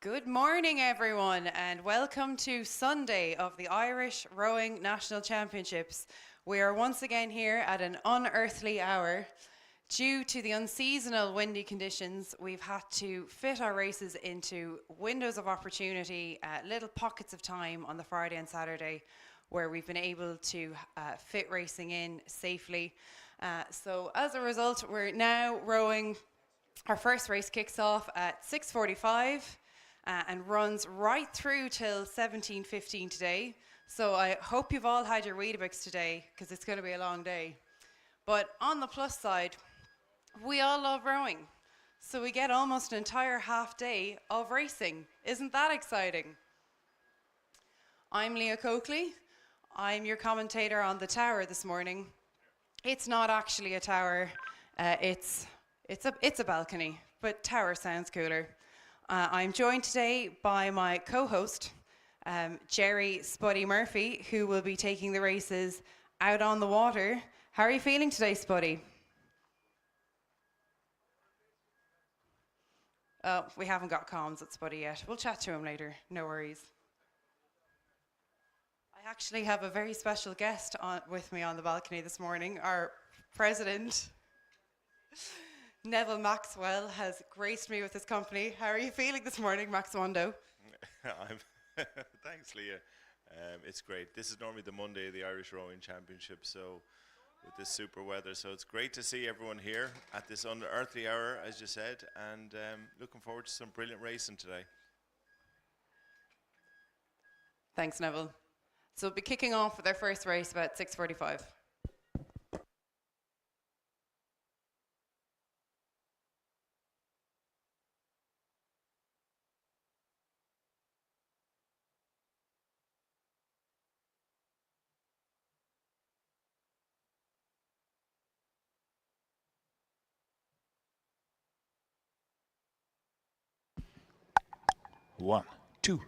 Good morning, everyone, and welcome to Sunday of the Irish Rowing National Championships. We are once again here at an unearthly hour. Due to the unseasonal windy conditions, we've had to fit our races into windows of opportunity, little pockets of time on the Friday and Saturday where we've been able to fit racing in safely. So as a result, we're now rowing. Our first race kicks off at 6:45 and runs right through till 17:15 today. So I hope you've all had your Weetabix today because it's going to be a long day. But on the plus side, we all love rowing. So we get almost an entire half day of racing. Isn't that exciting? I'm Leah Coakley. I'm your commentator on the tower this morning. It's not actually a tower. It's a balcony, but tower sounds cooler. I'm joined today by my co-host, Jerry Spuddy Murphy, who will be taking the races out on the water. How are you feeling today, Spuddy? Oh, we haven't got comms at Spuddy yet. We'll chat to him later. No worries. I actually have a very special guest with me on the balcony this morning. Our president, Neville Maxwell, has graced me with his company. How are you feeling this morning, Maxwando? Thanks, Leah. It's great. This is normally the Monday of the Irish Rowing Championship, so with this super weather, so it's great to see everyone here at this unearthly hour, as you said, and looking forward to some brilliant racing today. Thanks, Neville. So we'll be kicking off with our first race about 6:45. One, two.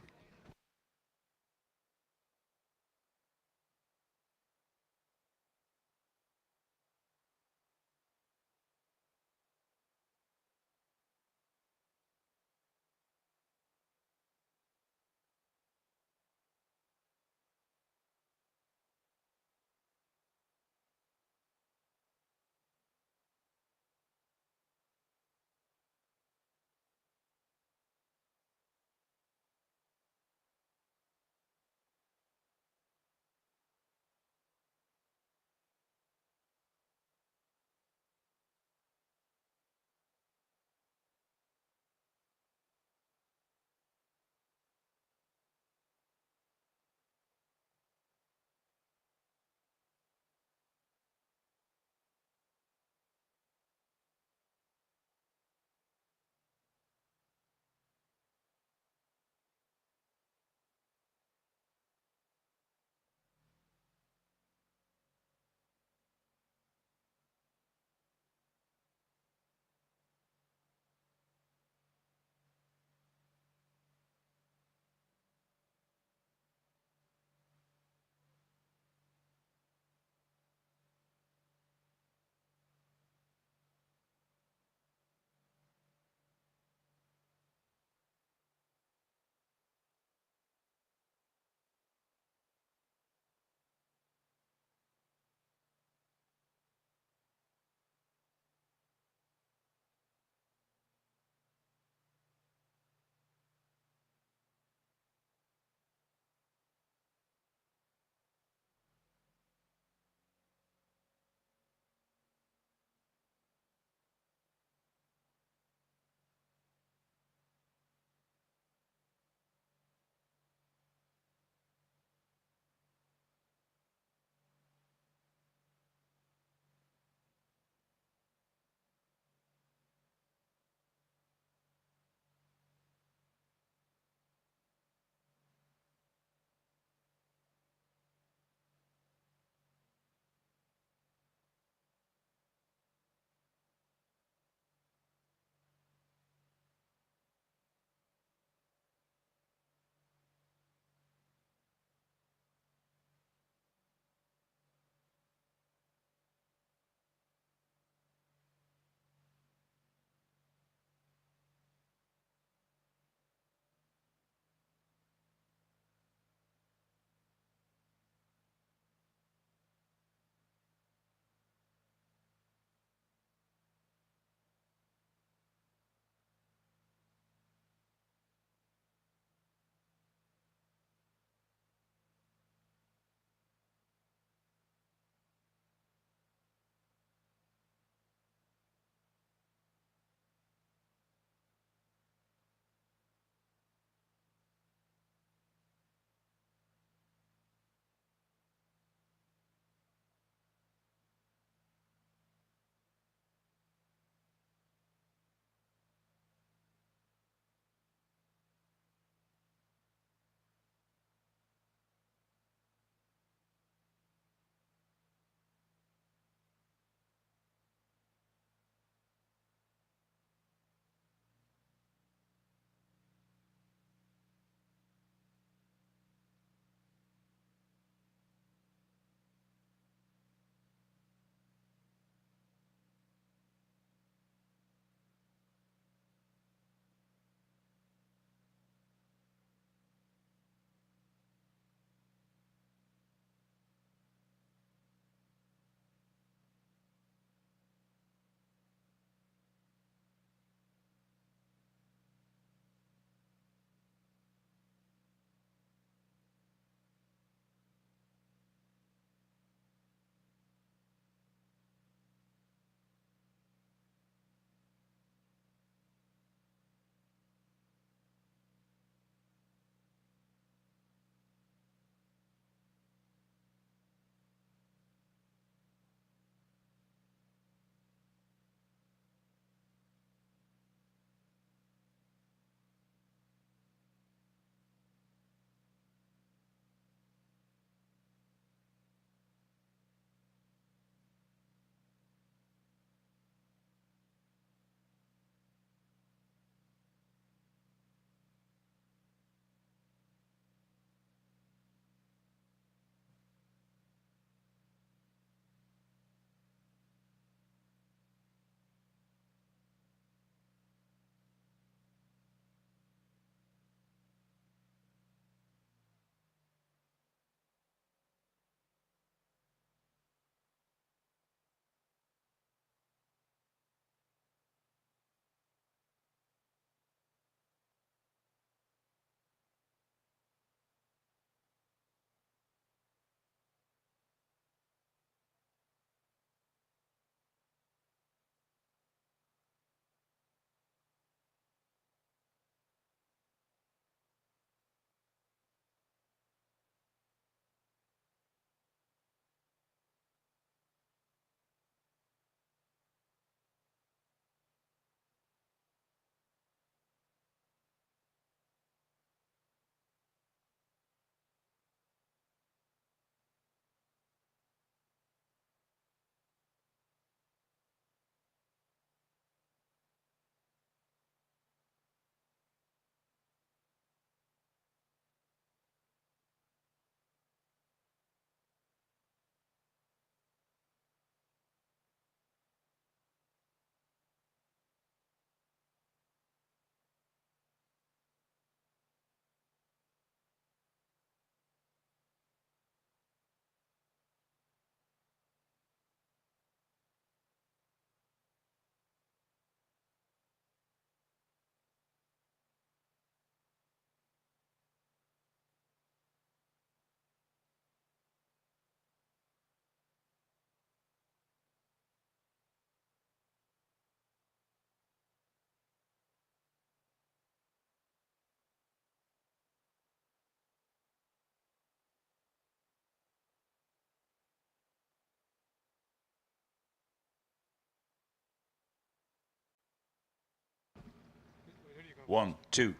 1, 2.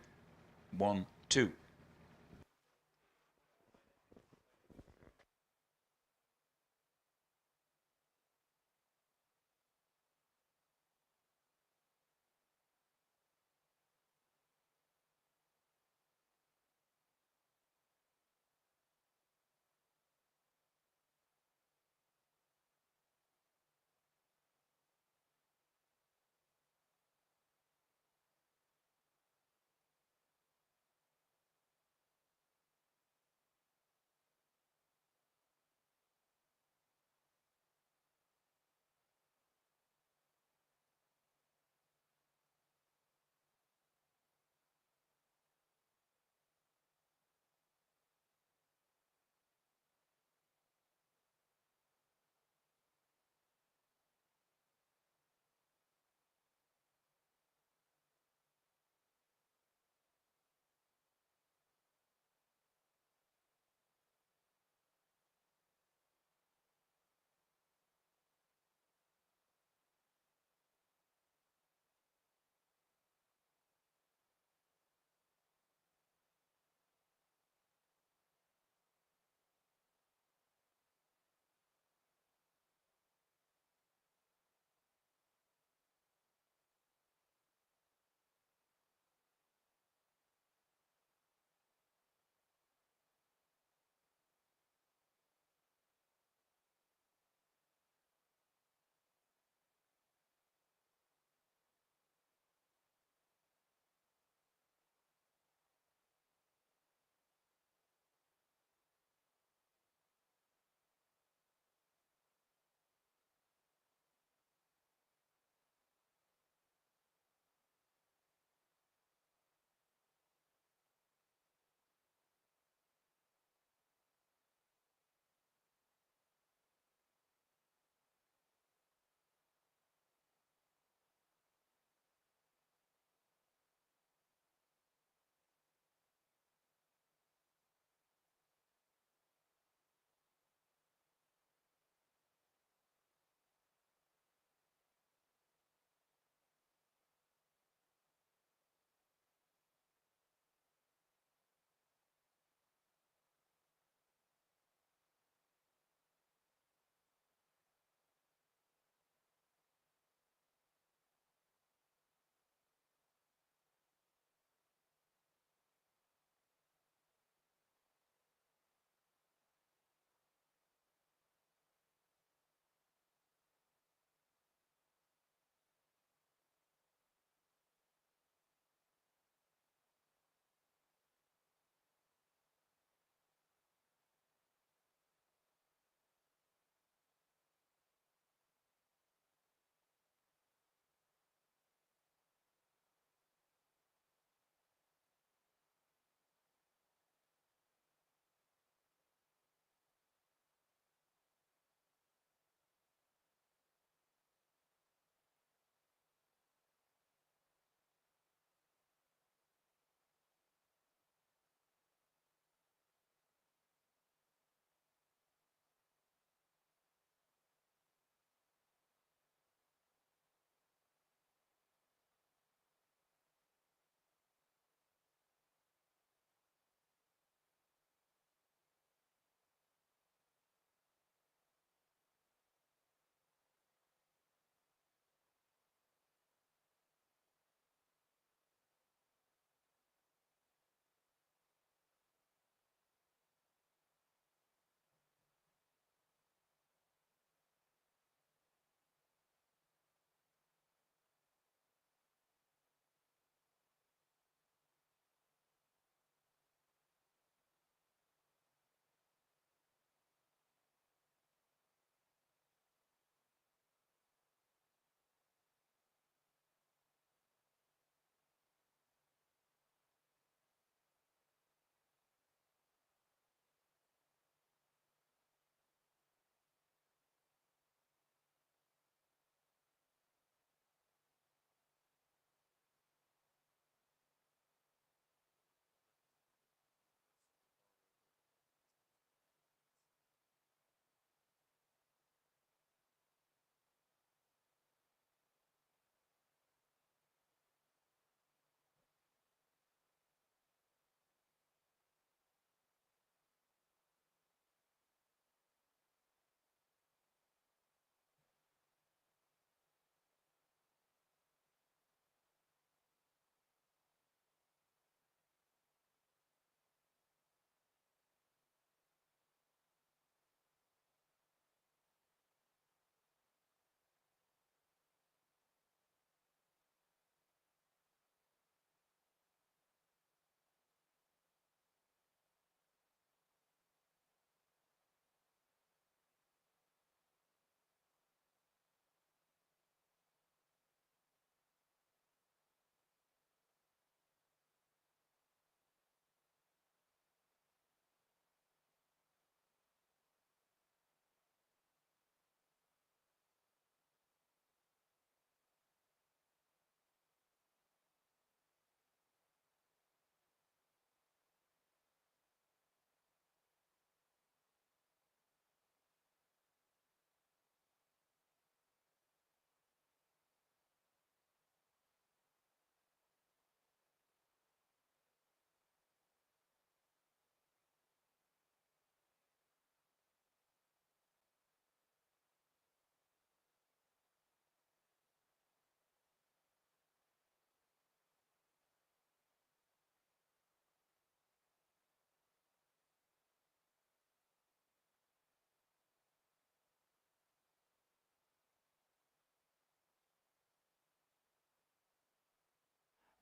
1, 2.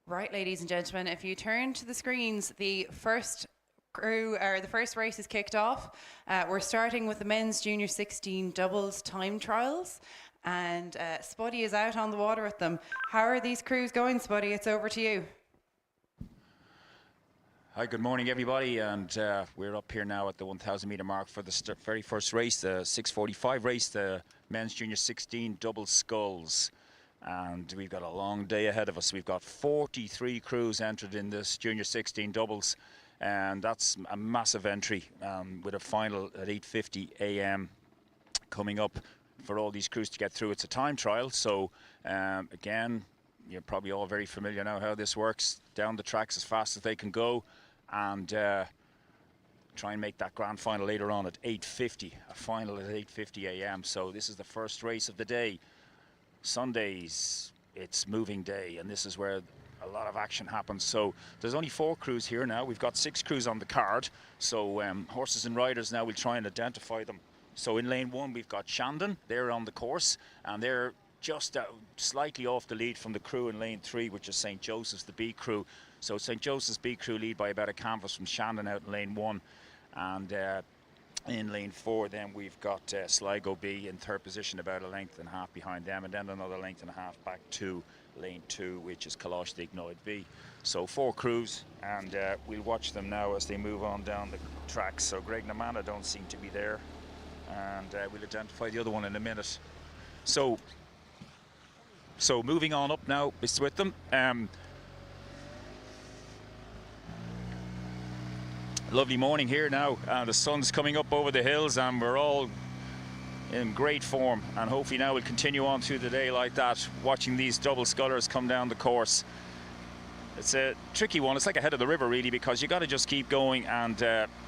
Right, ladies and gentlemen, if you turn to the screens, the first race is kicked off. We're starting with the men's junior 16 doubles time trials, and Spuddy is out on the water with them. How are these crews going, Spuddy? It's over to you. Hi, good morning, everybody, and we're up here now at the 1,000 metre mark for the very first race, the 6:45 race, the men's junior 16 double sculls. And we've got a long day ahead of us. We've got 43 crews entered in this junior 16 doubles, and that's a massive entry, with a final at 8:50 a.m. coming up for all these crews to get through. It's a time trial, so again, you're probably all very familiar now how this works. Down the tracks as fast as they can go, and try and make that grand final later on at 8:50, a final at 8:50 a.m. So this is the first race of the day. Sundays, it's moving day, and this is where a lot of action happens. So there's only 4 crews here now. We've got 6 crews on the card, so horses and riders now, we'll try and identify them. So in lane 1 we've got Shandon, they're on the course, and they're just slightly off the lead from the crew in lane 3, which is St. Joseph's, the B crew. So St. Joseph's B crew lead by about a canvas from Shandon out in lane 1, and in lane 4 then we've got Sligo B in 3rd position, about a length and a half behind them, and then another length and a half back to lane 2, which is Coxed B. So 4 crews, and we'll watch them now as they move on down the track. So Greg Namana don't seem to be there, and we'll identify the other one in a minute. So moving on up now, it's with them. Lovely morning here now. The sun's coming up over the hills, and we're all in great form, and hopefully now we'll continue on through the day like that, watching these double scullers come down the course. It's a tricky one. It's like a head of the river, really, because you got to just keep going, and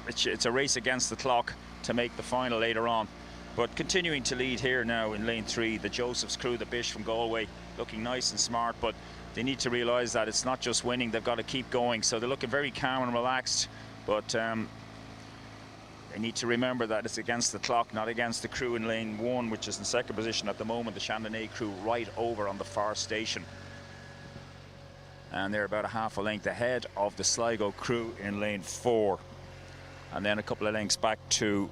it's a race against the clock to make the final later on. But continuing to lead here now in lane 3, the Joseph's crew, the Bish from Galway, looking nice and smart, but they need to realise that it's not just winning, they've got to keep going. So they're looking very calm and relaxed, but they need to remember that it's against the clock, not against the crew in lane 1, which is in 2nd position at the moment, the Chandonnais crew right over on the far station. And they're about a half a length ahead of the Sligo crew in lane 4. And then a couple of lengths back to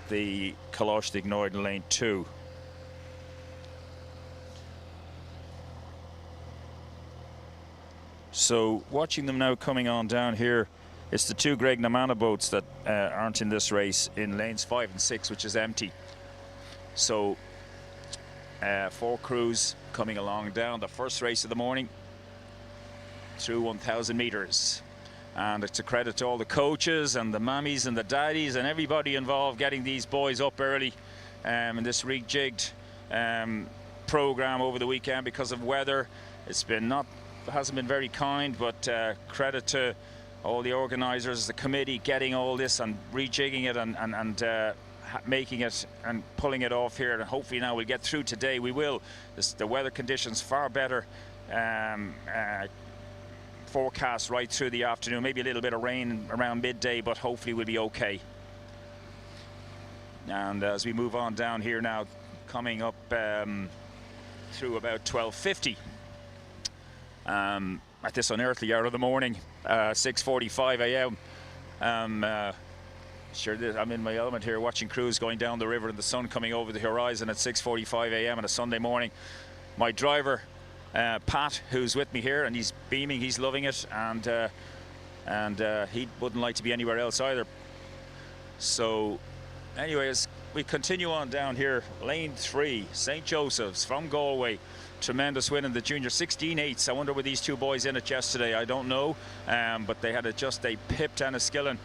the Coxed in lane 2. So watching them now coming on down here, it's the 2 Greg Namana boats that aren't in this race in lanes 5 and 6, which is empty. So 4 crews coming along down the first race of the morning through 1,000 meters. And it's a credit to all the coaches and the mammies and the daddies and everybody involved getting these boys up early in this rejigged program over the weekend because of weather. It's been hasn't been very kind, but credit to all the organisers, the committee, getting all this and rejigging it and making it and pulling it off here. And hopefully now we'll get through today. We will. The weather conditions far better. Forecast right through the afternoon, maybe a little bit of rain around midday, but hopefully we'll be okay. And as we move on down here now, coming up through about 12:50 at this unearthly hour of the morning, 6:45 a.m. Sure, I'm in my element here, watching crews going down the river and the sun coming over the horizon at 6:45 a.m. on a Sunday morning. My driver, Pat, who's with me here, and he's beaming, he's loving it, and he wouldn't like to be anywhere else either. So anyways, we continue on down here, lane 3, St. Joseph's from Galway. Tremendous win in the junior 16/8s. I wonder were these 2 boys in it yesterday, I don't know, but they had just a pip Enniskillen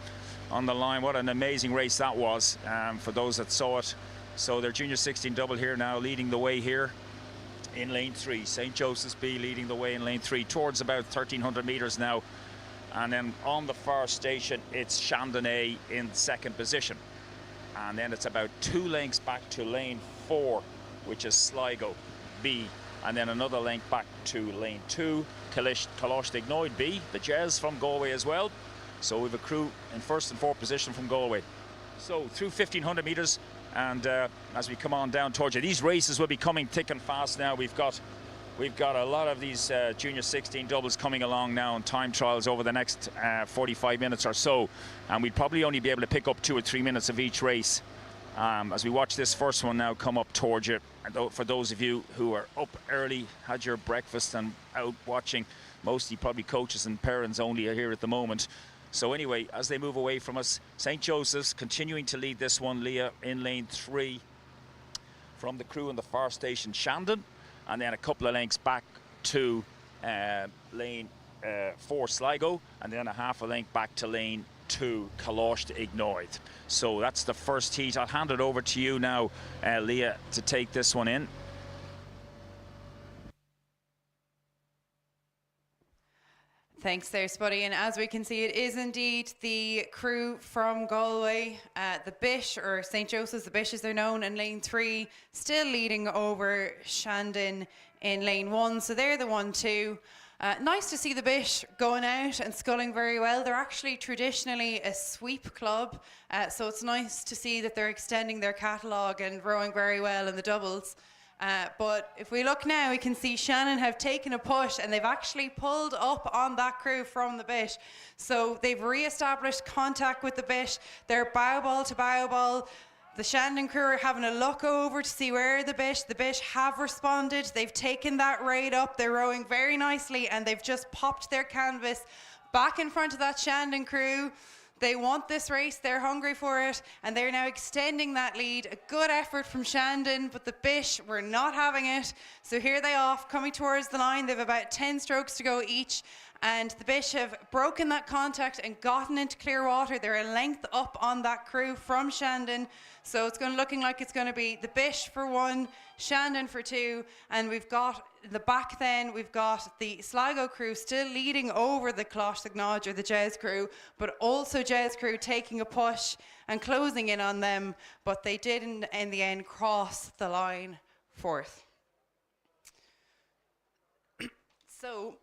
on the line. What an amazing race that was, for those that saw it. So their junior 16 double here now, leading the way here in lane 3. St. Joseph's B leading the way in lane 3 towards about 1,300 meters now. And then on the far station, it's Chandonnais in 2nd position. And then it's about 2 lengths back to lane 4, which is Sligo B. And then another length back to lane 2, Coxed B, the Jazz from Galway as well. So we have a crew in 1st and 4th position from Galway. So through 1,500 meters, and as we come on down towards you, these races will be coming thick and fast now. We've got We've got a lot of these junior 16 doubles coming along now in time trials over the next 45 minutes or so, and we'd probably only be able to pick up 2 or 3 minutes of each race as we watch this first one now come up towards you. And for those of you who are up early, had your breakfast and out watching, mostly probably coaches and parents only are here at the moment. So anyway, as they move away from us, St. Joseph's continuing to lead this one, Leah, in lane 3 from the crew in the far station Shandon, and then a couple of lengths back to lane 4 Sligo, and then a half a length back to lane 2 Kalosh to Ignoid. So that's the first heat. I'll hand it over to you now, Leah, to take this one in. Thanks there, Spuddy. And as we can see, it is indeed the crew from Galway, the Bish, or St. Joseph's, the Bish as they're known, in lane 3, still leading over Shandon in lane 1. So they're the 1-2. Nice to see the Bish going out and sculling very well. They're actually traditionally a sweep club, so it's nice to see that they're extending their catalogue and rowing very well in the doubles. But if we look now, we can see Shannon have taken a push and they've actually pulled up on that crew from the Bish. So they've re-established contact with the Bish. They're bow ball to bow ball. The Shandon crew are having a look over to see where the Bish have responded. They've taken that raid up. They're rowing very nicely and they've just popped their canvas back in front of that Shandon crew. They want this race, they're hungry for it, and they're now extending that lead. A good effort from Shandon, but the Bish were not having it. So here they off, coming towards the line. They have about 10 strokes to go each, and the Bish have broken that contact and gotten into clear water. They're a length up on that crew from Shandon. So it's looking like it's going to be the Bish for 1, Shandon for 2, and we've got the back then, we've got the Sligo crew still leading over the Coxed or the Jez crew, but also Jez crew taking a push and closing in on them, but they did in the end cross the line 4th. So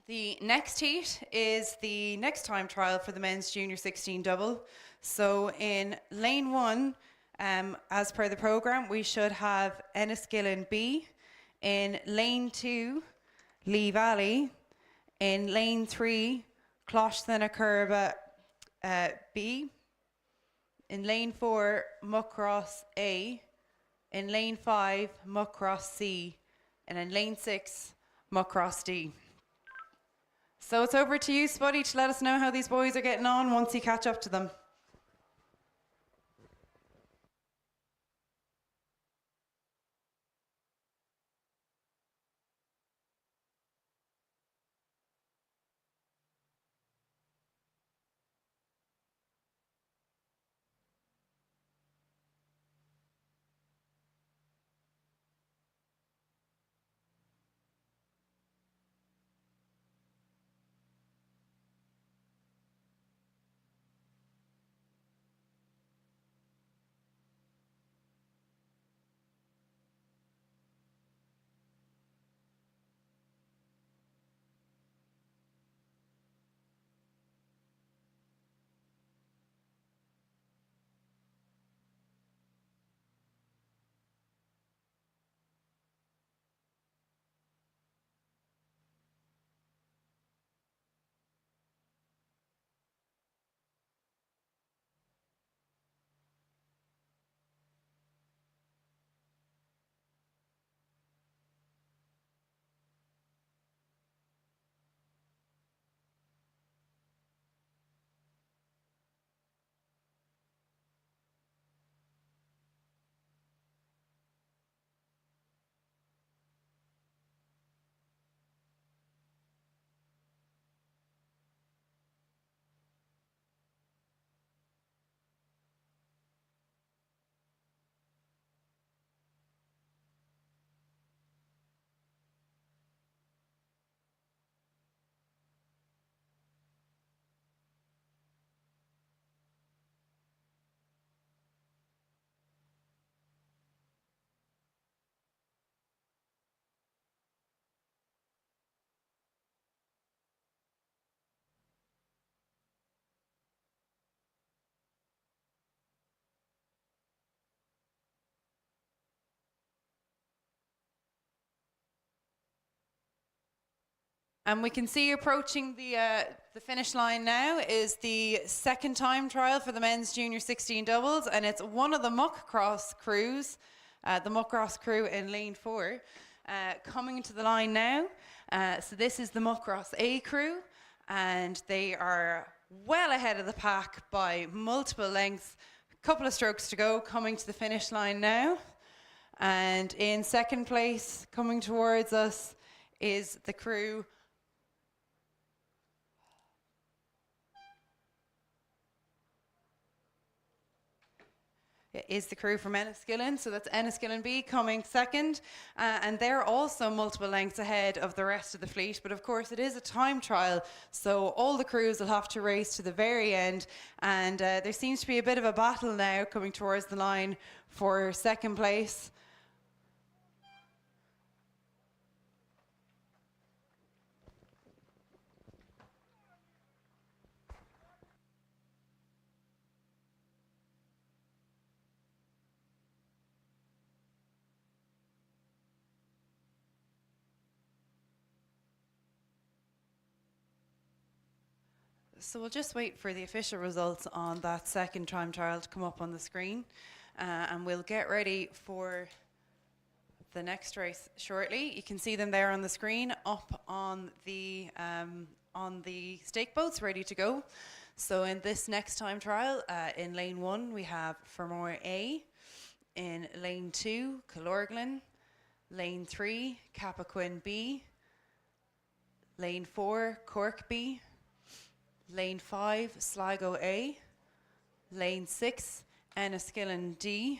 the next heat is the next time trial for the men's junior 16 double. So in lane 1, as per the programme, we should have Enniskillen B. In lane 2, Lee Valley. In lane 3, Closh B. In lane 4, Muckross A. In lane 5, Muckross C. And in lane 6, Muckross D. So it's over to you, Spuddy, to let us know how these boys are getting on once you catch up to them. And we can see approaching the finish line now is the second time trial for the men's junior 16 doubles, and it's one of the muck cross crews, the muck cross crew in lane 4, coming to the line now. So this is the muck cross A crew, and they are well ahead of the pack by multiple lengths. A couple of strokes to go, coming to the finish line now. And in second place, coming towards us, is the crew from Enniskillen, so that's Enniskillen B coming second, and they're also multiple lengths ahead of the rest of the fleet, but of course it is a time trial, so all the crews will have to race to the very end, and there seems to be a bit of a battle now coming towards the line for second place. So we'll just wait for the official results on that second time trial to come up on the screen, and we'll get ready for the next race shortly. You can see them there on the screen, up on the stake boats, ready to go. So in this next time trial, in lane 1 we have Fermoy A, in lane 2 Calorglin, lane 3 Cappoquin B, lane 4 Cork B, lane 5 Sligo A, lane 6 Enniskillen D.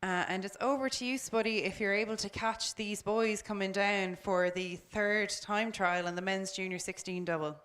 And it's over to you, Spuddy, if you're able to catch these boys coming down for the third time trial in the men's junior 16 double.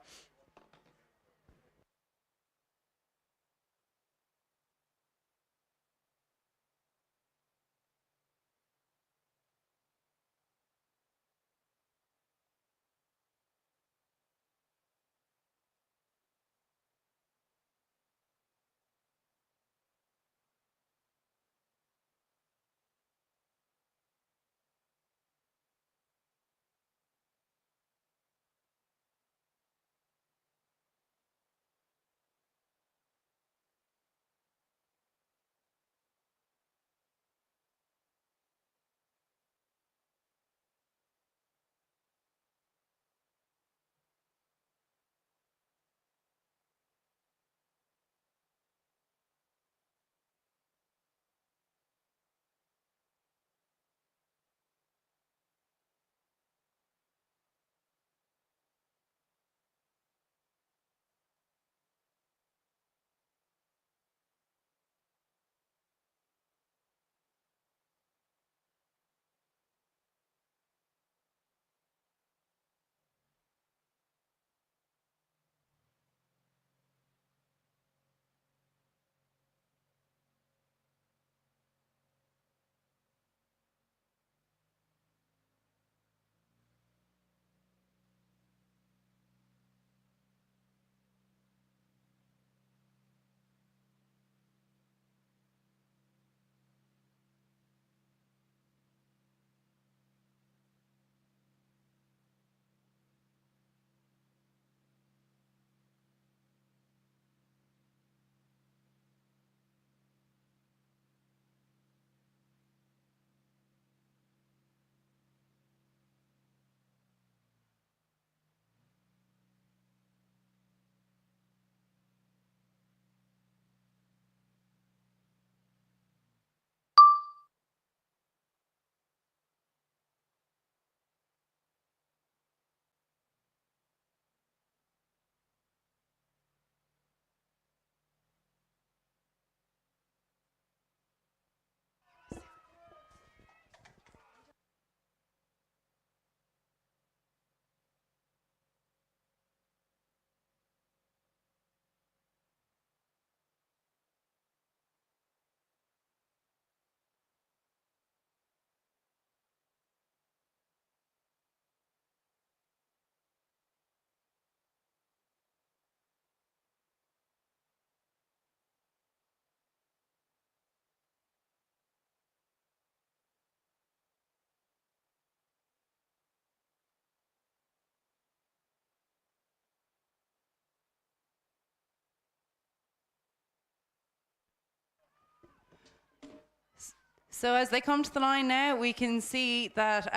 So as they come to the line now, we can see that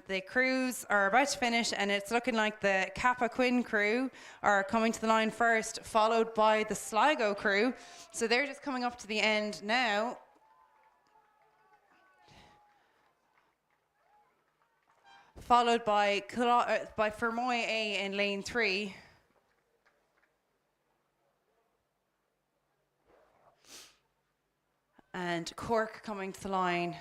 the crews are about to finish, and it's looking like the Kappa Quinn crew are coming to the line first, followed by the Sligo crew. So they're just coming up to the end now. Followed by Fermoy A in lane 3. And Cork coming to the line.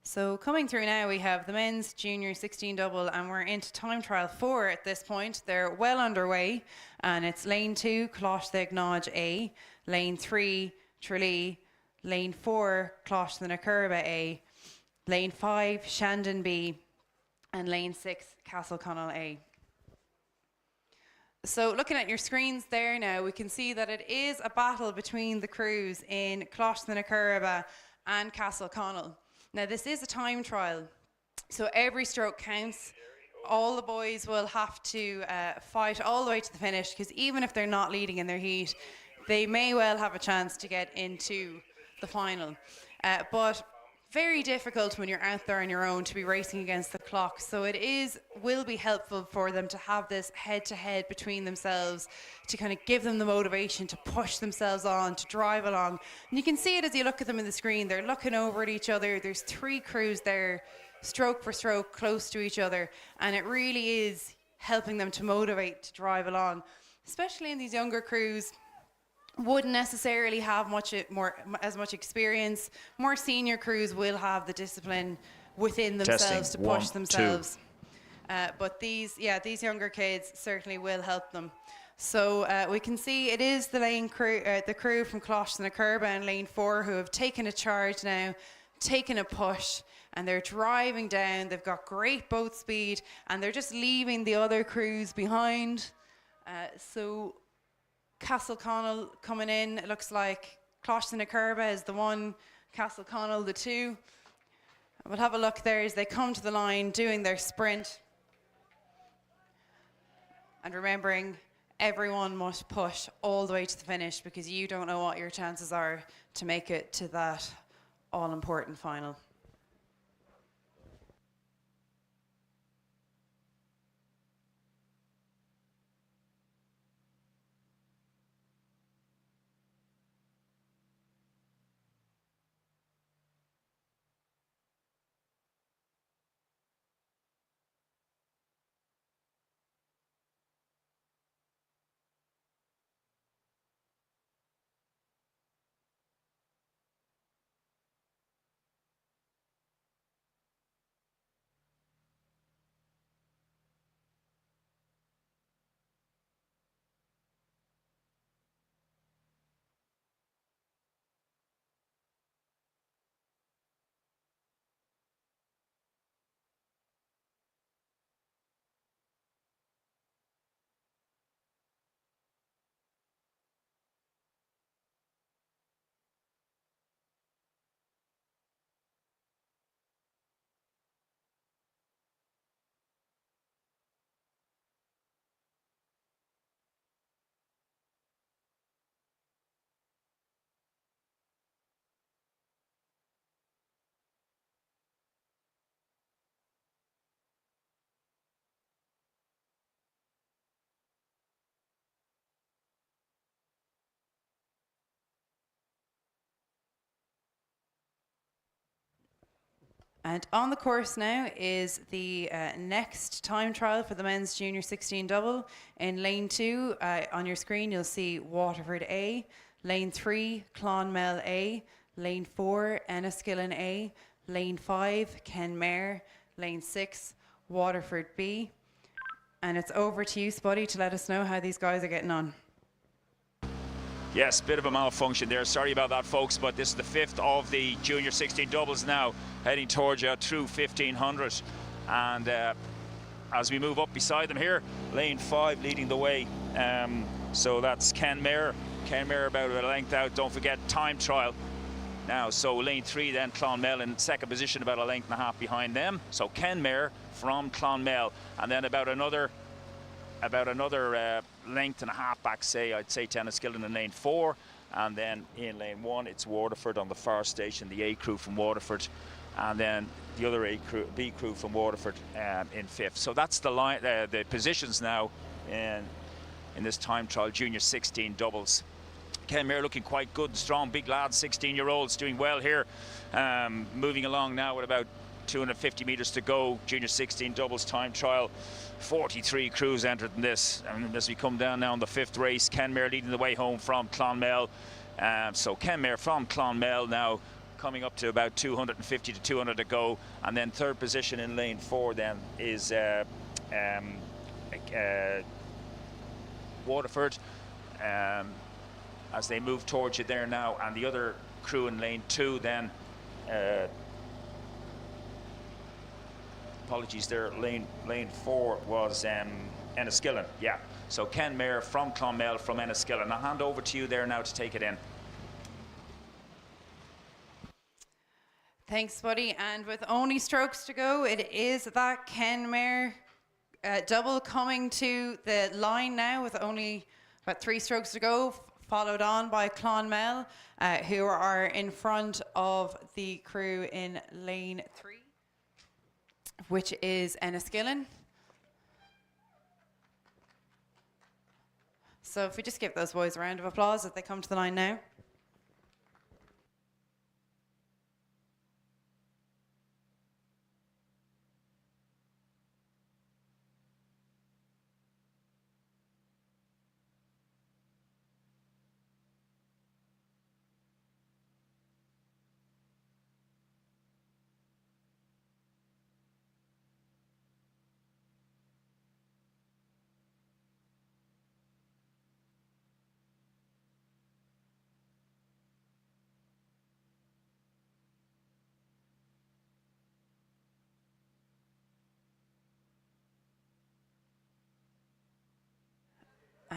So coming through now, we have the men's junior 16 double, and we're into time trial 4 at this point. They're well underway, and it's lane 2, Closh the Gnodge A, lane 3, Tralee, lane 4, Closh the Nakurba A, lane 5, Shandon B, and lane 6, Castle Connell A. So looking at your screens there now, we can see that it is a battle between the crews in Closh the Nakurba and Castle Connell. Now this is a time trial, so every stroke counts. All the boys will have to fight all the way to the finish, because even if they're not leading in their heat, they may well have a chance to get into the final. But very difficult when you're out there on your own to be racing against the clock. So it will be helpful for them to have this head-to-head between themselves to kind of give them the motivation to push themselves on, to drive along. And you can see it as you look at them in the screen. They're looking over at each other. There's 3 crews there, stroke for stroke, close to each other. And it really is helping them to motivate to drive along, especially in these younger crews. Wouldn't necessarily have as much experience. More senior crews will have the discipline within themselves to push themselves. But these younger kids certainly will help them. So we can see it is the crew from Closh and Nakurba in lane 4 who have taken a charge now. taking a push, and they're driving down. They've got great boat speed, and they're just leaving the other crews behind. So Castleconnell coming in, it looks like Closh and Akerba is the one, Castleconnell the two. We'll have a look there as they come to the line doing their sprint. And remembering, everyone must push all the way to the finish, because you don't know what your chances are to make it to that all-important final. And on the course now is the next time trial for the men's junior 16 double. In lane 2, on your screen, you'll see Waterford A. Lane 3, Clonmel A. Lane 4, Enniskillen A. Lane 5, Kenmare. Lane 6, Waterford B. And it's over to you, Spuddy, to let us know how these guys are getting on. Yes, bit of a malfunction there. Sorry about that, folks, but this is the 5th of the Junior 16 doubles now, heading towards you through 1500. And as we move up beside them here, lane 5 leading the way. So that's Kenmare. Kenmare about a length out. Don't forget, time trial now. So lane 3 then, Clonmel in second position, about a length and a half behind them. So Kenmare from Clonmel. And then about another length and a half back, I'd say Enniskillen in lane 4, and then in lane 1 it's Waterford on the far station, the A crew from Waterford, and then the other B crew from Waterford in 5th. So that's the line, the positions now in this time trial junior 16 doubles. Kenmare looking quite good and strong, big lads, 16-year-olds doing well here, moving along now with about 250 metres to go. Junior 16 doubles time trial. 43 crews entered in this, and as we come down now on the 5th race, Kenmare leading the way home from Clonmel. So Kenmare from Clonmel now coming up to about 250 to 200 to go, and then 3rd position in lane 4 then is Waterford as they move towards you there now, and the other crew in lane 2 then apologies there, lane 4 was Enniskillen, yeah. So Kenmare from Clonmel from Enniskillen. I'll hand over to you there now to take it in. Thanks, Buddy. And with only strokes to go, it is that Kenmare double coming to the line now with only about 3 strokes to go, followed on by Clonmel, who are in front of the crew in lane 3. Which is Enniskillen. So if we just give those boys a round of applause as they come to the line now.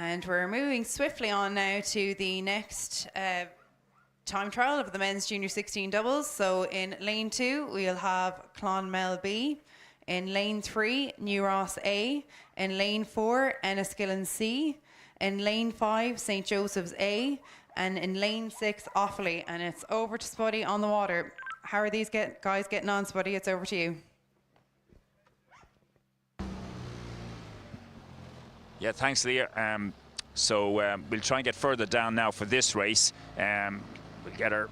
And we're moving swiftly on now to the next time trial of the men's junior 16 doubles. So in lane 2, we'll have Clonmel B. In lane 3, New Ross A. In lane 4, Enniskillen C. In lane 5, St. Joseph's A. And in lane 6, Offaly. And it's over to Spuddy on the water. How are these guys getting on, Spuddy? It's over to you. Yeah, thanks, Leah. We'll try and get further down now for this race. We'll get it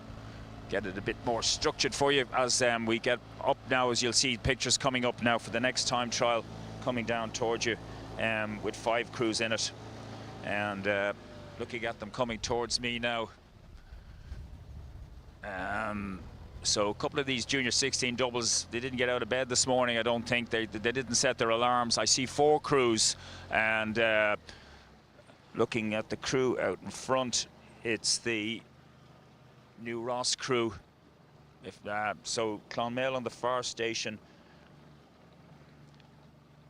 a bit more structured for you as we get up now, as you'll see pictures coming up now for the next time trial coming down towards you with 5 crews in it. And looking at them coming towards me now. So a couple of these junior 16 doubles, they didn't get out of bed this morning, I don't think. They didn't set their alarms. I see 4 crews, and looking at the crew out in front, it's the New Ross crew. So Clonmel on the far station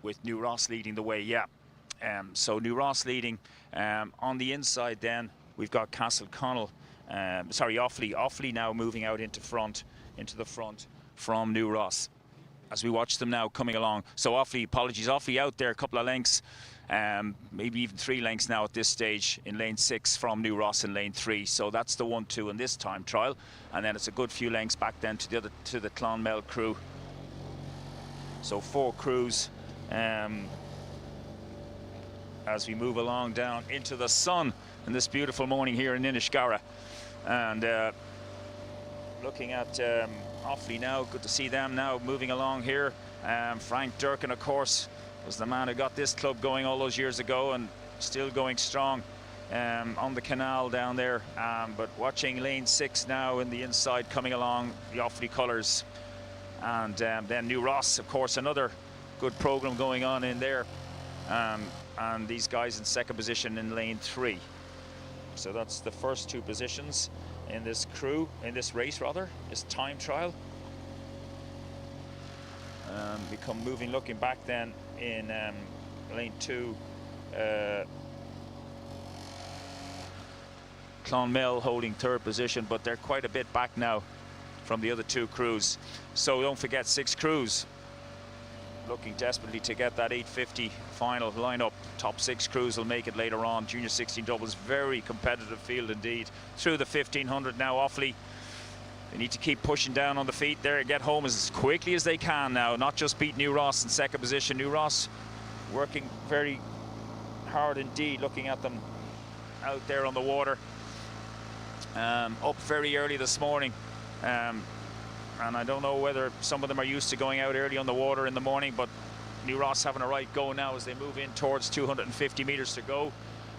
with New Ross leading the way, yeah. So New Ross leading. On the inside then, we've got Castleconnell. Offaly now moving out into the front from New Ross as we watch them now coming along. So Offaly out there a couple of lengths, maybe even 3 lengths now at this stage in lane 6 from New Ross in lane 3. So that's the 1-2 in this time trial, and then it's a good few lengths back then to the Clonmel crew. So 4 crews as we move along down into the sun in this beautiful morning here in Inniscarra. And looking at Offaly now, good to see them now moving along here. Frank Durkin, of course, was the man who got this club going all those years ago and still going strong on the canal down there. But watching lane 6 now in the inside coming along, the Offaly colours. And then New Ross, of course, another good programme going on in there. And these guys in second position in lane 3. So that's the first 2 positions in this race, this time trial. We come moving, looking back then in lane 2. Clonmel holding 3rd position, but they're quite a bit back now from the other 2 crews. So don't forget, 6 crews looking desperately to get that 850 final lineup. Top 6 crews will make it later on. Junior 16 doubles, very competitive field indeed. Through the 1500 now, Offaly. They need to keep pushing down on the feet there and get home as quickly as they can now. Not just beat New Ross in second position. New Ross working very hard indeed, looking at them out there on the water. Up very early this morning. And I don't know whether some of them are used to going out early on the water in the morning, but New Ross having a right go now as they move in towards 250 metres to go.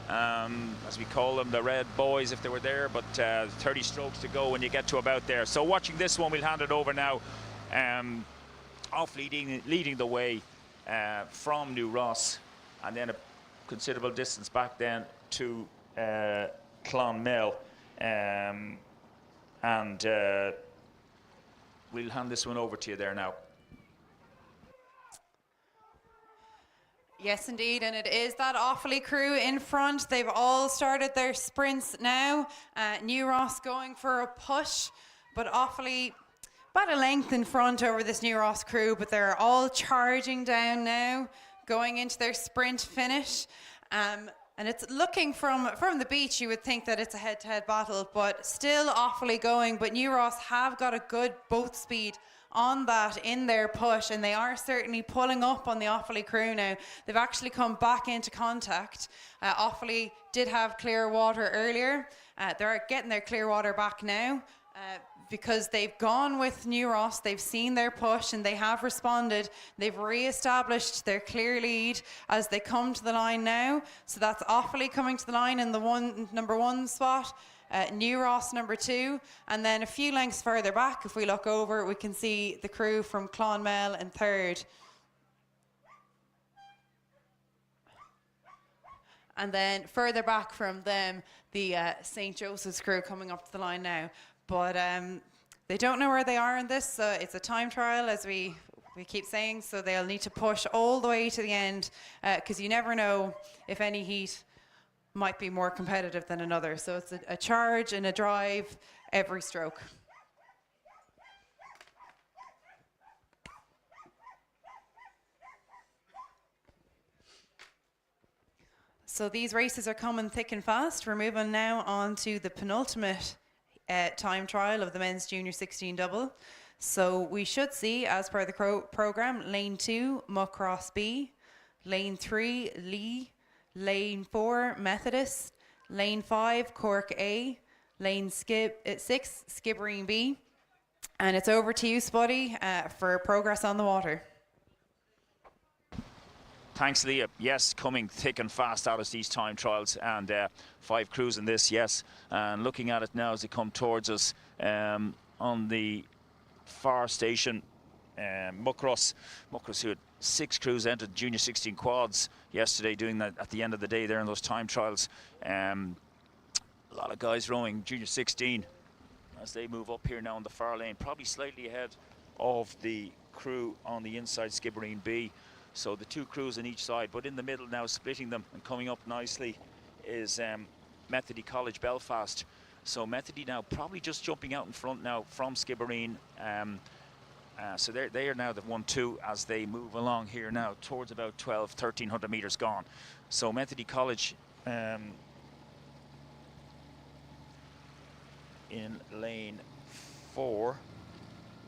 As we call them, the red boys if they were there, but 30 strokes to go when you get to about there. So watching this one, we'll hand it over now. Off leading the way from New Ross, and then a considerable distance back then to Clonmel. We'll hand this one over to you there now. Yes, indeed, and it is that Offaly crew in front. They've all started their sprints now. New Ross going for a push, but Offaly about a length in front over this New Ross crew, but they're all charging down now, going into their sprint finish. And it's looking from the beach, you would think that it's a head-to-head battle, but still Offaly going. But New Ross have got a good boat speed on that in their push, and they are certainly pulling up on the Offaly crew now. They've actually come back into contact. Offaly did have clear water earlier. They're getting their clear water back now. Because they've gone with New Ross, they've seen their push and they have responded. They've re-established their clear lead as they come to the line now. So that's Offaly coming to the line in the number 1 spot, New Ross number 2, and then a few lengths further back, if we look over, we can see the crew from Clonmel in 3rd. And then further back from them, the St. Joseph's crew coming up to the line now. But they don't know where they are in this. It's a time trial, as we keep saying, so they'll need to push all the way to the end, because you never know if any heat might be more competitive than another. So it's a charge and a drive every stroke. So these races are coming thick and fast. We're moving now on to the penultimate time trial of the men's junior 16 double. So we should see, as per the program, lane 2, Muckross B, lane 3, Lee, lane 4, Methodist, lane 5, Cork A, lane 6, Skibbereen B. And it's over to you, Spuddy, for progress on the water. Thanks, Leah. Yes, coming thick and fast out of these time trials, and 5 crews in this, yes. And looking at it now as they come towards us on the far station, Muckross who had 6 crews entered junior 16 quads yesterday, doing that at the end of the day there in those time trials. A lot of guys rowing junior 16 as they move up here now on the far lane, probably slightly ahead of the crew on the inside, Skibbereen B. So the 2 crews on each side, but in the middle now, splitting them and coming up nicely, is Methody College Belfast. So Methody now probably just jumping out in front now from Skibbereen. So they are now the 1-2 as they move along here now towards about 1,300 meters gone. So Methody College in lane 4,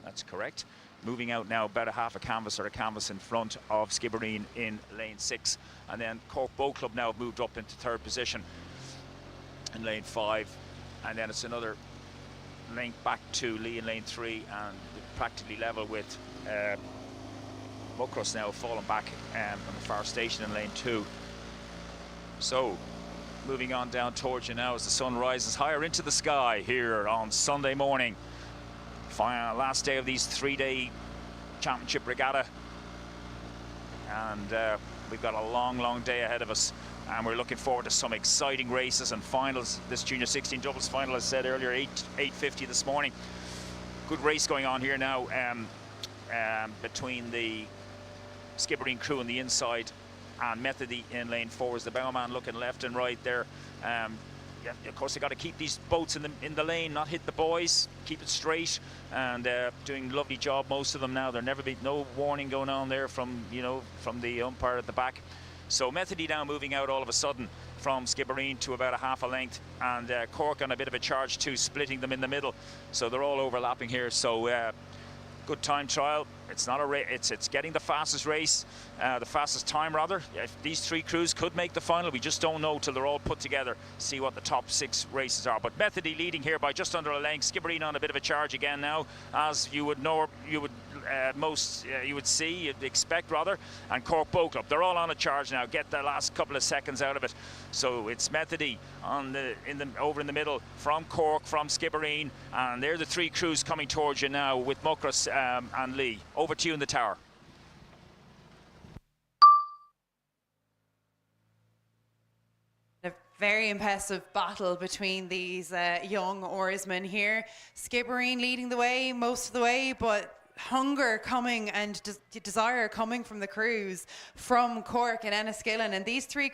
that's correct. Moving out now about a half a canvas or a canvas in front of Skibbereen in lane 6. And then Cork Boat Club now have moved up into 3rd position in lane 5. And then it's another link back to Lee in lane 3, and practically level with Muckross now falling back on the far station in lane 2. So moving on down towards you now as the sun rises higher into the sky here on Sunday morning. Last day of these 3-day championship regatta, and we've got a long day ahead of us, and we're looking forward to some exciting races and finals. This junior 16 doubles final, as I said earlier, 8:50 this morning. Good race going on here now between the Skibbereen crew on the inside and Methody in lane 4 as the bowman looking left and right there. Yeah, of course, they got to keep these boats in the lane, not hit the boys, keep it straight, and doing a lovely job, most of them now. There never be no warning going on there from the umpire at the back. So Methody now moving out all of a sudden from Skibbereen to about a half a length, and Cork on a bit of a charge too, splitting them in the middle. So they're all overlapping here. So good time trial. It's not a race, it's getting the fastest race, the fastest time rather. If these 3 crews could make the final, we just don't know till they're all put together, see what the top 6 races are. But Methody leading here by just under a length. Skibbereen on a bit of a charge again now, as you would know, you'd expect rather. And Cork Boat Club, they're all on a charge now, get the last couple of seconds out of it. So it's Methody over in the middle from Cork, from Skibbereen, and they're the 3 crews coming towards you now with Muckross and Lee. Over to you in the tower. A very impressive battle between these young oarsmen here. Skibbereen leading the way most of the way, but hunger coming and desire coming from the crews from Cork and Enniskillen, and these 3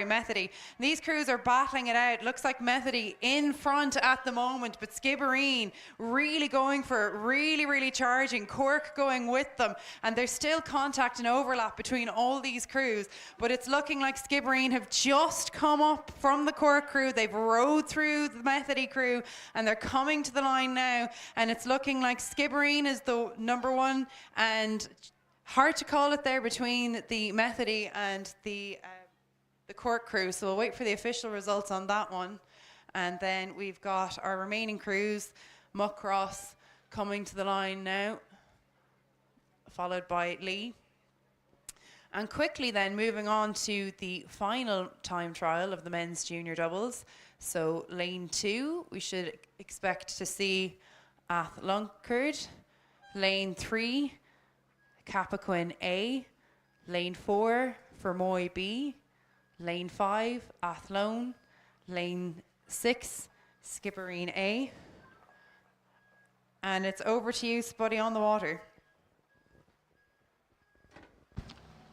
Methody. These crews are battling it out. Looks like Methody in front at the moment, but Skibbereen really going for it, really charging. Cork going with them, and there's still contact and overlap between all these crews, but it's looking like Skibbereen have just come up from the Cork crew. They've rowed through the Methody crew, and they're coming to the line now, and it's looking like Skibbereen is the number 1, and hard to call it there between the Methody and the Cork crew. So we'll wait for the official results on that one. And then we've got our remaining crews, Muckross coming to the line now, followed by Lee. And quickly then moving on to the final time trial of the men's junior doubles. So lane 2, we should expect to see Athlunkard. Lane 3, Capaquin A. Lane 4, Fermoy B. Lane 5, Athlone. Lane 6, Skibbereen A. And it's over to you, Spuddy, on the water.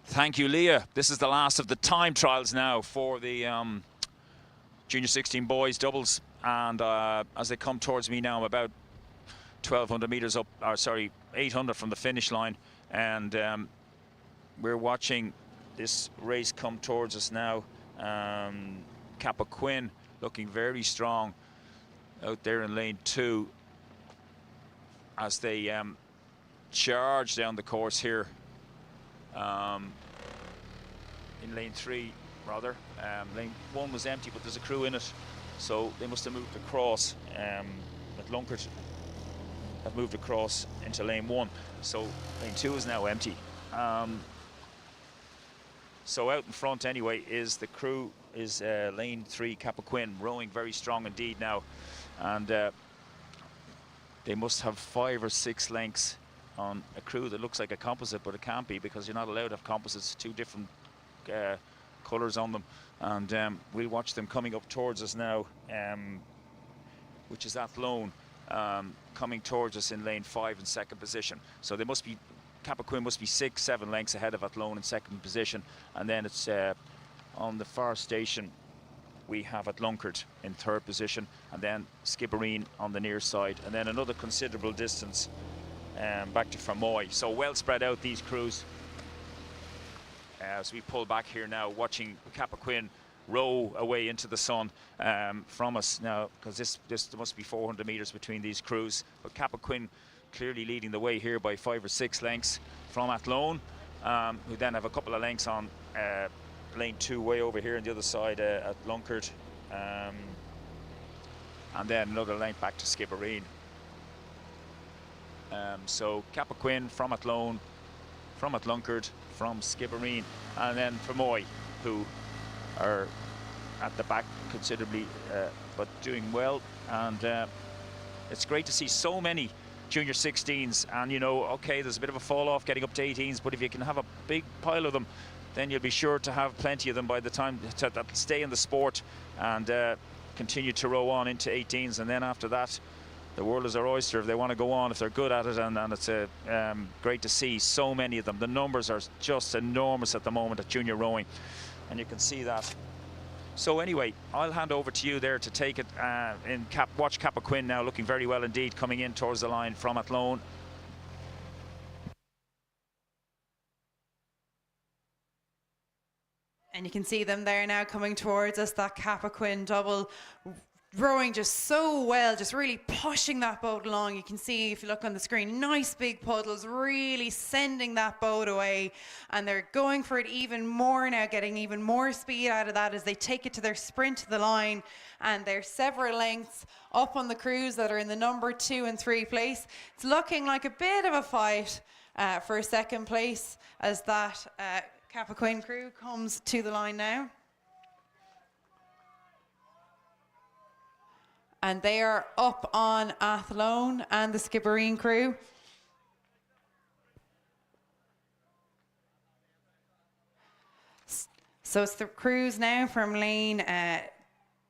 Thank you, Leah. This is the last of the time trials now for the Junior 16 boys doubles, and as they come towards me now, I'm about 1,200 meters up, or sorry, 800 from the finish line, and we're watching this race come towards us now. Kappa Quinn looking very strong out there in lane 2 as they charge down the course here. In lane 3 rather, lane 1 was empty, but there's a crew in it, so they must have moved across. At Lunkert have moved across into lane 1, so lane 2 is now empty. So out in front anyway is the crew, is lane 3 Kappa Quinn, rowing very strong indeed now, and they must have 5 or 6 lengths on a crew that looks like a composite, but it can't be, because you're not allowed to have composites, 2 different colours on them. And we'll watch them coming up towards us now, which is Athlone, coming towards us in lane 5 in second position. So they must be, Kappa Quinn must be 6-7 lengths ahead of Athlone in second position, and then it's on the far station we have at Lunkert in third position, and then Skibbereen on the near side, and then another considerable distance back to Fermoy. So well spread out these crews. As we pull back here now, watching Kappa Quinn row away into the sun from us now, because this there must be 400 meters between these crews, but Kappa Quinn clearly leading the way here by 5 or 6 lengths from Athlone, who then have a couple of lengths on lane 2 way over here on the other side at Lunkert, and then another length back to Skibbereen. So Kappa Quinn from Athlone, from Lunkert, from Skibbereen, and then Fermoy, who are at the back considerably, but doing well. And it's great to see so many junior 16s, and you know, okay, there's a bit of a fall off getting up to 18s, but if you can have a big pile of them, then you'll be sure to have plenty of them by the time that'll stay in the sport and continue to row on into 18s. And then after that, the world is their oyster if they want to go on, if they're good at it, and it's great to see so many of them. The numbers are just enormous at the moment at junior rowing, and you can see that. So anyway, I'll hand over to you there to take it watch Kappa Quinn now looking very well indeed, coming in towards the line from Athlone. And you can see them there now coming towards us, that Kappa Quinn double, rowing just so well, just really pushing that boat along. You can see, if you look on the screen, nice big puddles, really sending that boat away. And they're going for it even more now, getting even more speed out of that as they take it to their sprint to the line. And they're several lengths up on the crews that are in the number 2 and 3 place. It's looking like a bit of a fight for second place as that Kappa Quinn crew comes to the line now. And they are up on Athlone and the Skibbereen crew. So it's the crews now from lane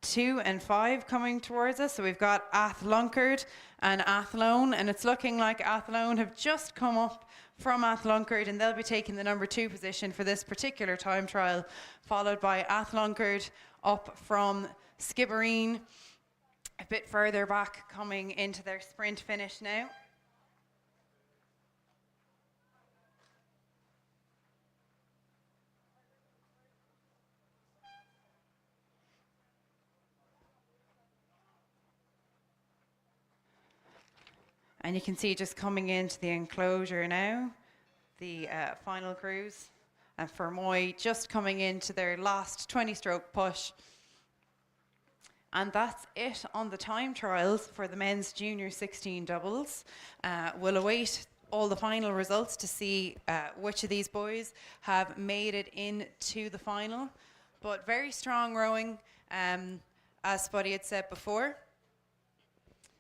2 and 5 coming towards us. So we've got Athlunkert and Athlone, and it's looking like Athlone have just come up from Athlunkert, and they'll be taking the number 2 position for this particular time trial, followed by Athlunkert up from Skibbereen a bit further back, coming into their sprint finish now. And you can see just coming into the enclosure now, the final cruise, and Fermoy just coming into their last 20-stroke push. And that's it on the time trials for the men's junior 16 doubles. We'll await all the final results to see which of these boys have made it into the final. But very strong rowing, as Spuddy had said before.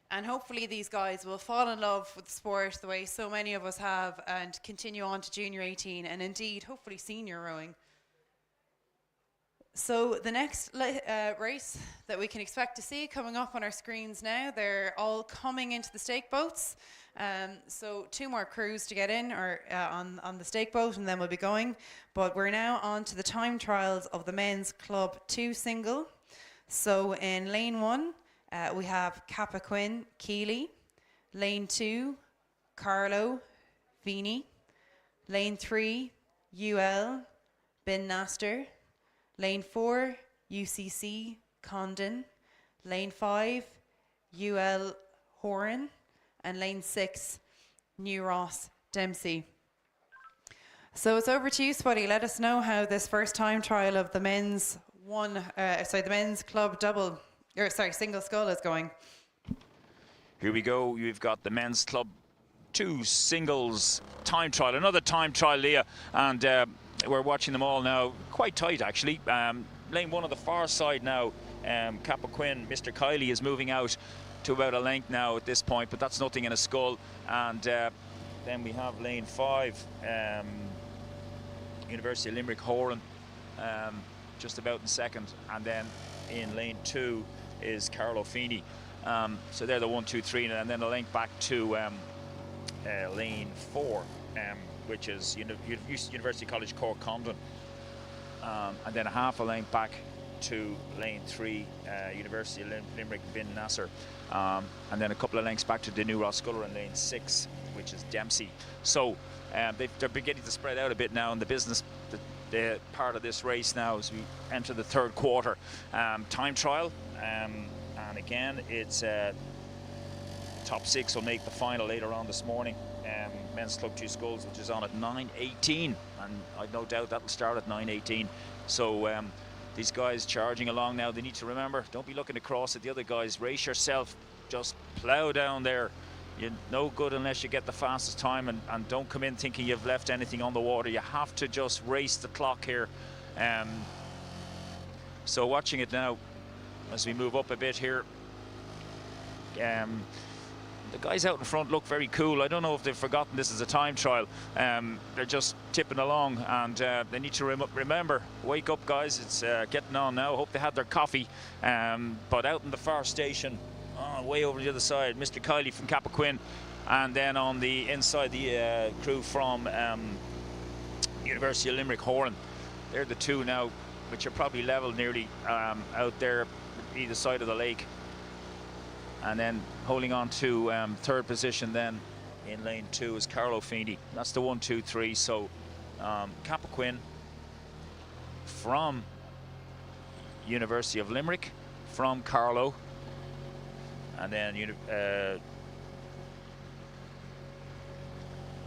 And hopefully these guys will fall in love with the sport the way so many of us have, and continue on to junior 18 and indeed hopefully senior rowing. So the next race that we can expect to see coming up on our screens now, they're all coming into the stake boats. So 2 more crews to get in, or on the stake boat, and then we'll be going. But we're now on to the time trials of the men's Club 2 single. So in lane 1, we have Cappoquin Keeley. Lane 2, Carlo Vini. Lane 3, UL Bin Nasser. Lane 4, UCC Condon. Lane 5, UL Horan. And lane 6, New Ross Dempsey. So it's over to you, Spuddy. Let us know how this first time trial of the men's the men's club single scull is going. Here we go. You've got the men's club 2 singles time trial, another time trial, Leah, and we're watching them all now. Quite tight, actually. Lane 1 on the far side now. Cappoquin, Mr. Kiley, is moving out to about a length now at this point, but that's nothing in a scull. And then we have lane 5, University of Limerick Horan, just about in second, and then in lane 2 is Carlo Feeney. So they're the 1, 2, 3, and then a link back to lane 4, which is University College Cork Condon, and then a half a length back to lane 3, University of Limerick Bin Nasser, and then a couple of lengths back to the New Ross Sculler in lane 6, which is Dempsey. So they're beginning to spread out a bit now in the business, the part of this race now as we enter the third quarter. Time trial, and again it's top 6 will make the final later on this morning. Men's Club 2 Sculls, which is on at 9:18, and I've no doubt that'll start at 9:18. So these guys charging along now. They need to remember, don't be looking across at the other guys. Race yourself, just plow down there. You're no good unless you get the fastest time, and don't come in thinking you've left anything on the water. You have to just race the clock here. So watching it now as we move up a bit here. The guys out in front look very cool. I don't know if they've forgotten this is a time trial. They're just tipping along, and they need to remember, wake up guys, it's getting on now. Hope they had their coffee. But out in the far station, way over the other side, Mr. Kiley from Cappoquin, and then on the inside the crew from University of Limerick Horan. They're the 2 now, which are probably level nearly out there either side of the lake. And then holding on to third position then in lane 2 is Carlo Feeney. That's the 1, 2, 3. So Cappoquin from University of Limerick, from Carlo, and then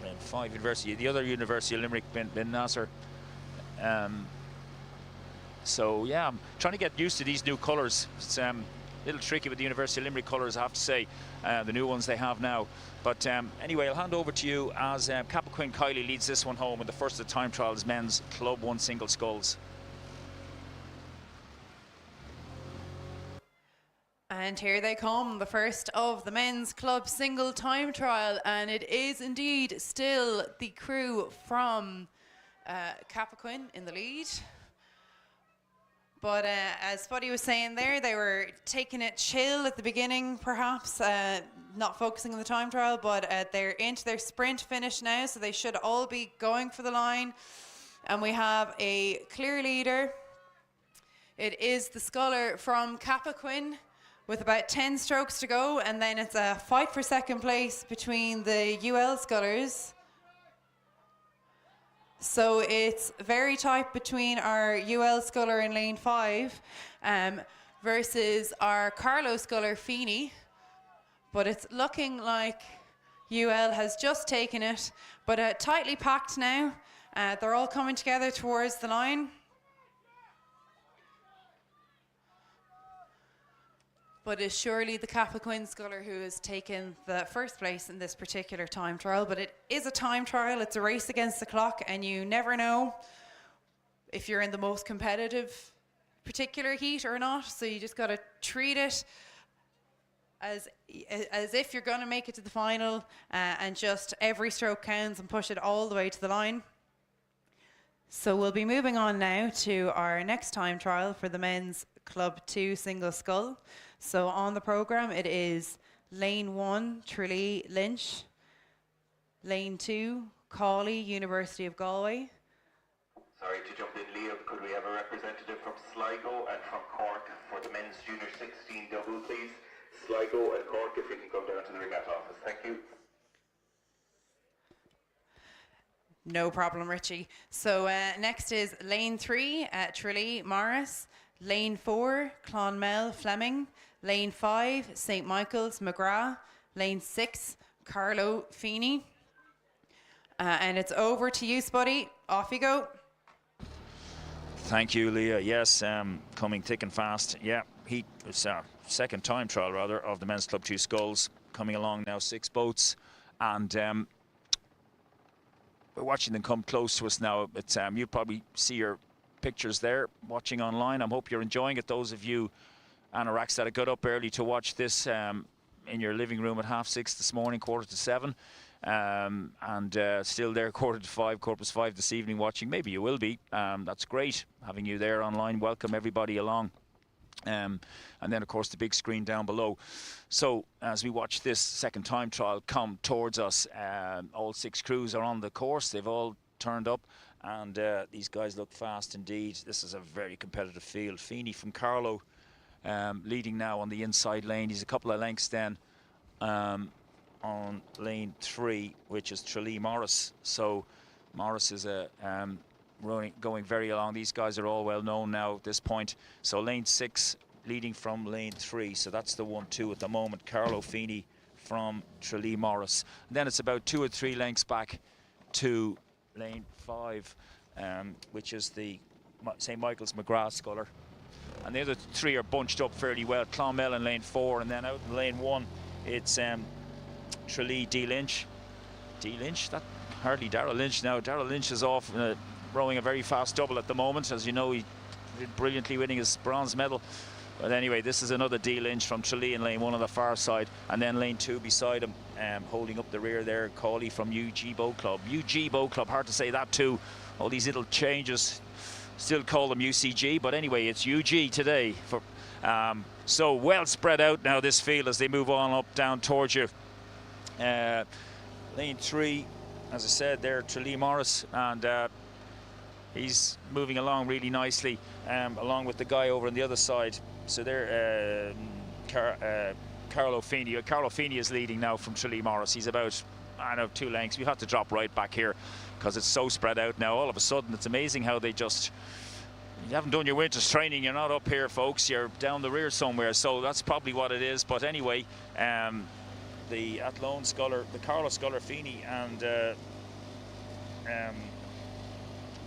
lane 5 University, the other University of Limerick, Bin Nasser. So yeah, I'm trying to get used to these new colours. It's little tricky with the University of Limerick colours, I have to say, the new ones they have now. But anyway, I'll hand over to you as Cappoquin Kiley leads this one home in the first of the time trials, men's Club 1 single sculls. And here they come, the first of the men's club single time trial, and it is indeed still the crew from Cappoquin in the lead. But as Spuddy was saying there, they were taking it chill at the beginning, perhaps, not focusing on the time trial, but they're into their sprint finish now, so they should all be going for the line. And we have a clear leader. It is the sculler from Cappoquin with about 10 strokes to go, and then it's a fight for second place between the UL scullers. So it's very tight between our UL sculler in lane 5 versus our Carlo sculler Feeney. But it's looking like UL has just taken it, but tightly packed now. They're all coming together towards the line. But it's surely the Cappoquin sculler who has taken the first place in this particular time trial. But it is a time trial, it's a race against the clock, and you never know if you're in the most competitive particular heat or not. So you just got to treat it as if you're going to make it to the final, and just every stroke counts and push it all the way to the line. So we'll be moving on now to our next time trial for the men's Club 2 single scull. So on the programme it is lane 1, Tralee Lynch, lane 2, Cawley, University of Galway. Sorry to jump in, Leo, could we have a representative from Sligo and from Cork for the men's men's junior 16 double, please. Sligo and Cork, if you can come down to the regatta office. Thank you. No problem, Richie. So next is lane 3, Tralee Morris. Lane 4, Clonmel Fleming. Lane 5, St. Michael's McGrath. Lane 6, Carlo Feeney. And it's over to you, Spuddy. Off you go. Thank you, Leah. Yes, coming thick and fast. Yeah, it's our second time trial, rather, of the Men's Club 2 Sculls. Coming along now, 6 boats. And we're watching them come close to us now. It's you probably see your pictures there watching online. I hope you're enjoying it. Those of you anoraks that have got up early to watch this in your living room at 6:30 this morning, 6:45, and still there 5:45, 5:45 this evening watching. Maybe you will be. That's great having you there online. Welcome everybody along. And then of course the big screen down below. So as we watch this second time trial come towards us, all 6 crews are on the course. They've all turned up, and these guys look fast indeed. This is a very competitive field. Feeney from Carlow leading now on the inside lane. He's a couple of lengths then on lane 3, which is Tralee Morris. So Morris is going very along. These guys are all well known now at this point. So lane 6 leading from lane 3. So that's the 1-2 at the moment. Carlo Feeney from Tralee Morris. And then it's about 2 or 3 lengths back to lane 5, which is the St. Michael's McGrath sculler. And the other 3 are bunched up fairly well. Clonmel in lane 4, and then out in lane 1 it's Tralee D Lynch. D Lynch, that hardly Darrell Lynch now. Darrell Lynch is off rowing a very fast double at the moment. As you know, he did brilliantly winning his bronze medal. But anyway, this is another D Lynch from Tralee in lane 1 on the far side, and then lane 2 beside him, holding up the rear there, Cawley from UG Boat Club. UG Boat Club, hard to say that too. All these little changes, still call them UCG, but anyway, it's UG today. So well spread out now this field as they move on up down towards you. Lane 3, as I said there, Tralee Morris, and he's moving along really nicely, along with the guy over on the other side. So there, Carlo Feeney. Carlo Feeney is leading now from Tralee Morris. He's about, I don't know, 2 lengths. We have to drop right back here because it's so spread out now. All of a sudden, it's amazing how they just... You haven't done your winter's training, you're not up here, folks. You're down the rear somewhere, so that's probably what it is. But anyway, the Athlone sculler, the Carlo sculler Feeney and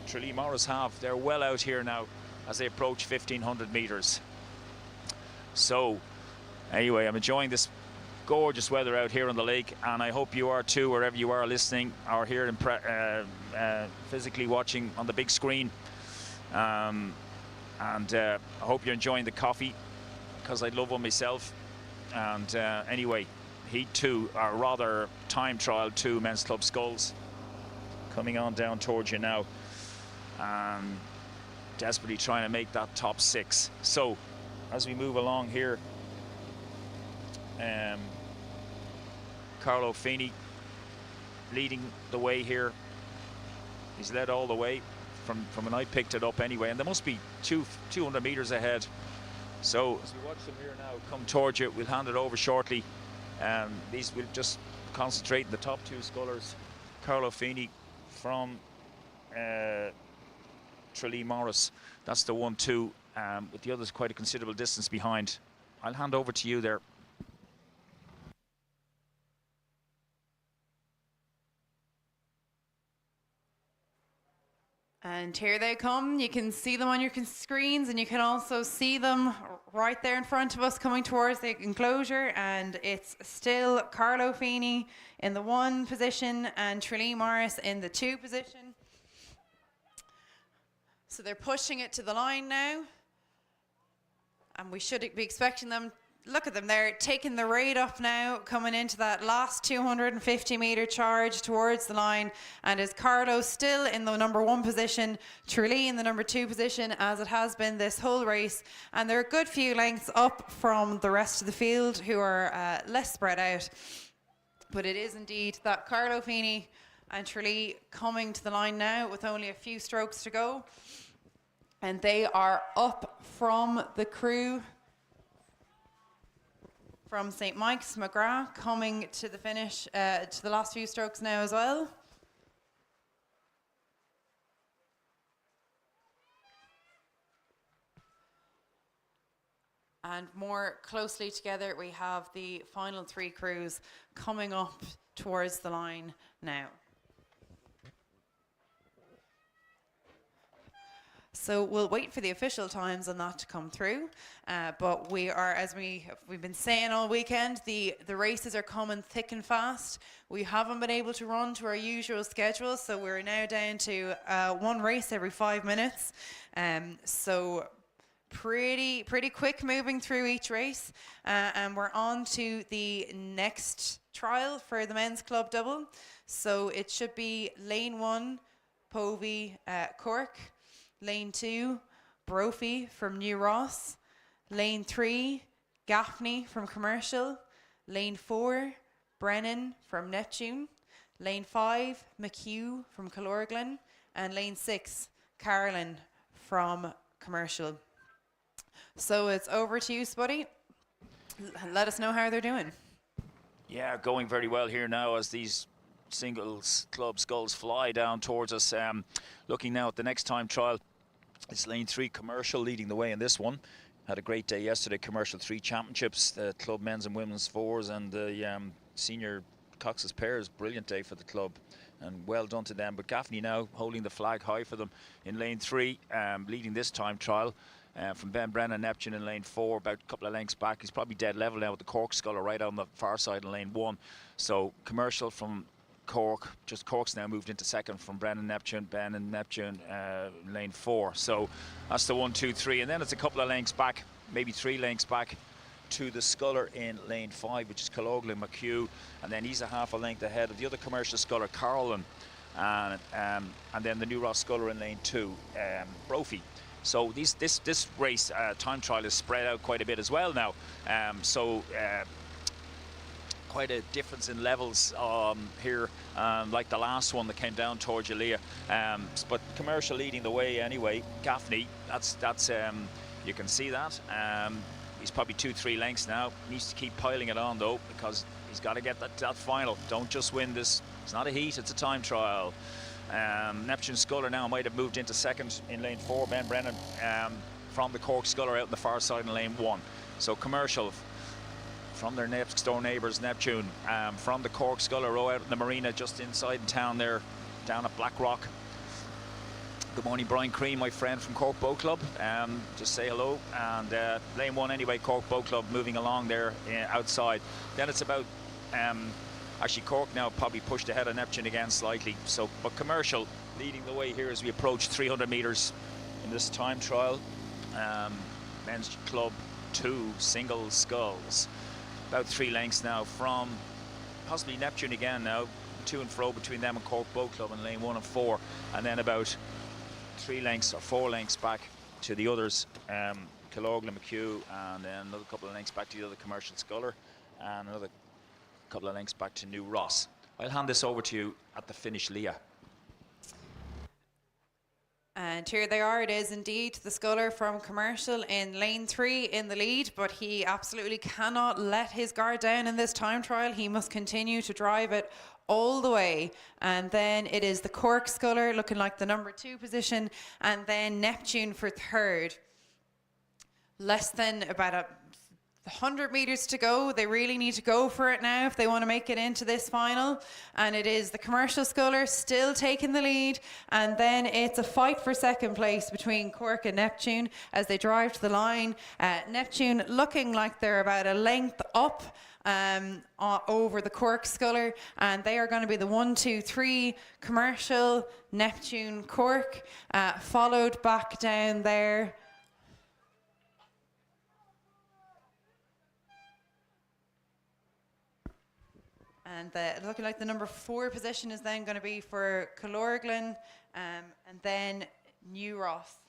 Tralee Morris they're well out here now as they approach 1,500 metres. So anyway, I'm enjoying this gorgeous weather out here on the lake, and I hope you are too, wherever you are listening or here in physically watching on the big screen. I hope you're enjoying the coffee, because I'd love one myself. And anyway, Heat 2, or rather time trial 2 Men's Club Sculls coming on down towards you now, desperately trying to make that top 6. So as we move along here, Carlo Feeney leading the way here. He's led all the way from when I picked it up anyway, and there must be 200 meters ahead. So as we watch them here now come towards you, we'll hand it over shortly. These will just concentrate in the top 2 scullers. Carlo Feeney from Tralee Morris, that's the 1-2, with the others quite a considerable distance behind. I'll hand over to you there. And here they come. You can see them on your screens, and you can also see them right there in front of us coming towards the enclosure. And it's still Carlo Feeney in the 1 position and Tralee Morris in the 2 position. So they're pushing it to the line now, and we should be expecting them. Look at them, they're taking the rate up now, coming into that last 250 metre charge towards the line. And is Carlo still in the number 1 position, Tralee in the number 2 position, as it has been this whole race. And they're a good few lengths up from the rest of the field, who are less spread out. But it is indeed that Carlo Feeney and Tralee coming to the line now with only a few strokes to go. And they are up from the crew from St. Mike's, McGrath, coming to the finish, to the last few strokes now as well. And more closely together, we have the final three crews coming up towards the line now. So we'll wait for the official times on that to come through. But we are, as we've been saying all weekend, the races are coming thick and fast. We haven't been able to run to our usual schedule, so we're now down to one race every 5 minutes. So pretty quick moving through each race. And we're on to the next trial for the men's club double. So it should be lane 1, Povey, Cork. Lane 2, Brophy from New Ross. Lane 3, Gaffney from Commercial. Lane 4, Brennan from Neptune. Lane 5, McHugh from Killorglin. And lane 6, Carolyn from Commercial. So it's over to you, Spuddy. Let us know how they're doing. Yeah, going very well here now as these singles club skulls fly down towards us. Looking now at the next time trial, it's lane 3 Commercial leading the way in this one. Had a great day yesterday, Commercial 3 championships, the club men's and women's fours and the senior coxless pairs. Brilliant day for the club and well done to them. But Gaffney now holding the flag high for them in lane 3, leading this time trial. From Ben Brennan, Neptune in lane 4, about a couple of lengths back. He's probably dead level now with the Cork sculler right on the far side in lane 1. So Commercial from Cork, just Cork's now moved into second from Brennan, Neptune, Ben and Neptune lane 4. So that's the 1, 2, 3, and then it's a couple of lengths back, maybe 3 lengths back to the sculler in lane 5, which is Killorglin McHugh, and then he's a half a length ahead of the other Commercial sculler, Carolyn, and then the New Ross sculler in lane 2, Brophy. So this race time trial is spread out quite a bit as well now. Quite a difference in levels here, like the last one that came down towards Jalea. But Commercial leading the way anyway. Gaffney, that's you can see that. He's probably 2-3 lengths now. Needs to keep piling it on though, because he's got to get that final. Don't just win this. It's not a heat, it's a time trial. Neptune Sculler now might have moved into second in lane 4. Ben Brennan from the Cork Sculler out on the far side in lane 1. So Commercial from their next door neighbours, Neptune, from the Cork Sculler row out in the marina just inside town there, down at Blackrock. Good morning, Brian Crean, my friend from Cork Boat Club. Just say hello. And lane 1 anyway, Cork Boat Club moving along there outside. Then it's about, actually Cork now probably pushed ahead of Neptune again slightly. So, but Commercial leading the way here as we approach 300 metres in this time trial. Men's Club 2 single sculls. About 3 lengths now from possibly Neptune again now, to and fro between them and Cork Boat Club in lane 1 and 4, and then about 3 lengths or 4 lengths back to the others, Killorglin McHugh, and then another couple of lengths back to the other Commercial sculler, and another couple of lengths back to New Ross. I'll hand this over to you at the finish, Leah. And here they are, it is indeed the sculler from Commercial in lane 3 in the lead, but he absolutely cannot let his guard down in this time trial. He must continue to drive it all the way. And then it is the Cork sculler looking like the number 2 position, and then Neptune for third. Less than about 100 metres to go. They really need to go for it now if they want to make it into this final. And it is the Commercial sculler still taking the lead. And then it's a fight for second place between Cork and Neptune as they drive to the line. Neptune looking like they're about a length up over the Cork sculler. And they are going to be the 1, 2, 3 Commercial, Neptune, Cork, followed back down there. And looking like the number 4 position is then going to be for Killorglin, and then New Ross.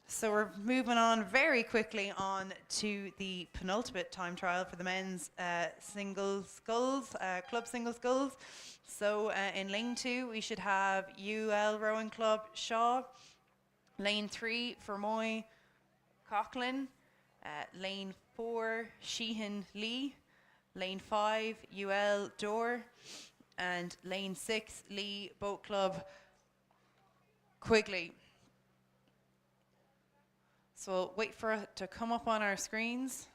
So we're moving on very quickly on to the penultimate time trial for the men's single sculls, club single sculls. So in lane 2 we should have UL Rowing Club Shaw, lane 3 Fermoy Coughlin, Lane 4, Sheehan Lee. Lane 5, UL Door. And lane 6, Lee Boat Club Quigley. So we'll wait for it to come up on our screens.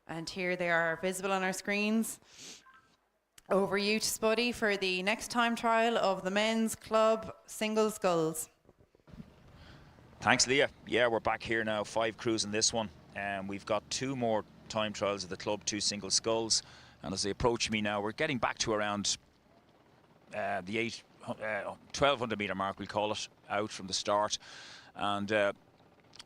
And here they are visible on our screens. Over you to Spuddy for the next time trial of the men's club single sculls. Thanks, Leah. Yeah, we're back here now, 5 crews in this one. And we've got 2 more time trials of the club, 2 single sculls. And as they approach me now, we're getting back to around the 1200 metre mark, we'll call it, out from the start. And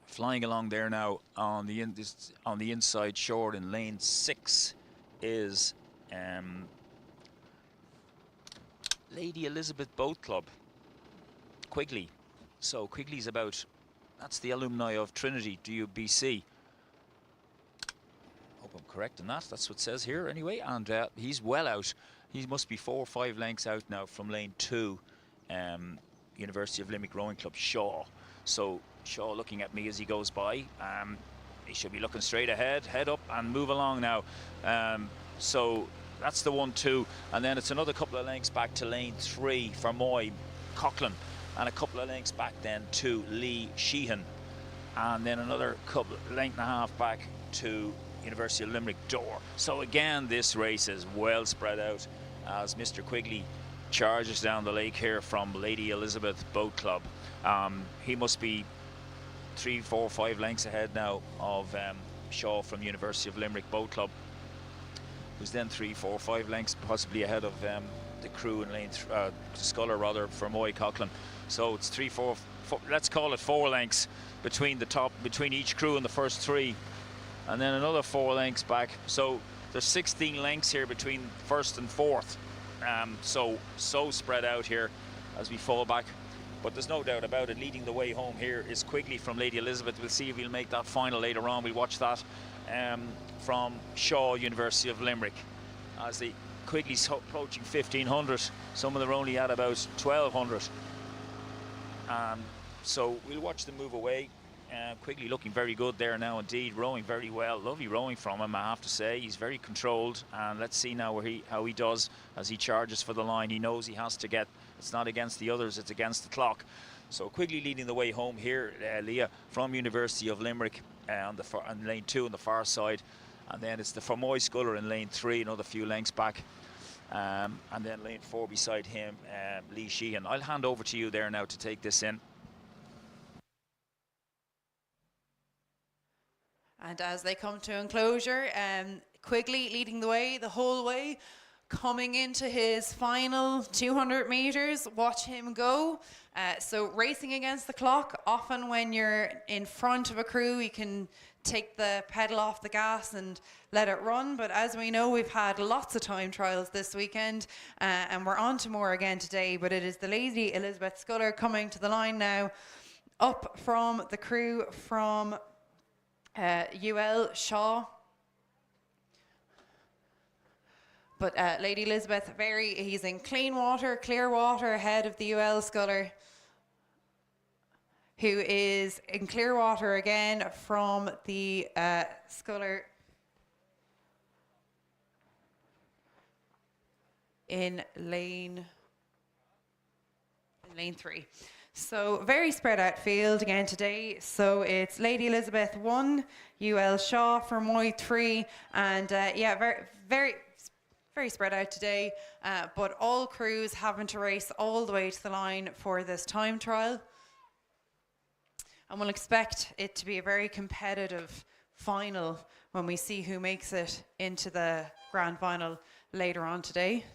flying along there now on the inside shore in lane 6 is Lady Elizabeth Boat Club Quigley. So Quigley's that's the alumni of Trinity DUBC. Hope I'm correct in that. That's what it says here anyway. And he's well out. He must be 4 or 5 lengths out now from lane 2, University of Limerick Rowing Club Shaw. So Shaw looking at me as he goes by. He should be looking straight ahead, head up and move along now. So that's the 1-2, and then it's another couple of lengths back to lane 3 for Moy Coughlin, and a couple of lengths back then to Lee Sheehan, and then another length and a half back to University of Limerick Door. So again, this race is well spread out as Mr. Quigley charges down the lake here from Lady Elizabeth Boat Club. He must be 3, 4, 5 lengths ahead now of Shaw from University of Limerick Boat Club, who's then 3, 4, 5 lengths possibly ahead of the crew in lane sculler rather for Moy Coughlin. So it's 3, 4, let's call it 4 lengths between each crew in the first 3, and then another 4 lengths back. So there's 16 lengths here between first and fourth. So spread out here as we fall back. But there's no doubt about it, leading the way home here is Quigley from Lady Elizabeth. We'll see if he'll make that final later on. We'll watch that from Shaw, University of Limerick. As the Quigley's approaching 1500, some of them are only at about 1200. So we'll watch them move away. Quigley looking very good there now indeed, rowing very well. Lovely rowing from him, I have to say. He's very controlled, and let's see now how he does as he charges for the line. He knows he has to get, it's not against the others, it's against the clock. So Quigley leading the way home here, Leah, from University of Limerick on lane 2 on the far side, and then it's the Fermoy Sculler in lane 3, another few lengths back, and then lane 4 beside him, Lee Sheehan. I'll hand over to you there now to take this in. And as they come to enclosure, Quigley leading the way the whole way, coming into his final 200 meters. Watch him go. So racing against the clock, often when you're in front of a crew, you can take the pedal off the gas and let it run. But as we know, we've had lots of time trials this weekend, and we're on to more again today. But it is the Lady Elizabeth Sculler coming to the line now, up from the crew from UL Shaw. But Lady Elizabeth, he's in clear water ahead of the UL Sculler, who is in clear water again from the Sculler in lane 3. So very spread out field again today. So it's Lady Elizabeth 1, UL Shaw for Moy 3, and yeah, very spread out today. But all crews having to race all the way to the line for this time trial. And we'll expect it to be a very competitive final when we see who makes it into the grand final later on today.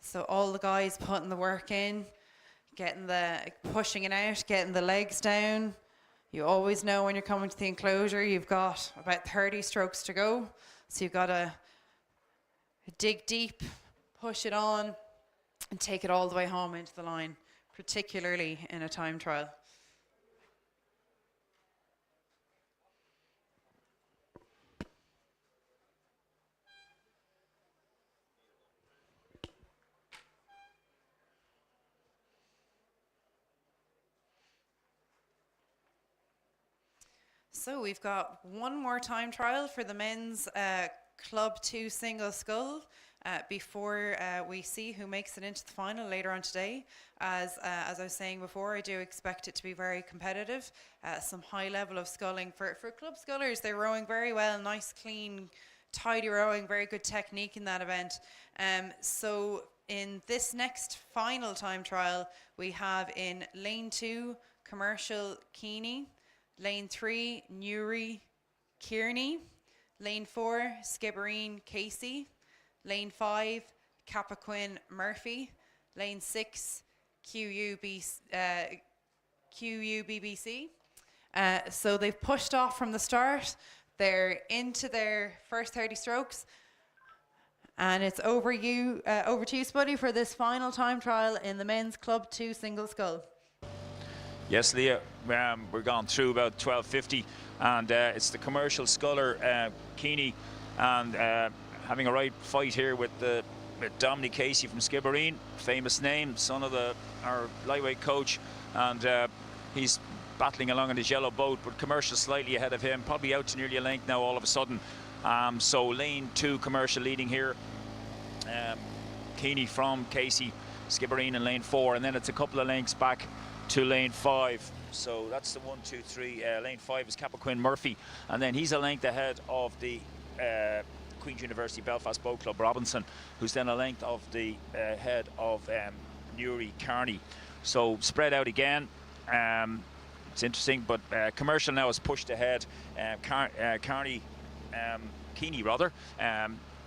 So all the guys putting the work in, pushing it out, getting the legs down. You always know when you're coming to the enclosure, you've got about 30 strokes to go. So you've got to dig deep, push it on, and take it all the way home into the line, particularly in a time trial. So we've got one more time trial for the men's Club 2 single scull before we see who makes it into the final later on today. As I was saying before, I do expect it to be very competitive. Some high level of sculling. For club scullers, they're rowing very well, nice, clean, tidy rowing, very good technique in that event. So in this next final time trial, we have in lane 2, Commercial Keeney, lane 3, Newry Kearney, lane 4, Skibbereen Casey, lane 5, Cappoquin Murphy, lane 6, QUBBC. So they've pushed off from the start. They're into their first 30 strokes. And it's over to you, Spuddy, for this final time trial in the men's Club 2 single scull. Yes, Leah, we're gone through about 12:50, and it's the commercial sculler, Keeney, and having a right fight here with Dominic Casey from Skibbereen, famous name, son of our lightweight coach, and he's battling along in his yellow boat, but commercial slightly ahead of him, probably out to nearly a length now all of a sudden. So lane 2, commercial leading here. Keeney from Casey, Skibbereen in lane 4, and then it's a couple of lengths back to lane 5. So that's the 1, 2, 3. Lane 5 is Cappoquin Murphy, and then he's a length ahead of the Queen's University Belfast Boat Club Robinson, who's then a length of the head of Newry Kearney. So spread out again. It's interesting, but commercial now is pushed ahead. Keeney rather,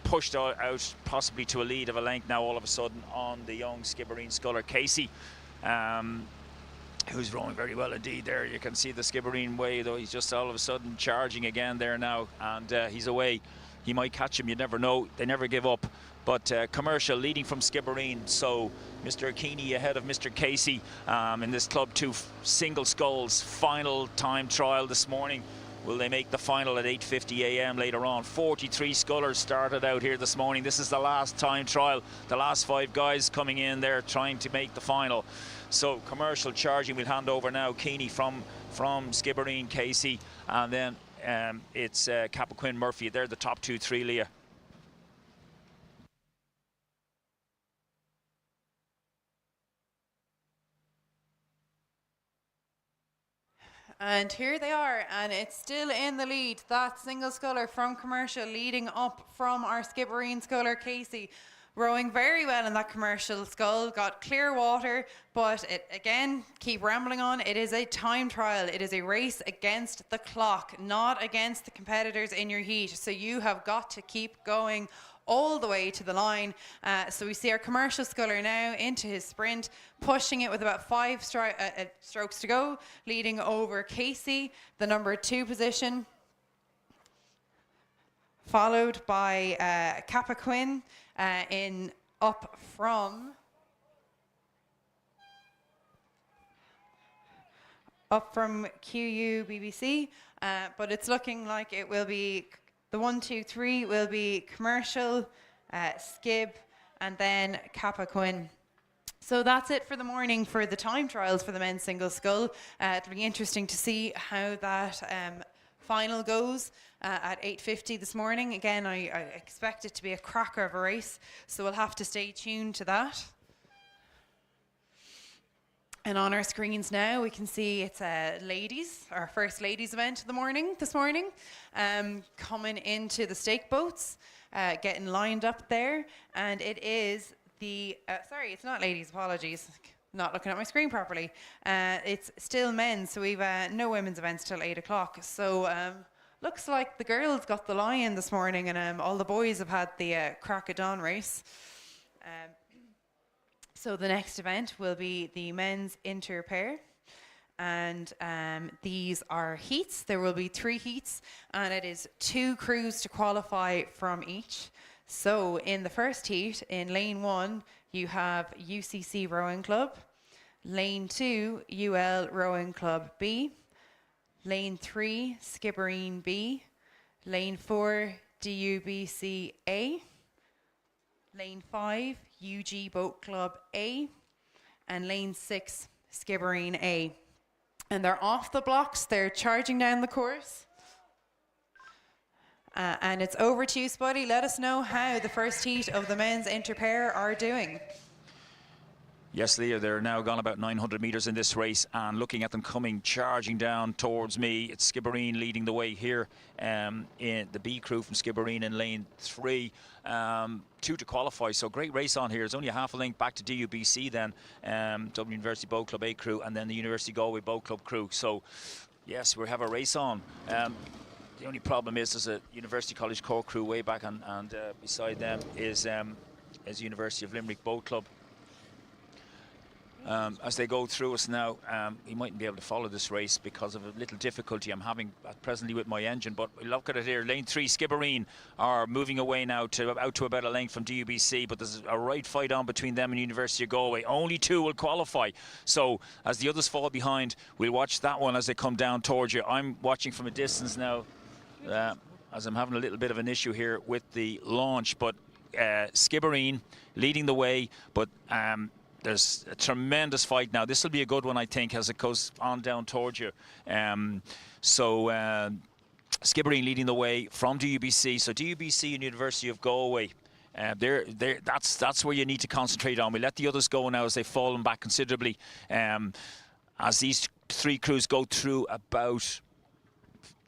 pushed out possibly to a lead of a length now all of a sudden on the young Skibbereen sculler Casey, who's rowing very well indeed there. You can see the Skibbereen way, though. He's just all of a sudden charging again there now, and he's away. He might catch him, you never know. They never give up. But commercial leading from Skibbereen, so Mr. Keeney ahead of Mr. Casey in this Club 2 single sculls final time trial this morning. Will they make the final at 8:50 a.m. later on? 43 scullers started out here this morning. This is the last time trial. The last 5 guys coming in there trying to make the final. So commercial charging. We'll hand over now Keeney from Skibbereen, Casey, and then it's Cappoquin Murphy. They're the top 2, 3, Leah. And here they are, and it's still in the lead. That single sculler from commercial leading up from our Skibbereen sculler Casey, rowing very well in that commercial scull, got clear water, but it again, keep rambling on, it is a time trial. It is a race against the clock, not against the competitors in your heat. So you have got to keep going all the way to the line. So we see our commercial sculler now into his sprint, pushing it with about 5 strokes to go, leading over Casey, the number 2 position, followed by Cappoquin in up from QUBBC, but it's looking like it will be the 1, 2, 3 will be commercial, Skib, and then Cappoquin. So that's it for the morning for the time trials for the men's single scull. It'll be interesting to see how that final goes at 8:50 this morning. Again, I expect it to be a cracker of a race, so we'll have to stay tuned to that. And on our screens now, we can see it's ladies, our first ladies event of the morning this morning, coming into the stake boats, getting lined up there, and it is the sorry, it's not ladies. Apologies, not looking at my screen properly. It's still men, so we've no women's events till 8 o'clock. So looks like the girls got the lie-in this morning, and all the boys have had the crack of dawn race. So the next event will be the men's inter-pair, and these are heats. There will be 3 heats, and it is 2 crews to qualify from each. So in the first heat, in lane 1, you have UCC Rowing Club. Lane 2, UL Rowing Club B. Lane 3, Skibbereen B. Lane 4, DUBC A. Lane 5, UG Boat Club A. And lane 6, Skibbereen A. And they're off the blocks, they're charging down the course. And it's over to you, Spuddy. Let us know how the first heat of the men's interpair are doing. Yes, Leah, they're now gone about 900 metres in this race, and looking at them coming charging down towards me, it's Skibbereen leading the way here in the B crew from Skibbereen in lane 3. 2 to qualify, so great race on here. It's only a half a length back to DUBC then, Dublin University Boat Club A crew, and then the University Galway Boat Club crew. So, yes, we have a race on. The only problem is there's a University College Cork crew way back, and beside them is University of Limerick Boat Club. As they go through us now, he mightn't be able to follow this race because of a little difficulty I'm having presently with my engine. But look at it here. Lane 3, Skibbereen are moving away now out to about a length from DUBC. But there's a right fight on between them and University of Galway. Only 2 will qualify. So as the others fall behind, we'll watch that one as they come down towards you. I'm watching from a distance now as I'm having a little bit of an issue here with the launch. But Skibbereen leading the way. But there's a tremendous fight now. This will be a good one, I think, as it goes on down towards you. Skibbereen leading the way from DUBC. So DUBC and University of Galway, that's where you need to concentrate on. We let the others go now as they've fallen back considerably. As these 3 crews go through about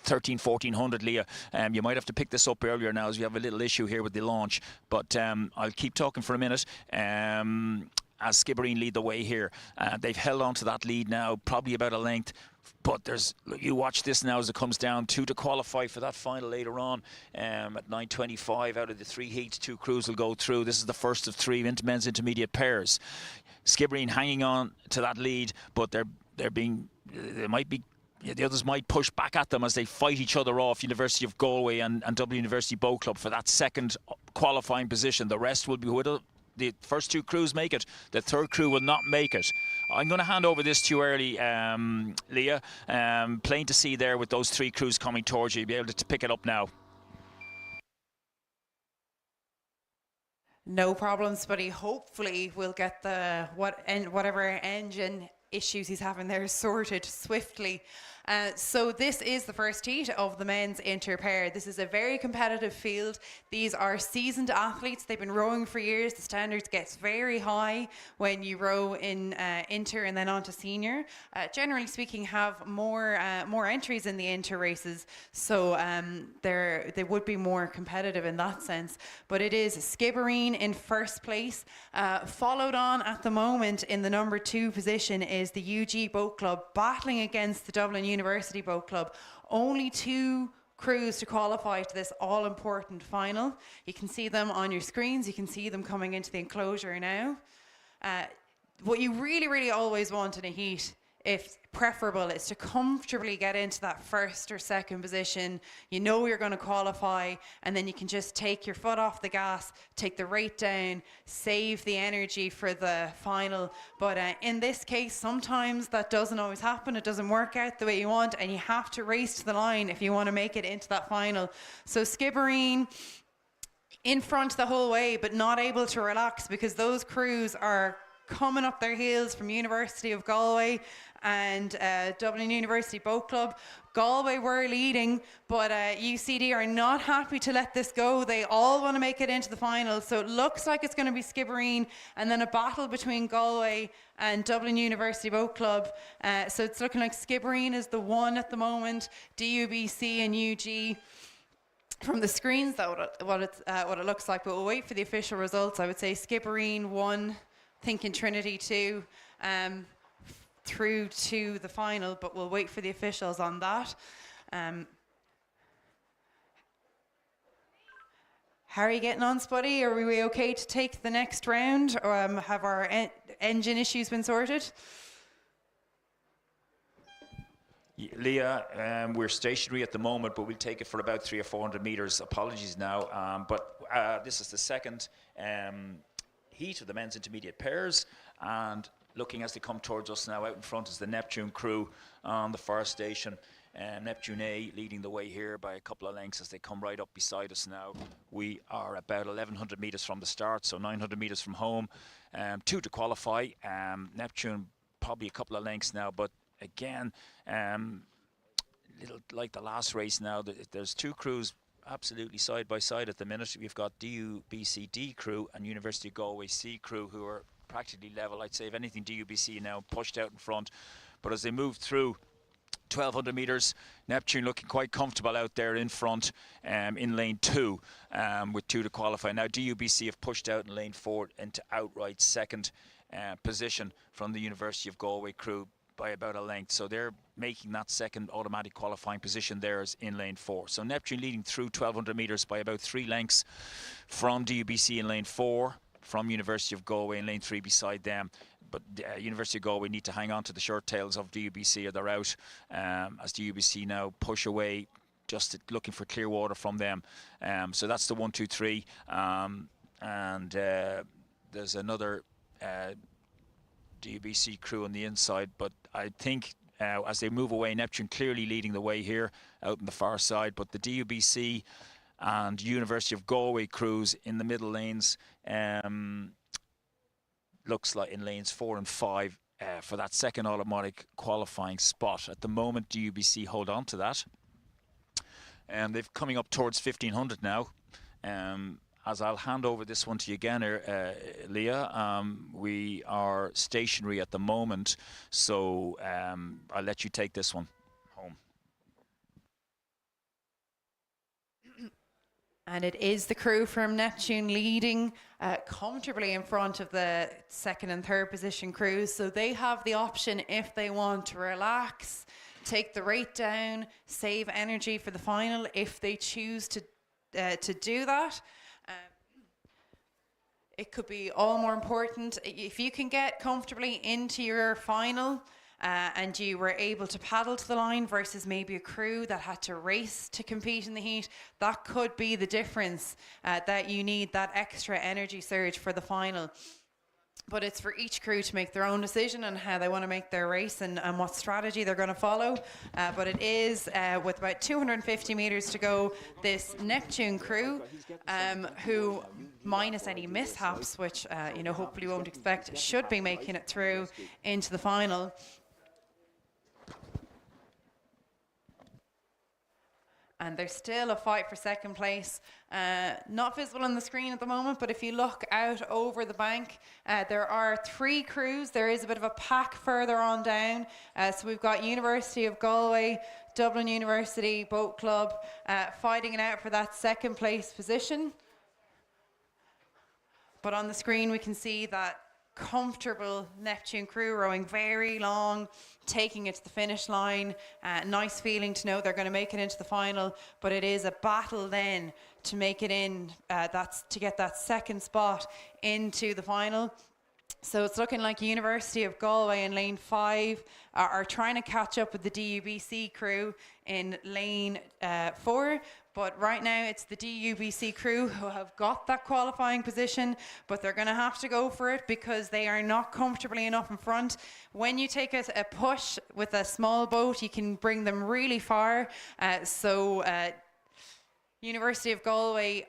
1400, Leah. You might have to pick this up earlier now as we have a little issue here with the launch. But I'll keep talking for a minute. As Skibbereen lead the way here. They've held on to that lead now, probably about a length. But you watch this now as it comes down. 2 to qualify for that final later on at 9:25. Out of the 3 heats, 2 crews will go through. This is the first of 3 men's intermediate pairs. Skibbereen hanging on to that lead, but the others might push back at them as they fight each other off, University of Galway and Dublin University Boat Club, for that second qualifying position. The rest will be with the first 2 crews make it. The 3rd crew will not make it. I'm going to hand over this to you early, Leah. Plain to see there with those 3 crews coming towards you. You'll be able to pick it up now. No problem, Spuddy. Hopefully we'll get whatever engine issues he's having there sorted swiftly. So this is the first heat of the men's interpair. This is a very competitive field. These are seasoned athletes. They've been rowing for years. The standards gets very high when you row in inter and then on to senior. Generally speaking, have more entries in the inter races, so they would be more competitive in that sense. But it is Skibbereen in first place. Followed on at the moment in the number 2 position is the UG Boat Club, battling against the Dublin University Boat Club. Only 2 crews to qualify to this all-important final. You can see them on your screens. You can see them coming into the enclosure now. What you really, really always want in a heat, if preferable, is to comfortably get into that first or second position. You know you're going to qualify, and then you can just take your foot off the gas, take the rate down, save the energy for the final. But in this case, sometimes that doesn't always happen. It doesn't work out the way you want, and you have to race to the line if you want to make it into that final. So Skibbereen in front the whole way, but not able to relax because those crews are coming up their heels from University of Galway and Dublin University Boat Club. Galway were leading, but UCD are not happy to let this go. They all want to make it into the final. So it looks like it's going to be Skibbereen and then a battle between Galway and Dublin University Boat Club. So it's looking like Skibbereen is the 1 at the moment, DUBC and UG. From the screens, that what it looks like, but we'll wait for the official results. I would say Skibbereen 1, thinking Trinity 2, through to the final, but we'll wait for the officials on that. How are you getting on, Spuddy? Are we okay to take the next round, or have our engine issues been sorted? Leah, we're stationary at the moment, but we'll take it for about 300 or 400 meters. Apologies now, but this is the second heat of the men's intermediate pairs, and looking as they come towards us now, out in front is the Neptune crew on the far station. Neptune A leading the way here by a couple of lengths as they come right up beside us now. We are about 1,100 meters from the start, so 900 meters from home. 2 to qualify. Neptune probably a couple of lengths now, but again, little like the last race now, there's 2 crews absolutely side by side at the minute. We've got DUBC D crew and University of Galway C crew who are practically level. I'd say if anything, DUBC now pushed out in front, but as they move through 1,200 meters, Neptune looking quite comfortable out there in front in lane 2 with 2 to qualify. Now DUBC have pushed out in lane 4 into outright second position from the University of Galway crew by about a length, so they're making that second automatic qualifying position theirs in lane 4. So Neptune leading through 1,200 meters by about 3 lengths from DUBC in lane 4, from University of Galway in lane 3 beside them. But University of Galway need to hang on to the short tails of DUBC or they're out, as DUBC now push away, just looking for clear water from them. So that's the 1, 2, 3, and there's another DUBC crew on the inside, but I think as they move away, Neptune clearly leading the way here out on the far side, but the DUBC and University of Galway crews in the middle lanes, looks like in lanes 4 and 5 for that second automatic qualifying spot. At the moment, DUBC hold on to that, and they're coming up towards 1,500 now. As I'll hand over this one to you again, Leah, we are stationary at the moment, so I'll let you take this one home. And it is the crew from Neptune leading comfortably in front of the second and third position crews. So they have the option, if they want, to relax, take the rate down, save energy for the final if they choose to do that. It could be all more important if you can get comfortably into your final and you were able to paddle to the line versus maybe a crew that had to race to compete in the heat. That could be the difference that you need, that extra energy surge for the final. But it's for each crew to make their own decision on how they want to make their race and what strategy they're going to follow. But it is, with about 250 meters to go, this Neptune crew, who, minus any mishaps, which hopefully won't expect, should be making it through into the final. And there's still a fight for second place. Not visible on the screen at the moment, but if you look out over the bank, there are 3 crews. There is a bit of a pack further on down. So we've got University of Galway, Dublin University Boat Club fighting it out for that second place position. But on the screen we can see that comfortable Neptune crew rowing very long, taking it to the finish line. Nice feeling to know they're going to make it into the final, but it is a battle then to make it in, to get that second spot into the final. So it's looking like University of Galway in lane 5 are trying to catch up with the DUBC crew in lane 4. But right now it's the DUBC crew who have got that qualifying position, but they're going to have to go for it because they are not comfortably enough in front. When you take a push with a small boat, you can bring them really far. University of Galway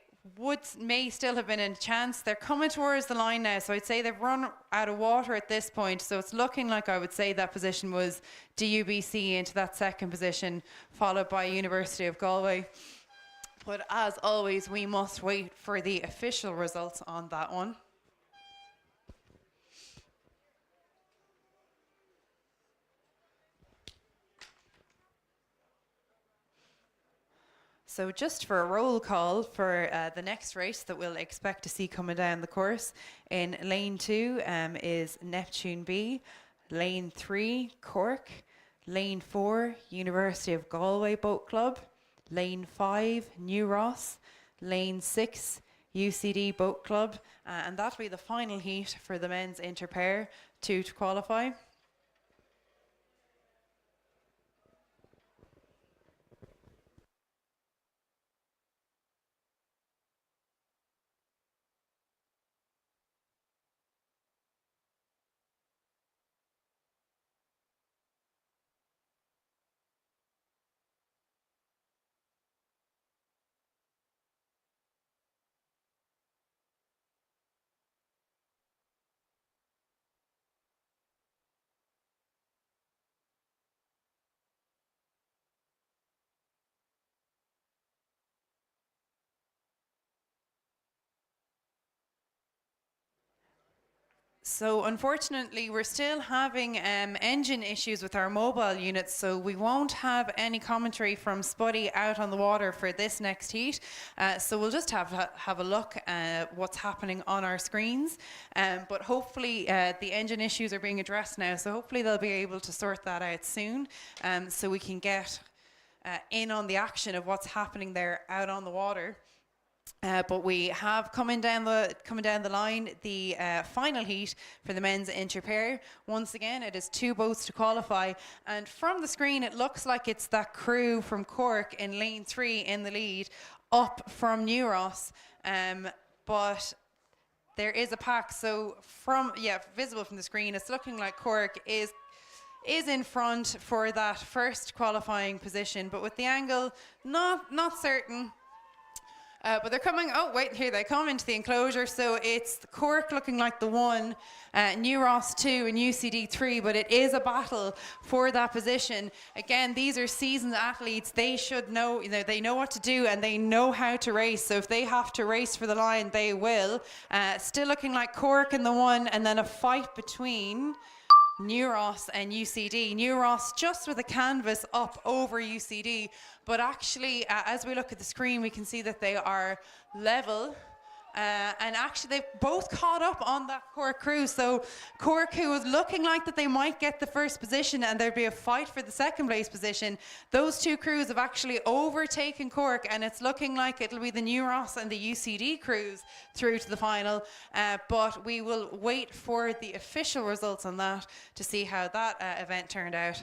may still have been a chance. They're coming towards the line now, so I'd say they've run out of water at this point. So it's looking like I would say that position was DUBC into that second position, followed by University of Galway. But as always, we must wait for the official results on that one. So just for a roll call for the next race that we'll expect to see coming down the course, in lane 2 is Neptune B, lane 3 Cork, lane 4 University of Galway Boat Club, lane 5 New Ross, lane 6 UCD Boat Club, and that'll be the final heat for the men's interpair, 2 to qualify. So unfortunately, we're still having engine issues with our mobile units, so we won't have any commentary from Spuddy out on the water for this next heat. So we'll just have a look at what's happening on our screens. But hopefully the engine issues are being addressed now, so hopefully they'll be able to sort that out soon, so we can get in on the action of what's happening there out on the water. But we have coming down the line the final heat for the men's inter-pair. Once again, it is 2 boats to qualify, and from the screen it looks like it's that crew from Cork in lane 3 in the lead, up from New Ross. But there is a pack, so visible from the screen, it's looking like Cork is in front for that first qualifying position, but with the angle not certain. But they're coming, oh wait, here they come into the enclosure. So it's Cork looking like the 1, New Ross 2 and UCD 3, but it is a battle for that position. Again, these are seasoned athletes. They should know, they know what to do and they know how to race. So if they have to race for the line, they will. Still looking like Cork in the 1, and then a fight between New Ross and UCD. New Ross just with a canvas up over UCD, but actually as we look at the screen we can see that they are level, and actually they've both caught up on that Cork crew. So Cork, who was looking like that they might get the first position and there'd be a fight for the second place position, those 2 crews have actually overtaken Cork, and it's looking like it'll be the New Ross and the UCD crews through to the final. But we will wait for the official results on that to see how that event turned out.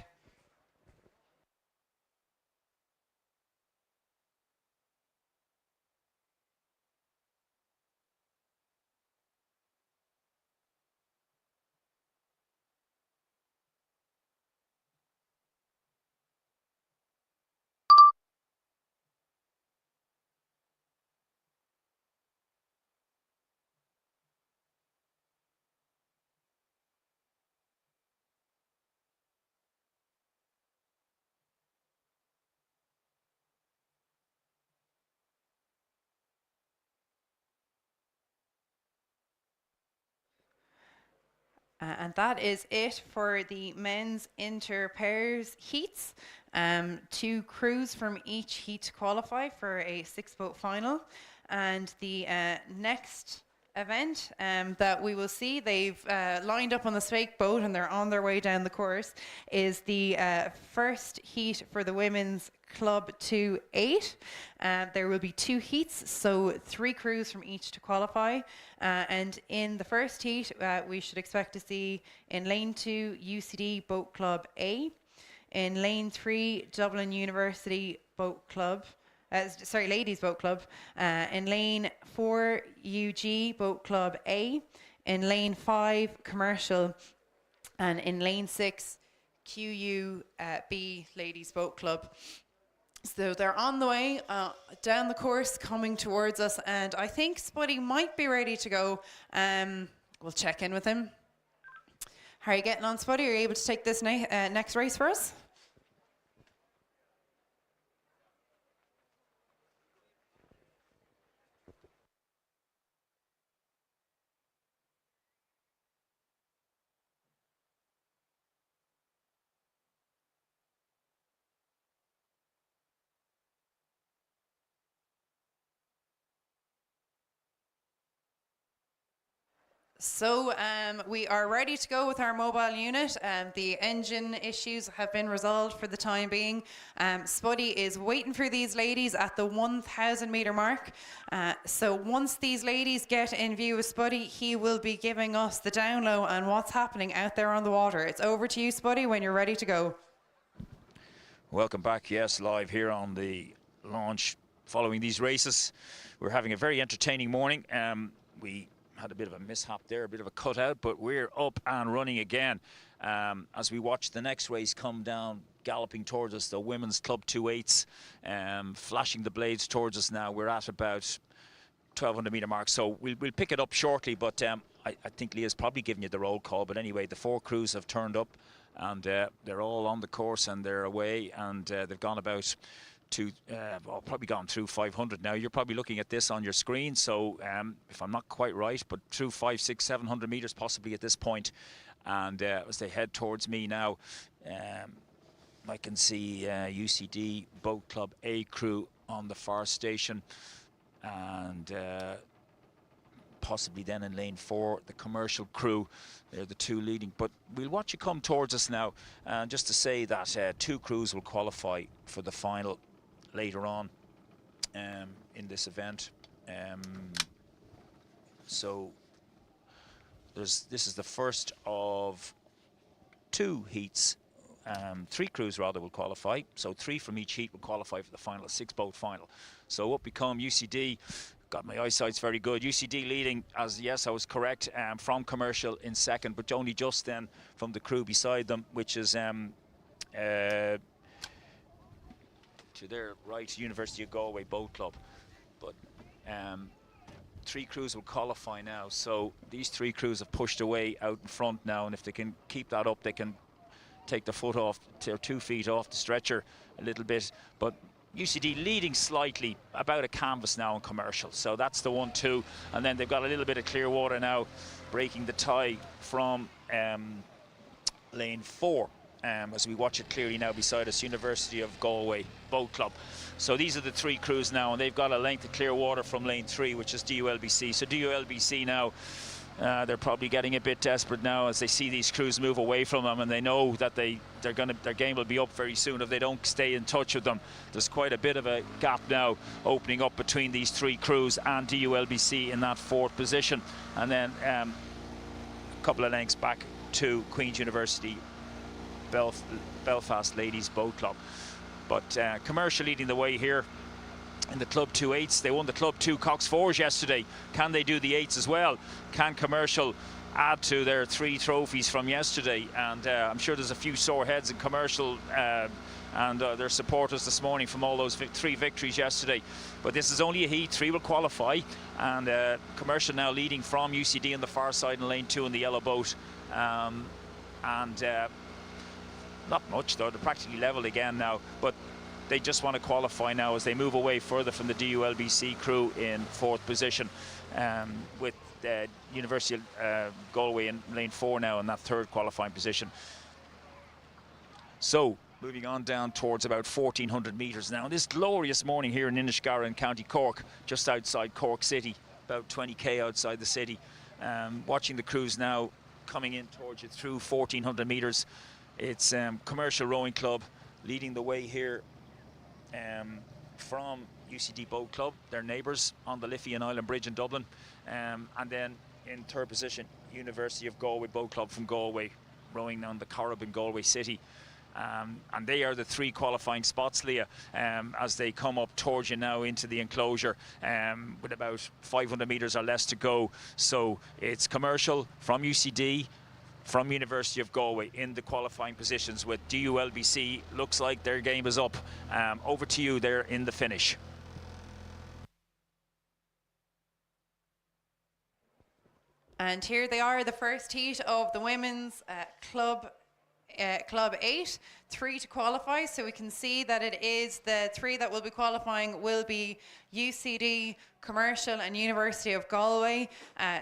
And that is it for the men's inter-pairs heats. 2 crews from each heat to qualify for a 6-boat final. And the next event that we will see, they've lined up on the Spake boat and they're on their way down the course, is the first heat for the women's Club 2-8. There will be 2 heats, so 3 crews from each to qualify. And in the first heat, we should expect to see in lane 2 UCD Boat Club A, in lane 3 Dublin University Boat Club, Ladies Boat Club, in lane 4 UG Boat Club A, in lane 5 Commercial, and in lane 6 QU B Ladies Boat Club. So they're on the way down the course, coming towards us, and I think Spuddy might be ready to go. We'll check in with him. How are you getting on, Spuddy? Are you able to take this next race for us? So we are ready to go with our mobile unit. The engine issues have been resolved for the time being. Spuddy is waiting for these ladies at the 1,000 metre mark. So once these ladies get in view of Spuddy, he will be giving us the down low on what's happening out there on the water. It's over to you, Spuddy, when you're ready to go. Welcome back, yes, live here on the launch following these races. We're having a very entertaining morning. We had a bit of a mishap there, a bit of a cutout, but we're up and running again. As we watch the next race come down, galloping towards us, the women's Club 2-8s, flashing the blades towards us now. We're at about 1,200 metre mark, so we'll pick it up shortly, but I think Leah's probably given you the roll call, but anyway, the 4 crews have turned up, and they're all on the course, and they're away, and they've gone about probably gone through 500 now. You're probably looking at this on your screen, so if I'm not quite right, but through 500, 600, 700 meters possibly at this point. And as they head towards me now, I can see UCD Boat Club A crew on the far station, and possibly then in lane 4 the commercial crew. They're the two leading, but we'll watch you come towards us now, and just to say that 2 crews will qualify for the final later on in this event. So this is the first of 2 heats. 3 crews rather will qualify, so 3 from each heat will qualify for the final, 6-boat final. So up we come. UCD, God, my eyesight's very good. UCD leading, as yes, I was correct, from commercial in second, but only just then from the crew beside them, which is to their right, University of Galway Boat Club. But 3 crews will qualify now, so these 3 crews have pushed away out in front now, and if they can keep that up, they can take the foot off, or 2 feet off the stretcher a little bit. But UCD leading slightly, about a canvas now in commercial, so that's the 1-2, and then they've got a little bit of clear water now breaking the tie from lane 4, as we watch it clearly now beside us, University of Galway Boat Club. So these are the 3 crews now, and they've got a length of clear water from lane 3, which is DULBC. So DULBC now, they're probably getting a bit desperate now as they see these crews move away from them, and they know that their game will be up very soon if they don't stay in touch with them. There's quite a bit of a gap now opening up between these 3 crews and DULBC in that 4th position, and then a couple of lengths back to Queen's University Belfast Ladies Boat Club. But commercial leading the way here in the Club 2 8s. They won the Club 2 Cox 4s yesterday. Can they do the 8s as well? Can commercial add to their 3 trophies from yesterday? And I'm sure there's a few sore heads in commercial and their supporters this morning from all those 3 victories yesterday. But this is only a heat. 3 will qualify, and commercial now leading from UCD on the far side in lane 2 in the yellow boat. Not much though, they're practically level again now, but they just want to qualify now as they move away further from the DULBC crew in 4th position, with University of Galway in lane 4 now in that 3rd qualifying position. So moving on down towards about 1400 metres now. This glorious morning here in Inniscarra in County Cork, just outside Cork City, about 20k outside the city. Watching the crews now coming in towards you through 1400 metres. It's Commercial Rowing Club leading the way here from UCD Boat Club, their neighbours on the Liffey and Island Bridge in Dublin, and then in 3rd position University of Galway Boat Club from Galway, rowing on the Corrib in Galway City. And they are the 3 qualifying spots, Leah, as they come up towards you now into the enclosure, with about 500 metres or less to go. So it's Commercial from UCD, from University of Galway in the qualifying positions, with DULBC looks like their game is up. Over to you there in the finish. And here they are, the first heat of the women's Club 8, 3 to qualify. So we can see that it is the 3 that will be qualifying will be UCD, Commercial and University of Galway.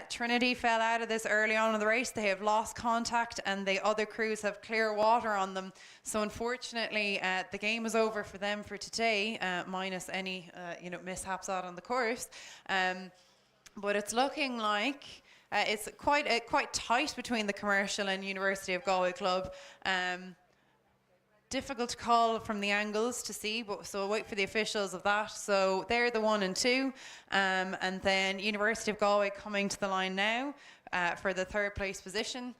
Trinity fell out of this early on in the race. They have lost contact and the other crews have clear water on them. So unfortunately the game is over for them for today, minus any mishaps out on the course. But it's looking like it's quite tight between the Commercial and University of Galway club. Difficult to call from the angles to see, but so we'll wait for the officials of that. So they're the 1 and 2, and then University of Galway coming to the line now for the 3rd place position.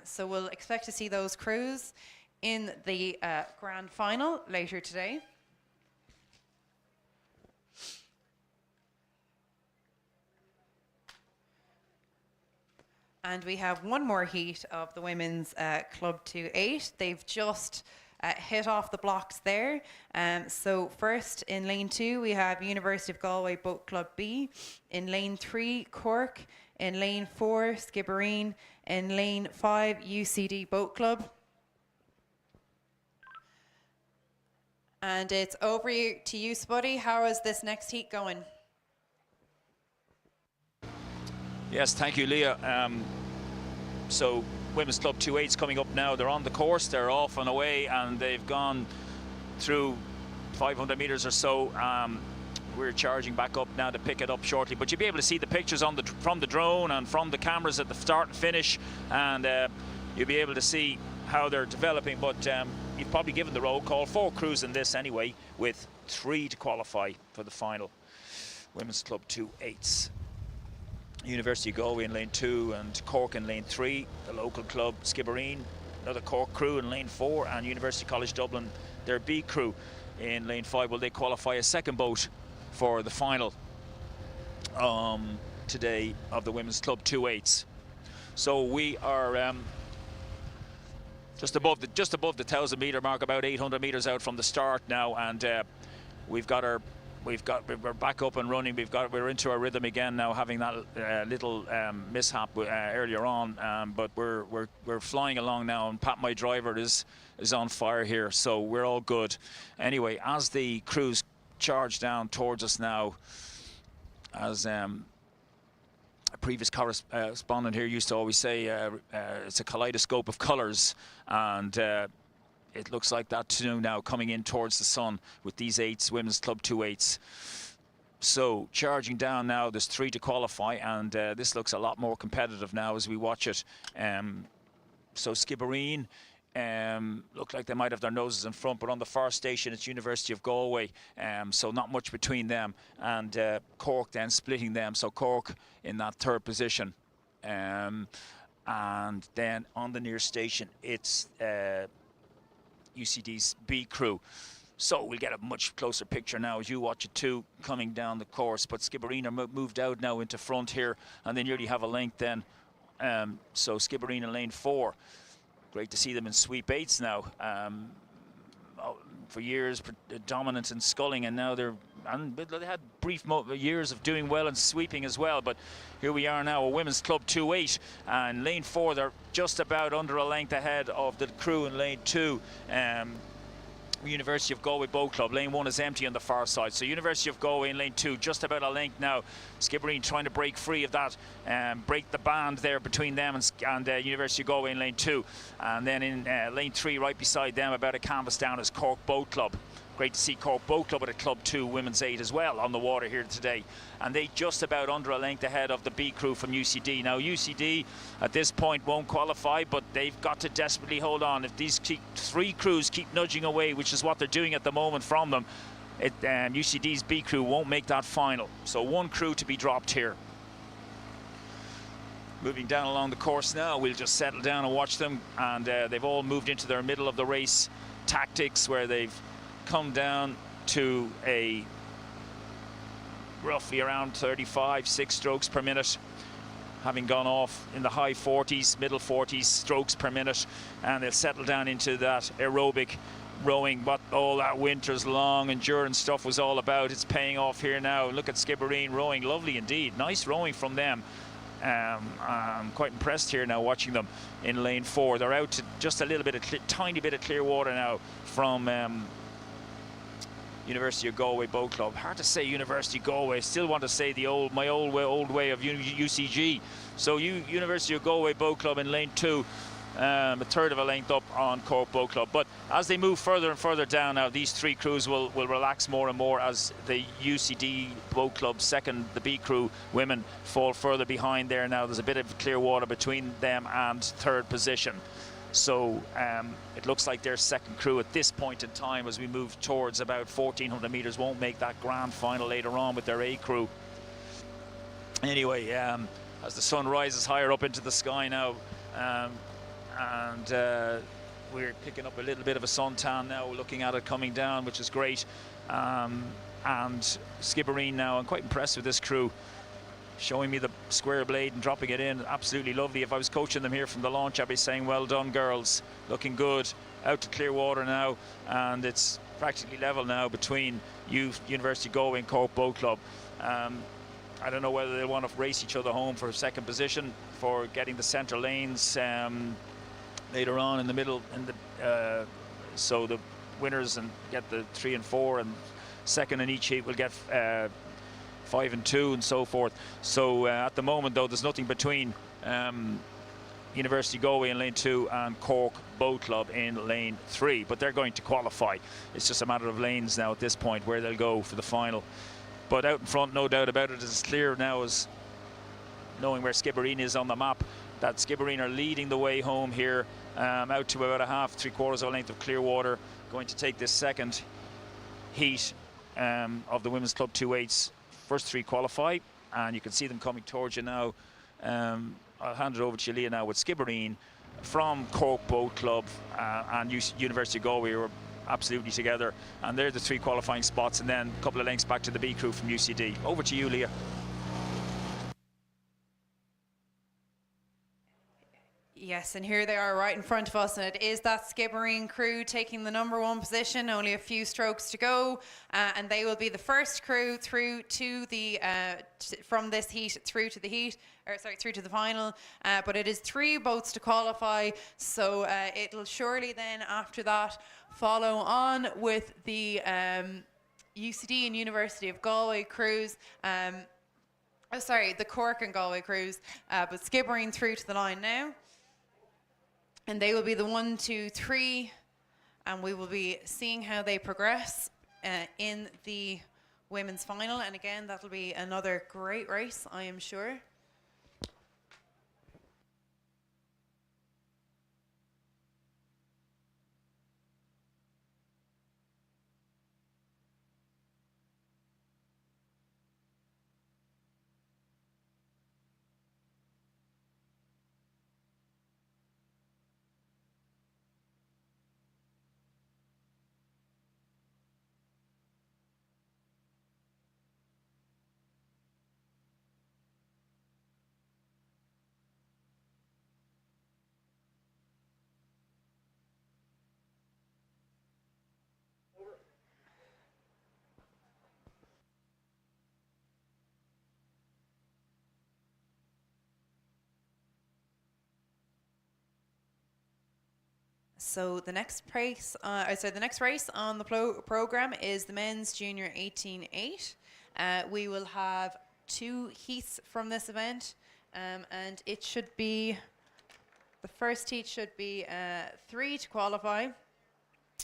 So we'll expect to see those crews in the grand final later today. And we have one more heat of the women's Club 2 8. They've just hit off the blocks there. So first in lane 2 we have University of Galway Boat Club B. In lane 3 Cork. In lane 4 Skibbereen. In lane 5 UCD Boat Club. And it's over to you, Spuddy. How is this next heat going? Yes, thank you, Leah. So Women's Club 2/8's coming up now. They're on the course, they're off and away, and they've gone through 500 meters or so. We're charging back up now to pick it up shortly, but you'll be able to see the pictures on from the drone and from the cameras at the start and finish, and you'll be able to see how they're developing. But you've probably given the roll call. 4 crews in this anyway, with 3 to qualify for the final. Women's Club 2/8. University of Galway in lane 2 and Cork in lane 3. The local club Skibbereen, another Cork crew in lane 4, and University College Dublin, their B crew in lane 5. Will they qualify a second boat for the final today of the Women's Club 2/8s. So we are just above the 1,000 meter mark, about 800 meters out from the start now, and we're back up and running. We're into our rhythm again now, having that little mishap earlier on, but we're flying along now, and Pat, my driver, is on fire here, so we're all good. Anyway, as the crews charge down towards us now, as a previous correspondent here used to always say, it's a kaleidoscope of colours, and it looks like that too now, coming in towards the sun with these 8s, Women's Club 2/8s. So charging down now, there's 3 to qualify, and this looks a lot more competitive now as we watch it. So Skibbereen look like they might have their noses in front, but on the far station it's University of Galway, so not much between them, and Cork then splitting them, so Cork in that 3rd position. And then on the near station it's UCD's B crew. So we'll get a much closer picture now as you watch it too, coming down the course. But Skibbereen are moved out now into front here, and they nearly have a length then. So Skibbereen in lane 4. Great to see them in sweep 8s now. For years dominant in sculling, and now they had brief years of doing well in sweeping as well, but here we are now, a Women's Club 2/8, and lane 4 they're just about under a length ahead of the crew in lane 2. University of Galway Boat Club. Lane 1 is empty on the far side, so University of Galway in lane 2 just about a length now. Skibbereen trying to break free of that, break the band there between them and University of Galway in lane 2, and then in lane 3 right beside them, about a canvas down, is Cork Boat Club. Great to see Cork Boat Club at a Club 2 Women's 8 as well on the water here today, and they just about under a length ahead of the B crew from UCD. Now UCD at this point won't qualify, but they've got to desperately hold on. If these 3 crews keep nudging away, which is what they're doing at the moment from them, UCD's B crew won't make that final. So 1 crew to be dropped here. Moving down along the course now, we'll just settle down and watch them, and they've all moved into their middle of the race tactics, where they've come down to a roughly around 35-6 strokes per minute, having gone off in the high 40s, middle 40s strokes per minute, and they'll settle down into that aerobic rowing, what all that winter's long endurance stuff was all about. It's paying off here now. Look at Skibbereen rowing, lovely indeed, nice rowing from them. I'm quite impressed here now watching them in lane 4. They're out to just a little bit of tiny bit of clear water now from University of Galway Boat Club. Hard to say University of Galway. Still want to say my old way of UCG. So University of Galway Boat Club in lane 2, a 1/3 of a length up on Cork Boat Club. But as they move further and further down now, these 3 crews will relax more and more as the UCD Boat Club second, the B crew women, fall further behind there now. There's a bit of clear water between them and 3rd position. So it looks like their second crew at this point in time, as we move towards about 1,400 meters, won't make that grand final later on with their A crew. Anyway, as the sun rises higher up into the sky now, and we're picking up a little bit of a suntan now, looking at it coming down, which is great. And Skibbereen now, I'm quite impressed with this crew, showing me the square blade and dropping it in. Absolutely lovely. If I was coaching them here from the launch, I'd be saying, well done, girls. Looking good. Out to clear water now, and it's practically level now between University of Galway and Cork Boat Club. I don't know whether they want to race each other home for 2nd position for getting the centre lanes later on in the middle. So winners and get the 3 and 4, and second in each heat will get 5 and 2 and so forth. So at the moment though, there's nothing between University Galway in lane 2 and Cork Boat Club in lane 3, but they're going to qualify. It's just a matter of lanes now at this point where they'll go for the final. But out in front, no doubt about it, it's clear now as knowing where Skibbereen is on the map, that Skibbereen are leading the way home here, out to about a half, 3/4 of a length of Clearwater, going to take this second heat of the Women's Club 2/8s. First 3 qualify, and you can see them coming towards you now. I'll hand it over to you, Leah, now with Skibbereen from Cork Boat Club and University of Galway were absolutely together, and they're the 3 qualifying spots, and then a couple of lengths back to the B crew from UCD. Over to you, Leah. Yes, and here they are right in front of us, and it is that Skibbereen crew taking the #1 position. Only a few strokes to go, and they will be the first crew through to the from this heat through to the heat, or sorry, through to the final. But it is 3 boats to qualify, so it'll surely then after that follow on with the UCD and University of Galway crews. Oh, sorry, the Cork and Galway crews, but Skibbereen through to the line now. And they will be the 1, 2, 3, and we will be seeing how they progress in the women's final. And again, that'll be another great race, I am sure. So the next race, the next race on the program is the men's junior 18-8. We will have 2 heats from this event, and it should be, the first heat should be 3 to qualify,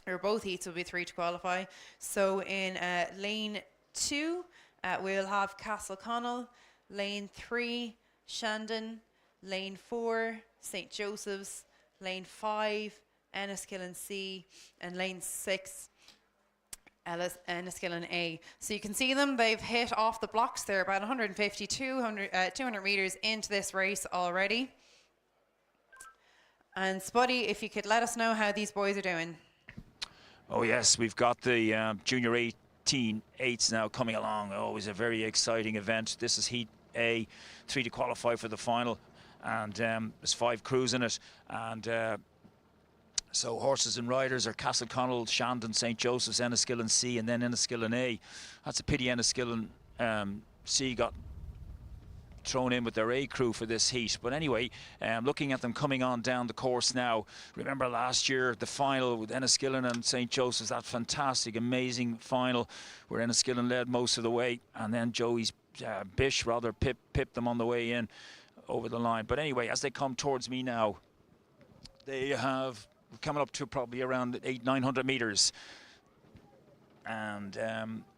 or both heats will be 3 to qualify. So in lane 2, we'll have Castleconnell, lane 3, Shandon, lane 4, St. Joseph's, lane 5, Enniskillen C, and lane 6, Enniskillen A. So you can see them, they've hit off the blocks. They're about 150, 200 meters into this race already. And Spuddy, if you could let us know how these boys are doing. Oh yes, we've got the junior 18-8s now coming along. Always a very exciting event. This is Heat A, 3 to qualify for the final, and there's 5 crews in it. And so horses and riders are Castleconnell, Shandon, St. Joseph's, Enniskillen C, and then Enniskillen A. That's a pity Enniskillen C got thrown in with their A crew for this heat. But anyway, looking at them coming on down the course now. Remember last year, the final with Enniskillen and St. Joseph's, that fantastic, amazing final where Enniskillen led most of the way, and then Joey's Bish rather pipped them on the way in over the line. But anyway, as they come towards me now, they have coming up to probably around 800-900 meters, and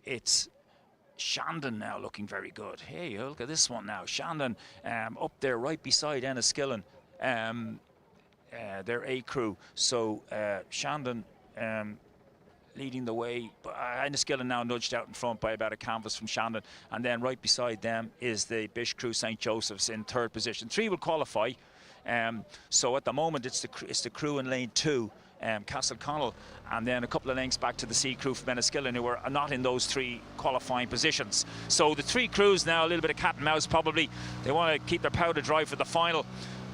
it's Shandon now looking very good. Hey, look at this one now. Shandon up there right beside Enniskillen, their A crew. So Shandon leading the way. Enniskillen now nudged out in front by about a canvas from Shandon, and then right beside them is the Bish crew, St. Joseph's, in 3rd position. 3 will qualify. So at the moment it's the crew in lane 2, Castleconnell, and then a couple of lengths back to the C crew from Enniskillen, who are not in those 3 qualifying positions. So the 3 crews now, a little bit of cat and mouse probably. They want to keep their powder dry for the final,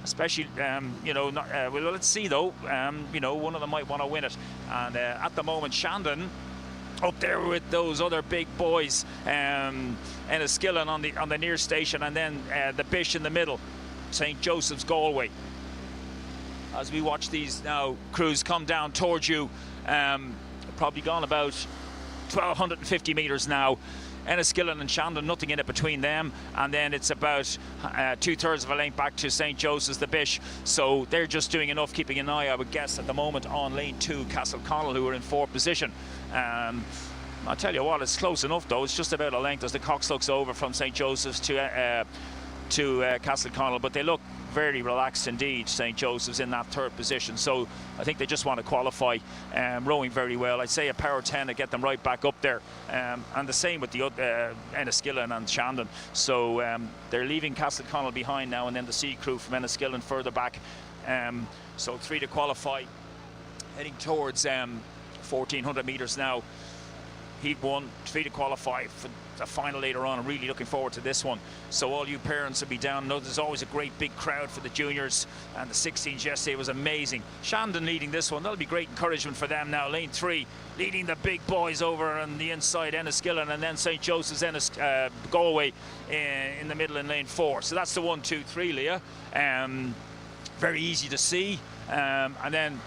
especially, well, let's see though, one of them might want to win it. And at the moment, Shandon up there with those other big boys, Enniskillen on the near station, and then the Bish in the middle, St. Joseph's Galway. As we watch these now crews come down towards you, probably gone about 1,250 metres now. Enniskillen and Shandon, nothing in it between them, and then it's about 2/3 of a length back to St. Joseph's the Bish. So they're just doing enough, keeping an eye, I would guess, at the moment on lane 2, Castleconnell, who are in 4th position. I'll tell you what, it's close enough though. It's just about a length as the Cox looks over from St. Joseph's to Castleconnell, but they look very relaxed indeed, St. Joseph's, in that 3rd position. So I think they just want to qualify, rowing very well. I'd say a power 10 to get them right back up there, and the same with the Enniskillen and Shandon. So they're leaving Castleconnell behind now, and then the C crew from Enniskillen further back. So 3 to qualify, heading towards 1,400 metres now. Heat 1, 3 to qualify for the final later on. I'm really looking forward to this one. So all you parents will be down. No, there's always a great big crowd for the juniors, and the 16s yesterday was amazing. Shandon leading this one. That'll be great encouragement for them now. Lane 3 leading the big boys over on the inside, Enniskillen, and then St. Joseph's Galway in the middle in lane 4. So that's the 1, 2, 3, Leah. Very easy to see. And then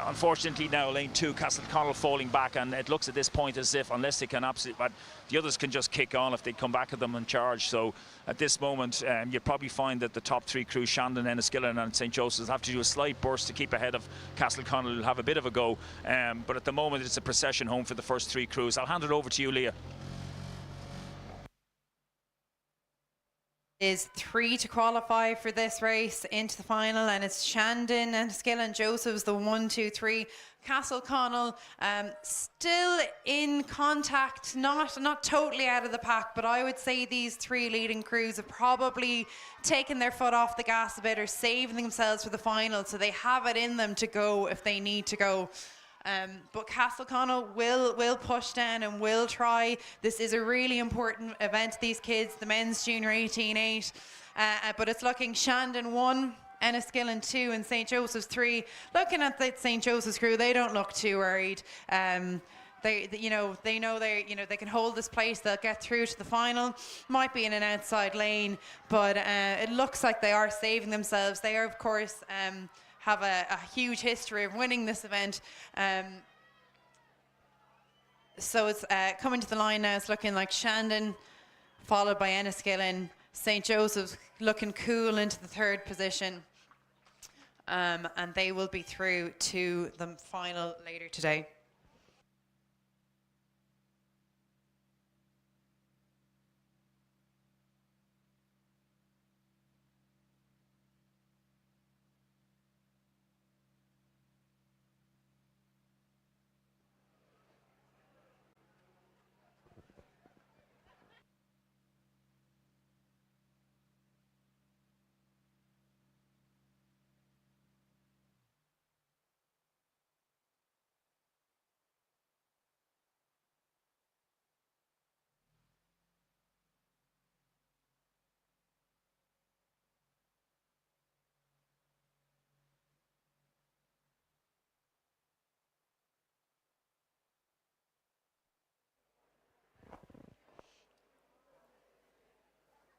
unfortunately now lane 2, Castleconnell falling back, and it looks at this point as if, unless they can absolutely, but the others can just kick on if they come back at them and charge. So at this moment you'll probably find that the top 3 crews, Shandon, Enniskillen and St. Joseph's, have to do a slight burst to keep ahead of Castleconnell, who'll have a bit of a go, but at the moment it's a procession home for the first 3 crews. I'll hand it over to you, Leah. Is 3 to qualify for this race into the final, and it's Shandon, Enniskillen, Joseph's the 1, 2, 3. Castleconnell still in contact, not totally out of the pack, but I would say these 3 leading crews have probably taken their foot off the gas a bit, or saving themselves for the final, so they have it in them to go if they need to go. But Castleconnell will push down and will try. This is a really important event to these kids, the men's junior 18-8. But it's looking Shandon 1, Enniskillen 2, and St. Joseph's 3. Looking at the St. Joseph's crew, they don't look too worried. They know they can hold this place. They'll get through to the final. Might be in an outside lane, but it looks like they are saving themselves. They are, of course, have a huge history of winning this event. So it's coming to the line now. It's looking like Shandon, followed by Enniskillen. St. Joseph's looking cool into the 3rd position. And they will be through to the final later today.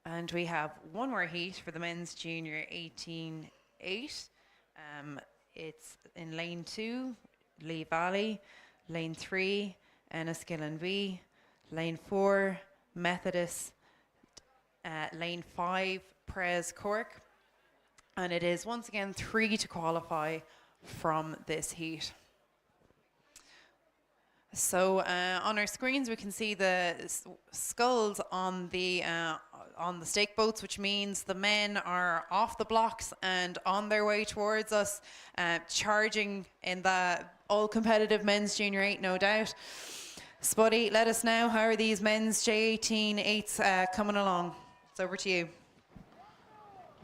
And we have one more heat for the men's junior 18-8. It's in lane 2, Lee Valley. Lane 3, Enniskillen V. Lane 4, Methodist. Lane 5, Pres Cork. And it is once again 3 to qualify from this heat. So on our screens we can see the skulls on the stake boats, which means the men are off the blocks and on their way towards us, charging in the all-competitive men's junior 8, no doubt. Spuddy, let us know, how are these men's J18 8s coming along? It's over to you.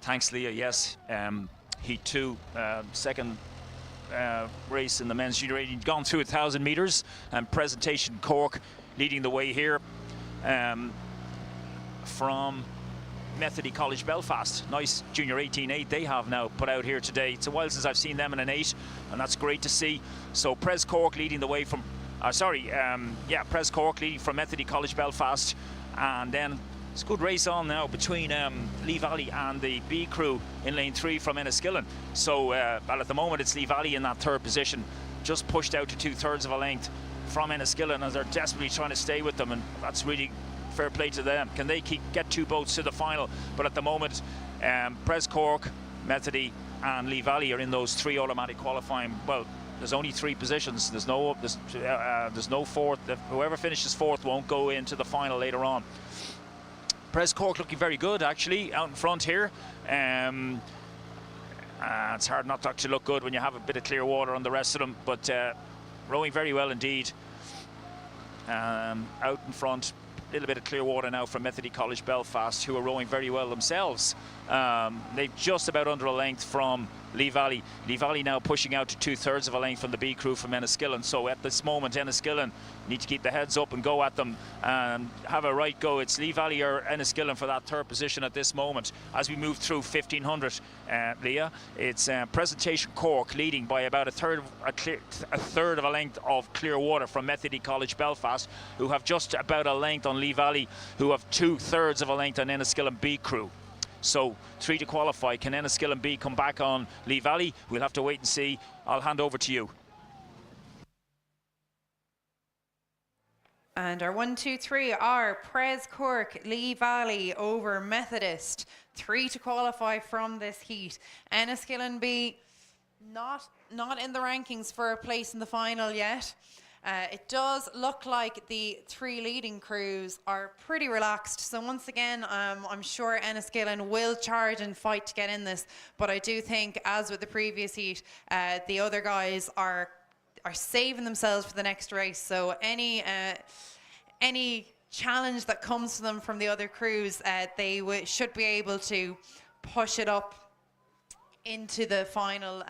Thanks, Leah. Yes, Heat 2, second race in the men's junior 18, gone through 1,000 metres, and Presentation Cork leading the way here from Methody College Belfast. Nice junior 18-8 they have now put out here today. It's a while since I've seen them in an 8, and that's great to see. So Pres Cork leading the way from Pres Cork leading from Methody College Belfast, and then it's a good race on now between Lee Valley and the B crew in lane 3 from Enniskillen. So well, at the moment it's Lee Valley in that 3rd position, just pushed out to 2/3 of a length from Enniskillen, as they're desperately trying to stay with them, and that's really fair play to them. Can they get 2 boats to the final? But at the moment, Pres Cork, Methody and Lee Valley are in those 3 automatic qualifying. Well, there's only 3 positions. There's no fourth. Whoever finishes 4th won't go into the final later on. Pres Cork looking very good actually out in front here. It's hard not to actually look good when you have a bit of clear water on the rest of them, but rowing very well indeed. Out in front, a little bit of clear water now from Methody College Belfast, who are rowing very well themselves. They've just about under a length from Lee Valley. Lee Valley now pushing out to 2/3 of a length from the B crew from Enniskillen. So at this moment, Enniskillen need to keep the heads up and go at them and have a right go. It's Lee Valley or Enniskillen for that 3rd position at this moment. As we move through 1500, Leah, it's Presentation Cork leading by about a third of a length of clear water from Methody College Belfast, who have just about a length on Lee Valley, who have 2/3 of a length on Enniskillen B crew. So 3 to qualify. Can Enniskillen B come back on Lee Valley? We'll have to wait and see. I'll hand over to you. And our 1, 2, 3 are Pres Cork, Lee Valley over Methodist. 3 to qualify from this heat. Enniskillen B not in the rankings for a place in the final yet. It does look like the 3 leading crews are pretty relaxed. So once again, I'm sure Enniskillen will charge and fight to get in this. But I do think, as with the previous heat, the other guys are saving themselves for the next race. So any challenge that comes to them from the other crews, they should be able to push it up into the final.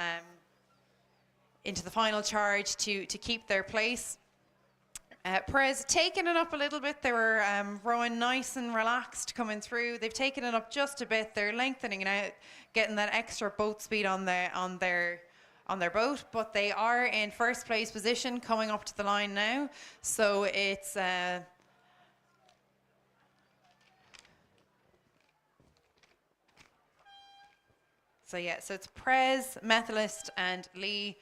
Into the final charge to keep their place. Pres taking it up a little bit. They were rowing nice and relaxed coming through. They've taken it up just a bit. They're lengthening it out, getting that extra boat speed on their boat. But they are in 1st place position coming up to the line now. So it's so it's Pres, Methodist and Lee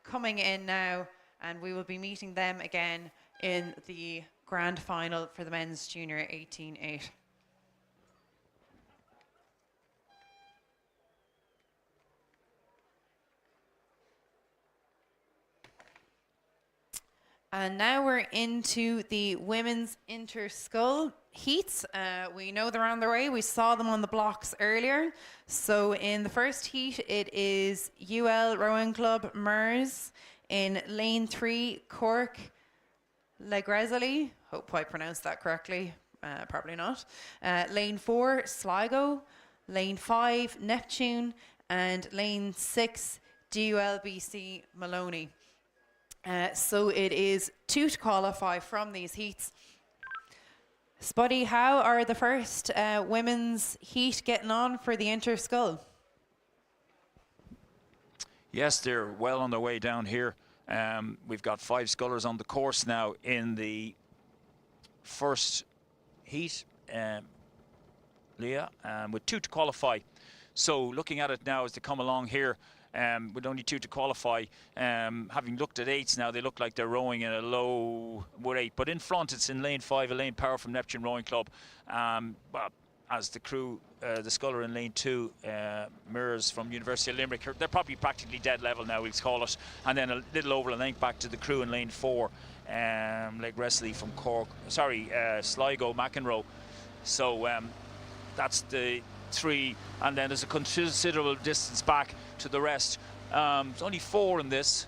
coming in now, and we will be meeting them again in the grand final for the men's junior 18-8. And now we're into the women's inter-scull heats. We know they're on their way. We saw them on the blocks earlier. So in the first heat, it is UL Rowing Club Mers in lane 3, Cork Legresley. Hope I pronounced that correctly. Probably not. Lane 4, Sligo. Lane 5, Neptune. And lane 6, DULBC Maloney. So it is 2 to qualify from these heats. Spuddy, how are the first women's heat getting on for the inter-scull? Yes, they're well on their way down here. We've got 5 scullers on the course now in the first heat, Leah, with 2 to qualify. So looking at it now as they come along here, with only 2 to qualify, having looked at 8s now, they look like they're rowing in a low wood 8. But in front, it's in lane 5, Elaine Power from Neptune Rowing Club. But as the crew, the sculler in lane 2, Mirrors from University of Limerick, they're probably practically dead level now, we'll call it. And then a little over a length back to the crew in lane 4, Leg Wrestley from Cork, Sligo, McEnroe. So that's the 3, and then there's a considerable distance back to the rest. There's only 4 in this,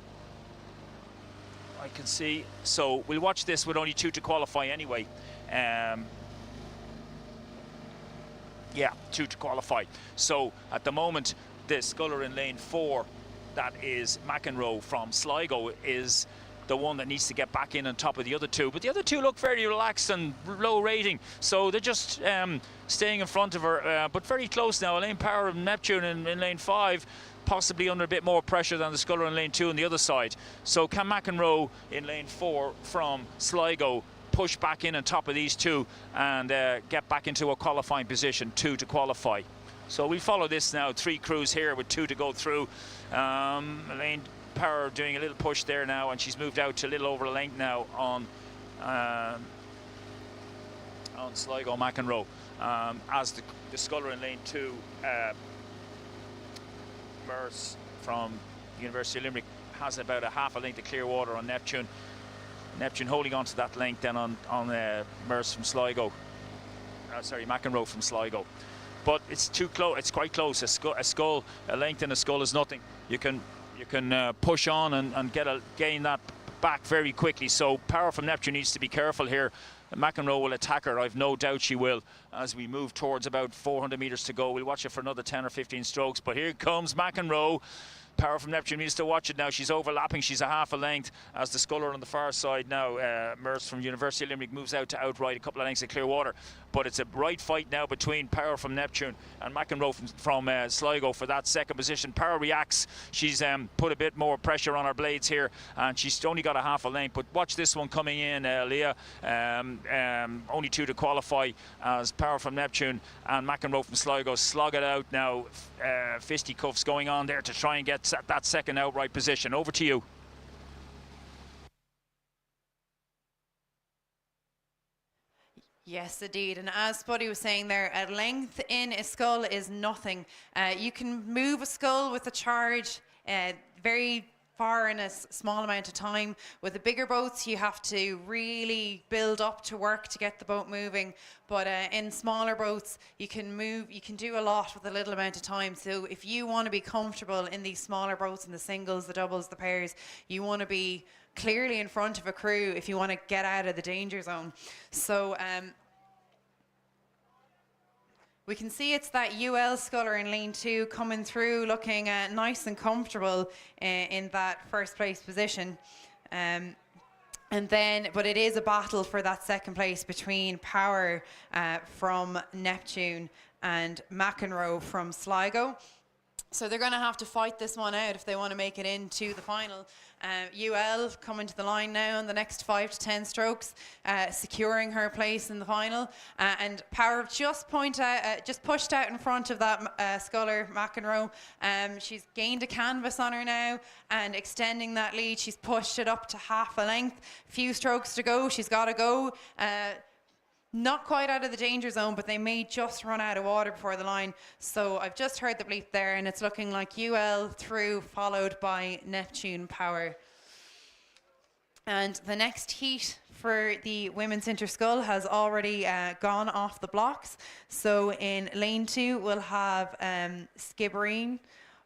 I can see. So we'll watch this with only 2 to qualify anyway. Yeah, 2 to qualify. So at the moment, the sculler in lane 4, that is McEnroe from Sligo, is the one that needs to get back in on top of the other 2. But the other 2 look very relaxed and low rating, so they're just staying in front of her, but very close now. Elaine Power of Neptune in lane 5, possibly under a bit more pressure than the sculler in lane 2 on the other side. So can McEnroe in lane 4 from Sligo push back in on top of these 2 and get back into a qualifying position, 2 to qualify? So we follow this now, 3 crews here with 2 to go through. Elaine Power doing a little push there now, and she's moved out to a little over a length now on Sligo McEnroe. As the sculler in lane 2, Merce from University of Limerick has about a half a length of clear water on Neptune. Neptune holding on to that length then on Merce from Sligo. McEnroe from Sligo. But it's too close. It's quite close. A length in a skull is nothing. You can push on and gain that back very quickly. So Power from Neptune needs to be careful here. McEnroe will attack her. I've no doubt she will, as we move towards about 400 metres to go. We'll watch it for another 10 or 15 strokes. But here comes McEnroe. Power from Neptune needs to watch it now. She's overlapping. She's a half a length as the sculler on the far side now. Merce from University of Limerick moves out to outright, a couple of lengths of clear water. But it's a right fight now between Power from Neptune and McEnroe from Sligo for that second position. Power reacts. She's put a bit more pressure on her blades here, and she's only got a half a length. But watch this one coming in, Leah. Only 2 to qualify as Power from Neptune and McEnroe from Sligo slog it out now. Fisticuffs going on there to try and get that second outright position. Over to you. Yes, indeed. And as Buddy was saying there, a length in a skull is nothing. You can move a skull with a charge very far in a small amount of time. With the bigger boats, you have to really build up to work to get the boat moving. But in smaller boats, you can do a lot with a little amount of time. So if you want to be comfortable in these smaller boats, in the singles, the doubles, the pairs, you want to be clearly in front of a crew if you want to get out of the danger zone. So we can see it's that UL sculler in lane 2 coming through, looking nice and comfortable in that first place position. But it is a battle for that second place between Power from Neptune and McEnroe from Sligo. So they're going to have to fight this one out if they want to make it into the final. UL coming to the line now in the next 5 to 10 strokes, securing her place in the final. And Power just pushed out in front of that sculler, McEnroe. She's gained a canvas on her now and extending that lead. She's pushed it up to half a length. Few strokes to go. She's got to go. Not quite out of the danger zone, but they may just run out of water before the line. So I've just heard the bleep there, and it's looking like UL through, followed by Neptune Power. And the next heat for the women's interskull has already gone off the blocks. So in lane 2, we'll have Skibbereen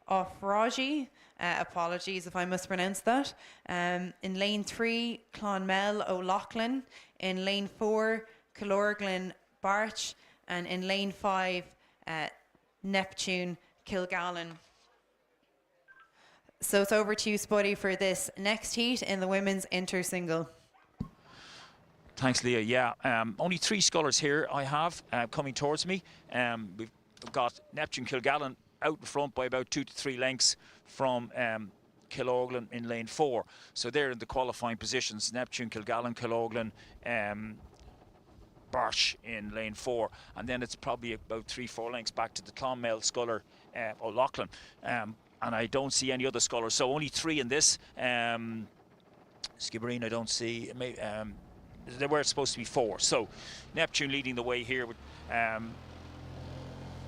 of Raji. Apologies if I mispronounce that. In lane 3, Clonmel O'Loughlin. In lane 4, Kilorglin Barch, and in lane 5, Neptune Kilgallen. So it's over to you, Spuddy, for this next heat in the women's inter-single. Thanks, Leah. Yeah, only 3 scullers here I have coming towards me. We've got Neptune Kilgallen out in front by about 2 to 3 lengths from Kilorglin in lane 4. So they're in the qualifying positions. Neptune, Kilgallen, Kilorglin, Barsh in lane 4, and then it's probably about 3-4 lengths back to the Clonmel sculler O'Loughlin, and I don't see any other scullers, so only 3 in this. Skibbereen I don't see. There were supposed to be 4, so Neptune leading the way here with,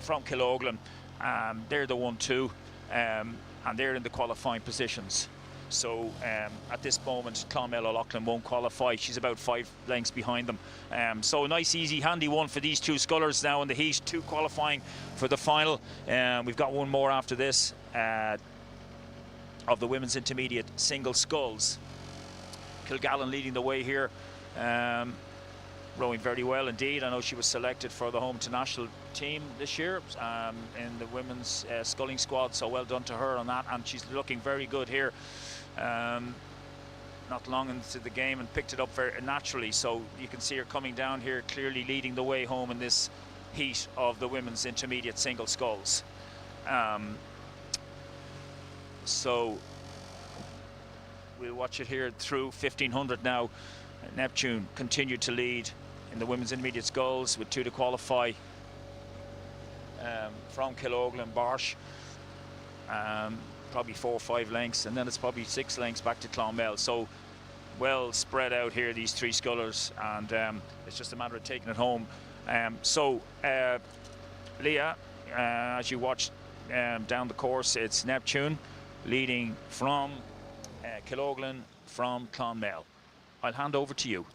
from Kilorglin. They're the 1-2, and they're in the qualifying positions. So at this moment, Clonmel O'Loughlin won't qualify. She's about 5 lengths behind them. So a nice, easy, handy one for these 2 scullers now in the heat. 2 qualifying for the final. We've got one more after this of the women's intermediate single sculls. Kilgallen leading the way here. Rowing very well indeed. I know she was selected for the home international team this year in the women's sculling squad, so well done to her on that, and she's looking very good here. Not long into the game and picked it up very naturally, so you can see her coming down here, clearly leading the way home in this heat of the women's intermediate single sculls. So we'll watch it here through 1500 now. Neptune continued to lead in the women's intermediate sculls with 2 to qualify from Kilorglin Barsh. probably 4 or 5 lengths, and then it's probably 6 lengths back to Clonmel. So well spread out here, these 3 scullers, and it's just a matter of taking it home. Leah, as you watch down the course, it's Neptune leading from Killoughlin from Clonmel. I'll hand over to you.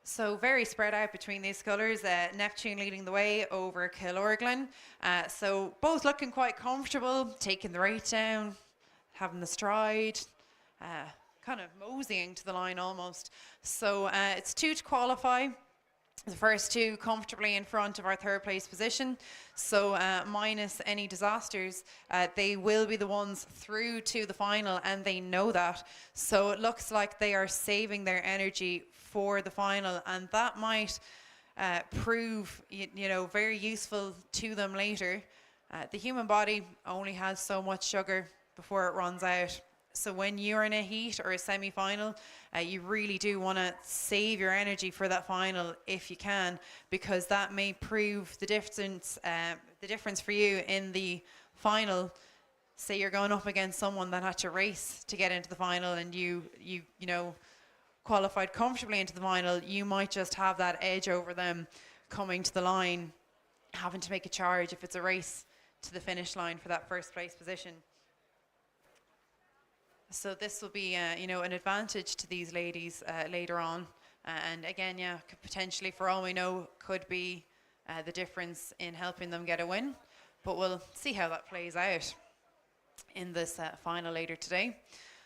So very spread out between these scullers. Neptune leading the way over Killoughlin. So both looking quite comfortable, taking the rate down, having the stride, kind of moseying to the line almost. So it's 2 to qualify. The first 2 comfortably in front of our 3rd place position. So minus any disasters, they will be the ones through to the final, and they know that. So it looks like they are saving their energy for the final, and that might prove very useful to them later. The human body only has so much sugar before it runs out. So when you're in a heat or a semi-final, you really do want to save your energy for that final if you can, because that may prove the difference for you in the final. Say you're going up against someone that had to race to get into the final, and you qualified comfortably into the final. You might just have that edge over them coming to the line, having to make a charge if it's a race to the finish line for that 1st place position. So this will be, an advantage to these ladies later on. And again, could potentially, for all we know, could be the difference in helping them get a win. But we'll see how that plays out in this final later today.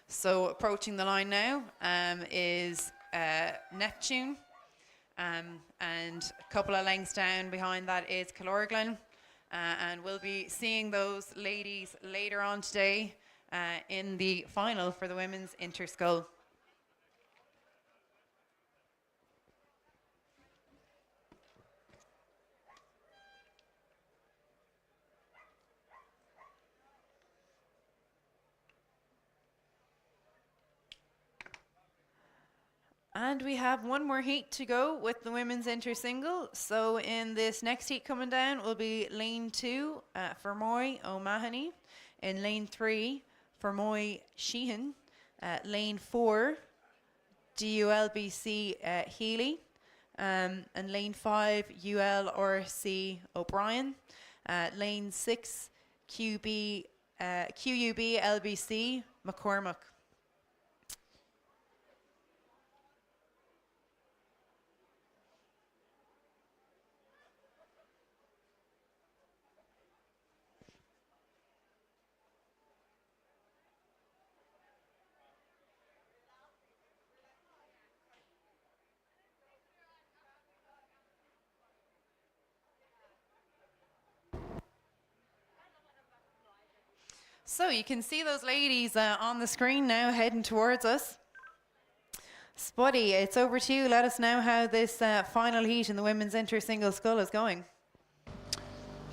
So approaching the line now is Neptune. And a couple of lengths down behind that is Killoughlin. And we'll be seeing those ladies later on today in the final for the women's interscull. And we have one more heat to go with the women's intersingle. So in this next heat coming down will be lane 2 for Moy O'Mahony. In lane 3 for Moy Sheehan. Lane 4 DULBC Healy. And lane 5 ULRC O'Brien. Lane 6 QUB LBC McCormack. So you can see those ladies on the screen now heading towards us. Spuddy, it's over to you. Let us know how this final heat in the women's inter-single scull is going.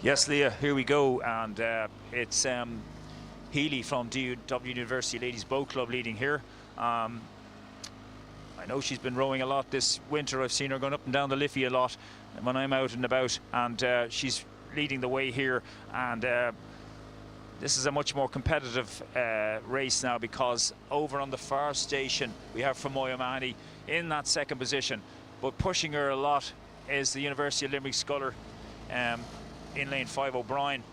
Yes, Leah, here we go. And it's Healy from DUW University Ladies Boat Club leading here. I know she's been rowing a lot this winter. I've seen her going up and down the Liffey a lot when I'm out and about. And she's leading the way here. And this is a much more competitive race now, because over on the far station we have Moy O'Mahony in that 2nd position, but pushing her a lot is the University of Limerick sculler in lane 5 O'Brien,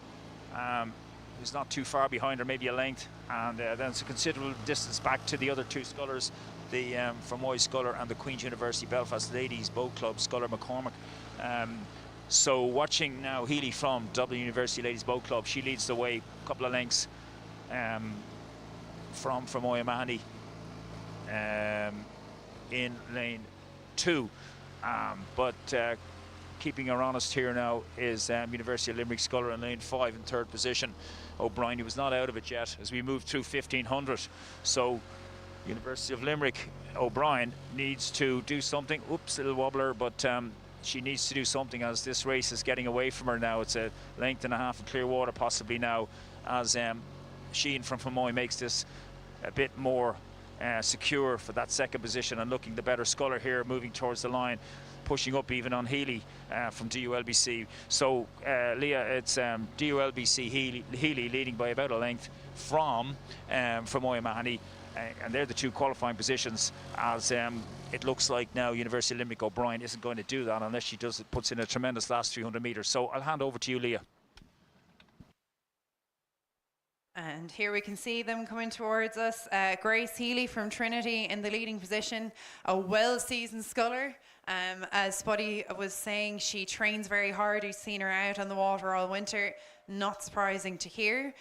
who's not too far behind her, maybe a length, and then it's a considerable distance back to the other 2 scullers, the Fermoy sculler and the Queen's University Belfast Ladies Boat Club sculler McCormack. So watching now Healy from Dublin University Ladies Boat Club, she leads the way a couple of lengths from Moy O'Mahony in lane 2. But keeping her honest here now is University of Limerick sculler in lane 5 in 3rd position. O'Brien, who was not out of it yet as we move through 1500. So University of Limerick, O'Brien needs to do something. Oops, little wobbler, but she needs to do something as this race is getting away from her now. It's a length and a half in clear water possibly now, as Sheehan from Fermoy makes this a bit more secure for that 2nd position and looking the better sculler here, moving towards the line. pushing up even on Healy from DULBC. So Leah, it's DULBC Healy leading by about a length from Moya Mahoney, and they're the two qualifying positions, as it looks like now University Limerick O'Brien isn't going to do that unless she puts in a tremendous last 300 metres. So I'll hand over to you, Leah. And here we can see them coming towards us. Grace Healy from Trinity in the leading position, a well-seasoned sculler. As Spuddy was saying, she trains very hard. We've seen her out on the water all winter. Not surprising to hear.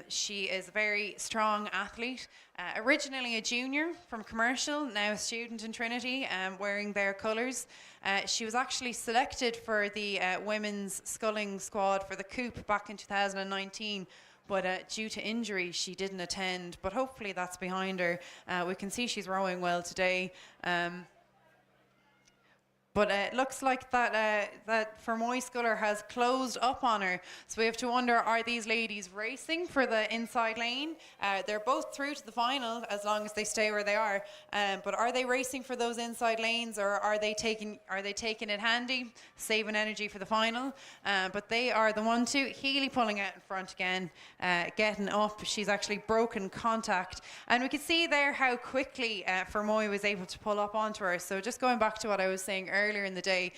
She is a very strong athlete. Originally a junior from Commercial, now a student in Trinity, wearing their colours. She was actually selected for the women's sculling squad for the Coupe back in 2019. But due to injury, she didn't attend. But hopefully that's behind her. We can see she's rowing well today. But it looks like that Fermoy Sculler has closed up on her. So we have to wonder, are these ladies racing for the inside lane? They're both through to the final as long as they stay where they are. But are they racing for those inside lanes, or are they taking it handy, saving energy for the final? But they are the 1-2. Healy pulling out in front again, getting up. She's actually broken contact. And we can see there how quickly Fermoy was able to pull up onto her. So just going back to what I was saying earlier in the day,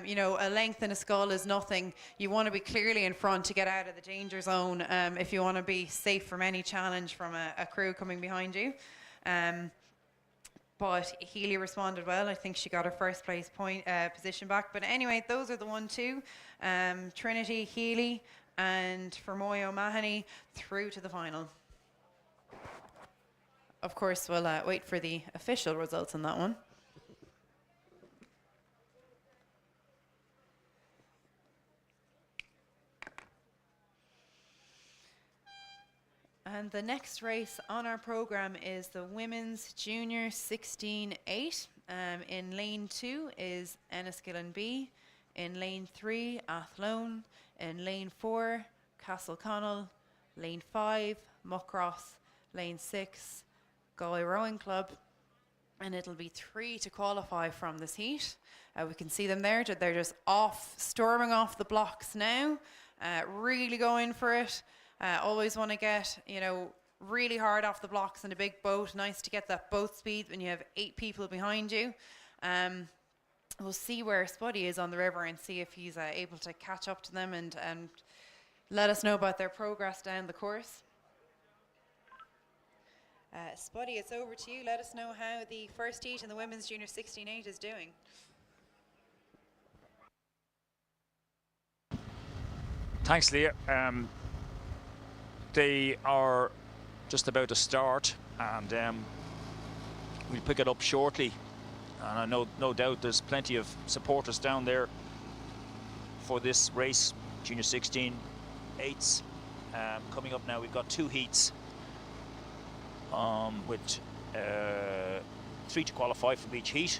you know, a length in a scull is nothing. You want to be clearly in front to get out of the danger zone if you want to be safe from any challenge from a crew coming behind you. But Healy responded well. I think she got her first place position back. But anyway, those are the 1-2. Trinity, Healy, and Fermoy O'Mahony through to the final. Of course, we'll wait for the official results on that one. And the next race on our programme is the Women's Junior 16-8. In lane 2 is Enniskillen B. In lane 3, Athlone. In lane 4, Castleconnell. Lane 5, Muckross. Lane 6, Galway Rowing Club. And it'll be 3 to qualify from this heat. We can see them there. They're just storming off the blocks now. Really going for it. Always want to get, you know, really hard off the blocks in a big boat. Nice to get that boat speed when you have 8 people behind you. We'll see where Spuddy is on the river and see if he's able to catch up to them and let us know about their progress down the course. Spuddy, it's over to you. Let us know how the first heat in the Women's Junior 16-8 is doing. Thanks, Leah. They are just about to start, and we'll pick it up shortly. And I know, no doubt, there's plenty of supporters down there for this race, Junior 16-8s. Coming up now, we've got 2 heats with 3 to qualify from each heat.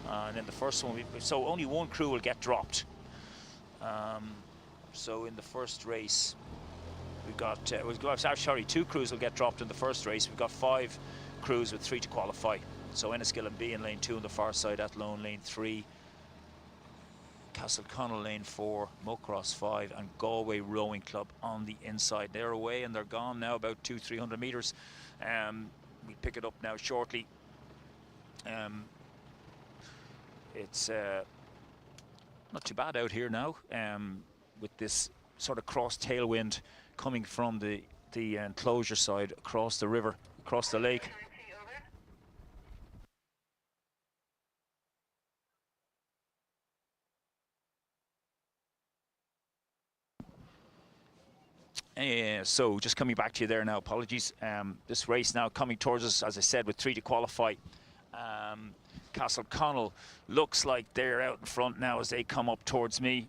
And in the first one, so only 1 crew will get dropped. So in the first race, we've got, 2 crews will get dropped in the first race. We've got 5 crews with 3 to qualify. So Enniskillen B in lane 2 on the far side, Athlone lane 3, Castleconnell lane 4, Muckross 5, and Galway Rowing Club on the inside. They're away and they're gone now, about 200-300 metres. We'll pick it up now shortly. It's not too bad out here now, with this sort of cross tailwind coming from the enclosure side across the river, across the lake. So just coming back to you there now, apologies. This race now coming towards us, as I said, with 3 to qualify. Castleconnell looks like they're out in front now as they come up towards me.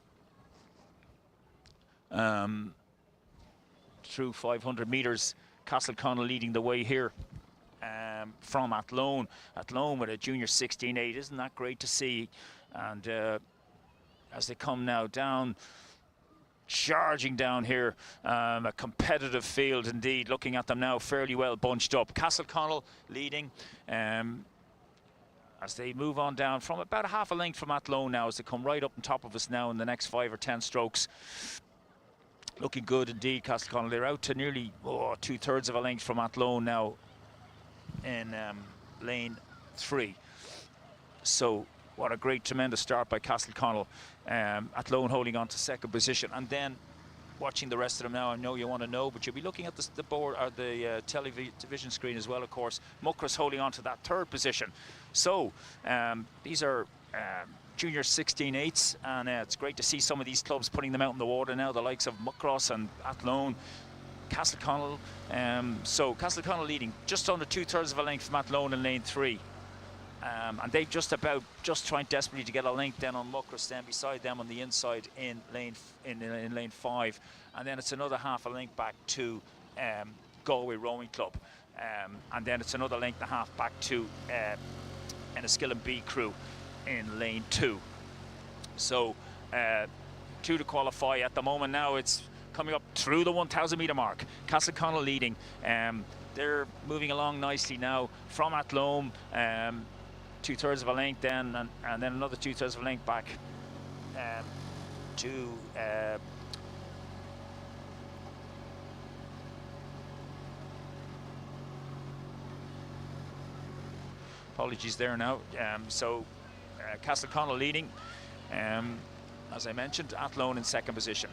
Through 500 metres, Castleconnell leading the way here from Athlone. Athlone with a Junior 16-8, isn't that great to see? And as they come now down, charging down here, a competitive field indeed. Looking at them now, fairly well bunched up. Castleconnell leading. as they move on down from about a half a length from Athlone now, as they come right up on top of us now in the next 5 or 10 strokes. Looking good indeed, Castleconnell. They're out to nearly 2/3 of a length from Athlone now in lane 3. So what a great, tremendous start by Castleconnell. Athlone holding on to second position, and then watching the rest of them now. I know you want to know, but you'll be looking at the board or the television screen as well, of course. Muckross holding on to that 3rd position. So these are junior 16/8s, and it's great to see some of these clubs putting them out in the water now, the likes of Muckross and Athlone, Castleconnell. So Castleconnell leading just under 2/3 of a length from Athlone in lane 3. And they've just trying desperately to get a length then on Muckross then beside them on the inside in lane 5, and then it's another half a length back to Galway Rowing Club, and then it's another length and a half back to Enniskillen B crew in lane 2. So 2 to qualify at the moment now. It's coming up through the 1,000 metre mark. Castleconnell leading. They're moving along nicely now from Athlone. 2/3 of a length then, and then another 2/3 of a length back to apologies there now. So Castleconnell leading, as I mentioned, Athlone in second position.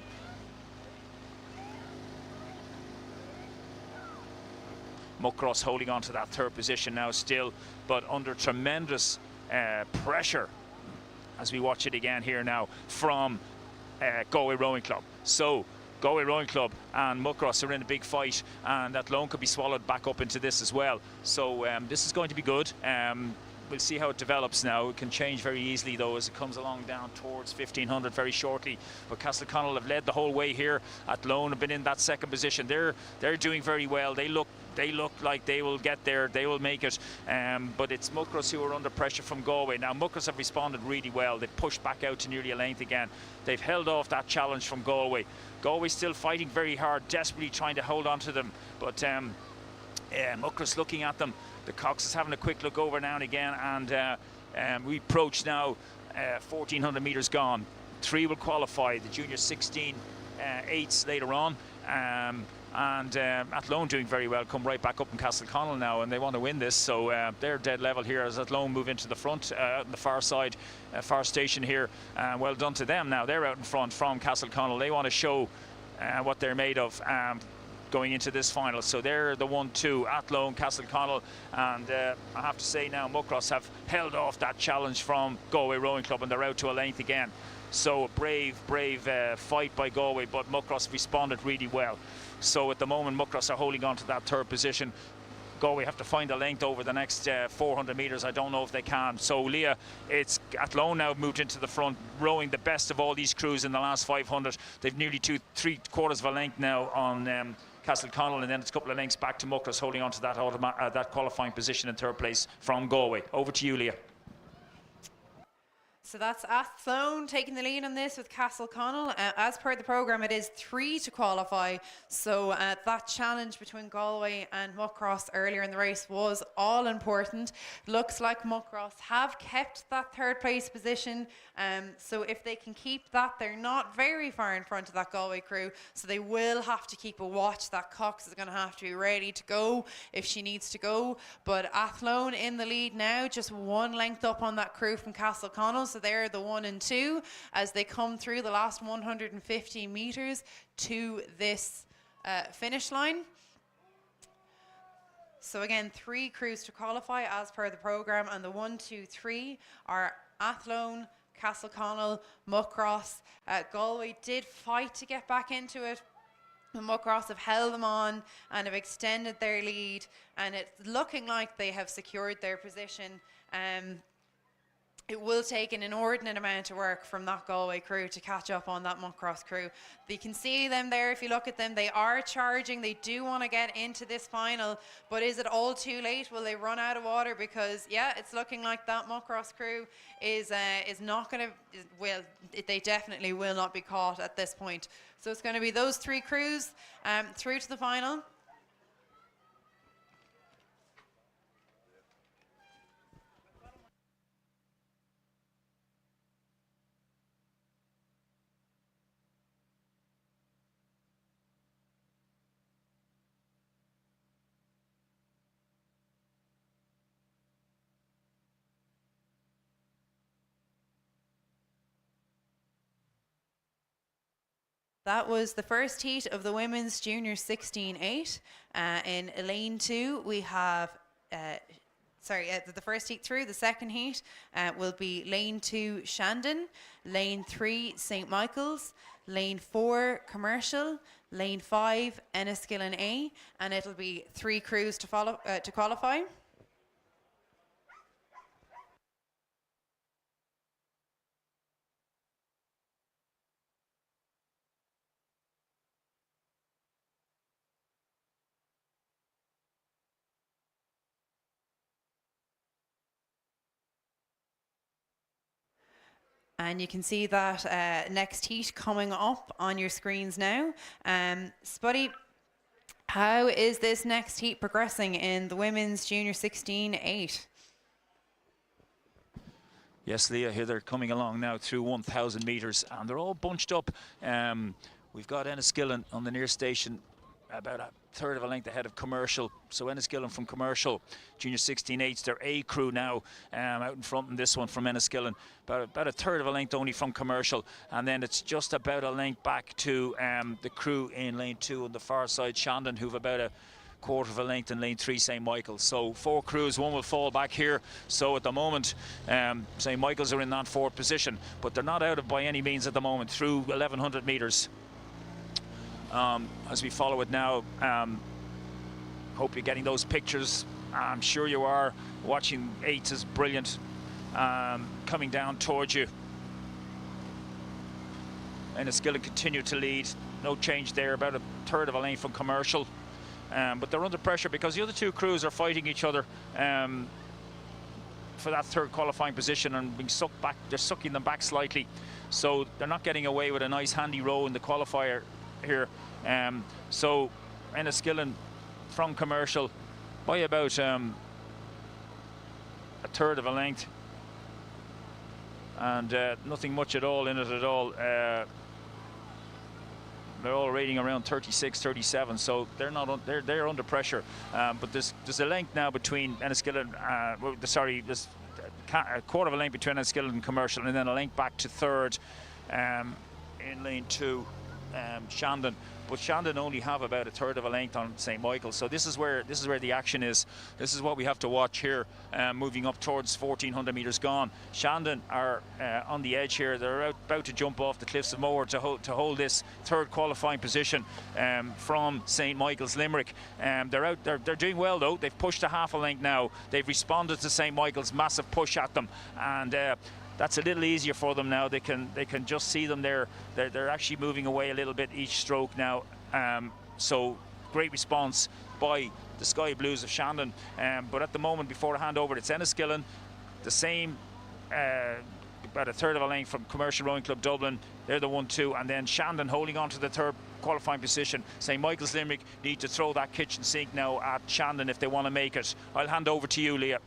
Muckross holding on to that 3rd position now still, but under tremendous pressure as we watch it again here now from Galway Rowing Club. So Galway Rowing Club and Muckross are in a big fight, and Athlone could be swallowed back up into this as well. So this is going to be good. We'll see how it develops now. It can change very easily though as it comes along down towards 1500 very shortly. But Castleconnell have led the whole way here. Athlone have been in that 2nd position. They're doing very well. They look like they will get there, they will make it, but it's Muckross who are under pressure from Galway. Now Muckross have responded really well. They've pushed back out to nearly a length again. They've held off that challenge from Galway. Galway's still fighting very hard, desperately trying to hold on to them, but Muckross looking at them. The Cox is having a quick look over now and again, and we approach now 1,400 metres gone. 3 will qualify, the junior 16/8s later on. And Athlone doing very well, come right back up in Castleconnell now, and they want to win this, so they're dead level here as Athlone move into the front, out on the far side, far station here. Well done to them now. They're out in front from Castleconnell. They want to show what they're made of going into this final. So they're the 1-2, Athlone, Castleconnell, and I have to say now Muckross have held off that challenge from Galway Rowing Club, and they're out to a length again. So a brave fight by Galway, but Muckross responded really well. So at the moment Muckross are holding on to that 3rd position. Galway have to find a length over the next 400 metres. I don't know if they can. So Leah, it's Athlone now moved into the front, rowing the best of all these crews in the last 500. They've nearly 3/4 of a length now on Castleconnell, and then it's a couple of lengths back to Muckross holding on to that qualifying position in 3rd place from Galway. Over to you, Leah. So that's Athlone taking the lead on this with Castleconnell. As per the programme, it is 3 to qualify. So that challenge between Galway and Muckross earlier in the race was all important. Looks like Muckross have kept that 3rd place position. So if they can keep that, they're not very far in front of that Galway crew. So they will have to keep a watch. That Cox is going to have to be ready to go if she needs to go. But Athlone in the lead now, just 1 length up on that crew from Castleconnell. So they're the 1 and 2 as they come through the last 150 metres to this finish line. So again, 3 crews to qualify as per the programme, and the 1, 2, 3 are Athlone, Castleconnell, Muckross. Galway did fight to get back into it. The Muckross have held them on and have extended their lead, and it's looking like they have secured their position. It will take an inordinate amount of work from that Galway crew to catch up on that Muckross crew. You can see them there if you look at them. They are charging. They do want to get into this final, but is it all too late? Will they run out of water? Because, yeah, it's looking like that Muckross crew is not going to, they definitely will not be caught at this point. So it's going to be those 3 crews through to the final. That was the first heat of the women's junior 16-8. In lane 2, we have, the first heat through. The second heat will be lane 2, Shandon, lane 3, St. Michael's, lane 4, Commercial, lane 5, Enniskillen A, and it'll be 3 crews to follow to qualify. And you can see that next heat coming up on your screens now. Spuddy, how is this next heat progressing in the women's junior 16-8? Yes, Leah, here they're coming along now through 1,000 metres, and they're all bunched up. We've got Enniskillen on the near station, about a third of a length ahead of Commercial. So Enniskillen from Commercial, junior 16-8s, their A crew now out in front in this one from Enniskillen. About a third of a length only from Commercial, and then it's just about a length back to the crew in lane 2 on the far side, Shandon, who've about a quarter of a length in lane 3, St. Michael's. So 4 crews, one will fall back here. So at the moment, St. Michael's are in that 4th position, but they're not out of by any means at the moment through 1,100 metres. As we follow it now, hope you're getting those pictures. I'm sure you are. Watching 8 is brilliant. Coming down towards you. Enniskillen continue to lead. No change there, about a third of a lane from Commercial. But they're under pressure because the other 2 crews are fighting each other for that 3rd qualifying position and being sucked back. They're sucking them back slightly. So they're not getting away with a nice handy row in the qualifier here. So Enniskillen from Commercial by about a third of a length, and nothing much at all in it at all. They're all rating around 36, 37, so they're under pressure. But there's a length now between Enniskillen. There's a quarter of a length between Enniskillen and Commercial, and then a length back to 3rd in lane 2. Shandon, but Shandon only have about a third of a length on St. Michael's, so this is where the action is. This is what we have to watch here, moving up towards 1,400 metres gone. Shandon are on the edge here. They're about to jump off the cliffs of Moher to hold this 3rd qualifying position from St. Michael's Limerick. They're doing well though. They've pushed a half a length now. They've responded to St. Michael's massive push at them, and that's a little easier for them now. They can just see them there. They're actually moving away a little bit each stroke now. So great response by the Sky Blues of Shandon. But at the moment, before I hand over, it's Enniskillen, the same, about a third of a length from Commercial Rowing Club Dublin. They're the 1-2, and then Shandon holding on to the 3rd qualifying position. St. Michael's Limerick need to throw that kitchen sink now at Shandon if they want to make it. I'll hand over to you, Leah.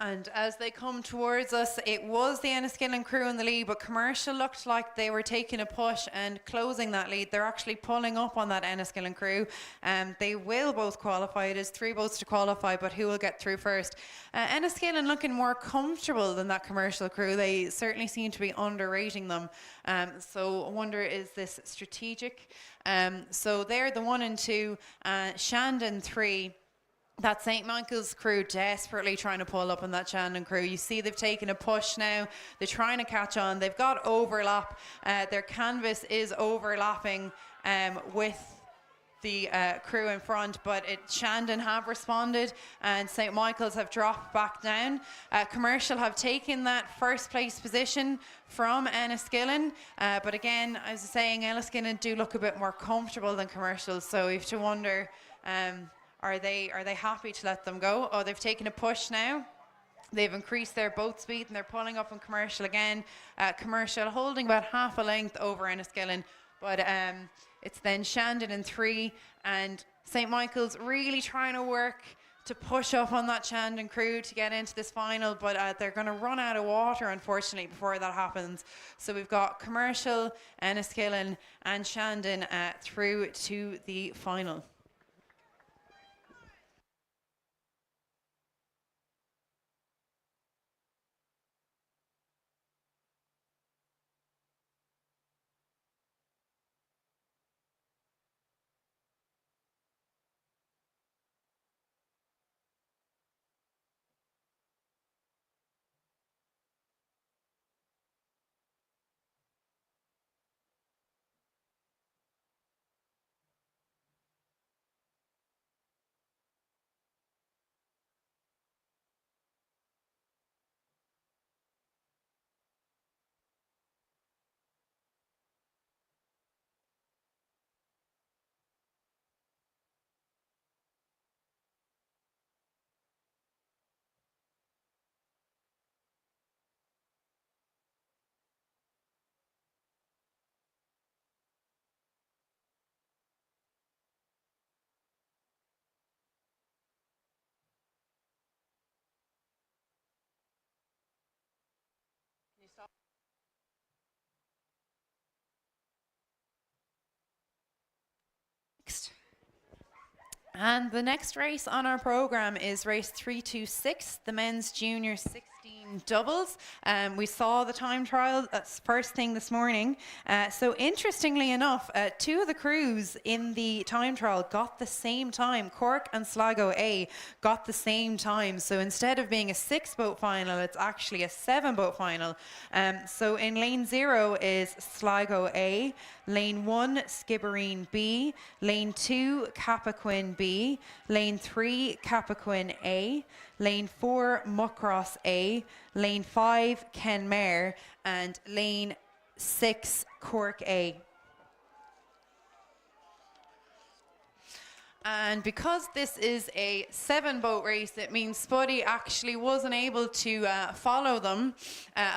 And as they come towards us, it was the Enniskillen crew in the lead, but Commercial looked like they were taking a push and closing that lead. They're actually pulling up on that Enniskillen crew. They will both qualify. It is 3 boats to qualify, but who will get through first? Enniskillen looking more comfortable than that Commercial crew. They certainly seem to be underrating them. So I wonder, is this strategic? So they're the 1 and 2, Shandon 3. That St. Michael's crew desperately trying to pull up on that Shandon crew. You see they've taken a push now. They're trying to catch on. They've got overlap. Their canvas is overlapping with the crew in front, but Shandon have responded and St. Michael's have dropped back down. Commercial have taken that 1st place position from Enniskillen, but again, as I was saying, Enniskillen do look a bit more comfortable than Commercial, so you have to wonder, are they happy to let them go? Oh, they've taken a push now. They've increased their boat speed and they're pulling up on Commercial again. Commercial holding about half a length over Enniskillen, but it's then Shandon in 3 and St. Michael's really trying to work to push up on that Shandon crew to get into this final, but they're going to run out of water, unfortunately, before that happens. So we've got Commercial, Enniskillen and Shandon through to the final. And the next race on our program is race 326, the men's junior 16 doubles. We saw the time trial, that's first thing this morning. So interestingly enough, two of the crews in the time trial got the same time. Cork and Sligo A got the same time. So instead of being a 6-boat final, it's actually a 7-boat final. So in lane 0 is Sligo A, lane 1 Skibbereen B, lane 2 Cappoquin B, lane 3 Cappoquin A, lane 4 Muckross A, lane 5 Kenmare, and lane 6 Cork A. And because this is a 7-boat race, it means Spuddy actually wasn't able to follow them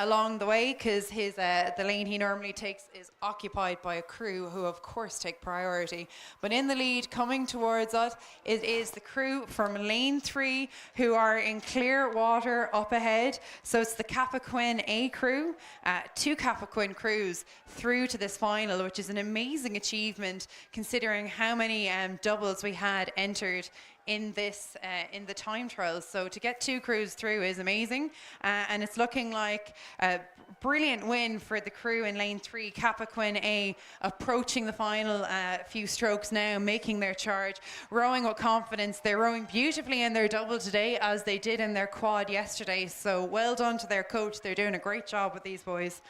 along the way, because the lane he normally takes is occupied by a crew who of course take priority. But in the lead, coming towards us, it is the crew from lane 3 who are in clear water up ahead. So it's the Cappoquin A crew, 2 Cappoquin crews through to this final, which is an amazing achievement considering how many doubles we had entered in this in the time trials. So to get 2 crews through is amazing, and it's looking like a brilliant win for the crew in lane 3, Cappoquin A, approaching the final few strokes now, making their charge, rowing with confidence. They're rowing beautifully in their double today, as they did in their quad yesterday. So well done to their coach. They're doing a great job with these boys.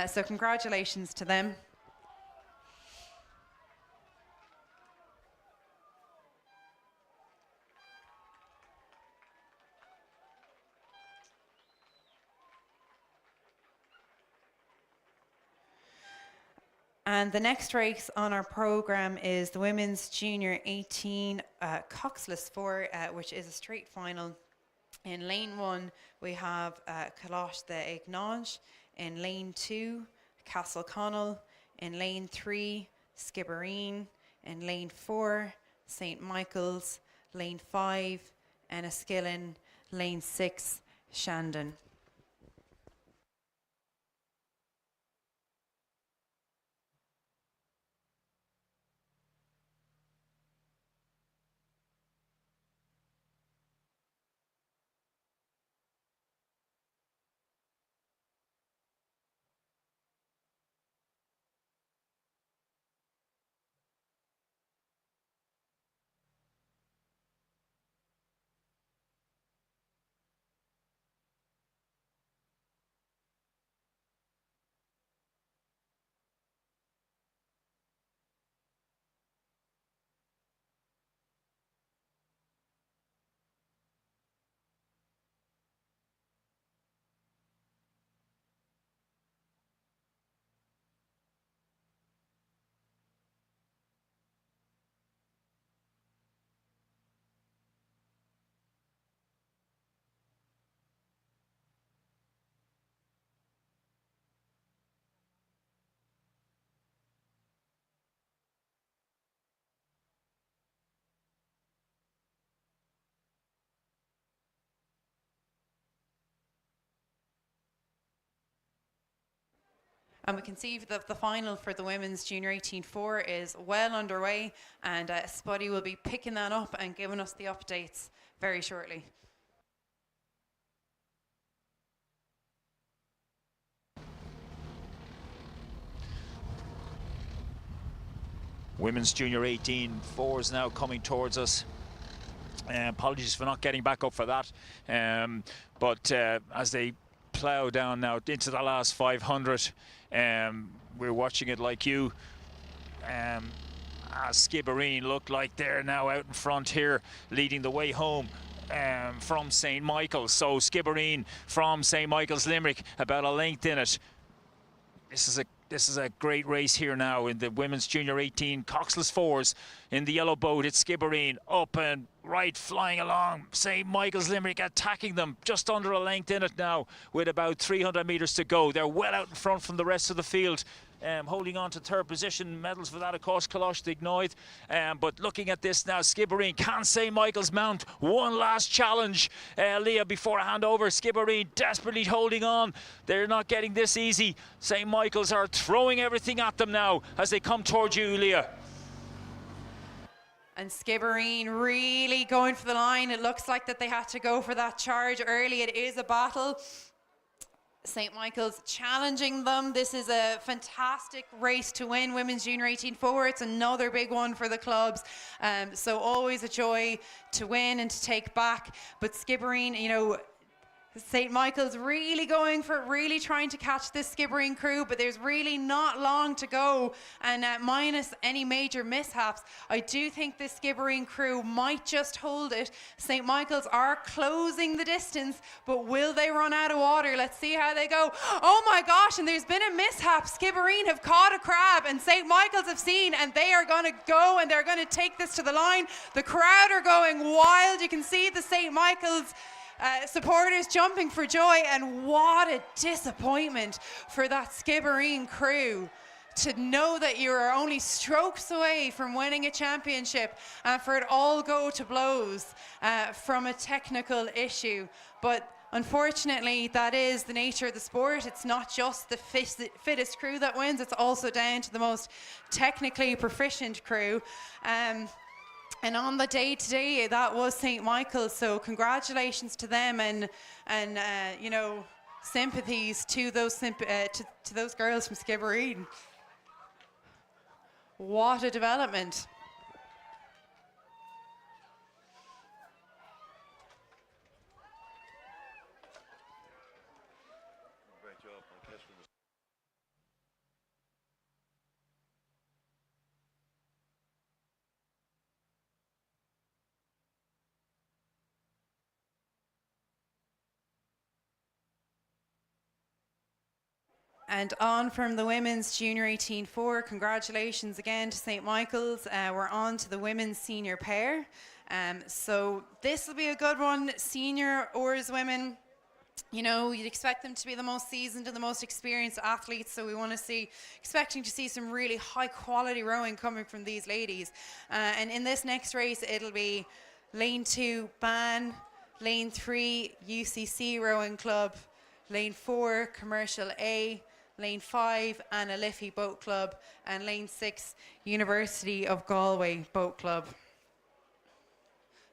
So congratulations to them. And the next race on our program is the women's junior 18 coxless 4, which is a straight final. In lane 1, we have Colosh de Aignange. In lane 2, Castleconnell. In lane 3, Skibbereen. In lane 4, St. Michael's. Lane 5, Enniskillen. Lane 6, Shandon. And we can see that the final for the women's junior 18-4 is well underway, and Spuddy will be picking that up and giving us the updates very shortly. Women's junior 18-4 is now coming towards us. Apologies for not getting back up for that. But as they plough down now into the last 500, we're watching it like you. Skibbereen look like they're now out in front here, leading the way home from St. Michael's. So Skibbereen from St. Michael's Limerick, about a length in it. This is a great race here now in the women's junior 18 coxless 4s in the yellow boat. It's Skibbereen up and right, flying along. St. Michael's Limerick attacking them, just under a length in it now with about 300 metres to go. They're well out in front from the rest of the field. holding on to third position. Medals for that, of course, Coxed Ignoid. But looking at this now, Skibbereen, can St. Michael's mount one last challenge? Leah, before I hand over, Skibbereen desperately holding on. They're not getting this easy. St. Michael's are throwing everything at them now as they come towards you, Leah. And Skibbereen really going for the line. It looks like that they had to go for that charge early. It is a battle. St. Michael's challenging them. This is a fantastic race to win, Women's Junior 18-4. It's another big one for the clubs. So always a joy to win and to take back. But Skibbereen, you know, St. Michael's really going for it, really trying to catch this Skibbereen crew, but there's really not long to go, and minus any major mishaps, I do think this Skibbereen crew might just hold it. St. Michael's are closing the distance, but will they run out of water? Let's see how they go. Oh my gosh, and there's been a mishap. Skibbereen have caught a crab, and St. Michael's have seen, and they are going to go, and they're going to take this to the line. The crowd are going wild. You can see the St. Michael's supporters jumping for joy, and what a disappointment for that Skibbereen crew to know that you are only strokes away from winning a championship and for it all go to blows from a technical issue. But unfortunately, that is the nature of the sport. It's not just the fittest crew that wins, it's also down to the most technically proficient crew. And on the day today, that was St. Michael's, so congratulations to them, and you know, sympathies to those to those girls from Skibbereen. What a development. And on from the Women's Junior 18-4, congratulations again to St. Michael's. We're on to the Women's Senior pair. So this will be a good one. Senior oars women, you know, you'd expect them to be the most seasoned and the most experienced athletes, so we want to see, expecting to see some really high quality rowing coming from these ladies. And in this next race, it'll be Lane 2, BAN, Lane 3, UCC Rowing Club, Lane 4, Commercial A, Lane 5, Anna Liffey Boat Club, and Lane 6, University of Galway Boat Club.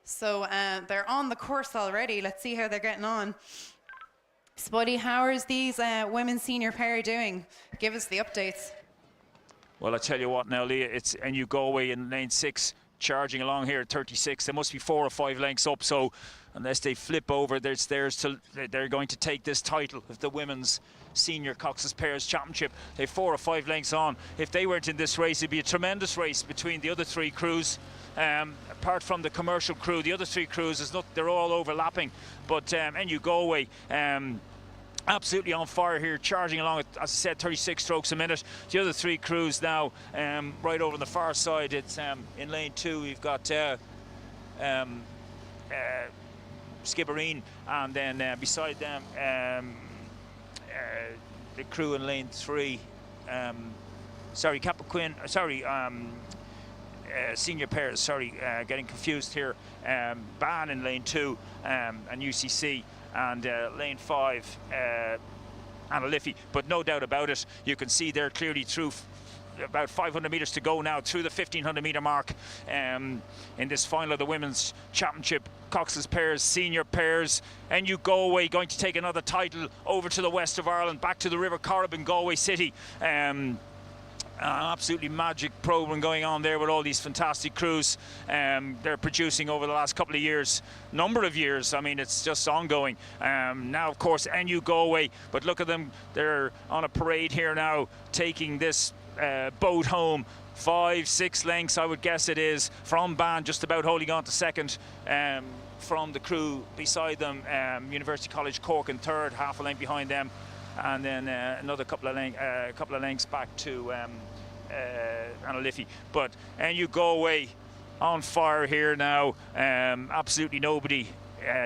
So they're on the course already. Let's see how they're getting on. Spuddy, how are these women's senior pair doing? Give us the updates. Well, I tell you what now, Leah, it's NU Galway in lane 6, charging along here at 36. They must be 4 or 5 lengths up, so unless they flip over, they're going to take this title of the women's senior coxed pairs championship. They're 4 or 5 lengths on. If they weren't in this race, it'd be a tremendous race between the other 3 crews. Apart from the commercial crew, the other 3 crews, they're all overlapping. But NU Galway, absolutely on fire here, charging along at, as I said, 36 strokes a minute. The other 3 crews now, right over on the far side, it's in lane 2, we've got Skibbereen, and then beside them, the crew in lane 3, sorry, Capricorn, sorry, senior pairs, sorry, getting confused here. BAN in lane 2 and UCC, and lane 5 Anna Liffey. But no doubt about it, you can see they're clearly through about 500 metres to go now, through the 1500 metre mark in this final of the women's championship. Cox's pairs, senior pairs, NU Galway going to take another title over to the west of Ireland, back to the River Corrib in Galway City. Absolutely magic program going on there with all these fantastic crews they're producing over the last couple of years, number of years. I mean, it's just ongoing. Now, of course, NU Galway, but look at them, they're on a parade here now, taking this boat home. 5, 6 lengths, I would guess it is, from BAN, just about holding on to second. From the crew beside them, University College Cork in third, half a length behind them, and then another couple of lengths back to Anna Liffey. But NU Galway on fire here now. Absolutely nobody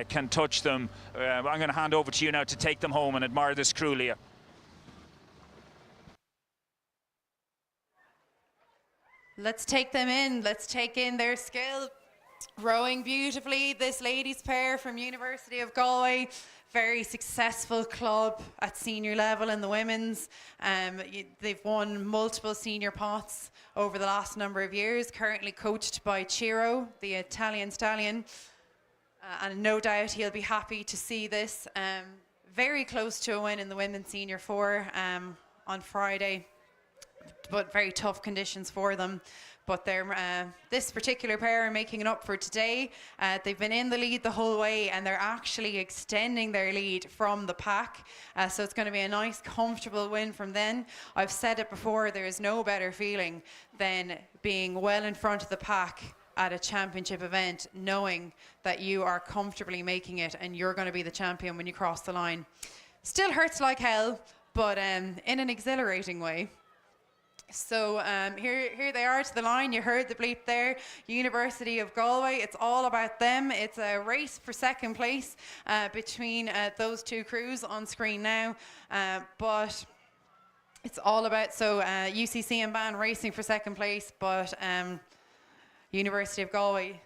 can touch them. I'm going to hand over to you now to take them home and admire this crew, Leah. Let's take them in. Let's take in their skill. Rowing beautifully, this ladies pair from University of Galway. Very successful club at senior level in the women's. They've won multiple senior pots over the last number of years, currently coached by Ciro, the Italian stallion. And no doubt he'll be happy to see this. Very close to a win in the women's senior four on Friday, but very tough conditions for them. But they're, this particular pair are making it up for today. They've been in the lead the whole way, and they're actually extending their lead from the pack. So it's going to be a nice, comfortable win from them. I've said it before, there is no better feeling than being well in front of the pack at a championship event, knowing that you are comfortably making it and you're going to be the champion when you cross the line. Still hurts like hell, but in an exhilarating way. So here they are to the line. You heard the bleep there. University of Galway. It's all about them. It's a race for second place between those two crews on screen now. But it's all about, so UCC and BAN racing for second place, but University of Galway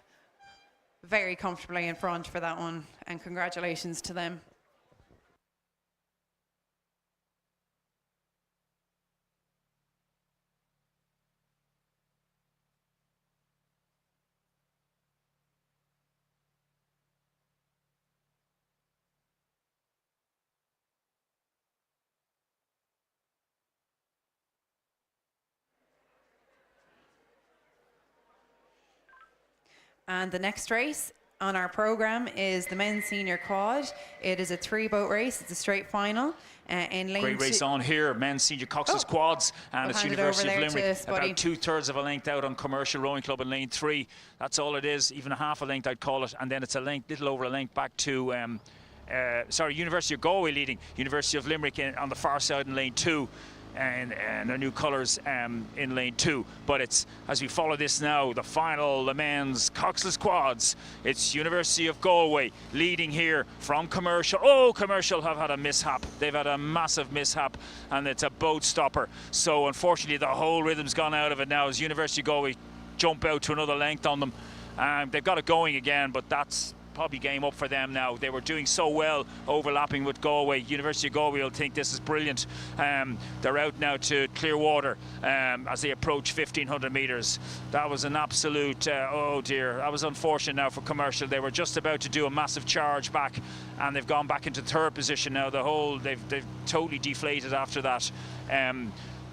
very comfortably in front for that one. And congratulations to them. And the next race on our program is the men's senior quad. It is a 3-boat race. It's a straight final. In lane Great race on here, men's senior coxless quads, and it's University of Limerick, about 2/3 of a length out on Commercial Rowing Club in lane 3. That's all it is, even a half a length I'd call it, and then it's a length, little over a length back to University of Galway leading, University of Limerick on the far side in lane 2. And their new colours in lane 2. But it's, as we follow this now, the final, the men's coxless quads. It's University of Galway leading here from Commercial. Oh, Commercial have had a mishap. They've had a massive mishap, and it's a boat stopper. So unfortunately, the whole rhythm's gone out of it now as University of Galway jump out to another length on them. They've got it going again, but that's probably game up for them now. They were doing so well overlapping with Galway. University of Galway will think this is brilliant. They're out now to Clearwater as they approach 1500 metres. That was an absolute, oh dear, that was unfortunate now for Commercial. They were just about to do a massive charge back, and they've gone back into third position now. They've totally deflated after that.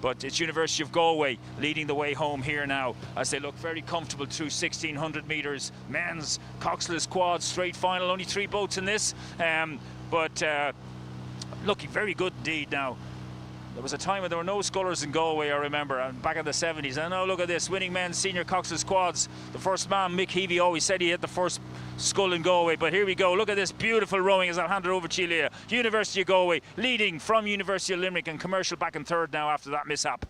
But it's University of Galway leading the way home here now as they look very comfortable through 1600 metres. Men's coxless quad straight final, only 3 boats in this, but looking very good indeed now. There was a time when there were no scullers in Galway, I remember, back in the 70s. And now look at this, winning men's senior coxless quads. The first man, Mick Heavey, always said he had the first scull in Galway, but here we go. Look at this beautiful rowing as I'll hand it over to you, Leah. University of Galway leading from University of Limerick, and Commercial back in third now after that mishap.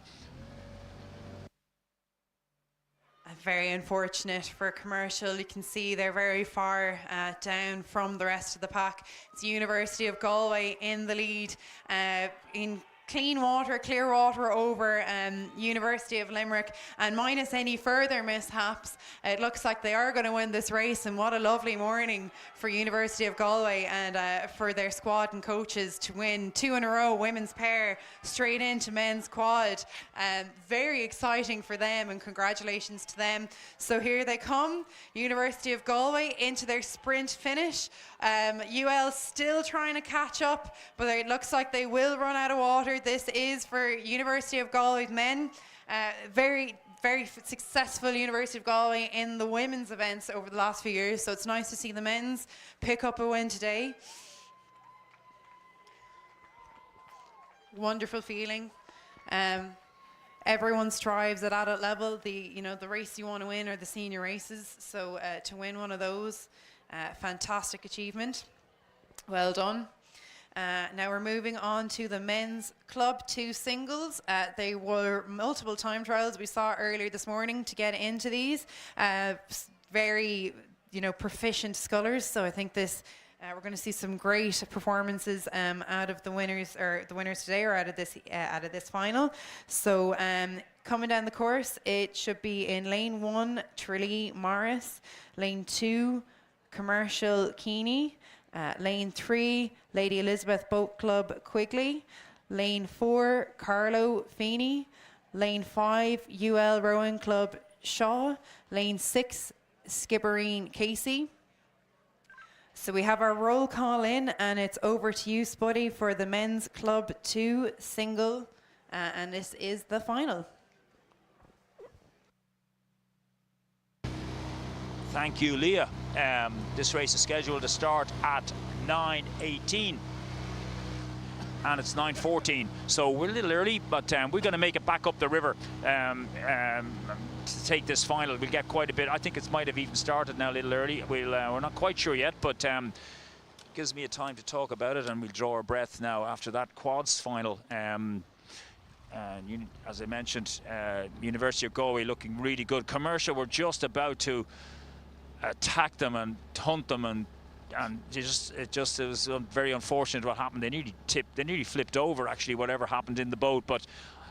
Very unfortunate for Commercial. You can see they're very far down from the rest of the pack. It's University of Galway in the lead in clean water, clear water over University of Limerick, and minus any further mishaps, it looks like they are going to win this race. And what a lovely morning for University of Galway and for their squad and coaches to win 2 in a row, women's pair straight into men's quad. Very exciting for them, and congratulations to them. So here they come, University of Galway into their sprint finish. UL still trying to catch up, but it looks like they will run out of water. This is for University of Galway's men. Very successful University of Galway in the women's events over the last few years, so it's nice to see the men's pick up a win today. Wonderful feeling. Everyone strives at adult level. The race you want to win are the senior races, so to win one of those, fantastic achievement. Well done. Now we're moving on to the men's Club 2 singles. They were multiple time trials we saw earlier this morning to get into these. Very, proficient scullers. So I think this We're going to see some great performances out of the winners, or the winners today, or out of this final. So coming down the course, it should be in lane 1, Tralee Morris, lane 2, Commercial Keeney, lane 3, Lady Elizabeth Boat Club Quigley, lane 4, Carlo Feeney, lane 5, UL Rowing Club Shaw, lane 6, Skibbereen Casey. So we have our roll call in, and it's over to you, Spuddy, for the men's Club 2 single, and this is the final. Thank you, Leah. This race is scheduled to start at 9:18. And it's 9:14, so we're a little early, but we're going to make it back up the river to take this final. We'll get quite a bit. I think it might have even started now a little early. We're not quite sure yet, but gives me a time to talk about it, and we'll draw our breath now after that quads final. As I mentioned, University of Galway looking really good. Commercial were just about to attack them and hunt them, and it was very unfortunate what happened. They nearly flipped over, actually, whatever happened in the boat, but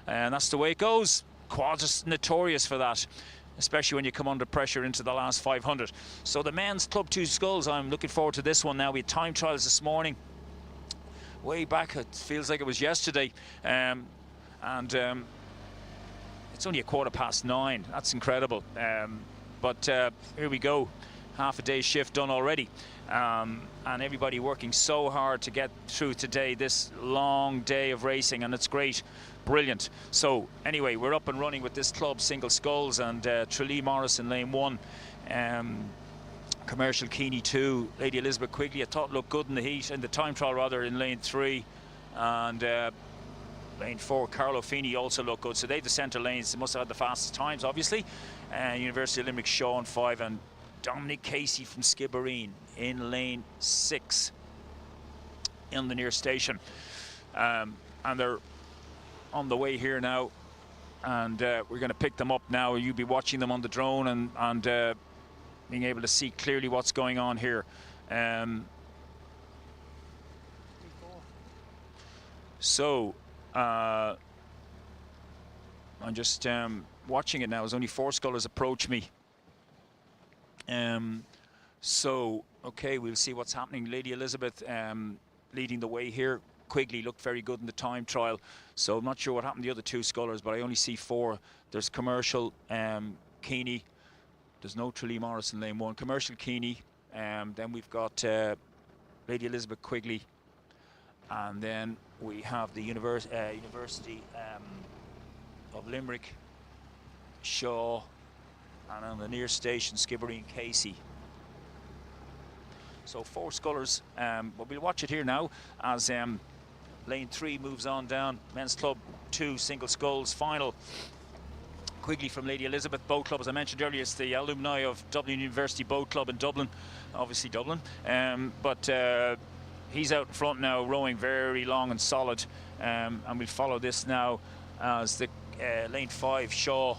that's the way it goes. Quads is notorious for that, especially when you come under pressure into the last 500. So the men's Club 2 sculls, I'm looking forward to this one now. We had time trials this morning, way back, it feels like it was yesterday, and it's only 9:15. That's incredible, but here we go. Half a day's shift done already, and everybody working so hard to get through today, this long day of racing, and it's great, brilliant. So anyway, we're up and running with this club single sculls, and Tralee Morris in lane 1, Commercial Keeney 2, Lady Elizabeth Quigley I thought looked good in the heat, in the time trial rather, in lane 3, and lane 4, Carlo Feeney also looked good. So they the centre lanes, they must have had the fastest times, obviously. University of Limerick Shaw in 5, and Dominic Casey from Skibbereen in lane 6 in the near station, and they're on the way here now, and we're going to pick them up now. You'll be watching them on the drone and being able to see clearly what's going on here. So I'm just watching it now as only 4 scullers approach me. So okay, we'll see what's happening. Lady Elizabeth leading the way here. Quigley looked very good in the time trial, so I'm not sure what happened to the other 2 scullers, but I only see 4. There's Commercial Keeney, there's no Tralee Morris in lane 1, Commercial Keeney, then we've got Lady Elizabeth Quigley, and then we have the University of Limerick Shaw, and on the near station Skibbereen Casey. So 4 scullers, but we'll watch it here now as lane 3 moves on down. Men's Club 2 single sculls final. Quigley from Lady Elizabeth Boat Club, as I mentioned earlier, it's the alumni of Dublin University Boat Club in Dublin, obviously Dublin, but he's out in front now, rowing very long and solid, and we'll follow this now as the lane 5 Shaw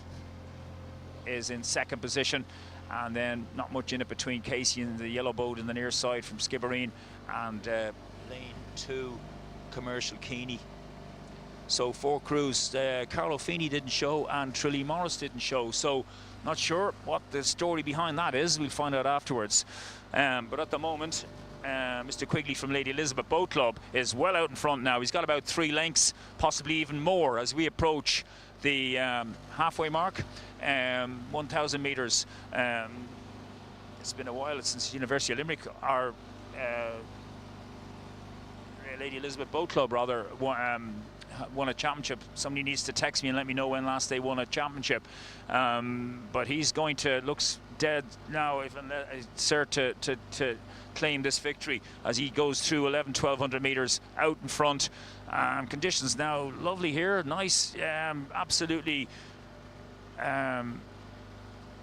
is in 2nd position, and then not much in it between Casey and the yellow boat in the near side from Skibbereen, and lane 2 Commercial Keeney. So 4 crews. Carlo Feeney didn't show and Tralee Morris didn't show, so not sure what the story behind that is. We'll find out afterwards, but at the moment Mr. Quigley from Lady Elizabeth Boat Club is well out in front now. He's got about 3 lengths, possibly even more, as we approach the halfway mark, 1,000 metres. It's been a while since University of Limerick, our Lady Elizabeth Boat Club rather, won a championship. Somebody needs to text me and let me know when last they won a championship. But he's going to, looks dead now, if cert to claim this victory as he goes through 1,200 metres out in front. Conditions now lovely here, nice, absolutely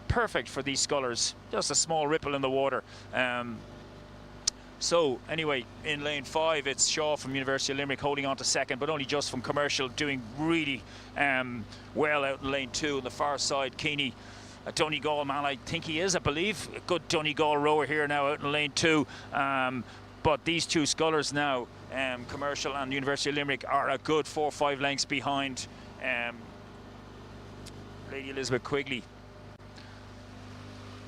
perfect for these scullers. Just a small ripple in the water. So anyway, in lane 5 it's Shaw from University of Limerick holding on to 2nd, but only just from Commercial, doing really well out in lane 2. On the far side, Keeney, a Donegal man, I think he is, I believe. A good Donegal rower here now out in lane 2. But these two scullers now, Commercial and University of Limerick, are a good 4 or 5 lengths behind Lady Elizabeth Quigley.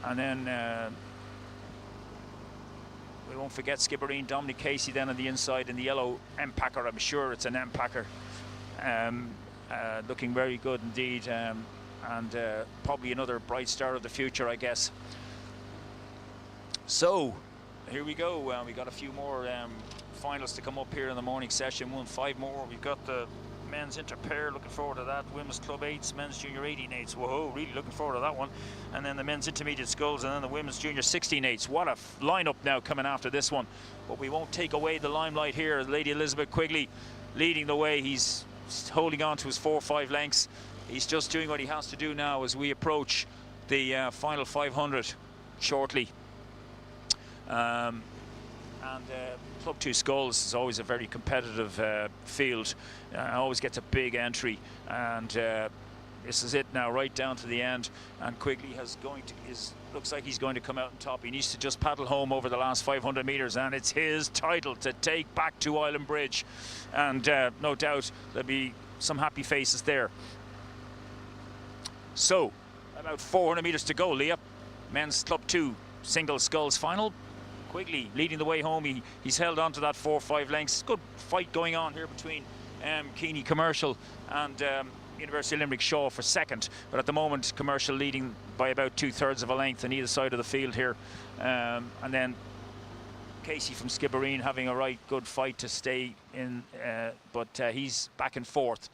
And then we won't forget Skibbereen, Dominic Casey then on the inside in the yellow M-Packer. I'm sure it's an M-Packer. Looking very good indeed, and probably another bright star of the future, I guess. So here we go. We got a few more finals to come up here in the morning session. 5 more. We've got the men's inter-pair, looking forward to that. Women's club 8s, men's junior 18-8s. Whoa, really looking forward to that one. And then the men's intermediate sculls, and then the women's junior 16-8s. What a lineup now coming after this one. But we won't take away the limelight here. Lady Elizabeth Quigley leading the way. He's holding on to his 4 or 5 lengths. He's just doing what he has to do now as we approach the final 500 shortly. Club 2 Skulls is always a very competitive field. Always gets a big entry, and this is it now, right down to the end. And Quigley looks like he's going to come out on top. He needs to just paddle home over the last 500 metres, and it's his title to take back to Island Bridge. And no doubt there'll be some happy faces there. So, about 400 metres to go, Leah. Men's Club 2 Single Sculls final. Quigley leading the way home. He's held on to that 4 or 5 lengths. Good fight going on here between Keeney Commercial and University of Limerick Shaw for second. But at the moment, Commercial leading by about 2/3 of a length on either side of the field here. And then Casey from Skibbereen having a right good fight to stay in, but he's back and forth.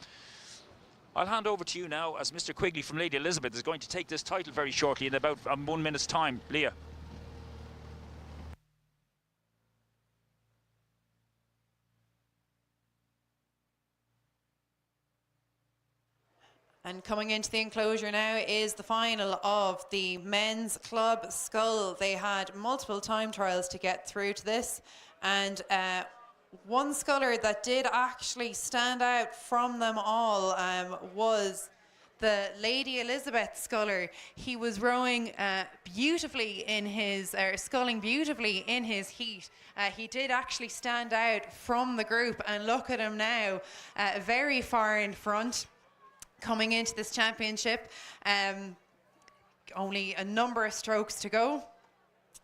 I'll hand over to you now as Mr. Quigley from Lady Elizabeth is going to take this title very shortly in about 1 minute's time. Leah. And coming into the enclosure now is the final of the men's club scull. They had multiple time trials to get through to this, and one sculler that did actually stand out from them all was the Lady Elizabeth sculler. He was rowing beautifully in his, sculling beautifully in his heat. He did actually stand out from the group, and look at him now, very far in front. Coming into this championship, only a number of strokes to go.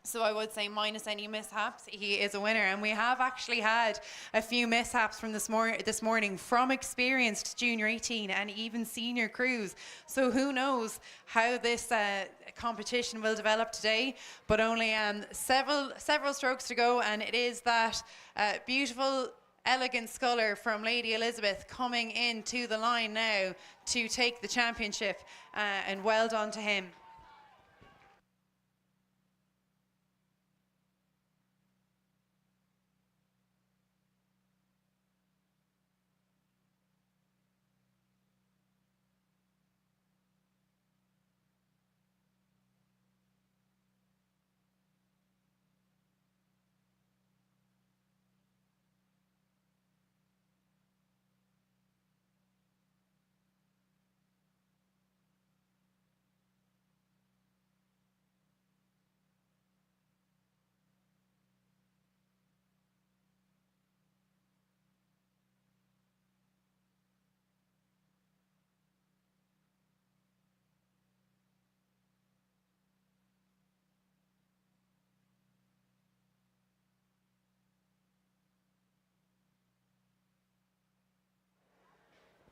So I would say minus any mishaps, he is a winner. And we have actually had a few mishaps from this morning from experienced junior 18 and even senior crews. So who knows how this competition will develop today, but only several strokes to go, and it is that beautiful elegant sculler from Lady Elizabeth coming into the line now to take the championship, and well done to him.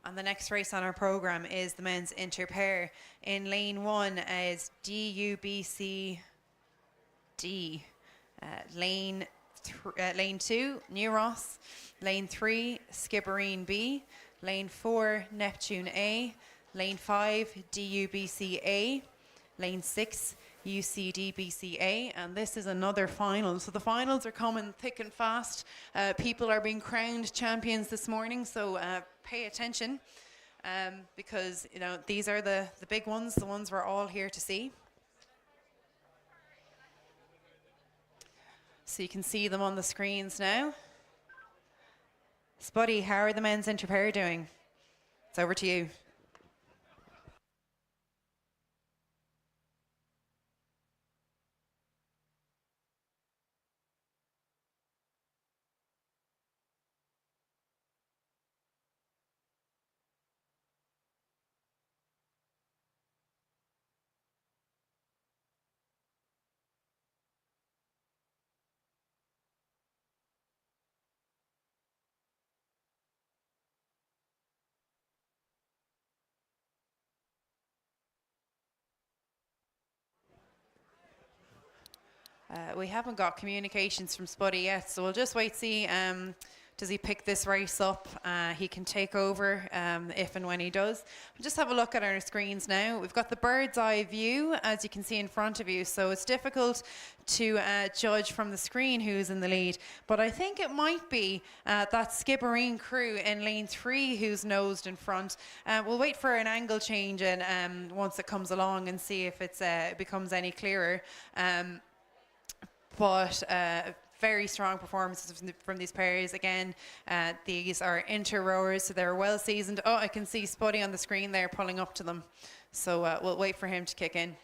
And the next race on our programme is the men's inter-pair. In lane 1 is DUBCD. Lane 2, New Ross. Lane 3, Skibbereen B. Lane 4, Neptune A. Lane 5, DUBCA. Lane 6, UCDBCA, and this is another final. So the finals are coming thick and fast. People are being crowned champions this morning, so pay attention, because you know these are the big ones, the ones we're all here to see. So you can see them on the screens now. Spuddy, how are the men's inter-pair doing? It's over to you. We haven't got communications from Spuddy yet, so we'll just wait to see does he pick this race up. He can take over if and when he does. We'll just have a look at our screens now. We've got the bird's eye view, as you can see in front of you, so it's difficult to judge from the screen who's in the lead, but I think it might be that Skibbereen crew in lane 3 who's nosed in front. We'll wait for an angle change and once it comes along and see if it becomes any clearer. But very strong performances from these pairs. Again, these are inter-rowers, so they're well seasoned. Oh, I can see Spuddy on the screen there pulling up to them. So we'll wait for him to kick in.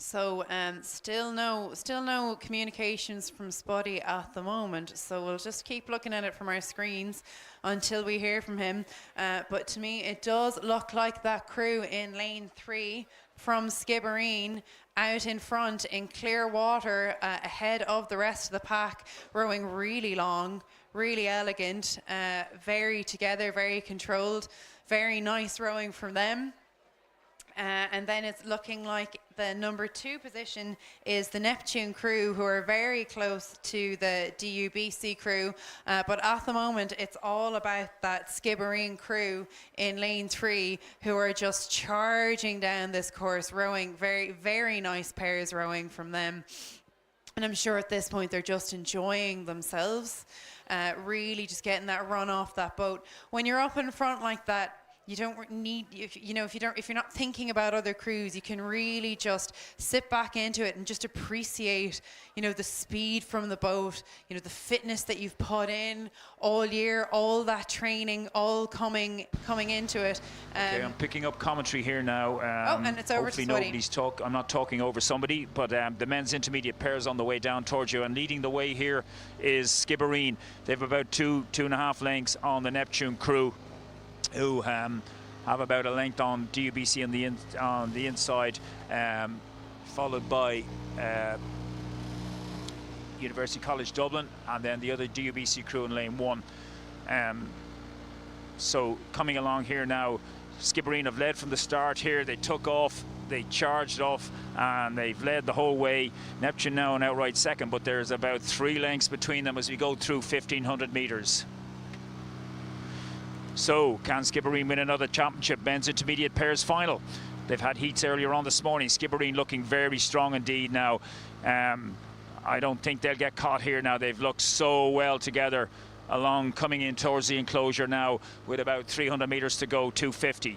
So still no communications from Spuddy at the moment. So we'll just keep looking at it from our screens until we hear from him. But to me, it does look like that crew in lane 3 from Skibbereen out in front in clear water ahead of the rest of the pack, rowing really long, really elegant, very together, very controlled, very nice rowing from them. And then it's looking like the number 2 position is the Neptune crew, who are very close to the DUBC crew. But at the moment, it's all about that Skibbereen crew in lane 3, who are just charging down this course, rowing very, very nice pairs rowing from them. And I'm sure at this point, they're just enjoying themselves, really just getting that run off that boat. When you're up in front like that, you don't need, if you're not thinking about other crews, you can really just sit back into it and just appreciate, the speed from the boat, the fitness that you've put in all year, all that training, all coming into it. Okay, I'm picking up commentary here now. And it's over hopefully to Spuddy. nobody's I'm not talking over somebody, but the men's intermediate pairs on the way down towards you, and leading the way here is Skibbereen. They've about two and a half lengths on the Neptune crew, who have about a length on DUBC on the inside, followed by University College Dublin, and then the other DUBC crew in lane 1. So coming along here now, Skibbereen have led from the start here. They took off, they charged off, and they've led the whole way. Neptune now an outright second, but there's about 3 lengths between them as we go through 1,500 metres. So, can Skibbereen win another championship? Men's intermediate pairs final. They've had heats earlier on this morning. Skibbereen looking very strong indeed now. I don't think they'll get caught here now. They've looked so well together along, coming in towards the enclosure now with about 300 metres to go, 250.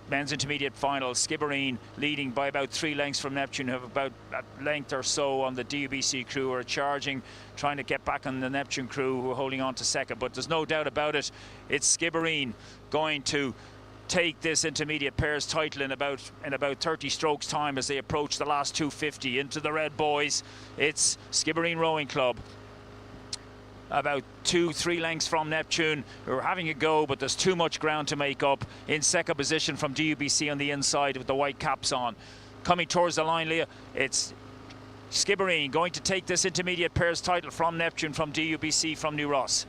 Men's intermediate final, Skibbereen leading by about 3 lengths from Neptune, who have about a length or so on the DUBC crew, who are charging, trying to get back on the Neptune crew, who are holding on to second. But there's no doubt about it, it's Skibbereen going to take this intermediate pairs title in about 30 strokes time as they approach the last 250. Into the red, boys. It's Skibbereen Rowing Club, about 2-3 lengths from Neptune, who are having a go, but there's too much ground to make up. In second position from DUBC on the inside with the white caps on. Coming towards the line, Leah, it's Skibbereen going to take this intermediate pairs title from Neptune, from DUBC, from New Ross.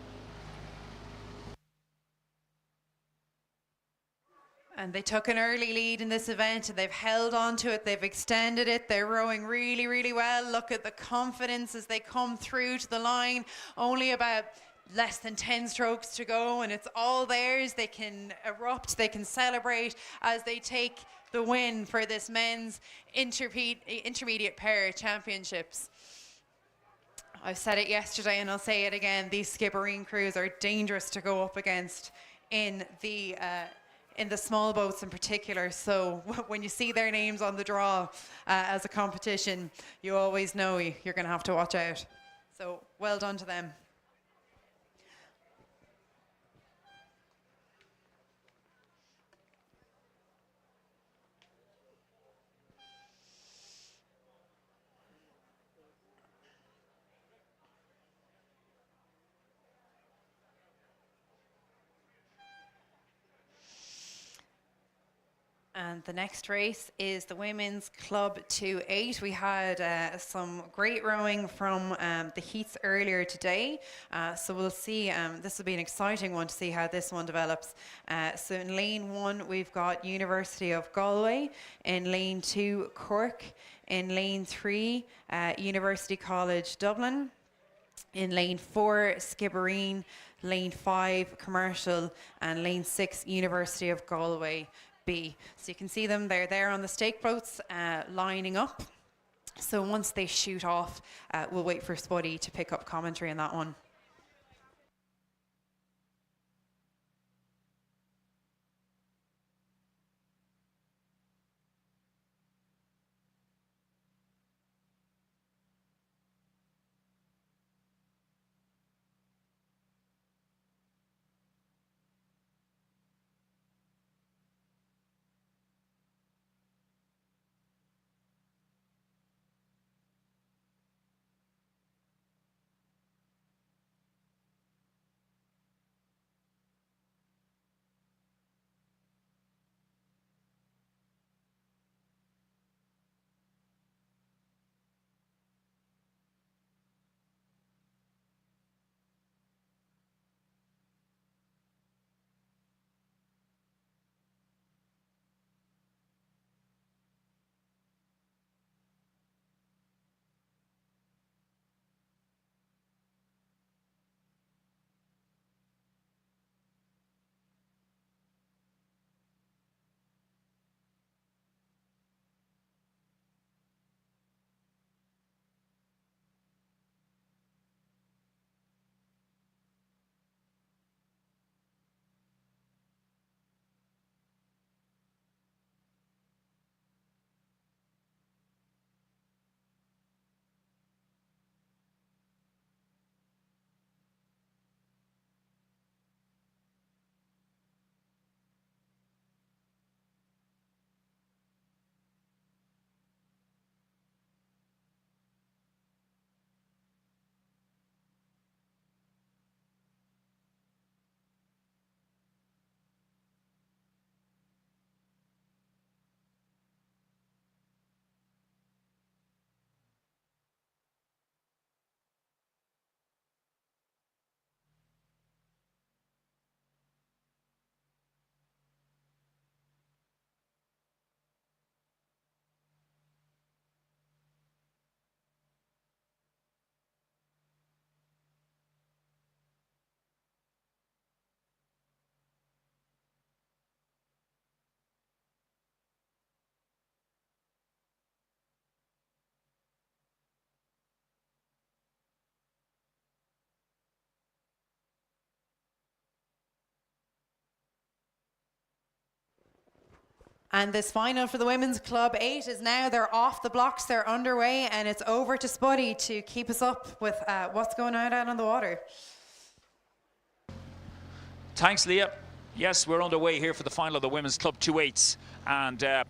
And they took an early lead in this event, and they've held on to it. They've extended it. They're rowing really, really well. Look at the confidence as they come through to the line. Only about less than 10 strokes to go, and it's all theirs. They can erupt. They can celebrate as they take the win for this men's intermediate pair championships. I said it yesterday, and I'll say it again. These Skibbereen crews are dangerous to go up against in the small boats in particular. So when you see their names on the draw as a competition, you always know you're going to have to watch out. So well done to them. And the next race is the Women's Club 2-8. We had some great rowing from the heats earlier today. So we'll see, this will be an exciting one to see how this one develops. So in lane 1, we've got University of Galway. In lane 2, Cork. In lane 3, University College Dublin. In lane 4, Skibbereen. Lane 5, Commercial. And lane 6, University of Galway B. So you can see them, they're there on the stake boats lining up. So once they shoot off, we'll wait for Spuddy to pick up commentary on that one. And this final for the Women's Club 8 is now, they're off the blocks, they're underway, and it's over to Spuddy to keep us up with what's going on out on the water. Thanks, Leah. Yes, we're underway here for the final of the Women's Club 2-8s, and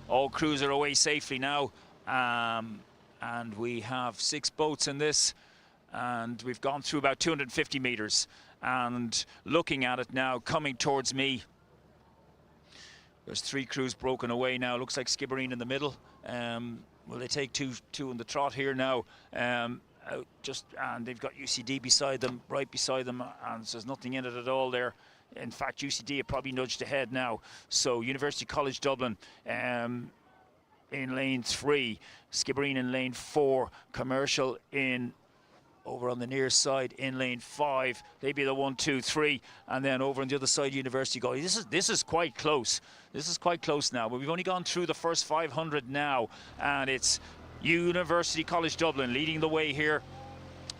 all crews are away safely now. And we have 6 boats in this, and we've gone through about 250 meters. And looking at it now, coming towards me, there's 3 crews broken away now. Looks like Skibbereen in the middle. Will they take two in the trot here now? And they've got UCD beside them, right beside them, and so there's nothing in it at all there. In fact, UCD have probably nudged ahead now. So University College Dublin in lane 3, Skibbereen in lane 4, Commercial in over on the near side in lane 5. They'd be the 1, 2, 3, and then over on the other side, University Galway. This is quite close. This is quite close now, but we've only gone through the first 500 now, and it's University College Dublin leading the way here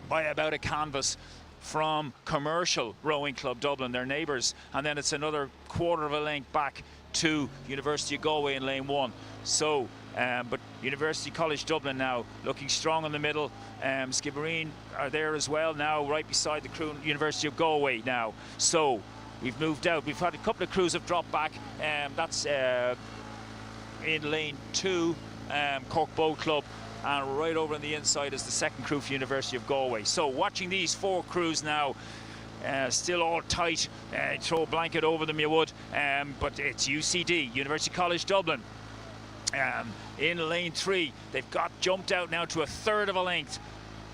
by about a canvas from Commercial Rowing Club Dublin, their neighbours, and then it's another quarter of a length back to University of Galway in lane 1. So But University College Dublin now looking strong in the middle. Skibbereen are there as well now, right beside the crew, University of Galway now. So we've moved out. We've had a couple of crews have dropped back. That's in lane 2, Cork Boat Club. And right over on the inside is the second crew for University of Galway. So watching these 4 crews now, still all tight. Throw a blanket over them you would, but it's UCD, University College Dublin. In lane 3, they've got jumped out now to a third of a length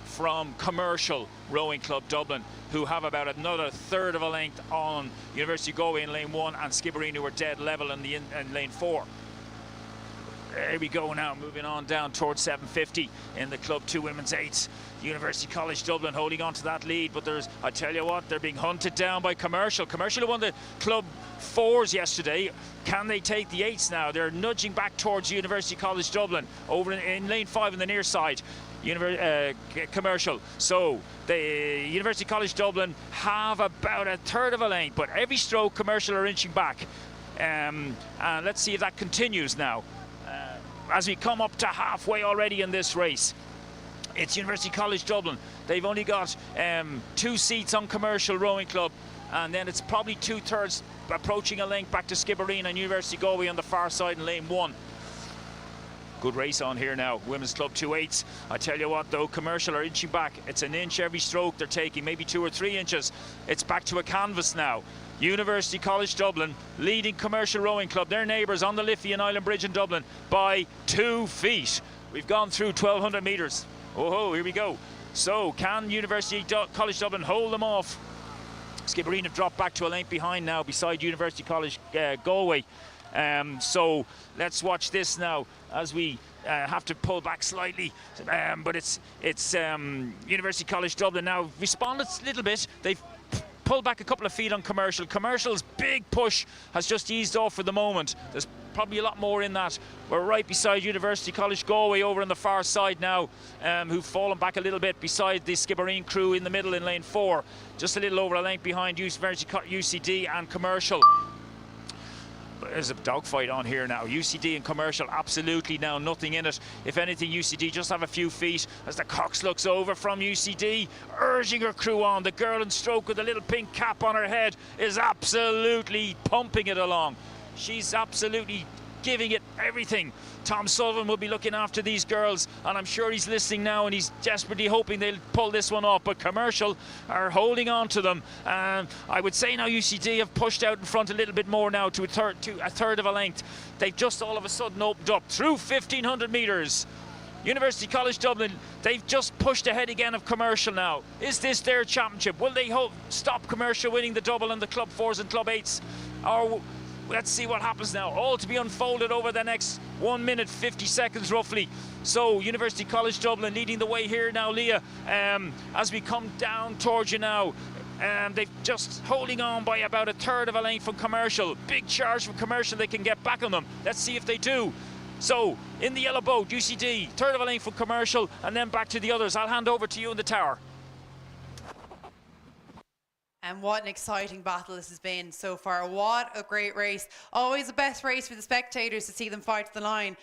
from Commercial Rowing Club Dublin, who have about another third of a length on University of Galway in lane 1, and Skibbereen, who are dead level in lane 4. There we go now, moving on down towards 750 in the Club 2 Women's 8s. University College Dublin holding on to that lead, but I tell you what, they're being hunted down by Commercial. Commercial won the Club 4s yesterday. Can they take the 8s now? They're nudging back towards University College Dublin over in lane 5 on the near side. Commercial. So the University College Dublin have about a third of a length, but every stroke Commercial are inching back. And let's see if that continues now. As we come up to halfway already in this race, it's University College Dublin. They've only got 2 seats on Commercial Rowing Club, and then it's probably 2/3 approaching a length back to Skibbereen and University Galway on the far side in lane 1. Good race on here now. Women's Club 2 8s. I tell you what though, Commercial are inching back. It's an inch every stroke they're taking, maybe 2 or 3 inches. It's back to a canvas now. University College Dublin leading Commercial Rowing Club, their neighbours, on the Liffey and Island Bridge in Dublin by 2 feet. We've gone through 1,200 metres. Oh, here we go. So can University College Dublin hold them off? Skibbereen have dropped back to a length behind now beside University College Galway. So let's watch this now as we have to pull back slightly, but it's University College Dublin now responded a little bit. They've pulled back a couple of feet on Commercial. Commercial's big push has just eased off for the moment. There's probably a lot more in that. We're right beside University College Galway over on the far side now, who've fallen back a little bit beside the Skibbereen crew in the middle in lane 4. Just a little over a length behind UCD and Commercial. There's a dogfight on here now. UCD and Commercial, absolutely now nothing in it. If anything, UCD just have a few feet as the Cox looks over from UCD, urging her crew on. The girl in stroke with a little pink cap on her head is absolutely pumping it along. She's absolutely giving it everything. Tom Sullivan will be looking after these girls, and I'm sure he's listening now, and he's desperately hoping they'll pull this one off, but Commercial are holding on to them. I would say now UCD have pushed out in front a little bit more now to a third of a length. They've just all of a sudden opened up through 1,500 metres. University College Dublin, they've just pushed ahead again of Commercial now. Is this their championship? Will they stop Commercial winning the double and the Club 4s and Club 8s? Or let's see what happens now. All to be unfolded over the next 1 minute 50 seconds roughly. So University College Dublin leading the way here now, Leah, as we come down towards you now. They've just holding on by about a third of a length from Commercial. Big charge from Commercial, they can get back on them. Let's see if they do. So in the yellow boat, UCD, third of a length from Commercial, and then back to the others. I'll hand over to you in the tower. And what an exciting battle this has been so far. What a great race. Always the best race for the spectators to see them fight to the line.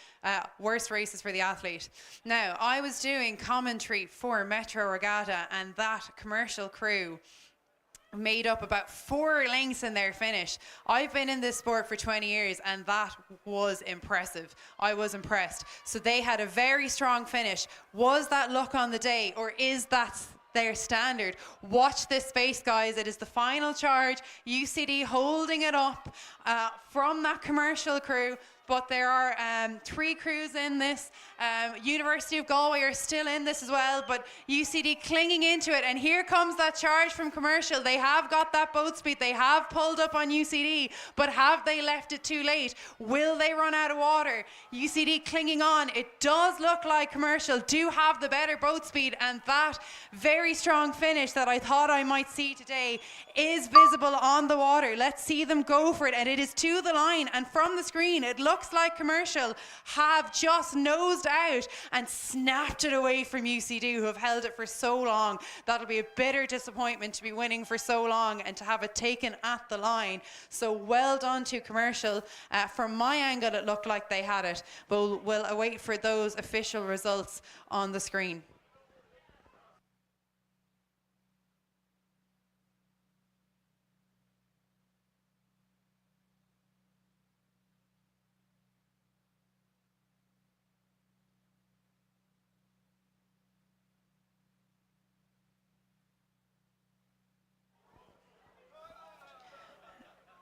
Worst races for the athlete. Now, I was doing commentary for Metro Regatta, and that Commercial crew made up about 4 lengths in their finish. I've been in this sport for 20 years, and that was impressive. I was impressed. So they had a very strong finish. Was that luck on the day, or is that their standard? Watch this space, guys. It is the final charge. UCD holding it up from that Commercial crew, but there are 3 crews in this. University of Galway are still in this as well, but UCD clinging into it, and here comes that charge from Commercial. They have got that boat speed. They have pulled up on UCD, but have they left it too late? Will they run out of water? UCD clinging on. It does look like Commercial do have the better boat speed, and that very strong finish that I thought I might see today is visible on the water. Let's see them go for it, and it is to the line, and from the screen it looks Coxless commercial have just nosed out and snapped it away from UCD, who have held it for so long. That'll be a bitter disappointment to be winning for so long and to have it taken at the line. So well done to commercial. From my angle, it looked like they had it, but we'll await for those official results on the screen.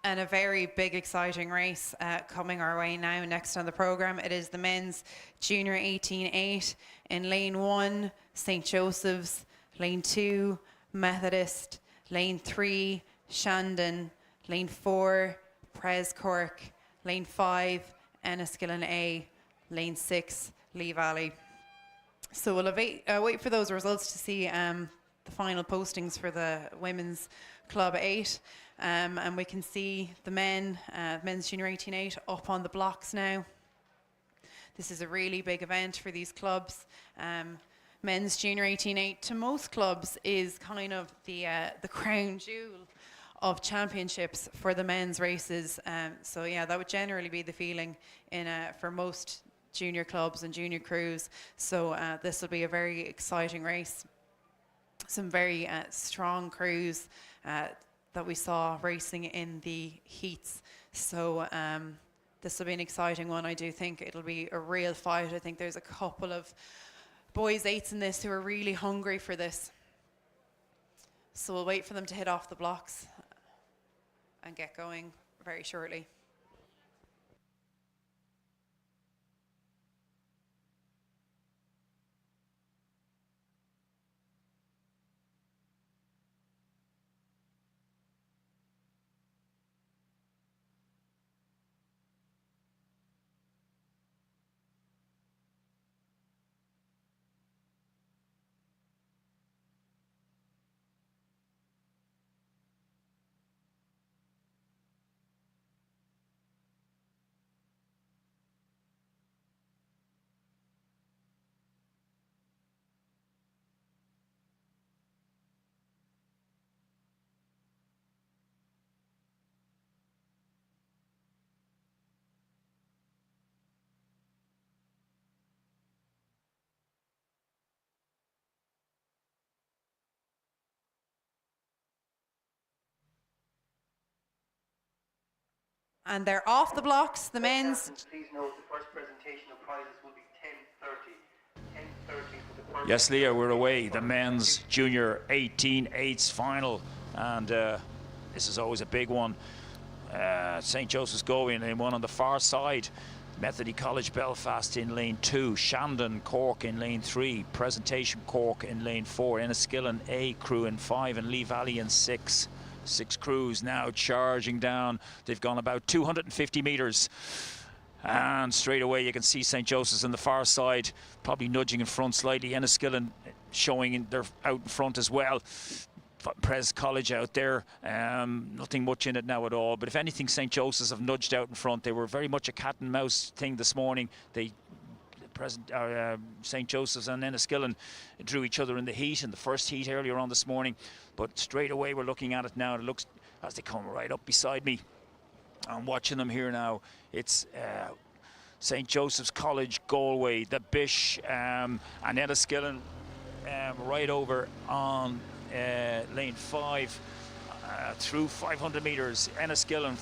And a very big, exciting race coming our way now. Next on the programme, it is the men's junior 18-8 in lane 1, St. Joseph's, lane 2, Methodist, lane 3, Shandon, lane 4, Pres Cork, lane 5, Enniskillen A, lane 6, Lee Valley. So we'll wait for those results to see the final postings for the women's Club 8. And we can see the men's junior 18-8 up on the blocks now. This is a really big event for these clubs. Men's junior 18-8 to most clubs is kind of the crown jewel of championships for the men's races. So yeah, that would generally be the feeling for most junior clubs and junior crews. So this will be a very exciting race. Some very strong crews that we saw racing in the heats. So this will be an exciting one. I do think it'll be a real fight. I think there's a couple of boys 8s in this who are really hungry for this. So we'll wait for them to hit off the blocks and get going very shortly. And they're off the blocks, the men's. Please note the first presentation of prizes will be 10:30. 10:30 for the first. Yes, Leah, we're away. The men's junior 18-8s final. And this is always a big one. St. Joseph's going in lane 1 on the far side. Methody College Belfast in lane 2. Shandon Cork in lane 3. Presentation Cork in lane 4. Enniskillen A crew in 5 and Lee Valley in 6. 6 crews now charging down. They've gone about 250 metres. And straight away you can see St. Joseph's on the far side, probably nudging in front slightly. Enniskillen showing they're out in front as well. Pres College out there, nothing much in it now at all. But if anything, St. Joseph's have nudged out in front. They were very much a cat and mouse thing this morning. St. Joseph's and Enniskillen drew each other in the heat, in the first heat earlier on this morning. But straight away we're looking at it now. It looks, as they come right up beside me, I'm watching them here now. It's St. Joseph's College, Galway, the Bish, and Enniskillen right over on lane 5 through 500 metres. Enniskillen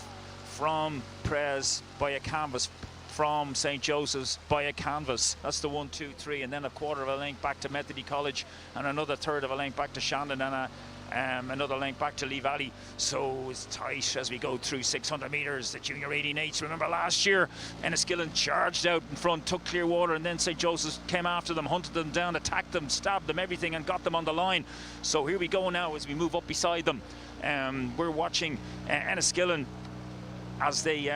from Pres by a canvas, from St. Joseph's by a canvas. That's the 1, 2, 3, and then a quarter of a length back to Methody College, and another third of a length back to Shandon, and another length back to Lee Valley. So it's tight as we go through 600 metres. The junior 18-8s, remember last year, Enniskillen charged out in front, took clear water, and then St. Joseph's came after them, hunted them down, attacked them, stabbed them, everything, and got them on the line. So here we go now as we move up beside them. We're watching Enniskillen as they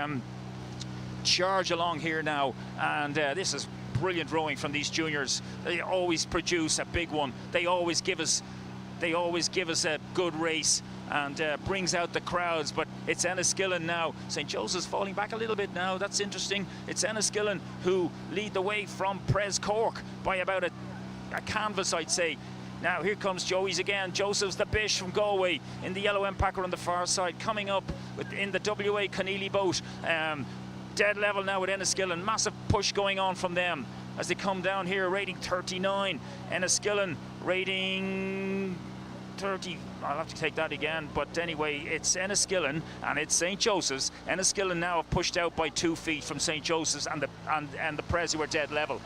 charge along here now, and this is brilliant rowing from these juniors. They always produce a big one. They always give us a good race, and brings out the crowds. But it's Enniskillen now. St. Joseph's falling back a little bit now. That's interesting. It's Enniskillen who lead the way from Pres Cork by about a canvas, I'd say. Now here comes Joey's again. Joseph's the Bish from Galway in the yellow empacker on the far side, coming up in the WA Keneally boat. Dead level now with Enniskillen. Massive push going on from them as they come down here, rating 39. Enniskillen rating 30. I'll have to take that again, but anyway, it's Enniskillen and it's St. Joseph's. Enniskillen now have pushed out by 2 feet from St. Joseph's and the Pres, who are dead level.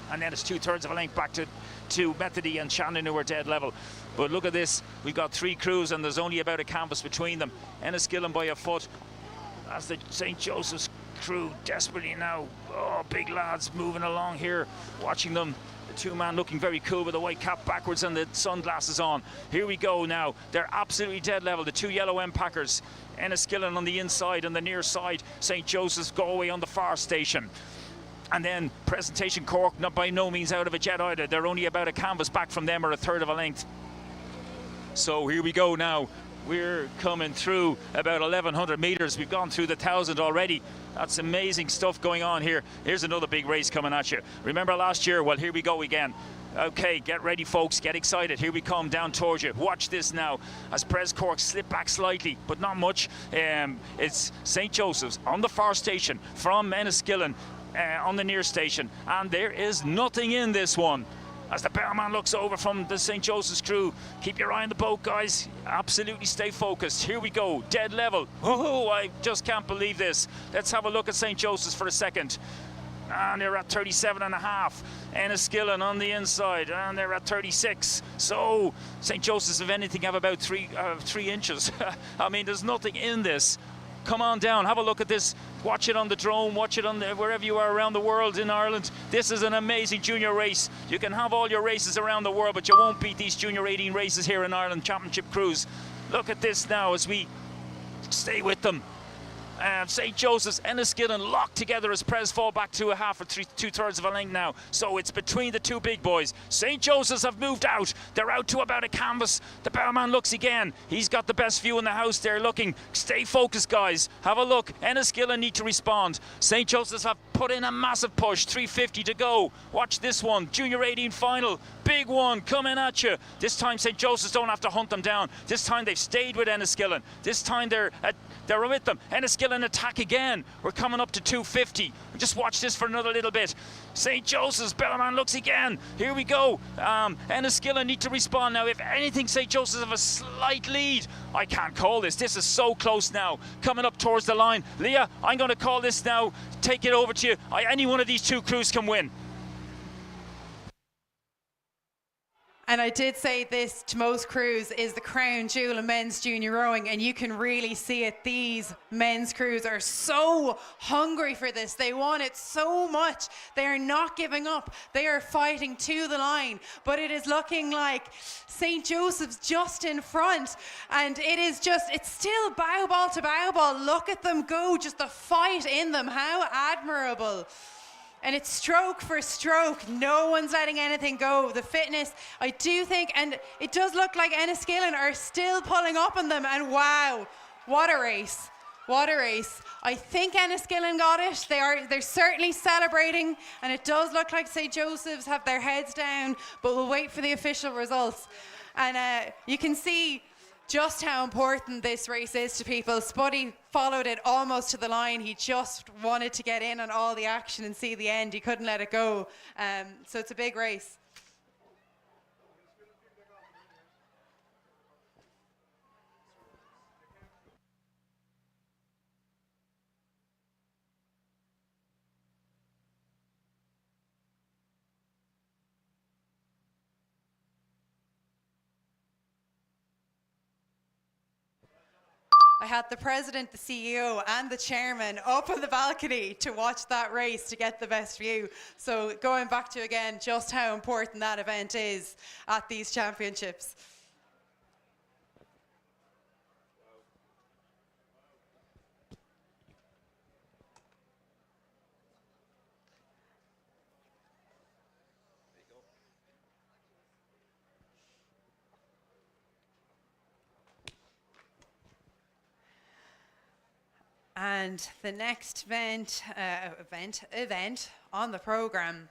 And then it's 2/3 of a length back to Methody and Shannon, who are dead level. But look at this, we've got 3 crews and there's only about a canvas between them. Enniskillen by a foot as the St. Joseph's crew desperately now. Oh, big lads moving along here, watching them. The 2-man looking very cool with the white cap backwards and the sunglasses on. Here we go now. They're absolutely dead level. The 2 yellow empackers. Enniskillen on the inside and the near side. St. Joseph's Galway on the far station. And then Presentation Cork, not by no means out of it yet either. They're only about a canvas back from them, or a 1/3 of a length. So here we go now. We're coming through about 1,100 meters. We've gone through the 1,000 already. That's amazing stuff going on here. Here's another big race coming at you. Remember last year? Well, here we go again. Okay, get ready, folks. Get excited. Here we come down towards you. Watch this now as Pres Cork slip back slightly, but not much. It's St. Joseph's on the far station from Enniskillen on the near station, and there is nothing in this one. As the barman looks over from the St. Joseph's crew, keep your eye on the boat, guys. Absolutely stay focused. Here we go, dead level. Oh, I just can't believe this. Let's have a look at St. Joseph's for a second. And they're at 37.5. Enniskillen on the inside, and they're at 36. So St. Joseph's, if anything, have about 3 inches. I mean, there's nothing in this. Come on down, have a look at this. Watch it on the drone, watch it on wherever you are around the world in Ireland. This is an amazing junior race. You can have all your races around the world, but you won't beat these junior 18 races here in Ireland Championship Cruise. Look at this now as we stay with them. St. Joseph's, Enniskillen locked together as Pres fall back to a half or 2/3 of a length now. So it's between the 2 big boys. St. Joseph's have moved out. They're out to about a canvas. The barman looks again. He's got the best view in the house there looking. Stay focused, guys. Have a look. Enniskillen need to respond. St. Joseph's have put in a massive push. 3:50 to go. Watch this one. Junior 18 final. Big one coming at you. This time St. Joseph's don't have to hunt them down. This time they've stayed with Enniskillen. This time they're with them. Enniskillen attack again. We're coming up to 2:50. Just watch this for another little bit. St. Joseph's, Bellarmine looks again. Here we go. Enniskillen need to respond now. If anything, St. Joseph's have a slight lead. I can't call this. This is so close now. Coming up towards the line. Leah, I'm going to call this now. Take it over to you. Any one of these 2 crews can win. And I did say this to most crews is the crown jewel of men's junior rowing, and you can really see it. These men's crews are so hungry for this. They want it so much. They are not giving up. They are fighting to the line, but it is looking like St. Joseph's just in front, and it's still bow ball to bow ball. Look at them go, just the fight in them. How admirable. And it's stroke for stroke. No one's letting anything go. The fitness, I do think, and it does look like Enniskillen are still pulling up on them. And wow, what a race. What a race. I think Enniskillen got it. They're certainly celebrating, and it does look like St. Joseph's have their heads down, but we'll wait for the official results. And you can see just how important this race is to people. Spuddy followed it almost to the line. He just wanted to get in on all the action and see the end. He couldn't let it go. So it's a big race. I had the president, the CEO, and the chairman up on the balcony to watch that race to get the best view. So going back to, again, just how important that event is at these championships. And the next event on the program,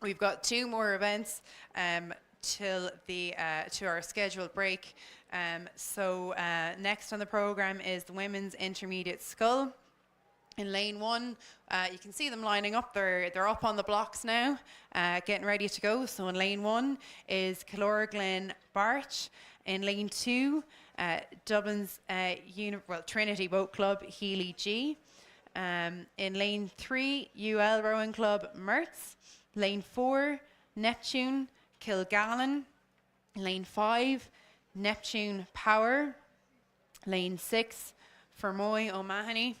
we've got 2 more events till to our scheduled break. Next on the program is the women's intermediate scull. In lane 1, you can see them lining up. They're up on the blocks now, getting ready to go. So in lane 1 is Kilorglen Barch. In lane 2, Dublin's Trinity Boat Club Healy G. In lane 3, UL Rowing Club Mertz. Lane 4, Neptune Kilgallen. Lane 5, Neptune Power. Lane 6, Fermoy O'Mahony.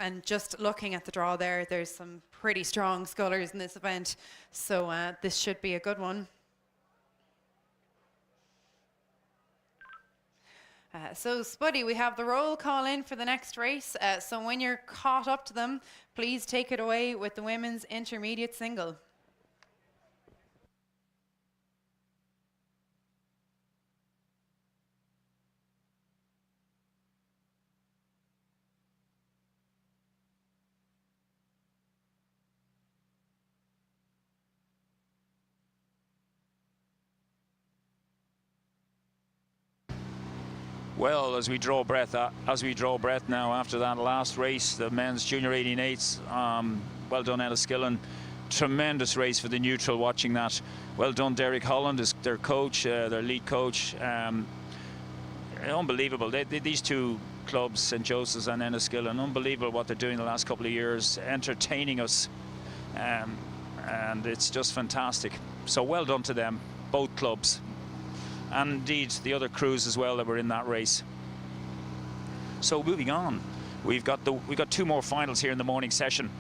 And just looking at the draw there's some pretty strong scullers in this event. So this should be a good one. So Spuddy, we have the roll call in for the next race. So when you're caught up to them, please take it away with the women's intermediate single. Well, as we draw breath now after that last race, the men's junior 18.8s, well done Enniskillen. Tremendous race for the neutral watching that. Well done Derek Holland, is their coach, their lead coach. Unbelievable. These 2 clubs, St. Joseph's and Enniskillen, unbelievable what they're doing the last couple of years, entertaining us. And it's just fantastic. So well done to them, both clubs. And indeed the other crews as well that were in that race. So moving on, we've got 2 more finals here in the morning session,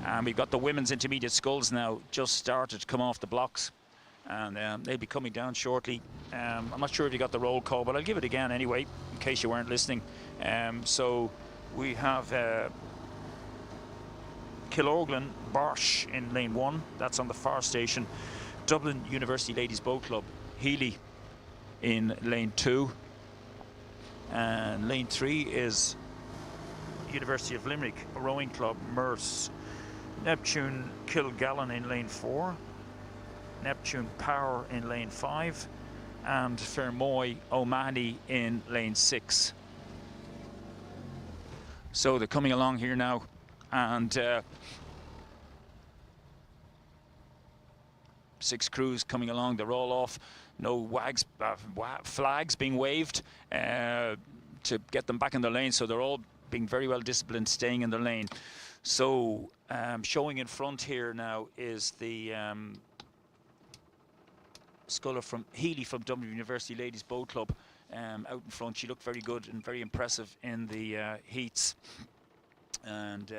and we've got the women's intermediate sculls now just started to come off the blocks, and they'll be coming down shortly. I'm not sure if you got the roll call, but I'll give it again anyway in case you weren't listening. So we have Kilorglen Barsh in lane 1, that's on the far station. Dublin University Ladies Boat Club Healy in lane 2, and lane 3 is University of Limerick Rowing Club Merce. Neptune Kilgallen in lane 4, Neptune Power in lane 5, and Fermoy O'Mahony in lane 6. So they're coming along here now, and 6 crews coming along. They're all off. No flags being waved to get them back in their lane, so they're all being very well disciplined, staying in their lane. So showing in front here now is the sculler from Healy from Dublin University Ladies Boat Club. Out in front, she looked very good and very impressive in the heats, and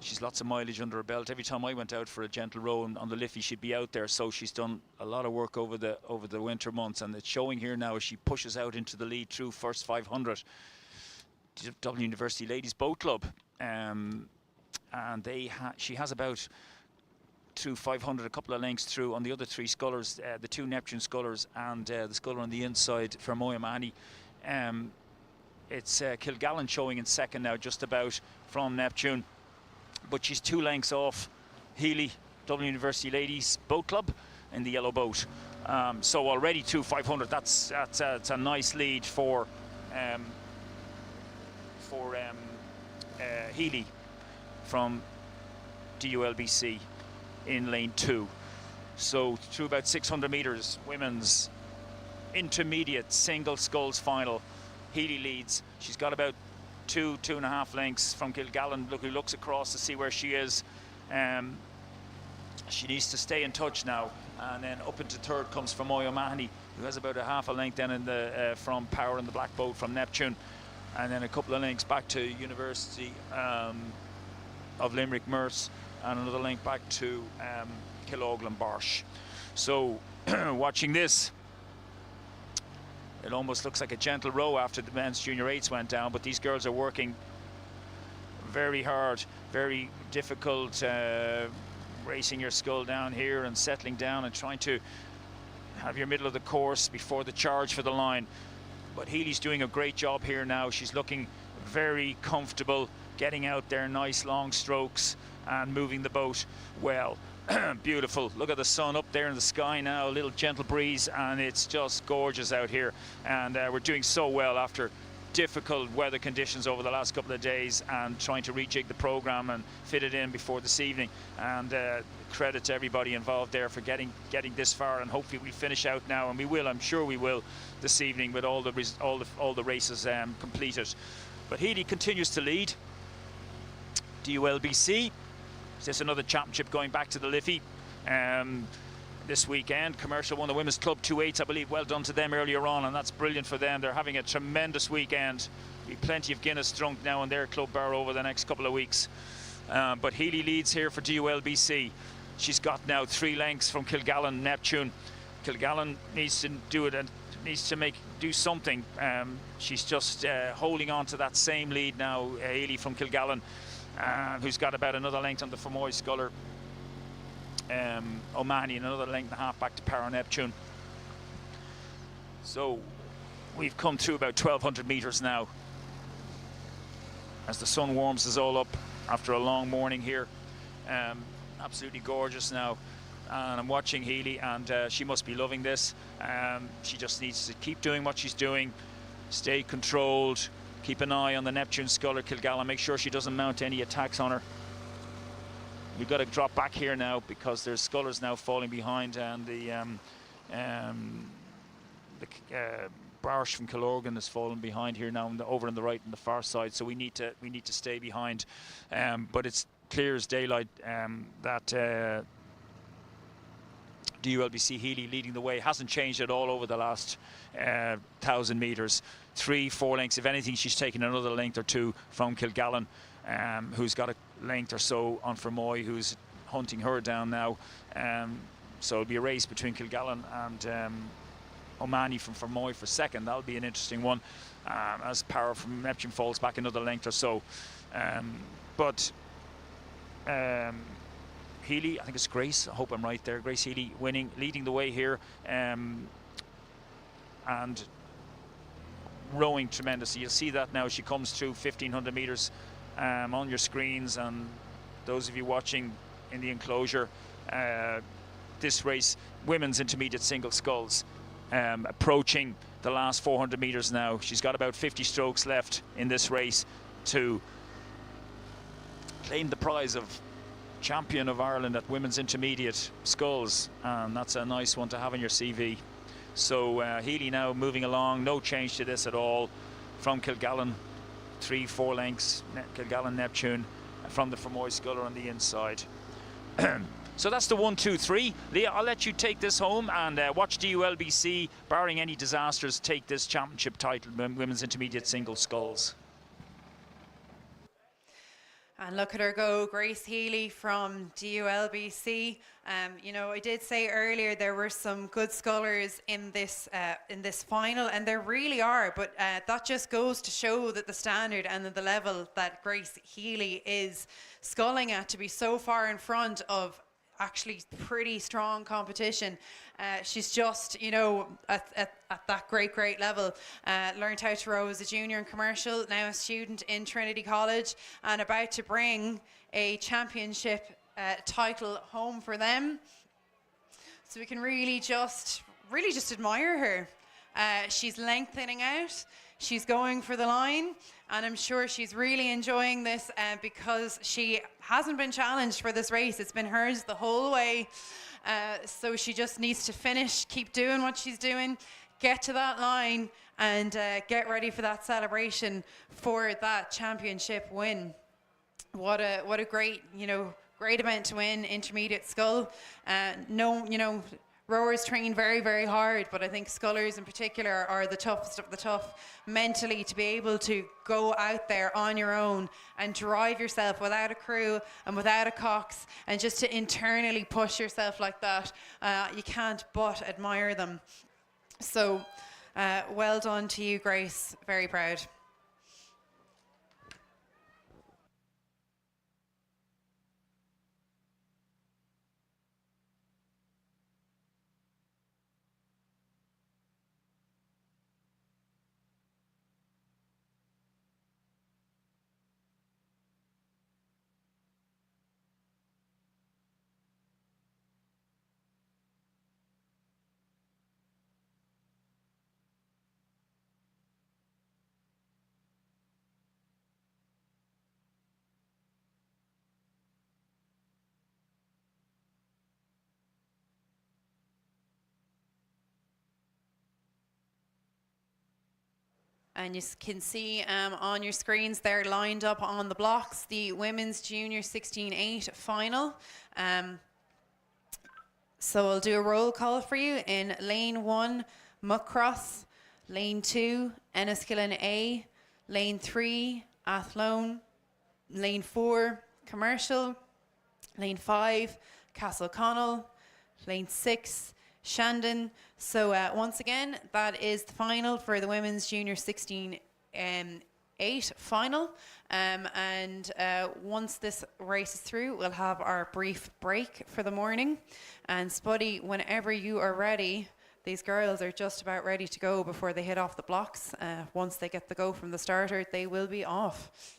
she's lots of mileage under her belt. Every time I went out for a gentle row on the Liffey, she'd be out there. So she's done a lot of work over the winter months, and it's showing here now as she pushes out into the lead through first 500. Dublin University Ladies Boat Club, and she has about through 500, a couple of lengths through on the other 3 scullers, the 2 Neptune scullers and the sculler on the inside for Fermoy O'Mahony. It's Kilgallen showing in second now, just about from Neptune. But she's 2 lengths off Healy, Dublin University Ladies Boat Club in the yellow boat. So already 500. That's a nice lead for Healy from DULBC in lane 2. So through about 600 meters, women's intermediate single sculls final. Healy leads. She's got about 2.5 lengths from Kilgallen. Look, who looks across to see where she is. She needs to stay in touch now, and then up into third comes Fermoy O'Mahony, who has about a half a length then in the from Power in the black boat from Neptune, and then a couple of lengths back to University of Limerick Merce, and another length back to Kilorglen Barsh. So watching this, it almost looks like a gentle row after the men's junior 8s went down, but these girls are working very hard, very difficult, racing your scull down here and settling down and trying to have your middle of the course before the charge for the line. But Healy's doing a great job here now. She's looking very comfortable, getting out there, nice long strokes and moving the boat well. Beautiful. Look at the sun up there in the sky now, a little gentle breeze, and it's just gorgeous out here. And we're doing so well after difficult weather conditions over the last couple of days and trying to rejig the program and fit it in before this evening. And credit to everybody involved there for getting this far, and hopefully we finish out now, and we will, I'm sure we will, this evening with all the races completed. But Healy continues to lead. DULBC, is this another championship going back to the Liffey this weekend? Commercial won the Women's Club 2/8, I believe. Well done to them earlier on, and that's brilliant for them. They're having a tremendous weekend. Be plenty of Guinness drunk now in their club bar over the next couple of weeks. But Healy leads here for DULBC. She's got now 3 lengths from Kilgallen Neptune. Kilgallen needs to do it and needs to do something. She's just holding on to that same lead now, Healy from Kilgallen, who's got about another length on the Fermoy sculler. O'Mahony another length and a half back to Para Neptune. So we've come through about 1,200 meters now as the sun warms us all up after a long morning here. Absolutely gorgeous now, and I'm watching Healy, and she must be loving this. She just needs to keep doing what she's doing, stay controlled, keep an eye on the Neptune sculler Kilgallen, make sure she doesn't mount any attacks on her. We've got to drop back here now because there's scullers now falling behind, and the Barsh from Killorgan has fallen behind here now, over on the right on the far side. So we need to stay behind. But it's clear as daylight that DULBC Healy leading the way hasn't changed at all over the last 1,000 meters. 3-4 lengths. If anything, she's taken another length or two from Kilgallen, who's got a length or so on Fermoy, who's hunting her down now. So it'll be a race between Kilgallen and O'Mahony from Fermoy for second. That'll be an interesting one, as Power from Neptune falls back another length or so. Healy, I think it's Grace, I hope I'm right there, Grace Healy leading the way here, and rowing tremendously. You'll see that now as she comes through 1,500 meters on your screens, and those of you watching in the enclosure. This race, women's intermediate single sculls, approaching the last 400 meters now. She's got about 50 strokes left in this race to claim the prize of champion of Ireland at women's intermediate sculls, and that's a nice one to have on your CV. So Healy now moving along, no change to this at all from Kilgallen, 3-4 lengths, Kilgallen Neptune from the Fermoy sculler on the inside. So that's the 1, 2, 3. Leah, I'll let you take this home and watch DULBC, barring any disasters, take this championship title, women's intermediate single sculls. And look at her go, Grace Healy from DULBC. You know, I did say earlier there were some good scullers in this final, and there really are. But that just goes to show that the standard and the level that Grace Healy is sculling at, to be so far in front of actually pretty strong competition. She's just, you know, at that great level. Learned how to row as a junior in commercial, now a student in Trinity College, and about to bring a championship title home for them. So we can really just admire her. She's lengthening out, she's going for the line, and I'm sure she's really enjoying this because she hasn't been challenged for this race. It's been hers the whole way. So she just needs to finish, keep doing what she's doing, get to that line, and get ready for that celebration for that championship win. What a great, you know, great event to win, intermediate scull. No, you know, rowers train very hard, but I think scullers in particular are the toughest of the tough mentally, to be able to go out there on your own and drive yourself without a crew and without a cox, and just to internally push yourself like that. You can't but admire them. So well done to you, Grace. Very proud. And you can see on your screens there lined up on the blocks the women's junior 16-8 final. So I'll do a roll call for you. In lane 1, Muckross. Lane 2, Enniskillen A. Lane 3, Athlone. Lane 4, Commercial. Lane 5, Castleconnell. Lane 6, Shandon. So once again, that is the final for the women's junior 16-8 final. And once this race is through, we'll have our brief break for the morning. And Spuddy, whenever you are ready, these girls are just about ready to go before they hit off the blocks. Once they get the go from the starter, they will be off.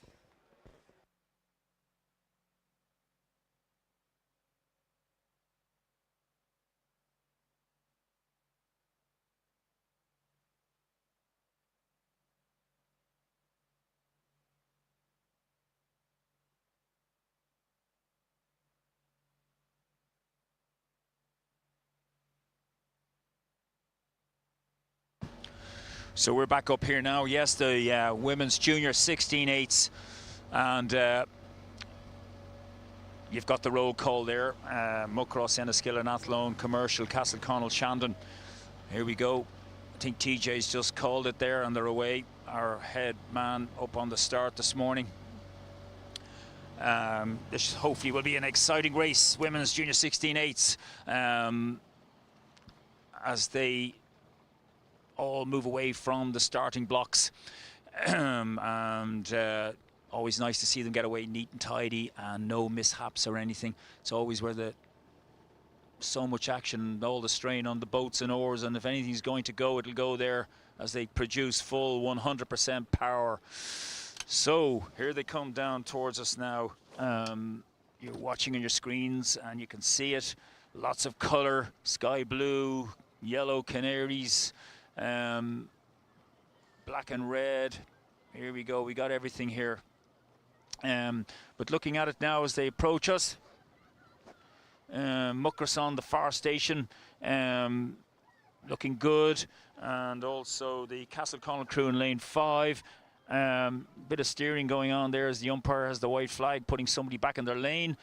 So we're back up here now. Yes, the women's junior 16-8s, and you've got the roll call there. Muckross, Enniskillen, Athlone, Commercial, Castleconnell, Shandon. Here we go. I think TJ's just called it there, and they're away. Our head man up on the start this morning. This hopefully will be an exciting race, women's junior 16-8s, as they all move away from the starting blocks. And always nice to see them get away neat and tidy and no mishaps or anything. It's always where so much action, all the strain on the boats and oars, and if anything's going to go, it'll go there as they produce full 100% power. So here they come down towards us now. You're watching on your screens and you can see it. Lots of color, sky blue, yellow canaries, black and red. Here we go, we got everything here. But looking at it now as they approach us, Muckross on the far station, looking good, and also the Castleconnell crew in lane 5. Bit of steering going on there as the umpire has the white flag, putting somebody back in their lane.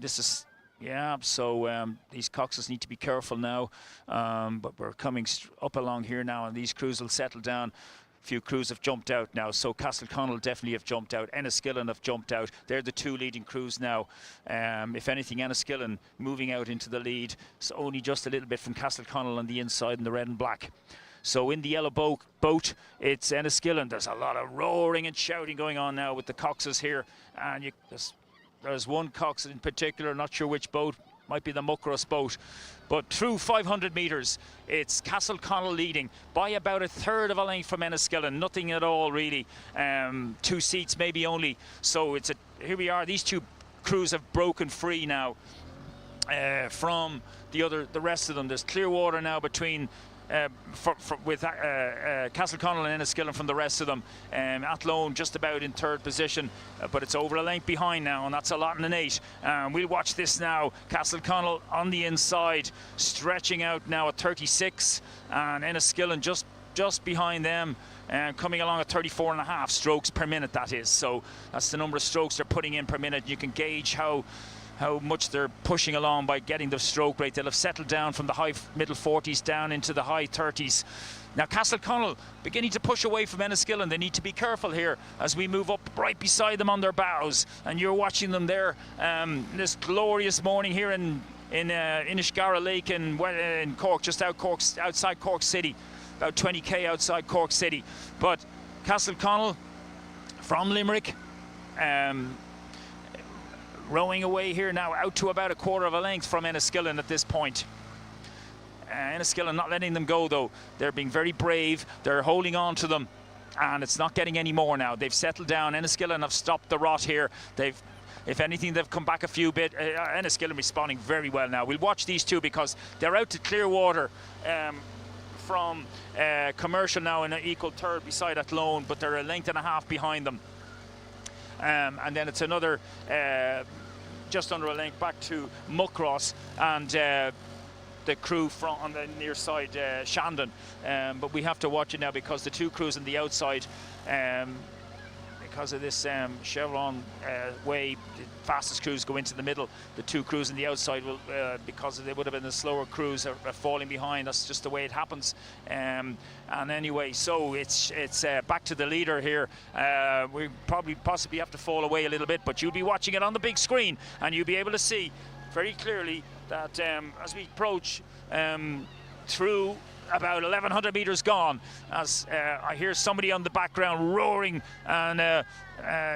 This is, yeah, so these coxes need to be careful now, but we're coming up along here now, and these crews will settle down. A few crews have jumped out now, so Castleconnell definitely have jumped out. Enniskillen have jumped out. They're the two leading crews now. If anything, Enniskillen moving out into the lead. It's only just a little bit from Castleconnell on the inside in the red and black. So in the yellow boat, it's Enniskillen. There's a lot of roaring and shouting going on now with the coxes here. And there's one cox in particular, not sure which boat, might be the Muckross boat. But through 500 metres, it's Castleconnell leading by about a third of a length from Enniskillen. Nothing at all, really. 2 seats maybe only. So here we are. These two crews have broken free now from the rest of them. There's clear water now between with Castleconnell and Enniskillen from the rest of them. Athlone just about in third position, but it's over a length behind now, and that's a lot in an 8. We'll watch this now. Castleconnell on the inside, stretching out now at 36, and Enniskillen just behind them, coming along at 34.5 strokes per minute, that is. So that's the number of strokes they're putting in per minute. You can gauge how much they're pushing along by getting the stroke rate. They'll have settled down from the high middle 40s down into the high 30s. Now Castleconnell beginning to push away from Enniskillen. They need to be careful here as we move up right beside them on their bows. And you're watching them there this glorious morning here in Inishgara Lake in Cork, just outside Cork City, about 20k outside Cork City. But Castleconnell from Limerick, rowing away here now out to about a quarter of a length from Enniskillen at this point. Enniskillen not letting them go though. They're being very brave. They're holding on to them, and it's not getting any more now. They've settled down. Enniskillen have stopped the rot here. If anything, they've come back a few bit. Enniskillen responding very well now. We'll watch these two because they're out to clear water from Commercial now in an equal third beside Athlone, but they're a length and a half behind them. And then it's another just under a length back to Muckross, and the crew from on the near side, Shandon. But we have to watch it now because the two crews on the outside, because of this chevron way, the fastest crews go into the middle. The two crews on the outside will, because they would have been the slower crews, are falling behind. That's just the way it happens. And anyway, so it's back to the leader here. We possibly have to fall away a little bit, but you'll be watching it on the big screen, and you'll be able to see very clearly that as we approach through about 1,100 meters gone, as I hear somebody on the background roaring, and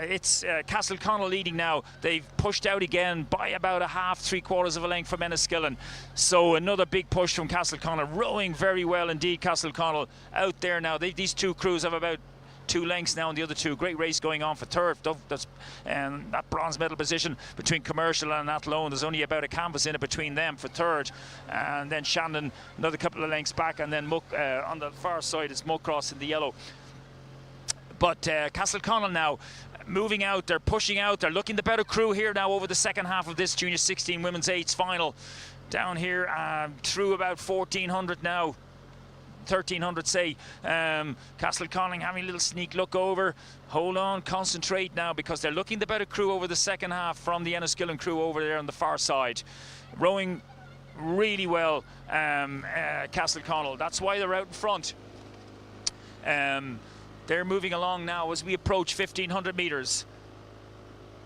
it's Castleconnell leading now. They've pushed out again by about a half, 3/4 of a length from Enniskillen. So another big push from Castleconnell, rowing very well indeed. Castleconnell out there now. These two crews have about 2 lengths now, and the other two. Great race going on for third. That's that bronze medal position between Commercial and Athlone. There's only about a canvas in it between them for third, and then Shandon another couple of lengths back, and then on the far side it's Muckross in the yellow. But Castleconnell now moving out, they're pushing out, they're looking the better crew here now over the second half of this Junior 16 Women's 8s final. Down here through about 1,400 now. 1,300 say. Castleconnell having a little sneak look over. Hold on, concentrate now, because they're looking the better crew over the second half from the Enniskillen crew over there on the far side. Rowing really well, Castleconnell. That's why they're out in front. They're moving along now as we approach 1,500 metres.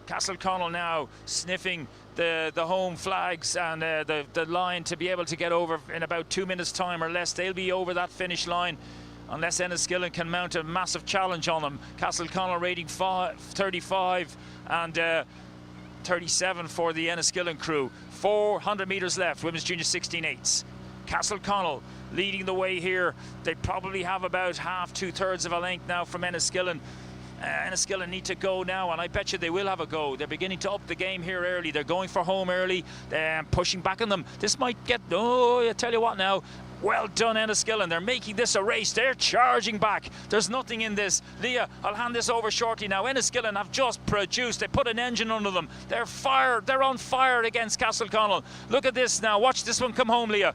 Castleconnell now sniffing the home flags and the line to be able to get over in about 2 minutes time or less. They'll be over that finish line unless Enniskillen can mount a massive challenge on them. Castleconnell rating 35 and 37 for the Enniskillen crew. 400 metres left, women's junior 16 8s. Castleconnell leading the way here. They probably have about half, 2/3 of a length now from Enniskillen. Enniskillen need to go now, and I bet you they will have a go. They're beginning to up the game here early. They're going for home early. They're pushing back on them. This might get... Oh, I tell you what now. Well done, Enniskillen. They're making this a race. They're charging back. There's nothing in this. Leah, I'll hand this over shortly now. Enniskillen have just produced. They put an engine under them. They're fired. They're on fire against Castleconnell. Look at this now. Watch this one come home, Leah.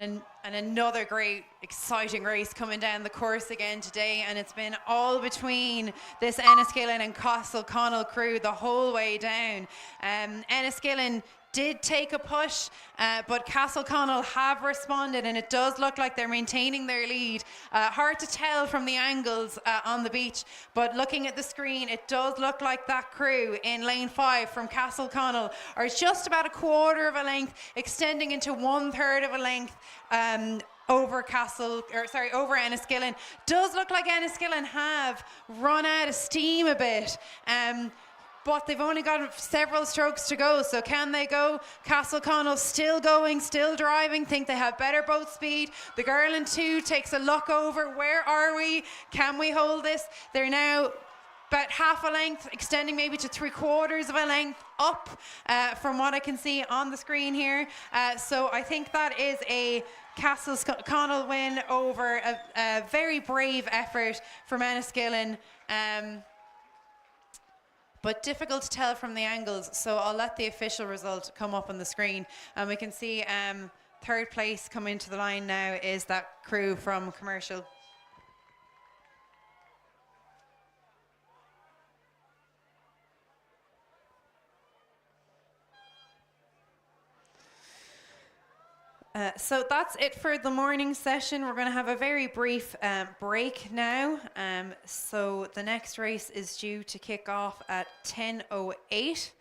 And another great, exciting race coming down the course again today, and it's been all between this Enniskillen and Castleconnell crew the whole way down. Enniskillen did take a push, but Castleconnell have responded, and it does look like they're maintaining their lead. Hard to tell from the angles on the beach, but looking at the screen, it does look like that crew in lane 5 from Castleconnell are just about a 1/4 of a length, extending into 1/3 of a length over over Enniskillen. Does look like Enniskillen have run out of steam a bit. But they've only got several strokes to go, so can they go? Castleconnell still going, still driving, think they have better boat speed. The girl in 2 takes a look over. Where are we? Can we hold this? They're now about half a length, extending maybe to 3/4 of a length up from what I can see on the screen here. So I think that is a Castleconnell win over a very brave effort from Enniskillen. But difficult to tell from the angles, so I'll let the official result come up on the screen. And we can see third place come into the line now is that crew from Commercial. So that's it for the morning session. We're going to have a very brief break now. So the next race is due to kick off at 10:08,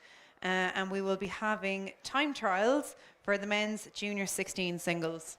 and we will be having time trials for the men's junior 16 singles.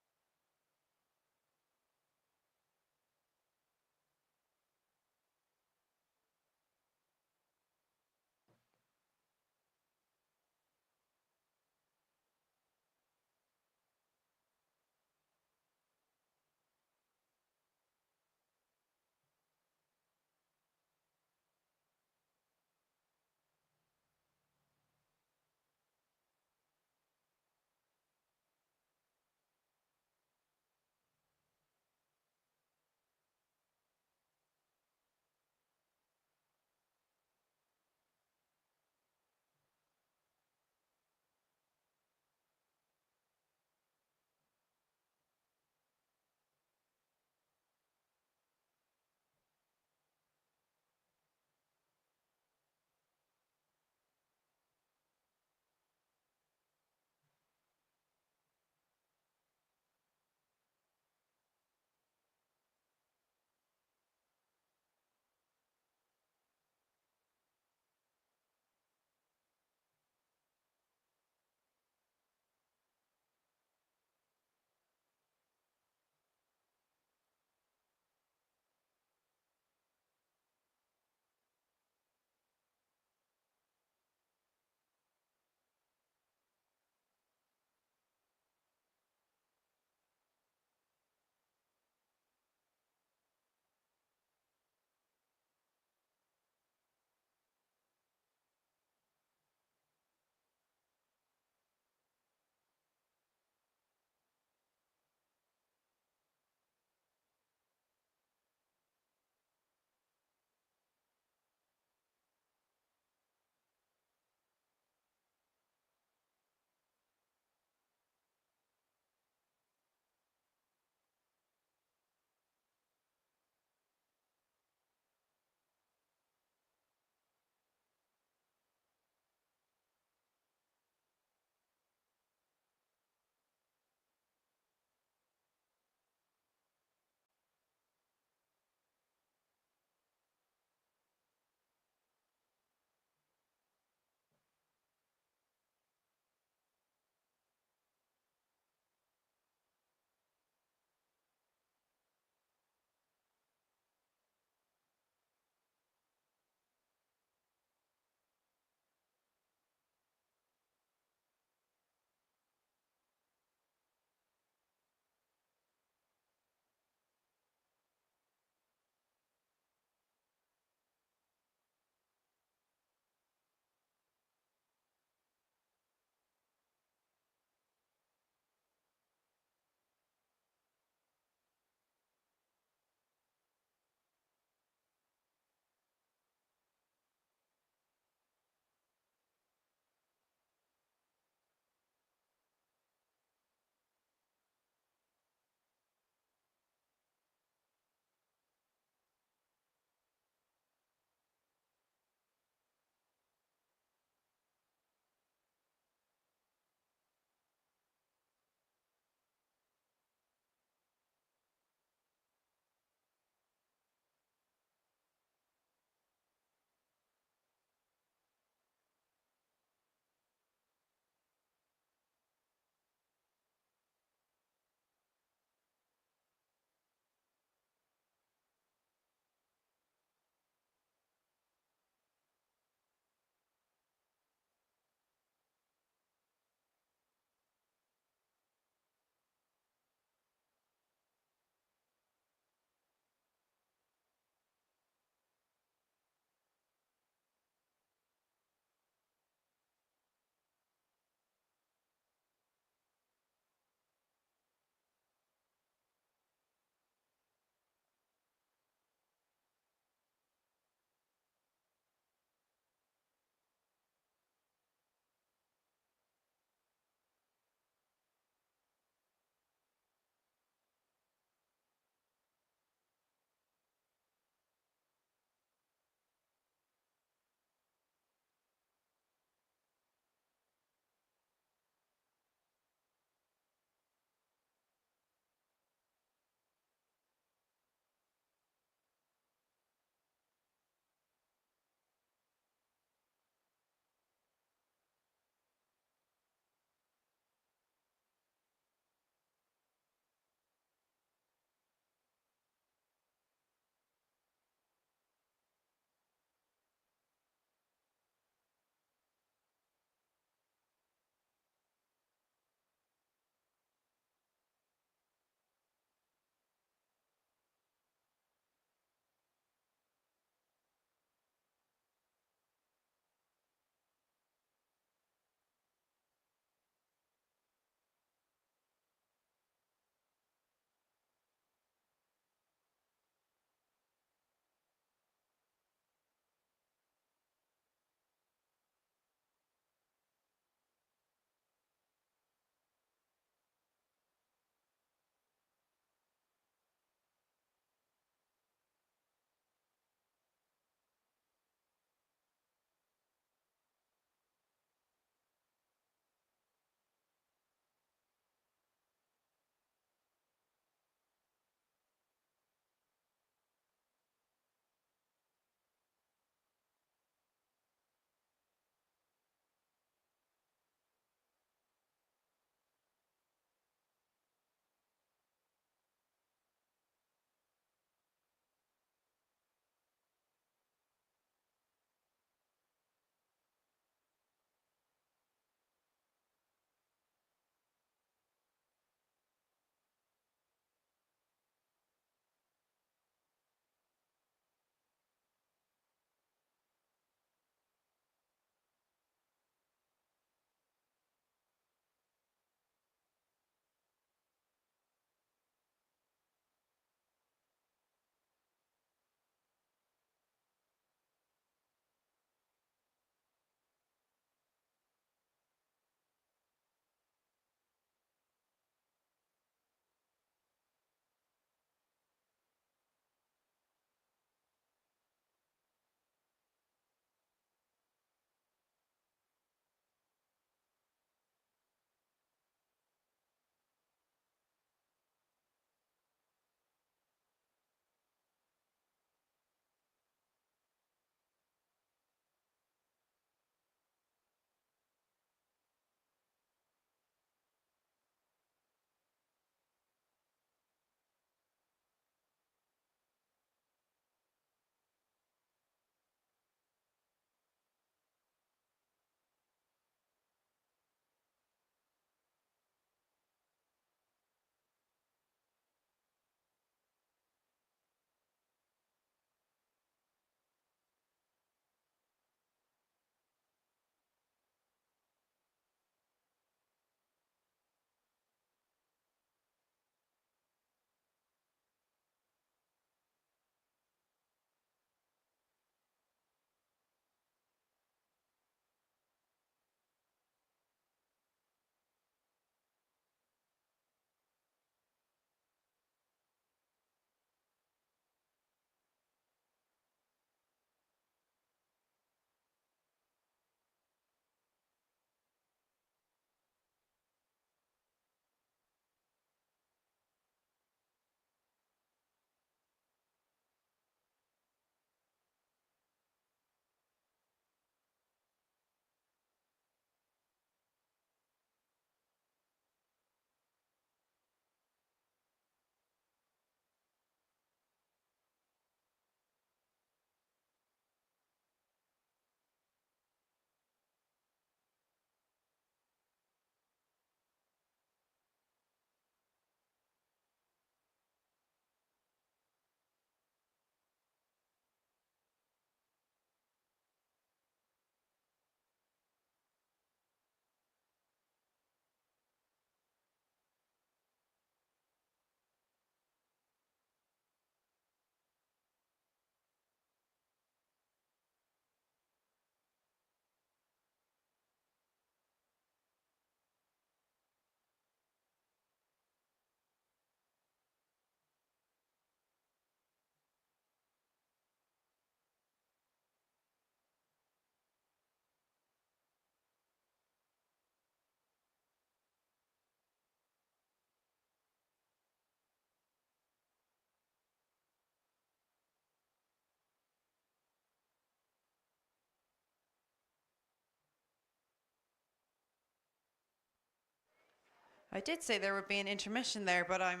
I did say there would be an intermission there, but I'm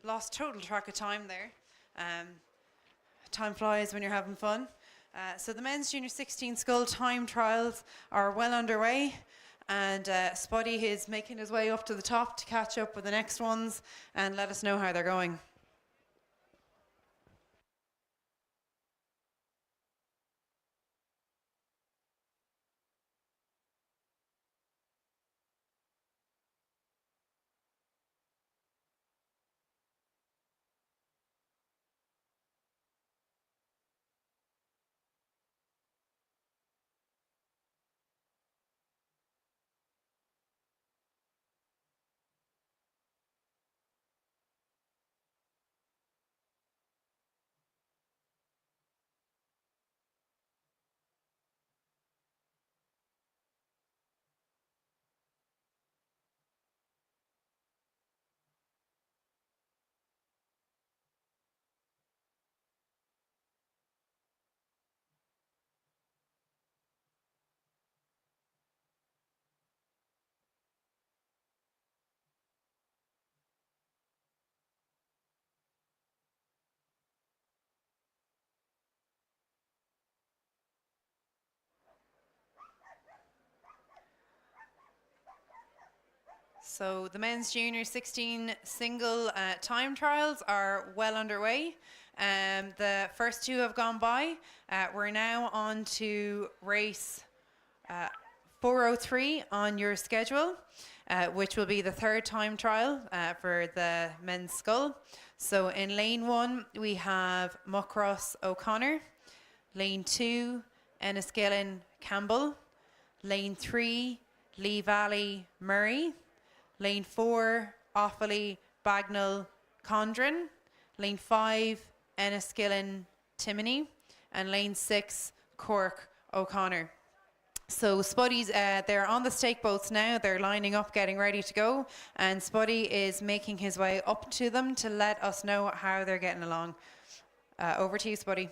lost total track of time there. Time flies when you're having fun. So the men's junior 16 scull time trials are well underway, and Spuddy is making his way up to the top to catch up with the next ones and let us know how they're going. So the men's junior 16 single time trials are well underway. The first two have gone by. We're now on to race 403 on your schedule, which will be the third time trial for the men's scull. So in lane 1, we have Muckross O'Connor. Lane 2, Enniskillen Campbell. Lane 3, Lee Valley Murray. Lane 4, Offaly Bagnall Condren. Lane 5, Enniskillen Timony. And lane 6, Cork O'Connor. So Spuddy's, they're on the stake boats now. They're lining up, getting ready to go. And Spuddy is making his way up to them to let us know how they're getting along. Over to you, Spuddy.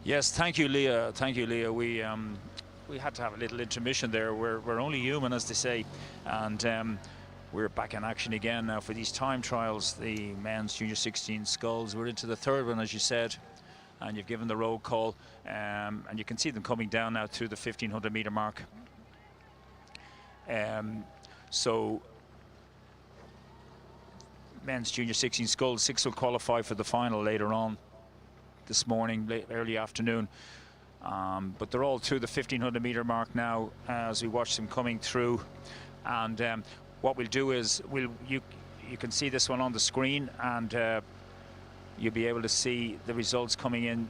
Yes, thank you, Leah. Thank you, Leah. We had to have a little intermission there. We're only human, as they say, and we're back in action again now for these time trials. The men's junior 16 sculls. We're into the third one, as you said, and you've given the roll call, and you can see them coming down now through the 1500 meter mark. So men's junior 16 sculls, 6 will qualify for the final later on this morning, early afternoon, but they're all through the 1500 meter mark now as we watch them coming through. And what we'll do is you can see this one on the screen, and you'll be able to see the results coming in.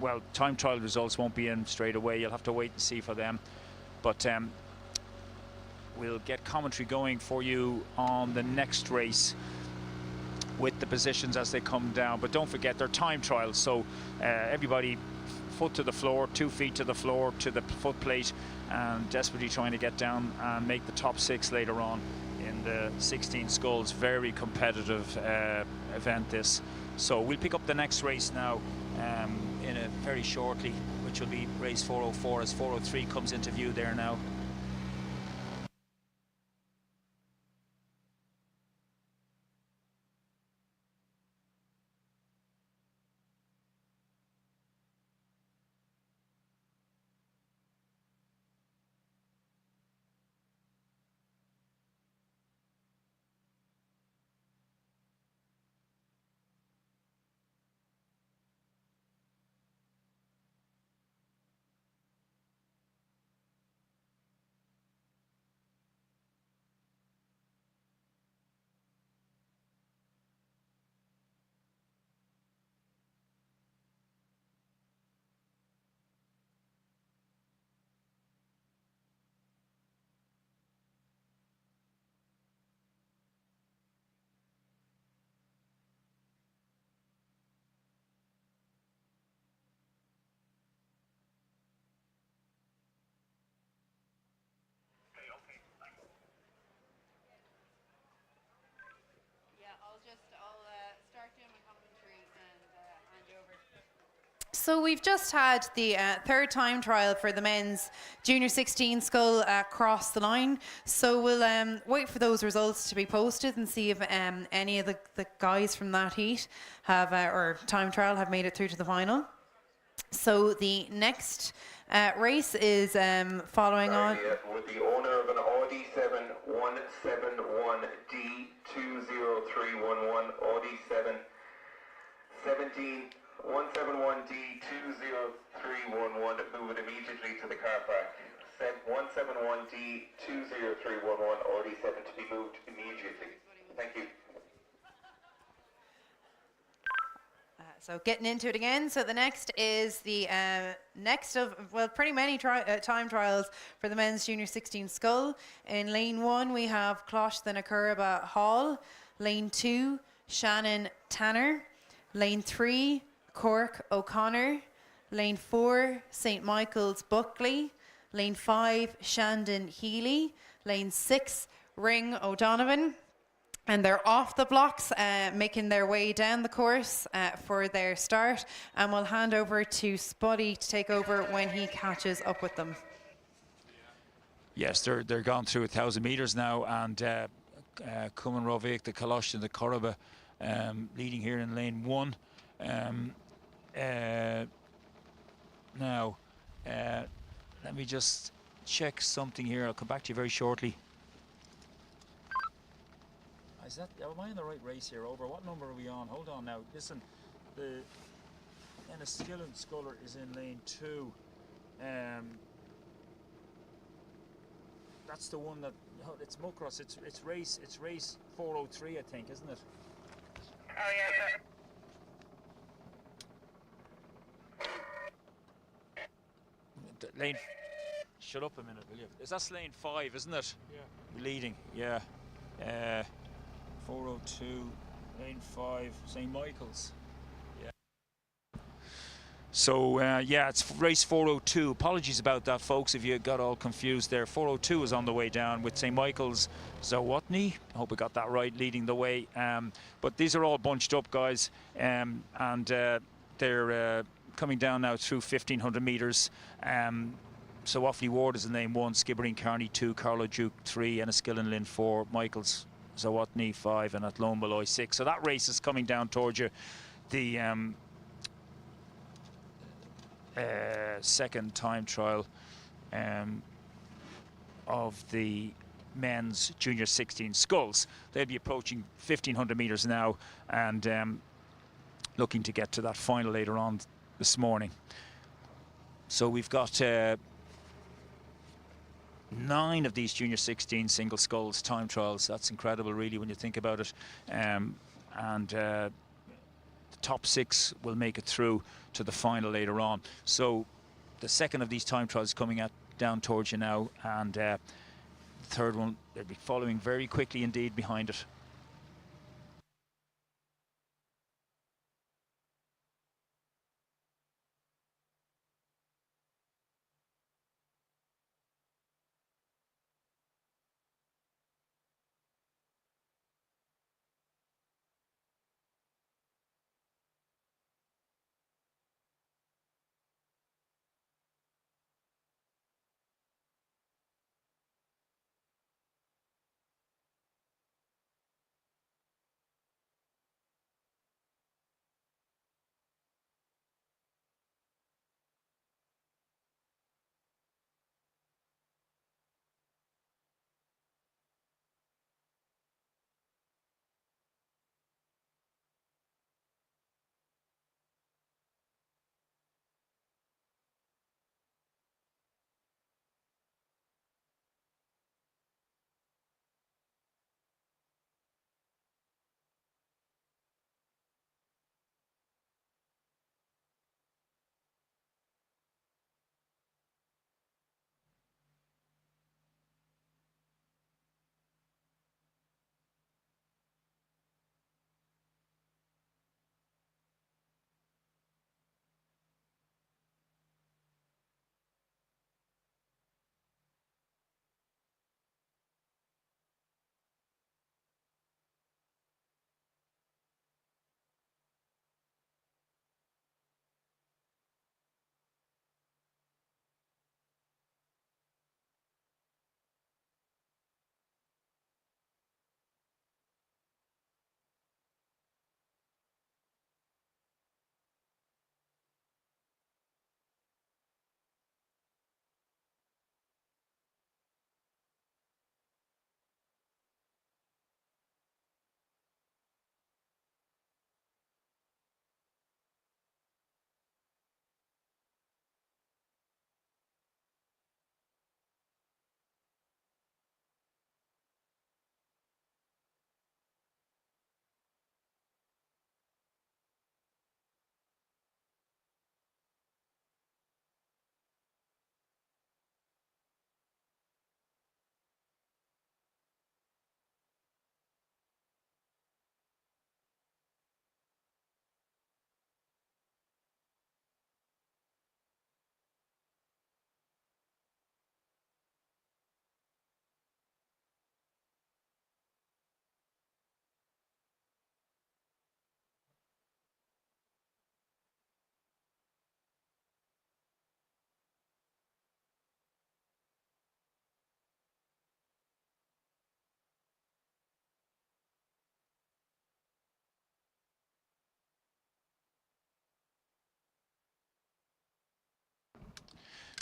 Well, time trial results won't be in straight away. You'll have to wait and see for them, but we'll get commentary going for you on the next race with the positions as they come down. But don't forget, they're time trials, so everybody foot to the floor, 2 feet to the floor, to the foot plate, and desperately trying to get down and make the top 6 later on in the 16 sculls. Very competitive event this. So we'll pick up the next race now in a very shortly, which will be race 404 as 403 comes into view there now. So we've just had the third time trial for the men's junior 16 scull cross the line. So we'll wait for those results to be posted and see if any of the guys from that heat have or time trial have made it through to the final. So the next race is following on. With the owner of an Audi 7 171D 20311, Audi 7 17 171D 20311, move it immediately to the car park. 171D 20311, Audi 7 to be moved immediately. Thank you. So getting into it again. So the next is the next of, well, pretty many time trials for the men's junior 16 scull. In lane 1 we have Closh the Nakuraba Hall. Lane 2, Shannon Tanner. Lane 3, Cork O'Connor. Lane 4, St. Michael's Buckley. Lane 5, Shandon Healy. Lane 6, Ring O'Donovan. And they're off the blocks, making their way down the course for their start. And we'll hand over to Spuddy to take over when he catches up with them. Yes, they're gone through 1,000 metres now, and Cuman Rovik, the Kalosh and the Koroba leading here in lane 1. Now, let me just check something here. I'll come back to you very shortly. Is that, am I in the right race here? Over what number are we on? Hold on now. Listen, the Enniskillen Sculler is in lane 2. That's the one that, it's Muckross. It's race 403, I think, isn't it? Oh yeah, Lane. Shut up a minute, will you? That's lane 5, isn't it? Yeah. Leading, yeah. 402, lane 5, St. Michael's. Yeah. So, yeah, it's race 402. Apologies about that, folks, if you got all confused there. 402 is on the way down with St. Michael's Zawotny. I hope we got that right, leading the way. But these are all bunched up, guys, and they're coming down now through 1,500 metres. So Offaly Ward is in lane 1, Skibbereen Carney 2, Carlo Duke 3, Enniskillen Lynn 4, Michael's Zawotny 5, and Athlone Malloy 6. So that race is coming down towards you. The second time trial of the men's junior 16 sculls. They'll be approaching 1,500 metres now, and looking to get to that final later on this morning. So we've got 9 of these junior 16 single sculls time trials. That's incredible, really, when you think about it. The top 6 will make it through to the final later on. So the second of these time trials coming down towards you now, and the third one, they'll be following very quickly indeed behind it.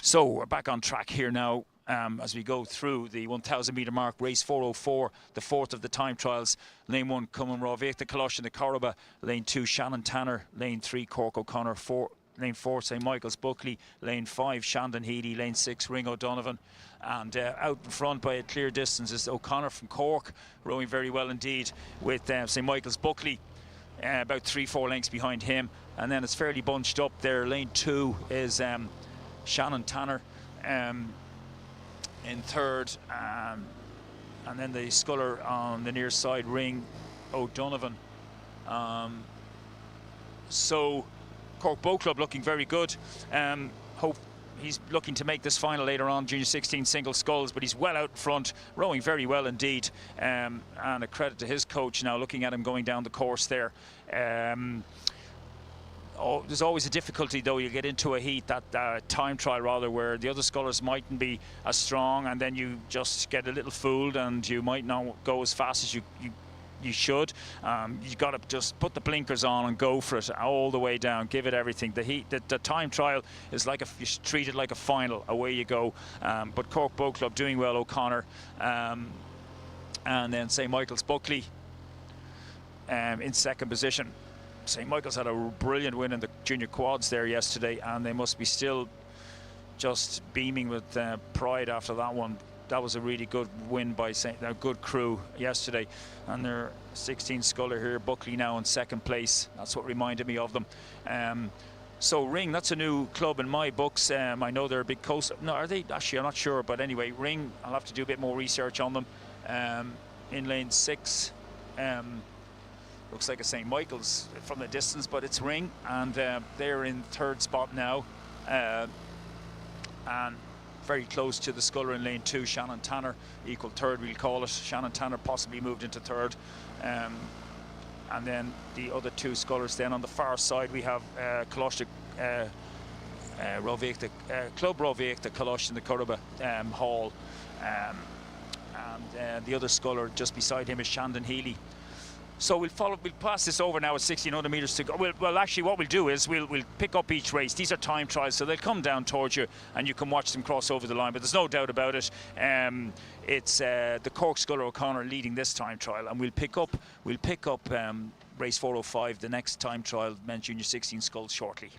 So we're back on track here now as we go through the 1,000 metre mark, race 4:04, the fourth of the time trials. Lane 1, Cumann Rovik, the Colosh and the Coroba. Lane 2, Shannon Tanner. Lane 3, Cork O'Connor. Lane 4, St Michael's Buckley. Lane 5, Shandon Healy. Lane 6, Ring O'Donovan. And out in front by a clear distance is O'Connor from Cork, rowing very well indeed, with St Michael's Buckley about 3-4 lengths behind him. And then it's fairly bunched up there. Lane 2 is Shannon Tanner in third, and then the sculler on the near side, Ring O'Donovan. So Cork Boat Club looking very good. Hope he's looking to make this final later on, Junior 16 single sculls, but he's well out in front, rowing very well indeed. And a credit to his coach now, looking at him going down the course there. There's always a difficulty though. You get into a heat, that time trial rather, where the other scullers mightn't be as strong, and then you just get a little fooled and you might not go as fast as you should. You got to just put the blinkers on and go for it all the way down. Give it everything. The time trial is like you should treat it like a final. Away you go. But Cork Boat Club doing well. O'Connor, and then St Michael's Buckley in second position. St Michael's had a brilliant win in the junior quads there yesterday, and they must be still just beaming with pride after that one. That was a really good win by a good crew yesterday. And their 16 sculler here, Buckley now in second place. That's what reminded me of them. So Ring, that's a new club in my books. I know they're a big coast. No, are they? Actually, I'm not sure. But anyway, Ring, I'll have to do a bit more research on them. In lane 6. Looks like a St Michael's from the distance, but it's Ring, and they're in third spot now, and very close to the sculler in lane 2, Shannon Tanner, equal third we'll call it. Shannon Tanner possibly moved into third, and then the other two scullers. Then on the far side we have Colosh, Rovik, Club Rovik, the Colosh and the Coroba Hall, and the other sculler just beside him is Shandon Healy. So we'll pass this over now at 1,600 metres to go. Well, actually, what we'll do is we'll pick up each race. These are time trials, so they'll come down towards you, and you can watch them cross over the line. But there's no doubt about it. It's the Cork sculler O'Connor leading this time trial, and we'll pick up race 4:05, the next time trial, men's junior 16 sculls shortly.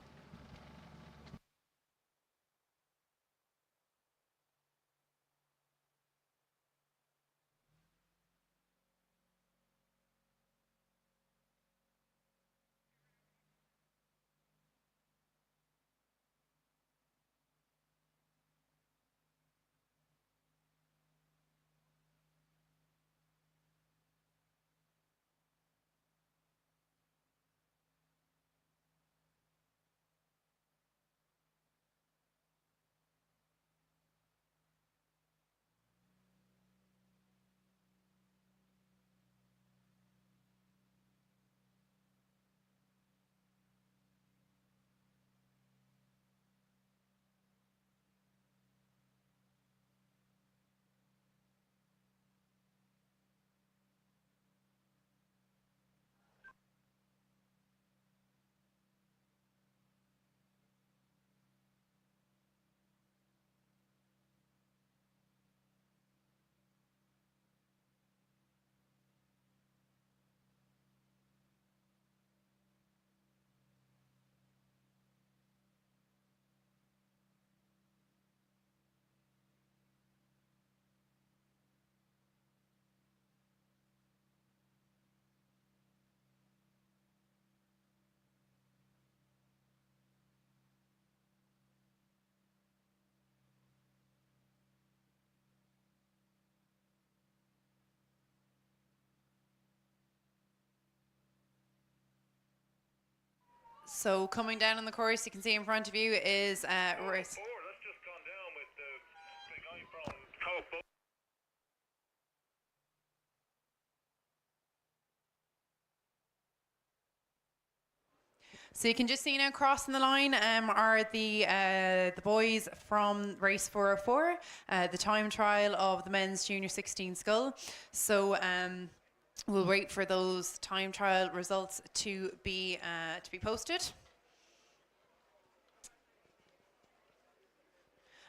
So coming down on the course, you can see in front of you is race. So you can just see now crossing the line are the boys from race 4:04, the time trial of the men's junior 16 scull. So we'll wait for those time trial results to be posted.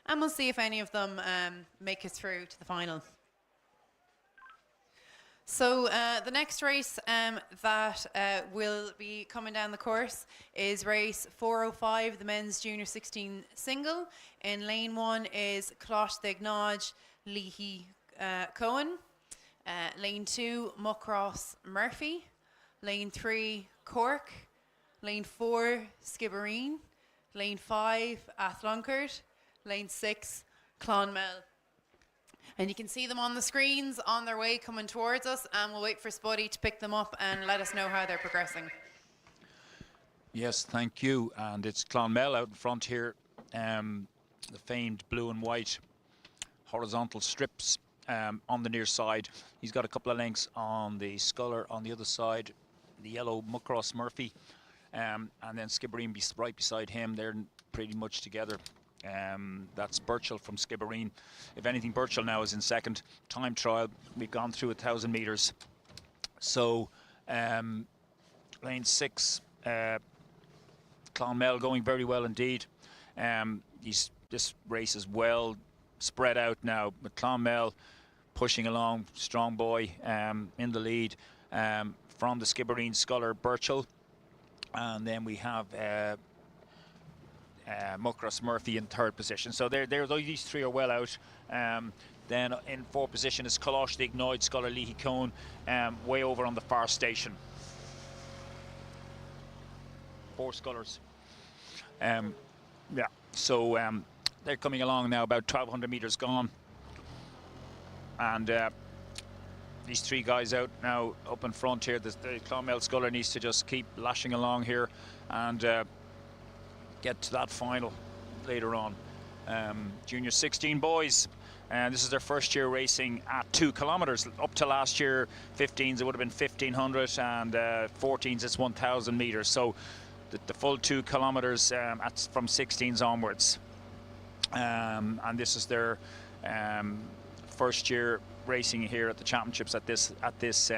And we'll see if any of them make it through to the final. So the next race that will be coming down the course is race 405, the men's junior 16 single. In lane 1 is Closh de Gnodge Leahy Cohen. Lane 2, Muckross Murphy. Lane 3, Cork. Lane 4, Skibbereen. Lane 5, Athlunkard. Lane 6, Clonmel. And you can see them on the screens on their way coming towards us, and we'll wait for Spuddy to pick them up and let us know how they're progressing. Yes, thank you. And it's Clonmel out in front here. The famed blue and white horizontal strips on the near side. He's got a couple of lengths on the Sculler on the other side. The yellow Muckross Murphy. And then Skibbereen right beside him. They're pretty much together. That's Birchall from Skibbereen. If anything, Birchall now is in second. Time trial, we've gone through 1,000 metres. So lane 6, Clonmel going very well indeed. This race is well spread out now, but Clonmel pushing along, strong boy in the lead. From the Skibbereen Sculler, Birchall. And then we have Muckross Murphy in third position. So these three are well out. Then in fourth position is Colosh de Gnodge Sculler Leahy Cohen, way over on the far station. 4 Scullers. Yeah, so they're coming along now, about 1,200 metres gone. And these 3 guys out now up in front here. The Clonmel Sculler needs to just keep lashing along here and get to that final later on. Junior 16 boys, and this is their first year racing at 2 kilometres. Up to last year 15s it would have been 1,500, and 14s it's 1,000 metres. So the full 2 kilometres from 16s onwards. And this is their first year racing here at the championships at this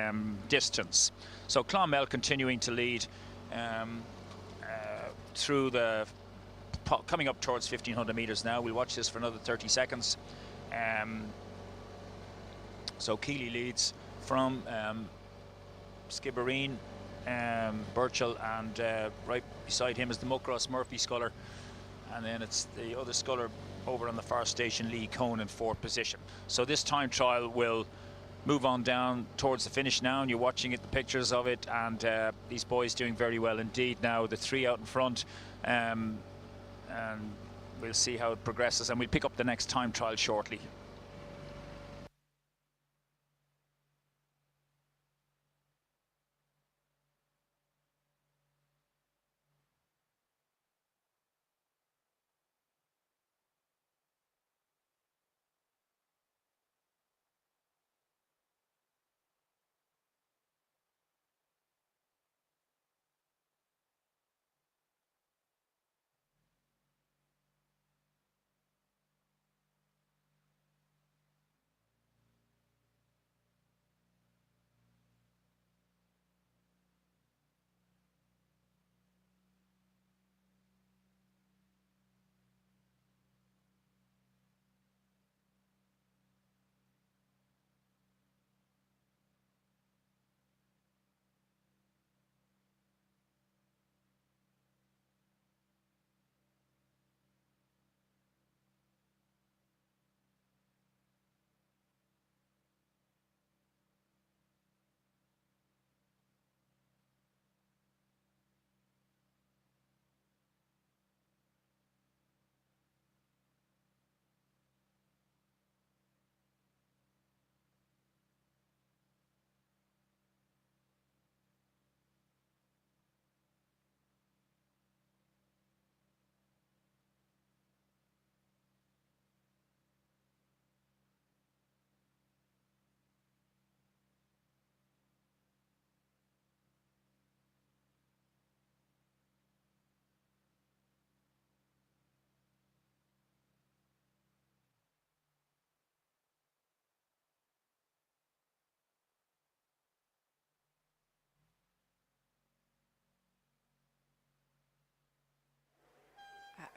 distance. So Clonmel continuing to lead through the coming up towards 1,500 metres now. We'll watch this for another 30 seconds. So Keeley leads from Skibbereen, Birchall, and right beside him is the Muckross Murphy Sculler, and then it's the other Sculler over on the far station, Lee Cohn, in fourth position. So this time trial will move on down towards the finish now, and you're watching it, the pictures of it, and these boys doing very well indeed now. The 3 out in front, and we'll see how it progresses, and we'll pick up the next time trial shortly.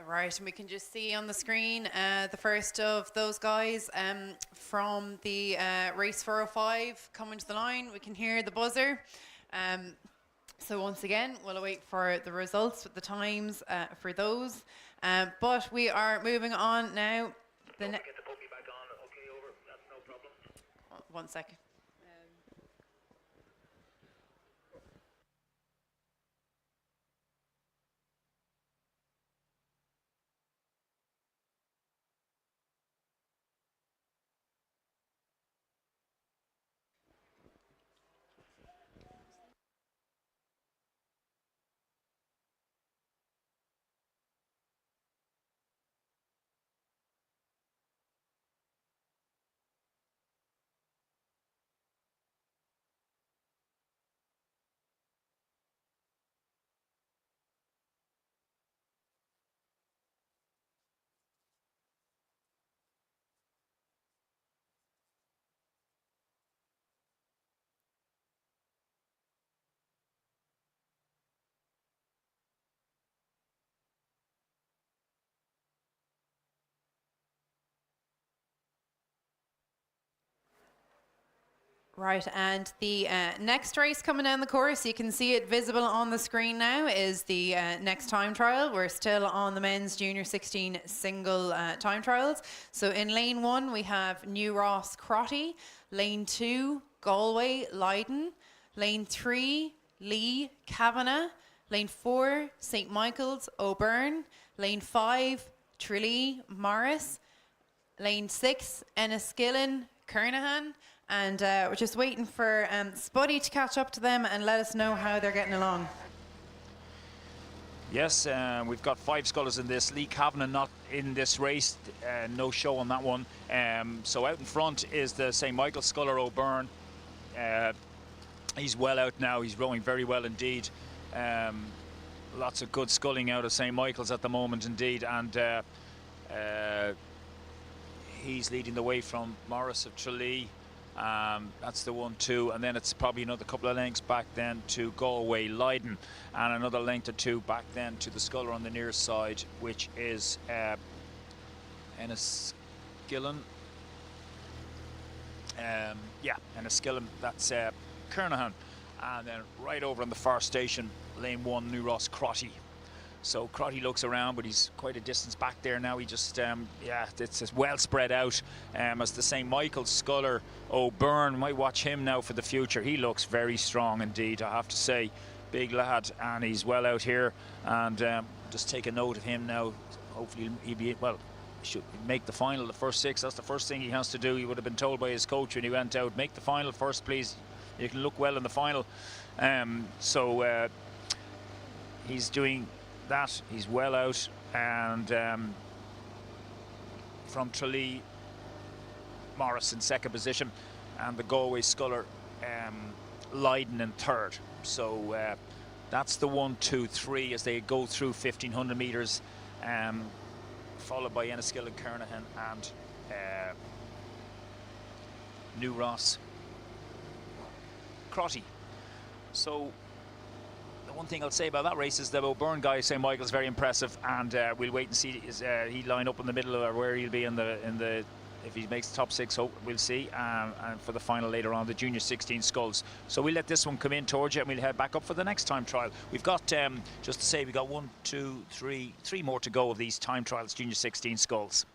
Right, and we can just see on the screen the first of those guys from the race 405 coming to the line. We can hear the buzzer. So once again, we'll await for the results with the times for those. But we are moving on now. Get the puppy back on. Okay, over. That's no problem. 1 second. Right, and the next race coming down the course, you can see it visible on the screen now, is the next time trial. We're still on the men's junior 16 single time trials. So in lane 1, we have New Ross Crotty. Lane 2, Galway Leiden. Lane 3, Lee Kavanagh. Lane 4, St. Michael's O'Byrne. Lane 5, Tralee Morris. Lane 6, Enniskillen Kernahan. And we're just waiting for Spuddy to catch up to them and let us know how they're getting along. Yes, we've got 5 scullers in this. Lee Kavanagh not in this race, no show on that one. So out in front is the St. Michael's sculler O'Byrne. He's well out now, he's rowing very well indeed. Lots of good sculling out of St. Michael's at the moment indeed, and he's leading the way from Morris of Tralee. That's the 1-2, and then it's probably another couple of lengths back then to Galway Leiden, and another length or 2 back then to the sculler on the near side, which is Enniskillen. Enniskillen, that's Kernahan. And then right over on the far station, lane 1, New Ross Crotty. So Crotty looks around, but he's quite a distance back there now. He just, it's well spread out. As the St. Michael's sculler O'Byrne, might watch him now for the future. He looks very strong indeed, I have to say. Big lad, and he's well out here. And just take a note of him now. Hopefully he'll be, well, should make the final, the first 6. That's the first thing he has to do. He would have been told by his coach when he went out, make the final first, please. You can look well in the final. He's doing that. He's well out, and from Tralee, Morris in second position, and the Galway sculler Leiden in third. So that's the 1, 2, 3 as they go through 1500 meters, followed by Enniskillen Kernahan and New Ross Crotty. So the one thing I'll say about that race is the O'Byrne guy, St. Michael's, very impressive, and we'll wait and see. He line up in the middle or where he'll be in the if he makes the top 6, we'll see. And for the final later on, the junior 16 sculls. So we'll let this one come in towards you, and we'll head back up for the next time trial. We've got just to say, we've got 1, 2, 3 more to go of these time trials, junior 16 sculls.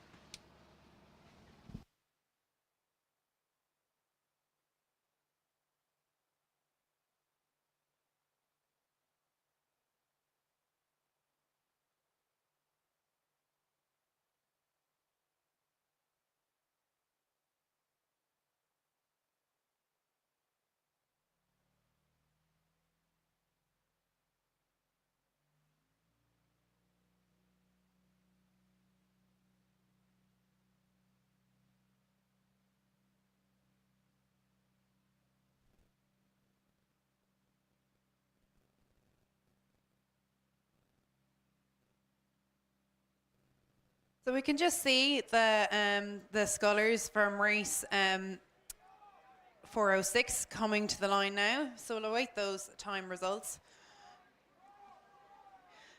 So we can just see the scullers from race 406 coming to the line now. So we'll await those time results.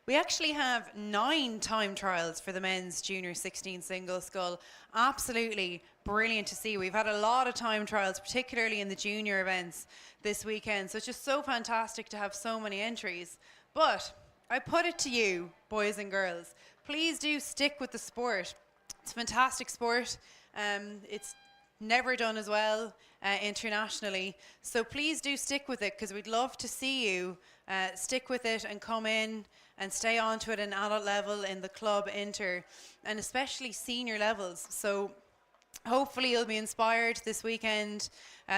We actually have 9 time trials for the men's junior 16 single scull. Absolutely brilliant to see. We've had a lot of time trials, particularly in the junior events this weekend. So it's just so fantastic to have so many entries. But I put it to you, boys and girls, please do stick with the sport. It's a fantastic sport. It's never done as well internationally. So please do stick with it, because we'd love to see you stick with it and come in and stay on to it at an adult level in the club inter, and especially senior levels. So hopefully you'll be inspired this weekend.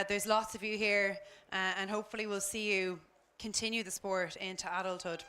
There's lots of you here, and hopefully we'll see you continue the sport into adulthood.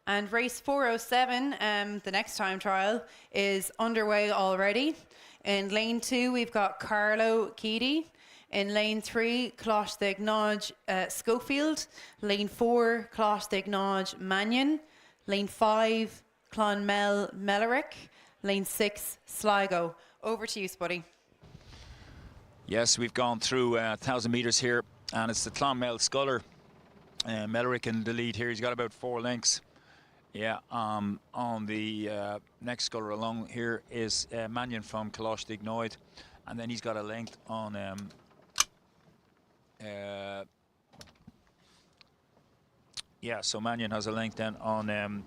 And race 407, the next time trial, is underway already. In lane 2, we've got Carlo Keedy. In lane 3, Closh de Gnodge Schofield. Lane 4, Closh de Gnodge Mannion. Lane 5, Clonmel Mellerick. Lane 6, Sligo. Over to you, Spuddy. Yes, we've gone through 1,000 metres here, and it's the Clonmel Sculler. Mellerick in the lead here. He's got about 4 lengths. Yeah, on the next sculler along here is Mannion from Closh de Gnodge, and then he's got a length on yeah, so Mannion has a length then on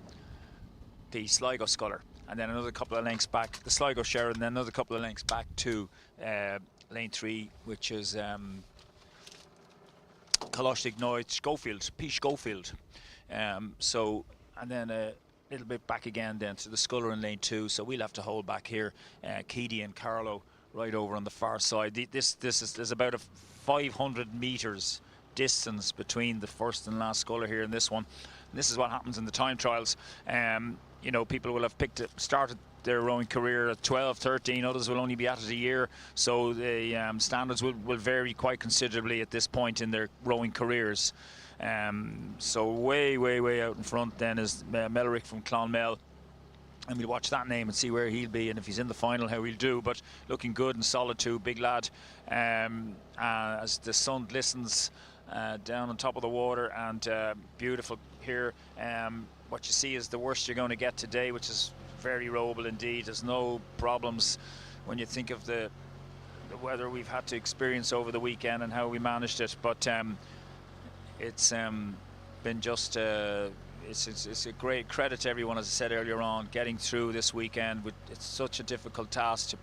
the Sligo sculler, and then another couple of lengths back, the Sligo Sheridan, and then another couple of lengths back to lane 3, which is Closh de Gnodge Schofield, P. Schofield. So, and then a little bit back again then to the sculler in lane 2, so we'll have to hold back here. Keedy and Carlo right over on the far side. There's about a 500 metres distance between the first and last sculler here in this one. And this is what happens in the time trials. You know, people will have started their rowing career at 12, 13, others will only be at it a year, so the standards will vary quite considerably at this point in their rowing careers. So way out in front then is Mellerick from Clonmel, and we'll watch that name and see where he'll be, and if he's in the final how he'll do, but looking good and solid too, big lad, as the sun glistens down on top of the water, and beautiful here. What you see is the worst you're going to get today, which is very rowable indeed. There's no problems when you think of the weather we've had to experience over the weekend and how we managed it, but it's been just it's a great credit to everyone, as I said earlier on, getting through this weekend. It's such a difficult task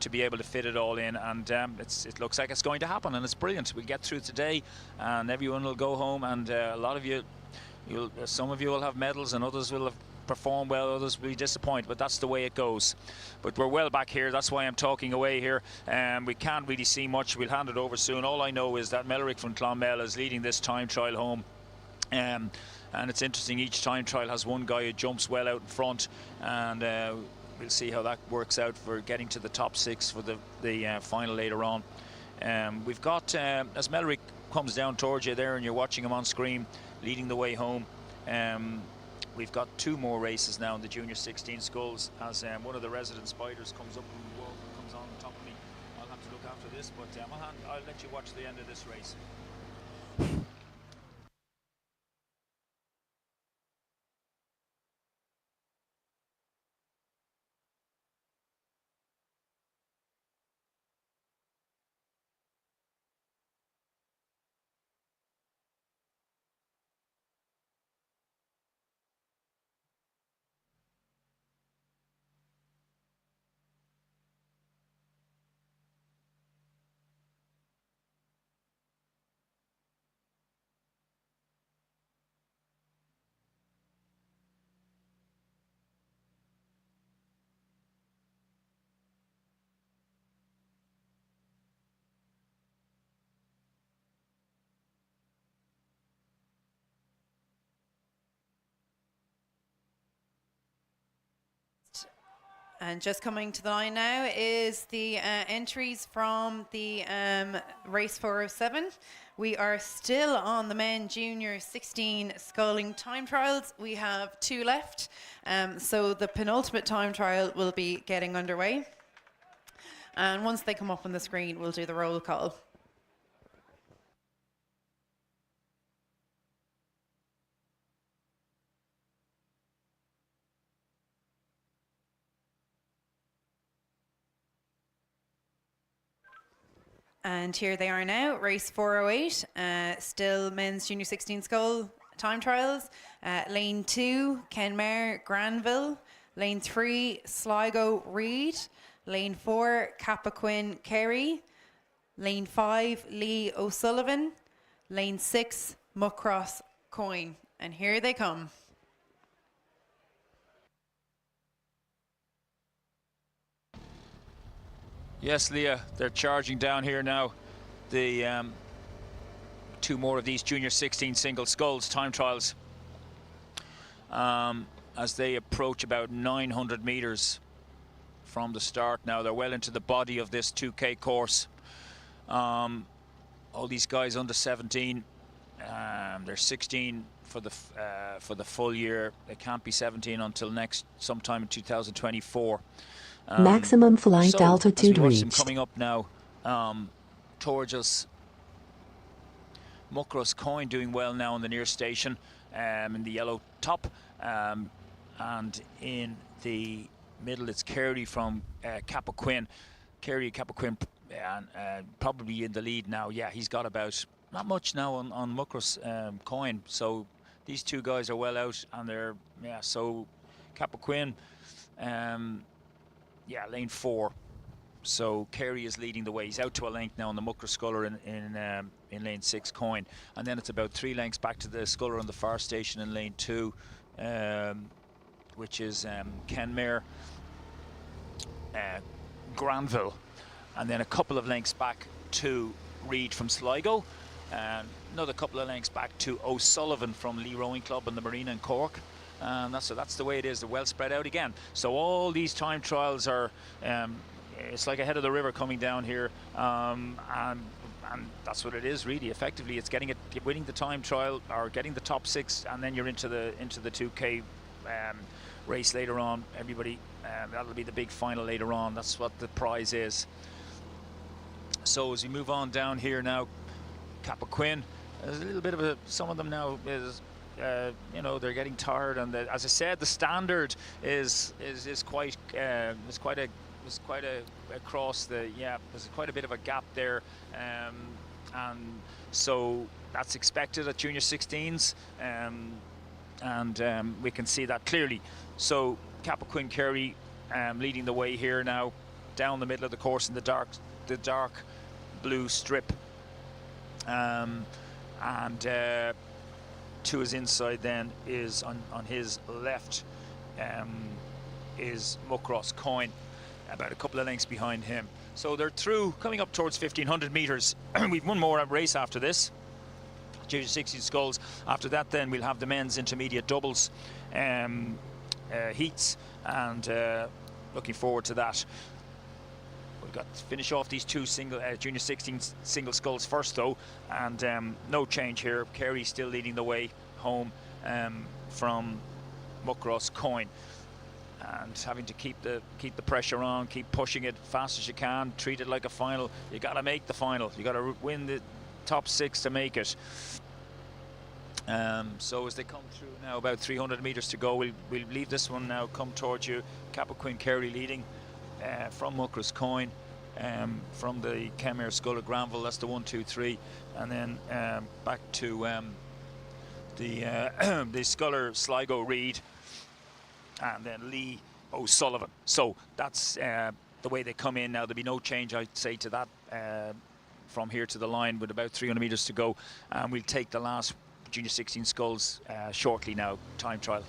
to be able to fit it all in, and it looks like it's going to happen, and it's brilliant. We'll get through today and everyone will go home, and a lot of you, some of you will have medals and others will have performed well, others will be disappointed, but that's the way it goes. But we're well back here, that's why I'm talking away here. We can't really see much. We'll hand it over soon. All I know is that Mellerick from Clonmel is leading this time trial home. And it's interesting, each time trial has one guy who jumps well out in front, and we'll see how that works out for getting to the top 6 for the final later on. We've got, as Mellerick comes down towards you there and you're watching him on screen, leading the way home, we've got 2 more races now in the junior 16 sculls, as one of the resident spiders comes up and comes on top of me. I'll have to look after this, but I'll let you watch the end of this race. And just coming to the line now is the entries from the race 407. We are still on the men junior 16 sculling time trials. We have 2 left. So the penultimate time trial will be getting underway. And once they come up on the screen, we'll do the roll call. And here they are now, race 408, still men's junior 16 scull time trials. Lane 2, Kenmare, Granville. Lane 3, Sligo, Reid. Lane 4, Cappoquin, Kerry. Lane 5, Lee O'Sullivan. Lane 6, Muckross, Coyne. And here they come. Yes, Leah, they're charging down here now. The 2 more of these junior 16 single sculls time trials as they approach about 900 meters from the start now. They're well into the body of this 2K course. All these guys under 17, they're 16 for the full year. They can't be 17 until sometime in 2024. Maximum flight altitude reached. reached. Coming up now towards us. Muckross Coyne doing well now in the near station, in the yellow top, and in the middle it's Kerry from Cappoquin. Kerry Cappoquin probably in the lead now. Yeah, he's got about not much now on Muckross Coyne. So these 2 guys are well out, and they're so Cappoquin. Yeah, lane 4. So Kerry is leading the way. He's out to a length now on the Muckross sculler in lane 6, Coyne. And then it's about 3 lengths back to the sculler on the far station in lane 2, which is Kenmare, Granville. And then a couple of lengths back to Reid from Sligo. And another couple of lengths back to O'Sullivan from Lee Rowing Club and the Marina in Cork. And that's the way it is. They're well spread out again. So all these time trials are, it's like a head of the river coming down here, and that's what it is really. Effectively, it's winning the time trial or getting the top 6, and then you're into the 2K race later on. Everybody, that'll be the big final later on. That's what the prize is. So as we move on down here now, Cappoquin, there's a little bit of some of them now is. You know, they're getting tired, and as I said, the standard is quite across the there's quite a bit of a gap there, and so that's expected at junior 16s, and we can see that clearly. So Cappoquin Kerry leading the way here now down the middle of the course in the dark blue strip, and to his inside then is on his left is Muckross Coyne, about a couple of lengths behind him. So they're through, coming up towards 1500 meters. We've one more race after this, junior 16 sculls. After that then we'll have the men's intermediate doubles heats, and looking forward to that. We've got to finish off these 2 junior 16 single sculls first though, and no change here. Kerry still leading the way home from Muckross Coyne, and having to keep the pressure on, keep pushing it fast as you can, treat it like a final. You got to make the final. You got to win the top 6 to make it. So as they come through now, about 300 meters to go, we'll leave this one now, come towards you. Cappoquin Kerry leading from Muckross Coyne, from the Kenmare Sculler Granville. That's the 1, 2, 3, and then back to the Sculler Sligo Reid, and then Lee O'Sullivan. So that's the way they come in now. There'll be no change, I'd say, to that from here to the line with about 300 meters to go, and we'll take the last junior 16 sculls shortly now, time trial.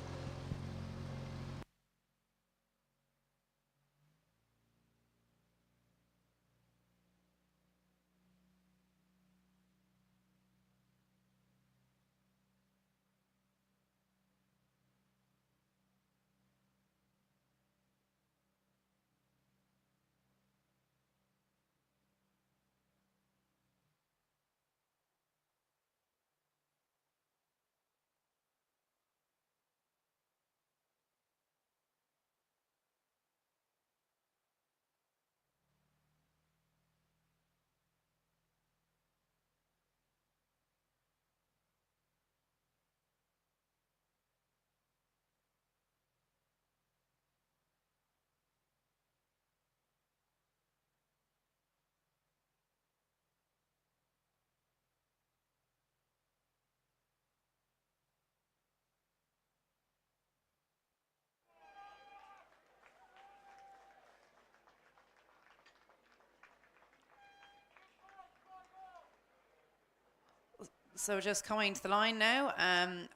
So just coming to the line now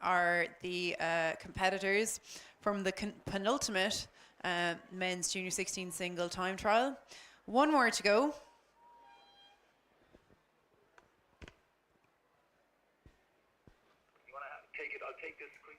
are the competitors from the penultimate men's junior 16 single time trial. One more to go. You want to take it? I'll take this quickly.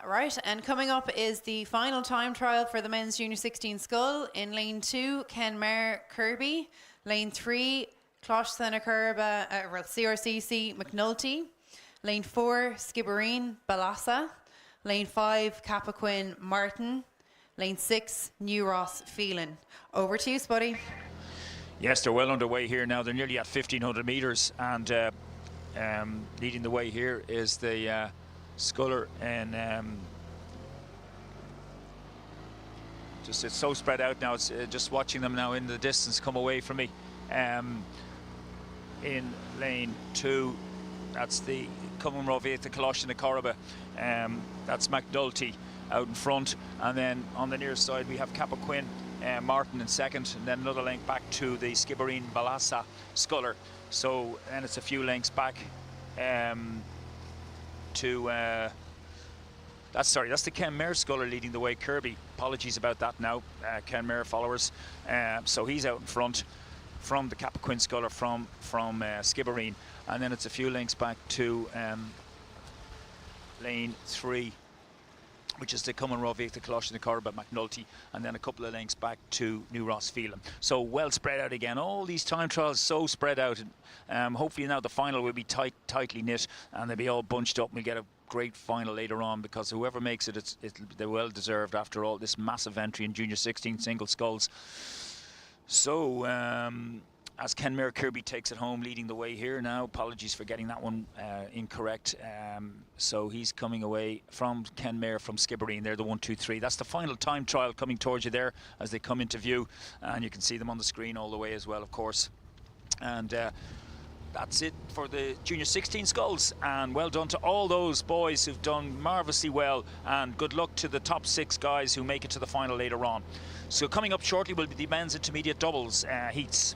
Right, and coming up is the final time trial for the men's junior 16 scull. In lane 2, Kenmare Kirby. Lane 3, Closh CRCC McNulty. Lane 4, Skibbereen Balassa. Lane 5, Capaquin Martin. Lane 6, New Ross Phelan. Over to you, Spuddy. Yes, they're well underway here now. They're nearly at 1,500 metres, and leading the way here is the sculler, and just it's so spread out now. It's just watching them now in the distance come away from me. In lane 2, that's the Cumann Rovit, the Colosh and the Corriba. That's McNulty out in front, and then on the near side we have Capaquin Martin in second, and then another link back to the Skibbereen Balassa sculler. So, and it's a few lengths back to that's the Kenmare sculler leading the way. Kirby, apologies about that now, Kenmare followers. So he's out in front from the Capaquin sculler from Skibbereen, and then it's a few lengths back to lane 3, which is the Cumann Rovit, the Colosh and the Corriba McNulty, and then a couple of lengths back to New Ross Phelan. So well spread out again. All these time trials so spread out. Hopefully now the final will be tightly knit, and they'll be all bunched up, and we'll get a great final later on, because whoever makes it, they're well deserved after all this massive entry in junior 16 single sculls. So as Kenmare Kirby takes it home, leading the way here now. Apologies for getting that one incorrect. So he's coming away from Kenmare from Skibbereen. They're the 1, 2, 3. That's the final time trial coming towards you there as they come into view, and you can see them on the screen all the way as well, of course. And that's it for the junior 16 sculls, and well done to all those boys who've done marvellously well, and good luck to the top 6 guys who make it to the final later on. So coming up shortly will be the men's intermediate doubles heats.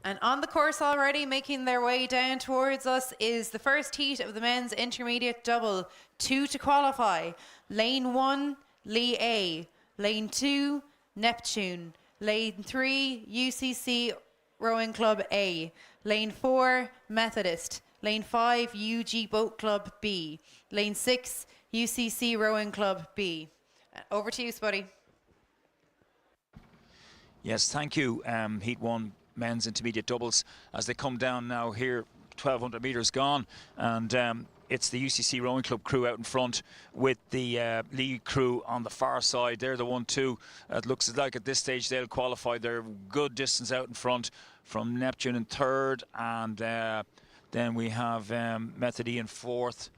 And on the course already, making their way down towards us, is the first heat of the men's intermediate double. 2 to qualify. Lane 1, Lee A. Lane 2, Neptune. Lane 3, UCC Rowing Club A. Lane 4, Methodist. Lane 5, UG Boat Club B. Lane 6, UCC Rowing Club B. Over to you, Spuddy. Yes, thank you. Heat 1 men's intermediate doubles as they come down now here. 1,200 metres gone, and it's the UCC Rowing Club crew out in front with the lead crew on the far side. They're the 1, 2. It looks like at this stage they'll qualify. They're good distance out in front from Neptune in third, and then we have Methody in fourth,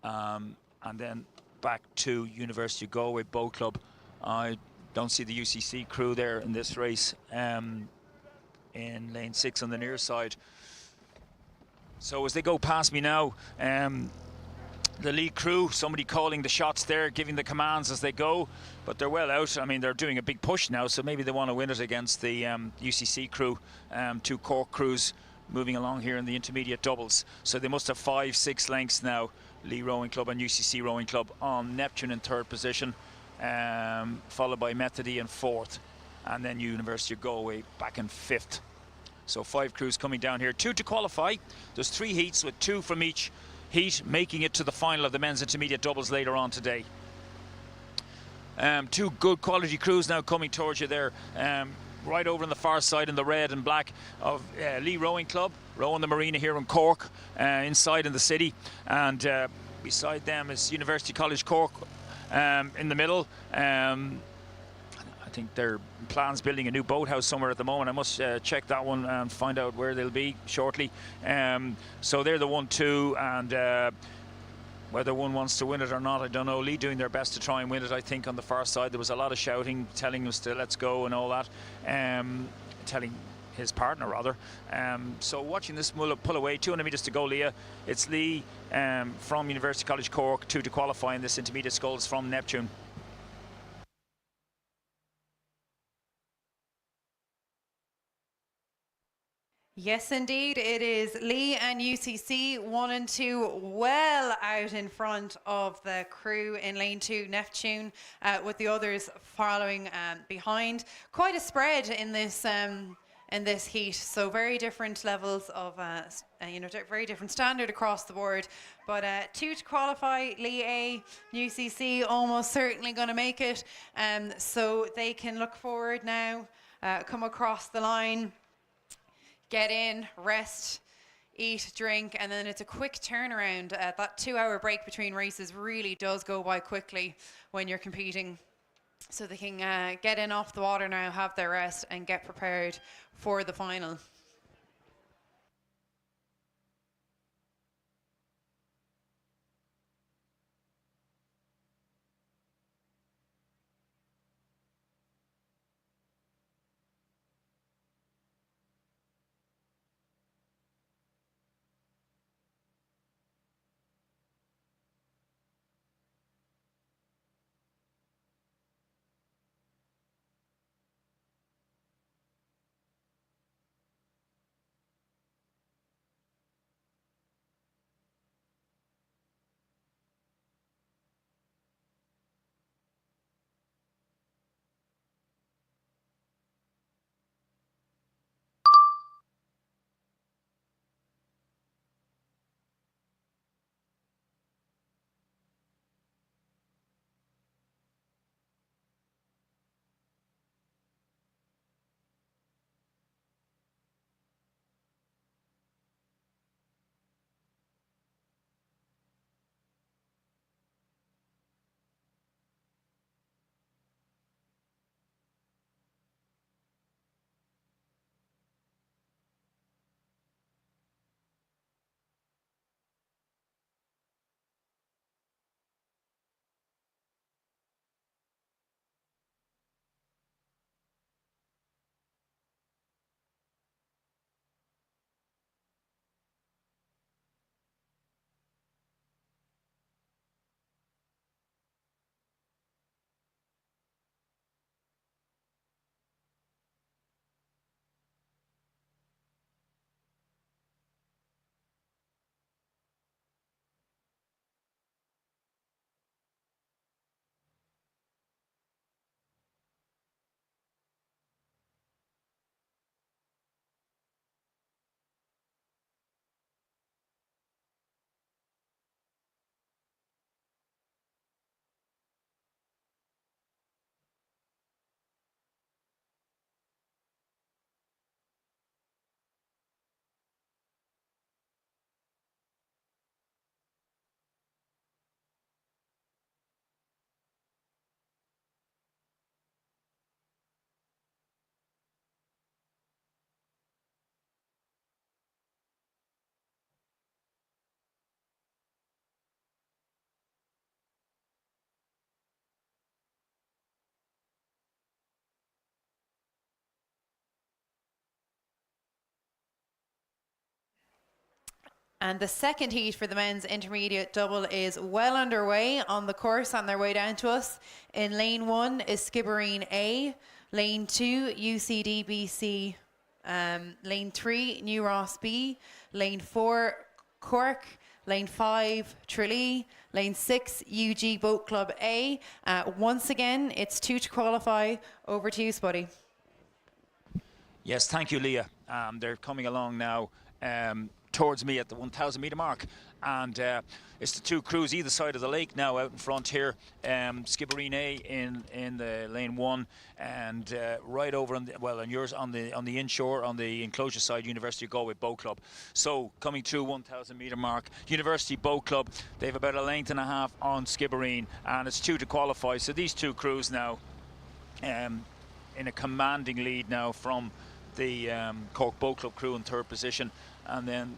and then back to University of Galway Boat Club. I don't see the UCC crew there in this race. In lane 6 on the near side. So as they go past me now, the lead crew, somebody calling the shots there, giving the commands as they go, but they're well out. I mean, they're doing a big push now, so maybe they want to win it against the UCC crew, 2 Cork crews moving along here in the intermediate doubles. So they must have 5-6 lengths now, Lee Rowing Club and UCC Rowing Club on Neptune in 3rd position, followed by Methody in 4th, and then University of Galway back in 5th. So 5 crews coming down here, 2 to qualify. There's 3 heats with 2 from each heat making it to the final of the men's intermediate doubles later on today. 2 good quality crews now coming towards you there, right over on the far side in the red and black of Lee Rowing Club, rowing the marina here in Cork, inside in the city, and beside them is University College Cork in the middle. I think their plans building a new boathouse somewhere at the moment. I must check that one and find out where they'll be shortly. So they're the 1-2, and whether one wants to win it or not, I don't know. Lee doing their best to try and win it, I think, on the far side. There was a lot of shouting, telling us to let's go and all that, telling his partner rather. So watching this pull away, 200 metres to go, Leah. It's Lee from University College Cork, 2 to qualify in this intermediate sculls from Neptune. Yes, indeed, it is Lee and UCC 1 and 2 well out in front of the crew in lane 2, Neptune, with the others following behind. Quite a spread in this heat, so very different levels of, very different standard across the board. But 2 to qualify, Lee A, UCC almost certainly going to make it, so they can look forward now, come across the line. Get in, rest, eat, drink, and then it's a quick turnaround. That 2-hour break between races really does go by quickly when you're competing. So they can get in off the water now, have their rest, and get prepared for the final. And the second heat for the men's intermediate double is well underway on the course on their way down to us. In lane 1 is Skibbereen A, lane 2 UCD BC, lane 3 New Ross B, lane 4 Cork, lane 5 Tralee, lane 6 UG Boat Club A. Once again, it's 2 to qualify. Over to you, Spuddy. Yes, thank you, Leah. They're coming along now towards me at the 1,000 metre mark, and it's the two crews either side of the lake now out in front here. Skibbereen A in the lane 1, and right over on yours on the inshore on the enclosure side, University of Galway Boat Club. So coming through 1,000 metre mark, University Boat Club, they've about a length and a half on Skibbereen, and it's 2 to qualify. So these two crews now in a commanding lead now from the Cork Boat Club crew in 3rd position, and then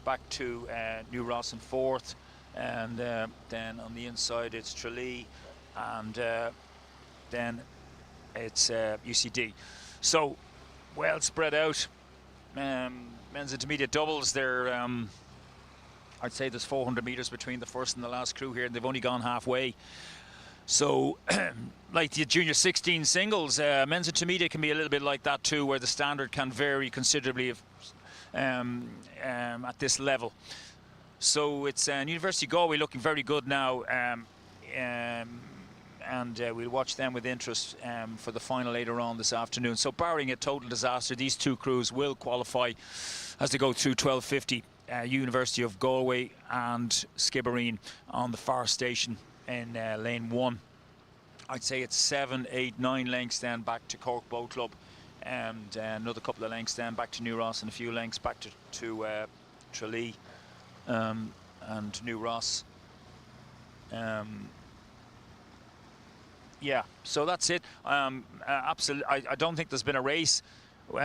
back to New Ross in 4th, and then on the inside it's Tralee, and then it's UCD. So well spread out. Men's intermediate doubles, they're I'd say there's 400 metres between the first and the last crew here, and they've only gone halfway. So, like the junior 16 singles, men's intermediate can be a little bit like that too, where the standard can vary considerably at this level. So it's University of Galway looking very good now, and we'll watch them with interest for the final later on this afternoon. So barring a total disaster, these two crews will qualify as they go through 12:50. University of Galway and Skibbereen on the far station in lane 1. I'd say it's 7, 8, 9 lengths then back to Cork Boat Club, and another couple of lengths then back to New Ross, and a few lengths back to Tralee and New Ross. Yeah, so that's it. Absolutely, I don't think there's been a race. Well,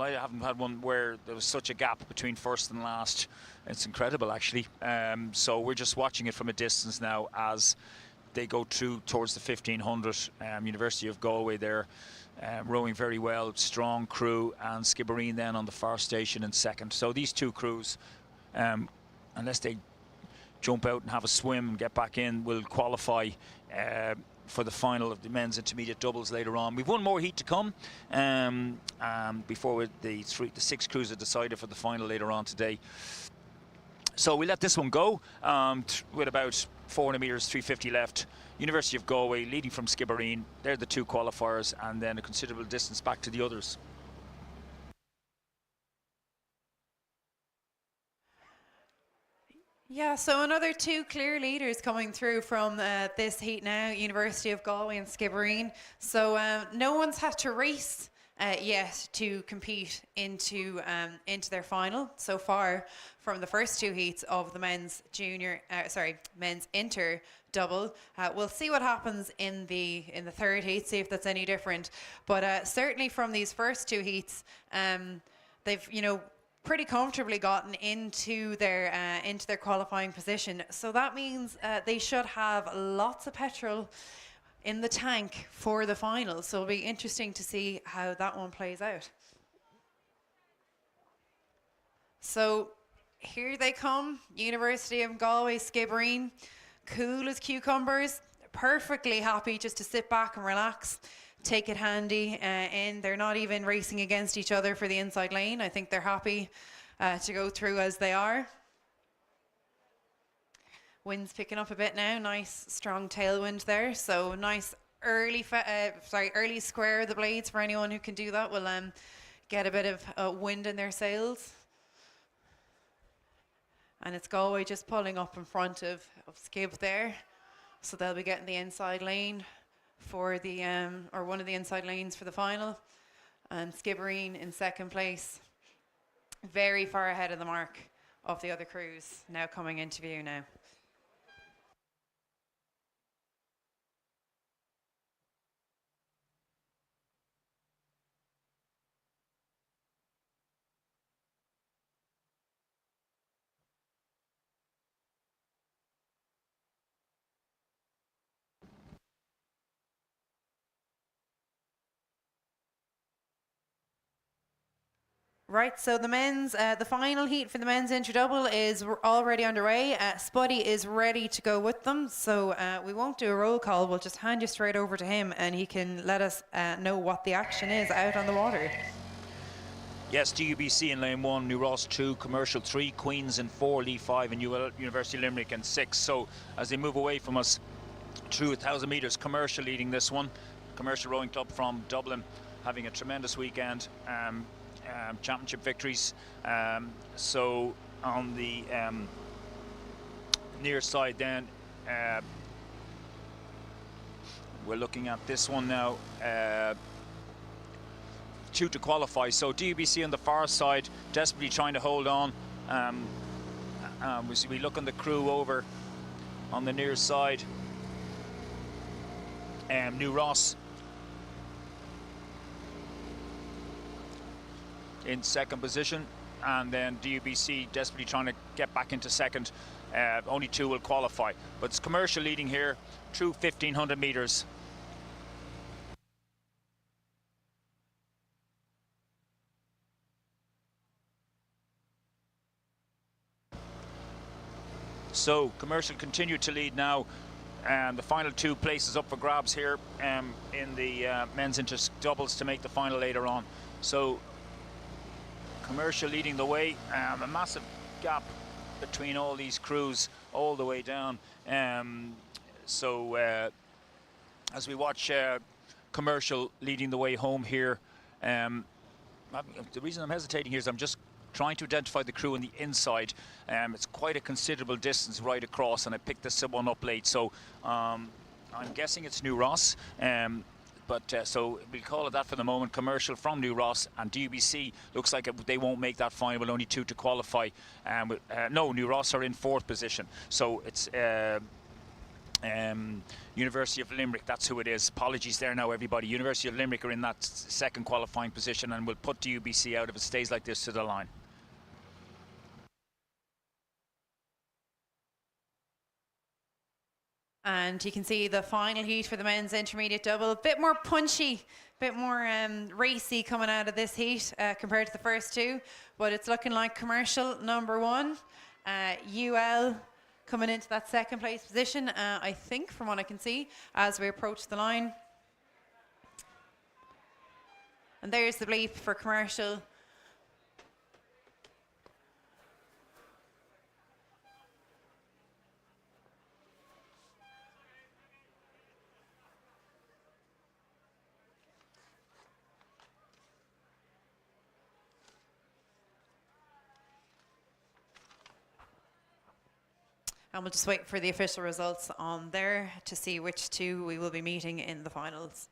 I haven't had one where there was such a gap between first and last. It's incredible, actually. So we're just watching it from a distance now as they go through towards the 1500. University of Galway there, rowing very well, strong crew, and Skibbereen then on the far station in 2nd. So these two crews, unless they jump out and have a swim and get back in, will qualify for the final of the men's intermediate doubles later on. We've one more heat to come before the 6 crews are decided for the final later on today. So we let this one go with about 400 metres, 350 left. University of Galway leading from Skibbereen. They're the 2 qualifiers, and then a considerable distance back to the others. Yeah, so another 2 clear leaders coming through from this heat now, University of Galway and Skibbereen. So no one's had to race yet to compete into their final so far from the first 2 heats of the men's inter double. We'll see what happens in the 3rd heat, see if that's any different. But certainly from these first 2 heats, they've pretty comfortably gotten into their qualifying position. So that means they should have lots of petrol in the tank for the final. So it'll be interesting to see how that one plays out. So here they come, University of Galway, Skibbereen, cool as cucumbers, perfectly happy just to sit back and relax. Take it handy in. They're not even racing against each other for the inside lane. I think they're happy to go through as they are. Wind's picking up a bit now. Nice strong tailwind there. So nice early square of the blades for anyone who can do that. Will get a bit of wind in their sails. And it's Galway just pulling up in front of Skib there. So they'll be getting the inside lane for the or one of the inside lanes for the final, and Skibbereen in 2nd place, very far ahead of the mark of the other crews now coming into view now. Right, so the men's, the final heat for the men's inter-double is already underway. Spuddy is ready to go with them, so we won't do a roll call. We'll just hand you straight over to him, and he can let us know what the action is out on the water. Yes, DUBC in lane 1, New Ross 2, Commercial 3, Queens in 4, Lee 5, and University of Limerick in 6. So as they move away from us through 1,000 metres, Commercial leading this one. Commercial Rowing Club from Dublin having a tremendous weekend. Championship victories. So on the near side then, we're looking at this one now. 2 to qualify. So DUBC on the far side, desperately trying to hold on. We look on the crew over on the near side. New Ross in second position, and then DUBC desperately trying to get back into second. Only 2 will qualify, but it's Commercial leading here through 1,500 metres. So Commercial continue to lead now, and the final 2 places up for grabs here in the men's inter doubles to make the final later on. So Commercial leading the way, a massive gap between all these crews all the way down. So as we watch Commercial leading the way home here, the reason I'm hesitating here is I'm just trying to identify the crew on the inside. It's quite a considerable distance right across, and I picked this one up late, so I'm guessing it's New Ross. So we'll call it that for the moment. Commercial from New Ross, and DUBC looks like they won't make that final, with only 2 to qualify. No, New Ross are in 4th position. So it's University of Limerick, that's who it is. Apologies there now, everybody. University of Limerick are in that second qualifying position, and will put DUBC out if it stays like this to the line. And you can see the final heat for the men's intermediate double. A bit more punchy, a bit more racy coming out of this heat compared to the first 2. But it's looking like Commercial number 1. UL coming into that second place position, I think, from what I can see, as we approach the line. And there's the bleep for Commercial. And we'll just wait for the official results on there to see which 2 we will be meeting in the finals.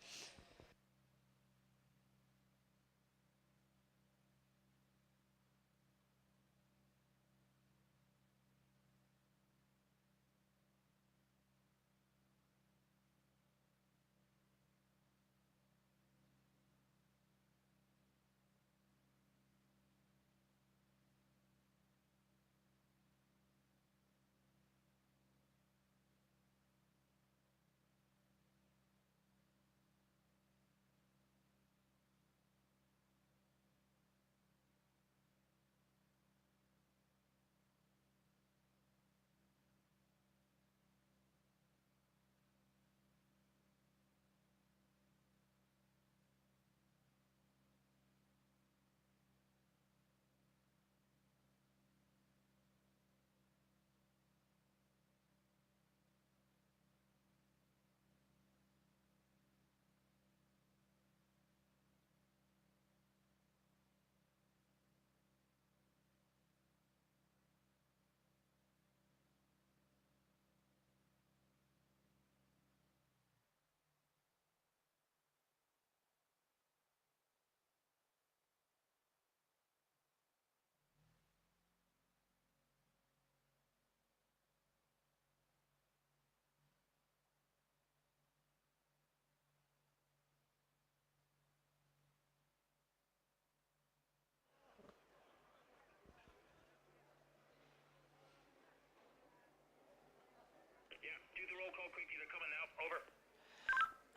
Yeah, do the roll call quickly. They're coming now. Over.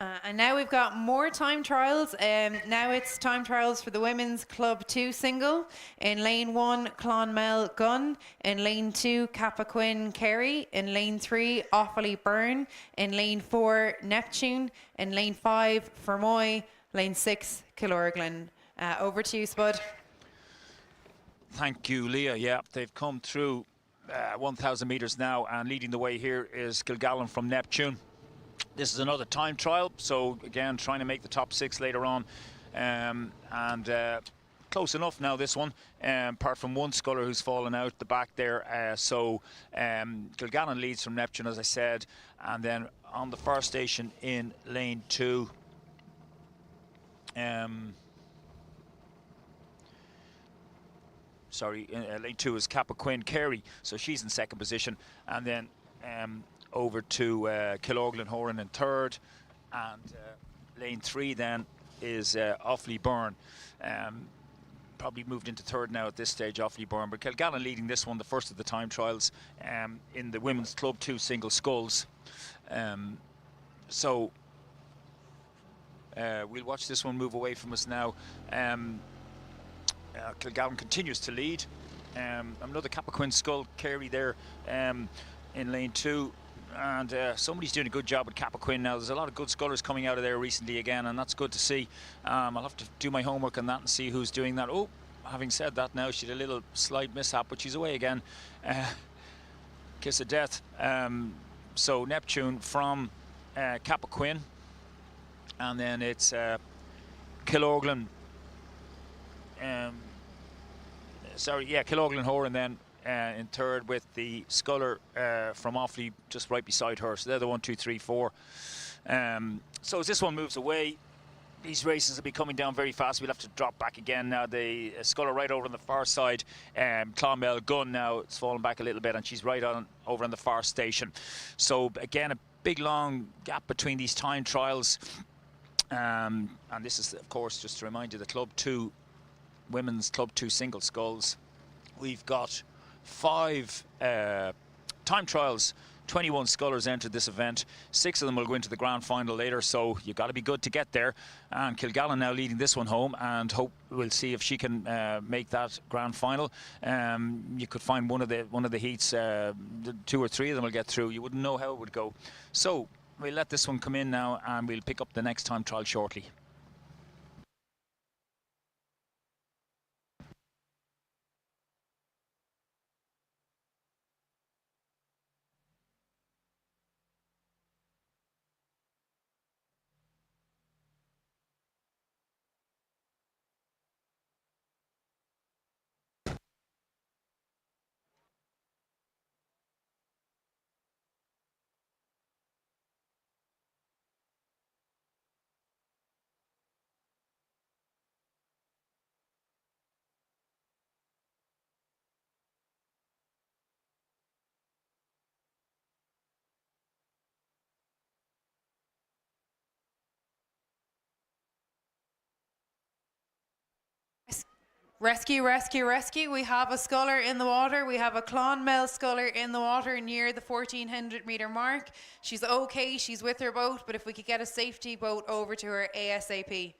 And now we've got more time trials. Now it's time trials for the women's Club 2 single. In lane 1, Clonmel Gunn. In lane 2, Cappoquin Kerry. In lane 3, Offaly Byrne. In lane 4, Neptune. In lane 5, Fermoy. Lane 6, Killorglin. Over to you, Spud. Thank you, Leah. Yeah, they've come through 1,000 metres now, and leading the way here is Kilgallen from Neptune. This is another time trial, so again trying to make the top 6 later on, and close enough now this one, apart from one sculler who's fallen out the back there. So Kilgallen leads from Neptune, as I said, and then on the far station in lane 2, lane 2 is Cappoquin Kerry, so she's in second position, and then over to Killorglin Horan in third, and lane 3 then is Offaly Byrne. Probably moved into third now at this stage, Offaly Byrne, but Kilgallen leading this one, the first of the time trials in the women's Club 2 single sculls. So we'll watch this one move away from us now. Kilgallen continues to lead. Another Cappoquin scull, Kerry there in lane 2. And somebody's doing a good job with Cappoquin now. There's a lot of good scullers coming out of there recently again, and that's good to see. I'll have to do my homework on that and see who's doing that. Oh, having said that now, she had a little slight mishap, but she's away again. Kiss of death. So Neptune from Cappoquin, and then it's Killorglin. Killorglin Horan then in third, with the sculler from Offaly just right beside her. So they're the 1, 2, 3, 4. So as this one moves away, these races will be coming down very fast. We'll have to drop back again now. The sculler right over on the far side, Clonmel Gunn now, it's fallen back a little bit, and she's right on over on the far station. So again, a big long gap between these time trials. And this is, of course, just to remind you, the Club 2 women's Club 2 single sculls. We've got 5 time trials. 21 scullers entered this event. 6 of them will go into the grand final later, so you've got to be good to get there. And Kilgallen now leading this one home, and hope we'll see if she can make that grand final. You could find one of the heats, 2 or 3 of them will get through. You wouldn't know how it would go. So we'll let this one come in now, and we'll pick up the next time trial shortly. Rescue, rescue, rescue. We have a sculler in the water. We have a Clonmel sculler in the water near the 1,400 metre mark. She's okay, she's with her boat, but if we could get a safety boat over to her ASAP.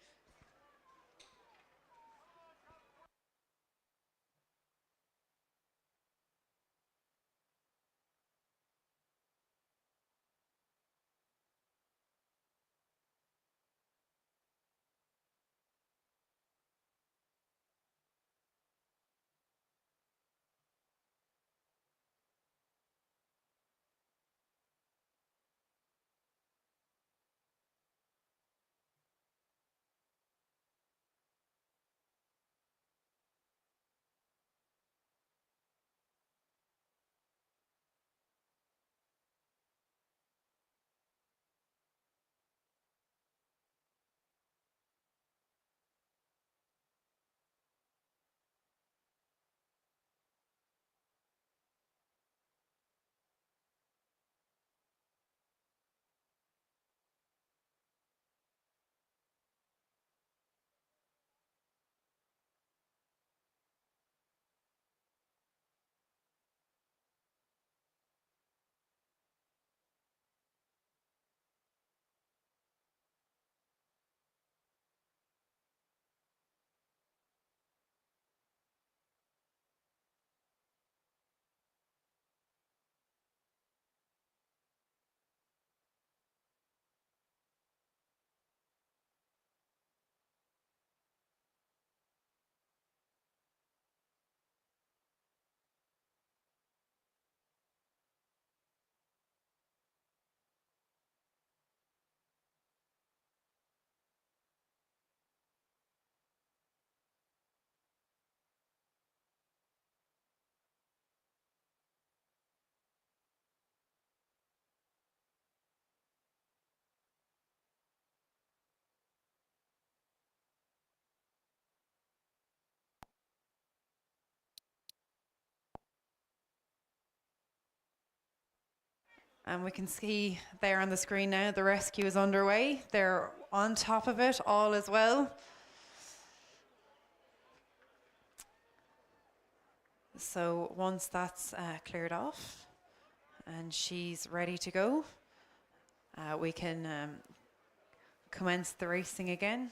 And we can see there on the screen now the rescue is underway. They're on top of it, all is well. So once that's cleared off and she's ready to go, we can commence the racing again.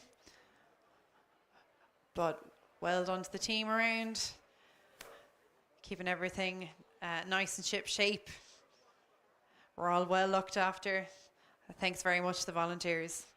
But well done to the team around, keeping everything nice and ship shape. We're all well looked after. Thanks very much to the volunteers.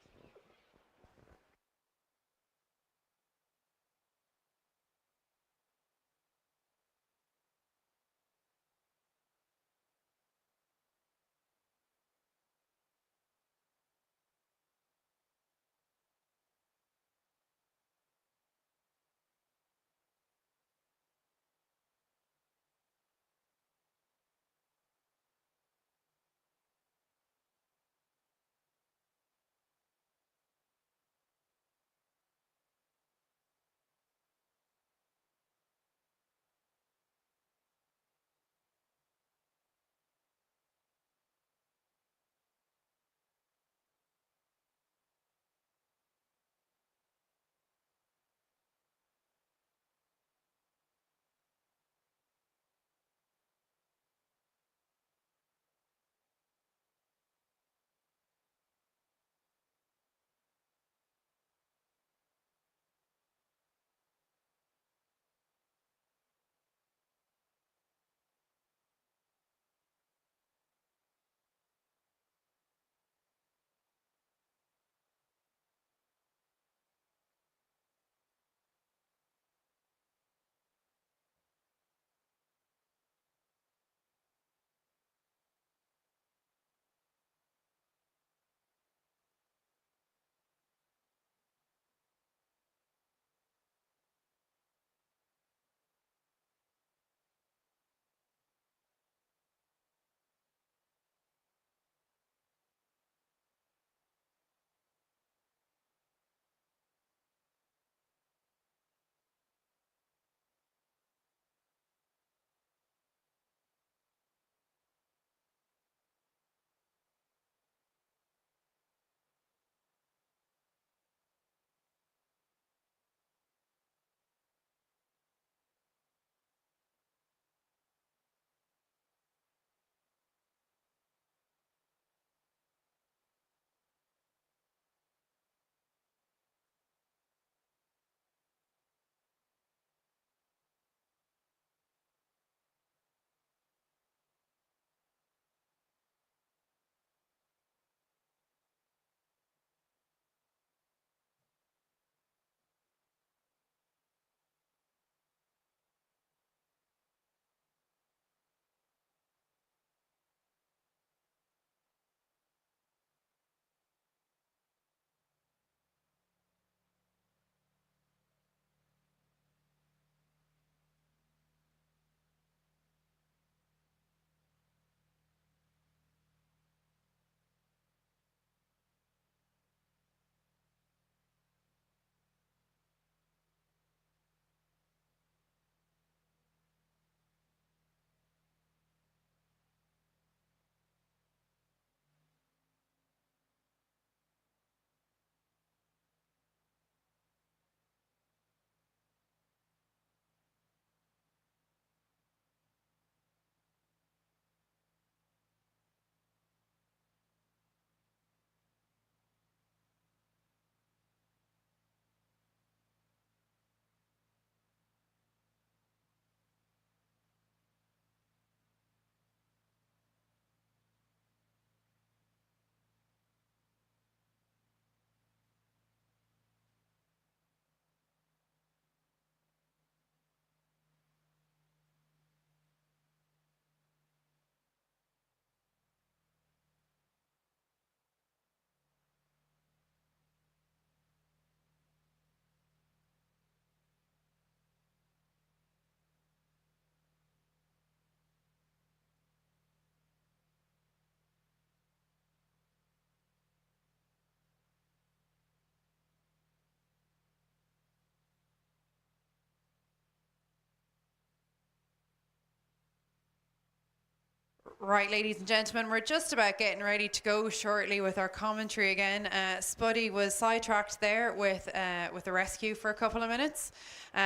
Right, ladies and gentlemen, we're just about getting ready to go shortly with our commentary again. Spuddy was sidetracked there with the rescue for a couple of minutes.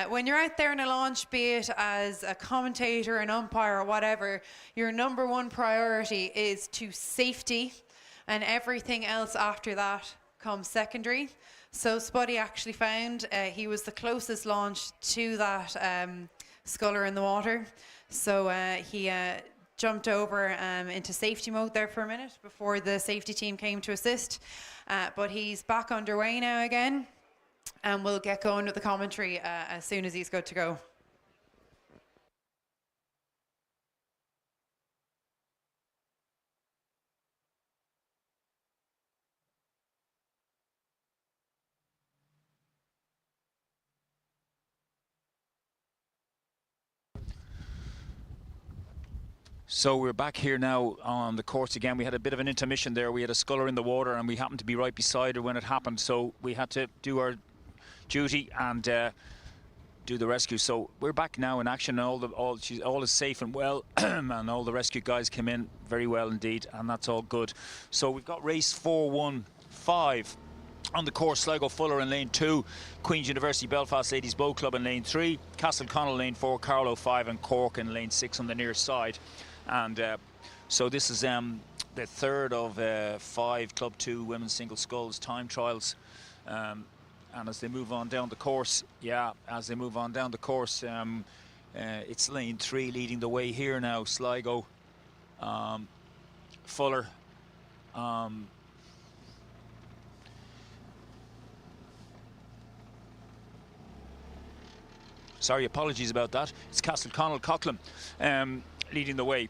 When you're out there in a launch, be it as a commentator, an umpire, or whatever, your number one priority is to safety, and everything else after that comes secondary. So Spuddy actually found he was the closest launch to that sculler in the water. So he jumped over into safety mode there for a minute before the safety team came to assist. But he's back underway now again, and we'll get going with the commentary as soon as he's good to go. So we're back here now on the course again. We had a bit of an intermission there. We had a sculler in the water and we happened to be right beside her when it happened. So we had to do our duty and do the rescue. So we're back now in action. All is safe and well, and all the rescue guys came in very well indeed, and that's all good. So we've got race 415 on the course. Sligo Fuller in lane 2, Queen's University Belfast Ladies Boat Club in lane 3, Castleconnell lane 4, Carlow 5, and Cork in lane 6 on the near side. And so this is the third of 5 Club 2 women's single sculls time trials. And as they move on down the course, it's lane 3 leading the way here now. Sligo, Fuller, sorry, apologies about that. It's Castleconnell Coughlin leading the way.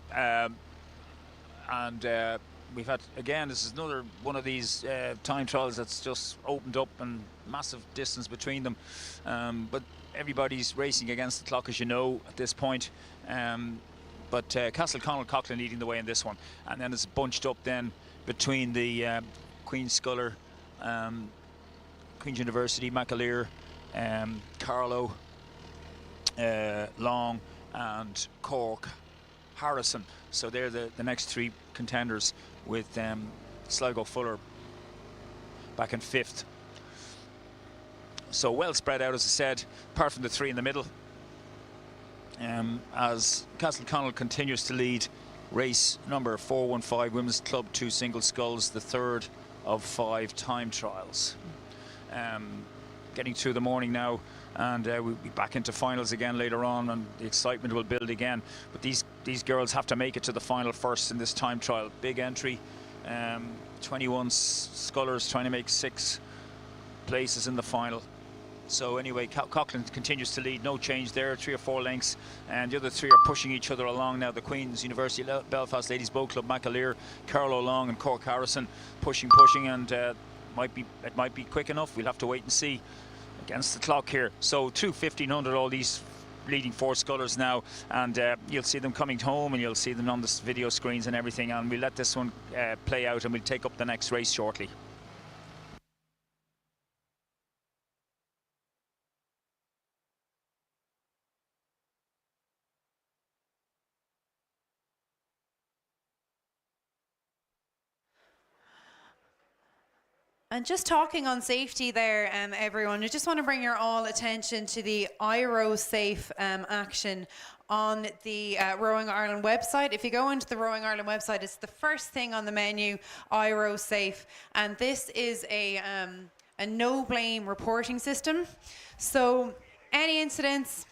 We've had, again, this is another one of these time trials that's just opened up and massive distance between them. But everybody's racing against the clock, as you know, at this point. But Castleconnell Coughlin leading the way in this one. And then it's bunched up then between the Queen's Sculler, Queen's University, McAleer, Carlow, Long, and Cork, Harrison. So they're the next 3 contenders, with Sligo Fuller back in 5th. So well spread out, as I said, apart from the 3 in the middle, as Castleconnell continues to lead race number 415, Women's Club 2 single sculls, the third of 5 time trials. Getting through the morning now, and we'll be back into finals again later on, and the excitement will build again. But these girls have to make it to the final first in this time trial. Big entry, 21 scullers trying to make 6 places in the final. So anyway, Coughlin continues to lead, no change there, 3 or 4 lengths, and the other 3 are pushing each other along now. The Queen's University Belfast Ladies Boat Club, McAleer, Carlow Long, and Cork Harrison pushing, and it might be quick enough. We'll have to wait and see against the clock here. So 2:1500, all these leading 4 scullers now, and you'll see them coming home, and you'll see them on the video screens and everything, and we'll let this one play out, and we'll take up the next race shortly. And just talking on safety there, everyone, I just want to bring your all attention to the iRow Safe action on the Rowing Ireland website. If you go into the Rowing Ireland website, it's the first thing on the menu, iRow Safe, and this is a no blame reporting system. So any incidents,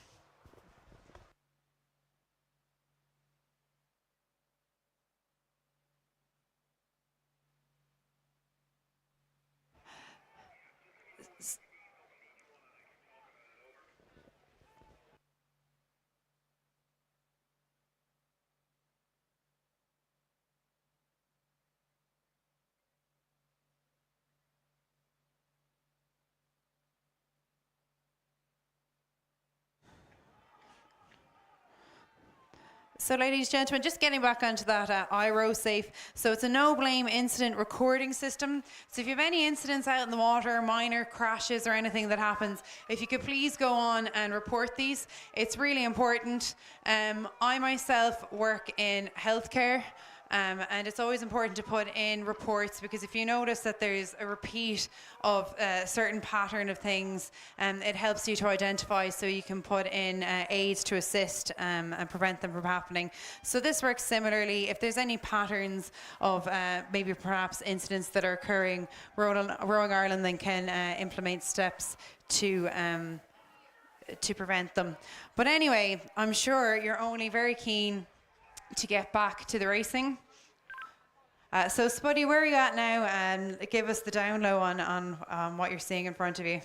So, ladies and gentlemen, just getting back onto that iRow safe. So it's a no-blame incident recording system. So if you have any incidents out in the water, minor crashes or anything that happens, if you could please go on and report these. It's really important. I myself work in healthcare. And it's always important to put in reports, because if you notice that there's a repeat of a certain pattern of things, it helps you to identify, so you can put in aids to assist and prevent them from happening. So this works similarly. If there's any patterns of maybe perhaps incidents that are occurring, Rowing Ireland then can implement steps to prevent them. But anyway, I'm sure you're only very keen to get back to the racing. So Spuddy, where are you at now? And give us the down low on what you're seeing in front of you.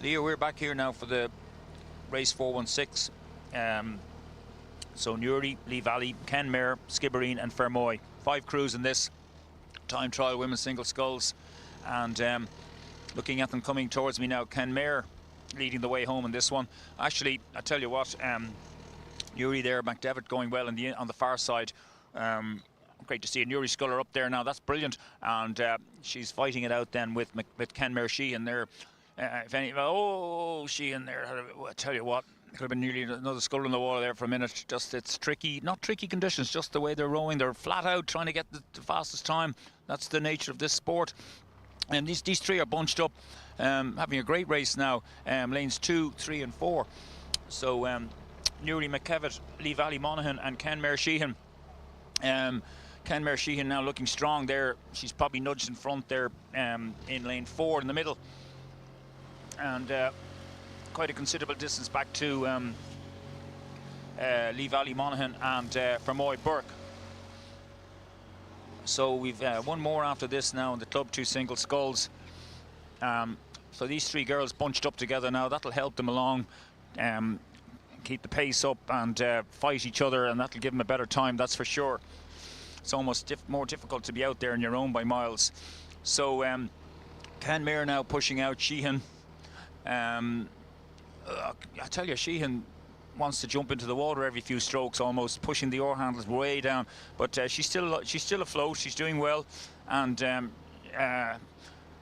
Leo, we're back here now for the race 416. So Newry, Lee Valley, Kenmare, Skibbereen and Fermoy. 5 crews in this time trial women's single sculls. And looking at them coming towards me now, Kenmare leading the way home in this one. Actually, I tell you what, Newry there, McDevitt going well on the far side. Great to see a Newry sculler up there now. That's brilliant. And she's fighting it out then with Kenmare Sheehan there. Sheehan there. I tell you what, it could have been nearly another sculler in the water there for a minute. Just, it's tricky, not tricky conditions, just the way they're rowing. They're flat out trying to get the fastest time. That's the nature of this sport. And these 3 are bunched up, having a great race now, lanes 2, 3 and 4. So Newry McKevitt, Lee Valley Monaghan and Kenmare Sheehan. Kenmare Sheehan now looking strong there. She's probably nudged in front there in lane 4 in the middle. And quite a considerable distance back to Lee Valley Monaghan and Fermoy Burke. So we've one more after this now in the Club 2 single sculls. So these 3 girls bunched up together now. That'll help them along, keep the pace up and fight each other, and that'll give them a better time, that's for sure. It's almost more difficult to be out there on your own by miles. So Kenmare now pushing out Sheehan. I tell you, Sheehan wants to jump into the water every few strokes, almost pushing the oar handles way down, but she's still afloat. She's doing well, and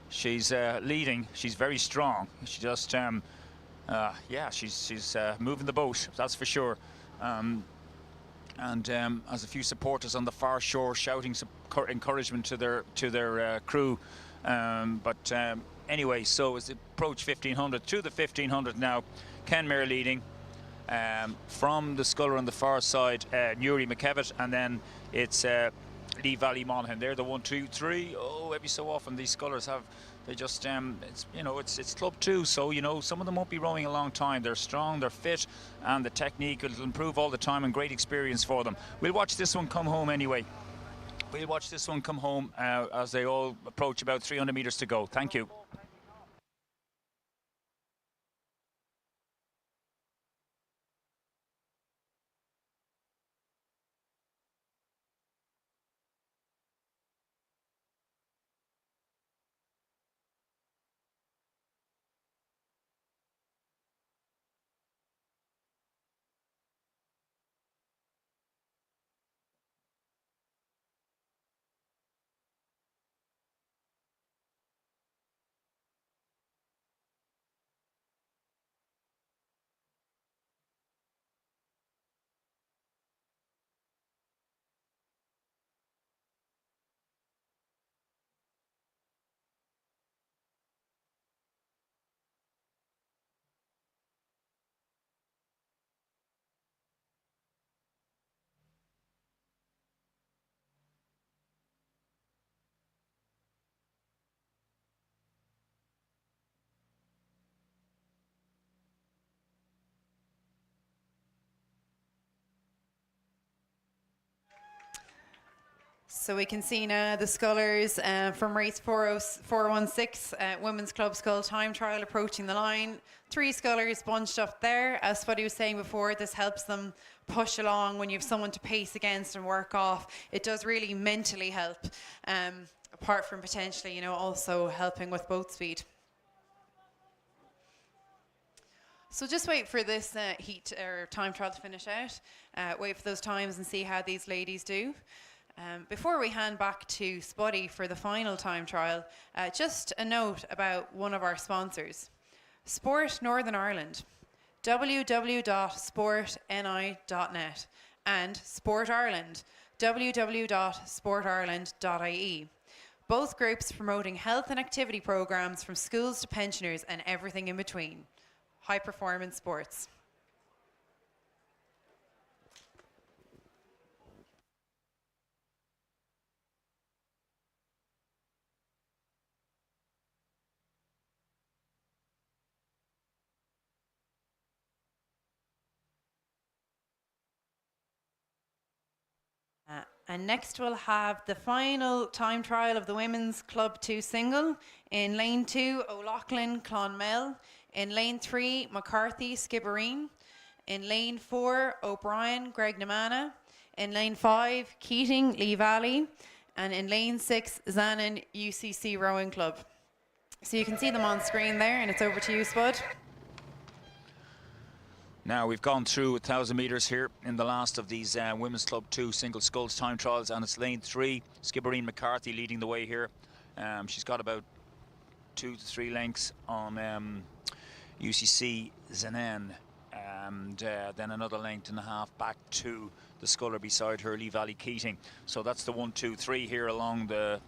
she's leading. She's very strong. She just she's moving the boat, that's for sure. And as a few supporters on the far shore shouting encouragement to their crew, but anyway, so as they approach 1500 to the 1500 now, Kenmare leading. From the sculler on the far side, Newry McKevitt, and then it's Lee Valley Monaghan. They're the 1, 2, 3. Oh, every so often these scullers have, they just it's Club 2, so some of them won't be rowing a long time. They're strong, they're fit, and the technique will improve all the time, and great experience for them. We'll watch this one come home anyway. We'll watch this one come home as they all approach about 300 meters to go. Thank you. So we can see now the scullers from race 416, Women's Club Scull time trial approaching the line. 3 scullers bunched up there. As Spuddy was saying before, this helps them push along when you have someone to pace against and work off. It does really mentally help. apart from potentially, also helping with boat speed. So just wait for this heat or time trial to finish out. Wait for those times and see how these ladies do. Before we hand back to Spuddy for the final time trial, just a note about one of our sponsors, Sport Northern Ireland, www.sportni.net, and Sport Ireland, www.sportireland.ie. Both groups promoting health and activity programs from schools to pensioners and everything in between. High performance sports. And next we'll have the final time trial of the women's Club 2 single. In lane 2, O'Loughlin, Clonmel. In lane 3, McCarthy, Skibbereen. In lane 4, O'Brien, Greg Namana. In lane 5, Keating, Lee Valley. And in lane 6, Zanin, UCC Rowing Club. So you can see them on screen there, and it's over to you, Spud. Now we've gone through 1,000 metres here in the last of these Women's Club 2 single sculls time trials, and it's lane 3, Skibbereen McCarthy leading the way here. She's got about 2 to 3 lengths on UCC Zanen, and then another length and a half back to the sculler beside her, Lee Valley Keating. So that's the 1, 2, 3 here along the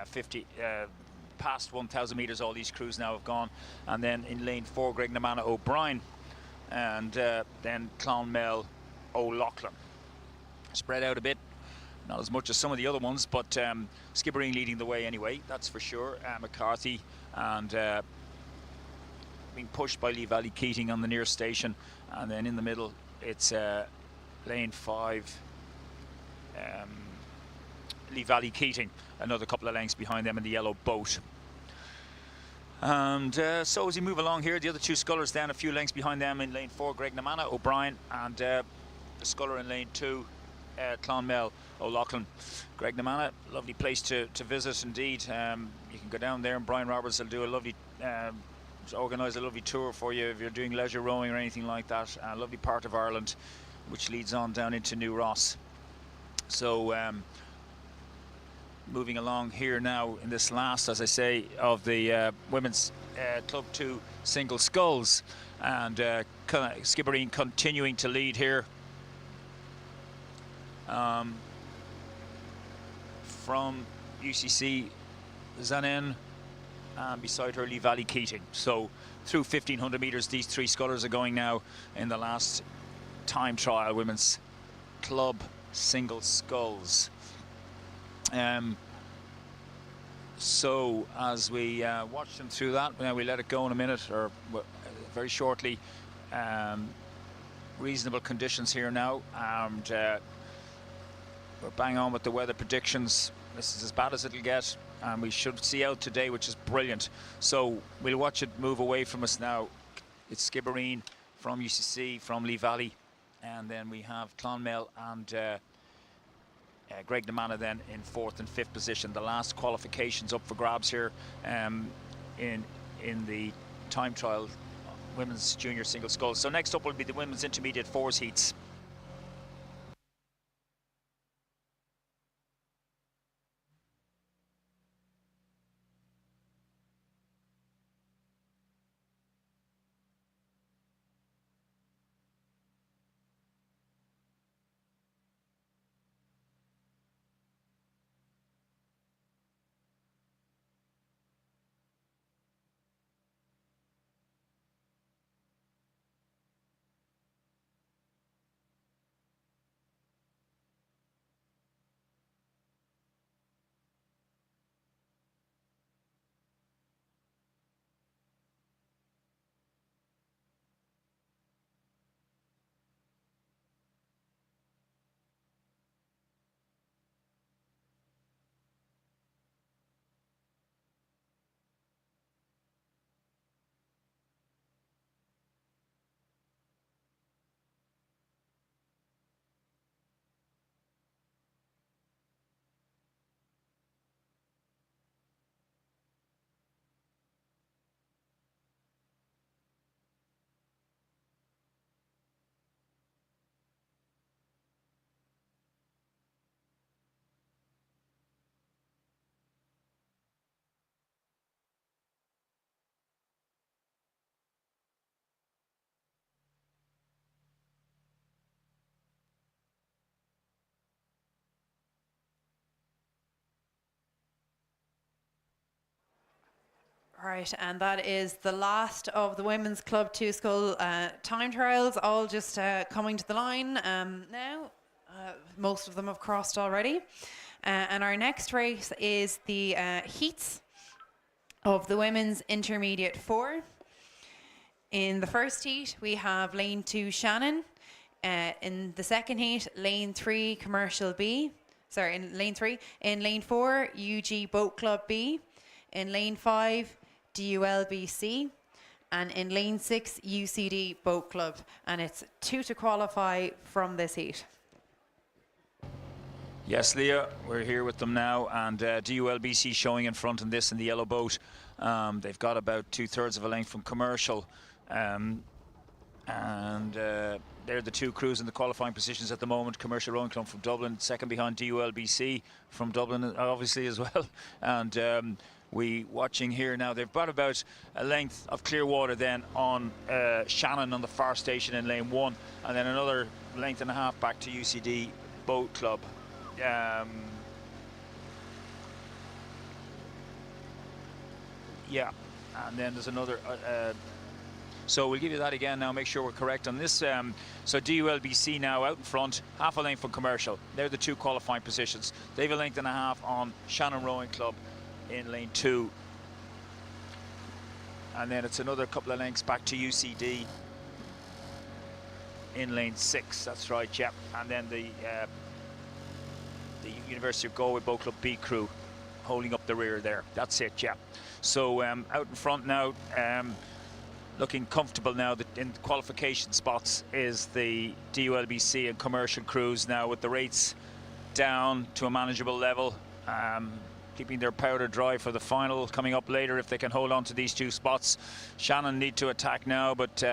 50 past 1,000 metres. All these crews now have gone, and then in lane 4, Greg Namana, O'Brien, and then Clonmel, O'Loughlin. Spread out a bit, not as much as some of the other ones, but Skibbereen leading the way anyway, that's for sure. McCarthy and being pushed by Lee Valley Keating on the near station, and then in the middle it's lane 5, Lee Valley Keating, another couple of lengths behind them in the yellow boat. And so as you move along here, the other 2 scullers then a few lengths behind them in lane 4, Greg Namana, O'Brien, and the sculler in lane 2, Clonmel, O'Loughlin. Greg Namana, lovely place to visit indeed. You can go down there, and Brian Roberts will do a lovely, organise a lovely tour for you if you're doing leisure rowing or anything like that. A lovely part of Ireland, which leads on down into New Ross. So moving along here now in this last, as I say, of the Women's Club 2 single sculls, and Skibbereen continuing to lead here from UCC Zanen, and beside her Lee Valley Keating. So through 1,500 metres, these 3 scullers are going now in the last time trial Women's Club single sculls. So as we watch them through that, we let it go in a minute, or very shortly. Reasonable conditions here now, and we're bang on with the weather predictions. This is as bad as it'll get, and we should see out today, which is brilliant. So we'll watch it move away from us now. It's Skibbereen from UCC, from Lee Valley, and then we have Clonmel and Greg Namana then in 4th and 5th position. The last qualifications up for grabs here in the time trial women's junior single sculls. So next up will be the women's intermediate fours heats. Right, and that is the last of the women's Club 2 Scull time trials, all just coming to the line now. Most of them have crossed already. And our next race is the heats of the women's intermediate 4. In the first heat, we have lane 2 Shannon. In the second heat, lane 3 Commercial B. Sorry, in lane 3. In lane 4, UG Boat Club B. In lane 5, DULBC. And in lane 6, UCD Boat Club. And it's 2 to qualify from this heat. Yes, Leah, we're here with them now, and DULBC showing in front in this in the yellow boat. They've got about 2/3 of a length from Commercial, and they're the two crews in the qualifying positions at the moment. Commercial Rowing Club from Dublin, second behind DULBC from Dublin, obviously, as well. And we watching here now, they've got about a length of clear water then on Shannon on the far station in lane 1, and then another length and a half back to UCD Boat Club. Yeah, and then there's another so we'll give you that again now, make sure we're correct on this. So DULBC now out in front, half a length from Commercial. They're the two qualifying positions. They've a length and a half on Shannon Rowing Club in lane 2, and then it's another couple of lengths back to UCD in lane 6. That's right, yep. And then the University of Galway Boat Club B crew holding up the rear there. That's it, yeah. So out in front now, looking comfortable now in qualification spots is the DULBC and Commercial crews now, with the rates down to a manageable level, keeping their powder dry for the final coming up later if they can hold on to these two spots. Shannon need to attack now, but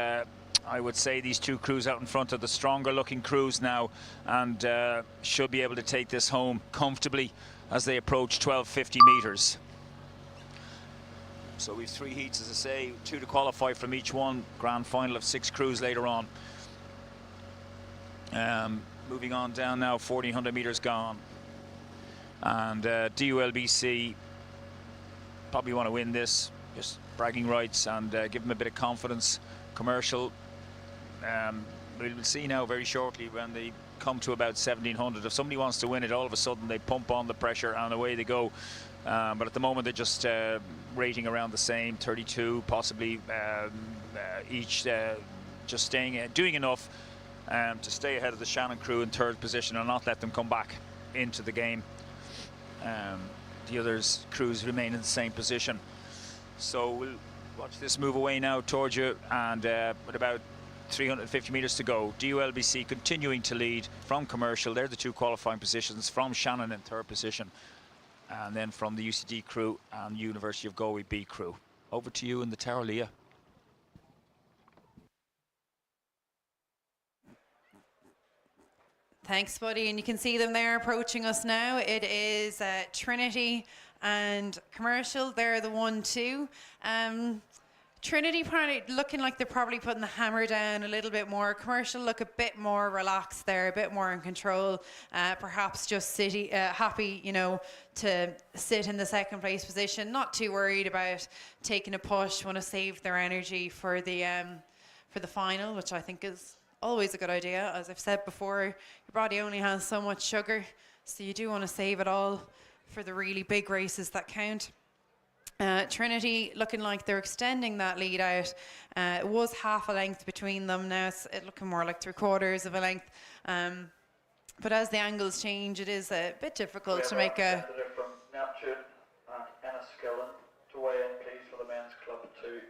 I would say these two crews out in front are the stronger looking crews now, and should be able to take this home comfortably as they approach 1250 metres. So we've 3 heats, as I say, 2 to qualify from each one. Grand final of 6 crews later on. Moving on down now, 1400 metres gone. And DULBC probably want to win this, just bragging rights, and give them a bit of confidence. Commercial, we'll see now very shortly when they come to about 1700. If somebody wants to win it, all of a sudden they pump on the pressure and away they go. But at the moment they're just rating around the same, 32 possibly each, just doing enough to stay ahead of the Shannon crew in 3rd position and not let them come back into the game. The others crews remain in the same position. So we'll watch this move away now towards you, and with about 350 metres to go, DULBC continuing to lead from Commercial. They're the 2 qualifying positions, from Shannon in 3rd position, and then from the UCD crew and University of Galway B crew. Over to you in the tower, Leah. Thanks, buddy. And you can see them there approaching us now. It is Trinity and Commercial. They're the 1-2. Trinity probably looking like they're probably putting the hammer down a little bit more. Commercial look a bit more relaxed there, a bit more in control. Perhaps just happy, you know, to sit in the 2nd place position. Not too worried about taking a push. Want to save their energy for the final, which I think is always a good idea. As I've said before, your body only has so much sugar, so you do want to save it all for the really big races that count. Trinity looking like they're extending that lead out. It was half a length between them, now it's looking more like 3/4 of a length. But as the angles change, it is a bit difficult to make a... From Neptune and Enniskillen to weigh in, please, for the men's club 2-8.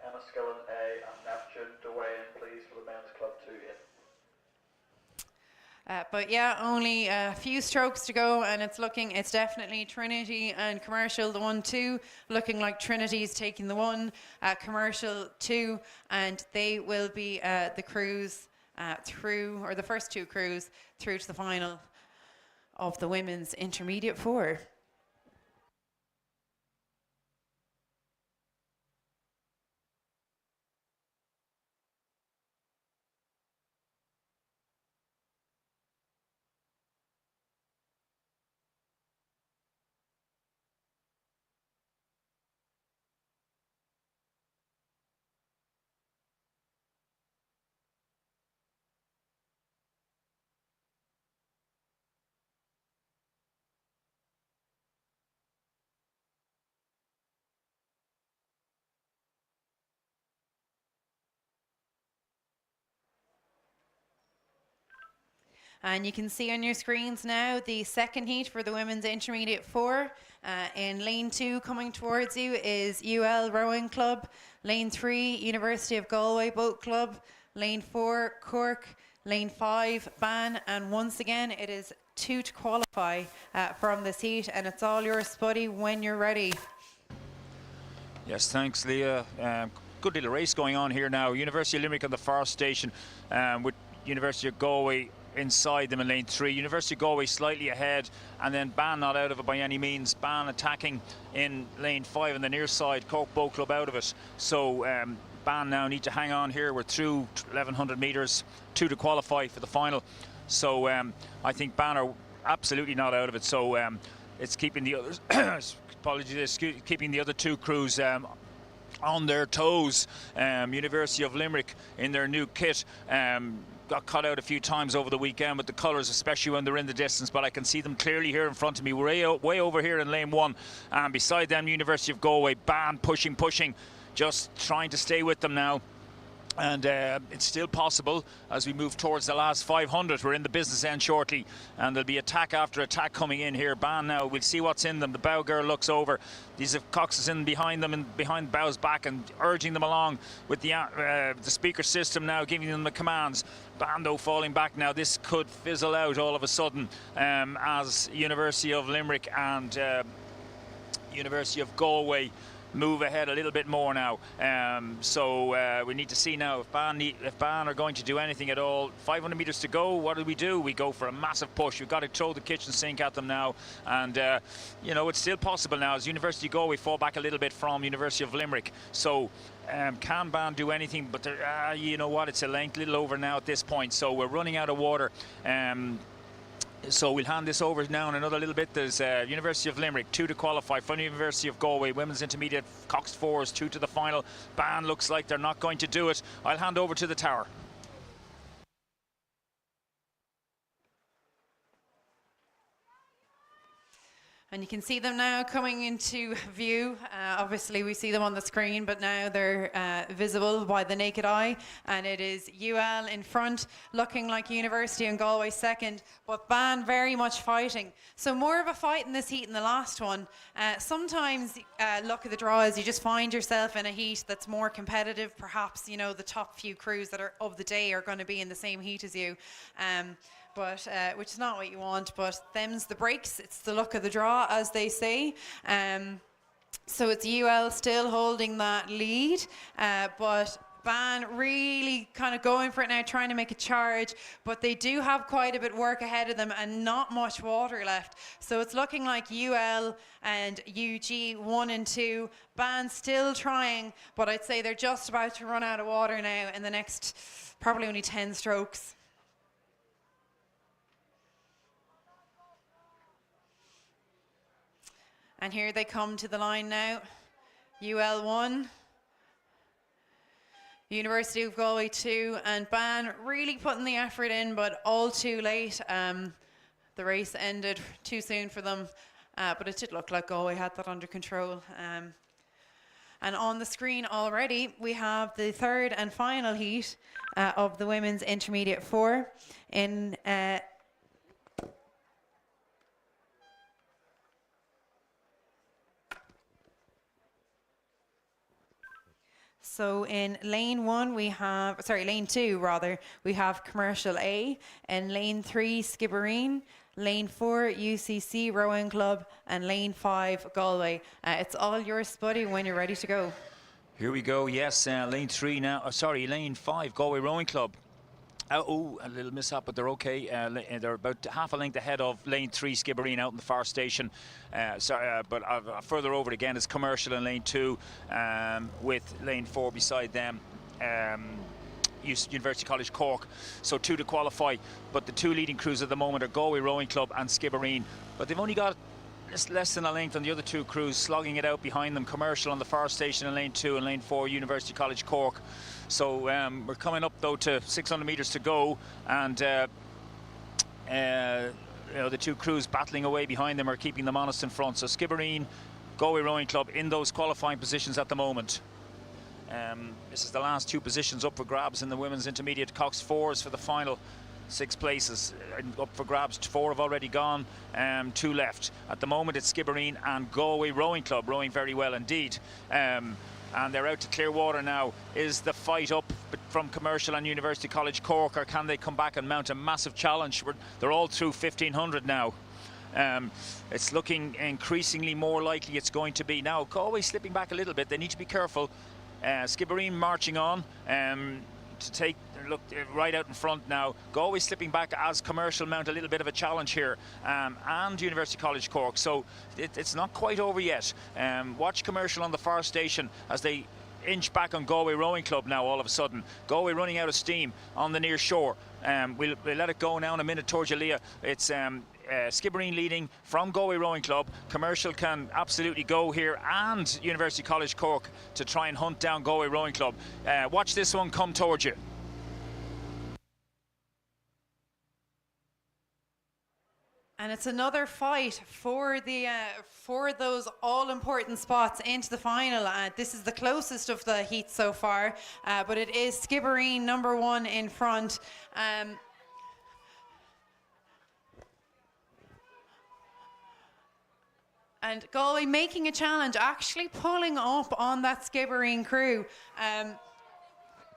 Enniskillen A and Neptune to weigh in, please, for the men's club 2-8. But yeah, only a few strokes to go, and it's definitely Trinity and Commercial, the 1-2, looking like Trinity's taking the 1, Commercial 2, and they will be the crews through, or the first 2 crews through to the final of the women's intermediate 4. And you can see on your screens now the second heat for the women's intermediate 4. In lane 2 coming towards you is UL Rowing Club. Lane 3, University of Galway Boat Club. Lane 4, Cork. Lane 5, Ban. And once again, it is 2 to qualify from this heat. And it's all yours, Spuddy, when you're ready. Yes, thanks, Leah. Good little race going on here now. University of Limerick on the far station with University of Galway inside them in lane 3. University of Galway slightly ahead, and then Ban not out of it by any means. Ban attacking in lane 5 on the near side. Cork Boat Club out of it. So Ban now need to hang on here. We're through 1,100 metres, 2 to qualify for the final. So I think Ban are absolutely not out of it. So it's keeping the others, apologies, keeping the other 2 crews on their toes. University of Limerick in their new kit got cut out a few times over the weekend with the colours, especially when they're in the distance, but I can see them clearly here in front of me, way over here in lane 1, and beside them University of Galway. Ban pushing, just trying to stay with them now. And it's still possible as we move towards the last 500. We're in the business end shortly, and there'll be attack after attack coming in here. Ban now, we'll see what's in them. The bow girl looks over. These have Coxes in behind them and behind Bow's back and urging them along with the speaker system now, giving them the commands. Ban though falling back now. This could fizzle out all of a sudden as University of Limerick and University of Galway move ahead a little bit more now. So we need to see now if Ban are going to do anything at all. 500 metres to go. What do? We go for a massive push. We've got to throw the kitchen sink at them now, and you know, it's still possible now as University of Galway fall back a little bit from University of Limerick. So can Ban do anything? But you know what, it's a little over now at this point, so we're running out of water. So we'll hand this over now in another little bit. There's University of Limerick, 2 to qualify from University of Galway. Women's intermediate, coxed 4s, 2 to the final. Ban looks like they're not going to do it. I'll hand over to the tower. And you can see them now coming into view. Obviously we see them on the screen, but now they're visible by the naked eye. And it is UL in front, looking like University and Galway second, but Ban very much fighting. So more of a fight in this heat than the last one. Sometimes luck of the draw is you just find yourself in a heat that's more competitive. Perhaps, you know, the top few crews that are of the day are going to be in the same heat as you. But which is not what you want, but them's the breaks. It's the luck of the draw, as they say. So it's UL still holding that lead, but Ban really kind of going for it now, trying to make a charge, but they do have quite a bit of work ahead of them and not much water left. So it's looking like UL and UG 1 and 2. Ban still trying, but I'd say they're just about to run out of water now in the next probably only 10 strokes. And here they come to the line now. UL 1, University of Galway 2, and Ban really putting the effort in, but all too late. The race ended too soon for them, but it did look like Galway had that under control. And on the screen already, we have the third and final heat of the women's intermediate 4 in so in lane 1 we have, sorry, lane 2 rather, we have Commercial A. In lane 3, Skibbereen. Lane 4, UCC Rowing Club. And lane 5, Galway. It's all yours, Spuddy, when you're ready to go. Here we go, yes, lane 3 now, lane 5, Galway Rowing Club. Oh, a little mishap, but they're okay. They're about half a length ahead of lane 3, Skibbereen, out in the far station. But further over again is Commercial in lane 2, with lane 4 beside them. University College Cork, so 2 to qualify. But the 2 leading crews at the moment are Galway Rowing Club and Skibbereen. But they've only got less than a length on the other 2 crews, slogging it out behind them. Commercial on the far station in lane 2 and lane 4, University College Cork. So we're coming up though to 600 metres to go, and you know, the 2 crews battling away behind them are keeping them honest in front. So Skibbereen, Galway Rowing Club in those qualifying positions at the moment. This is the last 2 positions up for grabs in the women's intermediate coxed 4s for the final. 6 places up for grabs. 4 have already gone, 2 left. At the moment it's Skibbereen and Galway Rowing Club rowing very well indeed. And they're out to Clearwater now. Is the fight up from Commercial and University College Cork, or can they come back and mount a massive challenge? They're all through 1500 now. It's looking increasingly more likely it's going to be. Now Galway slipping back a little bit. They need to be careful. Skibbereen marching on to take look right out in front now. Galway slipping back as Commercial mount a little bit of a challenge here, and University College Cork. So it's not quite over yet. Watch Commercial on the far station as they inch back on Galway Rowing Club now. All of a sudden Galway running out of steam on the near shore. We'll let it go now in a minute towards Leah. It's Skibbereen leading from Galway Rowing Club. Commercial can absolutely go here, and University College Cork to try and hunt down Galway Rowing Club. Watch this one come towards you. And it's another fight for the for those all-important spots into the final. This is the closest of the heats so far, but it is Skibbereen number 1 in front. And Galway making a challenge, actually pulling up on that Skibbereen crew.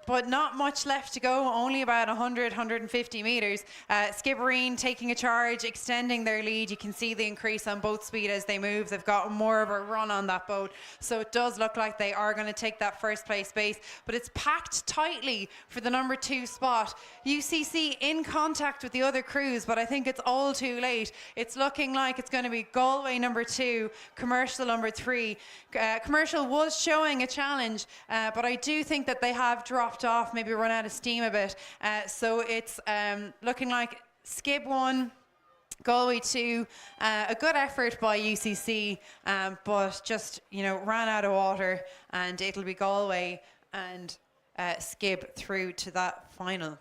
But not much left to go, only about 100, 150 metres. Skibbereen taking a charge, extending their lead. You can see the increase on boat speed as they move. They've got more of a run on that boat. So it does look like they are going to take that first place base. But it's packed tightly for the number 2 spot. UCC in contact with the other crews, but I think it's all too late. It's looking like it's going to be Galway number 2, Commercial number 3. Commercial was showing a challenge, but I do think that they have dropped off, maybe run out of steam a bit. So it's looking like Skib 1, Galway 2. A good effort by UCC, but just, ran out of water, and it'll be Galway and Skib through to that final.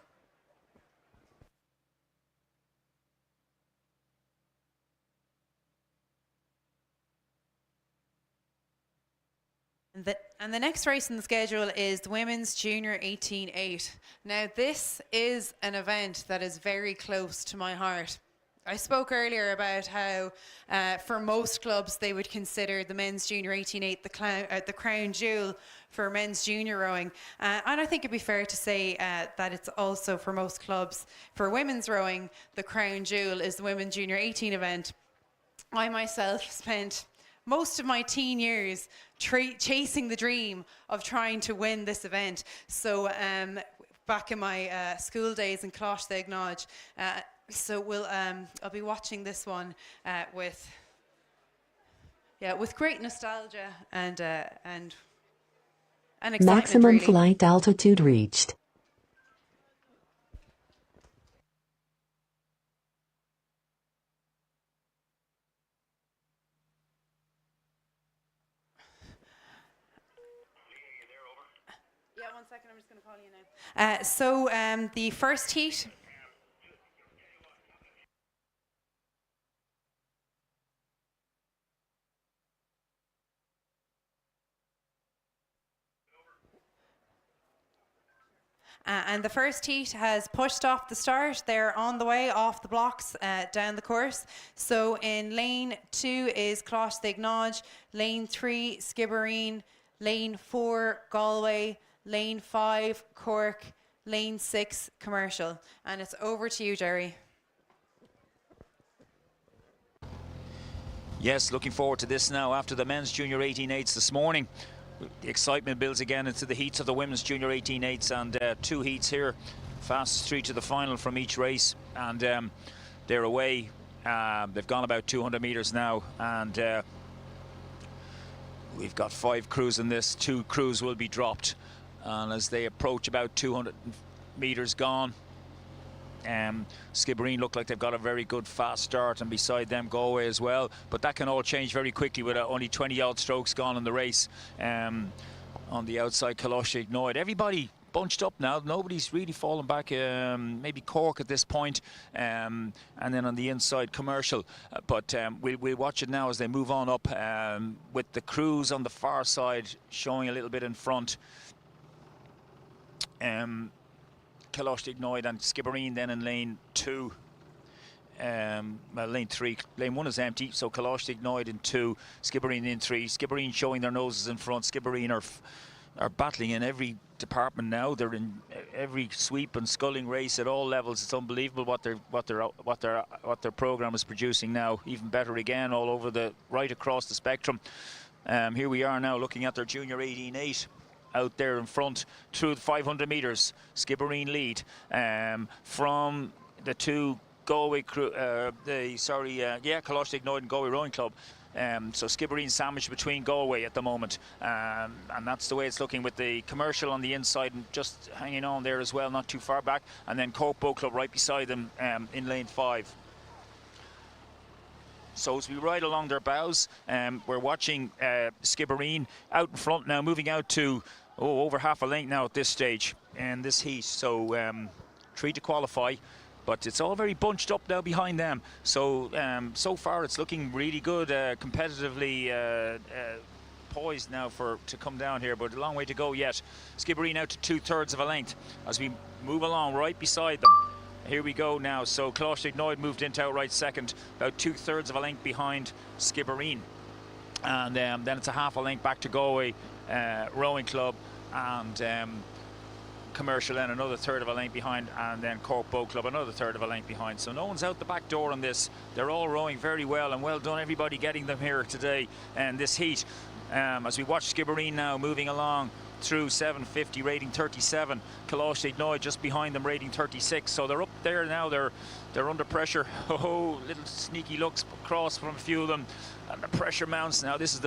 And the next race in the schedule is the Women's Junior 18-8. Now, this is an event that is very close to my heart. I spoke earlier about how for most clubs they would consider the Men's Junior 18-8 the crown jewel for men's junior rowing. And I think it'd be fair to say that it's also for most clubs, for women's rowing, the crown jewel is the Women's Junior 18 event. I myself spent most of my teen years chasing the dream of trying to win this event. So back in my school days in coxed. So I'll be watching this one with great nostalgia and excitement. Maximum really. flight altitude reached. Yeah, 1 second, I'm just going to call you now. So the first heat. And the first heat has pushed off the start. They're on the way off the blocks down the course. So in lane 2 is coxed. Lane 3, Skibbereen. Lane 4, Galway. Lane 5, Cork. Lane 6, Commercial. And it's over to you, Jerry. Yes, looking forward to this now after the men's junior 18-8s this morning. The excitement builds again into the heats of the women's junior 18-8s, and 2 heats here, fastest 3 to the final from each race, and they're away. They've gone about 200 meters now, and we've got 5 crews in this. 2 crews will be dropped, and as they approach about 200 meters gone, Skibbereen look like they've got a very good fast start, and beside them Galway as well, but that can all change very quickly with only 20 odd strokes gone in the race. On the outside, coxed. Everybody bunched up now, nobody's really fallen back. Maybe Cork at this point, and then on the inside Commercial, but we'll watch it now as they move on up, with the crews on the far side showing a little bit in front. Coxed and Skibbereen then in lane 2. Well, lane 3. Lane 1 is empty, so Coxed in 2, Skibbereen in 3. Skibbereen showing their noses in front. Skibbereen are battling in every department now. They're in every sweep and sculling race at all levels. It's unbelievable what their program is producing now. Even better again, all over right across the spectrum. Here we are now looking at their junior 18.8 out there in front through the 500 metres. Skibbereen lead from the two Galway crew. Coxed and Galway Rowing Club. So Skibbereen sandwiched between Galway at the moment, and that's the way it's looking, with the commercial on the inside and just hanging on there as well, not too far back, and then Cork Boat Club right beside them in lane 5. So as we ride along their bows, we're watching Skibbereen out in front now, moving out to over half a length now at this stage in this heat. So 3 to qualify. But it's all very bunched up now behind them. So so far it's looking really good, competitively poised now to come down here, but a long way to go yet. Skibbereen out to 2/3 of a length as we move along right beside them. Here we go now. So Coxed moved into outright second, about 2/3 of a length behind Skibbereen. And then it's a half a length back to Galway Rowing Club, and Commercial then another 1/3 of a length behind, and then Cork Boat Club another 1/3 of a length behind. So no one's out the back door on this. They're all rowing very well, and well done everybody getting them here today in this heat. As we watch Skibbereen now moving along through 750, rating 37. Coxed just behind them, rating 36. So they're up there now. They're under pressure. Oh, little sneaky looks across from a few of them, and the pressure mounts now. This is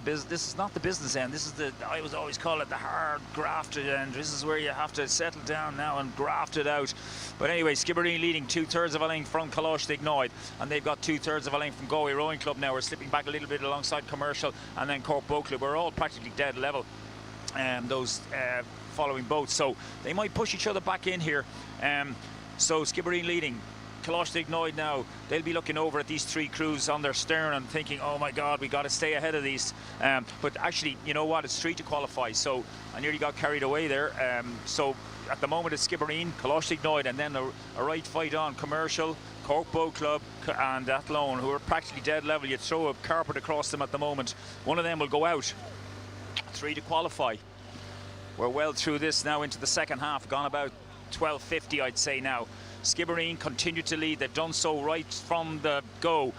not the business end. This is I was always call it the hard grafted end. This is where you have to settle down now and graft it out. But anyway, Skibbereen leading 2/3 of a length from Coxed, and they've got 2/3 of a length from Galway Rowing Club now. We're slipping back a little bit alongside Commercial and then Cork Boat Club. We're all practically dead level. Those following boats, so they might push each other back in here. So Skibbereen leading, Coxed now, they'll be looking over at these 3 crews on their stern and thinking, oh my god, we got to stay ahead of these. But actually, you know what, it's 3 to qualify, so I nearly got carried away there. So at the moment it's Skibbereen, Coxed, and then a right fight on Commercial, Cork Boat Club and Athlone, who are practically dead level. You throw a carpet across them at the moment. One of them will go out. 3 to qualify. We're well through this now into the second half, gone about 12:50 I'd say now. Skibbereen continue to lead. They've done so right from the go,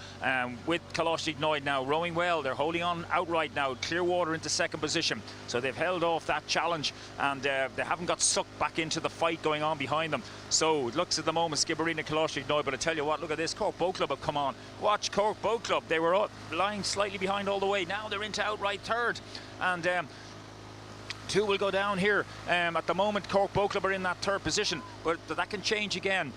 with Coxed now rowing well. They're holding on outright now. Clearwater into second position, so they've held off that challenge, and they haven't got sucked back into the fight going on behind them. So it looks at the moment Skibbereen and Coxed, but I tell you what, look at this. Cork Boat Club have come on. Watch Cork Boat Club. They were lying slightly behind all the way. Now they're into outright third, and 2 will go down here. At the moment, Cork Boat Club are in that 3rd position, but that can change again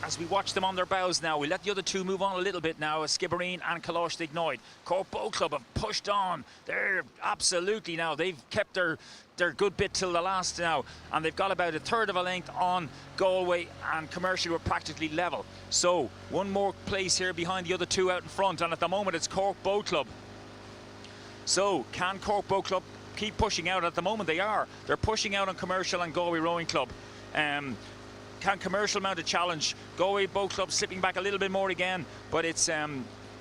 as we watch them on their bows now. We let the other 2 move on a little bit now, as Skibbereen and Coxed. Cork Boat Club have pushed on. They're absolutely now, they've kept their good bit till the last now, and they've got about a 1/3 of a length on Galway, and Commercial were practically level. So one more place here behind the other 2 out in front, and at the moment it's Cork Boat Club. So can Cork Boat Club keep pushing out? At the moment they are. They're pushing out on Commercial and Galway Rowing Club. Can Commercial mount a challenge? Galway Boat Club slipping back a little bit more again, but it's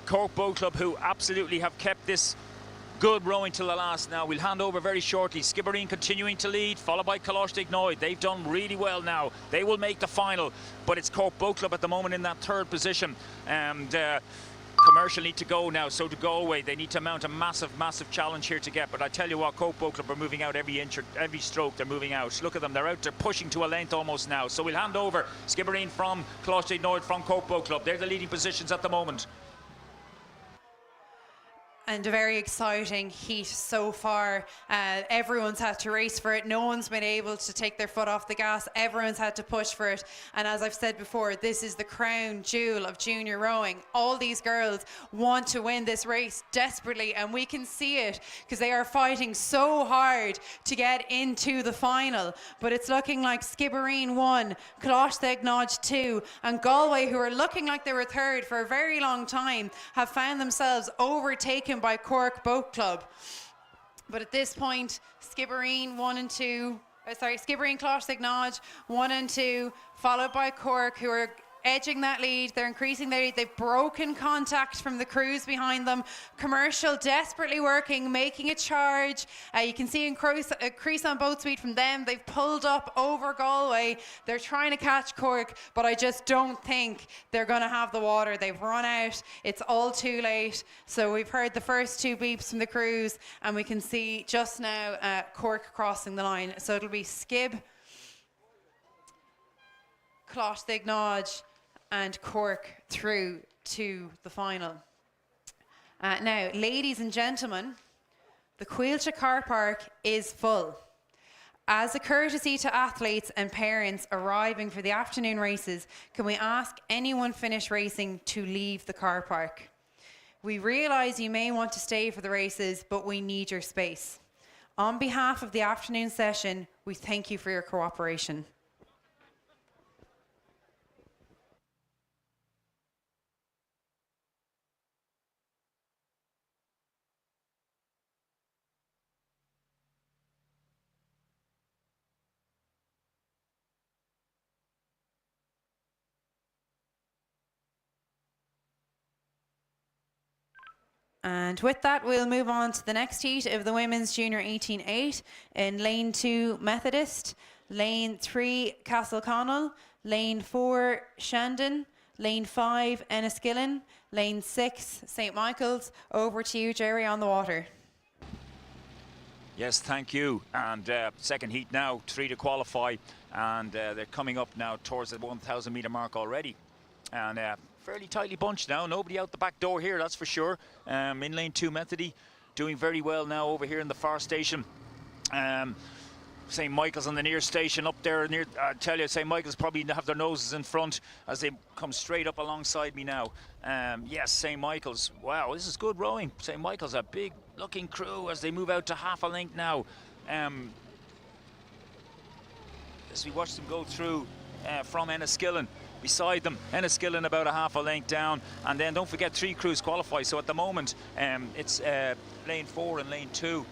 Cork Boat Club who absolutely have kept this good rowing till the last now. We'll hand over very shortly. Skibbereen continuing to lead, followed by Coxed. They've done really well now. They will make the final, but it's Cork Boat Club at the moment in that 3rd position, and Commercial need to go now, so to Galway. They need to mount a massive challenge here to get, but I tell you what, Cork Boat Club are moving out every inch, every stroke. They're moving out. Look at them, they're out, they're pushing to a length almost now. So we'll hand over Skibbereen from Coxed from Cork Boat Club. They're the leading positions at the moment. And a very exciting heat so far. Everyone's had to race for it. No one's been able to take their foot off the gas. Everyone's had to push for it. And as I've said before, this is the crown jewel of junior rowing. All these girls want to win this race desperately, and we can see it because they are fighting so hard to get into the final. But it's looking like Skibbereen 1, Coxed 2, and Galway, who are looking like they were 3rd for a very long time, have found themselves overtaken by Cork Boat Club. But at this point, Skibbereen 1 and 2 Skibbereen and Clontarf, 1 and 2, followed by Cork, who are edging that lead. They're increasing their lead. They've broken contact from the crews behind them. Commercial desperately working, making a charge. You can see a crease on both speed from them. They've pulled up over Galway. They're trying to catch Cork, but I just don't think they're going to have the water. They've run out. It's all too late. So we've heard the first 2 beeps from the crews, and we can see just now Cork crossing the line. So it'll be Skib, Clontarf, and Cork through to the final. Now, ladies and gentlemen, the Coillte car park is full. As a courtesy to athletes and parents arriving for the afternoon races, can we ask anyone finished racing to leave the car park? We realise you may want to stay for the races, but we need your space. On behalf of the afternoon session, we thank you for your cooperation. And with that, we'll move on to the next heat of the Women's Junior 18-8 in Lane 2, Methodist, Lane 3, Castleconnell, Lane 4, Shandon, Lane 5, Enniskillen, Lane 6, St. Michael's. Over to you, Jerry, on the water. Yes, thank you. And second heat now, 3 to qualify. And they're coming up now towards the 1,000 metre mark already. And fairly tightly bunched now. Nobody out the back door here, that's for sure. In Lane 2, Methody doing very well now over here in the far station. St. Michael's on the near station up there near. I tell you, St. Michael's probably have their noses in front as they come straight up alongside me now. Yes, St. Michael's. Wow, this is good rowing. St. Michael's a big looking crew as they move out to half a length now. As we watch them go through from Enniskillen. Beside them, Enniskillen about a half a length down, and then don't forget 3 crews qualify. So at the moment, it's Lane 4 and Lane 2,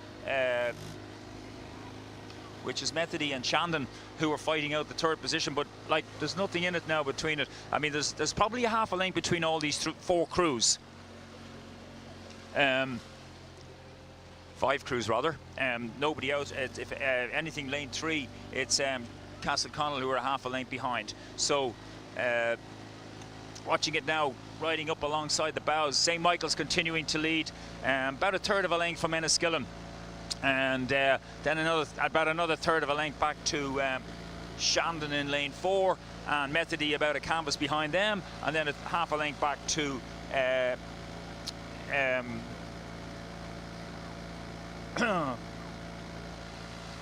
which is Methody and Shandon, who are fighting out the 3rd position. But like, there's nothing in it now between it. I mean, there's probably a half a length between all these 4 crews. 5 crews rather. Nobody else. If anything, Lane 3, it's Castleconnell, who are a half a length behind. So. Watching it now, riding up alongside the bows. St. Michael's continuing to lead, about a 1/3 of a length from Enniskillen, and then about another 1/3 of a length back to Shandon in Lane 4, and Methody about a canvas behind them, and then a half a length back to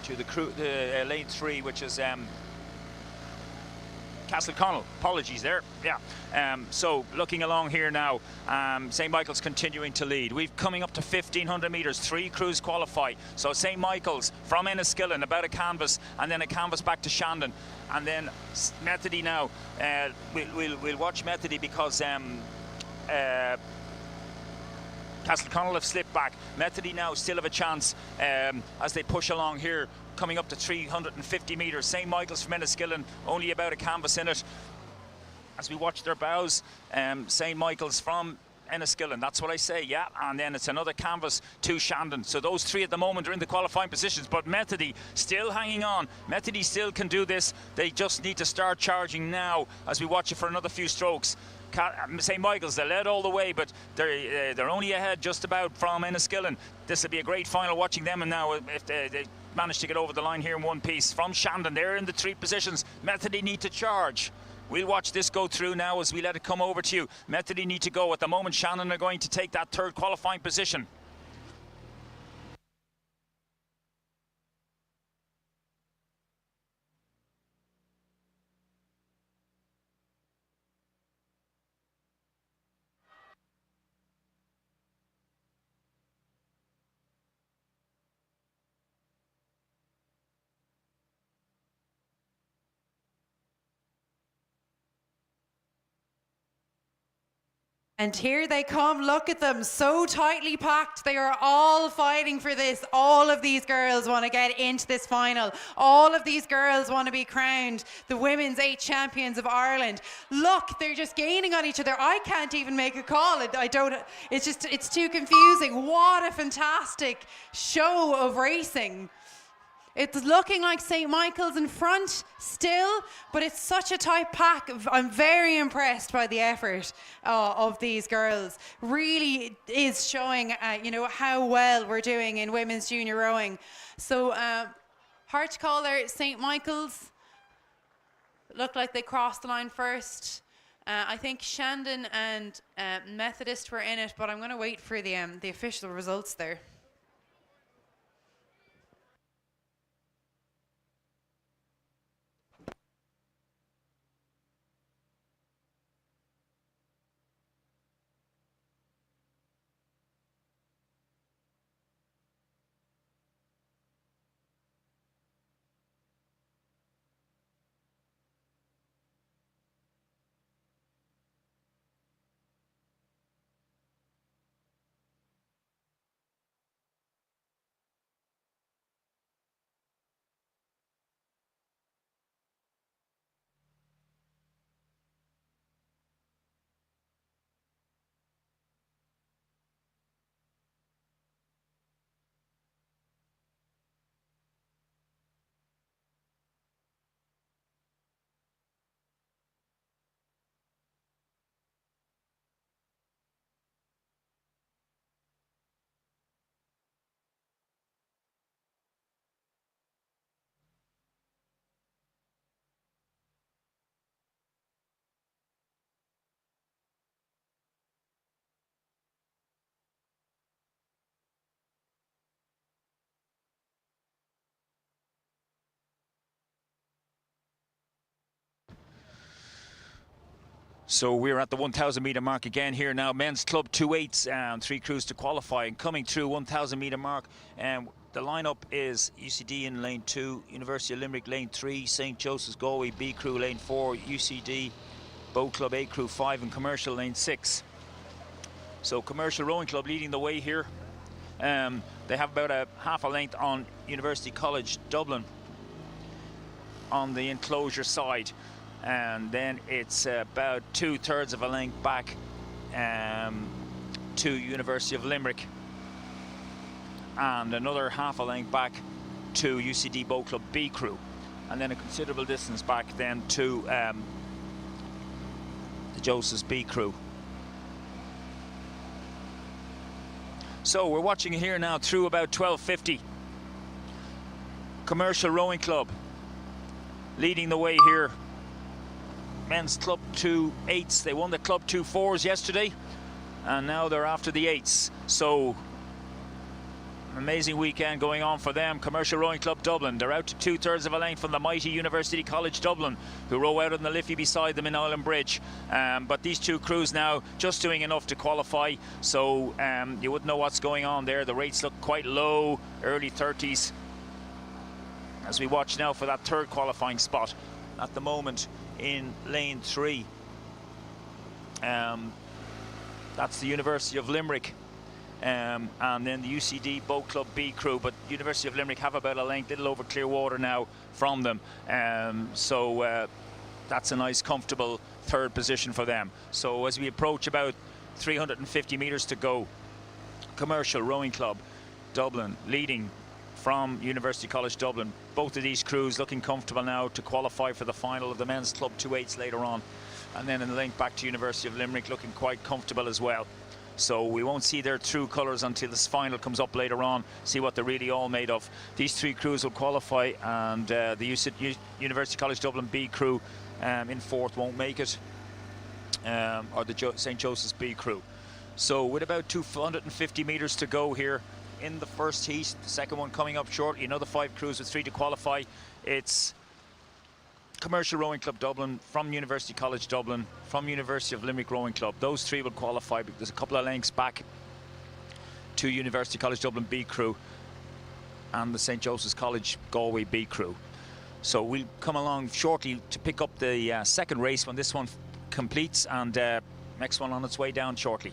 to the crew, Lane 3, which is Castleconnell. Apologies there. Yeah. So looking along here now, St. Michael's continuing to lead. We've coming up to 1,500 metres. 3 crews qualify. So St. Michael's from Enniskillen, about a canvas, and then a canvas back to Shandon, and then Methody now. We'll watch Methody because Castleconnell have slipped back. Methody now still have a chance as they push along here, coming up to 350 metres. St. Michael's from Enniskillen, only about a canvas in it. As we watch their bows, St. Michael's from Enniskillen, that's what I say, yeah. And then it's another canvas to Shandon. So those 3 at the moment are in the qualifying positions, but Methody still hanging on. Methody still can do this. They just need to start charging now as we watch it for another few strokes. St. Michael's, they led all the way, but they're only ahead just about from Enniskillen. This will be a great final watching them, and now if they manage to get over the line here in one piece. From Shandon, they're in the 3 positions. Methody need to charge. We'll watch this go through now as we let it come over to you. Methody need to go. At the moment, Shandon are going to take that 3rd qualifying position. And here they come, look at them, so tightly packed. They are all fighting for this. All of these girls want to get into this final. All of these girls want to be crowned the Women's 8 Champions of Ireland. Look, they're just gaining on each other. I can't even make a call. It's too confusing. What a fantastic show of racing. It's looking like St. Michael's in front still, but it's such a tight pack. I'm very impressed by the effort of these girls. Really is showing, how well we're doing in women's junior rowing. So, hard to call there. St. Michael's looked like they crossed the line first. I think Shandon and Methodist were in it, but I'm going to wait for the official results there. So we're at the 1,000 metre mark again here now. Men's Club 2/8, 3 crews to qualify, and coming through 1,000 metre mark. The lineup is UCD in lane 2, University of Limerick lane 3, St. Joseph's Galway B crew lane 4, UCD Boat Club A crew 5, and Commercial lane 6. So Commercial Rowing Club leading the way here. They have about a half a length on University College Dublin on the enclosure side. And then it's about 2/3 of a length back to University of Limerick, and another half a length back to UCD Boat Club B crew, and then a considerable distance back then to the Joseph's B crew. So we're watching it here now through about 12:50. Commercial Rowing Club leading the way here. Men's Club 2/8s. They won the Club 2/4s yesterday, and now they're after the 8s. So, an amazing weekend going on for them. Commercial Rowing Club Dublin, they're out to 2/3 of a length from the mighty University College Dublin, who row out on the Liffey beside them in Island Bridge. But these two crews now just doing enough to qualify, so you wouldn't know what's going on there. The rates look quite low, early 30s. As we watch now for that third qualifying spot at the moment in lane 3. That's the University of Limerick, and then the UCD Boat Club B crew, but University of Limerick have about a length, little over Clearwater now from them, so that's a nice comfortable third position for them. So as we approach about 350 metres to go, Commercial Rowing Club Dublin leading from University College Dublin. Both of these crews looking comfortable now to qualify for the final of the Men's Club 2/8s later on. And then in the link back to University of Limerick looking quite comfortable as well. So we won't see their true colours until this final comes up later on, see what they're really all made of. These 3 crews will qualify, and the University College Dublin B crew in 4th won't make it, or the St. Joseph's B crew. So with about 250 metres to go here in the first heat, the second one coming up shortly. Another 5 crews with 3 to qualify. It's Commercial Rowing Club Dublin, from University College Dublin, from University of Limerick Rowing Club. Those 3 will qualify, but there's a couple of lengths back to University College Dublin B crew and the St. Joseph's College Galway B crew. So we'll come along shortly to pick up the second race when this one completes, and Next one on its way down shortly.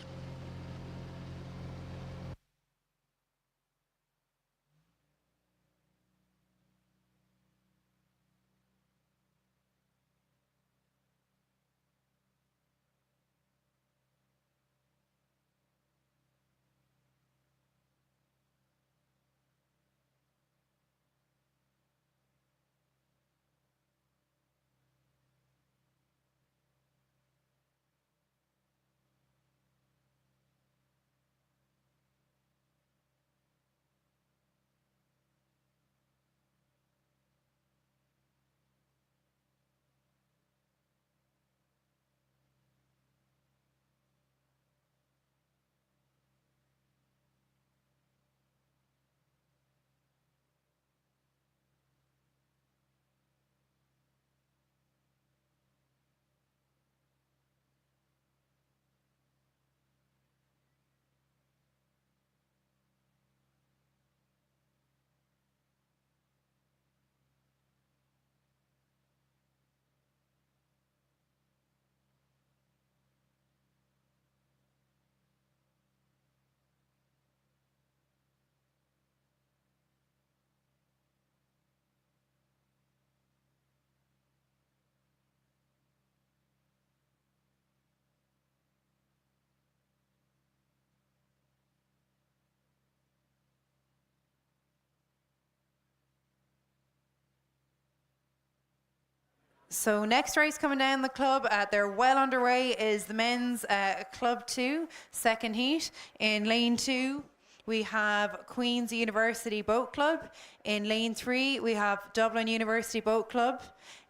So next race coming down the club, they're well underway, is the men's Club 2 second heat. In lane 2, we have Queen's University Boat Club. In lane 3, we have Dublin University Boat Club.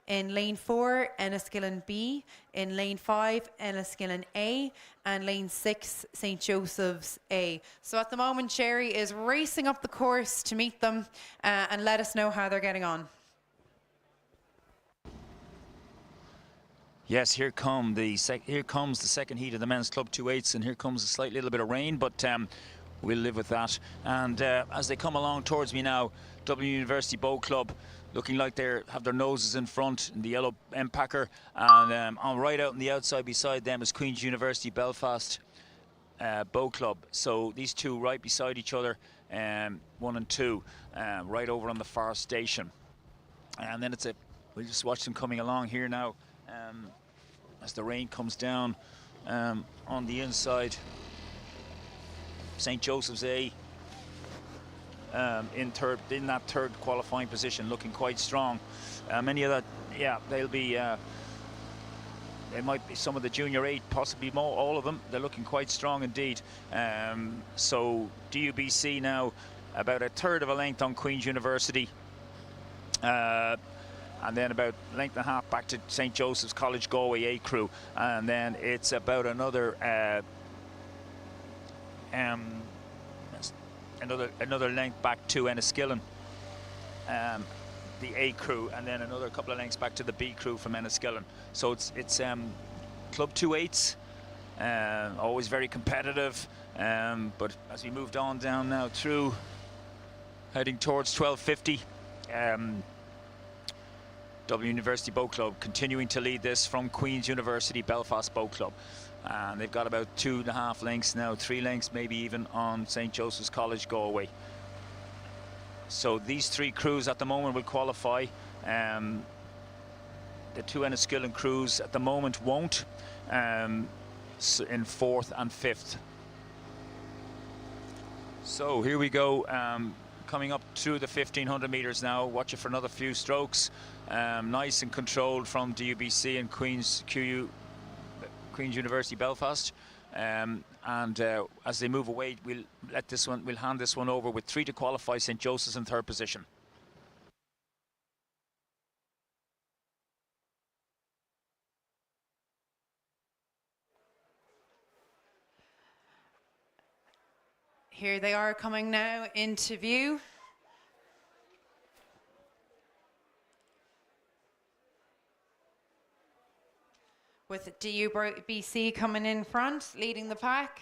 In lane 4, Enniskillen B. In lane 5, Enniskillen A. And lane 6, St. Joseph's A. So at the moment, Sherry is racing up the course to meet them and let us know how they're getting on. Yes, here comes the second heat of the men's Club 2/8s, and here comes a slight little bit of rain, but we'll live with that. And as they come along towards me now, Dublin University Boat Club looking like they have their noses in front in the yellow M-Packer, and on right out on the outside beside them is Queen's University Belfast Boat Club. So these two right beside each other, 1 and 2, right over on the far station. And then we'll just watch them coming along here now. As the rain comes down on the inside. St. Joseph's A in that third qualifying position, looking quite strong. Many of that, yeah, they might be some of the junior 8, possibly more, all of them. They're looking quite strong indeed. So DUBC now about a third of a length on Queen's University. And then about a length and a half back to St. Joseph's College Galway A crew, and then it's about another length back to Enniskillen, the A crew, and then another couple of lengths back to the B crew from Enniskillen. So it's Club 2/8s, always very competitive, but as we moved on down now through, heading towards 12:50. Dublin University Boat Club continuing to lead this from Queen's University Belfast Boat Club. And they've got about 2.5 lengths now, 3 lengths maybe even on St. Joseph's College Galway. So these 3 crews at the moment will qualify. The 2 Enniskillen crews at the moment won't, in 4th and 5th. So here we go. Coming up through the 1500 meters now. Watch it for another few strokes. Nice and controlled from DUBC and Queen's University Belfast. And as they move away, we'll hand this one over with 3 to qualify. St. Joseph's in 3rd position. Here they are coming now into view. With DUBC coming in front, leading the pack.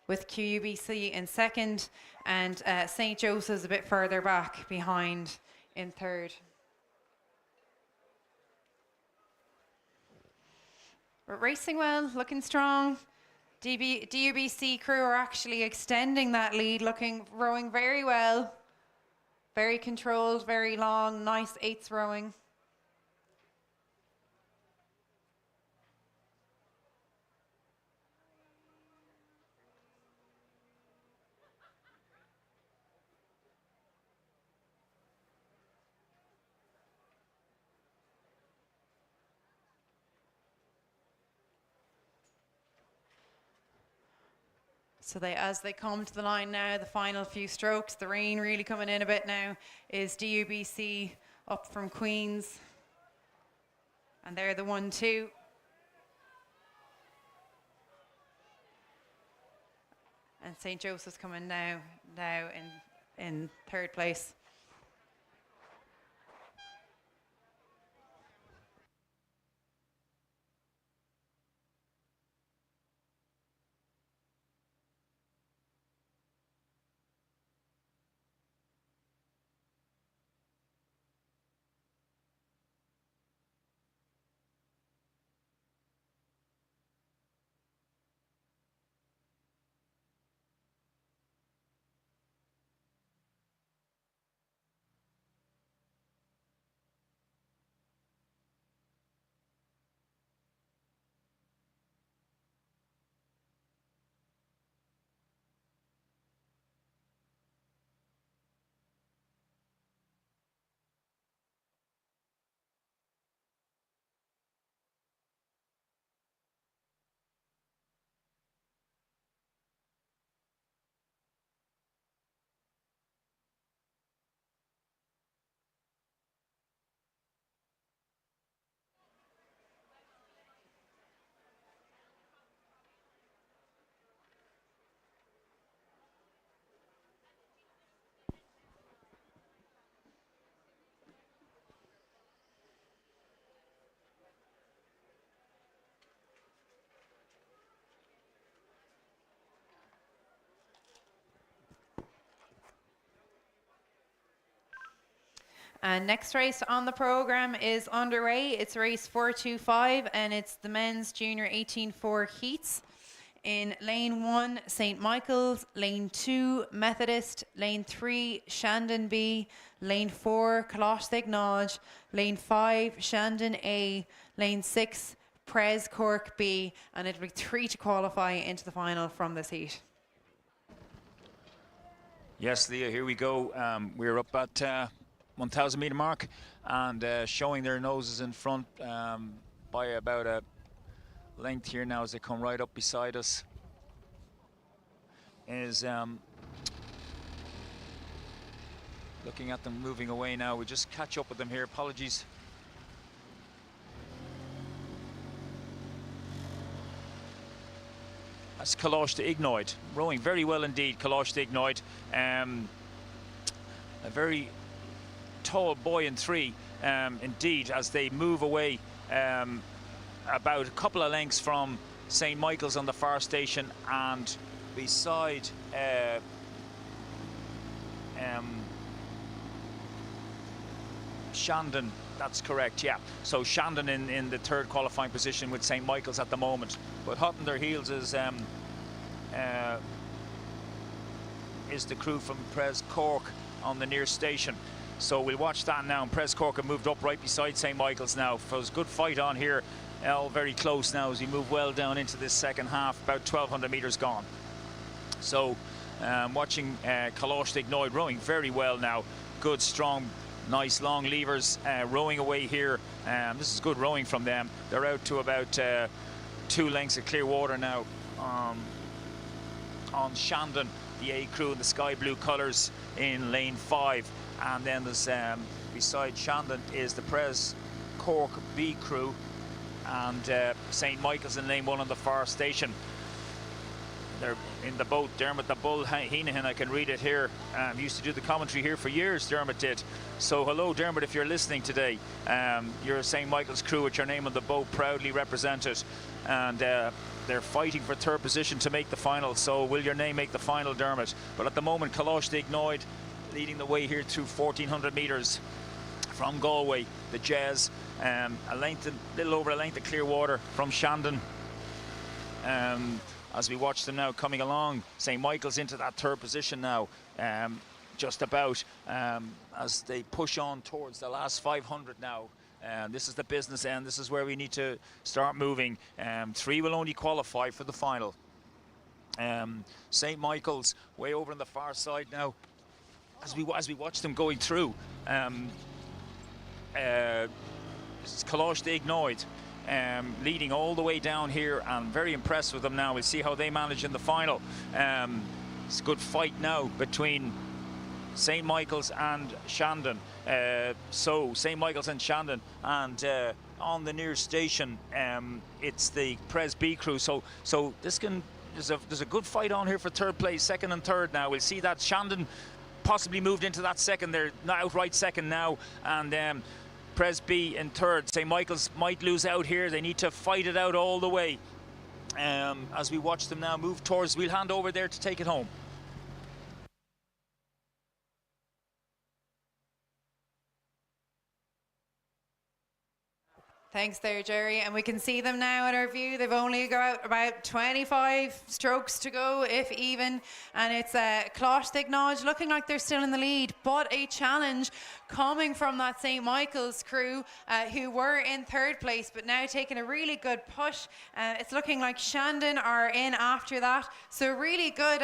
With QUBC in 2nd, and St. Joseph's a bit further back behind in 3rd. We're racing well, looking strong. DUBC crew are actually extending that lead, rowing very well. Very controlled, very long, nice eights rowing. So as they come to the line now, the final few strokes, the rain really coming in a bit now, is DUBC up from Queens. And they're the 1-2. And St. Joseph's coming now in third place. And next race on the program is underway. It's race 425 and it's the men's junior 18-4 heats. In lane 1, St. Michael's, lane 2, Methodist, lane 3, Shandon B, lane 4, Coxed Nodge, lane 5, Shandon A, lane 6, Pres Cork B, and it'll be 3 to qualify into the final from this heat. Yes, Leah, here we go. We're up at 1,000 meter mark and showing their noses in front by about a length here now as they come right up beside us is looking at them moving away now. We just catch up with them here. Apologies. That's Coxed Ignoid, rowing very well indeed. Coxed Ignoid, a very tall boy in 3 indeed, as they move away about a couple of lengths from St. Michael's on the far station and beside Shandon. That's correct, yeah. So Shandon in the 3rd qualifying position with St. Michael's at the moment. But hot on their heels is the crew from Pres Cork on the near station. So we'll watch that now. And Pres Cork have moved up right beside St. Michael's now. There's a good fight on here. All very close now as we move well down into this second half. About 1,200 metres gone. So watching Coxed Ignoid rowing very well now. Good, strong, nice long levers rowing away here. This is good rowing from them. They're out to about 2 lengths of clear water now on Shandon, the A crew in the sky blue colours in lane 5. And then there's beside Shandon is the Pres Cork B crew and St. Michael's in lane 1 on the far station. They're in the boat. Dermot the Bull Heenahan, I can read it here. Used to do the commentary here for years, Dermot did. So hello Dermot, if you're listening today. You're a St. Michael's crew with your name on the boat, proudly represented. And they're fighting for 3rd position to make the final. So will your name make the final, Dermot? But at the moment, Coxed Ignoid leading the way here through 1,400 metres from Galway, the Jazz, a little over a length of Clearwater from Shandon. As we watch them now coming along, St. Michael's into that third position now, just about, as they push on towards the last 500 now. This is the business end. This is where we need to start moving. 3 will only qualify for the final. St. Michael's way over on the far side now, as we watch them going through. Coláiste Ignoid leading all the way down here, and very impressed with them now. We'll see how they manage in the final. It's a good fight now between St. Michael's and Shandon. So St. Michael's and Shandon, and on the near station, it's the Pres B crew. So there's a good fight on here for third place, second and third now. We'll see that Shandon possibly moved into that second. They're outright second now, and Pres B in third. St. Michael's might lose out here. They need to fight it out all the way. As we watch them now move towards, we'll hand over there to take it home. Thanks there, Jerry. And we can see them now in our view. They've only got about 25 strokes to go, if even. And it's Coláiste Ignoid looking like they're still in the lead, but a challenge coming from that St. Michael's crew, who were in third place, but now taking a really good push. It's looking like Shandon are in after that. So really good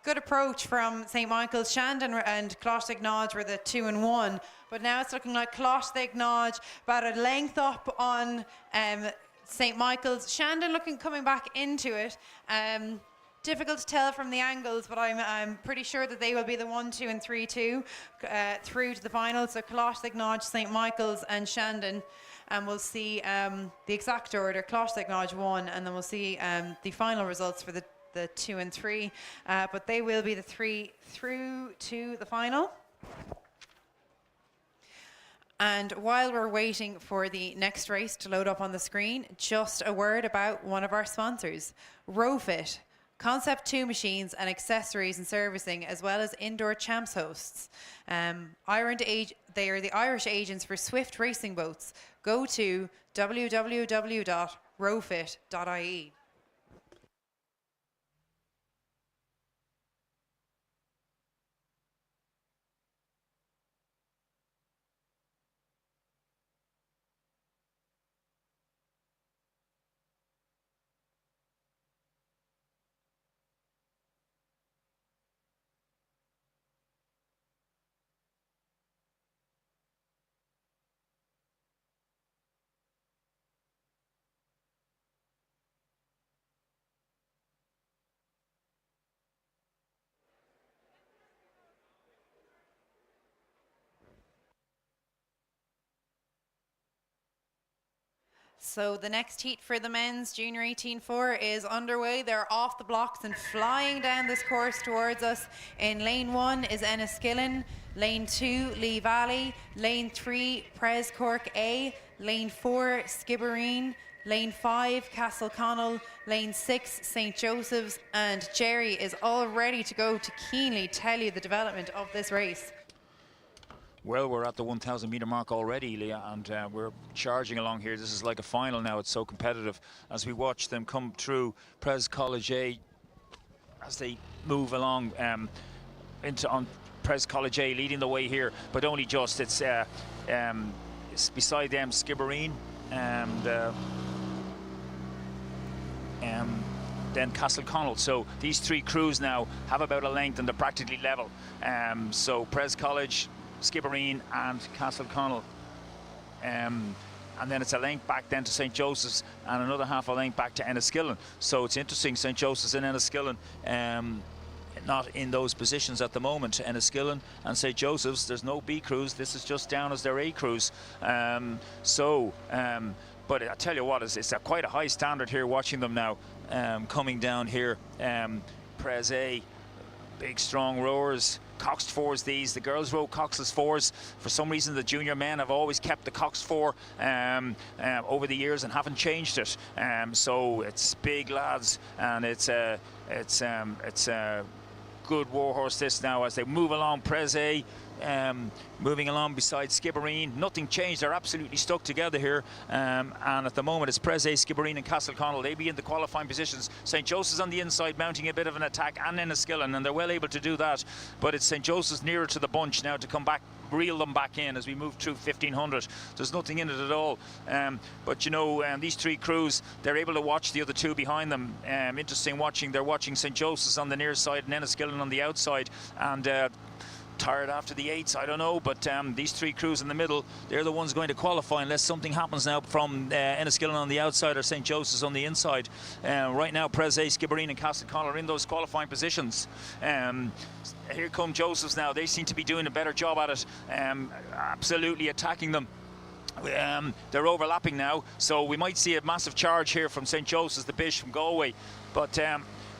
good approach from St. Michael's. Shandon and Coláiste Ignoid were the 2 and 1. But now it's looking like Coláiste Ignoid about a length up on St. Michael's. Shandon coming back into it. Difficult to tell from the angles, but I'm pretty sure that they will be the 1, 2 and 3, 2 through to the final. So Coláiste Ignoid, St. Michael's and Shandon. And we'll see the exact order. Coláiste Ignoid 1, and then we'll see the final results for the 2 and 3. But they will be the 3 through to the final. And while we're waiting for the next race to load up on the screen, just a word about one of our sponsors, Rofit, Concept 2 machines and accessories and servicing, as well as indoor champs hosts. They are the Irish agents for Swift racing boats. Go to www.rofit.ie. So the next heat for the men's Junior 18-4 is underway. They're off the blocks and flying down this course towards us. In lane 1 is Enniskillen, lane 2 Lee Valley, lane 3 Pres Cork A, lane 4 Skibbereen, lane 5 Castleconnell, lane 6 St. Joseph's, and Jerry is all ready to go to keenly tell you the development of this race. Well, we're at the 1,000 metre mark already, Leah, and we're charging along here. This is like a final now. It's so competitive as we watch them come through Pres College A as they move along on Pres College A leading the way here, but only just. It's beside them Skibbereen and then Castleconnell. So these three crews now have about a length and they're practically level. So Pres College, Skibbereen and Castleconnell, and then it's a length back then to St. Joseph's and another half a length back to Enniskillen. So it's interesting, St. Joseph's and Enniskillen not in those positions at the moment. Enniskillen and St. Joseph's, there's no B crews, this is just down as their A crews. But I tell you what, it's quite a high standard here watching them now coming down here. Pres A, big strong rowers, coxed fours these. The girls row coxless fours. For some reason the junior men have always kept the coxed four over the years and haven't changed it. So it's big lads, and it's a good warhorse this now as they move along. Pres A moving along beside Skibbereen. Nothing changed. They're absolutely stuck together here. And at the moment, it's Preze, Skibbereen and Castleconnell. They be in the qualifying positions. St. Joseph's on the inside, mounting a bit of an attack, and Enniskillen, and they're well able to do that. But it's St. Joseph's nearer to the bunch now to come back, reel them back in as we move through 1500. There's nothing in it at all. But you know, these three crews, they're able to watch the other two behind them. Interesting watching. They're watching St. Joseph's on the near side and Enniskillen on the outside. And tired after the eights, I don't know, but these three crews in the middle, they're the ones going to qualify unless something happens now from Enniskillen on the outside or St. Joseph's on the inside. Right now, Preze, Skibbereen and Castleconnell are in those qualifying positions. Here come Joseph's now. They seem to be doing a better job at it, absolutely attacking them. They're overlapping now, so we might see a massive charge here from St. Joseph's, the Bish from Galway, but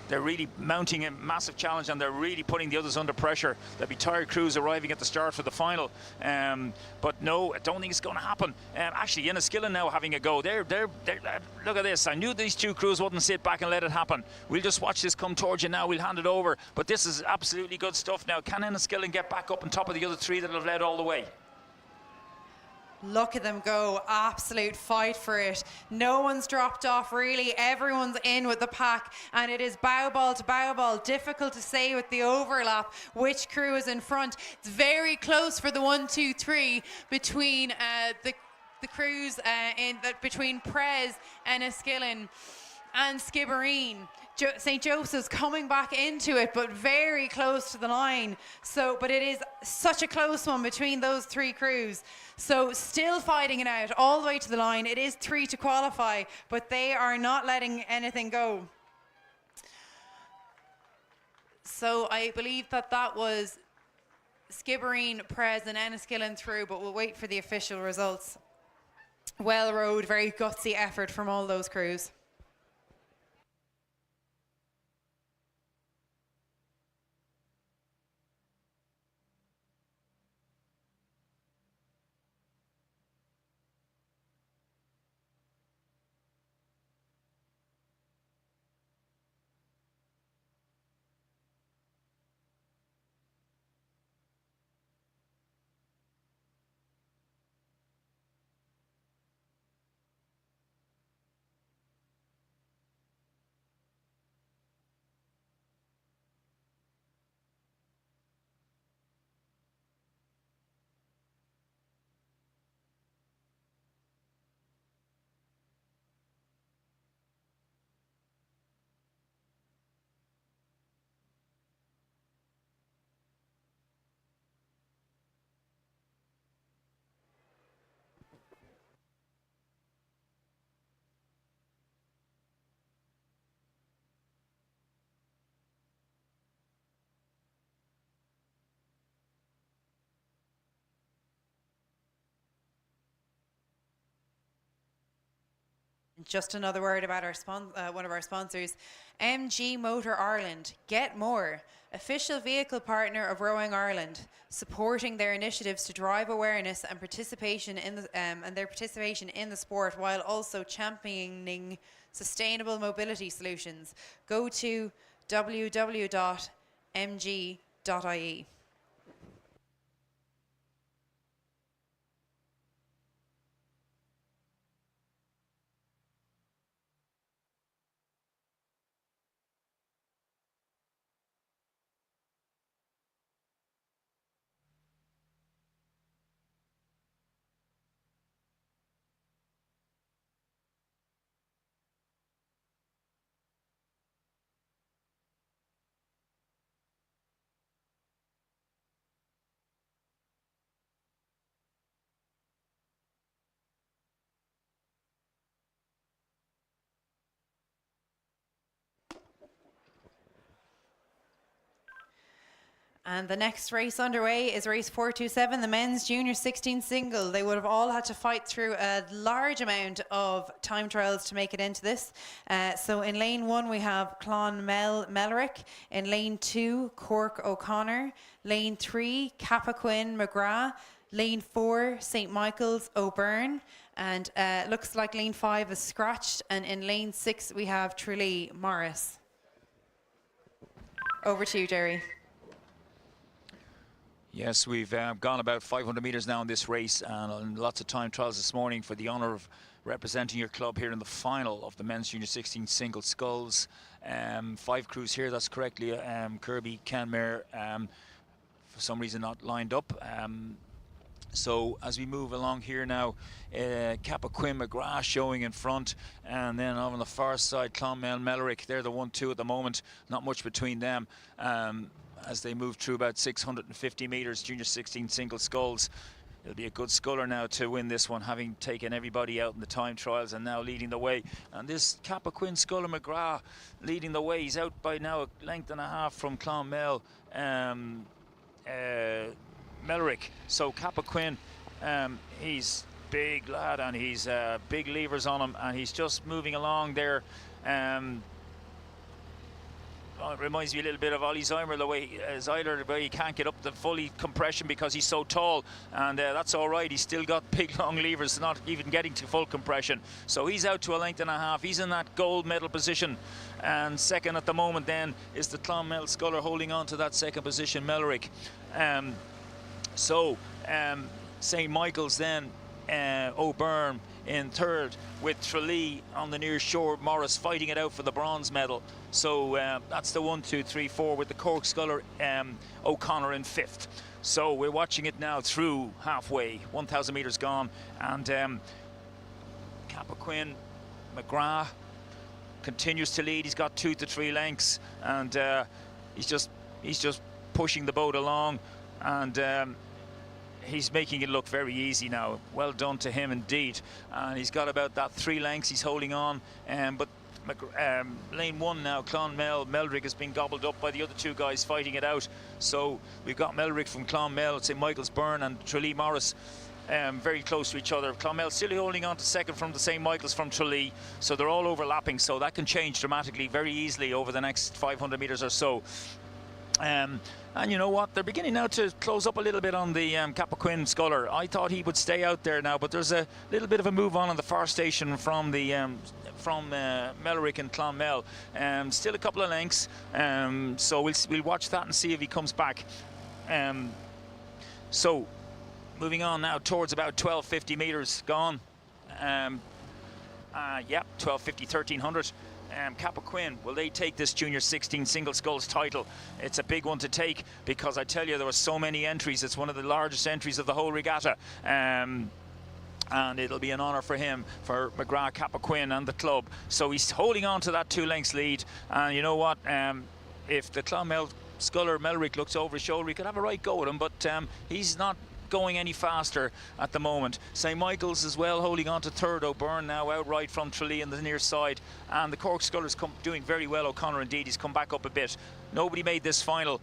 they're really mounting a massive challenge, and they're really putting the others under pressure. There'll be tired crews arriving at the start for the final, but no, I don't think it's going to happen. Actually, Enniskillen now having a go. They're look at this. I knew these two crews wouldn't sit back and let it happen. We'll just watch this come towards you now. We'll hand it over, but this is absolutely good stuff now. Can Enniskillen get back up on top of the other three that have led all the way? Look at them go, absolute fight for it. No one's dropped off really, everyone's in with the pack, and it is bow ball to bow ball. Difficult to say with the overlap which crew is in front. It's very close for the 1, 2, 3 between the crews between Prez, Enniskillen and Skibbereen. St. Joseph's coming back into it, but very close to the line. So, but it is such a close one between those three crews. So still fighting it out all the way to the line. It is 3 to qualify, but they are not letting anything go. So I believe that was Skibbereen, Prez and Enniskillen through, but we'll wait for the official results. Well rowed, very gutsy effort from all those crews. Just another word about our one of our sponsors, MG Motor Ireland. Get more. Official vehicle partner of Rowing Ireland, supporting their initiatives to drive awareness and participation in the, and their participation in the sport, while also championing sustainable mobility solutions. Go to www.mg.ie. And the next race underway is race 427, the men's junior 16 single. They would have all had to fight through a large amount of time trials to make it into this. So in lane 1 we have Clon Melrick. In lane 2, Cork O'Connor. Lane 3, Cappoquin McGrath. Lane 4, St. Michael's O'Byrne. And looks like lane 5 is scratched. And in lane 6 we have Tralee Morris. Over to you, Jerry. Yes, we've gone about 500 metres now in this race, and lots of time trials this morning for the honour of representing your club here in the final of the men's junior 16 single sculls. 5 crews here, that's correctly. Kirby, Kenmare, for some reason not lined up. So as we move along here now, Cappoquin, McGrath showing in front, and then on the far side, Clonmel, Mellerick, they're the 1-2 at the moment, not much between them. As they move through about 650 metres, junior 16 single sculls. It'll be a good sculler now to win this one, having taken everybody out in the time trials and now leading the way. And this Cappoquin sculler, McGrath, leading the way. He's out by now a length and a half from Clonmel. Mellerick. So Cappoquin, he's big lad, and he's big levers on him, and he's just moving along there. It reminds me a little bit of Ollie Zeimer, the way he can't get up the fully compression because he's so tall, and that's all right. He's still got big long levers, not even getting to full compression. So he's out to a length and a half. He's in that gold medal position, and second at the moment then is the Clonmel sculler holding on to that second position, Mellerick. St. Michael's then, O'Byrne in third, with Tralee on the near shore, Morris fighting it out for the bronze medal. So that's the 1, 2, 3, 4 with the Cork sculler, O'Connor in fifth. So we're watching it now through halfway, 1,000 metres gone, and Cappoquin, McGrath continues to lead. He's got 2 to 3 lengths, and he's just pushing the boat along, and he's making it look very easy now. Well done to him indeed. And he's got about that 3 lengths he's holding on. But lane 1 now, Clonmel, Mellerick has been gobbled up by the other 2 guys fighting it out. So we've got Mellerick from Clonmel, St. Michael's Byrne, and Tralee Morris very close to each other. Clonmel still holding on to second from the St. Michael's from Tralee. So they're all overlapping. So that can change dramatically very easily over the next 500 metres or so. And you know what, they're beginning now to close up a little bit on the Cappoquin sculler. I thought he would stay out there now, but there's a little bit of a move on the far station from the Mellerick and Clonmel. Still a couple of lengths, so we'll watch that and see if he comes back. So moving on now towards about 1250 metres gone. 1250, 1300. Cappoquin, will they take this junior 16 single sculls title? It's a big one to take, because I tell you, there were so many entries. It's one of the largest entries of the whole regatta, and it'll be an honour for him, for McGrath, Cappoquin and the club. So he's holding on to that 2 lengths lead, and you know what, if the Clonmel sculler Mellerick looks over his shoulder, he could have a right go at him, but he's not going any faster at the moment. St. Michael's as well holding on to third. O'Byrne now outright from Tralee on the near side, and the Cork sculler's doing very well. O'Connor indeed, he's come back up a bit. Nobody made this final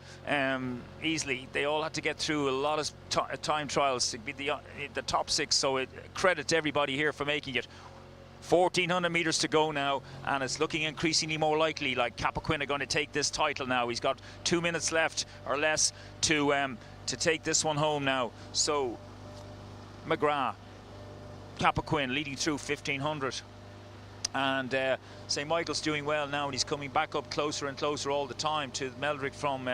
easily. They all had to get through a lot of time trials to be the top 6, so credit to everybody here for making it. 1,400 metres to go now, and it's looking increasingly more likely like Cappoquin are going to take this title now. He's got 2 minutes left or less to take this one home now. So McGrath, Cappoquin leading through 1,500, and St. Michael's doing well now, and he's coming back up closer and closer all the time to Mellerick from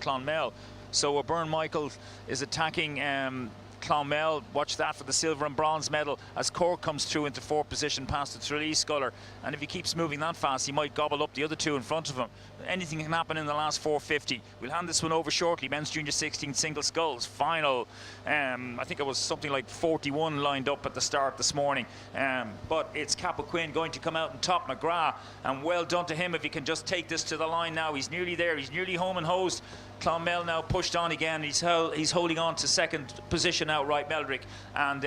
Clonmel. So O'Byrne Michael is attacking Clonmel. Watch that for the silver and bronze medal as Cork comes through into 4th position past the Tralee sculler, and if he keeps moving that fast, he might gobble up the other 2 in front of him. Anything can happen in the last 450. We'll hand this one over shortly. Men's junior 16 single sculls final. I think it was something like 41 lined up at the start this morning, but it's Cappoquin going to come out and top McGrath, and well done to him if he can just take this to the line now. He's nearly there. He's nearly home and hosed. Clonmel now pushed on again. He's holding on to second position outright, Mellerick, and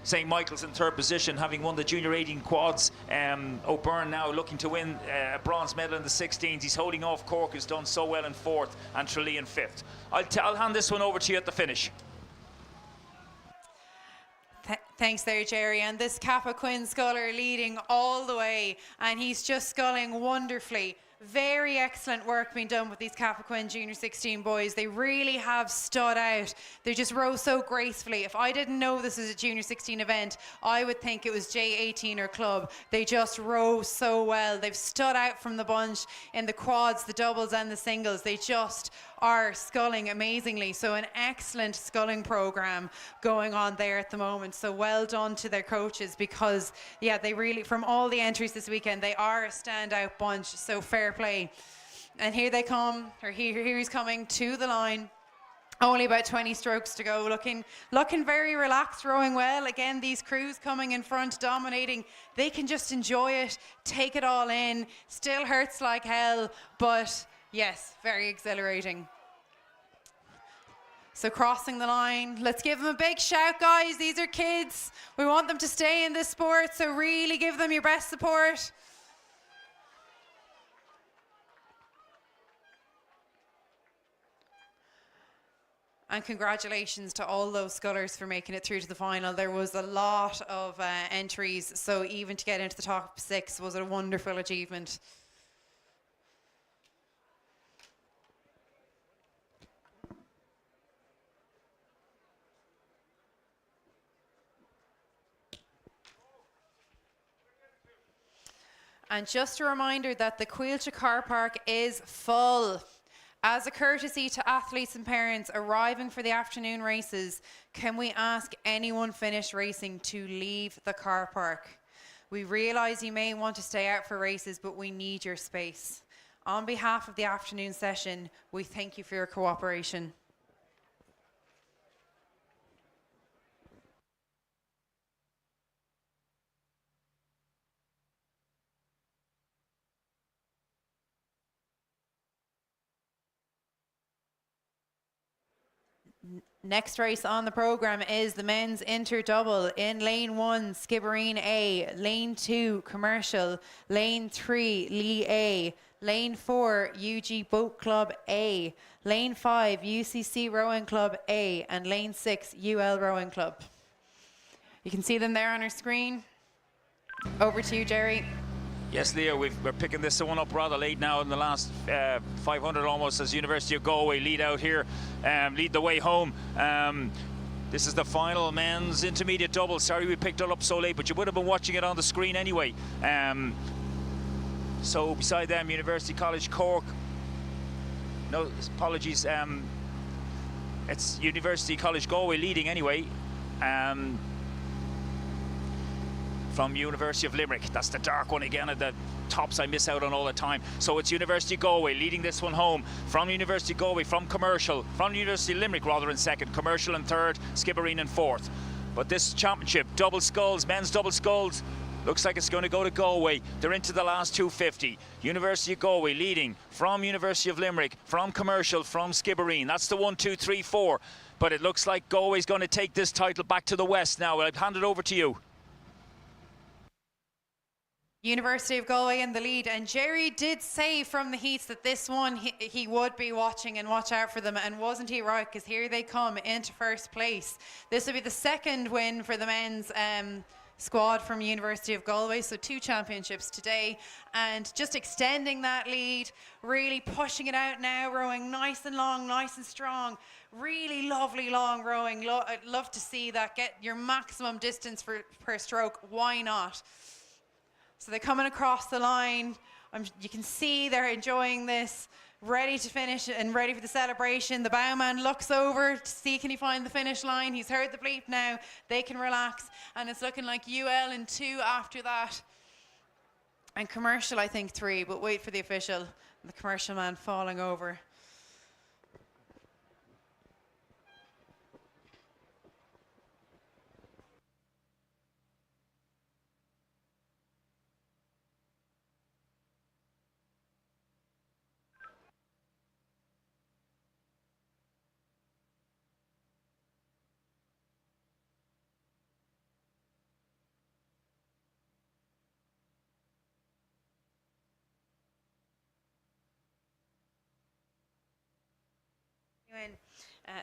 St. Michael's in third position, having won the junior 18 quads. O'Byrne now looking to win a bronze medal in the 16s. He's holding off Cork, who's done so well in 4th, and Tralee in 5th. I'll hand this one over to you at the finish. Thanks there, Jerry. And this Cappoquin sculler leading all the way, and he's just sculling wonderfully. Very excellent work being done with these Cappoquin Junior 16 boys. They really have stood out. They just row so gracefully. If I didn't know this was a Junior 16 event, I would think it was J18 or club. They just row so well. They've stood out from the bunch in the quads, the doubles and the singles. They just are sculling amazingly. So an excellent sculling program going on there at the moment. So well done to their coaches, because yeah, they really, from all the entries this weekend, they are a standout bunch. So fair play. And here they come, or here he's coming to the line. Only about 20 strokes to go. Looking very relaxed, rowing well. Again, these crews coming in front, dominating. They can just enjoy it, take it all in. Still hurts like hell, but yes, very exhilarating. So crossing the line, let's give them a big shout, guys. These are kids. We want them to stay in this sport, so really give them your best support. And congratulations to all those scullers for making it through to the final. There was a lot of entries, so even to get into the top 6 was a wonderful achievement. And just a reminder that the Quilcha car park is full. As a courtesy to athletes and parents arriving for the afternoon races, can we ask anyone finished racing to leave the car park? We realise you may want to stay out for races, but we need your space. On behalf of the afternoon session, we thank you for your cooperation. Next race on the programme is the men's inter-double. In lane 1, Skibbereen A. Lane 2, Commercial. Lane 3, Lee A. Lane 4, UG Boat Club A. Lane 5, UCC Rowing Club A. And Lane 6, UL Rowing Club. You can see them there on our screen. Over to you, Jerry. Yes, Leo, we're picking this one up rather late now in the last 500 almost, as University of Galway lead out here, lead the way home. This is the final men's intermediate double. Sorry we picked it up so late, but you would have been watching it on the screen anyway. So beside them, University College Cork. No, apologies. It's University College Galway leading anyway. From University of Limerick. That's the dark one again at the tops I miss out on all the time. So it's University of Galway leading this one home. From University of Galway, from University of Limerick rather in second, Commercial in third, Skibbereen in fourth. But this championship, double sculls, men's double sculls, looks like it's going to go to Galway. They're into the last 250. University of Galway leading from University of Limerick, from Commercial, from Skibbereen. That's the 1, 2, 3, 4. But it looks like Galway's going to take this title back to the west now. I'll hand it over to you. University of Galway in the lead, and Jerry did say from the heats that this one he would be watching and watch out for them, and wasn't he right? Because here they come into first place. This will be the second win for the men's squad from University of Galway, so 2 championships today, and just extending that lead, really pushing it out now, rowing nice and long, nice and strong. Really lovely long rowing. I'd love to see that. Get your maximum distance per stroke. Why not? So they're coming across the line. You can see they're enjoying this, ready to finish and ready for the celebration. The bowman looks over to see can he find the finish line. He's heard the bleep now. They can relax, and it's looking like UL in 2 after that. And Commercial, I think 3, but wait for the official. The Commercial man falling over.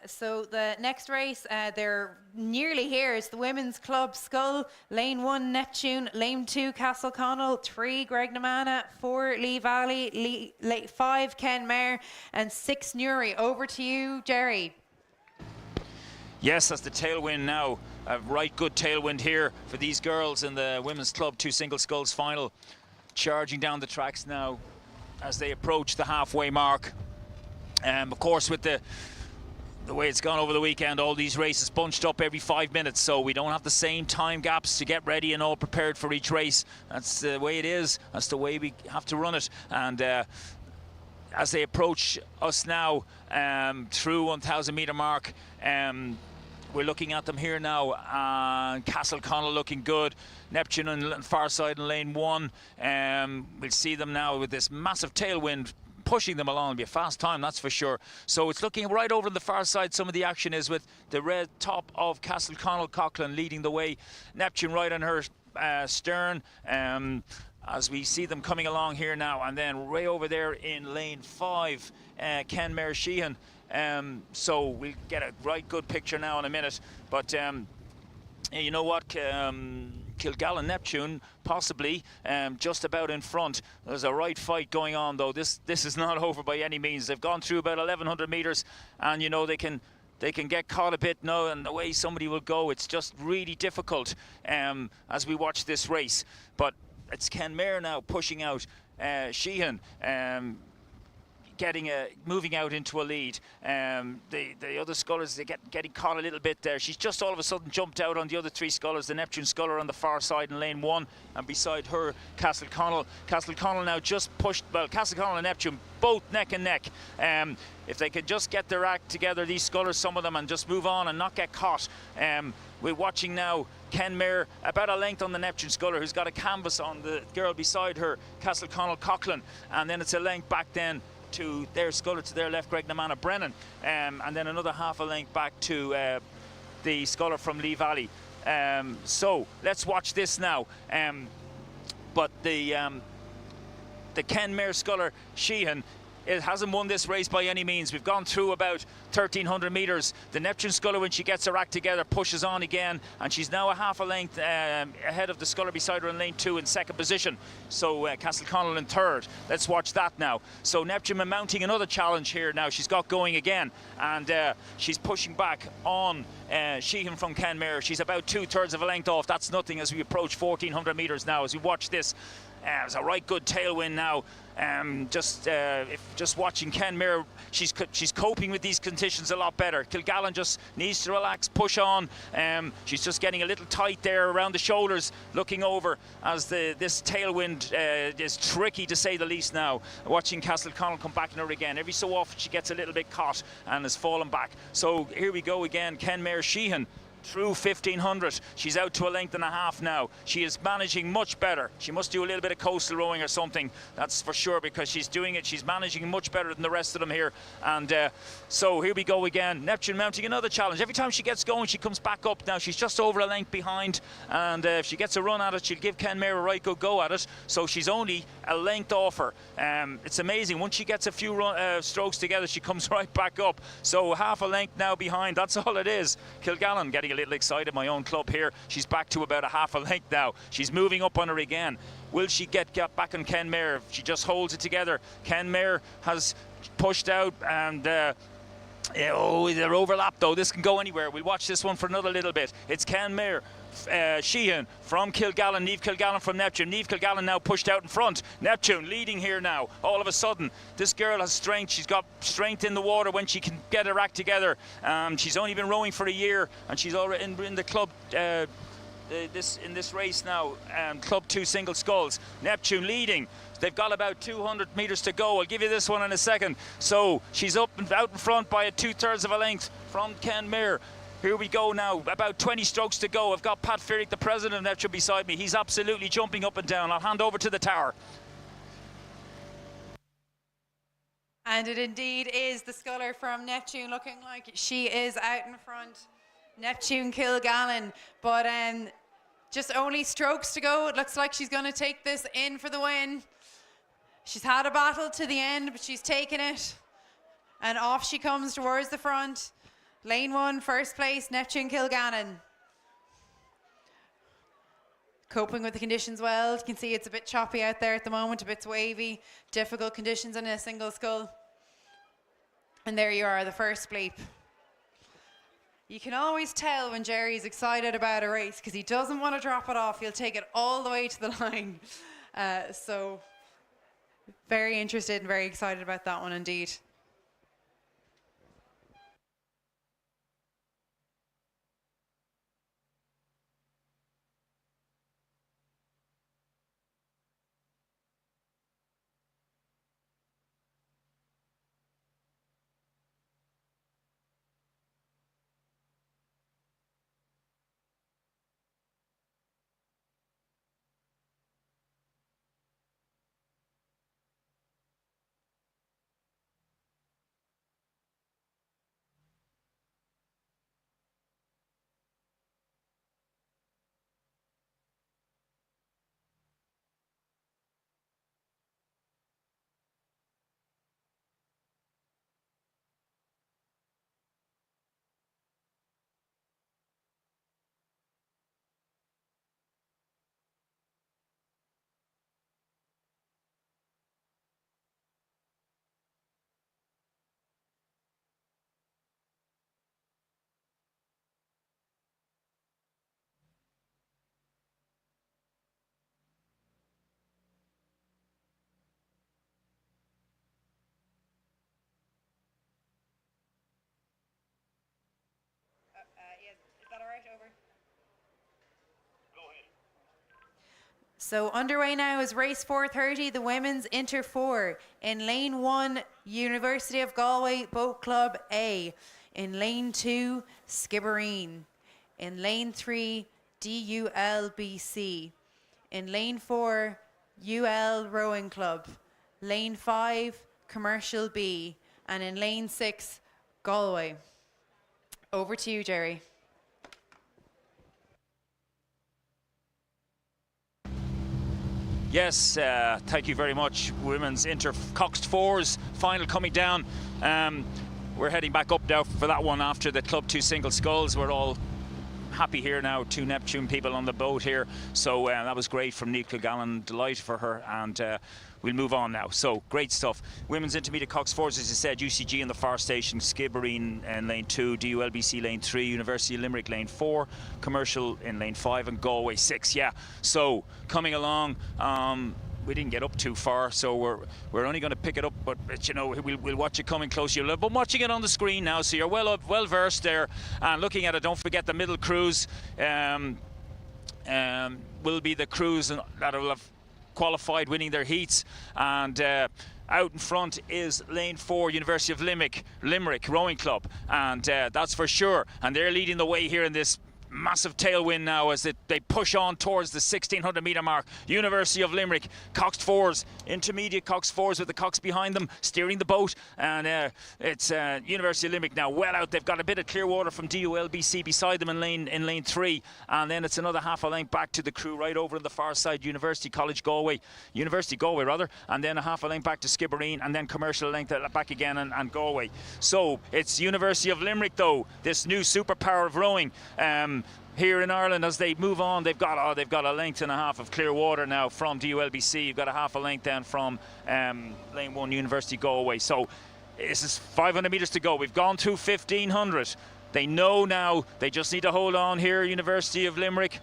So the next race, they're nearly here. It's the Women's Club Skull. Lane 1, Neptune. Lane 2, Castle Connell. 3, Greg Namana. 4, Lee Valley. 5, Ken Mayer. And 6, Newry. Over to you, Jerry. Yes, that's the tailwind now. A right good tailwind here for these girls in the Women's Club 2 Single Sculls final. Charging down the tracks now as they approach the halfway mark. Of course, with the way it's gone over the weekend, all these races bunched up every 5 minutes, so we don't have the same time gaps to get ready and all prepared for each race. That's the way it is. That's the way we have to run it. And as they approach us now through 1,000 metre mark, we're looking at them here now. Castle Connell looking good. Neptune on far side in lane 1. We'll see them now with this massive tailwind pushing them along. It'll be a fast time, that's for sure. So it's looking right over on the far side. Some of the action is with the red top of Castle Connell Coughlin leading the way. Neptune right on her stern. As we see them coming along here now, and then way over there in lane 5, Ken Mayer Sheehan. So we'll get a right good picture now in a minute. But you know what? Kilgallen Neptune possibly just about in front. There's a right fight going on, though. This is not over by any means. They've gone through about 1,100 metres, and you know they can get caught a bit now, and the way somebody will go, it's just really difficult as we watch this race. But it's Ken Mayer now pushing out Sheehan, moving out into a lead. The other scullers, they're getting caught a little bit there. She's just all of a sudden jumped out on the other 3 scullers. The Neptune sculler on the far side in lane 1, and beside her Castle Connell. Castle Connell now just pushed, well, Castle Connell and Neptune both neck and neck. If they could just get their act together, these scullers, some of them, and just move on and not get caught. We're watching now Ken Mayer about a length on the Neptune sculler, who's got a canvas on the girl beside her, Castle Connell Coughlin, and then it's a length back then to their sculler to their left, Greg Namana Brennan, and then another half a length back to the sculler from Lee Valley. So let's watch this now. But the Ken Mayer sculler Sheehan, it hasn't won this race by any means. We've gone through about 1,300 metres. The Neptune sculler, when she gets her act together, pushes on again, and she's now a half a length ahead of the sculler beside her in lane 2 in second position. So Castle Connell in third. Let's watch that now. So Neptune mounting another challenge here now. She's got going again, and she's pushing back on Sheehan from Ken Mayer. She's about 2/3 of a length off. That's nothing as we approach 1,400 metres now. As we watch this, it's a right good tailwind now. Just watching Ken Mayer, she's coping with these conditions a lot better. Kilgallen just needs to relax, push on. She's just getting a little tight there around the shoulders, looking over as this tailwind is tricky to say the least now. Watching Castle Connell come back in her again. Every so often she gets a little bit caught and has fallen back. So here we go again, Ken Mayer Sheehan. Through 1,500, she's out to a length and a half now. She is managing much better. She must do a little bit of coastal rowing or something, that's for sure, because she's doing it. She's managing much better than the rest of them here. And so here we go again. Neptune mounting another challenge. Every time she gets going, she comes back up. Now she's just over a length behind, and if she gets a run at it, she'll give Ken Mayer a right good go at it. So she's only a length off her. It's amazing. Once she gets a few strokes together, she comes right back up. So half a length now behind. That's all it is. Kilgallen getting a little excited. My own club here. She's back to about a half a length now. She's moving up on her again. Will she get back on Ken Mayer? She just holds it together. Ken Mayer has pushed out, and they're overlapped though. This can go anywhere. We'll watch this one for another little bit. It's Ken Mayer Sheehan from Kilgallen, Niamh Kilgallen from Neptune. Niamh Kilgallen now pushed out in front. Neptune leading here now. All of a sudden, this girl has strength. She's got strength in the water when she can get her act together. She's only been rowing for a year, and she's already in the club in this race now. Club 2 Single Sculls. Neptune leading. They've got about 200 metres to go. I'll give you this one in a second. So she's up and out in front by a 2/3 of a length from Ken Mayer. Here we go now, about 20 strokes to go. I've got Pat Fearick, the president of Neptune, beside me. He's absolutely jumping up and down. I'll hand over to the tower. And it indeed is the sculler from Neptune, looking like she is out in front. Neptune Kilgallen, but just only strokes to go. It looks like she's going to take this in for the win. She's had a battle to the end, but she's taken it. And off she comes towards the front. Lane 1, first place, Neptune Kilgannon. Coping with the conditions well. You can see it's a bit choppy out there at the moment, a bit wavy, difficult conditions in a single scull. And there you are, the first bleep. You can always tell when Jerry's excited about a race because he doesn't want to drop it off. He'll take it all the way to the line. So very interested and very excited about that one indeed. Is that all right? Over. So underway now is race 430, the women's Inter 4. In lane 1, University of Galway Boat Club A. In lane 2, Skibbereen. In lane 3, DULBC. In lane 4, UL Rowing Club. Lane 5, Commercial B. And in lane 6, Galway. Over to you, Jerry. Yes, thank you very much. Women's Inter coxed fours final coming down. We're heading back up now for that one after the Club 2 single sculls. We're all happy here now, 2 Neptune people on the boat here. So that was great from Niamh Kilgallen, delighted for her, and we'll move on now. So great stuff. Women's intermediate coxed fours, as you said, UCG in the far station, Skibbereen in lane 2, DULBC lane 3, University of Limerick lane 4, Commercial in lane 5, and Galway 6. Yeah, so coming along. We didn't get up too far, so we're only going to pick it up, but you know, we'll watch it coming close. You'll be watching it on the screen now, so you're well versed there. And looking at it, don't forget the middle cruise will be the cruise that will have qualified, winning their heats. And out in front is lane 4, University of Limerick Rowing Club, and that's for sure. And they're leading the way here in this massive tailwind now as they push on towards the 1600 metre mark. University of Limerick, coxed fours, intermediate coxed fours with the cox behind them, steering the boat. And it's University of Limerick now well out. They've got a bit of clear water from DULBC beside them in lane 3. And then it's another half a length back to the crew right over on the far side, University Galway, and then a half a length back to Skibbereen, and then Commercial length back again and Galway. So it's University of Limerick though, this new superpower of rowing. Here in Ireland, as they move on, they've got a length and a half of clear water now from DULBC. You've got a half a length then from lane 1, University Galway. So this is 500 metres to go. We've gone through 1500. They know now they just need to hold on here, University of Limerick.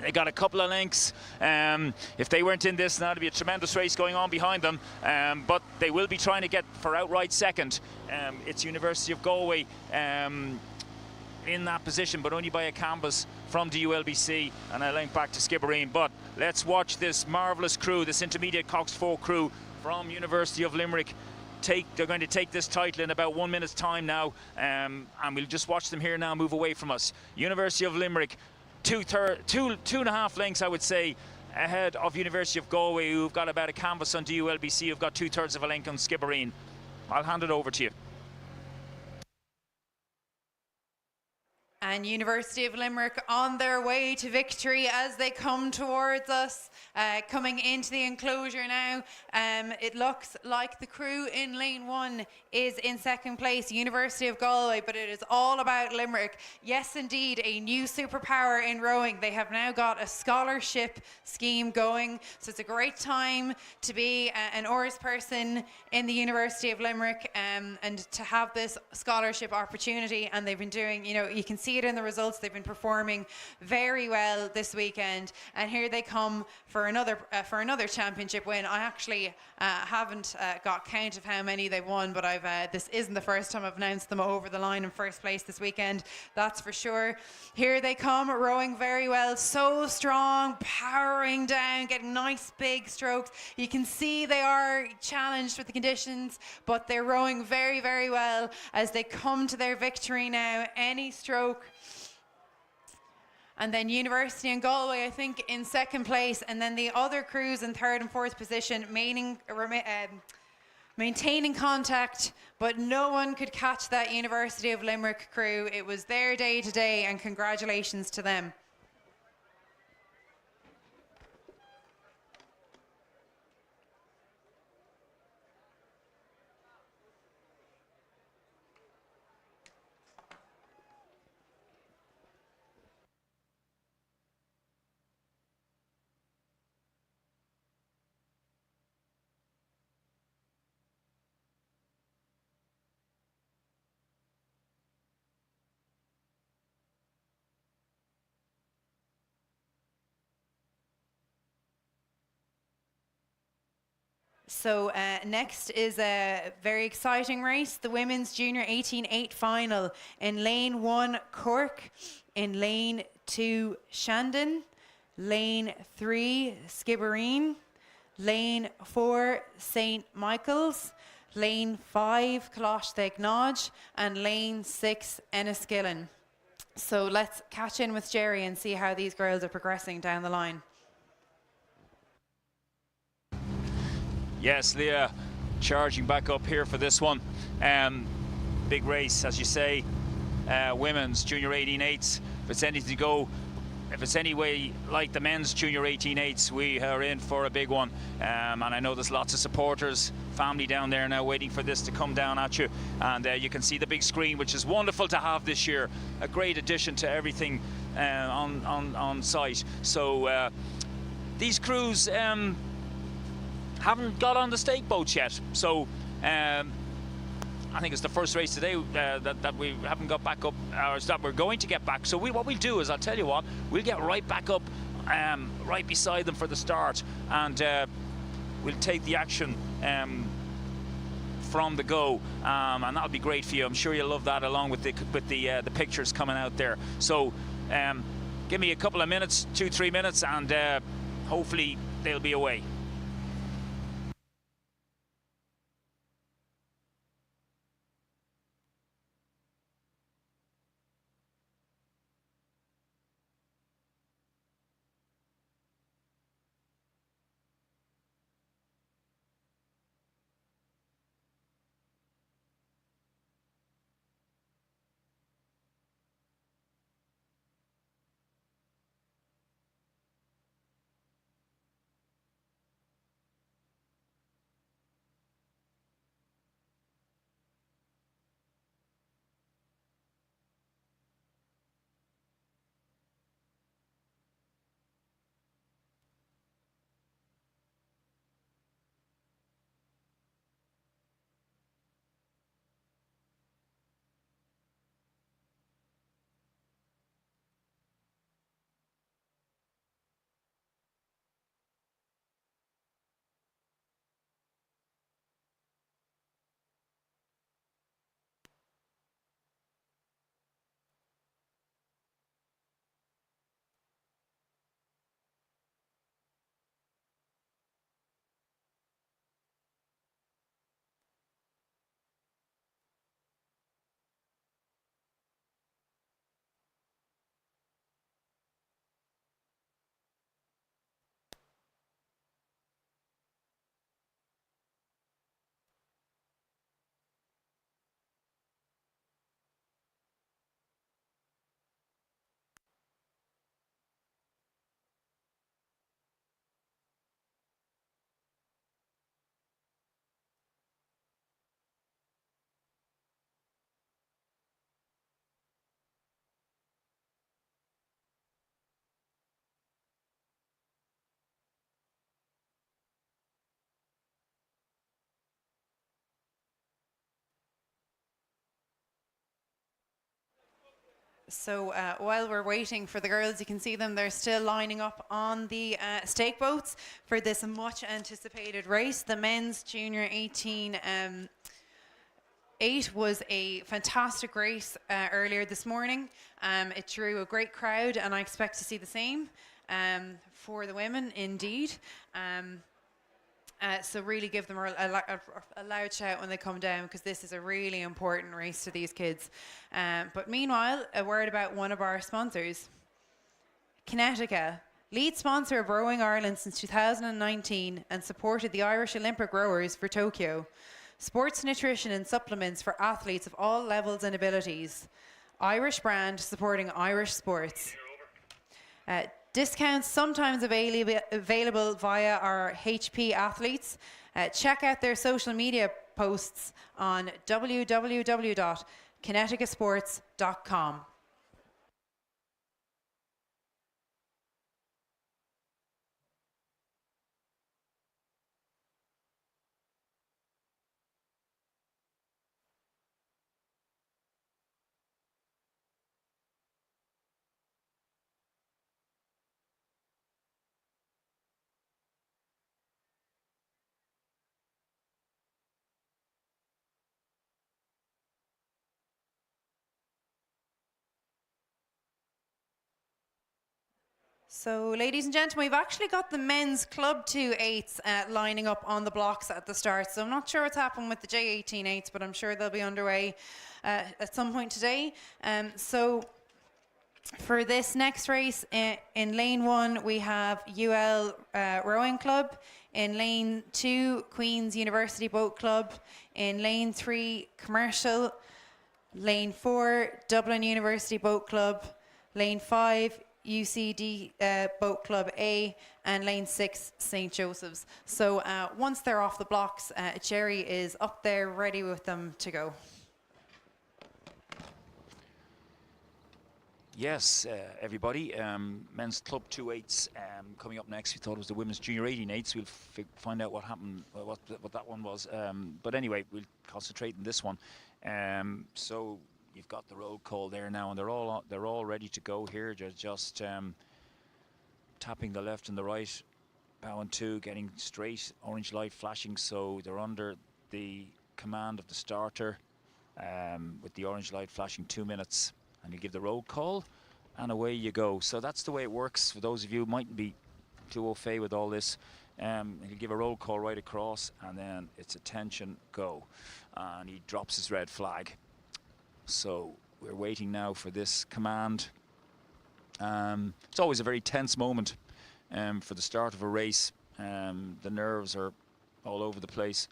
They got a couple of lengths. If they weren't in this now, it'd be a tremendous race going on behind them. But they will be trying to get for outright second. It's University of Galway in that position, but only by a canvas from DULBC and a length back to Skibbereen. But let's watch this marvellous crew, this intermediate coxed 4 crew from University of Limerick. They're going to take this title in about 1 minute's time now, and we'll just watch them here now move away from us. University of Limerick, two and a half lengths, I would say, ahead of University of Galway, who've got about a canvas on DULBC, who've got 2/3 of a length on Skibbereen. I'll hand it over to you. And University of Limerick on their way to victory as they come towards us, coming into the enclosure now. It looks like the crew in lane 1 is in second place, University of Galway, but it is all about Limerick. Yes, indeed, a new superpower in rowing. They have now got a scholarship scheme going, so it's a great time to be an oars person in the University of Limerick, and to have this scholarship opportunity. And they've been doing, you can see it in the results. They've been performing very well this weekend, and here they come for another championship win. I actually haven't got count of how many they've won, but this isn't the first time I've announced them over the line in first place this weekend, that's for sure. Here they come, rowing very well, so strong, powering down, getting nice big strokes. You can see they are challenged with the conditions, but they're rowing very, very well as they come to their victory now. Any stroke. And then University and Galway, I think, in second place. And then the other crews in third and fourth position, maintaining contact, but no one could catch that University of Limerick crew. It was their day today, and congratulations to them. So next is a very exciting race, the Women's Junior 18-8 final. In lane 1, Cork. In lane 2, Shandon. Lane 3, Skibbereen. Lane 4, St. Michael's. Lane 5, Coxless. And lane 6, Enniskillen. So let's catch in with Jerry and see how these girls are progressing down the line. Yes, Leah, charging back up here for this one. Big race, as you say. Women's Junior 18-8s. If it's anything to go, if it's any way like the men's Junior 18-8s, we are in for a big one. And I know there's lots of supporters, family down there now waiting for this to come down at you. And you can see the big screen, which is wonderful to have this year. A great addition to everything on site. So these crews haven't got on the stake boats yet, so I think it's the first race today that we haven't got back up, or that we're going to get back. So what we'll do is, I'll tell you what, we'll get right back up right beside them for the start, and we'll take the action from the go, and that'll be great for you. I'm sure you'll love that, along with the pictures coming out there. So give me a couple of minutes, 2-3 minutes, and hopefully they'll be away. So while we're waiting for the girls, you can see them, they're still lining up on the stake boats for this much anticipated race. The men's junior 18 8 was a fantastic race earlier this morning. It drew a great crowd, and I expect to see the same for the women indeed. So really give them a loud shout when they come down, because this is a really important race to these kids. But meanwhile, a word about one of our sponsors. Kinetica, lead sponsor of Rowing Ireland since 2019 and supported the Irish Olympic rowers for Tokyo. Sports nutrition and supplements for athletes of all levels and abilities. Irish brand supporting Irish sports. Discounts sometimes available via our HP athletes. Check out their social media posts on www.kineticasports.com. So, ladies and gentlemen, we've actually got the men's Club 2 8s lining up on the blocks at the start. So I'm not sure what's happened with the J18 8s, but I'm sure they'll be underway at some point today. So for this next race, in lane 1, we have UL Rowing Club. In lane 2, Queen's University Boat Club. In lane 3, Commercial. Lane 4, Dublin University Boat Club. Lane 5, UCD Boat Club A, and lane 6 St. Joseph's. So once they're off the blocks, Jerry is up there ready with them to go. Yes, everybody. Men's Club 2 8s coming up next. We thought it was the women's junior 18 8s. We'll find out what happened, what that one was. But anyway, we'll concentrate on this one. So you've got the roll call there now, and they're all ready to go here. They're just tapping the left and the right, bow and two, getting straight, orange light flashing, so they're under the command of the starter with the orange light flashing 2 minutes, and you give the roll call and away you go. So that's the way it works. For those of you who mightn't be too au fait with all this, you give a roll call right across, and then it's attention, go, and he drops his red flag. So we're waiting now for this command. It's always a very tense moment for the start of a race. The nerves are all over the place.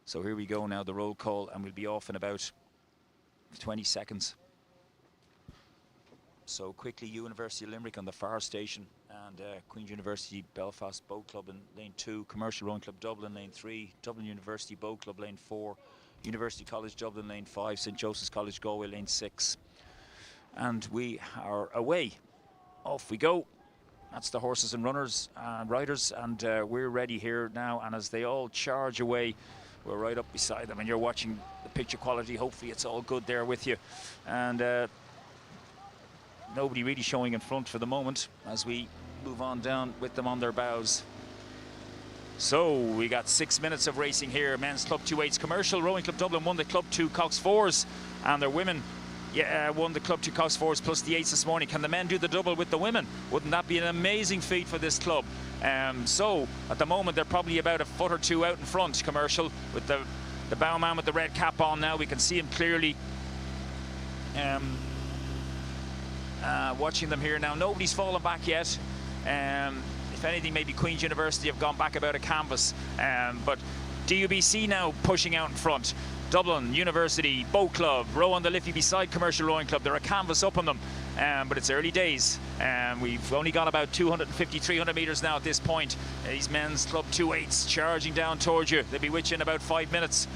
So here we go now, the roll call, and we'll be off in about 20 seconds. So quickly, University of Limerick on the far station, and Queen's University Belfast Boat Club in lane 2, Commercial Rowing Club Dublin lane 3, Dublin University Boat Club lane 4, University College Dublin lane 5, St. Joseph's College Galway lane 6. And we are away. Off we go. That's the horses and runners and riders, and we're ready here now. And as they all charge away, we're right up beside them, and you're watching the picture quality. Hopefully it's all good there with you. And nobody really showing in front for the moment as we move on down with them on their bows. So we got 6 minutes of racing here. Men's Club 2 8s. Commercial Rowing Club Dublin won the Club 2 coxed 4s, and their women won the Club 2 coxed 4s plus the 8s this morning. Can the men do the double with the women? Wouldn't that be an amazing feat for this club? So at the moment they're probably about a foot or two out in front, Commercial, with the bow man with the red cap on now. We can see him clearly. Watching them here now. Nobody's fallen back yet. If anything, maybe Queen's University have gone back about a canvas. But DUBC now pushing out in front. Dublin University Boat Club, row on the Liffey beside Commercial Rowing Club. They're a canvas up on them, but it's early days. We've only got about 250, 300 metres now at this point. These men's Club 2 8s charging down towards you. They'll be with you in about 5 minutes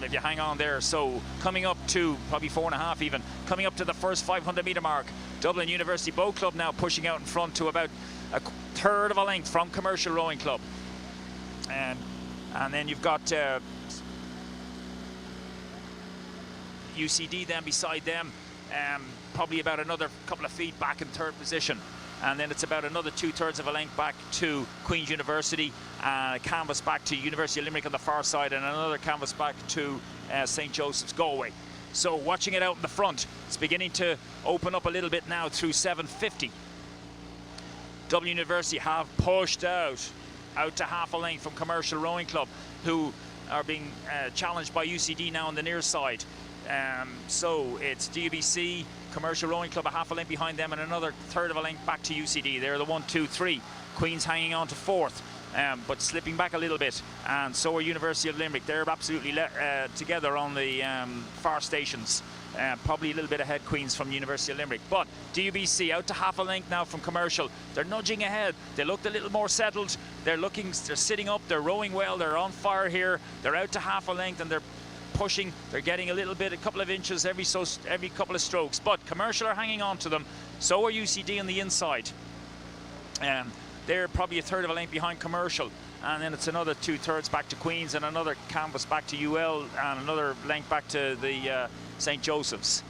if you hang on there. So coming up to probably 4.5 even, coming up to the first 500 metre mark. Dublin University Boat Club now pushing out in front to about a third of a length from Commercial Rowing Club. And then you've got UCD then beside them. probably about another couple of feet back in third position. And then it's about another 2/3 of a length back to Queen's University, a canvas back to University of Limerick on the far side, and another canvas back to St. Joseph's Galway. So watching it out in the front, it's beginning to open up a little bit now through 7:50. Dublin University have pushed out to half a length from Commercial Rowing Club, who are being challenged by UCD now on the near side. So it's DUBC, Commercial Rowing Club a half a length behind them, and another third of a length back to UCD. They're the 1, 2, 3. Queen's hanging on to fourth, but slipping back a little bit, and so are University of Limerick. They're absolutely together on the far stations. Probably a little bit ahead, Queen's, from University of Limerick. But DUBC out to half a length now from Commercial. They're nudging ahead. They looked a little more settled. They're sitting up. They're rowing well. They're on fire here. They're out to half a length, and they're pushing. They're getting a little bit, a couple of inches every couple of strokes. But Commercial are hanging on to them. So are UCD on the inside. They're probably a third of a length behind Commercial. And then it's another 2/3 back to Queen's, and another canvas back to UL, and another length back to the St. Joseph's.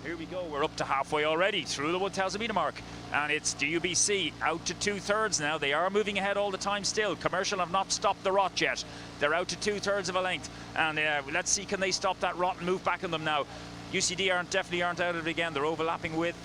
Here we go, we're up to halfway already through the 1,000 metre mark, and it's DUBC out to 2/3 now. They are moving ahead all the time still. Commercial have not stopped the rot yet. They're out to 2/3 of a length, and let's see, can they stop that rot and move back on them now. UCD definitely aren't out of it again. They're overlapping with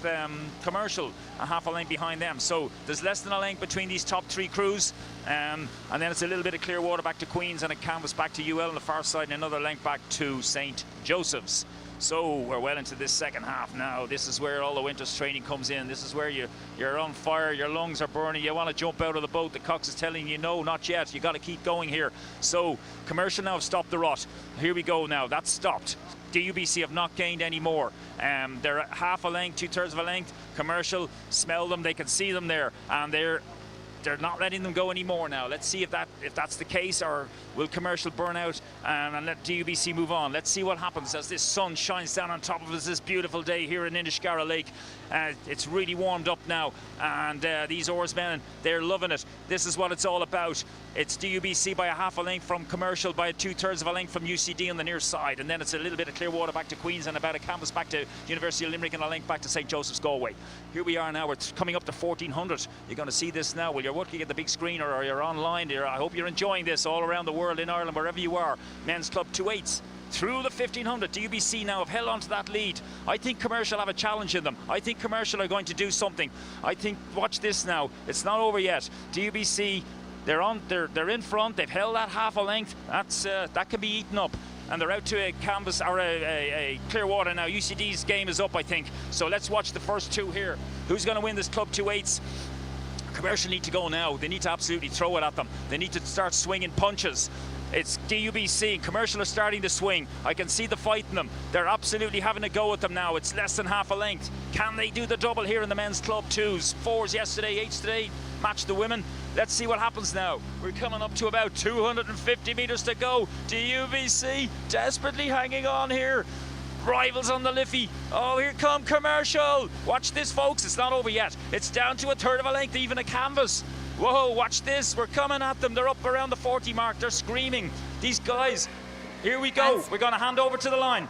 Commercial, a half a length behind them. So there's less than a length between these top three crews. And then it's a little bit of clear water back to Queen's, and a canvas back to UL on the far side, and another length back to St. Joseph's. So we're well into this second half now. This is where all the winter's training comes in. This is where you're on fire, your lungs are burning, you want to jump out of the boat. The cox is telling you, no, not yet. You got to keep going here. So Commercial now have stopped the rot. Here we go now. That's stopped. DUBC have not gained any more. They're at half a length, 2/3 of a length. Commercial, smell them, they can see them there, and they're not letting them go anymore now. Let's see if that's the case, or will Commercial burn out and let DUBC move on. Let's see what happens as this sun shines down on top of us this beautiful day here in Inniscarra Lake. It's really warmed up now, and these oarsmen, they're loving it. This is what it's all about. It's DUBC by a half a length from Commercial, by 2/3 of a length from UCD on the near side, and then it's a little bit of clear water back to Queen's, and about a canvas back to University of Limerick, and a length back to St. Joseph's Galway. Here we are now. We're coming up to 1400. You're going to see this now. Well, you're working at the big screen, or you're online. I hope you're enjoying this all around the world, in Ireland, wherever you are. Men's Club 2/8 through the 1500. DUBC now have held on to that lead. I think Commercial have a challenge in them. I think Commercial are going to do something. I think, watch this now. It's not over yet. DUBC, they're in front. They've held that half a length. That can be eaten up, and they're out to a canvas, or a clear water now. UCD's game is up, I think. So let's watch the first two here. Who's going to win this Club 2/8? Commercial need to go now. They need to absolutely throw it at them. They need to start swinging punches. It's DUBC. Commercial are starting to swing. I can see the fight in them. They're absolutely having a go at them now. It's less than half a length. Can they do the double here in the Men's Club 2s? 4s yesterday, 8s today. Match the women. Let's see what happens now. We're coming up to about 250 metres to go. DUBC desperately hanging on here. Rivals on the Liffey. Oh, here come Commercial. Watch this, folks. It's not over yet. It's down to a third of a length, even a canvas. Whoa, watch this. We're coming at them. They're up around the 40 mark. They're screaming. These guys. Here we go. We're going to hand over to the line.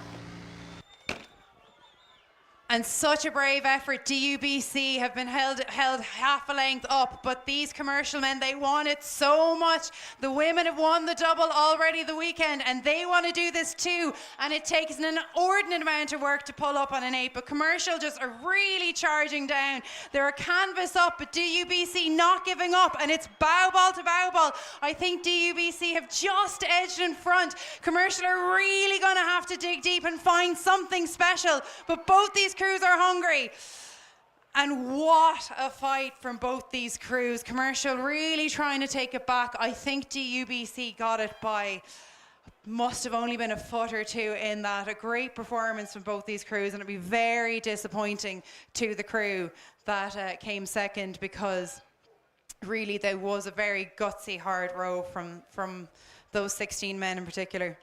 And such a brave effort. DUBC have been held half a length up, but these Commercial men, they want it so much. The women have won the double already the weekend, and they want to do this too. And it takes an inordinate amount of work to pull up on an 8, but Commercial just are really charging down. They're a canvas up, but DUBC not giving up, and it's bow ball to bow ball. I think DUBC have just edged in front. Commercial are really going to have to dig deep and find something special, but both these crews are hungry. And what a fight from both these crews. Commercial really trying to take it back. I think DUBC got it by, must have only been a foot or two in that. A great performance from both these crews, and it'd be very disappointing to the crew that came second, because really there was a very gutsy hard row from those 16 men in particular.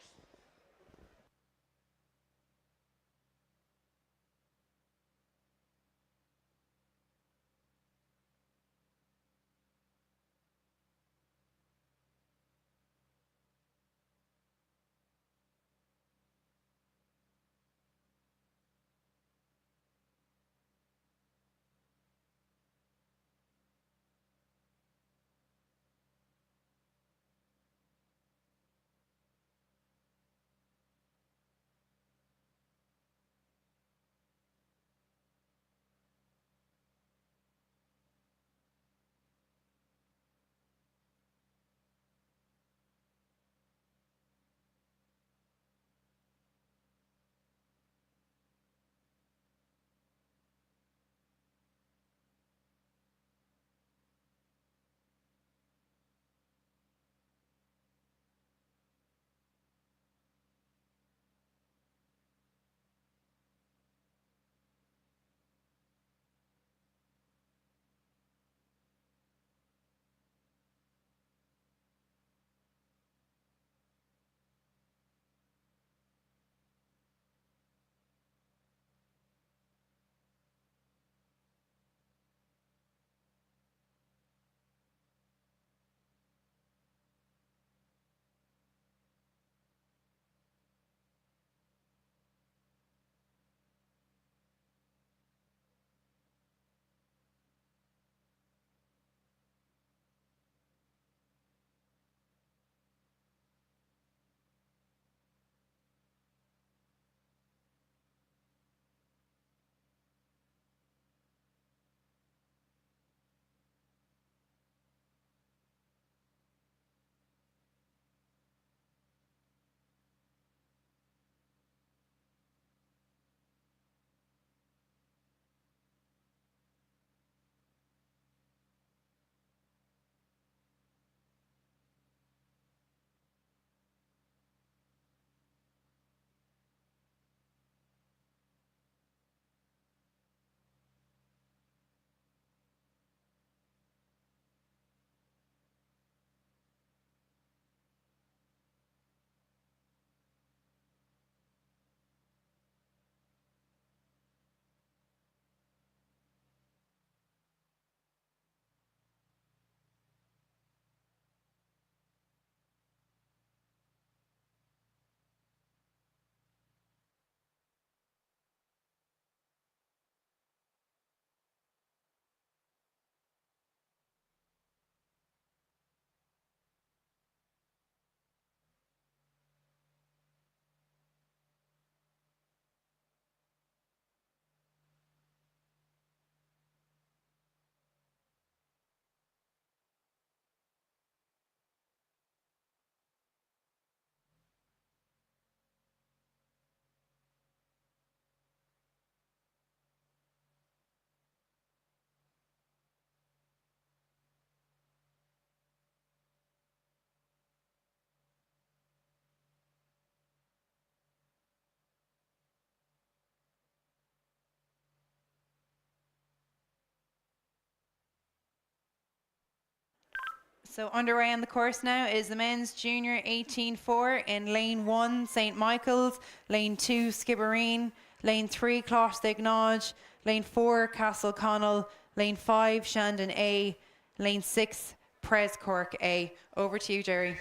So underway on the course now is the men's junior 18-4 in lane 1, St. Michael's, lane 2, Skibbereen, lane 3, Closhtig Nodge, lane 4, Castle Connell, lane 5, Shandon A, lane 6, Pres Cork A. Over to you, Jerry.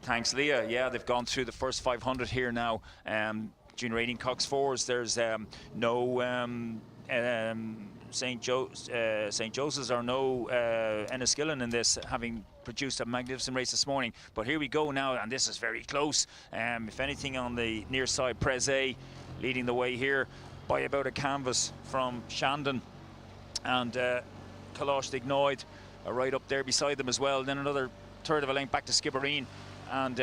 Thanks, Leah. Yeah, they've gone through the first 500 here now. Junior 18 Cox 4s. There's no St. Joseph's or no Enniskillen in this, having produced a magnificent race this morning. But here we go now, and this is very close. If anything, on the near side, Pres A leading the way here by about a canvas from Shandon, and Closhtig Nodge are right up there beside them as well. Then another third of a length back to Skibbereen, and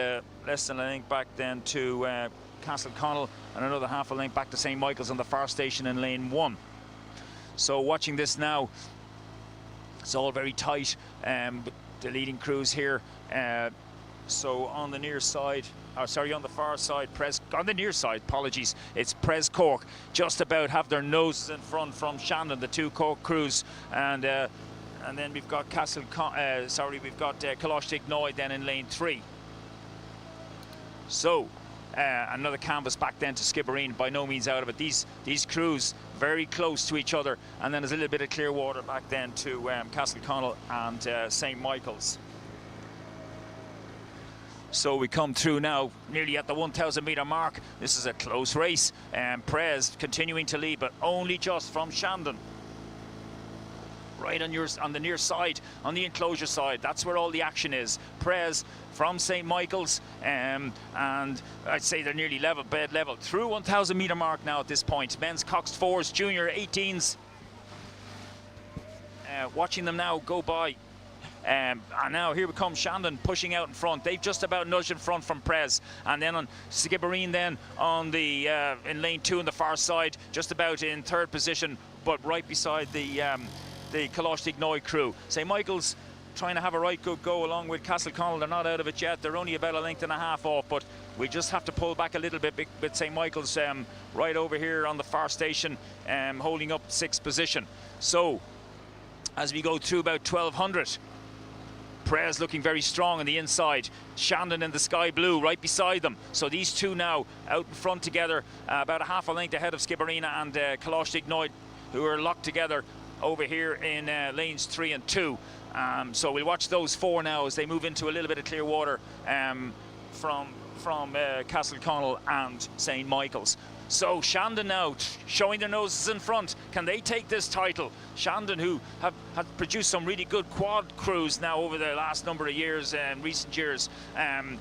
less than a length back then to Castle Connell, and another half a length back to St. Michael's on the far station in lane 1. So watching this now, it's all very tight, the leading crews here. So on the near side, on the far side, on the near side, apologies, it's Pres Cork just about have their noses in front from Shandon, the two Cork crews, and then we've got Closhtig Nodge then in lane 3. So another canvas back then to Skibbereen, by no means out of it. These crews very close to each other, and then there's a little bit of clear water back then to Castle Connell and St. Michael's. So we come through now nearly at the 1,000 metre mark. This is a close race, Pres continuing to lead, but only just from Shandon. Right on the near side, on the enclosure side, that's where all the action is. Pres from St. Michael's, and I'd say they're nearly bed level through 1,000 metre mark now at this point. Men's coxed 4s, junior 18s. Watching them now go by. And now here comes Shandon pushing out in front. They've just about nudged in front from Pres, and then on Skibbereen then on the in lane 2 on the far side, just about in third position, but right beside the Closhtig Nodge crew. St. Michael's trying to have a right good go along with Castle Connell. They're not out of it yet. They're only about a length and a half off, but we just have to pull back a little bit with St. Michael's right over here on the far station, holding up 6th position. So as we go through about 1,200, Pres looking very strong on the inside. Shandon in the sky blue right beside them. So these two now out in front together, about a half a length ahead of Skibbereen and Closhtig Nodge, who are locked together over here in lanes 3 and 2. So we'll watch those 4 now as they move into a little bit of clear water from Castle Connell and St. Michael's. So Shandon now showing their noses in front. Can they take this title? Shandon, who have produced some really good quad crews now over the last number of years, recent years, and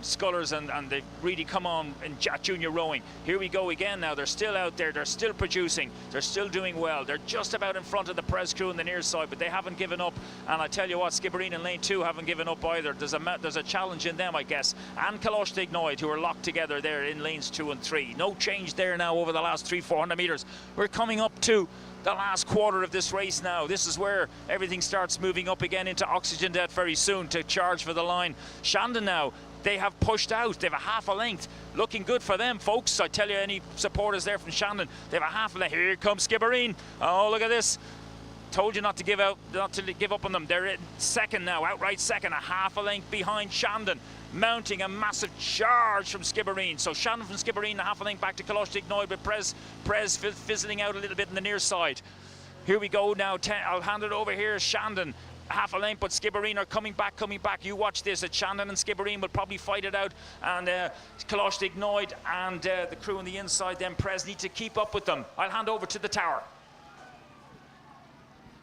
scullers, and they've really come on in junior rowing. Here we go again now. They're still out there. They're still producing. They're still doing well. They're just about in front of the Pres crew on the near side, but they haven't given up. And I tell you what, Skibbereen in lane 2 haven't given up either. There's a challenge in them, I guess. And Closhtig Nodge, who are locked together there in lanes 2 and 3. No change there now over the last 300-400 metres. We're coming up to the last quarter of this race now. This is where everything starts moving up again into oxygen debt very soon to charge for the line. Shandon now, they have pushed out. They have a half a length. Looking good for them, folks. I tell you, any supporters there from Shandon, they have a half a length. Here comes Skibbereen. Oh, look at this. Told you not to give up on them. They're in second now, outright second, a half a length behind Shandon, mounting a massive charge from Skibbereen. So Shandon from Skibbereen, a half a length back to Closhtig Nodge, but Pres fizzling out a little bit in the near side. Here we go now. I'll hand it over here. Shandon, half a length, but Skibbereen are coming back. You watch this. At Shandon and Skibbereen will probably fight it out, and Closhtig Nodge and the crew on the inside, then Pres need to keep up with them. I'll hand over to the tower.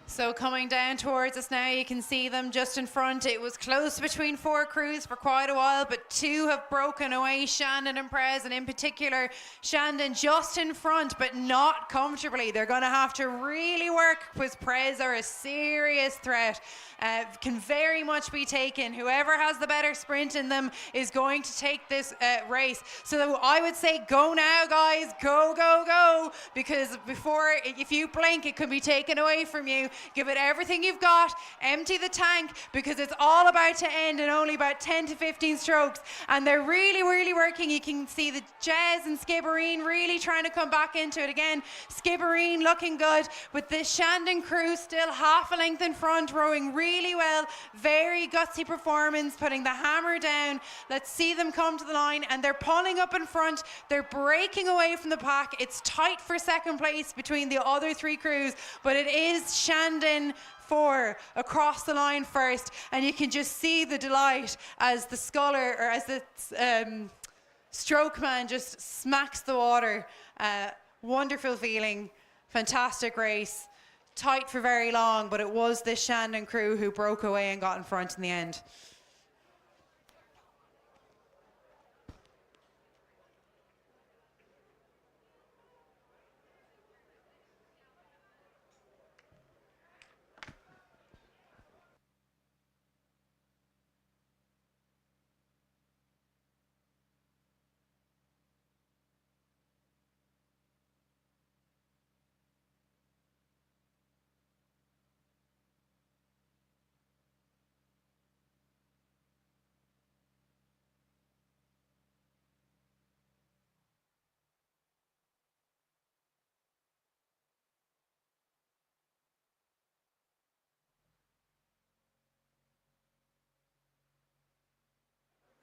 So coming down towards us now, you can see them just in front. It was close between 4 crews for quite a while, but 2 have broken away, Shandon and Pres, and in particular Shandon just in front, but not comfortably. They're going to have to really work because Pres are a serious threat. Can very much be taken. Whoever has the better sprint in them is going to take this race. So I would say go now, guys. Go, go, go. Because before, if you blink, it could be taken away from you. Give it everything you've got. Empty the tank, because it's all about to end in only about 10 to 15 strokes. And they're really, really working. You can see the Jez and Skibbereen really trying to come back into it again. Skibbereen looking good, with the Shandon crew still half a length in front, rowing really well. Very gutsy performance, putting the hammer down. Let's see them come to the line, and they're pulling up in front. They're breaking away from the pack. It's tight for second place between the other three crews, but it is Shandon 4 across the line first, and you can just see the delight as the sculler, or as the stroke man just smacks the water. Wonderful feeling, fantastic race, tight for very long, but it was this Shandon crew who broke away and got in front in the end.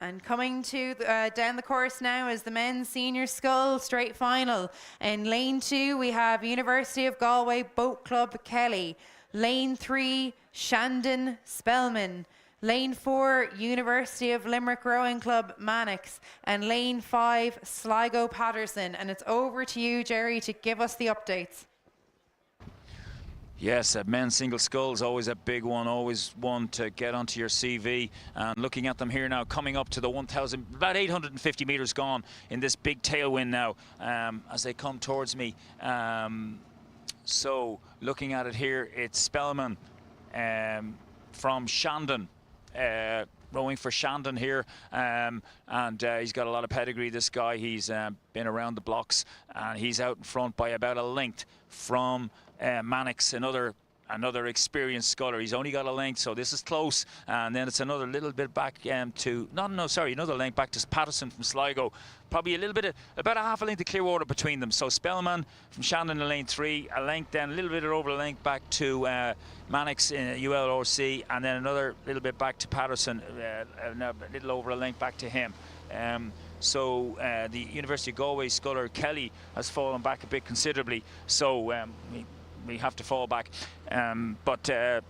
And coming to down the course now is the men's senior scull straight final. In lane 2, we have University of Galway Boat Club Kelly. Lane 3, Shandon Spellman. Lane 4, University of Limerick Rowing Club Mannix. And lane 5, Sligo Patterson. And it's over to you, Jerry, to give us the updates. Yes, men's single scull is always a big one, always one to get onto your CV. And looking at them here now, coming up to the 1,000, about 850 metres gone in this big tailwind now as they come towards me. So looking at it here, it's Spellman from Shandon. Rowing for Shandon here, and he's got a lot of pedigree, this guy. He's been around the blocks, and he's out in front by about a length from Mannix, another experienced sculler. He's only got a length, so this is close. And then it's another little bit back another length back to Patterson from Sligo. Probably about a half a length of clear water between them. So Spellman from Shandon in lane 3, a length then, a little bit over a length back to Mannix in ULRC, and then another little bit back to Patterson, a little over a length back to him. So the University of Galway sculler Kelly has fallen back a bit considerably. So we have to fall back. But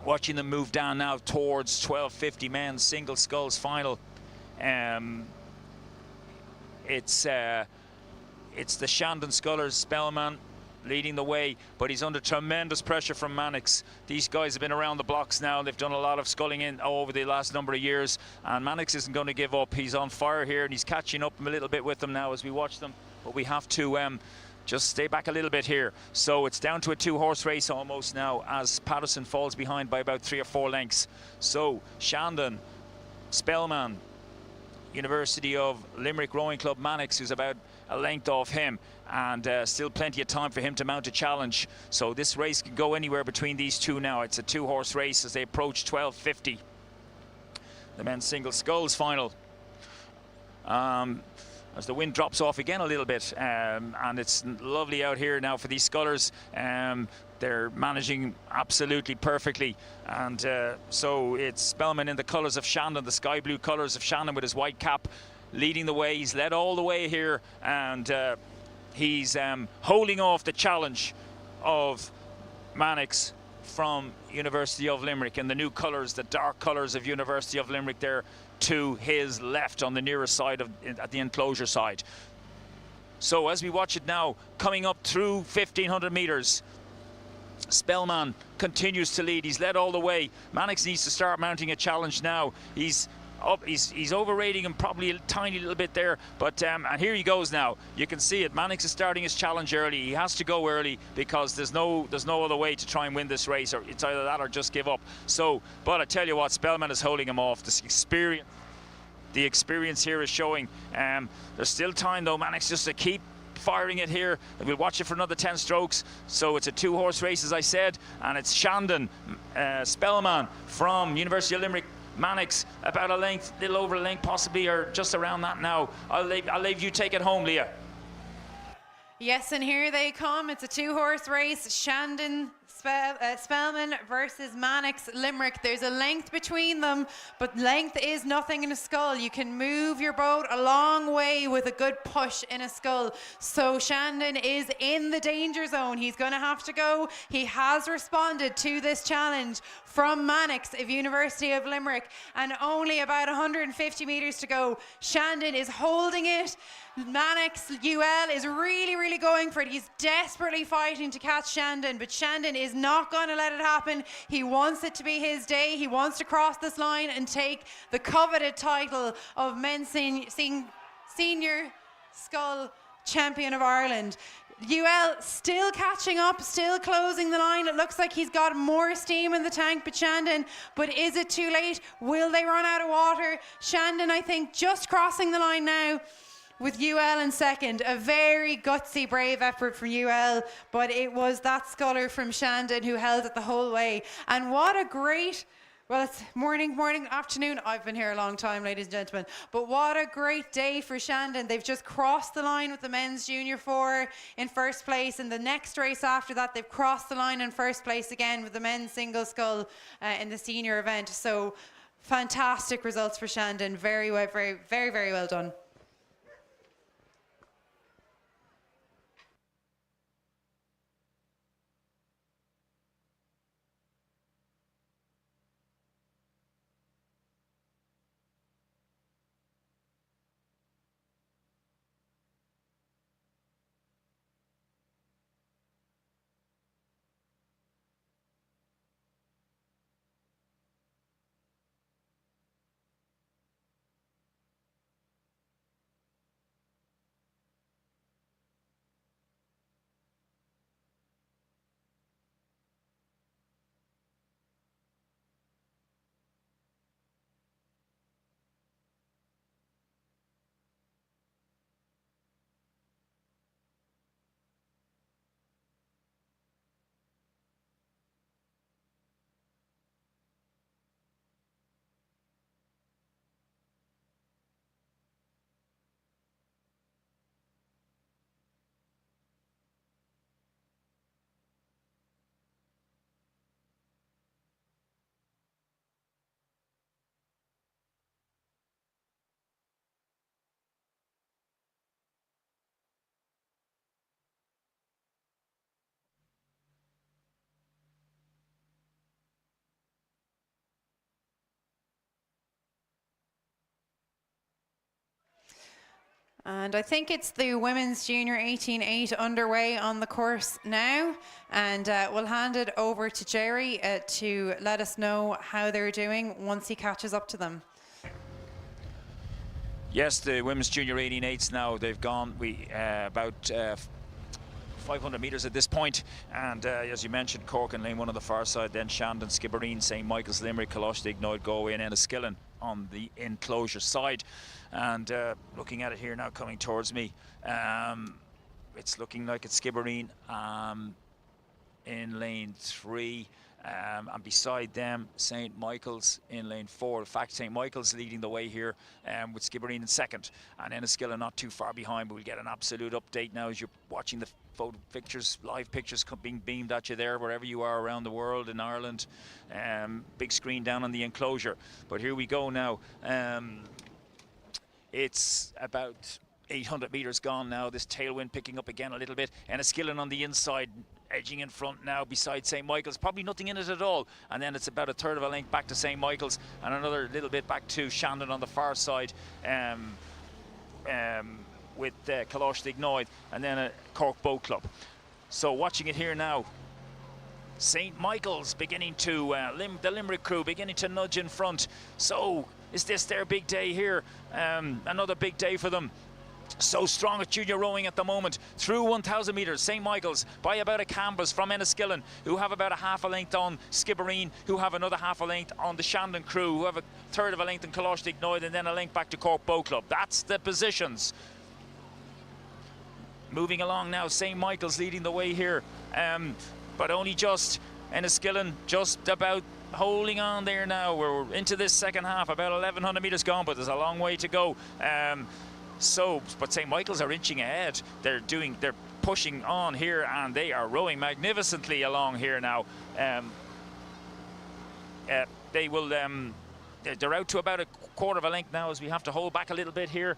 watching them move down now towards 1250 men's single sculls final. It's the Shandon scullers, Spellman leading the way, but he's under tremendous pressure from Mannix. These guys have been around the blocks now. They've done a lot of sculling in over the last number of years, and Mannix isn't going to give up. He's on fire here, and he's catching up a little bit with them now as we watch them, but we have to just stay back a little bit here. So it's down to a 2-horse race almost now, as Patterson falls behind by about 3 or 4 lengths. So Shandon, Spellman, University of Limerick Rowing Club Mannix, who's about a length off him, and still plenty of time for him to mount a challenge. So this race can go anywhere between these two now. It's a 2-horse race as they approach 1250. The men's single sculls final. As the wind drops off again a little bit, and it's lovely out here now for these scullers. They're managing absolutely perfectly, and so it's Spellman in the colours of Shandon, the sky blue colours of Shandon, with his white cap, leading the way. He's led all the way here, and he's holding off the challenge of Mannix from University of Limerick in the new colours, the dark colours of University of Limerick there to his left on the nearest side at the enclosure side. So as we watch it now, coming up through 1,500 metres, Spellman continues to lead. He's led all the way. Mannix needs to start mounting a challenge now. He's up. He's overrating him probably a tiny little bit there, but and here he goes now. You can see it. Mannix is starting his challenge early. He has to go early because there's no other way to try and win this race, or it's either that or just give up. So, but I tell you what, Spellman is holding him off. The experience here is showing. There's still time though, Mannix, just to keep firing it here. We'll watch it for another 10 strokes. So it's a 2-horse race, as I said, and it's Shandon Spellman from University of Limerick. Mannix about a length, little over a length possibly, or just around that now. I'll leave you take it home, Leah. Yes, and here they come. It's a 2-horse race. Shandon Spellman versus Mannix Limerick. There's a length between them, but length is nothing in a scull. You can move your boat a long way with a good push in a scull. So Shandon is in the danger zone. He's going to have to go. He has responded to this challenge from Mannix of University of Limerick, and only about 150 meters to go. Shandon is holding it. Mannix UL is really going for it. He's desperately fighting to catch Shandon, but Shandon is not going to let it happen. He wants it to be his day. He wants to cross this line and take the coveted title of men's senior scull champion of Ireland. UL still catching up, still closing the line. It looks like he's got more steam in the tank, but Shandon, but is it too late? Will they run out of water? Shandon, I think, just crossing the line now, with UL in second. A very gutsy, brave effort from UL, but it was that sculler from Shandon who held it the whole way. And what a great, well, it's morning, afternoon. I've been here a long time, ladies and gentlemen, but what a great day for Shandon. They've just crossed the line with the men's junior 4 in first place, and the next race after that, they've crossed the line in first place again with the men's single scull in the senior event. So fantastic results for Shandon. Very well done. And I think it's the women's junior 18-8 underway on the course now. And we'll hand it over to Jerry to let us know how they're doing once he catches up to them. Yes, the women's junior 18-8s now, they've gone about 500 metres at this point, and as you mentioned, Cork in lane 1 on the far side, then Shandon, Skibbereen, St. Michael's, Limerick, Coxed, Ignoid, Galway and Enniskillen on the enclosure side. And looking at it here now coming towards me, it's looking like it's Skibbereen in lane 3, and beside them St. Michael's in lane 4. In fact, St. Michael's leading the way here with Skibbereen in second, and Enniskillen not too far behind. But we'll get an absolute update now as you're watching the photo pictures, live pictures being beamed at you there wherever you are around the world in Ireland. Big screen down on the enclosure. But here we go now. It's about 800 metres gone now. This tailwind picking up again a little bit. Enniskillen on the inside, edging in front now beside St. Michael's. Probably nothing in it at all. And then it's about a third of a length back to St. Michael's and another little bit back to Shandon on the far side with Coxed Ignoid, and then a Cork Boat Club. So watching it here now, St. Michael's beginning to, the Limerick crew beginning to nudge in front. So is this their big day here? Another big day for them. So strong at junior rowing at the moment. Through 1,000 metres, St. Michael's by about a canvas from Enniskillen, who have about a half a length on Skibbereen, who have another half a length on the Shandon crew, who have a third of a length in Coxed Ignoid, and then a length back to Cork Boat Club. That's the positions. moving along now. St. Michael's leading the way here, but only just. Enniskillen just about holding on there now. We're into this second half, about 1,100 metres gone, but there's a long way to go. But St. Michael's are inching ahead. They're pushing on here, and they are rowing magnificently along here now. They're out to about a quarter of a length now, as we have to hold back a little bit here.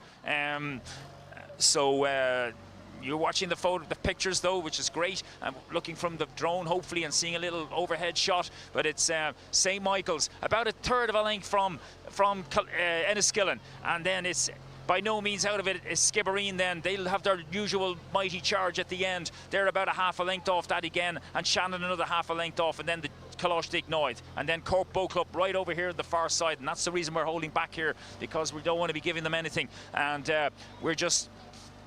You're watching the pictures though, which is great. I'm looking from the drone, hopefully, and seeing a little overhead shot. But it's St. Michael's about a third of a length from Enniskillen, and then it's by no means out of it is Skibbereen. Then they'll have their usual mighty charge at the end. They're about a half a length off that again, and Shannon another half a length off, and then the Coláiste Ignoid, and then Cork Boat Club right over here at the far side. And that's the reason we're holding back here, because we don't want to be giving them anything, and we're just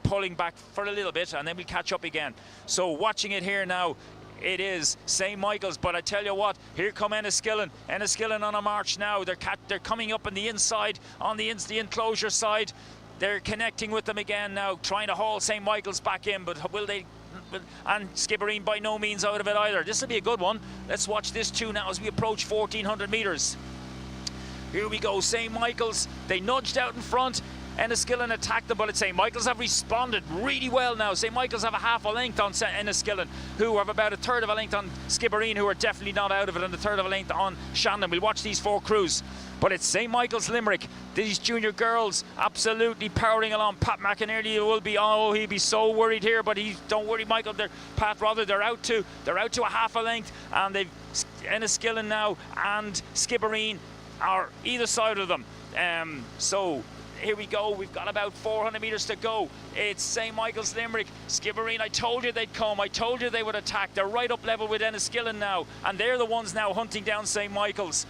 pulling back for a little bit, and then we catch up again. So watching it here now, it is St. Michael's, but I tell you what, here come Enniskillen. Enniskillen on a march now. They're coming up on the inside, on the enclosure side. They're connecting with them again now, trying to haul St. Michael's back in, but will they? And Skibbereen by no means out of it either. This will be a good one. Let's watch this too now as we approach 1,400 metres. Here we go, St. Michael's. They nudged out in front. Enniskillen attacked them, but St. Michael's have responded really well now. St. Michael's have a half a length on Enniskillen, who have about a third of a length on Skibbereen, who are definitely not out of it, and a third of a length on Shannon. We'll watch these four crews. But it's St. Michael's Limerick. These junior girls absolutely powering along. Pat McInerney will be, he'll be so worried here, but don't worry, Michael. They're out to a half a length, and they've Enniskillen now and Skibbereen are either side of them. Here we go, we've got about 400 metres to go. It's St. Michael's Limerick. Skibbereen, I told you they'd come. I told you they would attack. They're right up level with Enniskillen now, and they're the ones now hunting down St. Michael's.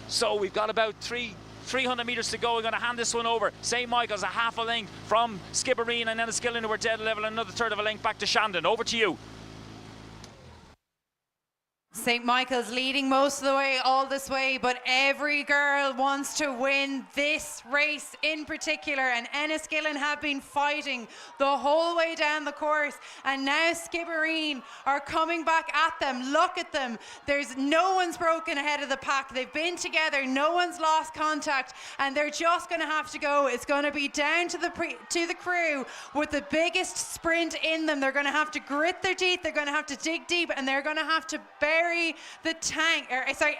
So we've got about 300 metres to go. We're going to hand this one over. St. Michael's a half a length from Skibbereen and Enniskillen, who are dead level, and another third of a length back to Shandon. Over to you. St. Michael's leading most of the way, all this way, but every girl wants to win this race in particular, and Enniskillen have been fighting the whole way down the course, and now Skibbereen are coming back at them. Look at them. There's no one's broken ahead of the pack. They've been together. No one's lost contact, and they're just going to have to go. It's going to be down to the crew with the biggest sprint in them. They're going to have to grit their teeth. They're going to have to dig deep, and they're going to have to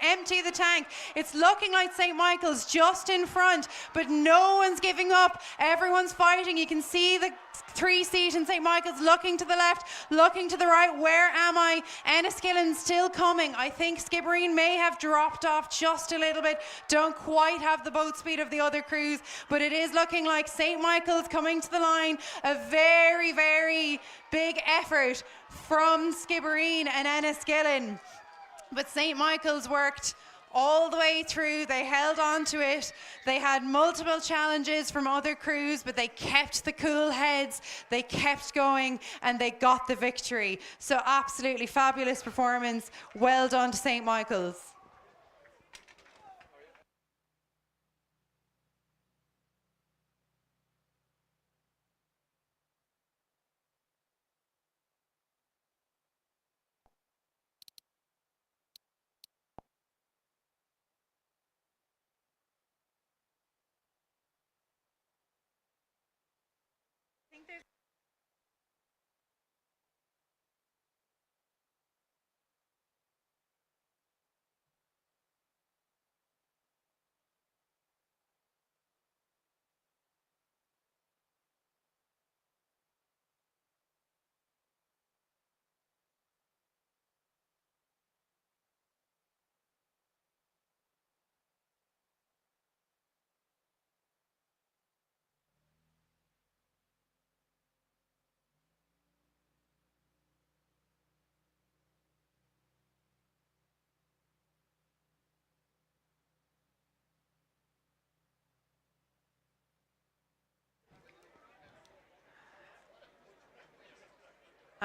empty the tank. It's looking like St. Michael's just in front, but no one's giving up. Everyone's fighting. You can see the 3-seat in St. Michael's looking to the left, looking to the right. Where am I? Enniskillen's still coming. I think Skibbereen may have dropped off just a little bit. Don't quite have the boat speed of the other crews, but it is looking like St. Michael's coming to the line. A very, very big effort from Skibbereen and Enniskillen. But St. Michael's worked all the way through. They held on to it. They had multiple challenges from other crews, but they kept the cool heads. They kept going, and they got the victory. So absolutely fabulous performance. Well done to St. Michael's.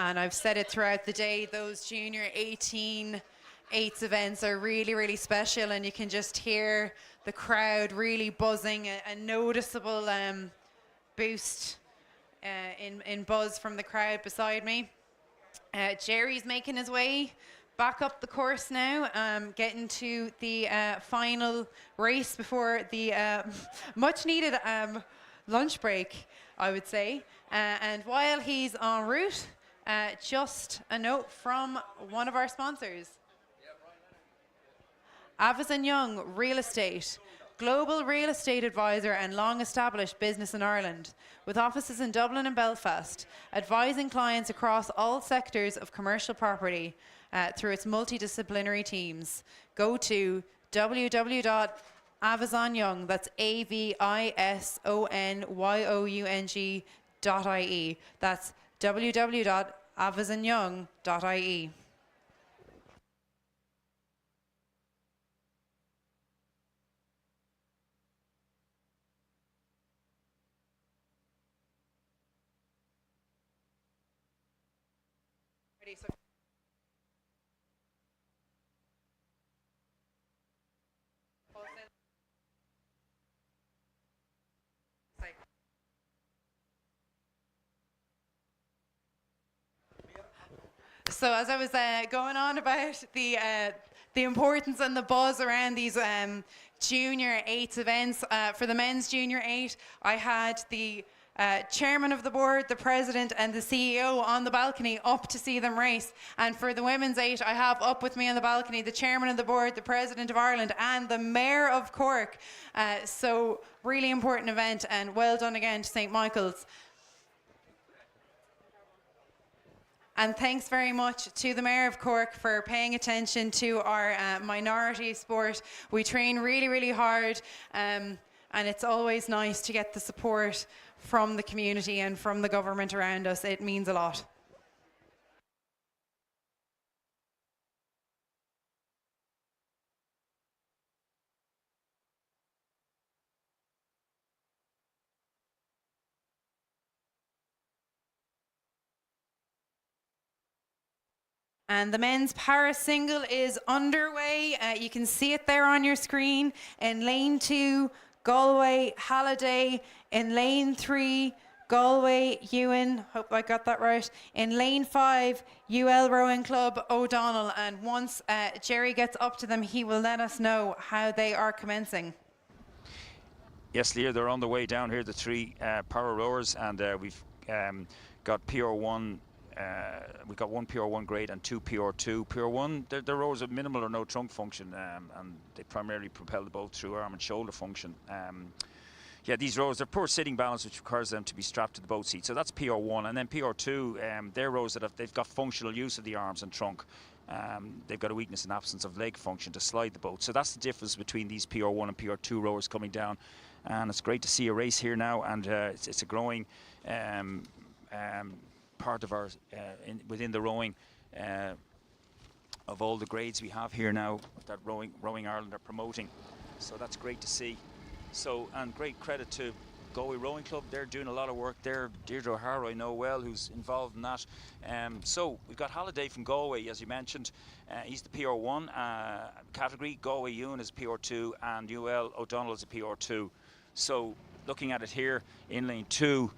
And I've said it throughout the day, those junior 18 eights events are really, really special, and you can just hear the crowd really buzzing, a noticeable boost in buzz from the crowd beside me. Jerry's making his way back up the course now, getting to the final race before the much needed lunch break, I would say. And while he's en route, just a note from one of our sponsors. Avison Young Real Estate, global real estate advisor and long-established business in Ireland, with offices in Dublin and Belfast, advising clients across all sectors of commercial property through its multidisciplinary teams. Go to www.avizonyoung, that's AVISONYOUNG.ie. That's www.avizonyoung.ie. So as I was going on about the importance and the buzz around these junior 8s events, for the men's junior 8, I had the chairman of the board, the president and the CEO on the balcony up to see them race. And for the women's 8, I have up with me on the balcony the chairman of the board, the president of Ireland and the mayor of Cork. So really important event, and well done again to St. Michael's. And thanks very much to the Mayor of Cork for paying attention to our minority sport. We train really, really hard, and it's always nice to get the support from the community and from the government around us. It means a lot. And the men's para single is underway. You can see it there on your screen. In lane 2, Galway, Halliday. In lane 3, Galway, Ewan. Hope I got that right. In lane 5, UL Rowing Club, O'Donnell. And once Jerry gets up to them, he will let us know how they are commencing. Yes, Leah, they're on the way down here, the 3 para rowers, and we've got PR1. We've got 1 PR1 grade and 2 PR2. PR1, the rowers have minimal or no trunk function, and they primarily propel the boat through arm and shoulder function. Yeah, these rowers, they're poor sitting balance, which requires them to be strapped to the boat seat. So that's PR1. And then PR2, they're rowers that they've got functional use of the arms and trunk. They've got a weakness and absence of leg function to slide the boat. So that's the difference between these PR1 and PR2 rowers coming down. And it's great to see a race here now, and it's a growing part of our within the rowing of all the grades we have here now that Rowing Ireland are promoting. So that's great to see. So, and great credit to Galway Rowing Club. They're doing a lot of work there. Deirdre O'Hara I know well, who's involved in that. So we've got Halliday from Galway, as you mentioned. He's the PR1 category. Galway Ewan is PR2 and UL O'Donnell is a PR2. So looking at it here in lane 2,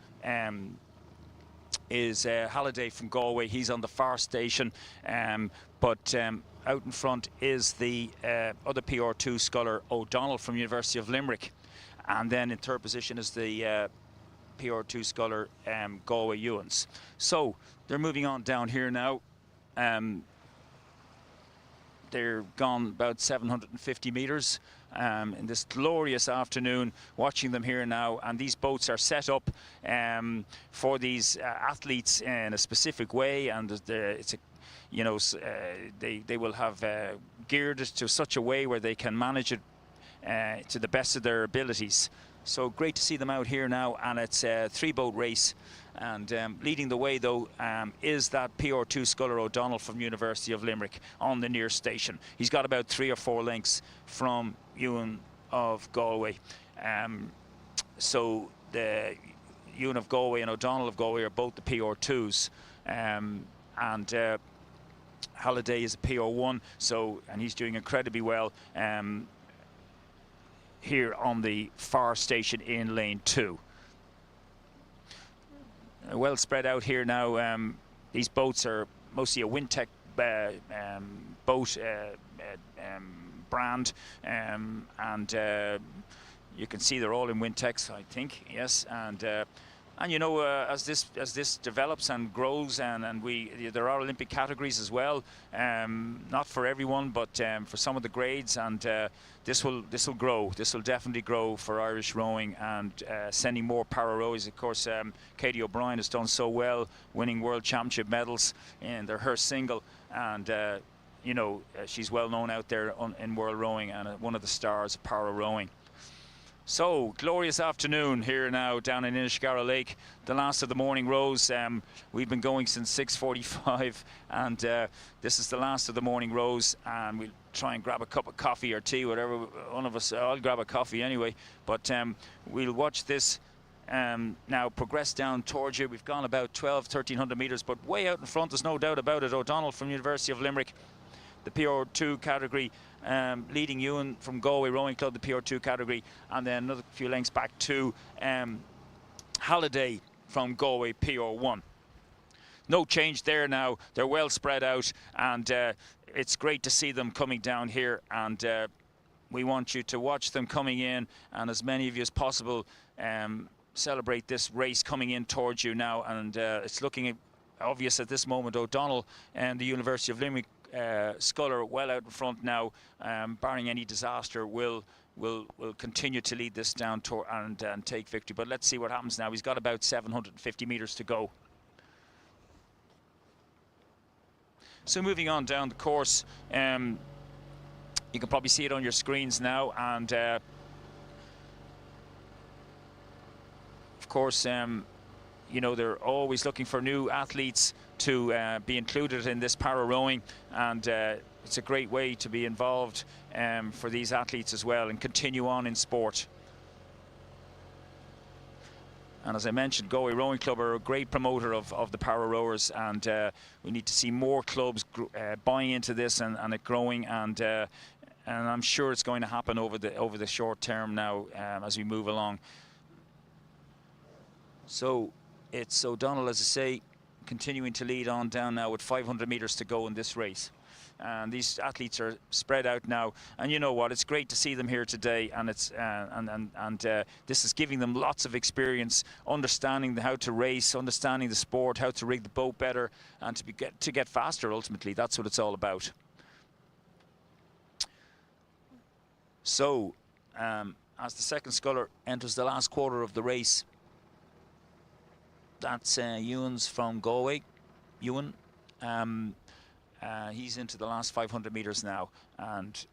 is Halliday from Galway. He's on the far station, but out in front is the other PR2 sculler O'Donnell from University of Limerick, and then in third position is the PR2 sculler Galway Ewans. So they're moving on down here now. They're gone about 750 metres in this glorious afternoon, watching them here now. And these boats are set up for these athletes in a specific way, and it's a, you know, they will have geared it to such a way where they can manage it to the best of their abilities. So great to see them out here now, and it's a 3-boat race. And leading the way, though, is that PR2 sculler O'Donnell from University of Limerick on the near station. He's got about 3 or 4 lengths from Ewan of Galway. So the Ewan of Galway and O'Donnell of Galway are both the PR2s. And Halliday is a PR1, so, and he's doing incredibly well here on the far station in lane 2. well spread out here now. These boats are mostly a Wintec boat brand, and you can see they're all in Wintex, I think, yes. And you know, as this develops and grows, and there are Olympic categories as well, not for everyone, but for some of the grades, and this will grow. This will definitely grow for Irish rowing, and sending more para rowers. Of course, Katie O'Brien has done so well, winning world championship medals in her single, and you know, she's well known out there in world rowing, and one of the stars of para rowing. So, glorious afternoon here now down in Inniscarra Lake, the last of the morning rows. We've been going since 6:45, and this is the last of the morning rows, and we'll try and grab a cup of coffee or tea, whatever one of us. I'll grab a coffee anyway, but we'll watch this now progress down towards you. We've gone about 1,300 metres, but way out in front, there's no doubt about it, O'Donnell from University of Limerick, the PR2 category, leading Ewan from Galway Rowing Club, the PR2 category, and then another few lengths back to Halliday from Galway PR1. No change there now. They're well spread out, and it's great to see them coming down here, and we want you to watch them coming in, and as many of you as possible celebrate this race coming in towards you now. And it's looking obvious at this moment. O'Donnell and the University of Limerick sculler well out in front now, barring any disaster, will continue to lead this down and take victory. But let's see what happens now. He's got about 750 metres to go. So moving on down the course, you can probably see it on your screens now, and of course, you know, they're always looking for new athletes to be included in this para rowing, and it's a great way to be involved for these athletes as well and continue on in sport. And as I mentioned, Galway Rowing Club are a great promoter of the para rowers, and we need to see more clubs buying into this and it growing, and I'm sure it's going to happen over the short term now as we move along. So it's O'Donnell, as I say, continuing to lead on down now with 500 metres to go in this race. And these athletes are spread out now, and you know what, it's great to see them here today, and it's this is giving them lots of experience, understanding how to race, understanding the sport, how to rig the boat better, and to get faster. Ultimately, that's what it's all about. So as the second sculler enters the last quarter of the race, that's Ewan's from Galway. Ewan, he's into the last 500 metres now, and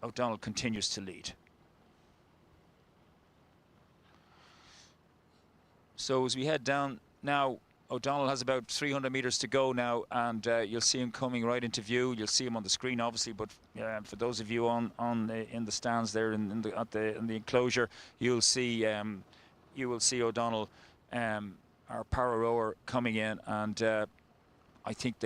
O'Donnell continues to lead. So as we head down now, O'Donnell has about 300 metres to go now, and you'll see him coming right into view. You'll see him on the screen, obviously, but for those of you in the stands there in the enclosure, you will see O'Donnell, our para rower, coming in, and I think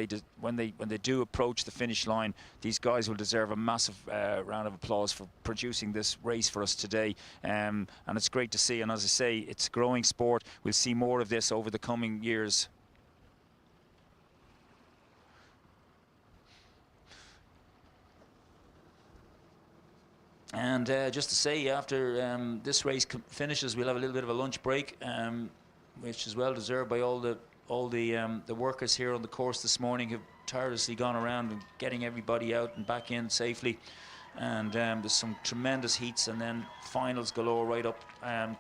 when they do approach the finish line, these guys will deserve a massive round of applause for producing this race for us today, and it's great to see. And as I say, it's a growing sport. We'll see more of this over the coming years. And just to say, after this race finishes, we'll have a little bit of a lunch break, which is well deserved by all the workers here on the course this morning, who've tirelessly gone around and getting everybody out and back in safely. And there's some tremendous heats, and then finals galore right up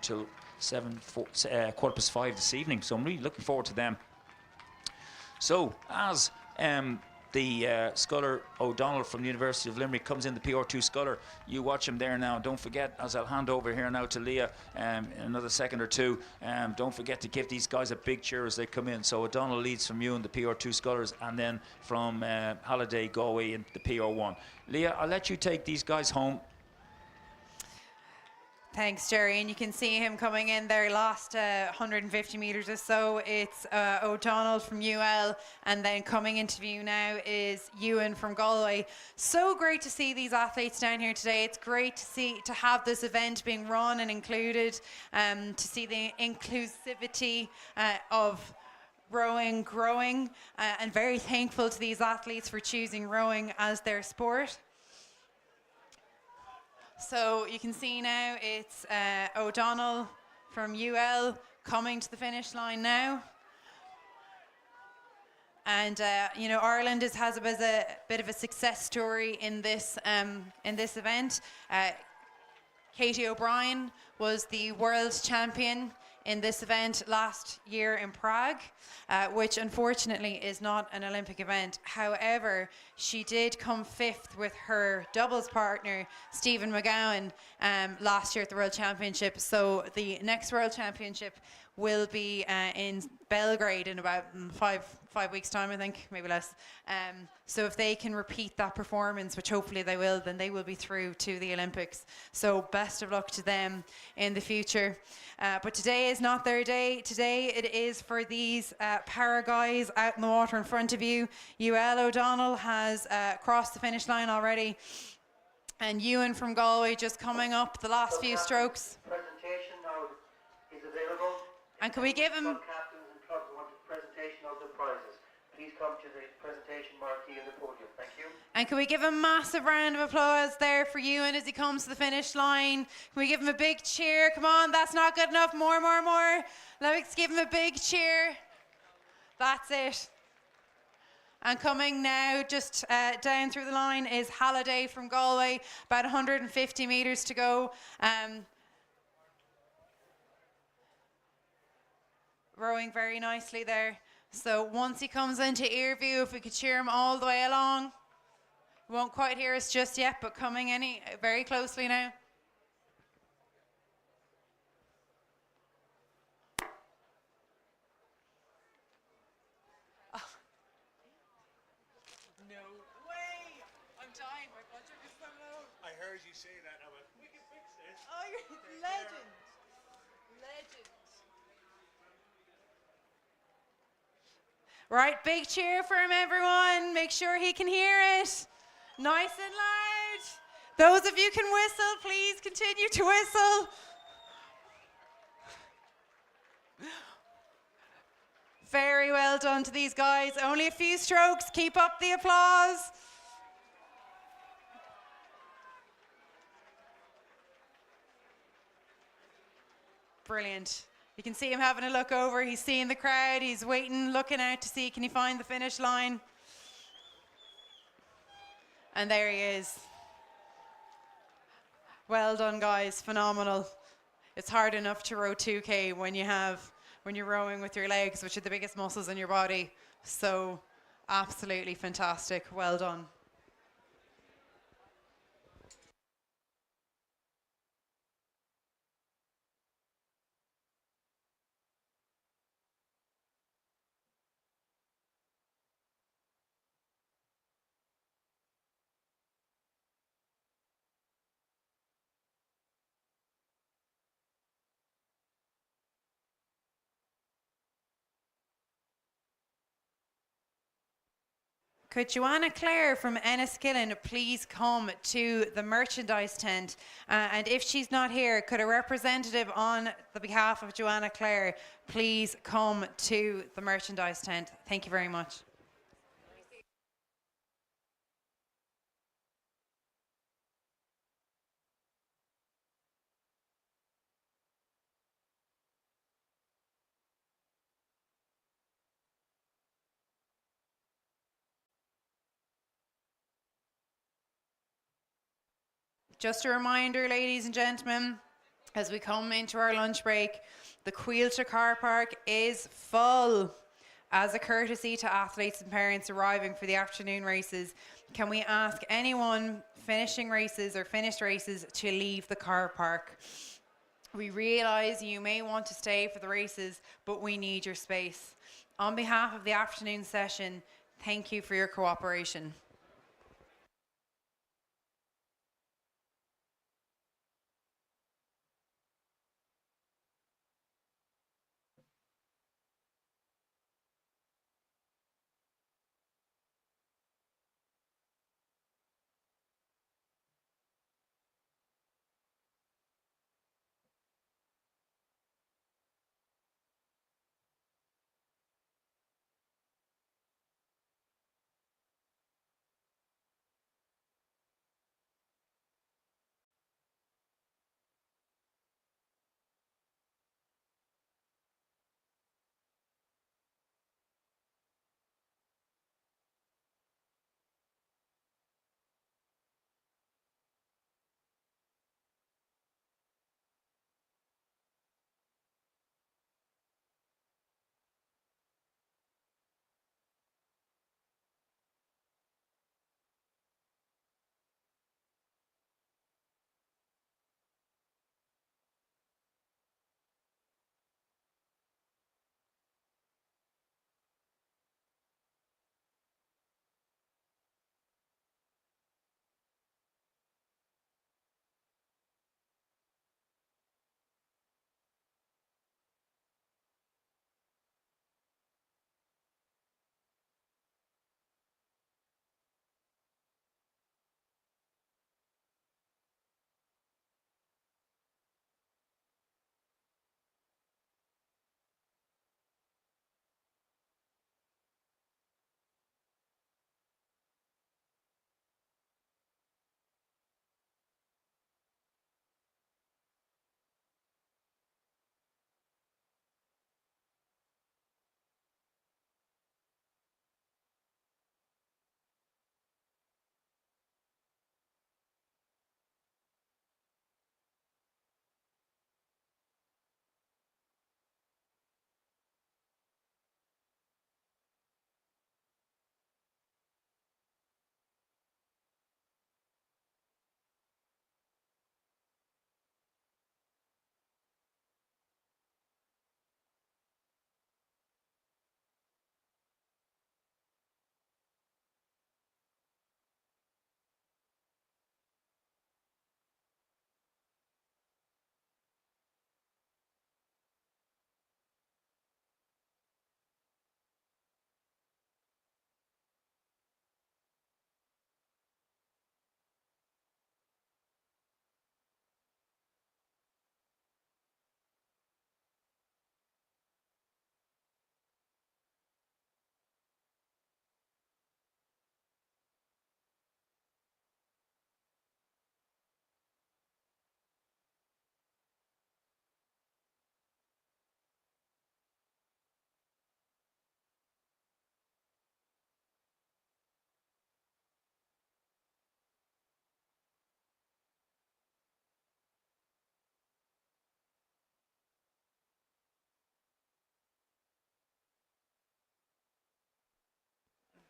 till 5:15 this evening. So I'm really looking forward to them. So as the sculler O'Donnell from the University of Limerick comes in, the PR2 sculler, you watch him there now. Don't forget, as I'll hand over here now to Leah in another second or two, don't forget to give these guys a big cheer as they come in. So O'Donnell leads from you and the PR2 scullers, and then from Halliday, Galway in the PR1. Leah, I'll let you take these guys home. Thanks, Jerry. And you can see him coming in there last 150 metres or so. It's O'Donnell from UL, and then coming into view now is Ewan from Galway. So great to see these athletes down here today. It's great to have this event being run and included, to see the inclusivity of rowing growing, and very thankful to these athletes for choosing rowing as their sport. So you can see now it's O'Donnell from UL coming to the finish line now. And you know, Ireland has a bit of a success story in this event. Katie O'Brien was the world champion in this event last year in Prague, which unfortunately is not an Olympic event. However, she did come fifth with her doubles partner, Stephen McGowan, last year at the World Championship. So the next World Championship will be in Belgrade in about five weeks' time, I think, maybe less. So if they can repeat that performance, which hopefully they will, then they will be through to the Olympics. So best of luck to them in the future. But today is not their day. Today it is for these para guys out in the water in front of you. UL O'Donnell has crossed the finish line already. And Ewan from Galway just coming up the last few strokes. Presentation now is available. And can we give him... Club captains and clubs want a presentation of the prizes. Please come to the presentation marquee on the podium. Thank you. And can we give a massive round of applause there for Ewan as he comes to the finish line? Can we give him a big cheer? Come on, that's not good enough. More. Let's give him a big cheer. That's it. And coming now just down through the line is Halliday from Galway. About 150 metres to go. Rowing very nicely there. So once he comes into ear view, if we could cheer him all the way along. He won't quite hear us just yet, but coming in very closely now. Oh. No way! I'm dying, my budget is so low. I heard you say that. I went, we can fix this. Oh, you're legend. Legend. Right, big cheer for him, everyone. Make sure he can hear it. Nice and loud. Those of you can whistle, please continue to whistle. Very well done to these guys. Only a few strokes. Keep up the applause. Brilliant. You can see him having a look over. He's seeing the crowd. He's waiting, looking out to see, can he find the finish line? And there he is. Well done, guys. Phenomenal. It's hard enough to row 2K when you're rowing with your legs, which are the biggest muscles in your body. So absolutely fantastic. Well done. Could Joanna Clare from Enniskillen please come to the merchandise tent? And if she's not here, could a representative on the behalf of Joanna Clare please come to the merchandise tent? Thank you very much. Just a reminder, ladies and gentlemen, as we come into our lunch break, the Quilter car park is full. As a courtesy to athletes and parents arriving for the afternoon races, can we ask anyone finishing races or finished races to leave the car park? We realise you may want to stay for the races, but we need your space. On behalf of the afternoon session, thank you for your cooperation.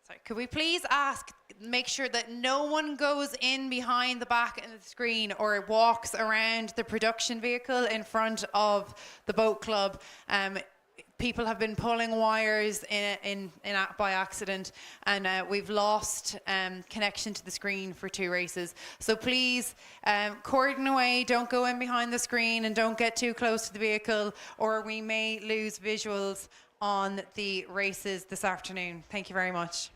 Sorry, could we please make sure that no one goes in behind the back of the screen or walks around the production vehicle in front of the boat club? People have been pulling wires by accident, and we've lost connection to the screen for 2 races. So please cordon away, don't go in behind the screen, and don't get too close to the vehicle, or we may lose visuals on the races this afternoon. Thank you very much.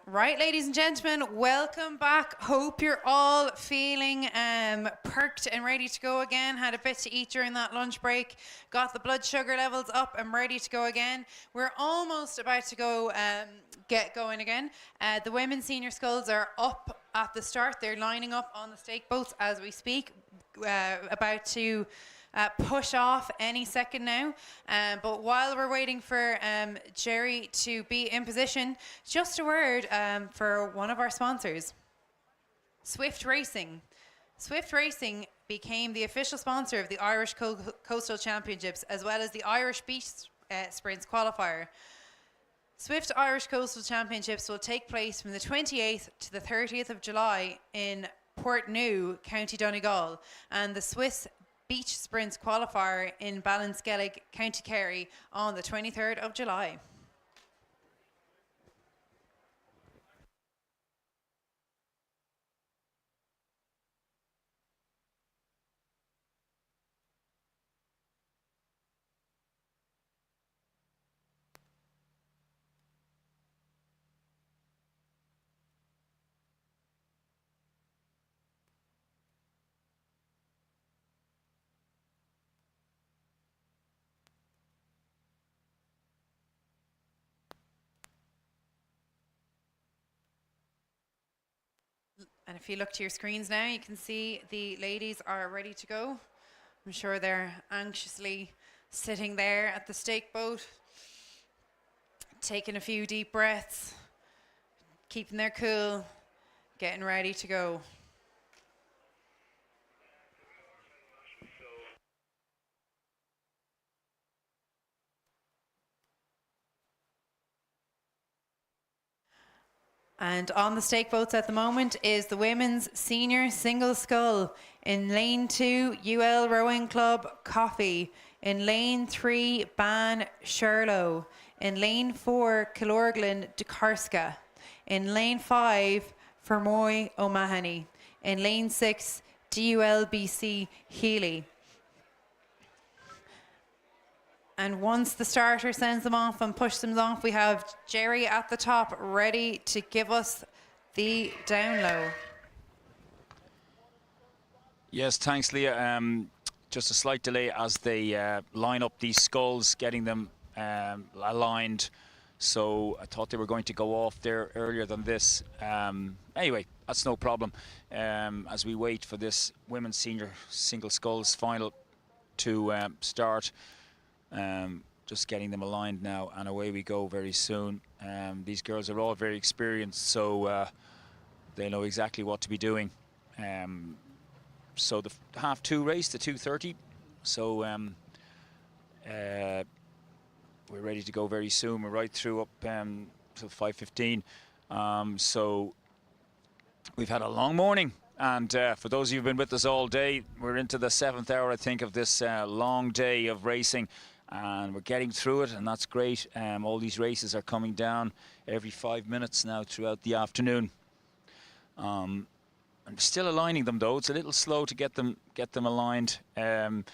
Right, ladies and gentlemen, welcome back. Hope you're all feeling perked and ready to go again. Had a bit to eat during that lunch break. Got the blood sugar levels up and ready to go again. We're almost about to go get going again. The women's senior sculls are up at the start. They're lining up on the stake boats as we speak, about to push off any second now. But while we're waiting for Jerry to be in position, just a word for one of our sponsors, Swift Racing. Swift Racing became the official sponsor of the Irish Coastal Championships as well as the Irish Beach Sprints qualifier. Swift Irish Coastal Championships will take place from the 28th to the 30th of July in Portneuf, County Donegal, and the Swiss Beach Sprints qualifier in Ballinskellig, County Kerry on the 23rd of July. And if you look to your screens now, you can see the ladies are ready to go. I'm sure they're anxiously sitting there at the stake boat, taking a few deep breaths, keeping their cool, getting ready to go. And on the stake boats at the moment is the women's senior single scull. In lane 2, UL Rowing Club, Coffey. In lane 3, Ban Sherlow. In lane 4, Kilorglin Dukarska. In lane 5, Fermoy O'Mahony. In lane 6, DULBC Healy. And once the starter sends them off and pushes them off, we have Jerry at the top ready to give us the down low. Yes, thanks, Leah. Just a slight delay as they line up these sculls, getting them aligned. So I thought they were going to go off there earlier than this. Anyway, that's no problem. As we wait for this women's senior single sculls final to start. Just getting them aligned now, and away we go very soon. These girls are all very experienced, so they know exactly what to be doing. So the half 2 race, the 2:30. So we're ready to go very soon. We're right through up till 5:15. So we've had a long morning. And for those of you who've been with us all day, we're into the 7th hour, I think, of this long day of racing. And we're getting through it, and that's great. All these races are coming down every 5 minutes now throughout the afternoon. I'm still aligning them, though. It's a little slow to get them aligned. We'll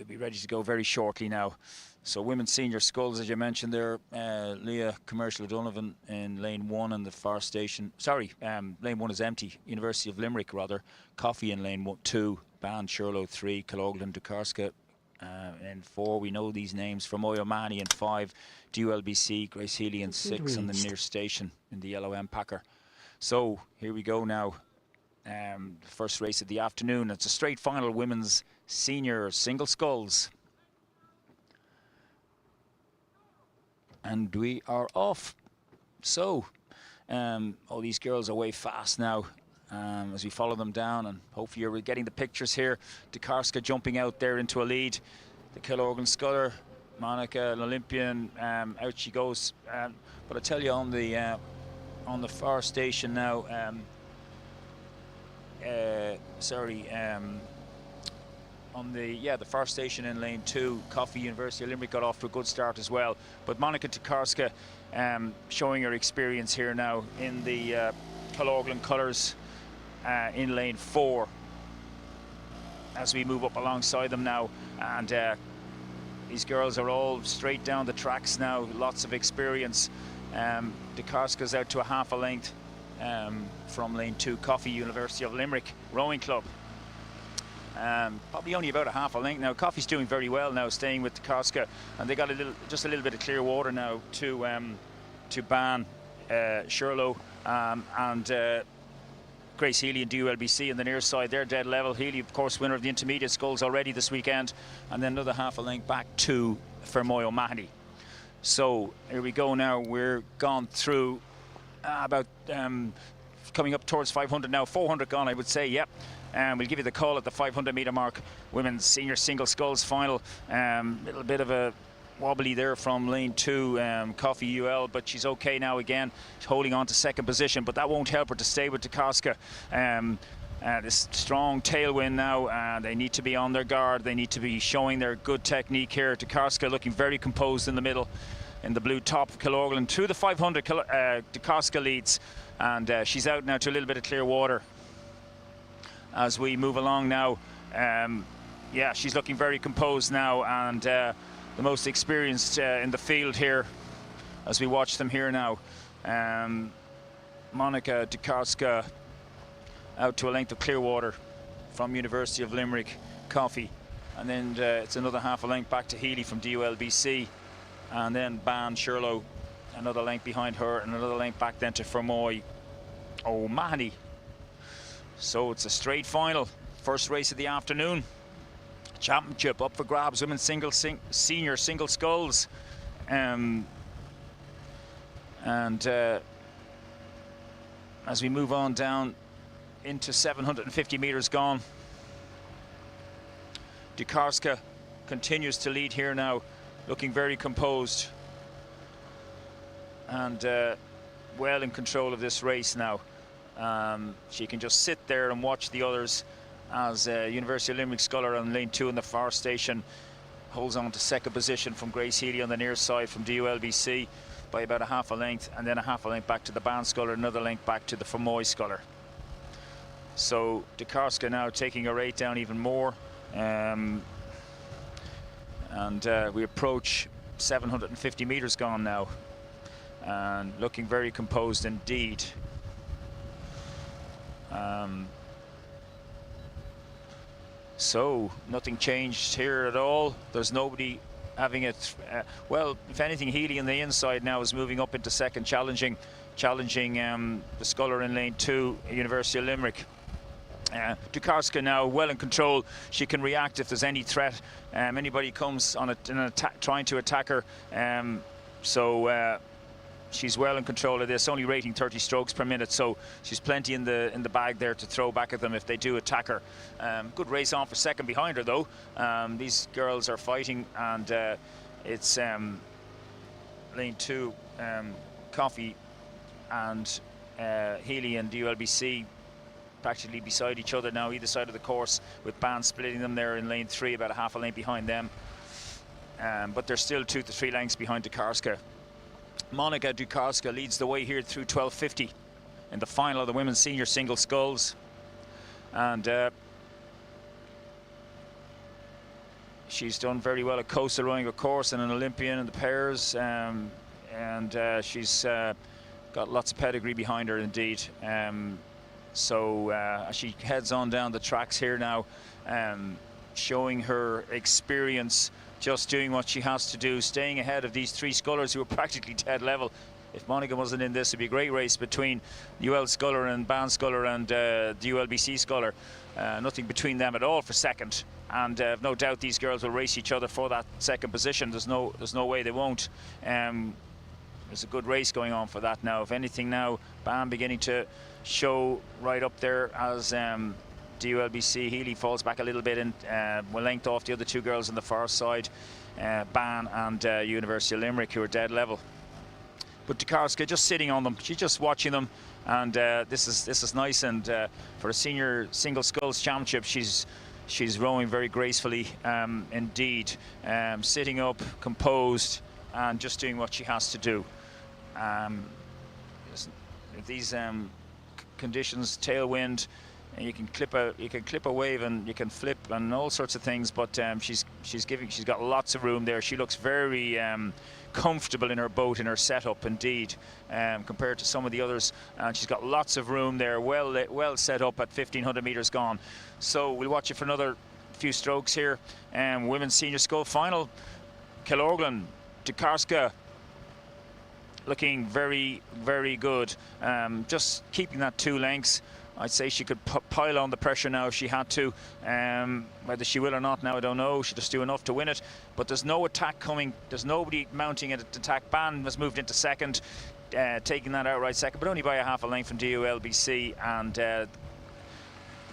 be ready to go very shortly now. So women's senior sculls, as you mentioned there, Leah Commercial O'Donovan in lane 1 and the far station. Sorry, lane 1 is empty. University of Limerick, rather. Coffey in lane 2. Ban Sherlow 3. Kilorglin Dukarska in 4. We know these names. From O'Mahony in 5. DULBC, Grace Healy in 6. And the near station in the yellow M Packer. So here we go now. The first race of the afternoon. It's a straight final women's senior single sculls. And we are off. So all these girls are way fast now as we follow them down, and hopefully you're getting the pictures here. Dukarska jumping out there into a lead. The Kilorglin sculler, Monica, an Olympian, out she goes. But I tell you, on the far station now, on the far station in lane 2, Coffey, University of Limerick got off to a good start as well. But Monica Dukarska showing her experience here now in the Kilorglin colours in lane 4 as we move up alongside them now. And these girls are all straight down the tracks now, lots of experience. Dukarska's out to a half a length from lane 2, Coffee, University of Limerick Rowing Club. Probably only about a half a length now. Coffee's doing very well now, staying with Dukarska, and they got just a little bit of clear water now to ban Shirlow and Grace Healy and DULBC on the near side. They're dead level. Healy, of course, winner of the intermediate sculls already this weekend, and then another half a length back to Fermoy O'Mahony. So here we go now. We're gone through about coming up towards 500 now. 400 gone, I would say. Yep. We'll give you the call at the 500 metre mark. Women's senior single sculls final. Little bit of a wobbly there from lane 2, Coffee UL, but she's okay now again. She's holding on to second position, but that won't help her to stay with Dukarska. This strong tailwind now, they need to be on their guard. They need to be showing their good technique here. Dukarska looking very composed in the middle, in the blue top of Killorglin. Through the 500, Dukarska leads, and she's out now to a little bit of clear water as we move along now. Yeah, she's looking very composed now, and the most experienced in the field here as we watch them here now. Monica Dukarska out to a length of clear water from University of Limerick Coffee, and then it's another half a length back to Healy from DULBC, and then Ban Shirlow another length behind her, and another length back then to Fermoy O'Mahony. So it's a straight final, first race of the afternoon. Championship up for grabs, women's senior single sculls, and as we move on down into 750 meters gone, Dukarska continues to lead here now, looking very composed and well in control of this race now. She can just sit there and watch the others as University of Limerick sculler on lane 2 in the far station holds on to second position from Grace Healy on the near side from DULBC by about a half a length, and then a half a length back to the Ban sculler, another length back to the Fermoy sculler. So Dukarska now taking her rate down even more, and we approach 750 meters gone now, and looking very composed indeed. So nothing changed here at all. There's nobody having it. Well, if anything, Healy on the inside now is moving up into second, challenging the sculler in lane 2, University of Limerick. Dukarska now well in control. She can react if there's any threat. Anybody comes on an attack, trying to attack her. So she's well in control of this. Only rating 30 strokes per minute, so she's plenty in the bag there to throw back at them if they do attack her. Good race on for second behind her though. These girls are fighting, and it's lane 2, Coffee and Healy and DULBC practically beside each other now, either side of the course, with Ban splitting them there in lane 3, about a half a length behind them. But they're still 2 to 3 lengths behind Dukarska. Monica Dukarska leads the way here through 12:50 in the final of the women's senior single sculls, and she's done very well at coastal rowing, of course, and an Olympian in the pairs, and she's got lots of pedigree behind her indeed. So as she heads on down the tracks here now, showing her experience, just doing what she has to do, staying ahead of these 3 scullers who are practically dead level. If Monica wasn't in this, it'd be a great race between UL sculler and Ban sculler and the ULBC sculler. Nothing between them at all for second, and no doubt these girls will race each other for that second position. There's no way they won't. There's a good race going on for that now. If anything now, Ban beginning to show right up there as DULBC. Healy falls back a little bit and will length off the other 2 girls on the far side, Ban and University of Limerick, who are dead level. But Dukarska just sitting on them. She's just watching them, and this is nice. And for a senior single sculls championship, she's rowing very gracefully indeed, sitting up, composed, and just doing what she has to do. These conditions, tailwind, And you can clip a wave, and you can flip and all sorts of things. But she's got lots of room there. She looks very comfortable in her boat, in her setup, indeed, compared to some of the others. And she's got lots of room there, well set up at 1,500 meters gone. So we'll watch it for another few strokes here. Women's senior scull final. Kilorglin, Tokarska, looking very, very good. Just keeping that 2 lengths. I'd say she could pile on the pressure now if she had to. Whether she will or not now, I don't know. She'll just do enough to win it. But there's no attack coming. There's nobody mounting an attack. Ban has moved into second, taking that outright second, but only by a half a length from DULBC, and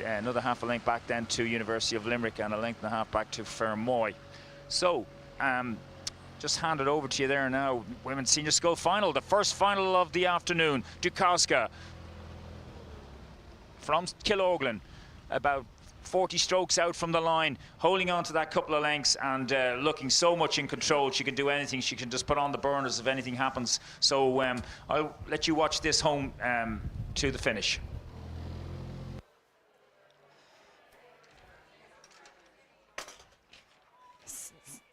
another half a length back then to University of Limerick, and a length and a half back to Fermoy. So, just hand it over to you there now. Women's senior scull final, the first final of the afternoon. Tokarska from Kilorglin, about 40 strokes out from the line, holding on to that couple of lengths, and looking so much in control. She can do anything. She can just put on the burners if anything happens. So I'll let you watch this home to the finish.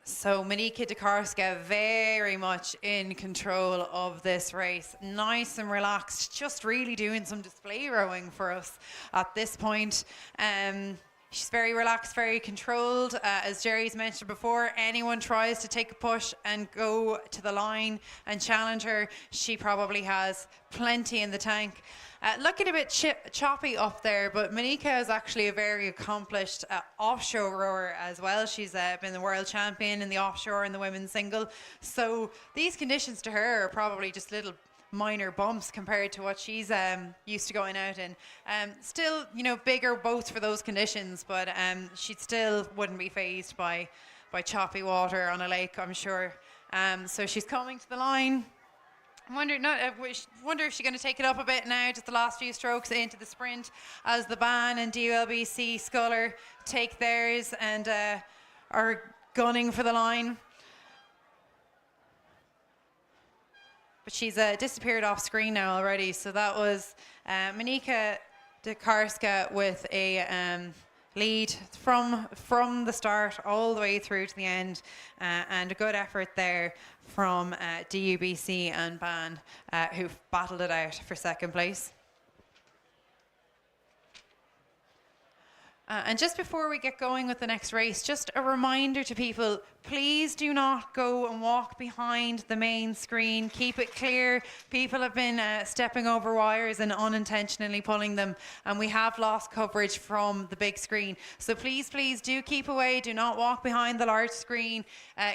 So Monika Tokarska very much in control of this race. Nice and relaxed, just really doing some display rowing for us at this point. She's very relaxed, very controlled. As Jerry's mentioned before, anyone tries to take a push and go to the line and challenge her, she probably has plenty in the tank. Looking a bit choppy up there, but Monika is actually a very accomplished offshore rower as well. She's been the world champion in the offshore and the women's single. So these conditions to her are probably just little minor bumps compared to what she's used to going out in. Still, you know, bigger boats for those conditions, but she still wouldn't be fazed by choppy water on a lake, I'm sure. So she's coming to the line. I wonder if she's going to take it up a bit now, just the last few strokes into the sprint, as the Ban and DULBC sculler take theirs and are gunning for the line. But she's disappeared off screen now already. So that was Monika Tokarska with a lead from the start all the way through to the end, and a good effort there from DUBC and Ban, who've battled it out for second place. And just before we get going with the next race, just a reminder to people, please do not go and walk behind the main screen. Keep it clear. People have been stepping over wires and unintentionally pulling them, and we have lost coverage from the big screen. So please, please do keep away. Do not walk behind the large screen.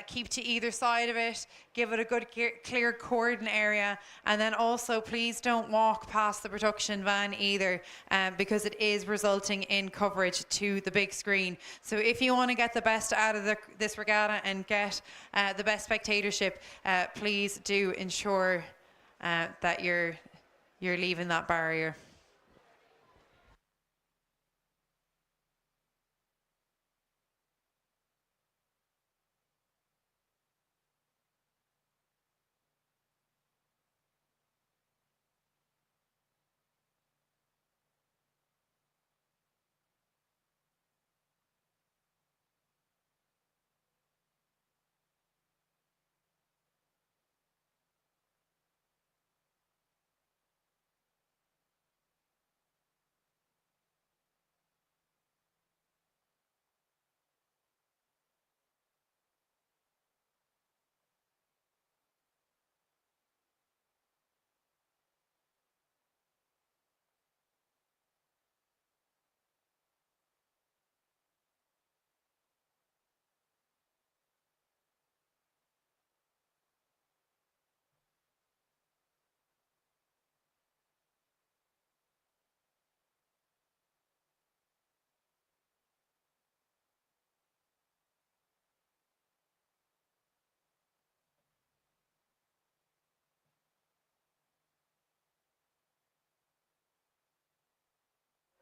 Keep to either side of it. Give it a good clear cordon area. And then also, please don't walk past the production van either, because it is resulting in coverage to the big screen. So if you want to get the best out of this regatta and get the best spectatorship, please do ensure that you're leaving that barrier.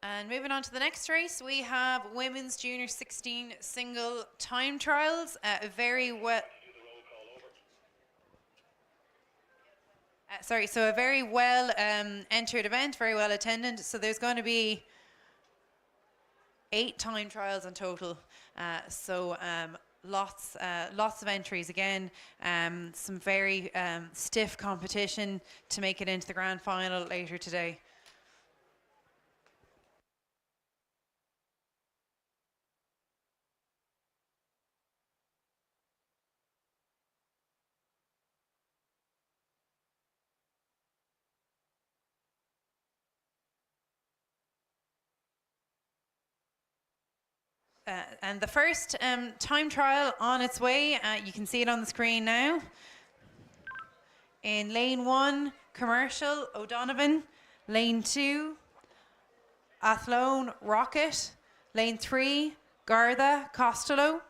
And moving on to the next race, we have women's junior 16 single time trials. A very well entered event, very well attended. So there's going to be 8 time trials in total. Lots of entries again. Some very stiff competition to make it into the grand final later today. And the first time trial on its way, you can see it on the screen now. In lane 1, Commercial, O'Donovan. Lane 2, Athlone, Rocket. Lane 3, Garda, Costello.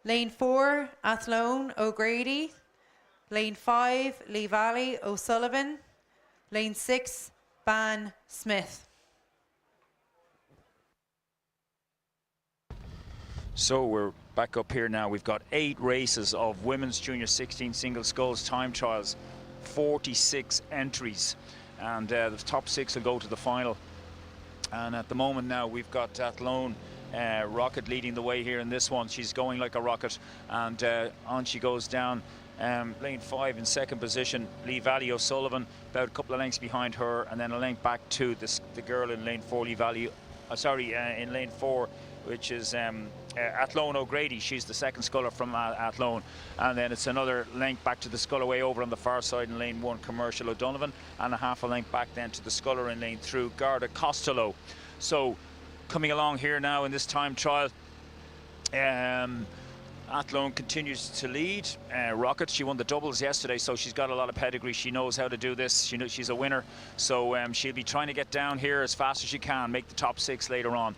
Lane 4, Athlone, O'Grady. Lane 5, Lee Valley, O'Sullivan. Lane 6, Ban, Smith. So we're back up here now. We've got 8 races of women's junior 16 single sculls time trials, 46 entries, and the top 6 will go to the final. And at the moment now we've got Athlone Rocket leading the way here in this one. She's going like a rocket, and on she goes down lane 5 in second position. Lee Valley O'Sullivan about a couple of lengths behind her, and then a length back to the girl in lane 4, Lee Valley in lane 4, which is Athlone O'Grady. She's the second sculler from Athlone, and then it's another length back to the sculler way over on the far side in lane 1, Commercial O'Donovan, and a half a length back then to the sculler in lane 3, Garda Costello. So coming along here now in this time trial, Athlone continues to lead. Rocket, she won the doubles yesterday, so she's got a lot of pedigree. She knows how to do this. She knows she's a winner, so she'll be trying to get down here as fast as she can, make the top 6 later on.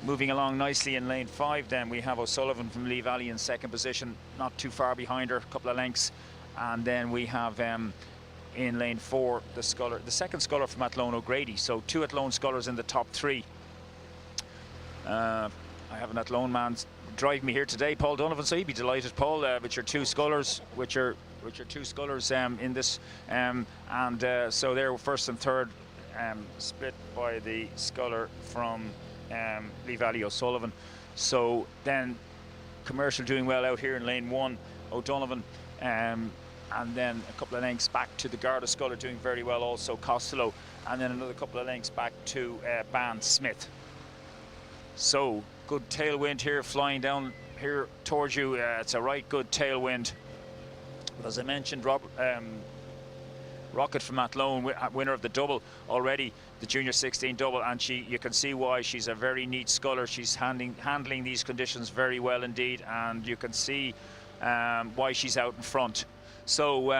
Moving along nicely in lane 5 then, we have O'Sullivan from Lee Valley in second position, not too far behind her, a couple of lengths. And then we have in lane 4 the second sculler from Athlone O'Grady. So 2 Athlone scullers in the top 3. I have an Athlone man driving me here today, Paul Donovan, so he'd be delighted, Paul, with your 2 scullers, in this, so they're first and third, split by the sculler from Lee Valley O'Sullivan. So then Commercial doing well out here in lane 1, O'Donovan, and then a couple of lengths back to the Garda sculler doing very well also, Costello, and then another couple of lengths back to Ban Smith. So good tailwind here flying down here towards you. It's a right good tailwind. But as I mentioned, Rocket from Athlone, winner of the double already, the junior 16 double, and you can see why. She's a very neat sculler. She's handling these conditions very well indeed, and you can see why she's out in front. So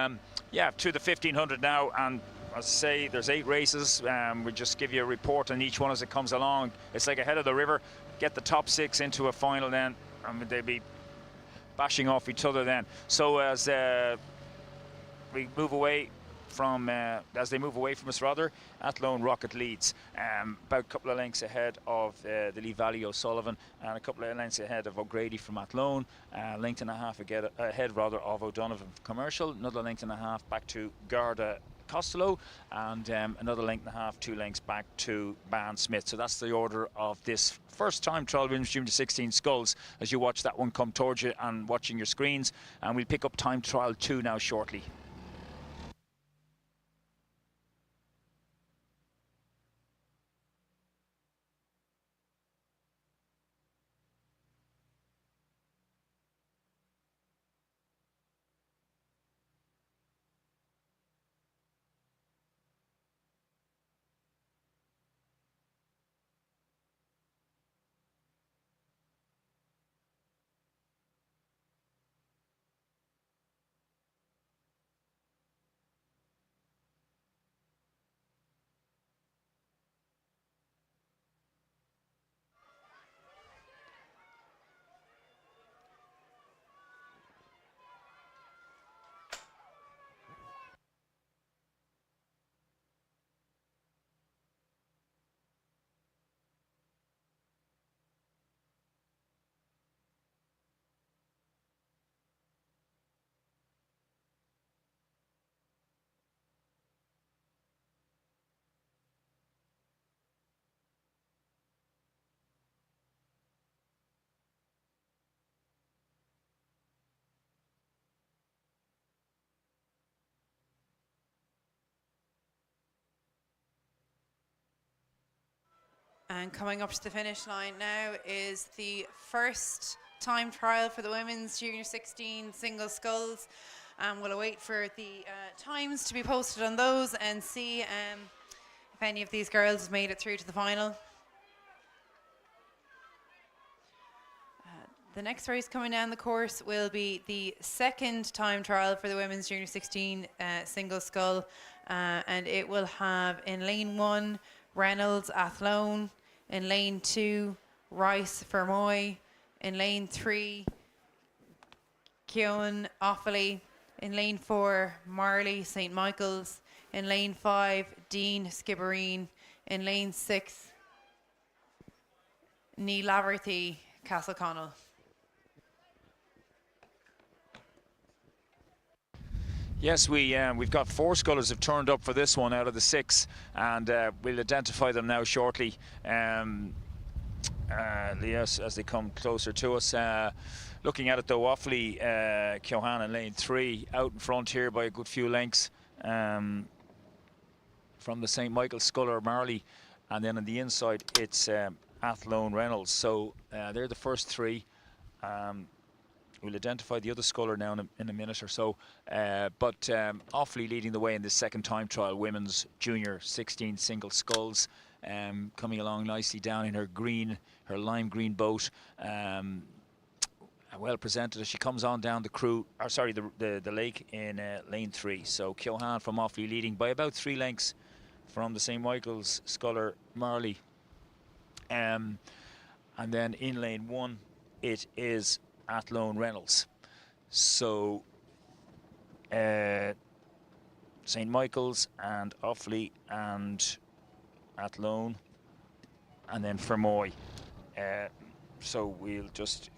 yeah, to the 1500 now, and as I say, there's 8 races. We'll just give you a report on each one as it comes along. It's like ahead of the river. Get the top 6 into a final then, and they'll be bashing off each other then. So as we move away from, as they move away from us rather, Athlone Rocket leads, about a couple of lengths ahead of the Lee Valley O'Sullivan, and a couple of lengths ahead of O'Grady from Athlone, length and a half ahead rather of O'Donovan Commercial, another length and a half back to Garda Costello, and another length and a half, 2 lengths back to Ban Smith. So that's the order of this first time trial women's junior 16 sculls as you watch that one come towards you and watching your screens, and we'll pick up time trial 2 now shortly. And coming up to the finish line now is the first time trial for the women's junior 16 single sculls. We'll await for the times to be posted on those and see if any of these girls have made it through to the final. The next race coming down the course will be the second time trial for the women's junior 16 single scull, and it will have in lane 1 Reynolds Athlone, in lane 2 Rice Fermoy, in lane 3 Keown Offaly, in lane 4 Marley St Michael's, in lane 5 Dean Skibbereen, in lane 6 Ní Laverty Castleconnell. Yes, we've got 4 scullers have turned up for this one out of the 6, and we'll identify them now shortly. Yes, as they come closer to us. Looking at it though, Offaly, Keohan in lane 3, out in front here by a good few lengths from the St Michael's sculler Marley, and then on the inside it's Athlone Reynolds. So they're the first 3. We'll identify the other sculler now in a minute or so. But Offaly leading the way in this second time trial, women's junior 16 single sculls, coming along nicely down in her lime green boat. Well presented as she comes on down the lake in lane 3. So Keohan from Offaly leading by about 3 lengths from the St Michael's sculler Marley. And then in lane 1 it is Athlone Reynolds. So St Michael's and Offaly and Athlone, and then Fermoy. So we'll just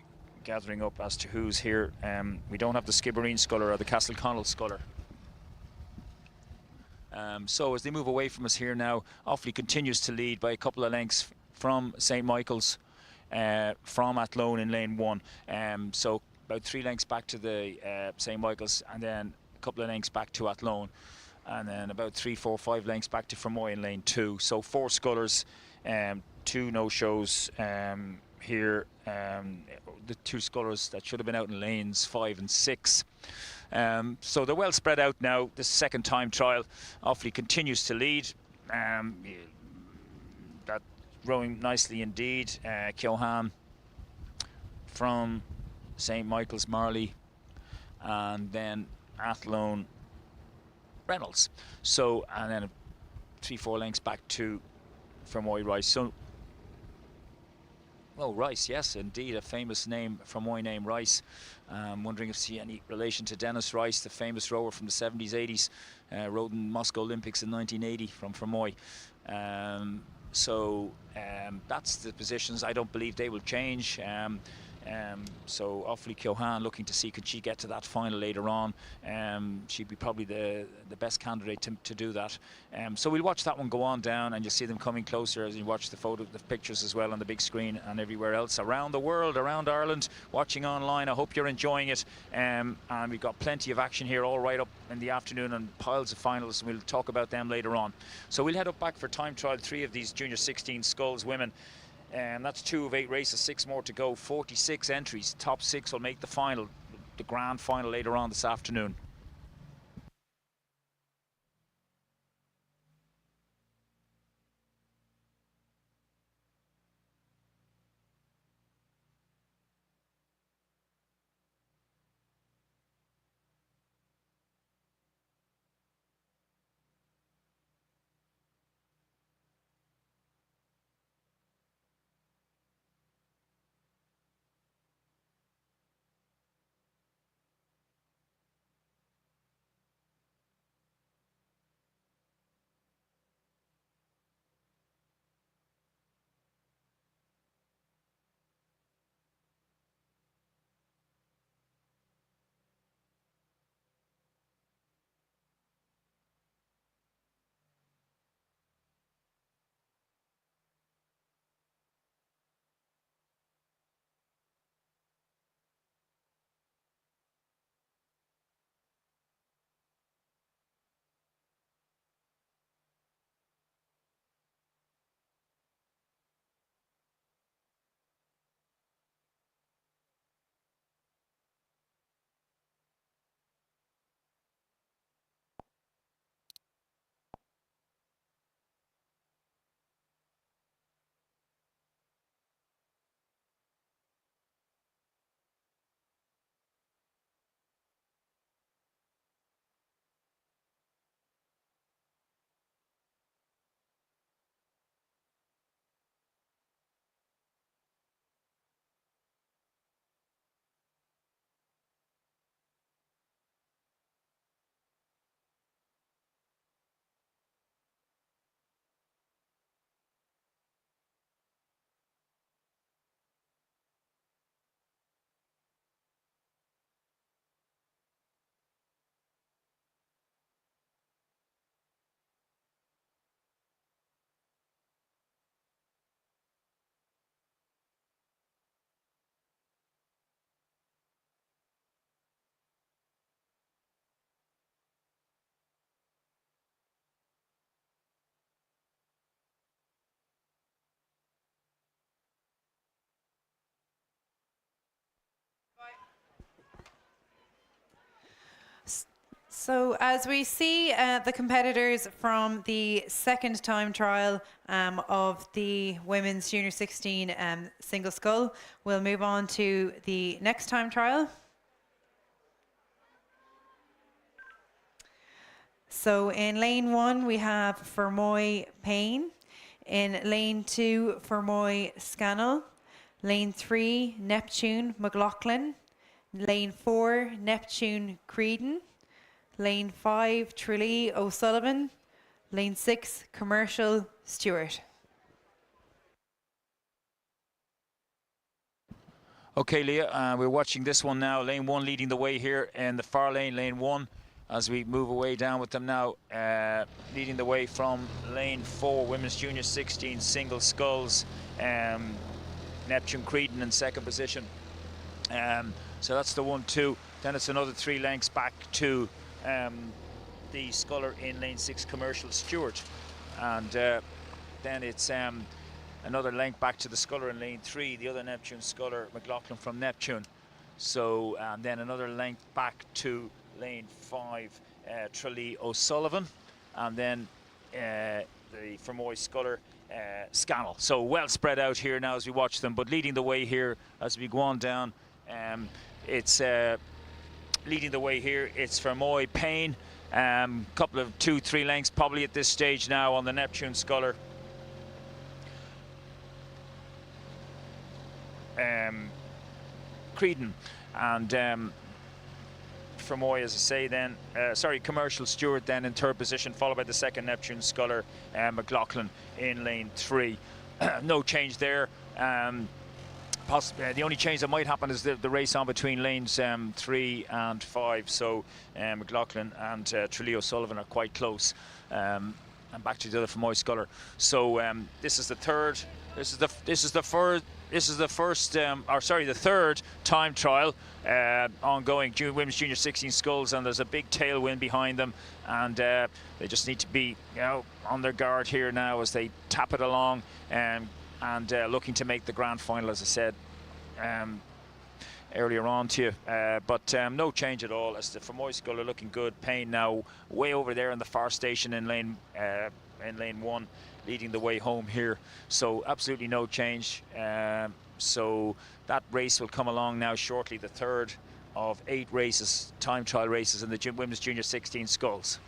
gathering up as to who's here. We don't have the Skibbereen sculler or the Castleconnell sculler. So as they move away from us here now, Offaly continues to lead by a couple of lengths from St Michael's, from Athlone in lane 1. So about 3 lengths back to the St Michael's, and then a couple of lengths back to Athlone, and then about 3, 4, 5 lengths back to Fermoy in lane 2. So 4 scullers, 2 no-shows here. The 2 scullers that should have been out in lanes 5 and 6. So they're well spread out now. This second time trial, Offaly continues to lead. That rowing nicely indeed. Keohan from St Michael's Marley, and then Athlone Reynolds. So, and then 3, 4 lengths back to Fermoy Rice. So, Rice, yes, indeed, a famous name, Fermoy name, Rice. Wondering if see any relation to Dennis Rice, the famous rower from the 70s, 80s, rowed in Moscow Olympics in 1980 from Fermoy. So that's the positions. I don't believe they will change. So Offaly Keohan looking to see could she get to that final later on. She'd be probably the best candidate to do that. So we'll watch that one go on down, and you'll see them coming closer as you watch the pictures as well on the big screen and everywhere else around the world, around Ireland, watching online. I hope you're enjoying it. And we've got plenty of action here all right up in the afternoon, and piles of finals. We'll talk about them later on. So we'll head up back for time trial 3 of these junior 16 sculls women. And that's 2 of 8 races, 6 more to go, 46 entries. Top 6 will make the final, the grand final later on this afternoon. So as we see the competitors from the second time trial of the women's junior 16 single scull, we'll move on to the next time trial. So in lane 1 we have Fermoy Payne, in lane 2 Fermoy Scannell, lane 3 Neptune McLaughlin, lane 4 Neptune Creedon, lane 5 Tralee O'Sullivan, lane 6 Commercial Stewart. Okay, Leah, we're watching this one now. Lane 1 leading the way here in the far lane, lane 1. As we move away down with them now, leading the way from lane 4, women's junior 16 single sculls, Neptune Creedon in second position. So that's the 1-2. Then it's another 3 lengths back to the sculler in lane 6, Commercial Stewart. And then it's another length back to the sculler in lane 3, the other Neptune sculler, McLaughlin from Neptune. So then another length back to lane 5, Tralee O'Sullivan. And then the Fermoy sculler, Scannell. So well spread out here now as we watch them, but leading the way here as we go on down, it's leading the way here, it's Fermoy Payne. Couple of 2-3 lengths probably at this stage now on the Neptune sculler. Creedon and Fermoy, as I say, then Commercial Stewart then in third position, followed by the second Neptune sculler, McLaughlin in lane 3. No change there. The only change that might happen is the race on between lanes 3 and 5. So McLaughlin and Tralee O'Sullivan are quite close. And back to the other Fermoy sculler. So this is the third. This is the third time trial ongoing women's junior 16 sculls, and there's a big tailwind behind them, and they just need to be on their guard here now as they tap it along and looking to make the grand final, as I said earlier on to you. But no change at all as the Fermoy sculler looking good. Payne now way over there in the far station in lane 1, leading the way home here. So absolutely no change. So that race will come along now shortly, the third of 8 races, time trial races in the women's junior 16 sculls.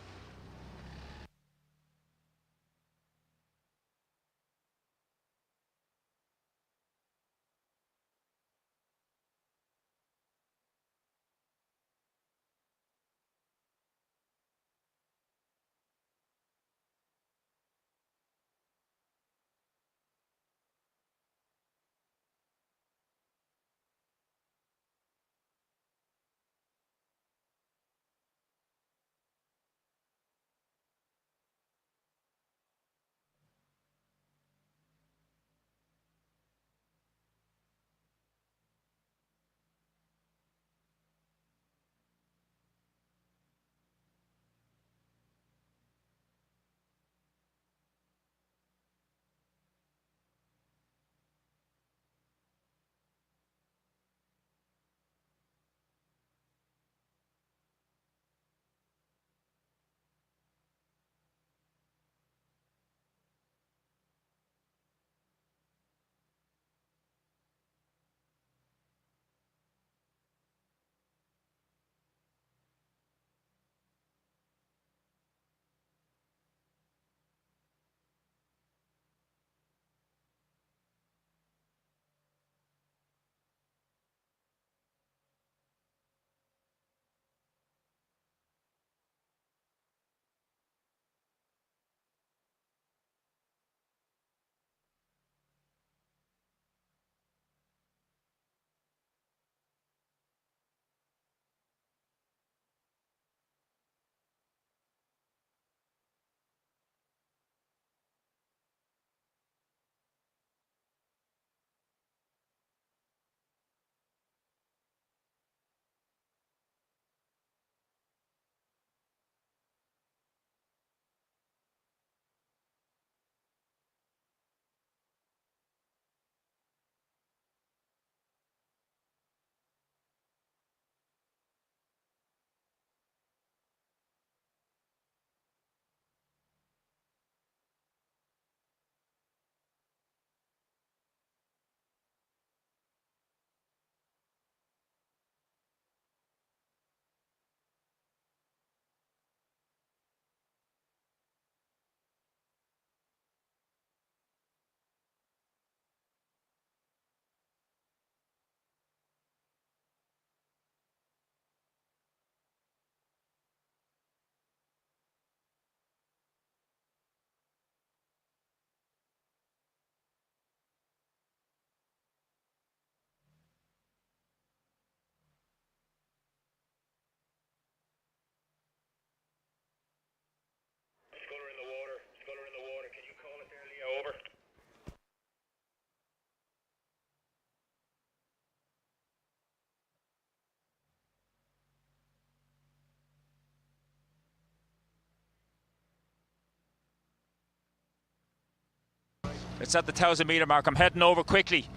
It's at the 1,000 metre mark. I'm heading over quickly.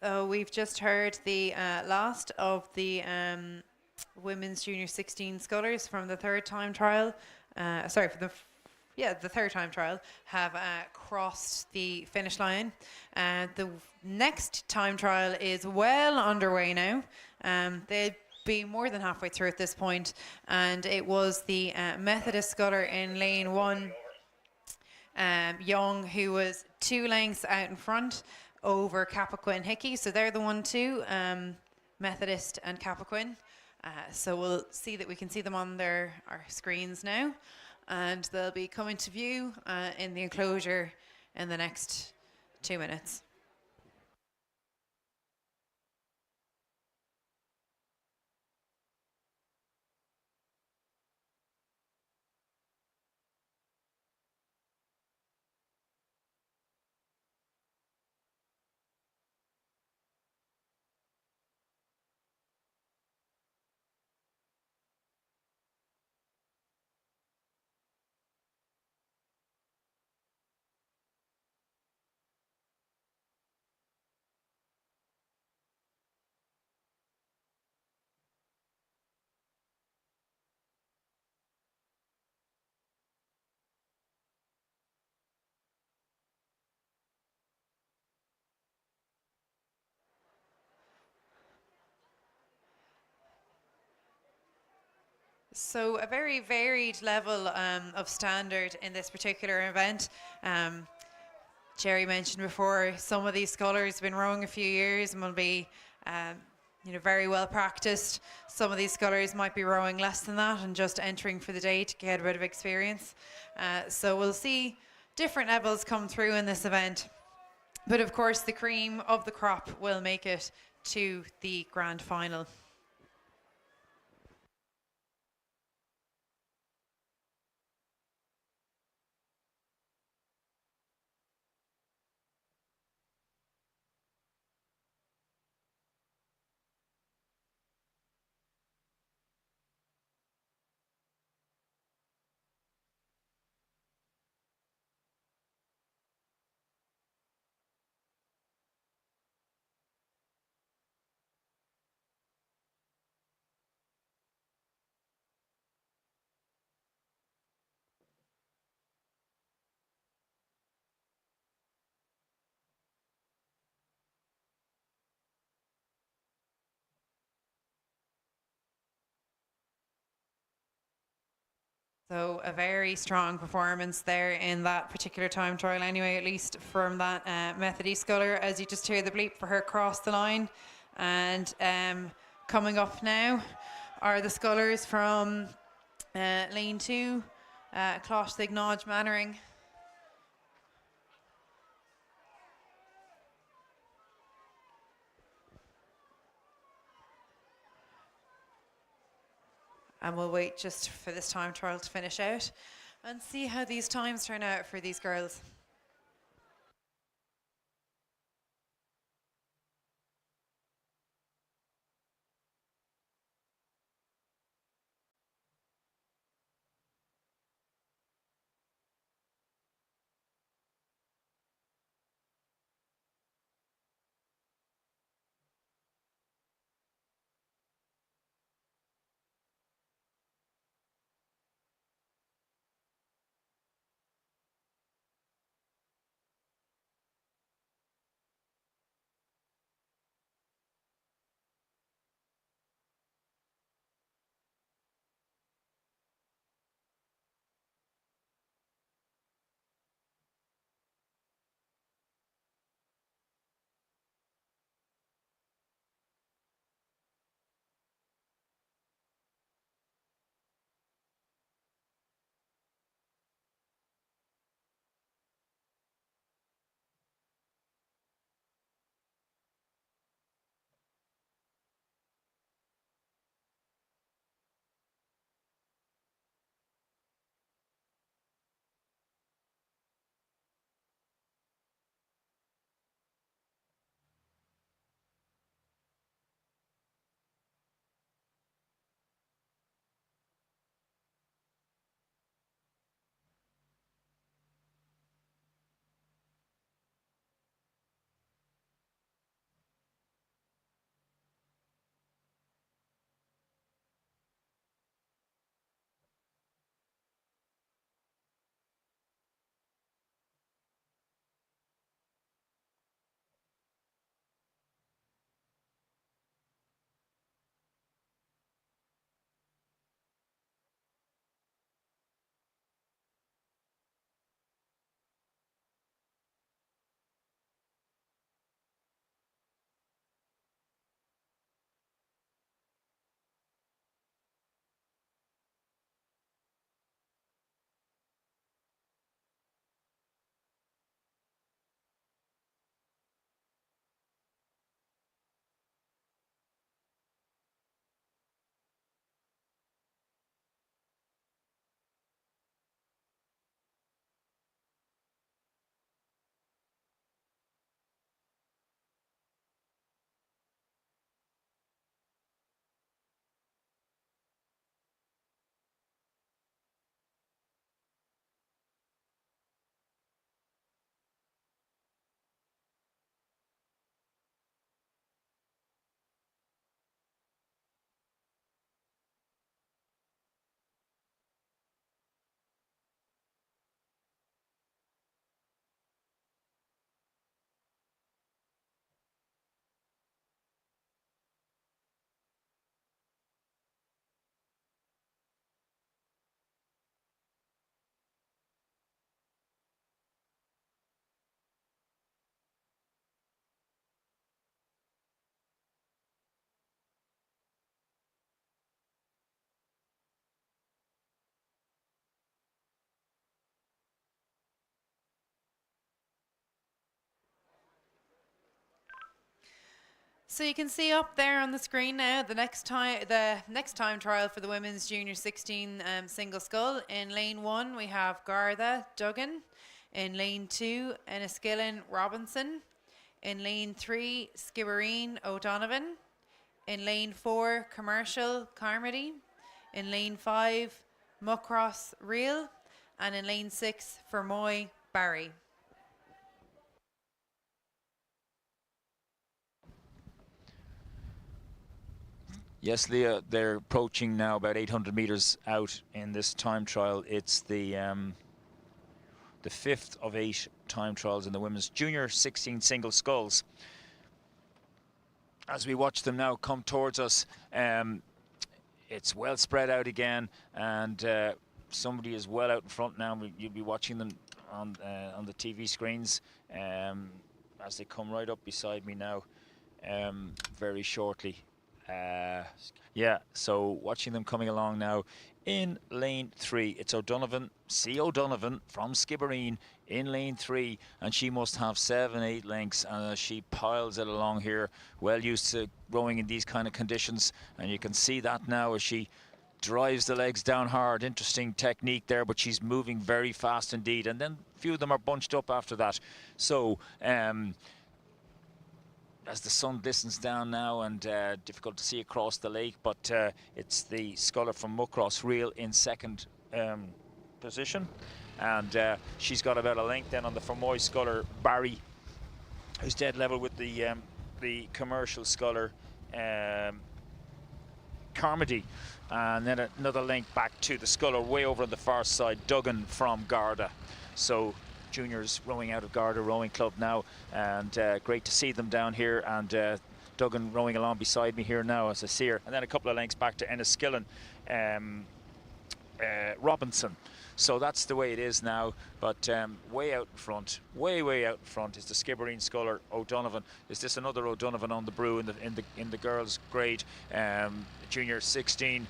So we've just heard the last of the women's junior 16 scullers from the third time trial. Sorry, for the third time trial have crossed the finish line. The next time trial is well underway now. They'd be more than halfway through at this point, and it was the Methodist sculler in lane 1, Young, who was 2 lengths out in front over Capaquin Hickey. So they're the 1-2, Methodist and Capaquin. So we'll see that we can see them on our screens now, and they'll be coming to view in the enclosure in the next 2 minutes. So a very varied level of standard in this particular event. Jerry mentioned before, some of these scullers have been rowing a few years and will be very well practiced. Some of these scullers might be rowing less than that and just entering for the day to get a bit of experience. So we'll see different levels come through in this event. But of course, the cream of the crop will make it to the grand final. So a very strong performance there in that particular time trial anyway, at least from that Methodist sculler, as you just hear the bleep for her cross the line. And coming up now are the scullers from lane 2, Closh Signage Mannering. And we'll wait just for this time trial to finish out and see how these times turn out for these girls. So you can see up there on the screen now the next time trial for the women's junior 16 single scull. In lane 1 we have Garda Duggan. In lane 2 Enniskillen Robinson. In lane 3 Skibbereen O'Donovan. In lane 4 Commercial Carmody. In lane 5 Muckross Reel. And in lane 6 Fermoy Barry. Yes, Leah, they're approaching now about 800 meters out in this time trial. It's the 5th of 8 time trials in the women's junior 16 single sculls. As we watch them now come towards us, it's well spread out again, and somebody is well out in front now. You'll be watching them on the TV screens as they come right up beside me now very shortly. Yeah, so watching them coming along now. In lane 3, it's O'Donovan, C. O'Donovan from Skibbereen in lane 3, and she must have 7-8 lengths, and she piles it along here, well used to rowing in these kind of conditions, and you can see that now as she drives the legs down hard. Interesting technique there, but she's moving very fast indeed, and then a few of them are bunched up after that. So as the sun glistens down now, and difficult to see across the lake, but it's the sculler from Muckross Reel in second position, and she's got about a length then on the Fermoy sculler Barry, who's dead level with the commercial sculler Carmody, and then another length back to the sculler way over on the far side, Duggan from Garda. So juniors rowing out of Garda Rowing Club now, and great to see them down here, and Duggan rowing along beside me here now as I see her, and then a couple of lengths back to Enniskillen Robinson. So that's the way it is now, but way out in front, way out in front is the Skibbereen sculler O'Donovan. Is this another O'Donovan on the brew in the girls' grade junior 16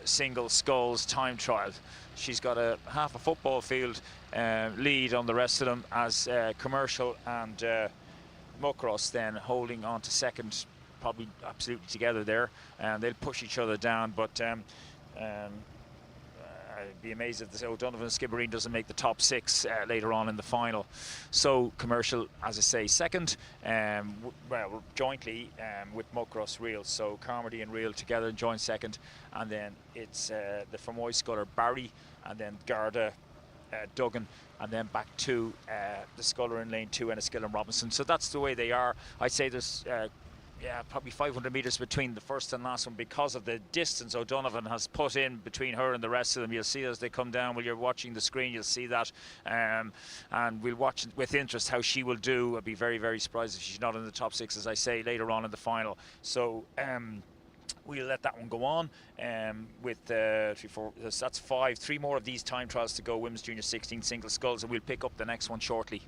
single sculls time trial? She's got a half a football field lead on the rest of them, as Commercial and Muckross then holding on to second, probably absolutely together there, and they'll push each other down, but I'd be amazed if the O'Donovan Skibbereen doesn't make the top 6 later on in the final. So Commercial, as I say, second, well, jointly with Muckross Reel. So Carmody and Reel together join second, and then it's the Fermoy sculler Barry, and then Garda Duggan, and then back to the sculler in lane 2, Enniskillen Robinson. So that's the way they are. I'd say there's yeah, probably 500 metres between the first and last one because of the distance O'Donovan has put in between her and the rest of them. You'll see as they come down, while you're watching the screen, you'll see that, and we'll watch with interest how she will do. I'd be very surprised if she's not in the top 6, as I say, later on in the final. So we'll let that one go on with 3, 4, that's 5, 3 more of these time trials to go, women's junior 16 single sculls, and we'll pick up the next one shortly.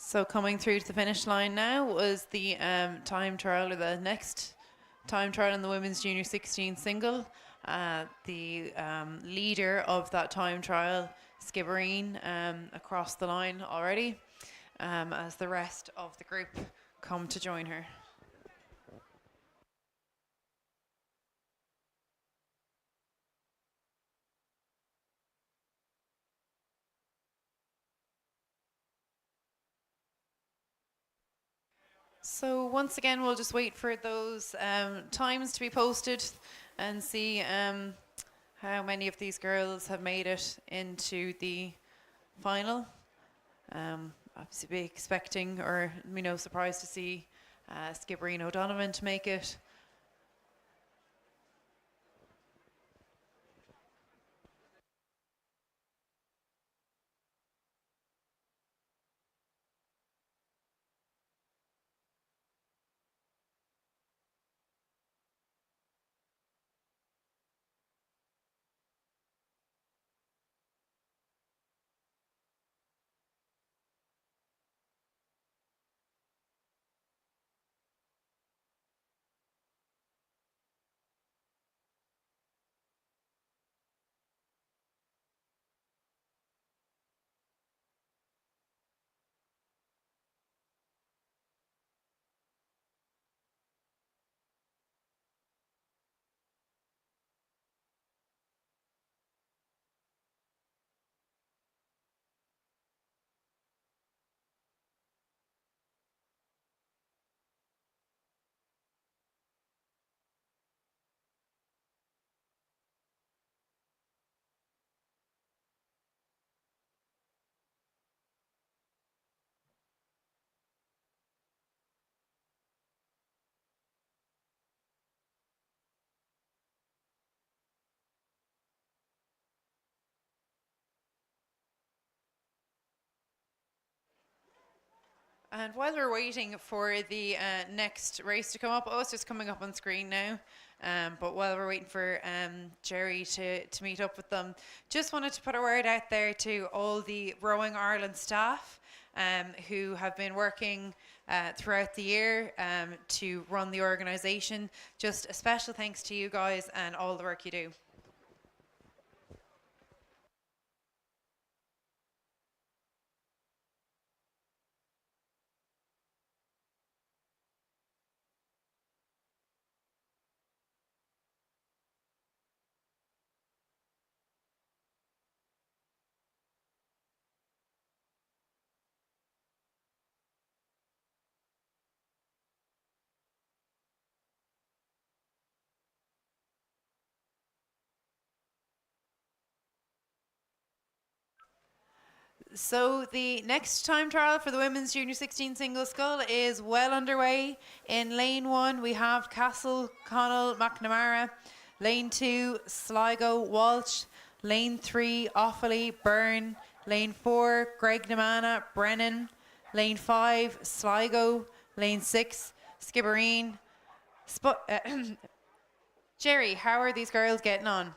So coming through to the finish line now was the time trial, or the next time trial in the women's junior 16 single. The leader of that time trial, Skibbereen, across the line already, as the rest of the group come to join her. So once again, we'll just wait for those times to be posted and see how many of these girls have made it into the final. Obviously be expecting, or surprised to see Skibbereen O'Donovan to make it. And while we're waiting for the next race to come up, it's just coming up on screen now. But while we're waiting for Jerry to meet up with them, just wanted to put a word out there to all the Rowing Ireland staff who have been working throughout the year to run the organisation. Just a special thanks to you guys and all the work you do. So the next time trial for the women's junior 16 single scull is well underway. In lane 1 we have Castle, Connell, McNamara. Lane 2, Sligo, Walsh. Lane 3, Offaly, Byrne. Lane 4, Greg Namana, Brennan. Lane 5, Sligo. Lane 6, Skibbereen. Jerry, how are these girls getting on?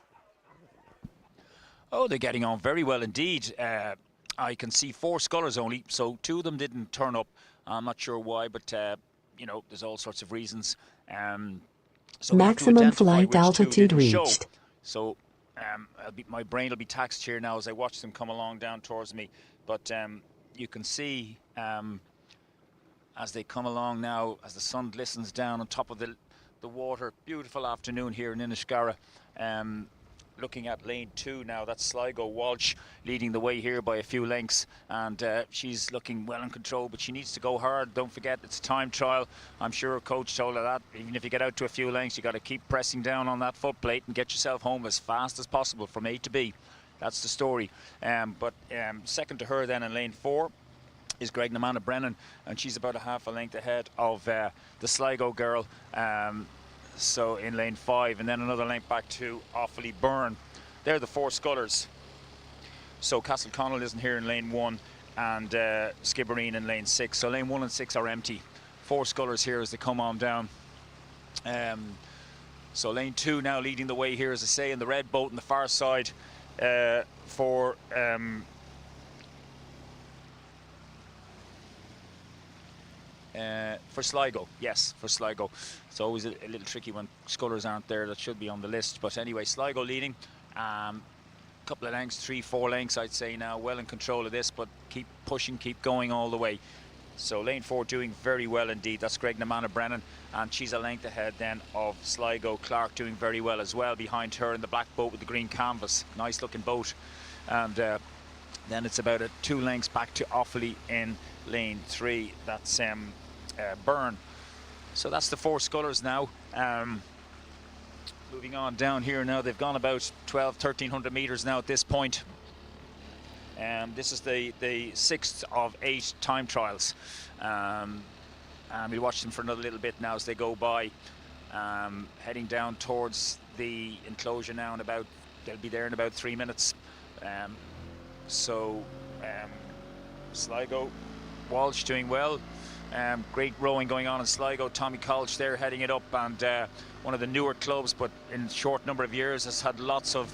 Oh, they're getting on very well indeed. I can see 4 scullers only, so 2 of them didn't turn up. I'm not sure why, but there's all sorts of reasons. So Maximum flight altitude reached. So my brain will be taxed here now as I watch them come along down towards me. But you can see as they come along now, as the sun glistens down on top of the water. Beautiful afternoon here in Inniscarra. Looking at lane 2 now, that's Sligo Walsh leading the way here by a few lengths, and she's looking well in control, but she needs to go hard. Don't forget, it's a time trial. I'm sure her coach told her that even if you get out to a few lengths, you got to keep pressing down on that foot plate and get yourself home as fast as possible from A to B. That's the story. But second to her then in lane 4 is Greg Namana Brennan, and she's about a half a length ahead of the Sligo girl. So in lane 5, and then another length back to Offaly Byrne. They're the 4 scullers. So Castle Connell isn't here in lane 1, and Skibbereen in lane 6. So lane 1 and 6 are empty. 4 scullers here as they come on down. So lane 2 now leading the way here, as I say, in the red boat on the far side for For Sligo, yes, for Sligo. It's always a little tricky when scullers aren't there that should be on the list. But anyway, Sligo leading. Couple of lengths, 3-4 lengths, I'd say now. Well in control of this, but keep pushing, keep going all the way. So lane 4 doing very well indeed. That's Greg Namana Brennan, and she's a length ahead then of Sligo. Clark doing very well as well behind her in the black boat with the green canvas. Nice looking boat. And then it's about 2 lengths back to Offaly in lane 3. That's Byrne. So that's the 4 scullers now. Moving on down here now, they've gone about 1,300 meters now at this point. This is the 6th of 8 time trials. And we'll watch them for another little bit now as they go by. Heading down towards the enclosure now, and they'll be there in about 3 minutes. Sligo, Walsh doing well. Great rowing going on in Sligo. Tommy Colch there heading it up, and one of the newer clubs, but in a short number of years has had lots of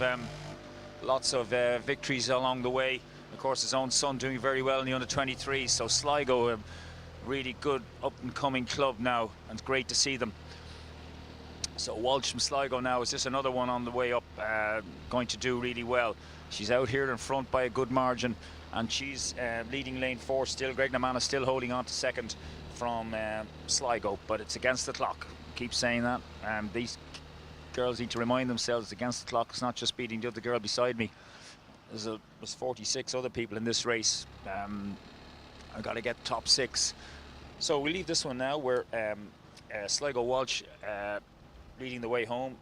victories along the way. Of course, his own son doing very well in the under-23. So Sligo, a really good up-and-coming club now, and it's great to see them. So Walsh from Sligo now is just another one on the way up, going to do really well. She's out here in front by a good margin, and she's leading lane 4 still. Greg Namana still holding on to second from Sligo, but it's against the clock. Keep saying that. These girls need to remind themselves it's against the clock. It's not just beating the other girl beside me. There's 46 other people in this race. I've got to get top 6. So we leave this one now where Sligo Walsh leading the way home,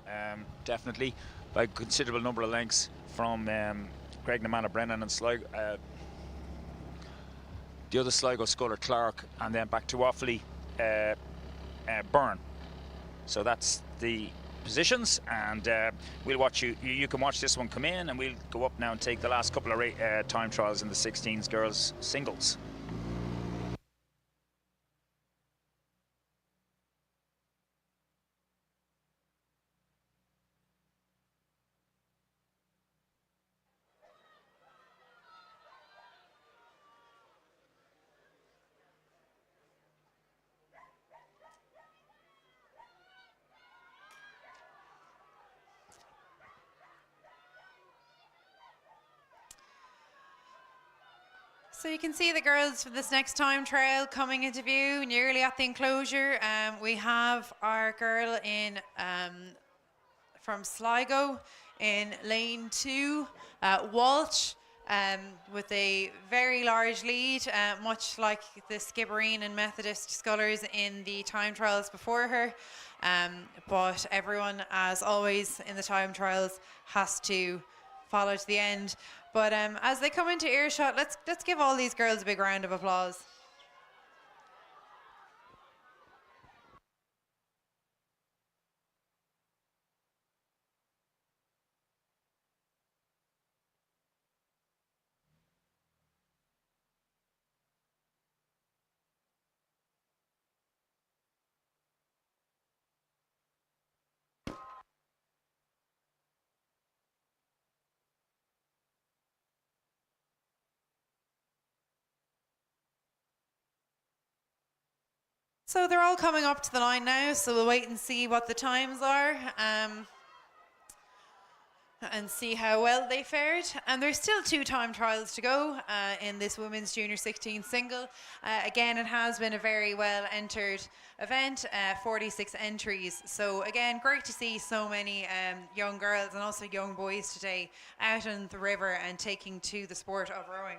definitely by a considerable number of lengths from Greg Namana Brennan and Sligo. The other Sligo sculler Clark, and then back to Offaly, Byrne. So that's the positions, and we'll watch you can watch this one come in, and we'll go up now and take the last couple of time trials in the 16s girls singles. So you can see the girls for this next time trial coming into view, nearly at the enclosure. We have our girl in from Sligo in lane 2, Walsh, with a very large lead, much like the Skibbereen and Methodist scullers in the time trials before her. But everyone, as always in the time trials, has to follow to the end. But as they come into earshot, let's give all these girls a big round of applause. So they're all coming up to the line now, so we'll wait and see what the times are and see how well they fared. And there's still 2 time trials to go in this women's junior 16 single. Again, it has been a very well entered event, 46 entries. So again, great to see so many young girls and also young boys today out on the river and taking to the sport of rowing.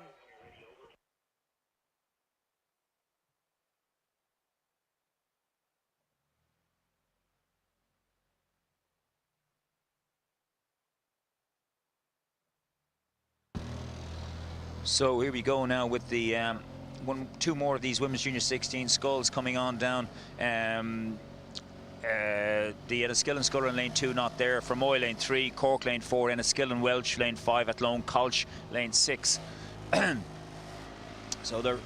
So here we go now with the 2 more of these women's junior 16 sculls coming on down. The Enniskillen sculler in lane 2 not there. Fermoy lane 3, Cork lane 4, Enniskillen Welsh lane 5, Athlone Colch lane 6. So they're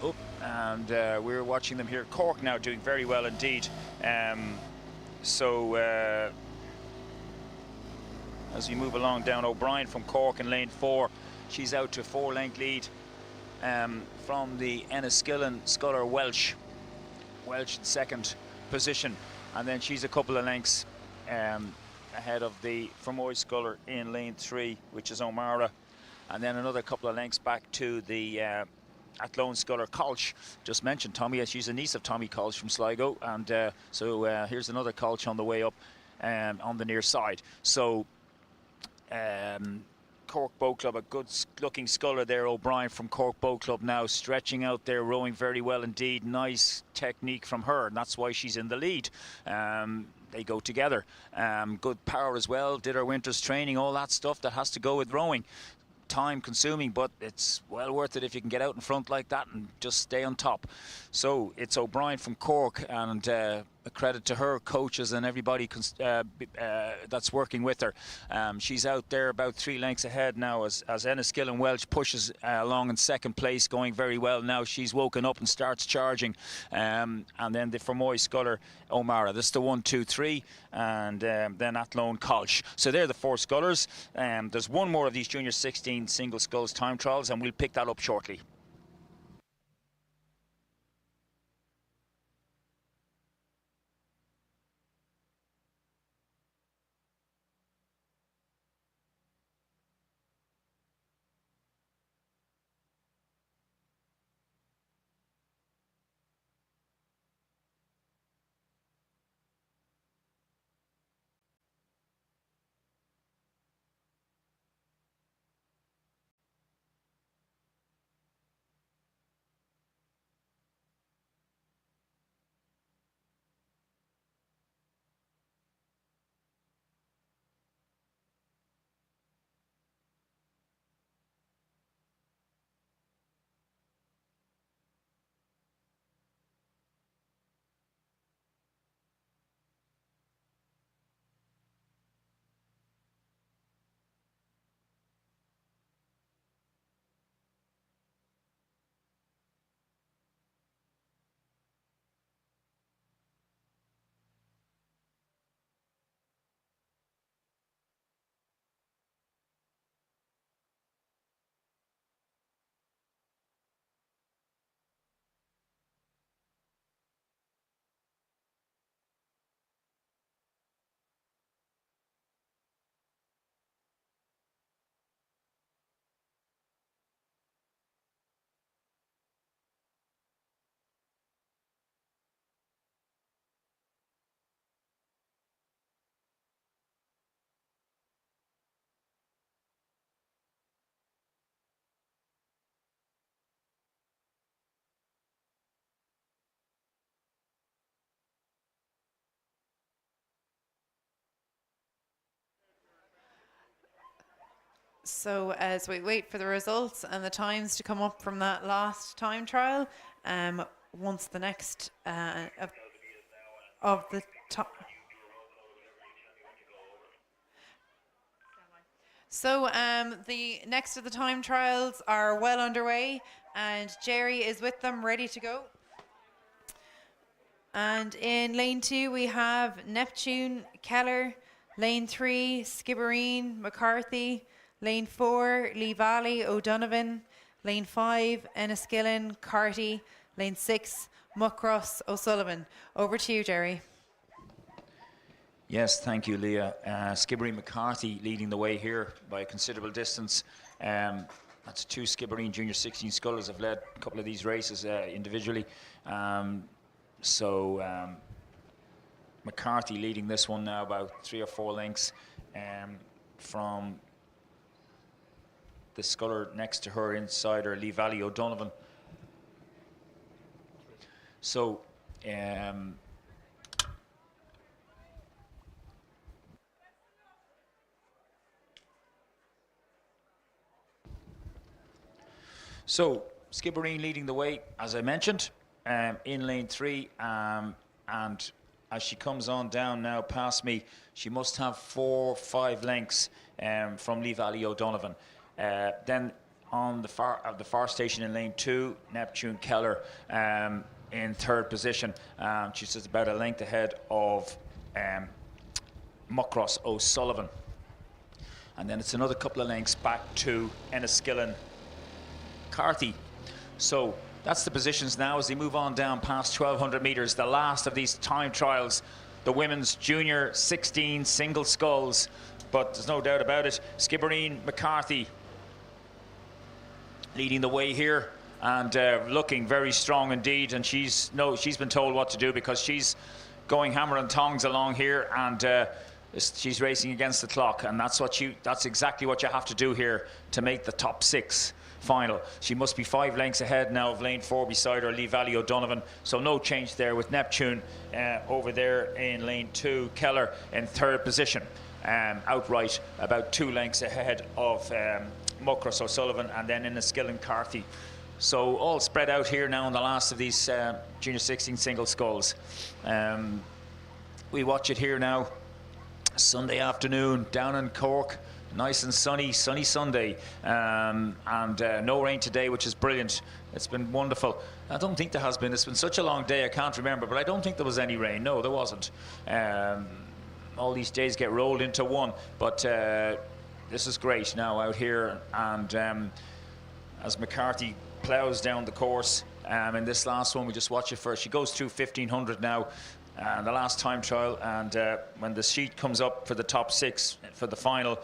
up, and we're watching them here. Cork now doing very well indeed. As we move along down, O'Brien from Cork in lane 4. She's out to 4-length lead from the Enniskillen sculler Welsh. Welch in second position, and then she's a couple of lengths ahead of the Fermoy Sculler in lane 3, which is O'Mara, and then another couple of lengths back to the Athlone Sculler Colch. Just mentioned Tommy, she's a niece of Tommy Colch from Sligo, and so here's another Colch on the way up on the near side. So Cork Boat Club, a good looking sculler there, O'Brien from Cork Boat Club, now stretching out there, rowing very well indeed. Nice technique from her, and that's why she's in the lead. They go together. Good power as well, did her winter's training, all that stuff that has to go with rowing. Time consuming, but it's well worth it if you can get out in front like that and just stay on top. So it's O'Brien from Cork, and a credit to her coaches and everybody that's working with her. She's out there about 3 lengths ahead now as Enniskillen Welch pushes along in second place, going very well now. She's woken up and starts charging, and then the Fermoy Sculler O'Mara. This is the 1, 2, 3, and then Athlone Colch. So they're the 4 scullers. There's one more of these Junior 16 single sculls time trials, and we'll pick that up shortly. So as we wait for the results and the times to come up from that last time trial, once the next of the top. So the next of the time trials are well underway, and Jerry is with them, ready to go. And in lane 2 we have Neptune, Keller. Lane 3, Skibbereen, McCarthy. Lane 4, Lee Valley, O'Donovan. Lane 5, Enniskillen, Carty. Lane 6, Muckross, O'Sullivan. Over to you, Jerry. Yes, thank you, Leah. Skibbereen McCarthy leading the way here by a considerable distance. That's 2 Skibbereen Junior 16 scullers have led a couple of these races individually. McCarthy leading this one now about 3 or 4 lengths from the sculler next to her, inside her, Lee Valley O'Donovan. So Skibbereen leading the way, as I mentioned, in lane 3, and as she comes on down now past me, she must have 4 or 5 lengths from Lee Valley O'Donovan. Then on the far station in lane 2, Neptune Keller in 3rd position. She's just about a length ahead of Muckross O'Sullivan. And then it's another couple of lengths back to Enniskillen Carthy. So that's the positions now as they move on down past 1,200 metres. The last of these time trials, the women's junior 16 single sculls. But there's no doubt about it, Skibbereen McCarthy leading the way here and looking very strong indeed. And she's been told what to do because she's going hammer and tongs along here, and she's racing against the clock, and that's exactly what you have to do here to make the top 6 final. She must be 5 lengths ahead now of lane 4 beside her, Lee Valley O'Donovan, so no change there with Neptune over there in lane 2. Keller in 3rd position, outright about 2 lengths ahead of Muckross O'Sullivan, and then Enniskillen Carthy. So all spread out here now in the last of these junior 16 single sculls. We watch it here now, Sunday afternoon down in Cork. Nice and sunny Sunday, and no rain today, which is brilliant. It's been wonderful. I don't think there has been. It's been such a long day, I can't remember, but I don't think there was any rain. No, there wasn't. All these days get rolled into one, but this is great now out here, and as McCarthy plows down the course in this last one, we just watch it first. She goes through 1,500 now, the last time trial, and when the sheet comes up for the top 6 for the final,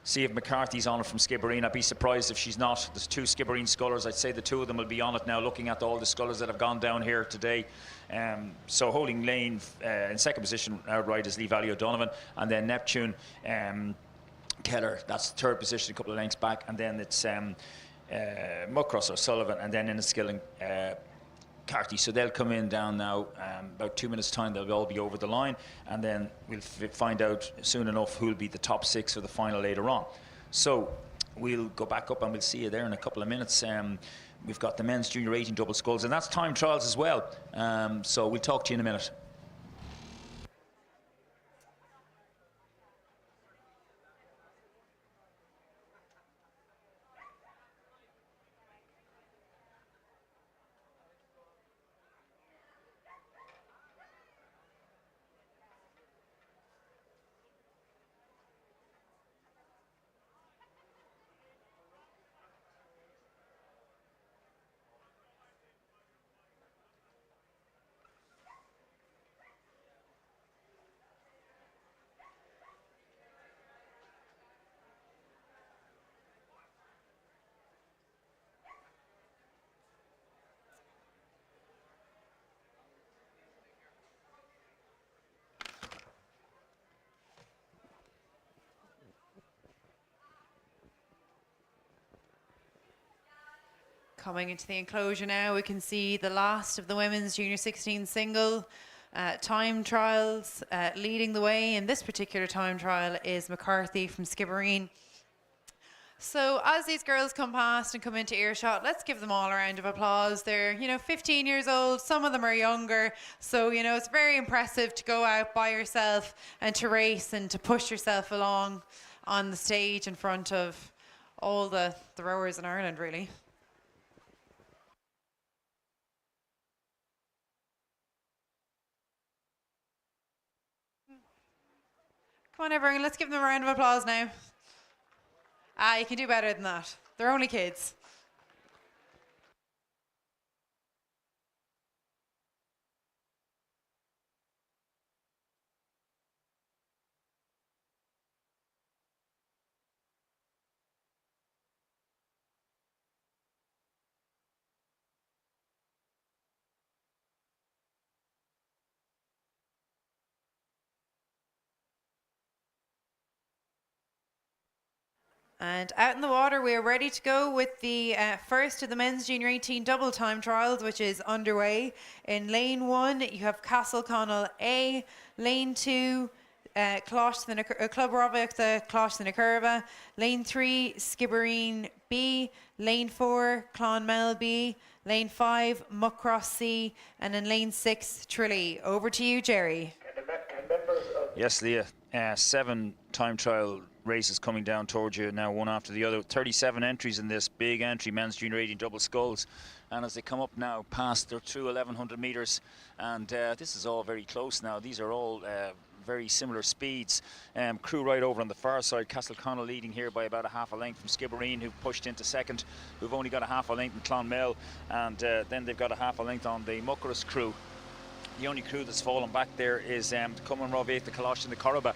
see if McCarthy's on it from Skibbereen. I'd be surprised if she's not. There's 2 Skibbereen scullers. I'd say the 2 of them will be on it now, looking at all the scullers that have gone down here today. So holding lane in 2nd position outright is Lee Valley O'Donovan, and then Neptune Keller, that's 3rd position, a couple of lengths back, and then it's Muckross O'Sullivan, and then Enniskillen Carthy. So they'll come in down now, about 2 minutes time they'll all be over the line, and then we'll find out soon enough who'll be the top 6 for the final later on. So we'll go back up and we'll see you there in a couple of minutes. We've got the men's junior 18 double sculls, and that's time trials as well, so we'll talk to you in a minute. Coming into the enclosure now, we can see the last of the women's junior 16 single time trials. Leading the way in this particular time trial is McCarthy from Skibbereen. So as these girls come past and come into earshot, let's give them all a round of applause. They're, 15 years old, some of them are younger, so, it's very impressive to go out by yourself and to race and to push yourself along on the stage in front of all the rowers in Ireland, really. Come on, everyone, let's give them a round of applause now. You can do better than that. They're only kids. And out in the water, we are ready to go with the first of the men's junior 18 double time trials, which is underway. In lane 1, you have Castleconnell A. Lane 2, Club Robic, the Closh na Curva. Lane 3, Skibbereen B. Lane 4, Clonmel B. Lane 5, Muckross C. And in lane 6, Tralee. Over to you, Jerry. Yes, Leah. 7 time trial races coming down towards you now, one after the other. 37 entries in this big entry men's junior 18 double sculls, and as they come up now they're through 1,100 meters, and this is all very close now. These are all very similar speeds. Crew right over on the far side, Castleconnell leading here by about a half a length from Skibbereen, who've pushed into second, who've only got a half a length in Clonmel, and then they've got a half a length on the Muckross crew. The only crew that's fallen back there is the Cumann Rovate, the Colosh and the Corriba.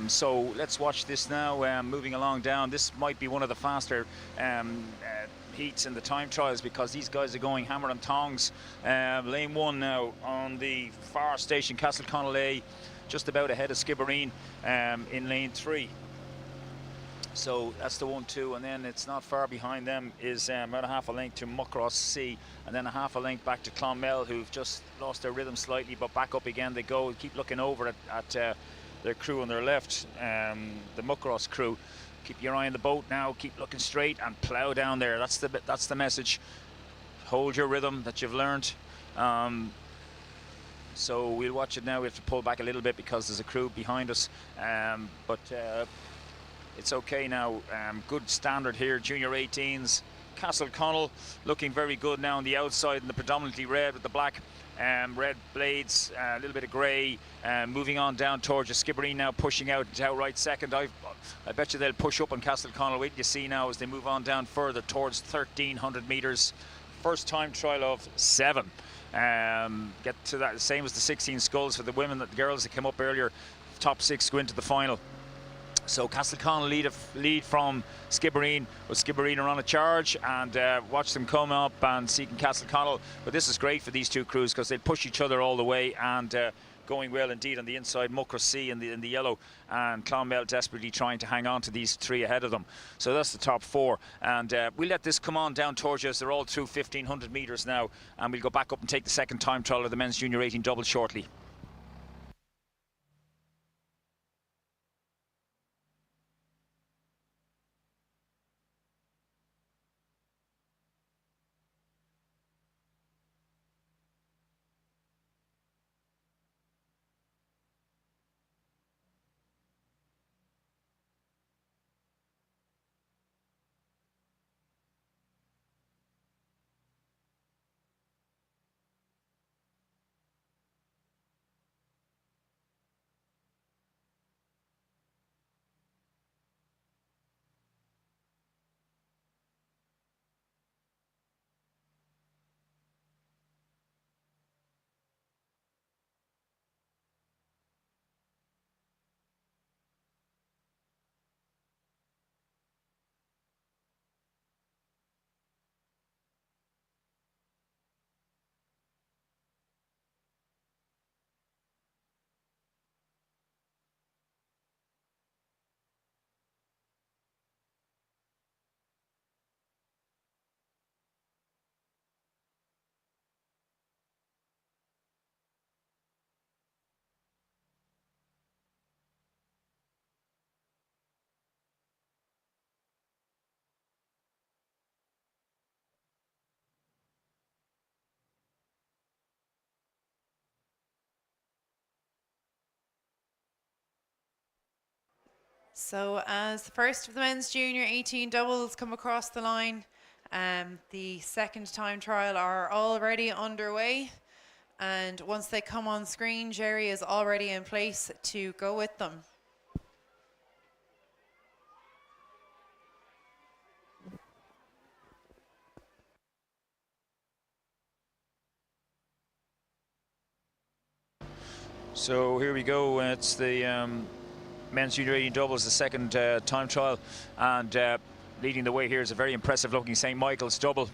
So let's watch this now, moving along down. This might be one of the faster heats in the time trials, because these guys are going hammer and tongs. Lane 1 now on the far station, Castleconnell A, just about ahead of Skibbereen in lane 3. So that's the 1-2, and then it's not far behind them is about a half a length to Muckross C, and then a half a length back to Clonmel, who've just lost their rhythm slightly, but back up again they go. Keep looking over at their crew on their left, the Muckross crew. Keep your eye on the boat now, keep looking straight and plough down there. That's the message. Hold your rhythm that you've learned. So we'll watch it now. We have to pull back a little bit because there's a crew behind us, but it's okay now. Good standard here, junior 18s. Castleconnell looking very good now on the outside in the predominantly red with the black red blades, a little bit of grey. Moving on down towards Skibbereen now, pushing out outright second. I bet you they'll push up on Castleconnell. Wait till you see now as they move on down further towards 1,300 metres. First time trial of 7. Get to that, same as the 16 sculls for the women, the girls that came up earlier. Top 6 go into the final. So Castleconnell lead from Skibbereen, but Skibbereen are on a charge, and watch them come up and seeking Castleconnell. But this is great for these two crews because they push each other all the way, and going well indeed on the inside. Muckross C in the yellow, and Clonmel desperately trying to hang on to these 3 ahead of them. So that's the top 4, and we'll let this come on down towards us. They're all through 1,500 metres now, and we'll go back up and take the second time trial of the men's junior 18 double shortly. So as the first of the men's junior 18 doubles come across the line, the second time trial are already underway, and once they come on screen, Jerry is already in place to go with them. So here we go. It's the men's junior 18 doubles, the second time trial, and leading the way here is a very impressive looking St. Michael's double.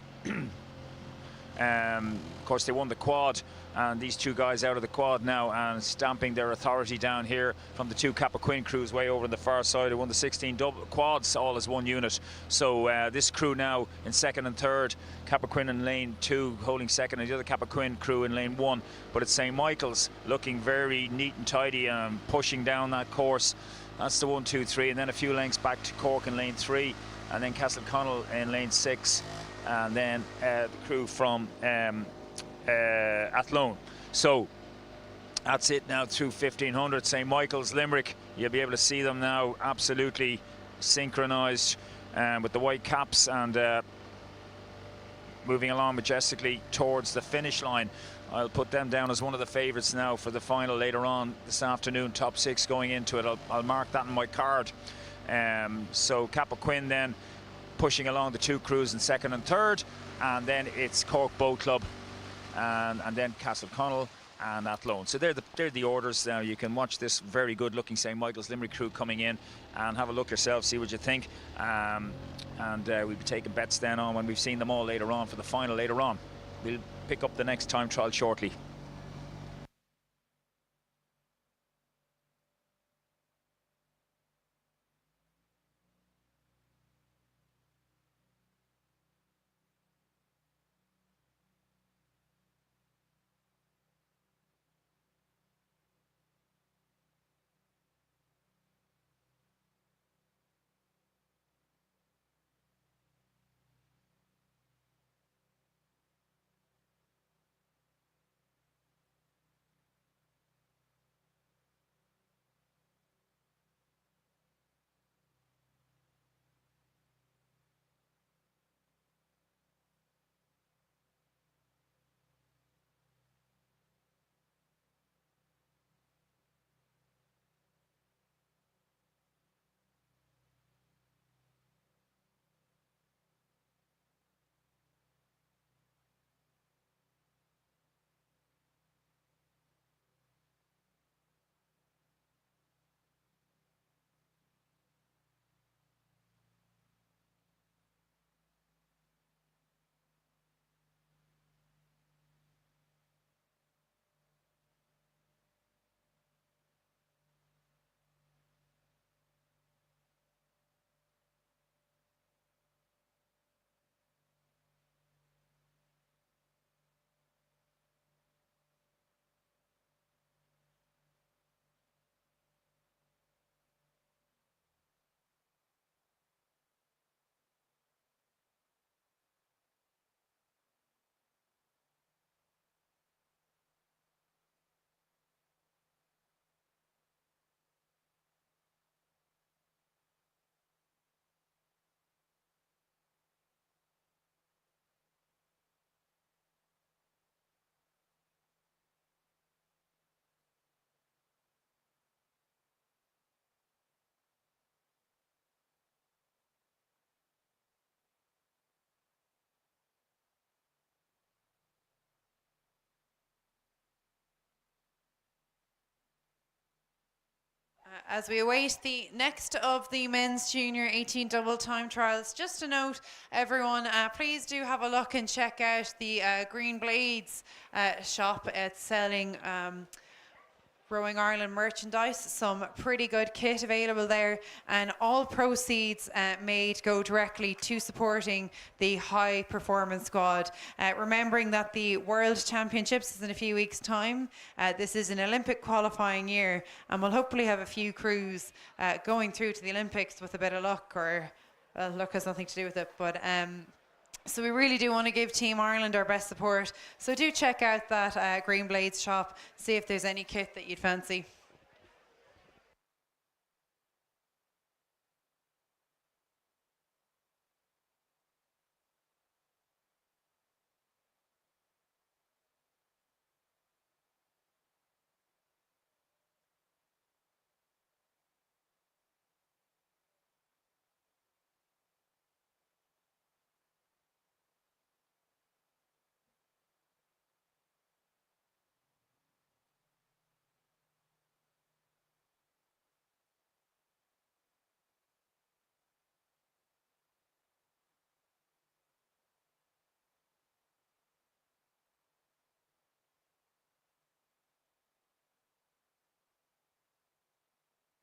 Of course, they won the quad, and these two guys out of the quad now and stamping their authority down here from the 2 Cappoquin crews way over on the far side, who won the 16 double quads all as one unit. So this crew now in second and third, Cappoquin in lane 2 holding second, and the other Cappoquin crew in lane 1. But it's St. Michael's looking very neat and tidy, pushing down that course. That's the 1, 2, 3, and then a few lengths back to Cork in lane 3, and then Castleconnell in lane 6, and then the crew from Athlone. So that's it now through 1,500. St. Michael's, Limerick, you'll be able to see them now absolutely synchronized with the white caps, and moving along majestically towards the finish line. I'll put them down as one of the favourites now for the final later on this afternoon. Top 6 going into it. I'll mark that on my card. So Cappoquin then pushing along the 2 crews in second and third, and then it's Cork Boat Club and then Castleconnell and Athlone. So they're the orders. Now you can watch this very good looking St. Michael's Limerick crew coming in and have a look yourself, see what you think, and we'll be taking bets then on when we've seen them all later on for the final later on. We'll pick up the next time trial shortly. As we await the next of the men's junior 18 double time trials, just a note, everyone, please do have a look and check out the Green Blades shop. It's selling Rowing Ireland merchandise, some pretty good kit available there, and all proceeds made go directly to supporting the high performance squad. Remembering that the World Championships is in a few weeks' time. This is an Olympic qualifying year, and we'll hopefully have a few crews going through to the Olympics with a bit of luck, or well, luck has nothing to do with it, but so we really do want to give Team Ireland our best support. So do check out that Green Blades shop, see if there's any kit that you'd fancy.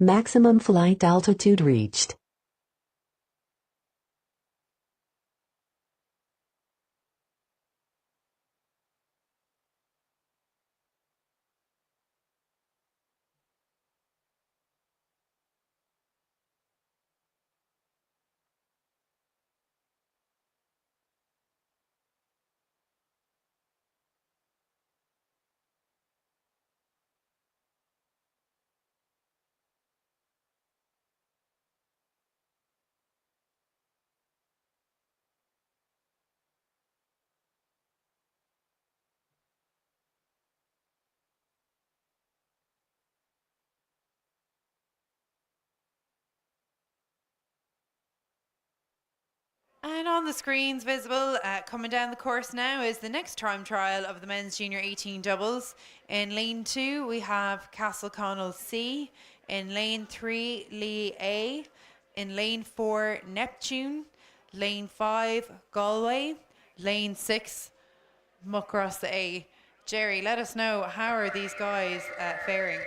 Maximum flight altitude reached. And on the screens visible, coming down the course now, is the next time trial of the men's junior 18 doubles. In lane 2, we have Castle Connell C. In lane 3, Lee A. In lane 4, Neptune. Lane 5, Galway. Lane 6, Muckross A. Jerry, let us know, how are these guys faring?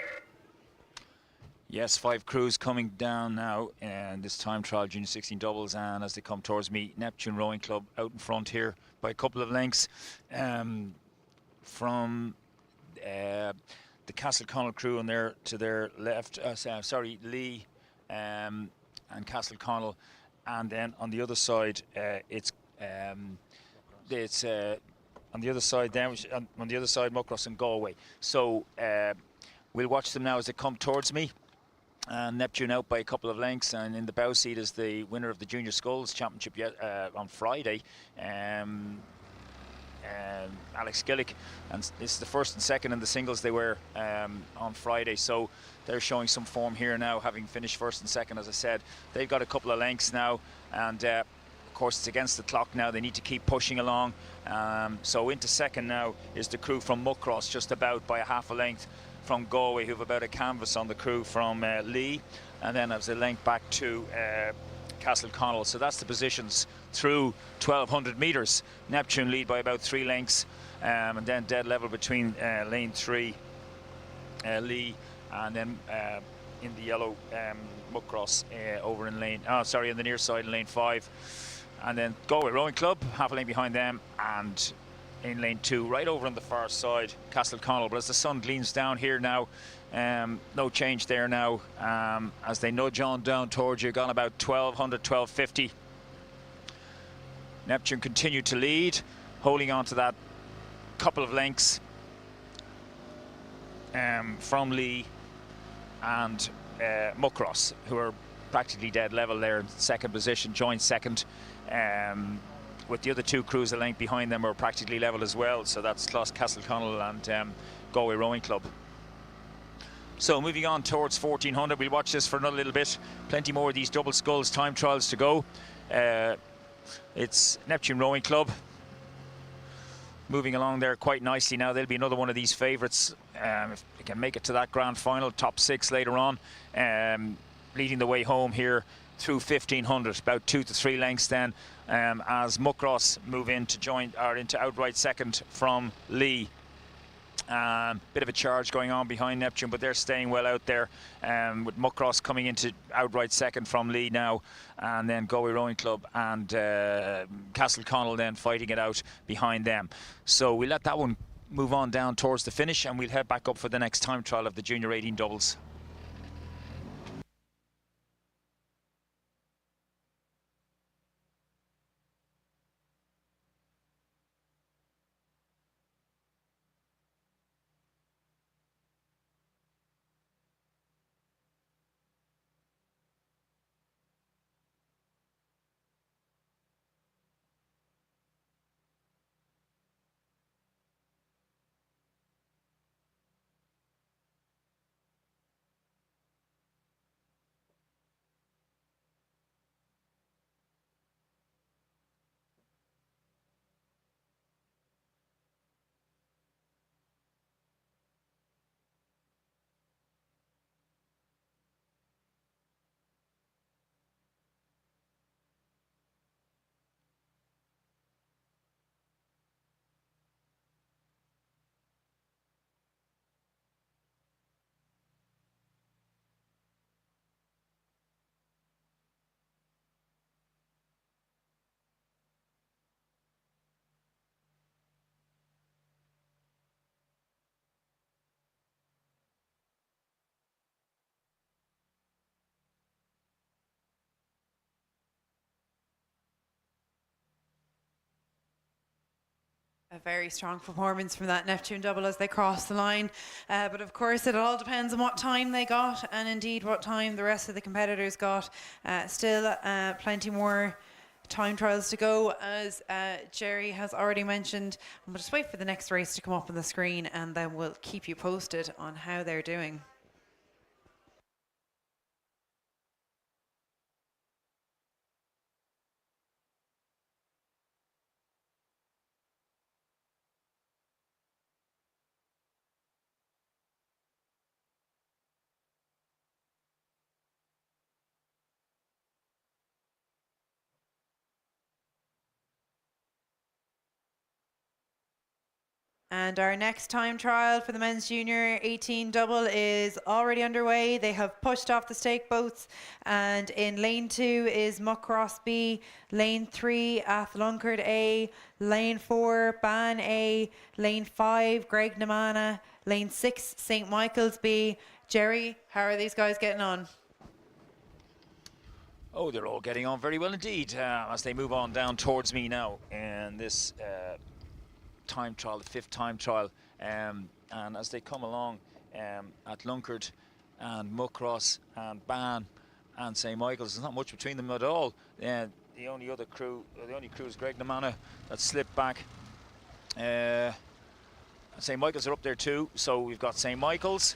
Yes, 5 crews coming down now, and this time trial junior 16 doubles, and as they come towards me, Neptune Rowing Club out in front here by a couple of lengths from the Castle Connell crew on there to their left. Sorry, Lee and Castle Connell, and then on the other side it's on the other side then on the other side Muckross and Galway. So we'll watch them now as they come towards me. And Neptune out by a couple of lengths, and in the bow seat is the winner of the Junior Sculls Championship on Friday, Alex Gillick, and this is the first and second in the singles they were on Friday, so they're showing some form here now, having finished first and second. As I said, they've got a couple of lengths now, and of course it's against the clock now. They need to keep pushing along, so into second now is the crew from Muckross, just about by a half a length from Galway, who have about a canvas on the crew from Lee, and then as a length back to Castle Connell. So that's the positions through 1,200 metres. Neptune lead by about 3 lengths, and then dead level between lane 3, Lee, and then in the yellow Muckross over in lane, in the near side in lane 5, and then Galway Rowing Club half a lane behind them, and in lane 2, right over on the far side, Castle Connell. But as the sun gleams down here now, no change there now, as they nudge on down towards you, gone about 1,200, 1,250. Neptune continue to lead, holding on to that couple of lengths from Lee and Muckross, who are practically dead level there in second position, joint second. With the other 2 crews a length behind them are practically level as well, so that's Castle Connell and Galway Rowing Club. So moving on towards 1,400, we'll watch this for another little bit. Plenty more of these double sculls time trials to go. It's Neptune Rowing Club moving along there quite nicely now. They'll be another one of these favourites if they can make it to that grand final, top 6 later on, leading the way home here through 1,500, about 2 to 3 lengths then, as Muckross move in to join, or into outright second from Lee. Bit of a charge going on behind Neptune, but they're staying well out there, with Muckross coming into outright second from Lee now, and then Galway Rowing Club and Castle Connell then fighting it out behind them. So we'll let that one move on down towards the finish, and we'll head back up for the next time trial of the Junior 18 doubles. A very strong performance from that Neptune double as they cross the line. But of course, it all depends on what time they got, and indeed what time the rest of the competitors got. Still plenty more time trials to go, as Jerry has already mentioned. And we'll just wait for the next race to come up on the screen, and then we'll keep you posted on how they're doing. And our next time trial for the men's junior 18 double is already underway. They have pushed off the stake boats, and in lane 2 is Muckross B, lane 3 Athlunkard A, lane 4 Ban A, lane 5 Greg Namana, lane 6 St. Michael's B. Jerry, how are these guys getting on? Oh, they're all getting on very well indeed as they move on down towards me now. And this time trial, the 5th time trial, and as they come along at Lunkard and Muckross and Ban and St. Michael's, there's not much between them at all. The only crew is Greg Namana that slipped back. St. Michael's are up there too, so we've got St. Michael's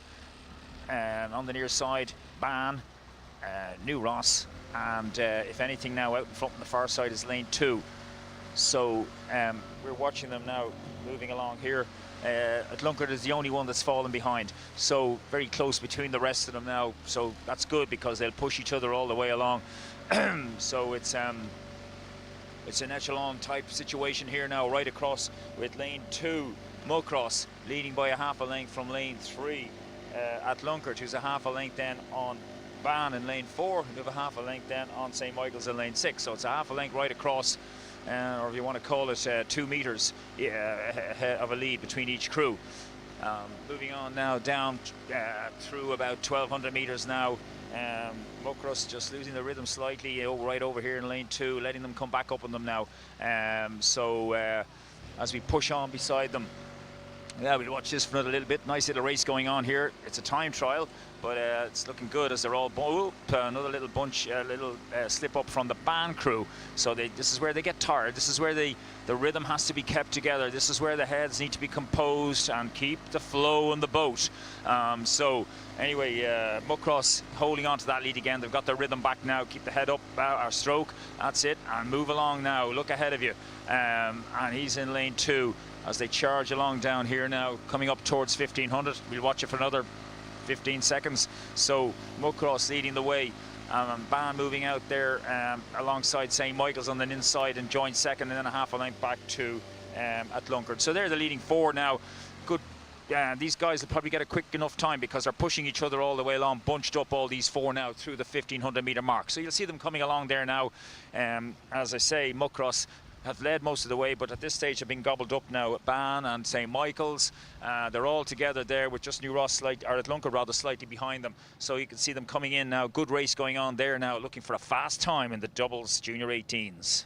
on the near side, Ban, New Ross, and if anything now out in front on the far side is lane 2. So we're watching them now moving along here. Athlunkard is the only one that's fallen behind, so very close between the rest of them now, so that's good because they'll push each other all the way along. So it's an echelon type situation here now, right across with lane 2 Muckross leading by a half a length from lane 3 Athlunkard, who's a half a length then on Ban in lane 4, and we have a half a length then on St. Michael's in lane 6, so it's a half a length right across, or if you want to call it 2 meters of a lead between each crew. Moving on now down through about 1,200 meters now. Muckross just losing the rhythm slightly right over here in lane 2, letting them come back up on them now. As we push on beside them, yeah, we'll watch this for another little bit. Nice little race going on here. It's a time trial, but it's looking good as they're all another little bunch, slip up from the Ban crew. So this is where they get tired. This is where the rhythm has to be kept together. This is where the heads need to be composed and keep the flow in the boat. So anyway, Muckross holding on to that lead again. They've got their rhythm back now. Keep the head up, our stroke. That's it, and move along now. Look ahead of you. And he's in lane 2 as they charge along down here now, coming up towards 1,500. We'll watch it for another 15 seconds. So Muckross leading the way, and Ban moving out there alongside St. Michael's on the inside and joint second, and then a half a length back to Athlunkard. So they're the leading 4 now. Good. These guys will probably get a quick enough time because they're pushing each other all the way along, bunched up all these 4 now through the 1,500 meter mark. So you'll see them coming along there now. As I say, Muckross have led most of the way, but at this stage have been gobbled up now at Ban and St. Michael's. They're all together there with just New Ross or Athlunkard rather slightly behind them. So you can see them coming in now. Good race going on there now, looking for a fast time in the doubles junior 18s.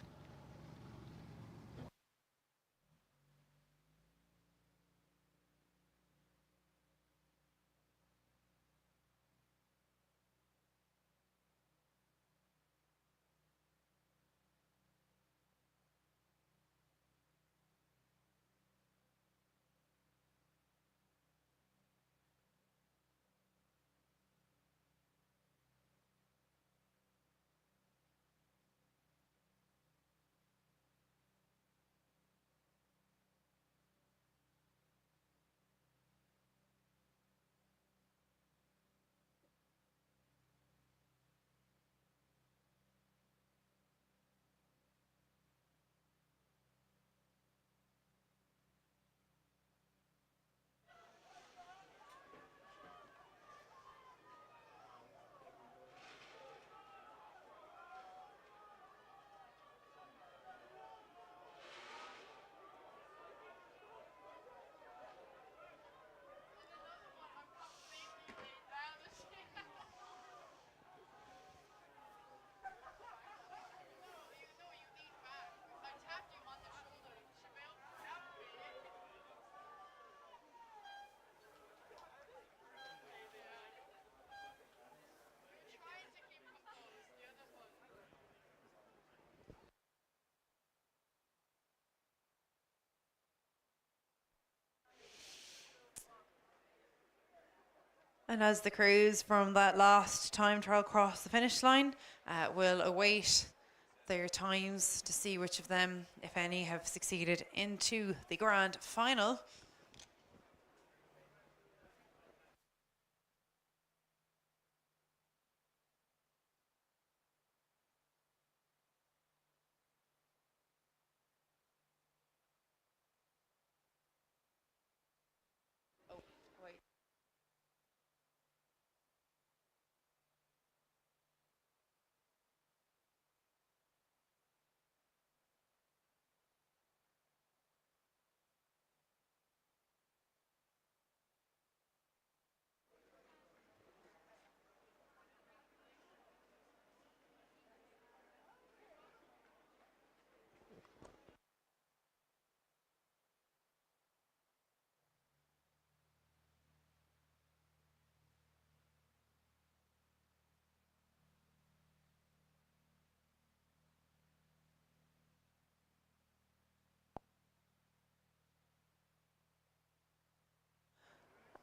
And as the crews from that last time trial cross the finish line, will await their times to see which of them, if any, have succeeded into the grand final.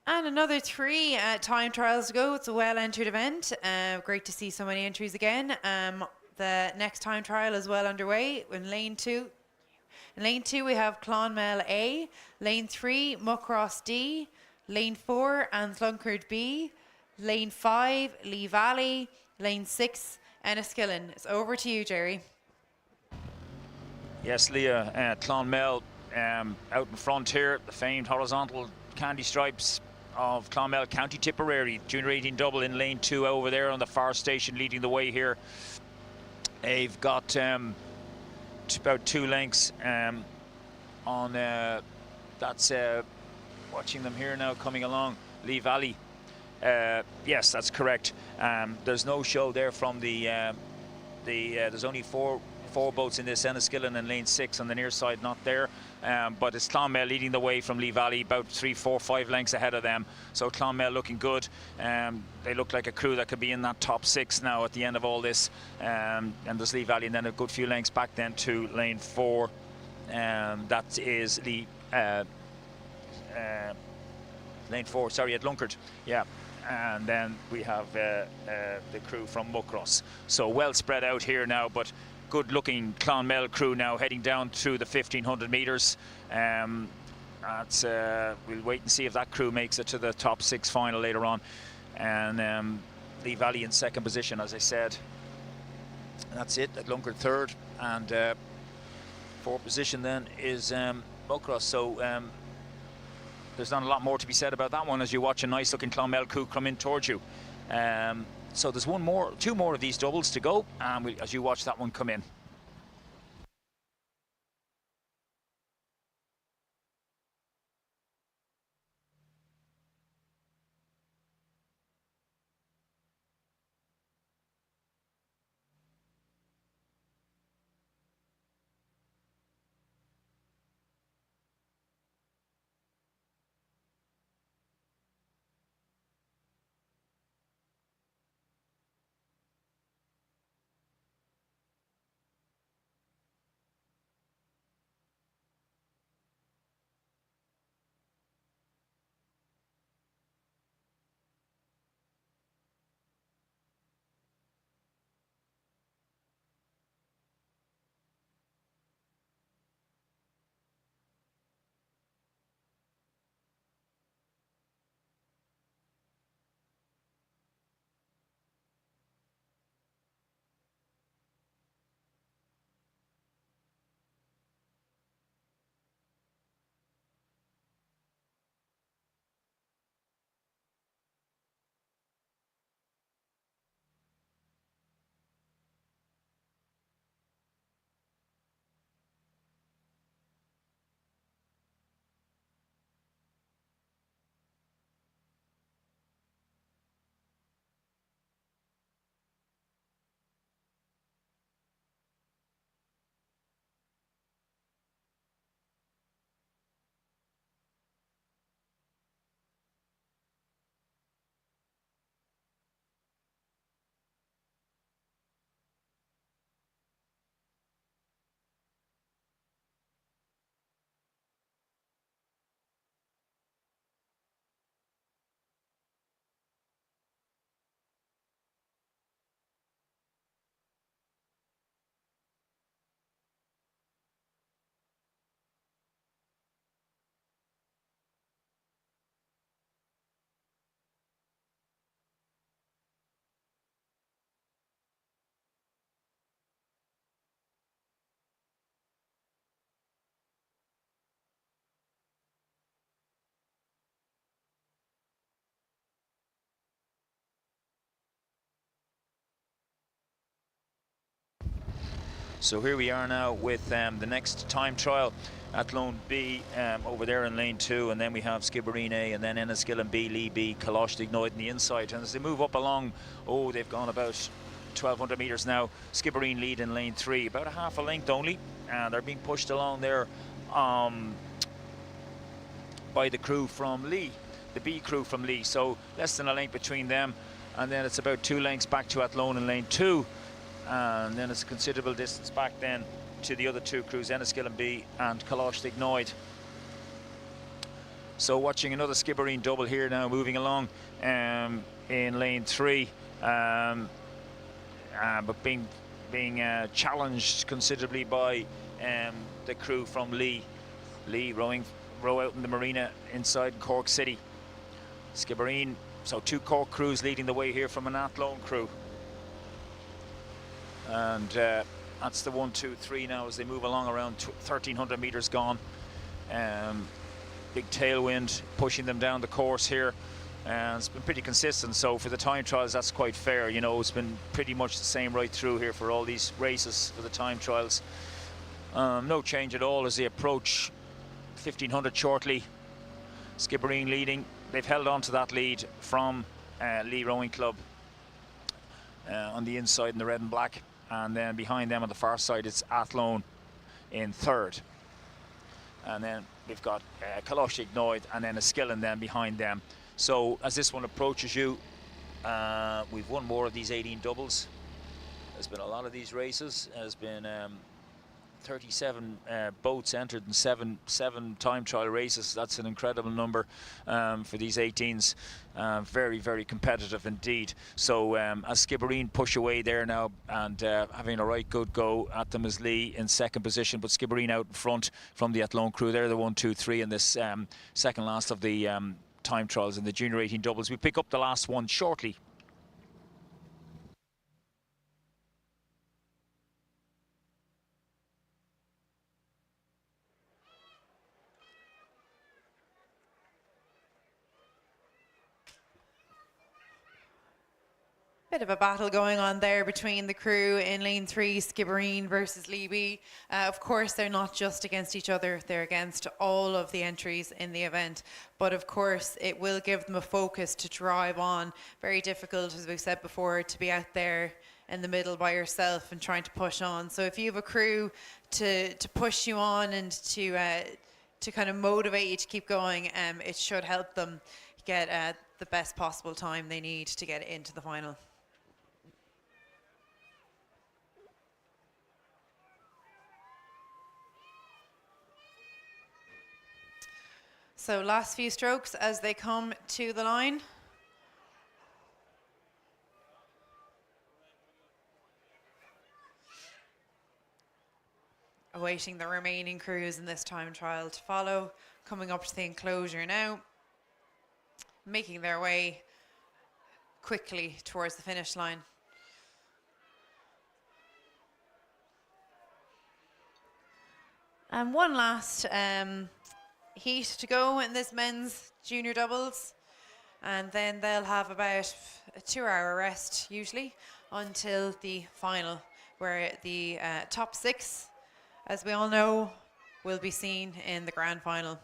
And another 3 time trials to go. It's a well-entered event. Great to see so many entries again. The next time trial is well underway in lane 2. In lane 2, we have Clonmel A. Lane 3, Muckross D. Lane 4, Anslunkard B. Lane 5, Lee Valley. Lane 6, Enniskillen. It's over to you, Jerry. Yes, Leah, Clonmel out in front here, the famed horizontal candy stripes of Clonmel, County Tipperary, Junior 18 double in lane 2 over there on the far station, leading the way here. They've got about 2 lengths on, that's watching them here now coming along, Lee Valley. Yes, that's correct. There's no show there from there's only four boats in this, Enniskillen and lane 6 on the near side, not there. But it's Clonmel leading the way from Lee Valley, about 3, 4, 5 lengths ahead of them. So Clonmel looking good. They look like a crew that could be in that top 6 now at the end of all this. And there's Lee Valley, and then a good few lengths back then to lane 4. That is the lane 4, sorry, at Lunkard. Yeah. And then we have the crew from Muckross. So well spread out here now, but good looking Clonmel crew now heading down through the 1500 metres. We'll wait and see if that crew makes it to the top 6 final later on. And Lee Valley in 2nd position, as I said. That's it at Lunkard 3rd, and 4th position then is Muckross. So there's not a lot more to be said about that one as you watch a nice looking Clonmel crew come in towards you. So there's 2 more of these doubles to go, as you watch that one come in. So here we are now with the next time trial at Lone B over there in lane 2, and then we have Skibbereen A, and then Enniskillen B, Lee B, Coxed on the inside. And as they move up along, they've gone about 1,200 metres now. Skibbereen lead in lane 3, about a half a length only, and they're being pushed along there by the crew from Lee, the B crew from Lee. So less than a length between them, and then it's about 2 lengths back to Athlone in lane 2. And then it's a considerable distance back then to the other 2 crews, Enniskillen B and Coxed. So watching another Skibbereen double here now, moving along in lane 3, but being challenged considerably by the crew from Lee row out in the marina inside Cork City. Skibbereen, so 2 Cork crews leading the way here from an Athlone crew. And that's the 1, 2, 3 now as they move along, around 1,300 meters gone. Big tailwind pushing them down the course here. And it's been pretty consistent, so for the time trials that's quite fair. You know, it's been pretty much the same right through here for all these races for the time trials. No change at all as they approach 1,500 shortly. Skibbereen leading. They've held on to that lead from Lee Rowing Club on the inside in the red and black, and then behind them on the far side it's Athlone in 3rd. And then we've got Kaloshik Noid and then Enniskillen then behind them. So as this one approaches you, we've won more of these 18 doubles. There's been a lot of these races. There's been 37 boats entered in seven time trial races. That's an incredible number for these 18s. Very, very competitive indeed. So as Skibbereen push away there now and having a right good go at them as Lee in 2nd position, but Skibbereen out in front from the Athlone crew. They're the 1, 2, 3 in this second last of the time trials in the junior 18 doubles. We pick up the last one shortly. Bit of a battle going on there between the crew in lane 3, Skibbereen versus Leeby. Of course, they're not just against each other, they're against all of the entries in the event. But of course, it will give them a focus to drive on. Very difficult, as we've said before, to be out there in the middle by yourself and trying to push on. So if you have a crew to push you on and to kind of motivate you to keep going, it should help them get the best possible time they need to get into the final. So last few strokes as they come to the line. Awaiting the remaining crews in this time trial to follow. Coming up to the enclosure now. Making their way quickly towards the finish line. And one last heat to go in this men's junior doubles, and then they'll have about a 2-hour rest usually until the final, where the top 6, as we all know, will be seen in the grand final.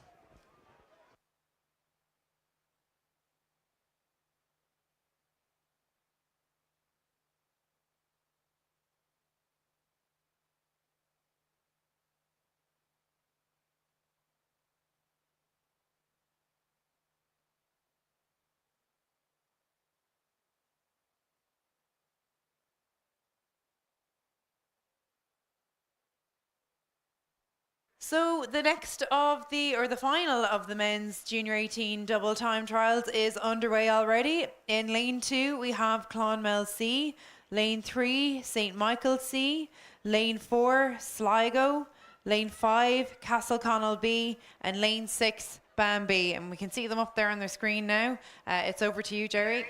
So the next of the final of the men's junior 18 double time trials is underway already. In lane 2 we have Clonmel C, lane 3 St Michael's C, lane 4 Sligo, lane 5 Castleconnell B, and lane 6 Bambi. And we can see them up there on their screen now. It's over to you, Jerry.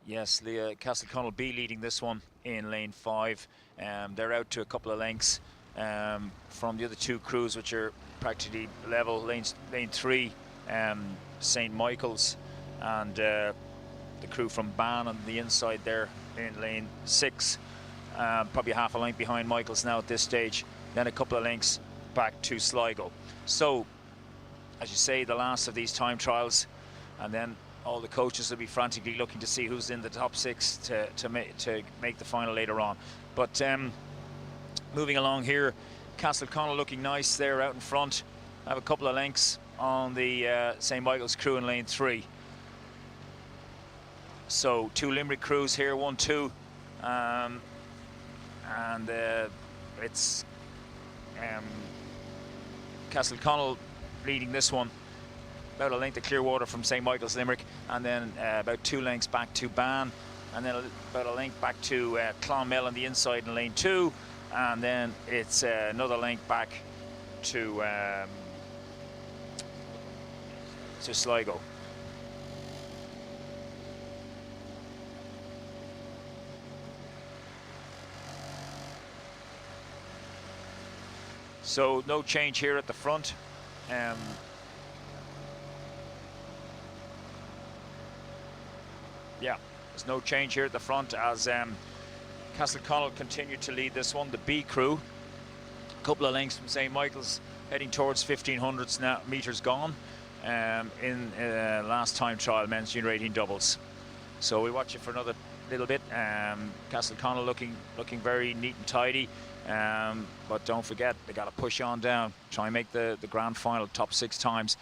Yes, the Castleconnell B leading this one in lane 5. They're out to a couple of lengths from the other 2 crews, which are practically level. Lane 3 St Michael's, and the crew from Ban on the inside there in lane 6, probably half a length behind Michael's now at this stage, then a couple of lengths back to Sligo. So as you say, the last of these time trials, and then all the coaches will be frantically looking to see who's in the top 6 to make the final later on. But moving along here, Castleconnell looking nice there out in front. Have a couple of lengths on the St Michael's crew in lane 3. So 2 Limerick crews here, 1, 2, and it's Castleconnell leading this one. About a length of Clearwater from St. Michael's Limerick, and then about 2 lengths back to Ban, and then about a length back to Clonmel on the inside in lane 2, and then it's another length back to Sligo. So no change here at the front. Yeah, there's no change here at the front as Castleconnell continue to lead this one. The B crew, a couple of lengths from St. Michael's, heading towards 1500 now, meters gone in last time trial men's junior 18 doubles. So we watch it for another little bit. Castleconnell looking very neat and tidy, but don't forget they got to push on down, try and make the grand final top 6 times.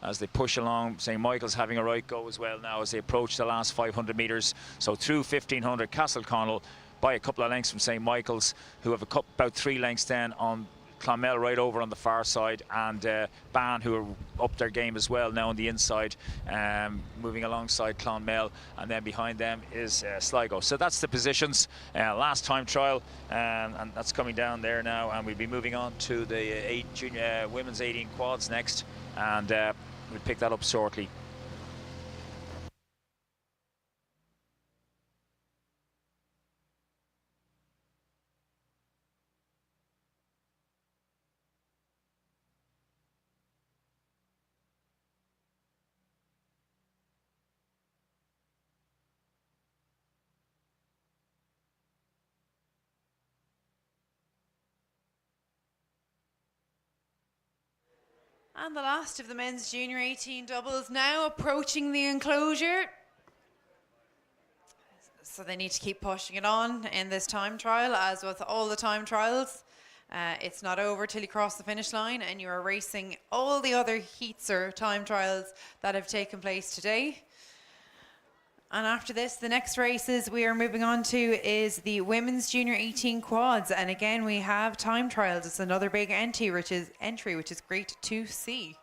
As they push along, St. Michael's having a right go as well now as they approach the last 500 metres. So through 1500, Castleconnell by a couple of lengths from St. Michael's, who have about 3 lengths then on Clonmel right over on the far side, and Ban, who are up their game as well now on the inside, moving alongside Clonmel, and then behind them is Sligo. So that's the positions. Last time trial, and that's coming down there now, and we'll be moving on to the women's 18 quads next, and we'll pick that up shortly. And the last of the men's junior 18 doubles now approaching the enclosure. So they need to keep pushing it on in this time trial, as with all the time trials. It's not over till you cross the finish line, and you are racing all the other heats or time trials that have taken place today. And after this, the next races we are moving on to is the women's junior 18 quads, and again we have time trials. It's another big entry, which is great to see.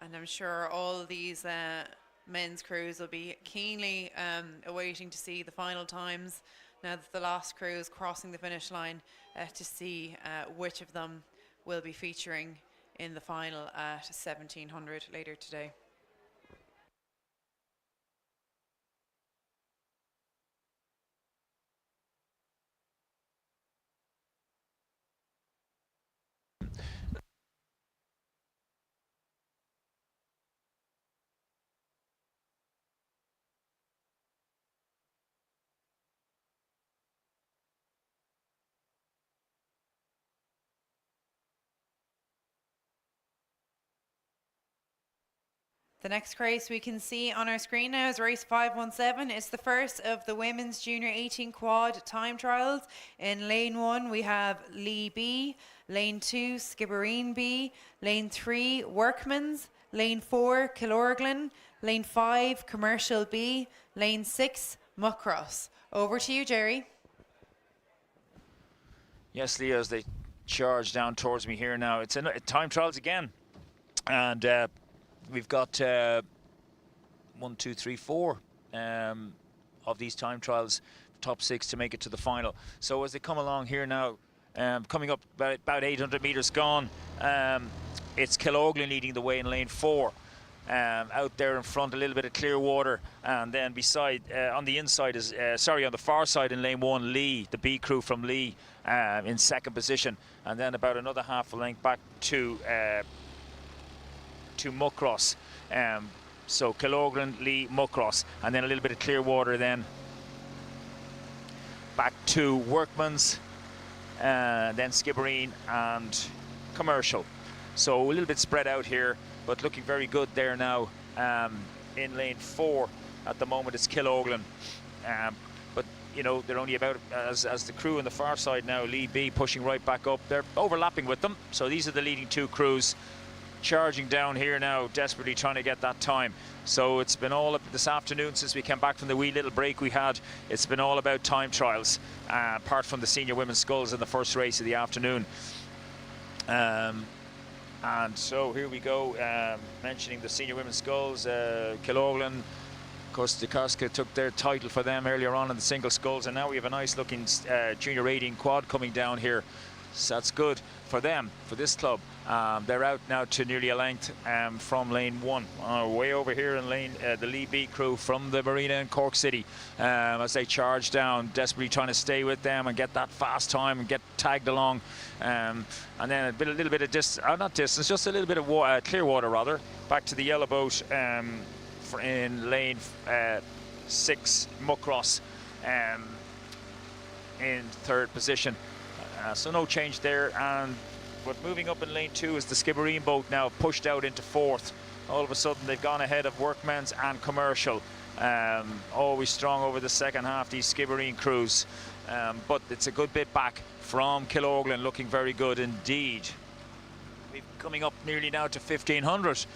And I'm sure all these men's crews will be keenly awaiting to see the final times now that the last crew is crossing the finish line, to see which of them will be featuring in the final at 1700 later today. The next race we can see on our screen now is race 517. It's the first of the women's junior 18 quad time trials. In lane 1 we have Lee B, lane 2 Skibbereen B, lane 3 Workman's, lane 4 Killorglin, lane 5 Commercial B, lane 6 Muckross. Over to you, Jerry. Yes, Leah, as they charge down towards me here now, it's time trials again, and we've got 1, 2, 3, 4 of these time trials, top 6 to make it to the final. So as they come along here now, coming up about 800 metres gone, it's Killorglin leading the way in lane 4. Out there in front, a little bit of Clearwater, and then beside, on the inside is, on the far side in lane 1, Lee, the B crew from Lee, in second position, and then about another half a length back to Muckross. So Kilogren, Lee, Muckross, and then a little bit of Clearwater then. Back to Workman's, then Skibbereen and Commercial. So a little bit spread out here, but looking very good there now. In lane 4 at the moment it's Kiloglen. But you know, they're only about as the crew on the far side now. Lee B pushing right back up. They're overlapping with them. So these are the leading 2 crews charging down here now, desperately trying to get that time. So it's been all up this afternoon since we came back from the wee little break we had. It's been all about time trials, apart from the senior women's sculls in the first race of the afternoon. And so here we go, mentioning the senior women's sculls. Kiloglen, Kosta took their title for them earlier on in the single sculls, and now we have a nice looking junior 18 quad coming down here. So that's good for them, for this club. They're out now to nearly a length from lane 1. Way over here in lane, the Lee B crew from the marina in Cork City, as they charge down, desperately trying to stay with them and get that fast time and get tagged along. And then a little bit of just a little bit of Clearwater rather, back to the yellow boat in lane 6, Muckross in 3rd position. So no change there. But moving up in lane 2 is the Skibbereen boat now, pushed out into 4th. All of a sudden they've gone ahead of Workman's and Commercial. Always strong over the second half, these Skibbereen crews. But it's a good bit back from Kiloglen, looking very good indeed. We're coming up nearly now to 1500.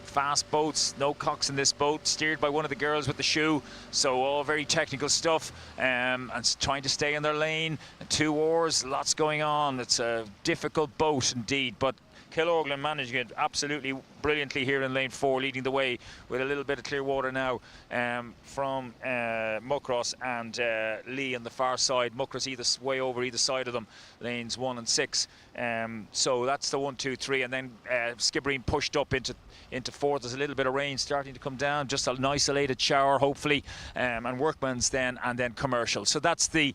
Fast boats, no cocks in this boat, steered by one of the girls with the shoe, so all very technical stuff, and trying to stay in their lane. 2 oars, lots going on. It's a difficult boat indeed, but Kiloglen managing it absolutely brilliantly here in lane 4, leading the way with a little bit of Clearwater now from Muckross and Lee on the far side. Muckross way over either side of them, lanes 1 and 6. So that's the 1, 2, 3, and then Skibbereen pushed up into 4th. There's a little bit of rain starting to come down, just an isolated shower hopefully, and Workman's then, and then Commercial. So that's the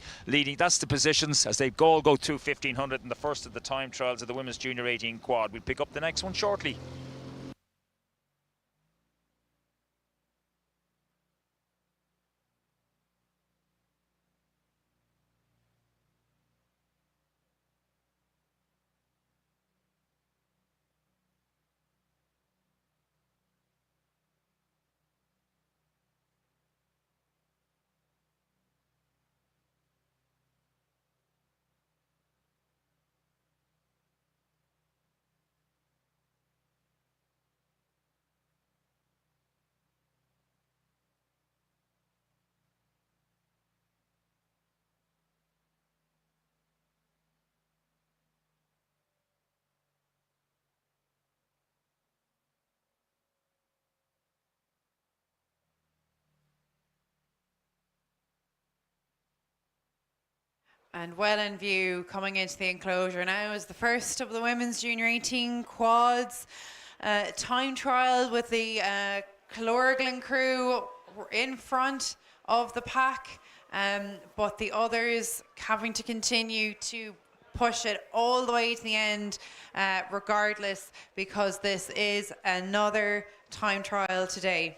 positions as they all go through 1500 in the first of the time trials of the women's junior 18 quad. We'll pick up the next one shortly. And well in view coming into the enclosure now is the first of the women's junior 18 quads. Time trial with the Kiloglen crew in front of the pack, but the others having to continue to push it all the way to the end regardless, because this is another time trial today.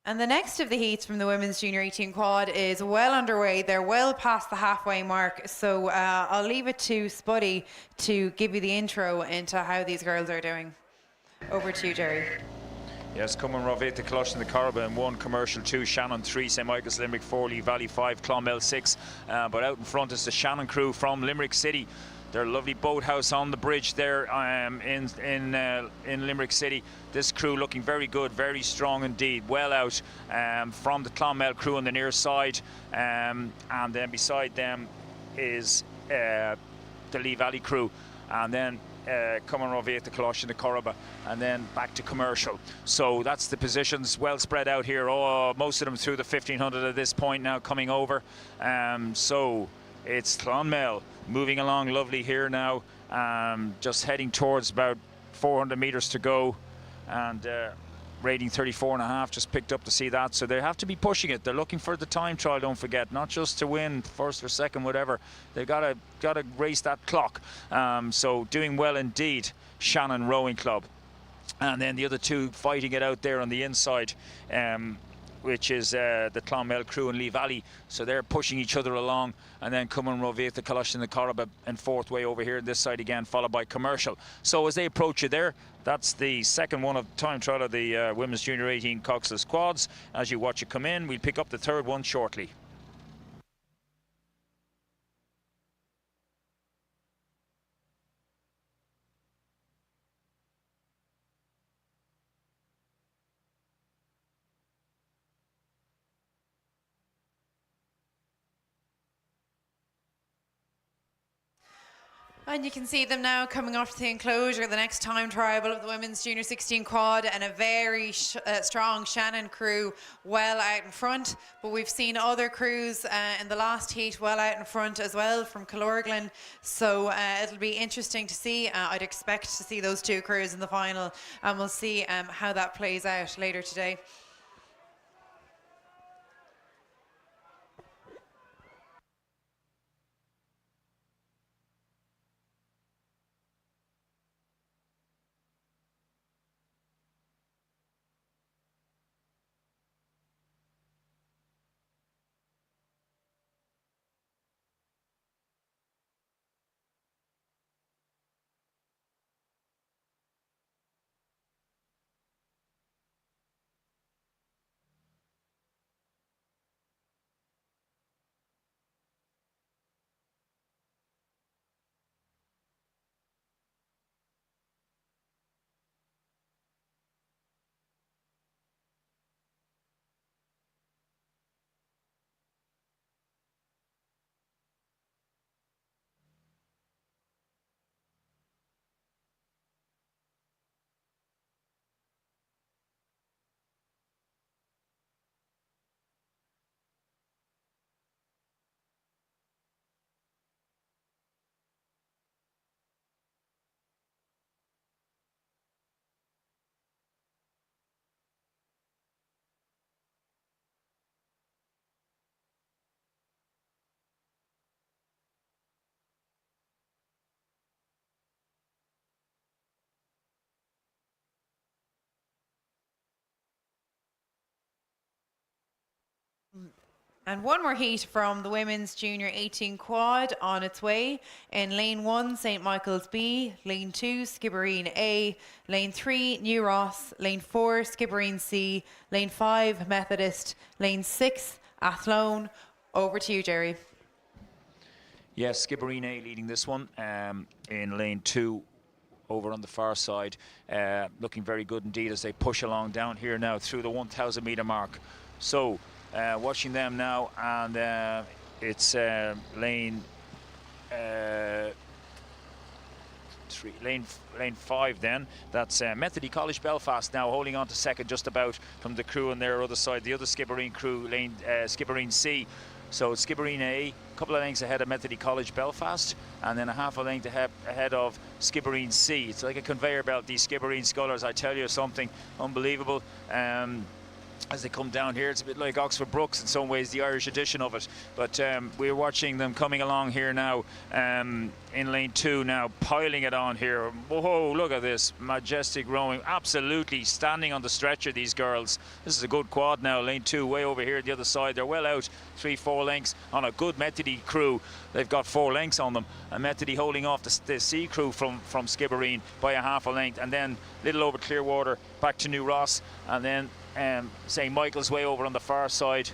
And the next of the heats from the women's junior 18 quad is well underway. They're well past the halfway mark. So I'll leave it to Spuddy to give you the intro into how these girls are doing. Over to you, Jerry. Yes, Cumann Rovit, the Clush and the Caravan 1, Commercial 2, Shannon 3, St Michael's Limerick 4, Lee Valley 5, Clonmel 6. But out in front is the Shannon crew from Limerick City. their lovely boathouse on the bridge there in Limerick City. This crew looking very good, very strong indeed. Well out from the Clonmel crew on the near side, and then beside them is the Lee Valley crew, and then coming over the Colosh and the Corriba, and then back to Commercial. So that's the positions, well spread out here. Most of them through the 1500 at this point now coming over. So it's Clonmel moving along lovely here now, just heading towards about 400 meters to go, and rating 34.5, just picked up to see that. So they have to be pushing it. They're looking for the time trial, don't forget, not just to win first or second, whatever. They've got to race that clock. So doing well indeed, Shannon Rowing Club. And then the other two fighting it out there on the inside, which is the Clonmel crew and Lee Valley. So they're pushing each other along, and then Cumann Rovith, the Colosh and the Corriba in fourth way over here on this side again, followed by Commercial. So as they approach you there, that's the second one of time trial of the Women's Junior 18 coxless quads. As you watch it come in, we'll pick up the third one shortly. And you can see them now coming off the enclosure, the next time trial of the Women's Junior 16 quad, and a very strong Shannon crew well out in front. But we've seen other crews in the last heat well out in front as well from Killorglin. So it'll be interesting to see. I'd expect to see those two crews in the final, and we'll see how that plays out later today. And one more heat from the Women's Junior 18 quad on its way. In lane 1, St. Michael's B, lane 2, Skibbereen A, lane 3, New Ross, lane 4, Skibbereen C, lane 5, Methodist, lane 6, Athlone. Over to you, Jerry. Yes, Skibbereen A leading this one in lane 2 over on the far side. Looking very good indeed as they push along down here now through the 1,000 metre mark. So watching them now, and it's lane 5 then. That's Methody College Belfast now holding on to second just about from the crew on their other side. The other Skibbereen crew, lane Skibbereen C. So Skibbereen A, a couple of lengths ahead of Methody College Belfast, and then a half a length ahead of Skibbereen C. It's like a conveyor belt, these Skibbereen scullers, I tell you, something unbelievable. As they come down here, it's a bit like Oxford Brooks in some ways, the Irish edition of it. But we're watching them coming along here now in lane 2 now, piling it on here. Whoa, look at this, majestic rowing, absolutely standing on the stretcher, these girls. This is a good quad now, lane 2 way over here the other side. They're well out, 3-4 lengths on a good Methody crew. They've got 4 lengths on them, and Methody holding off the C crew from Skibbereen by a half a length, and then little over Clearwater back to New Ross, and then St. Michael's way over on the far side.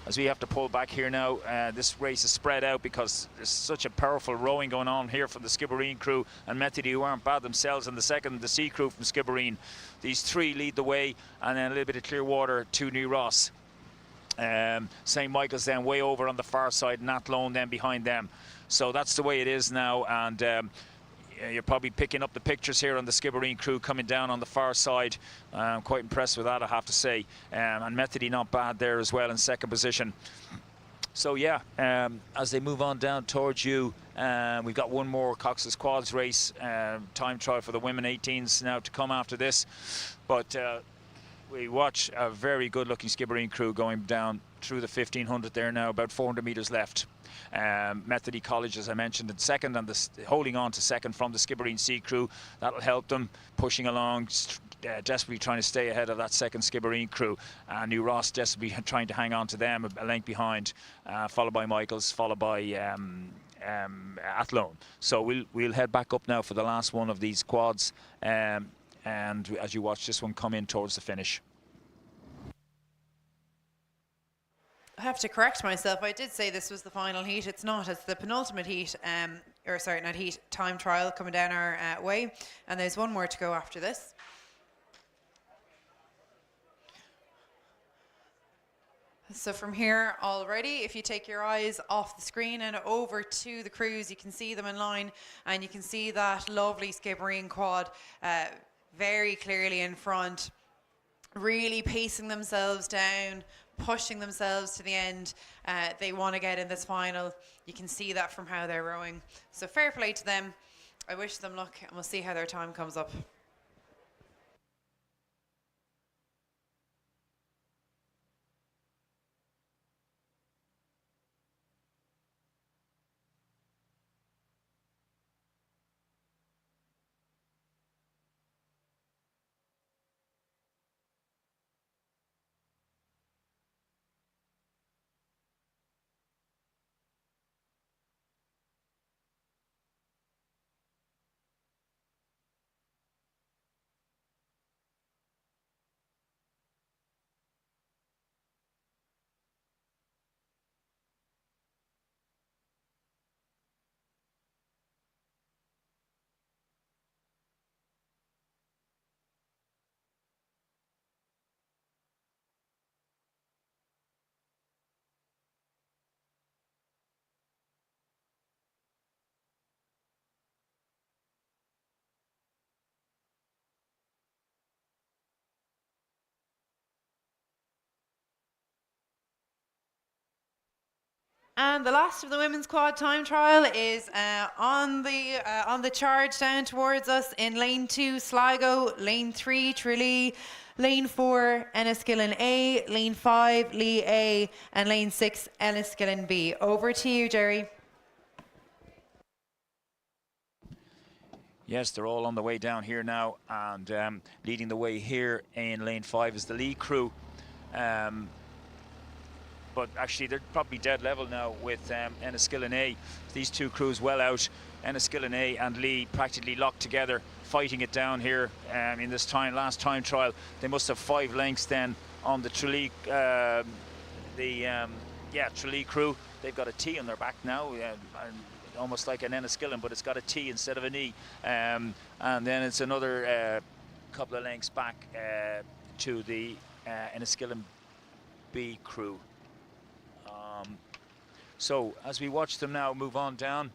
as we have to pull back here now. This race is spread out because there's such a powerful rowing going on here from the Skibbereen crew and Methody, who aren't bad themselves, and the second, the sea crew from Skibbereen. These three lead the way, and then a little bit of Clearwater to New Ross. St. Michael's then way over on the far side, and Athlone then behind them. So that's the way it is now, and you're probably picking up the pictures here on the Skibbereen crew coming down on the far side. I'm quite impressed with that, I have to say. And Methody not bad there as well in second position. So yeah, as they move on down towards you, we've got one more coxless quads race, time trial for the women 18s now to come after this. But we watch a very good looking Skibbereen crew going down through the 1500 there now, about 400 metres left. Methody College, as I mentioned, in second, and holding on to second from the Skibbereen Sea crew. That'll help them pushing along, desperately trying to stay ahead of that second Skibbereen crew. New Ross desperately trying to hang on to them, a length behind, followed by Michaels, followed by Athlone. So we'll head back up now for the last one of these quads, and as you watch this one come in towards the finish. I have to correct myself. I did say this was the final heat. It's not. It's the penultimate heat, or sorry, not heat, time trial coming down our way. And there's one more to go after this. So from here already, if you take your eyes off the screen and over to the crews, you can see them in line, and you can see that lovely Skibbereen quad very clearly in front, really pacing themselves down, pushing themselves to the end. They want to get in this final. You can see that from how they're rowing. So fair play to them. I wish them luck, and we'll see how their time comes up. And the last of the women's quad time trial is on the charge down towards us in lane 2, Sligo, lane 3, Tralee, lane 4, Enniskillen A, lane 5, Lee A, and lane 6, Enniskillen B. Over to you, Jerry. Yes, they're all on the way down here now, and leading the way here in lane 5 is the Lee crew. But actually they're probably dead level now with Enniskillen A. These two crews well out. Enniskillen A and Lee practically locked together, fighting it down here in this last time trial. They must have 5 lengths then on the Tralee, Tralee crew. They've got a T on their back now, almost like an Enniskillen, but it's got a T instead of an E. And then it's another couple of lengths back to the Enniskillen B crew. So as we watch them now move on down,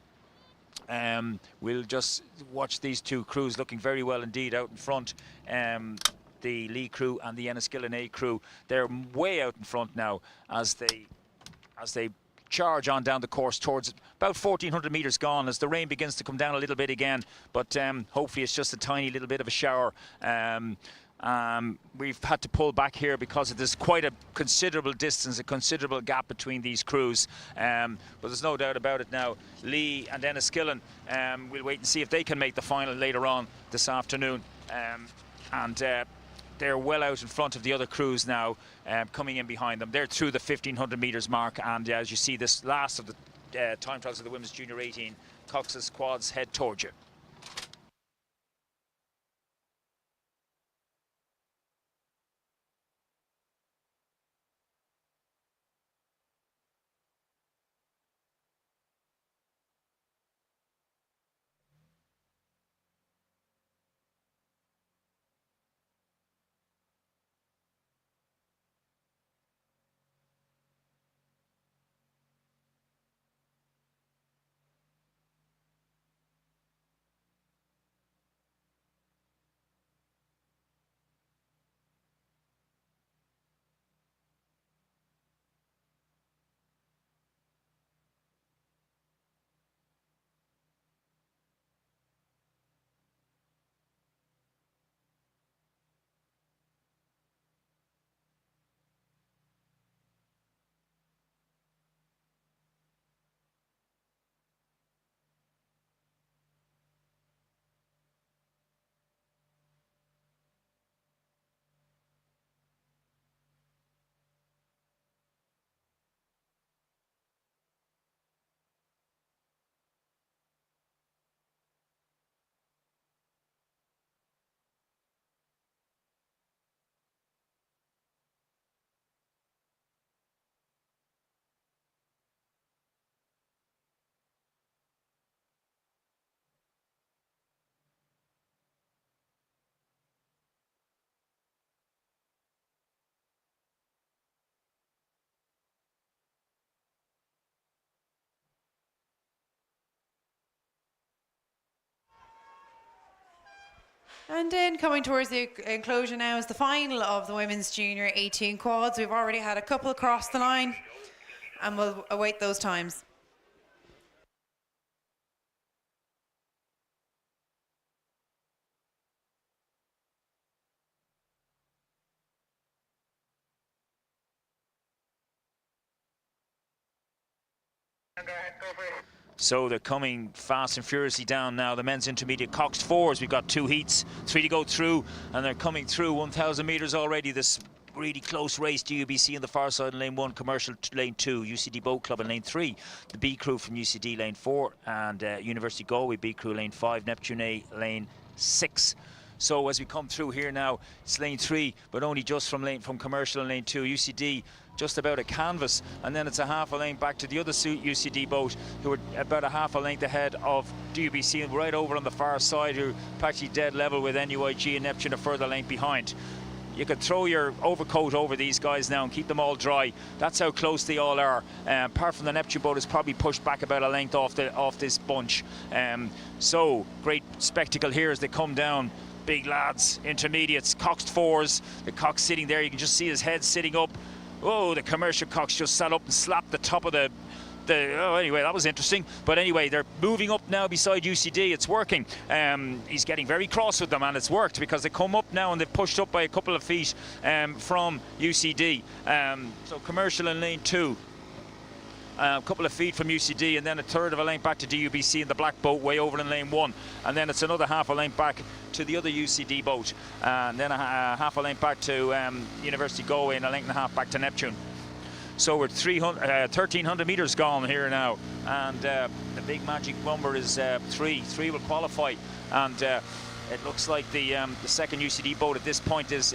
we'll just watch these two crews looking very well indeed out in front. The Lee crew and the Enniskillen A crew, they're way out in front now as they charge on down the course towards about 1,400 metres gone as the rain begins to come down a little bit again, but hopefully it's just a tiny little bit of a shower. We've had to pull back here because there's quite a considerable distance, a considerable gap between these crews, but there's no doubt about it now. Lee and Enniskillen, we'll wait and see if they can make the final later on this afternoon, and they're well out in front of the other crews now, coming in behind them. They're through the 1,500 metres mark, and as you see, this last of the time trials of the women's junior 18 coxless quads head towards you. And then coming towards the enclosure now is the final of the women's junior 18 quads. We've already had a couple cross the line, and we'll await those times. So they're coming fast and furiously down now. The men's intermediate coxed fours. We've got 2 heats, 3 to go through, and they're coming through 1,000 metres already. This really close race. DUBC in the far side in lane 1, Commercial lane 2, UCD Boat Club in lane 3, the B crew from UCD lane 4, and University Galway B crew lane 5, Neptune A lane 6. So as we come through here now, it's lane 3, but only just from Commercial in lane 2. UCD just about a canvas, and then it's a half a lane back to the other UCD boat, who are about a half a length ahead of DUBC, and right over on the far side, who are practically dead level with NUIG and Neptune a further length behind. You could throw your overcoat over these guys now and keep them all dry. That's how close they all are. Apart from the Neptune boat is probably pushed back about a length off this bunch. So great spectacle here as they come down. Big lads, intermediates, coxed fours. The cox sitting there, you can just see his head sitting up. Oh, the Commercial cox just sat up and slapped the top of oh, anyway, that was interesting. But anyway, they're moving up now beside UCD. It's working. He's getting very cross with them, and it's worked because they come up now and they've pushed up by a couple of feet from UCD. So Commercial in lane 2. A couple of feet from UCD, and then a third of a length back to DUBC in the black boat way over in lane 1, and then it's another half a length back to the other UCD boat, and then a half a length back to University Galway, and a length and a half back to Neptune. So we're 1,300 metres gone here now, and the big magic number is 3. 3 will qualify, and it looks like the second UCD boat at this point is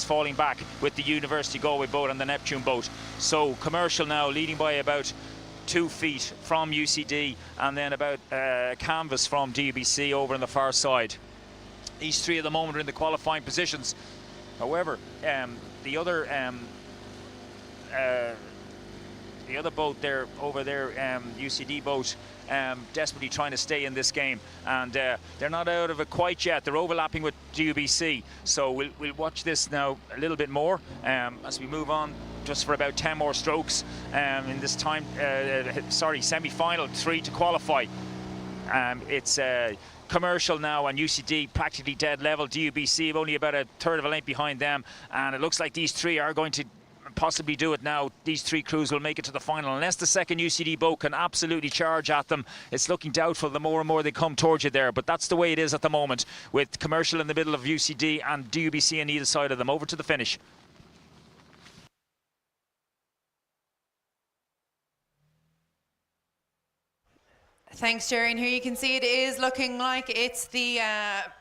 falling back with the University Galway boat and the Neptune boat. So Commercial now leading by about 2 feet from UCD, and then about canvas from DUBC over on the far side. These 3 at the moment are in the qualifying positions. However, the other boat there over there, UCD boat, desperately trying to stay in this game, and they're not out of it quite yet. They're overlapping with DUBC, so we'll watch this now a little bit more as we move on, just for about 10 more strokes in this time. Semi-final, 3 to qualify. It's Commercial now and UCD practically dead level. DUBC only about a third of a length behind them, and it looks like these 3 are going to possibly do it now. These 3 crews will make it to the final unless the second UCD boat can absolutely charge at them. It's looking doubtful the more and more they come towards you there, but that's the way it is at the moment, with Commercial in the middle of UCD and DUBC on either side of them. Over to the finish. Thanks, Jerry. And here you can see it is looking like it's the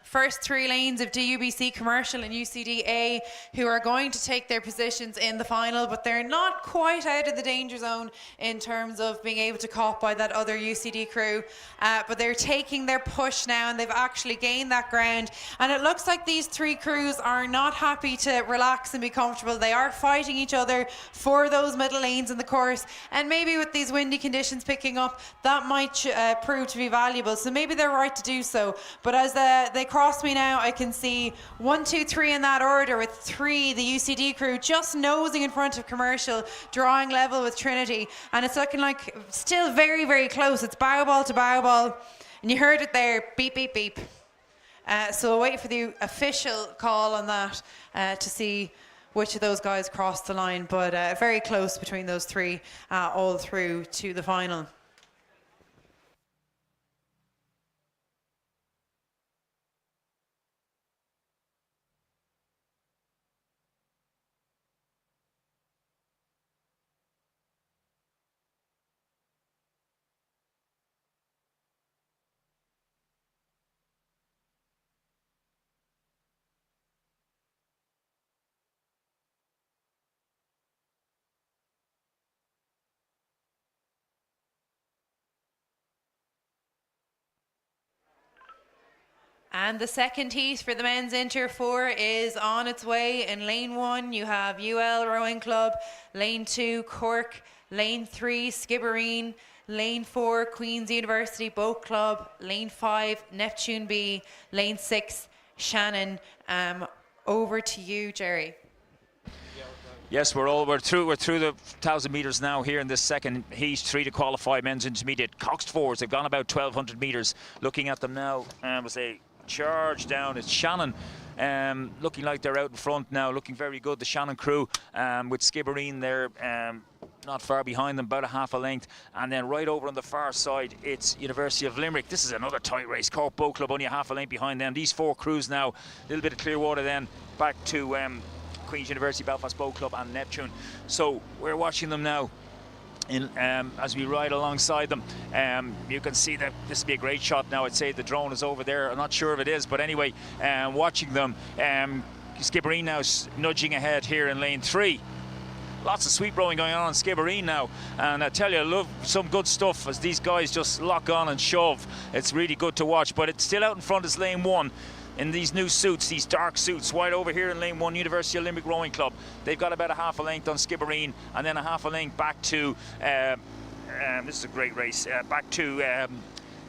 first 3 lanes of DUBC Commercial and UCD-A who are going to take their positions in the final, but they're not quite out of the danger zone in terms of being able to caught by that other UCD crew. But they're taking their push now, and they've actually gained that ground. And it looks like these 3 crews are not happy to relax and be comfortable. They are fighting each other for those middle lanes in the course. And maybe with these windy conditions picking up, that might prove to be valuable. So maybe they're right to do so. But as they cross me now, I can see 1, 2, 3 in that order, with 3, the UCD crew, just nosing in front of Commercial, drawing level with Trinity. And it's looking like still very, very close. It's bow ball to bow ball. And you heard it there, beep, beep, beep. So we'll wait for the official call on that to see which of those guys crossed the line. But very close between those 3 all through to the final. And the second heat for the men's Inter 4 is on its way. In lane 1, you have UL Rowing Club, lane 2, Cork, lane 3, Skibbereen, Lane 4, Queen's University Boat Club. Lane 5, Neptune B. Lane 6, Shannon. Over to you, Jerry. Yes, we're through the 1,000 metres now here in this second heat. 3 to qualify, men's intermediate. Coxed fours, they've gone about 1,200 metres. Looking at them now, as they charge down, it's Shannon. Looking like they're out in front now, looking very good. The Shannon crew with Skibbereen there, not far behind them, about a half a length. And then right over on the far side, it's University of Limerick. This is another tight race. Cork Boat Club only a half a length behind them. These 4 crews now, a little bit of Clearwater then back to Queen's University, Belfast Boat Club and Neptune. So we're watching them now as we ride alongside them. You can see that this will be a great shot now. I'd say the drone is over there. I'm not sure if it is, but anyway, watching them. Skibbereen now nudging ahead here in lane 3. Lots of sweep rowing going on Skibbereen now, and I tell you, I love some good stuff as these guys just lock on and shove. It's really good to watch, but it's still out in front is lane 1. In these new suits, these dark suits, wide over here in lane 1, University of Limerick Rowing Club. They've got about a half a length on Skibbereen, and then a half a length back to, this is a great race, back to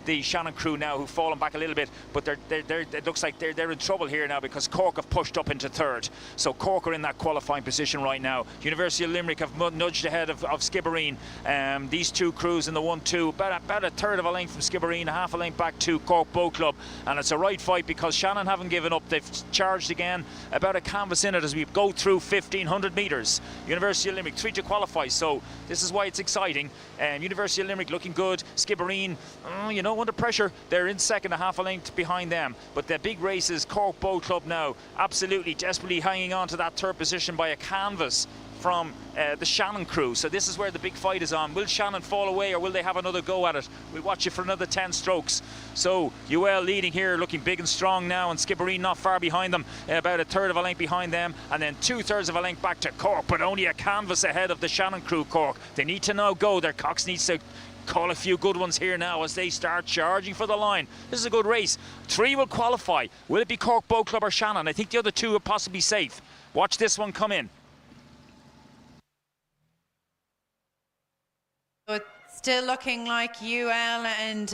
the Shannon crew now, who've fallen back a little bit, but it looks like they're in trouble here now because Cork have pushed up into 3rd. So Cork are in that qualifying position right now. University of Limerick have nudged ahead of Skibbereen. These 2 crews in the 1-2, about a third of a length from Skibbereen, a half a length back to Cork Boat Club. And it's a right fight because Shannon haven't given up. They've charged again, about a canvas in it as we go through 1,500 metres. University of Limerick 3 to qualify, so this is why it's exciting. University of Limerick looking good. Skibbereen, under pressure. They're in second, a half a length behind them. But the big race is Cork Boat Club now, absolutely desperately hanging on to that 3rd position by a canvas from the Shannon crew. So this is where the big fight is on. Will Shannon fall away or will they have another go at it? We'll watch it for another 10 strokes. So UL leading here, looking big and strong now, and Skibbereen not far behind them, about a third of a length behind them, and then 2/3 of a length back to Cork, but only a canvas ahead of the Shannon crew. Cork, they need to now go. Their Cox needs to call a few good ones here now as they start charging for the line. This is a good race. 3 will qualify. Will it be Cork Boat Club or Shannon? I think the other 2 are possibly safe. Watch this one come in. So it's still looking like UL and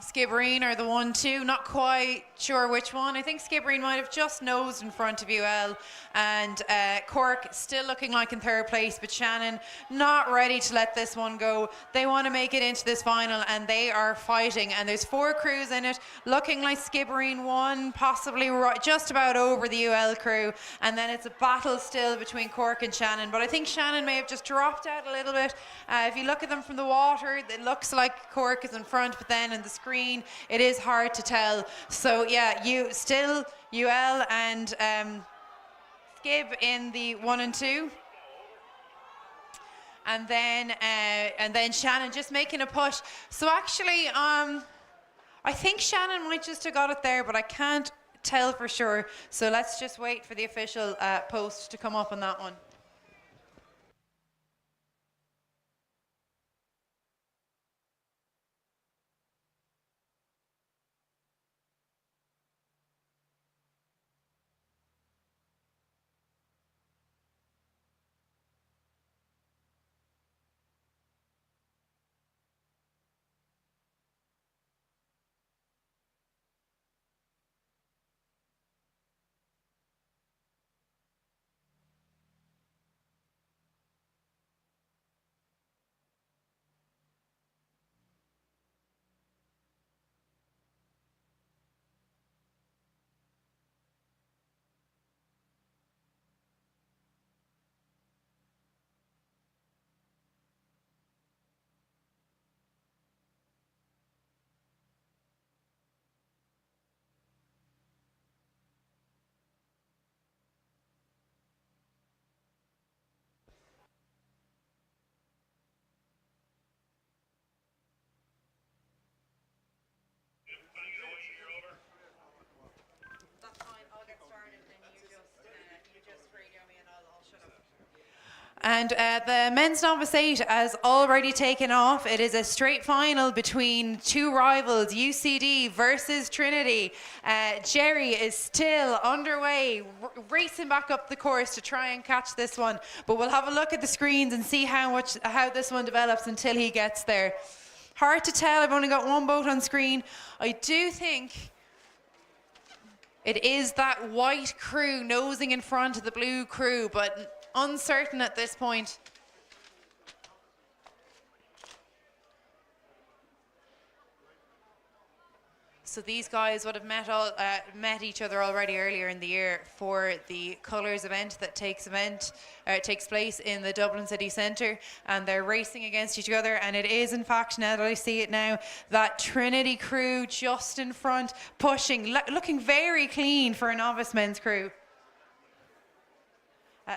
Skibbereen are the 1-2. Not quite sure which one. I think Skibbereen might have just nosed in front of UL, and Cork still looking like in 3rd place, but Shannon not ready to let this one go. They want to make it into this final, and they are fighting, and there's 4 crews in it, looking like Skibbereen won, possibly just about over the UL crew, and then it's a battle still between Cork and Shannon, but I think Shannon may have just dropped out a little bit. If you look at them from the water, it looks like Cork is in front, but then in the screen it is hard to tell. So yeah, UL and Skib in the 1 and 2, and then Shannon just making a push. So actually, I think Shannon might just have got it there, but I can't tell for sure. So let's just wait for the official post to come up on that one. And the men's novice 8 has already taken off. It is a straight final between two rivals, UCD versus Trinity. Jerry is still underway, racing back up the course to try and catch this one. But we'll have a look at the screens and see how this one develops until he gets there. Hard to tell. I've only got one boat on screen. I do think it is that white crew nosing in front of the blue crew, but uncertain at this point. So these guys would have met each other already earlier in the year for the Colours event that takes place in the Dublin City Centre, and they're racing against each other. And it is, in fact, now that I see it now, that Trinity crew just in front, pushing, looking very clean for a novice men's crew.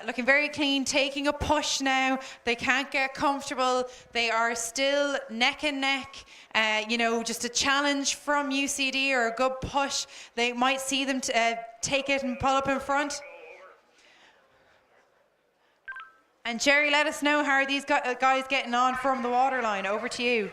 Looking very clean, taking a push now. They can't get comfortable. They are still neck and neck. Just a challenge from UCD or a good push. They might see them take it and pull up in front. And Jerry, let us know, how are these guys getting on from the waterline? Over to you.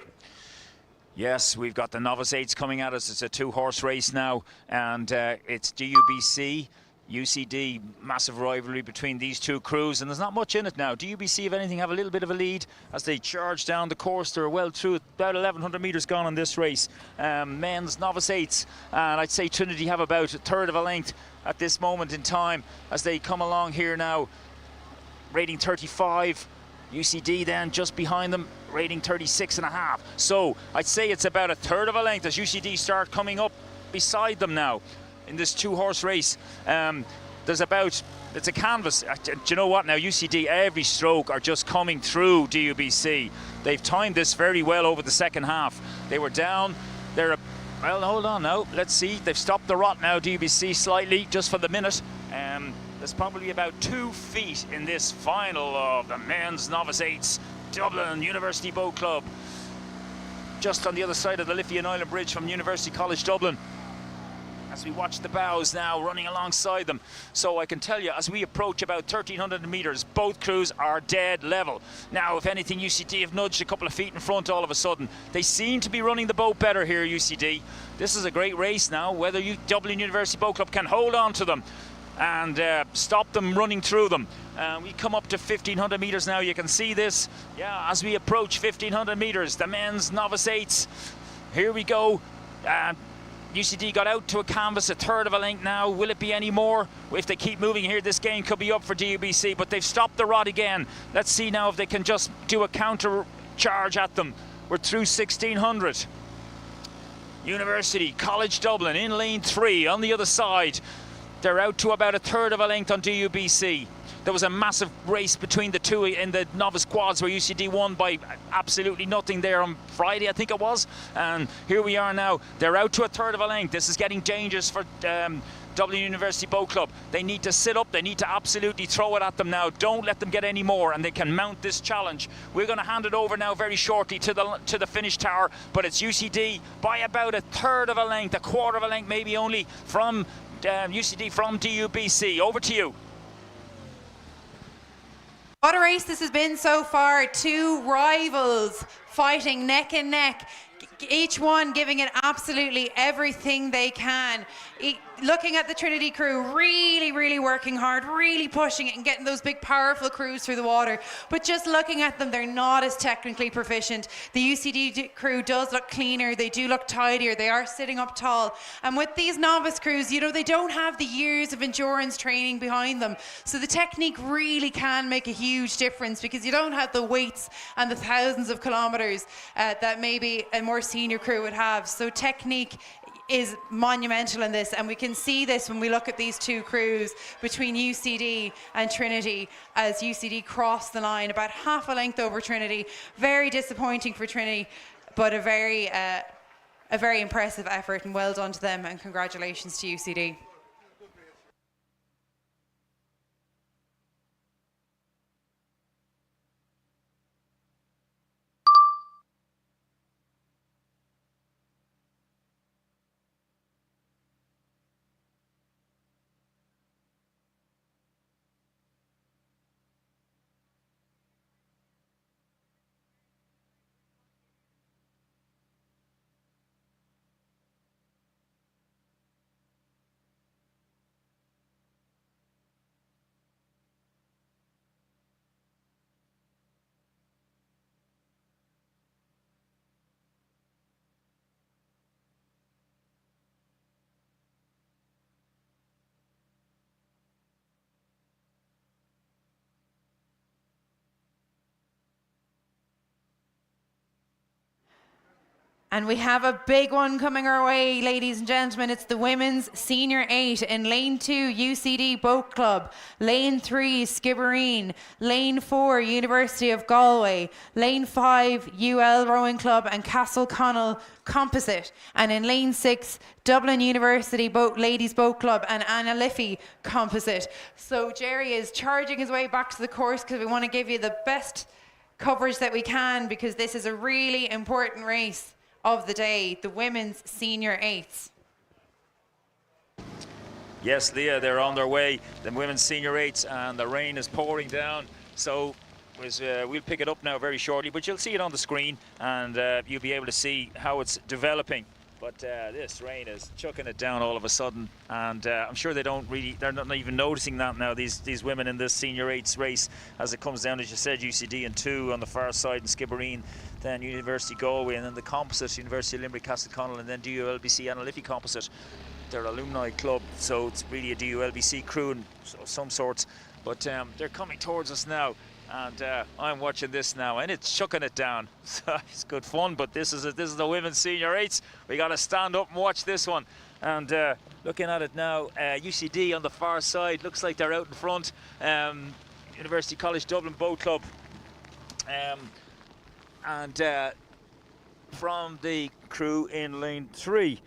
Yes, we've got the novice 8s coming at us. It's a 2-horse race now, and it's DUBC. UCD, massive rivalry between these two crews, and there's not much in it now. DUBC, if anything, have a little bit of a lead as they charge down the course. They're well through it, about 1,100 metres gone on this race. Men's novice 8s, and I'd say Trinity have about a third of a length at this moment in time as they come along here now. Rating 35, UCD then just behind them, rating 36.5. So I'd say it's about a third of a length as UCD start coming up beside them now in this 2-horse race. It's a canvas. Do you know what now? UCD, every stroke are just coming through DUBC. They've timed this very well over the second half. They were down. Well, hold on now. Let's see. They've stopped the rot now, DUBC, slightly, just for the minute. There's probably about 2 feet in this final of the men's novice 8s, Dublin University Boat Club. Just on the other side of the Lithian Island Bridge from University College Dublin, as we watch the bows now running alongside them. So I can tell you, as we approach about 1,300 metres, both crews are dead level. Now, if anything, UCD have nudged a couple of feet in front all of a sudden. They seem to be running the boat better here, UCD. This is a great race now, whether Dublin University Boat Club can hold on to them and stop them running through them. We come up to 1,500 metres now. You can see this. Yeah, as we approach 1,500 metres, the men's novice 8s. Here we go. UCD got out to a canvas, a third of a length now. Will it be any more? If they keep moving here, this game could be up for DUBC, but they've stopped the rod again. Let's see now if they can just do a counter charge at them. We're through 1,600. University College Dublin in lane 3 on the other side. They're out to about a third of a length on DUBC. There was a massive race between the two in the novice quads where UCD won by absolutely nothing there on Friday, I think it was. And here we are now. They're out to a third of a length. This is getting dangerous for Dublin University Boat Club. They need to sit up. They need to absolutely throw it at them now. Don't let them get any more, and they can mount this challenge. We're going to hand it over now very shortly to the finish tower, but it's UCD by about a third of a length, a quarter of a length maybe only from UCD from DUBC. Over to you. What a race this has been so far. Two rivals fighting neck and neck, each one giving it absolutely everything they can. Looking at the Trinity crew, really working hard, really pushing it and getting those big powerful crews through the water. But just looking at them, they're not as technically proficient. The UCD crew does look cleaner, they do look tidier, they are sitting up tall. And with these novice crews, they don't have the years of endurance training behind them. So the technique really can make a huge difference because you don't have the weights and the thousands of kilometers that maybe a more senior crew would have. So technique is monumental in this, and we can see this when we look at these two crews between UCD and Trinity as UCD cross the line about half a length over Trinity. Very disappointing for Trinity, but a very impressive effort, and well done to them, and congratulations to UCD. And we have a big one coming our way, ladies and gentlemen. It's the women's senior 8 in lane 2, UCD Boat Club, lane 3, Skibbereen, lane 4, University of Galway, lane 5, UL Rowing Club and Castleconnell Composite, and in lane 6, Dublin University Ladies Boat Club and Anna Liffey Composite. So Jerry is charging his way back to the course because we want to give you the best coverage that we can, because this is a really important race of the day, the women's senior 8s. Yes, Leah, they're on their way, the women's senior 8s, and the rain is pouring down. So we'll pick it up now very shortly, but you'll see it on the screen, and you'll be able to see how it's developing. But this rain is chucking it down all of a sudden, and I'm sure they're not even noticing that now, these women in this senior 8s race, as it comes down, as you said, UCD and 2 on the far side, and Skibbereen, then University Galway, and then the composite, University of Limerick, Castleconnell, and then DULBC Anna Liffey composite, their alumni club, so it's really a DULBC crew and some sorts. But they're coming towards us now, and I'm watching this now, and it's chucking it down. So it's good fun, but this is the women's senior 8s. We got to stand up and watch this one. And looking at it now, UCD on the far side, looks like they're out in front. University College Dublin Boat Club, and from the crew in lane 3,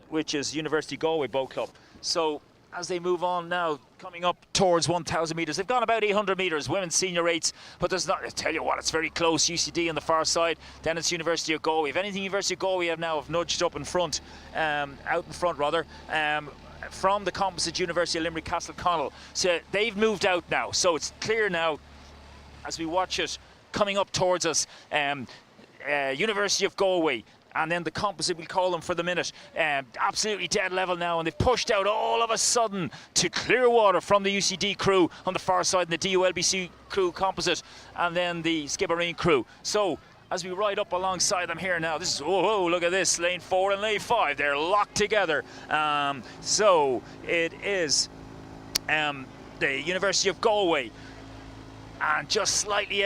which is University Galway Boat Club. So as they move on now, coming up towards 1,000 metres. They've gone about 800 metres, women's senior 8s, but there's not, I tell you what, it's very close. UCD on the far side, then it's University of Galway. If anything, University of Galway have nudged up in front, out in front rather, from the composite University of Limerick, Castleconnell. So they've moved out now, so it's clear now as we watch it coming up towards us. University of Galway, and then the composite, we'll call them for the minute, absolutely dead level now, and they've pushed out all of a sudden to Clearwater from the UCD crew on the far side, and the DULBC crew composite, and then the Skibbereen crew. So as we ride up alongside them here now, this is, whoa, look at this, lane 4 and lane 5, they're locked together. So it is the University of Galway, and just slightly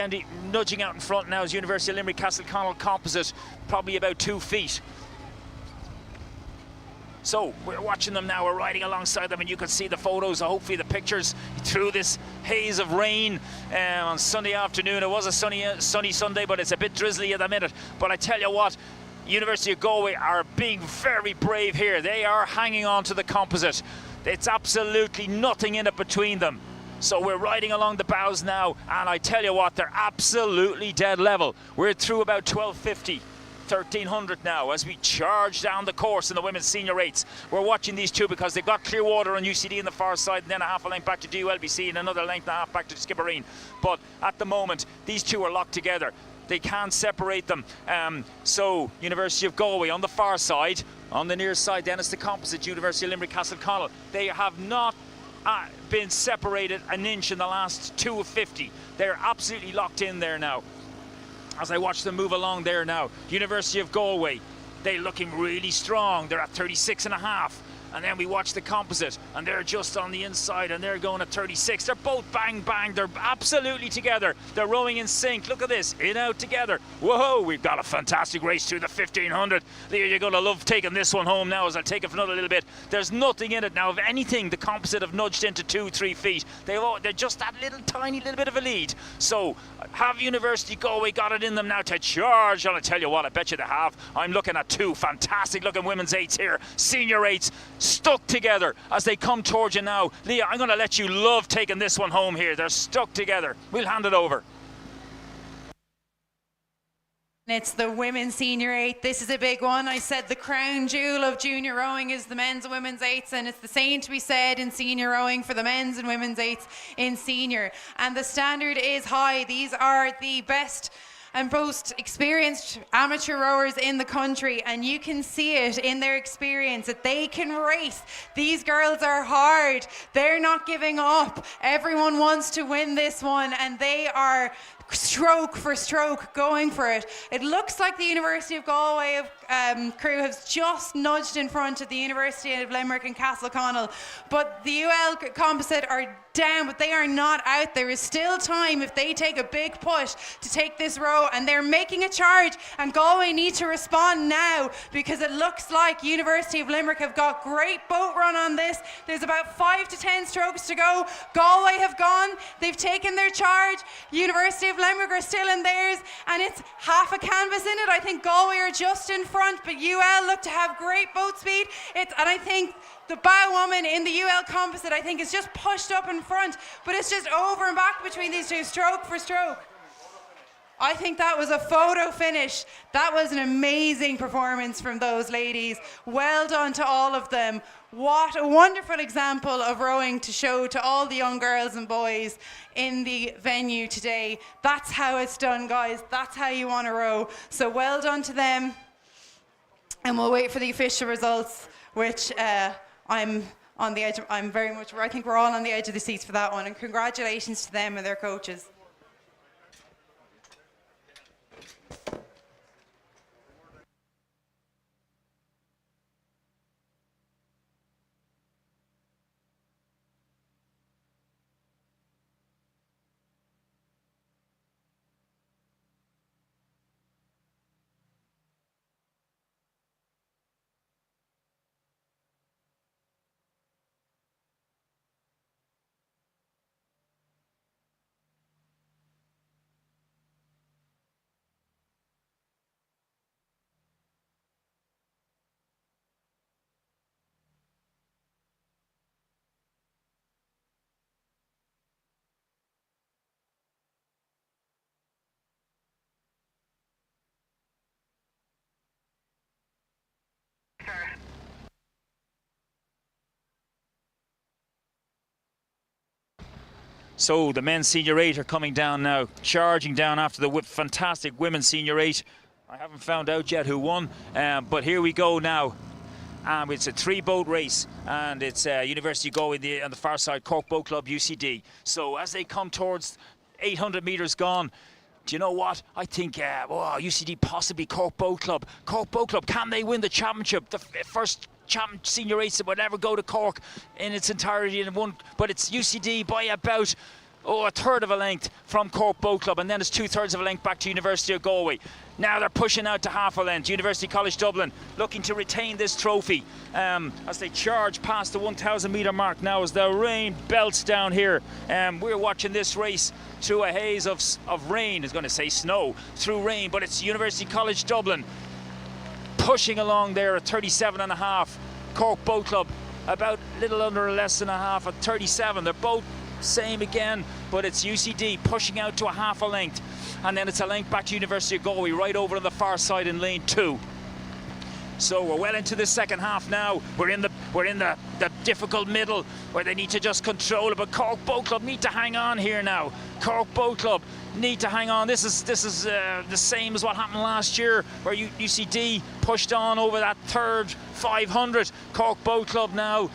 nudging out in front now is University of Limerick Castleconnell composite, probably about 2 feet. So we're watching them now, we're riding alongside them, and you can see the photos, hopefully the pictures, through this haze of rain on Sunday afternoon. It was a sunny Sunday, but it's a bit drizzly at the minute. But I tell you what, University of Galway are being very brave here. They are hanging on to the composite. It's absolutely nothing in it between them. So we're riding along the bows now, and I tell you what, they're absolutely dead level. We're through about 1250, 1300 now as we charge down the course in the women's senior 8s. We're watching these two because they've got Clearwater and UCD on the far side, and then a half a length back to DULBC and another length and a half back to Skibbereen. But at the moment, these two are locked together. They can't separate them. So University of Galway on the far side, on the near side, then it's the composite University of Limerick Castleconnell. They have not been separated an inch in the last 250. They're absolutely locked in there now. As I watch them move along there now, University of Galway, they're looking really strong. They're at 36.5. And then we watch the composite, and they're just on the inside, and they're going at 36. They're both bang, bang. They're absolutely together. They're rowing in sync. Look at this, in, out, together. Whoa, we've got a fantastic race through the 1500. You're going to love taking this one home now, as I'll take it for another little bit. There's nothing in it now. If anything, the composite have nudged into 2-3 feet. They're just that tiny little bit of a lead. So have University Galway got it in them now to charge? And I tell you what, I bet you they have. I'm looking at two fantastic looking women's 8s here, senior 8s, stuck together as they come towards you now. Leah, I'm going to let you love taking this one home here. They're stuck together. We'll hand it over. It's the women's senior 8. This is a big one. I said the crown jewel of junior rowing is the men's and women's 8s, and it's the same to be said in senior rowing for the men's and women's 8s in senior. And the standard is high. These are the best and most experienced amateur rowers in the country, and you can see it in their experience that they can race. These girls are hard. They're not giving up. Everyone wants to win this one, and they are stroke for stroke, going for it. It looks like the University of Galway crew has just nudged in front of the University of Limerick and Castleconnell, but the UL composite are down, but they are not out. There is still time if they take a big push to take this row, and they're making a charge, and Galway need to respond now, because it looks like University of Limerick have got great boat run on this. There's about 5 to 10 strokes to go. Galway have gone, they've taken their charge. University of Limerick are still in theirs, and it's half a canvas in it. I think Galway are just in front, but UL look to have great boat speed. And I think the bow woman in the UL composite, I think, is just pushed up in front, but it's just over and back between these two, stroke for stroke. I think that was a photo finish. That was an amazing performance from those ladies. Well done to all of them. What a wonderful example of rowing to show to all the young girls and boys in the venue today. That's how it's done, guys. That's how you want to row. So well done to them. And we'll wait for the official results, which I'm on the edge. I think we're all on the edge of the seats for that one. And congratulations to them and their coaches. So the men's senior 8 are coming down now, charging down after the fantastic women's senior 8. I haven't found out yet who won, but here we go now. It's a 3-boat race, and it's University of Galway on the far side, Cork Boat Club, UCD. So as they come towards 800 metres gone, do you know what? I think UCD, possibly Cork Boat Club. Cork Boat Club, can they win the championship? The first senior race that would ever go to Cork in its entirety in one, but it's UCD by about a third of a length from Cork Boat Club, and then it's 2/3 of a length back to University of Galway. Now they're pushing out to half a length. University College Dublin looking to retain this trophy as they charge past the 1,000 metre mark now as the rain belts down here. We're watching this race through a haze of rain. I was going to say snow, through rain, but it's University College Dublin pushing along there at 37.5. Cork Boat Club about a little under less than a half at 37. They're both same again, but it's UCD pushing out to a half a length, and then it's a length back to University of Galway right over on the far side in lane 2. So we're well into the second half now. We're in the difficult middle where they need to just control it, but Cork Boat Club need to hang on here now. Cork Boat Club need to hang on. This is the same as what happened last year, where UCD pushed on over that third 500. Cork Boat Club now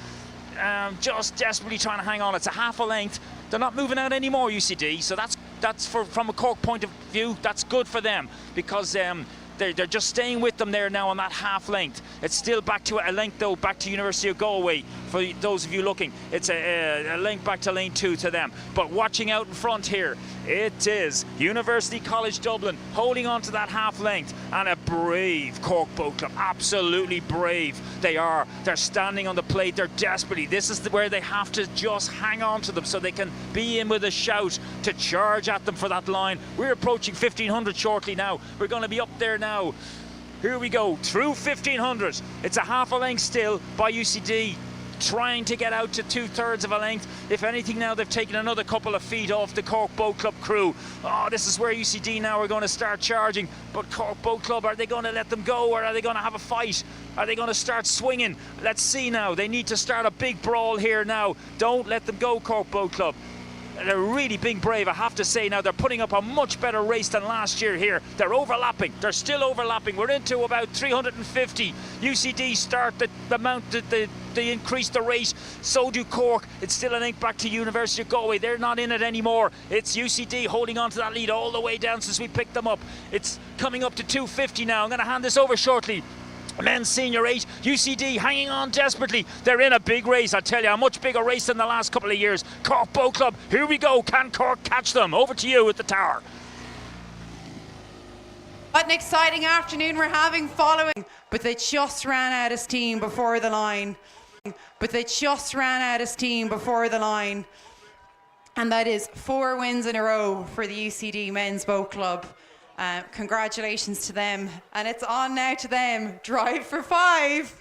just desperately trying to hang on. It's a half a length. They're not moving out anymore, UCD, so that's from a Cork point of view, that's good for them, because they're just staying with them there now on that half length. It's still back to a length though, back to University of Galway. For those of you looking, it's a length back to lane 2 to them. But watching out in front here, it is University College Dublin holding on to that half length, and a brave Cork Boat Club, absolutely brave they are. They're standing on the plate, they're desperately, this is where they have to just hang on to them so they can be in with a shout to charge at them for that line. We're approaching 1500 shortly now. We're going to be up there now. Here we go, through 1500. It's a half a length still by UCD, trying to get out to 2/3 of a length. If anything now, they've taken another couple of feet off the Cork Boat Club crew. Oh, this is where UCD now are going to start charging. But Cork Boat Club, are they going to let them go, or are they going to have a fight? Are they going to start swinging? Let's see now. They need to start a big brawl here now. Don't let them go, Cork Boat Club. they're really being brave, I have to say. Now they're putting up a much better race than last year here. They're overlapping. They're still overlapping. We're into about 350. UCD start the mount, they increase the rate. So do Cork. It's still a link back to University of Galway. They're not in it anymore. It's UCD holding on to that lead all the way down since we picked them up. It's coming up to 250 now. I'm going to hand this over shortly. Men's Senior 8, UCD hanging on desperately. They're in a big race, I tell you, a much bigger race than the last couple of years. Cork Boat Club, here we go. Can Cork catch them? Over to you at the tower. What an exciting afternoon we're having following, but they just ran out of steam before the line. And that is 4 wins in a row for the UCD Men's Boat Club. Congratulations to them, and it's on now to them. Drive for 5.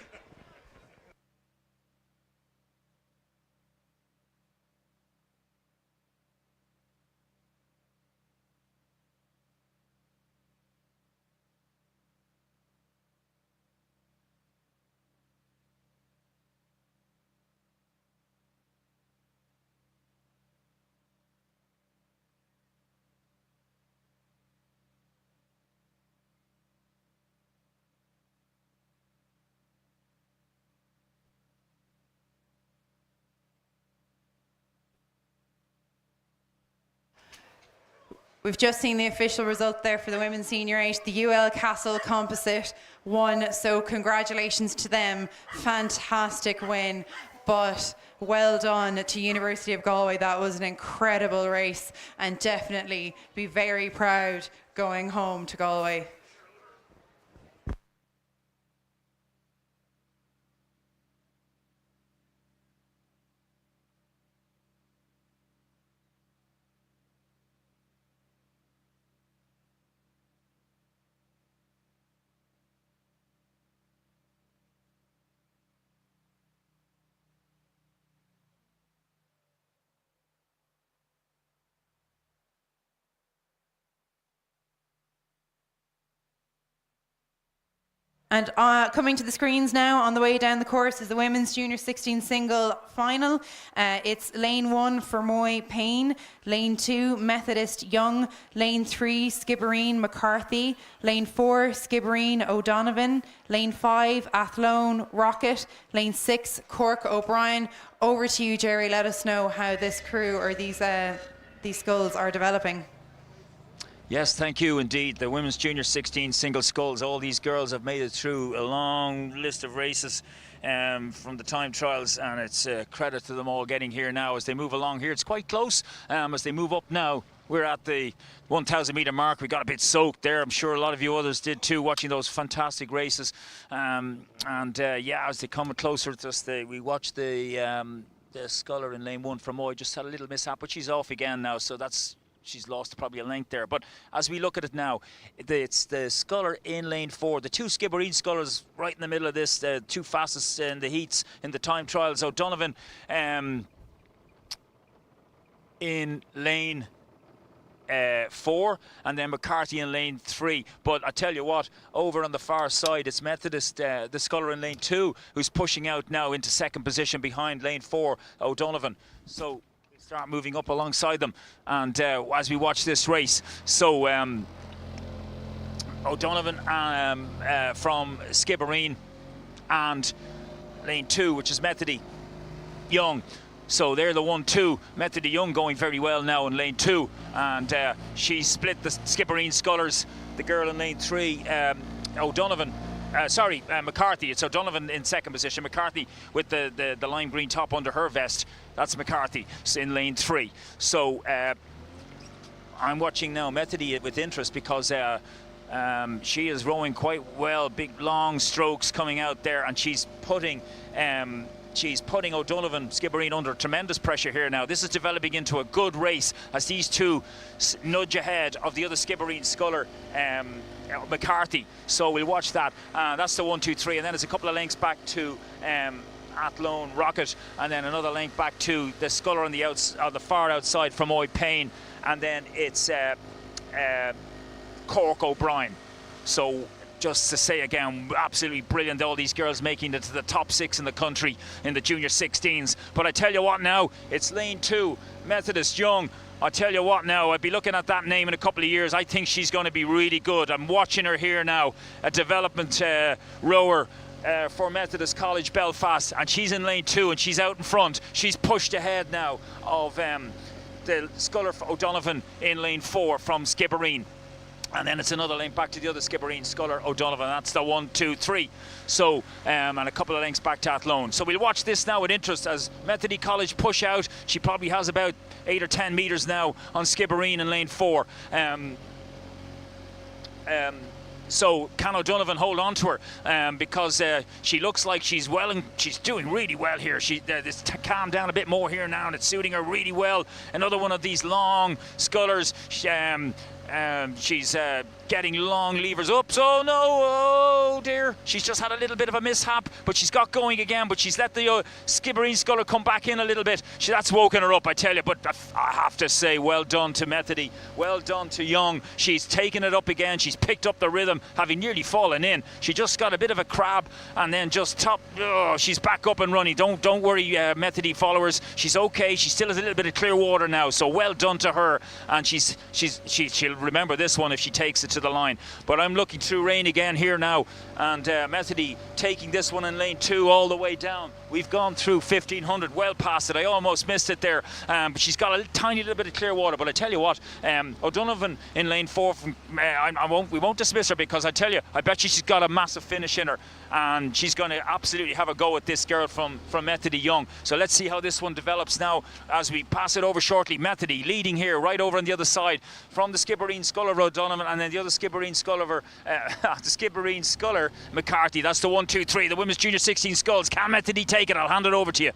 We've just seen the official result there for the Women's Senior 8. The UL Castle Composite won, so congratulations to them. Fantastic win, but well done to University of Galway. That was an incredible race, and definitely be very proud going home to Galway. And coming to the screens now on the way down the course is the Women's Junior 16 single final. It's lane 1, Fermoy Payne, lane 2, Methodist Young, lane 3, Skibbereen McCarthy, lane 4, Skibbereen O'Donovan, lane 5, Athlone Rocket, lane 6, Cork O'Brien. Over to you, Jerry. Let us know how this crew or these skulls are developing. Yes, thank you indeed. The Women's Junior 16 single sculls, all these girls have made it through a long list of races from the time trials, and it's a credit to them all getting here now as they move along here. It's quite close as they move up now. We're at the 1,000 metre mark. We got a bit soaked there. I'm sure a lot of you others did too, watching those fantastic races. Yeah, as they come closer to us, we watched the sculler in lane 1 from Moy just had a little mishap, but she's off again now, so she's lost probably a length there. But as we look at it now, it's the sculler in lane 4. The 2 Skibbereen scullers right in the middle of this, the 2 fastest in the heats in the time trials. O'Donovan in lane 4, and then McCarthy in lane 3. But I tell you what, over on the far side, it's Methodist, the sculler in lane 2, who's pushing out now into second position behind lane 4, O'Donovan. So start moving up alongside them, and as we watch this race, so O'Donovan from Skibbereen and lane 2, which is Methody Young. So they're the 1-2. Methody Young going very well now in lane 2, and she split the Skibbereen scullers. The girl in lane 3, O'Donovan. McCarthy. It's O'Donovan in second position. McCarthy with the lime green top under her vest. That's McCarthy in lane 3. So I'm watching now Methody with interest because she is rowing quite well. Big long strokes coming out there, and she's putting O'Donovan Skibbereen under tremendous pressure here now. This is developing into a good race as these two nudge ahead of the other Skibbereen sculler, McCarthy. So we'll watch that. That's the 1, 2, 3, and then there's a couple of lengths back to Athlone Rocket, and then another length back to the sculler on the far outside from Fermoy Payne, and then it's Cork O'Brien. So just to say again, absolutely brilliant, all these girls making it to the top 6 in the country in the junior 16s. But I tell you what now, it's lane 2, Methodist Young. I tell you what now, I'd be looking at that name in a couple of years. I think she's going to be really good. I'm watching her here now, a development rower for Methodist College Belfast, and she's in lane 2 and she's out in front. She's pushed ahead now of the sculler O'Donovan in lane 4 from Skibbereen. And then it's another lane back to the other Skibbereen sculler O'Donovan. That's the 1, 2, 3. So, and a couple of lengths back to Athlone. So we'll watch this now with interest as Methody College push out. She probably has about 8 or 10 metres now on Skibbereen in lane 4. So can O'Donovan hold on to her because she looks like she's well and she's doing really well here. She this calmed down a bit more here now and it's suiting her really well. Another one of these long scullers. She's getting long levers up. So no, oh dear. She's just had a little bit of a mishap, but she's got going again. But she's let the Skibbereen sculler come back in a little bit. That's woken her up, I tell you. But I have to say, well done to Methody. Well done to Young. She's taken it up again. She's picked up the rhythm, having nearly fallen in. She just got a bit of a crab and then just top. Oh, she's back up and running. Don't worry, Methody followers. She's okay. She still has a little bit of clear water now. So well done to her. And she'll remember this one if she takes it to the line. But I'm looking through rain again here now, and Methody taking this one in lane 2 all the way down. We've gone through 1500, well past it. I almost missed it there, but she's got a tiny little bit of clear water. But I tell you what, O'Donovan in lane 4 from, we won't dismiss her, because I tell you, I bet you she's got a massive finish in her, and she's going to absolutely have a go at this girl from Methody Young. So let's see how this one develops now as we pass it over shortly. Methody leading here right over on the other side from the Skibbereen sculler O'Donovan, and then the other Skibbereen sculler the Skibbereen sculler McCarthy. That's the 1, 2, 3, the women's junior 16 sculls. Can Methody take it? I'll hand it over to you.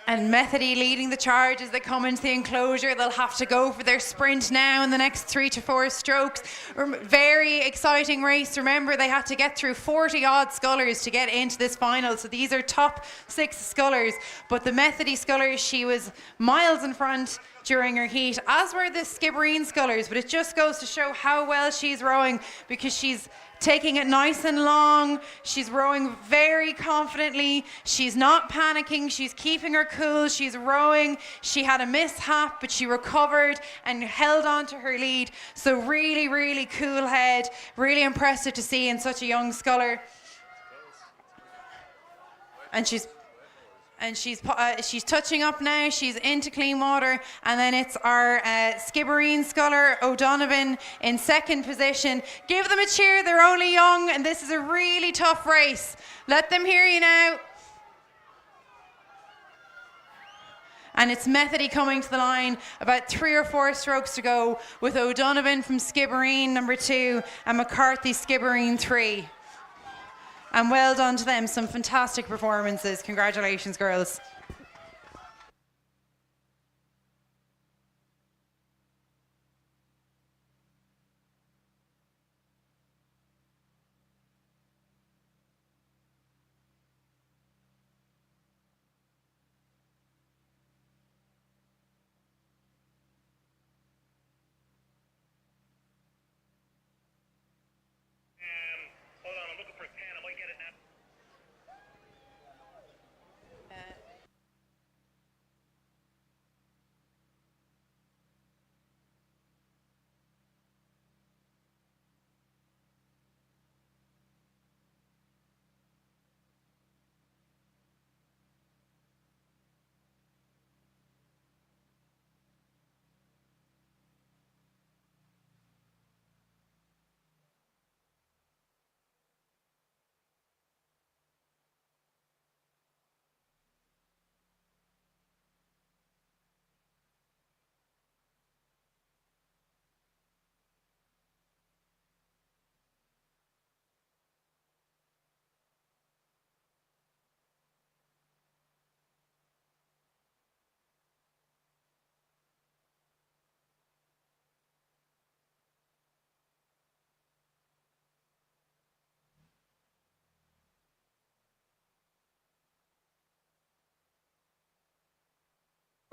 And Methody leading the charge as they come into the enclosure. They'll have to go for their sprint now in the next 3 to 4 strokes. Very exciting race. Remember, they had to get through 40 odd scullers to get into this final. So these are top 6 scullers. But the Methody sculler, she was miles in front during her heat, as were the Skibbereen scullers. But it just goes to show how well she's rowing, because she's taking it nice and long. She's rowing very confidently. She's not panicking. She's keeping her cool. She's rowing. She had a mishap, but she recovered and held on to her lead. So really, really cool head. Really impressive to see in such a young sculler. And she's touching up now. She's into clean water, and then it's our Skibbereen sculler O'Donovan in second position. Give them a cheer. They're only young, and this is a really tough race. Let them hear you now. And it's Methody coming to the line, about 3 or 4 strokes to go, with O'Donovan from Skibbereen number 2 and McCarthy Skibbereen 3. And well done to them. Some fantastic performances. Congratulations, girls. Hold on, I'm looking for a pen. I might get it now.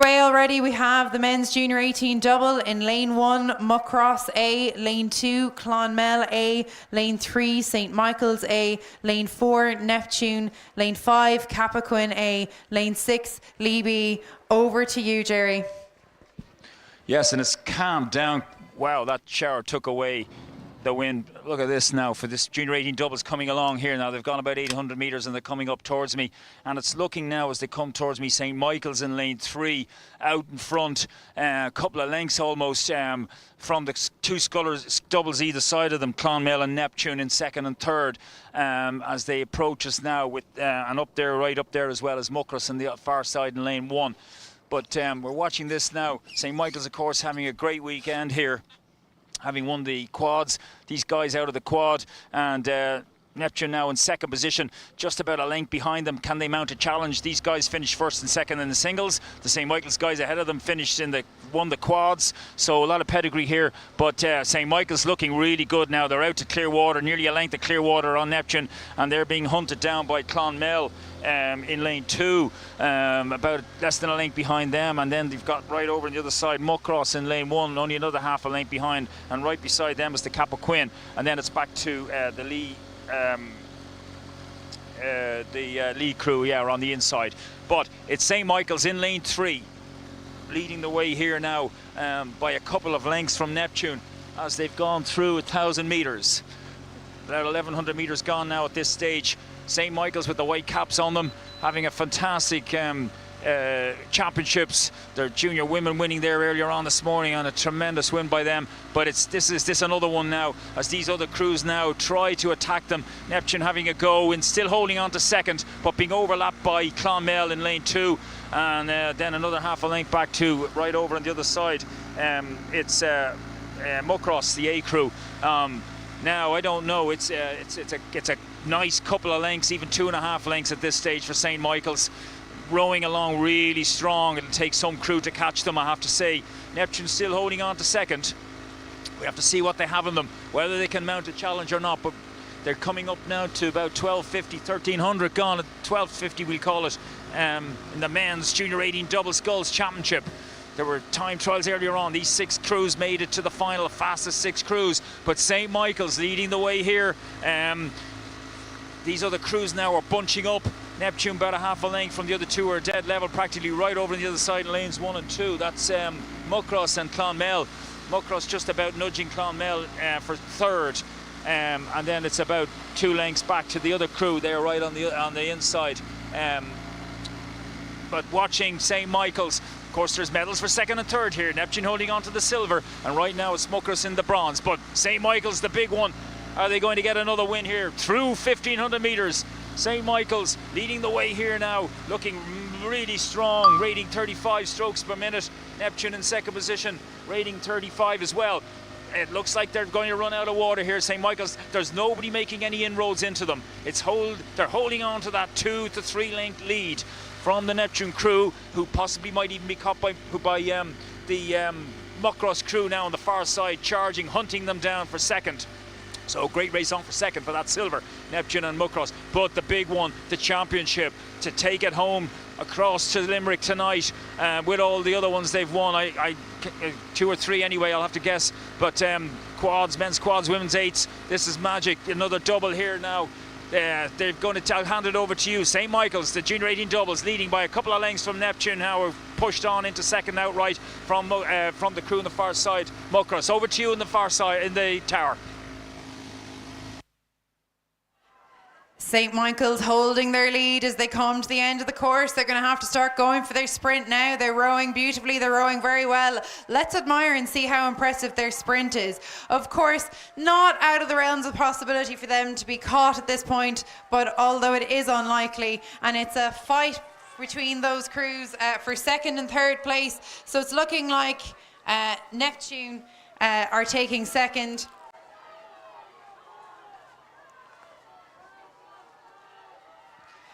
Way already, we have the men's junior 18 double in lane 1, Muckross A, lane 2, Clonmel A, lane 3, St. Michael's A, lane 4, Neptune, lane 5, Capaquin A, lane 6, Lee B. Over to you, Jerry. Yes, and it's calmed down. Wow, that shower took away the wind. Look at this now for this junior 18 doubles coming along here now. They've gone about 800 metres and they're coming up towards me. And it's looking now as they come towards me, St. Michael's in lane 3 out in front, a couple of lengths almost from the two scullers, doubles either side of them, Clonmel and Neptune in second and third as they approach us now with and up there, right up there as well as Muckross on the far side in lane 1. But we're watching this now. St. Michael's, of course, having a great weekend here, having won the quads. These guys out of the quad, and Neptune now in second position, just about a length behind them. Can they mount a challenge? These guys finished first and second in the singles. The St. Michael's guys ahead of them finished won the quads, so a lot of pedigree here. But St. Michael's looking really good now. They're out to Clearwater, nearly a length of Clearwater on Neptune, and they're being hunted down by Clonmel in lane 2, about less than a length behind them. And then they've got right over on the other side Muckross in lane 1, only another half a length behind, and right beside them is the Capaquin. And then it's back to the Lee Lee crew, yeah, on the inside. But it's St. Michael's in lane 3, leading the way here now by a couple of lengths from Neptune as they've gone through 1,000 metres. About 1,100 metres gone now at this stage. St. Michael's with the white caps on them, having a fantastic championships. Their junior women winning there earlier on this morning on a tremendous win by them. But this another one now as these other crews now try to attack them. Neptune having a go and still holding on to second, but being overlapped by Clonmel in lane 2, and then another half a length back to right over on the other side. It's Muckross, the A crew. Now I don't know. It's a nice couple of lengths, even 2.5 lengths at this stage for St. Michael's. Rowing along really strong. It'll take some crew to catch them, I have to say. Neptune still holding on to second. We have to see what they have in them, whether they can mount a challenge or not. But they're coming up now to about 1250, 1300 gone at 1250 we'll call it, in the men's junior 18 double sculls championship. There were time trials earlier on. These 6 crews made it to the final, fastest 6 crews. But St. Michael's leading the way here. These other crews now are bunching up. Neptune about a half a length from the other two are dead level, practically right over on the other side in lanes 1 and 2. That's Muckross and Clonmel. Muckross just about nudging Clonmel for third. And then it's about 2 lengths back to the other crew. They're right on the inside. But watching St. Michael's, of course there's medals for second and third here. Neptune holding on to the silver, and right now it's Muckross in the bronze. But St. Michael's the big one. Are they going to get another win here through 1,500 metres? St. Michael's leading the way here now, looking really strong, rating 35 strokes per minute. Neptune in second position, rating 35 as well. It looks like they're going to run out of water here, St. Michael's. There's nobody making any inroads into them. They're holding on to that 2 to 3 length lead from the Neptune crew, who possibly might even be caught by the Muckross crew now on the far side, charging, hunting them down for second. So great race on for second for that silver, Neptune and Muckross. But the big one, the championship, to take it home across to Limerick tonight with all the other ones they've won. I 2 or 3 anyway, I'll have to guess. But quads, men's quads, women's eights. This is magic. Another double here now. They're going to hand it over to you. St. Michael's, the junior 18 doubles, leading by a couple of lengths from Neptune, now are pushed on into second outright from the crew on the far side. Muckross, over to you in the far side, in the tower. St. Michael's holding their lead as they come to the end of the course. They're going to have to start going for their sprint now. They're rowing beautifully. They're rowing very well. Let's admire and see how impressive their sprint is. Of course, not out of the realms of possibility for them to be caught at this point, but although it is unlikely, and it's a fight between those crews for second and third place. So it's looking like Neptune are taking second.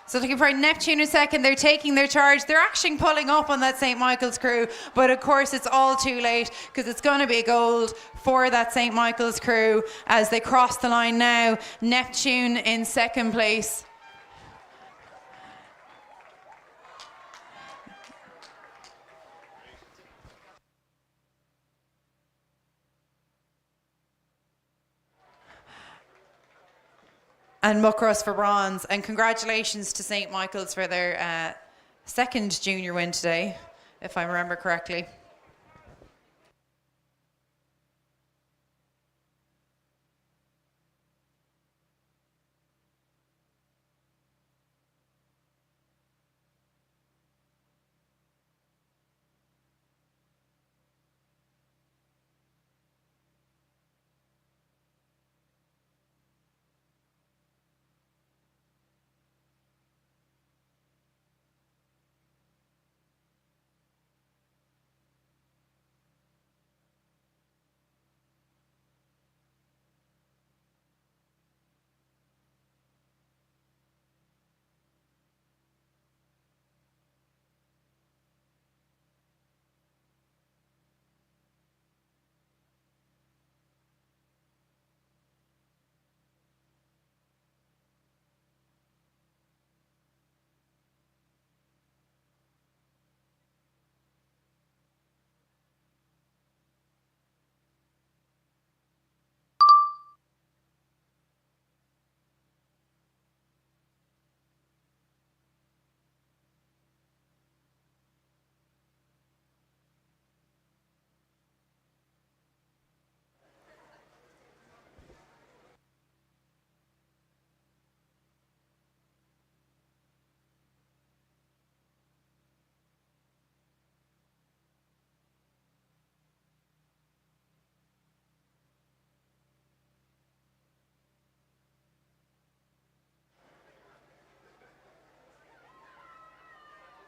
So looking for Neptune in second, they're taking their charge. They're actually pulling up on that St. Michael's crew, but of course it's all too late because it's going to be gold for that St. Michael's crew as they cross the line now. Neptune in second place. and Muckross for bronze. And congratulations to St. Michael's for their second junior win today, if I remember correctly.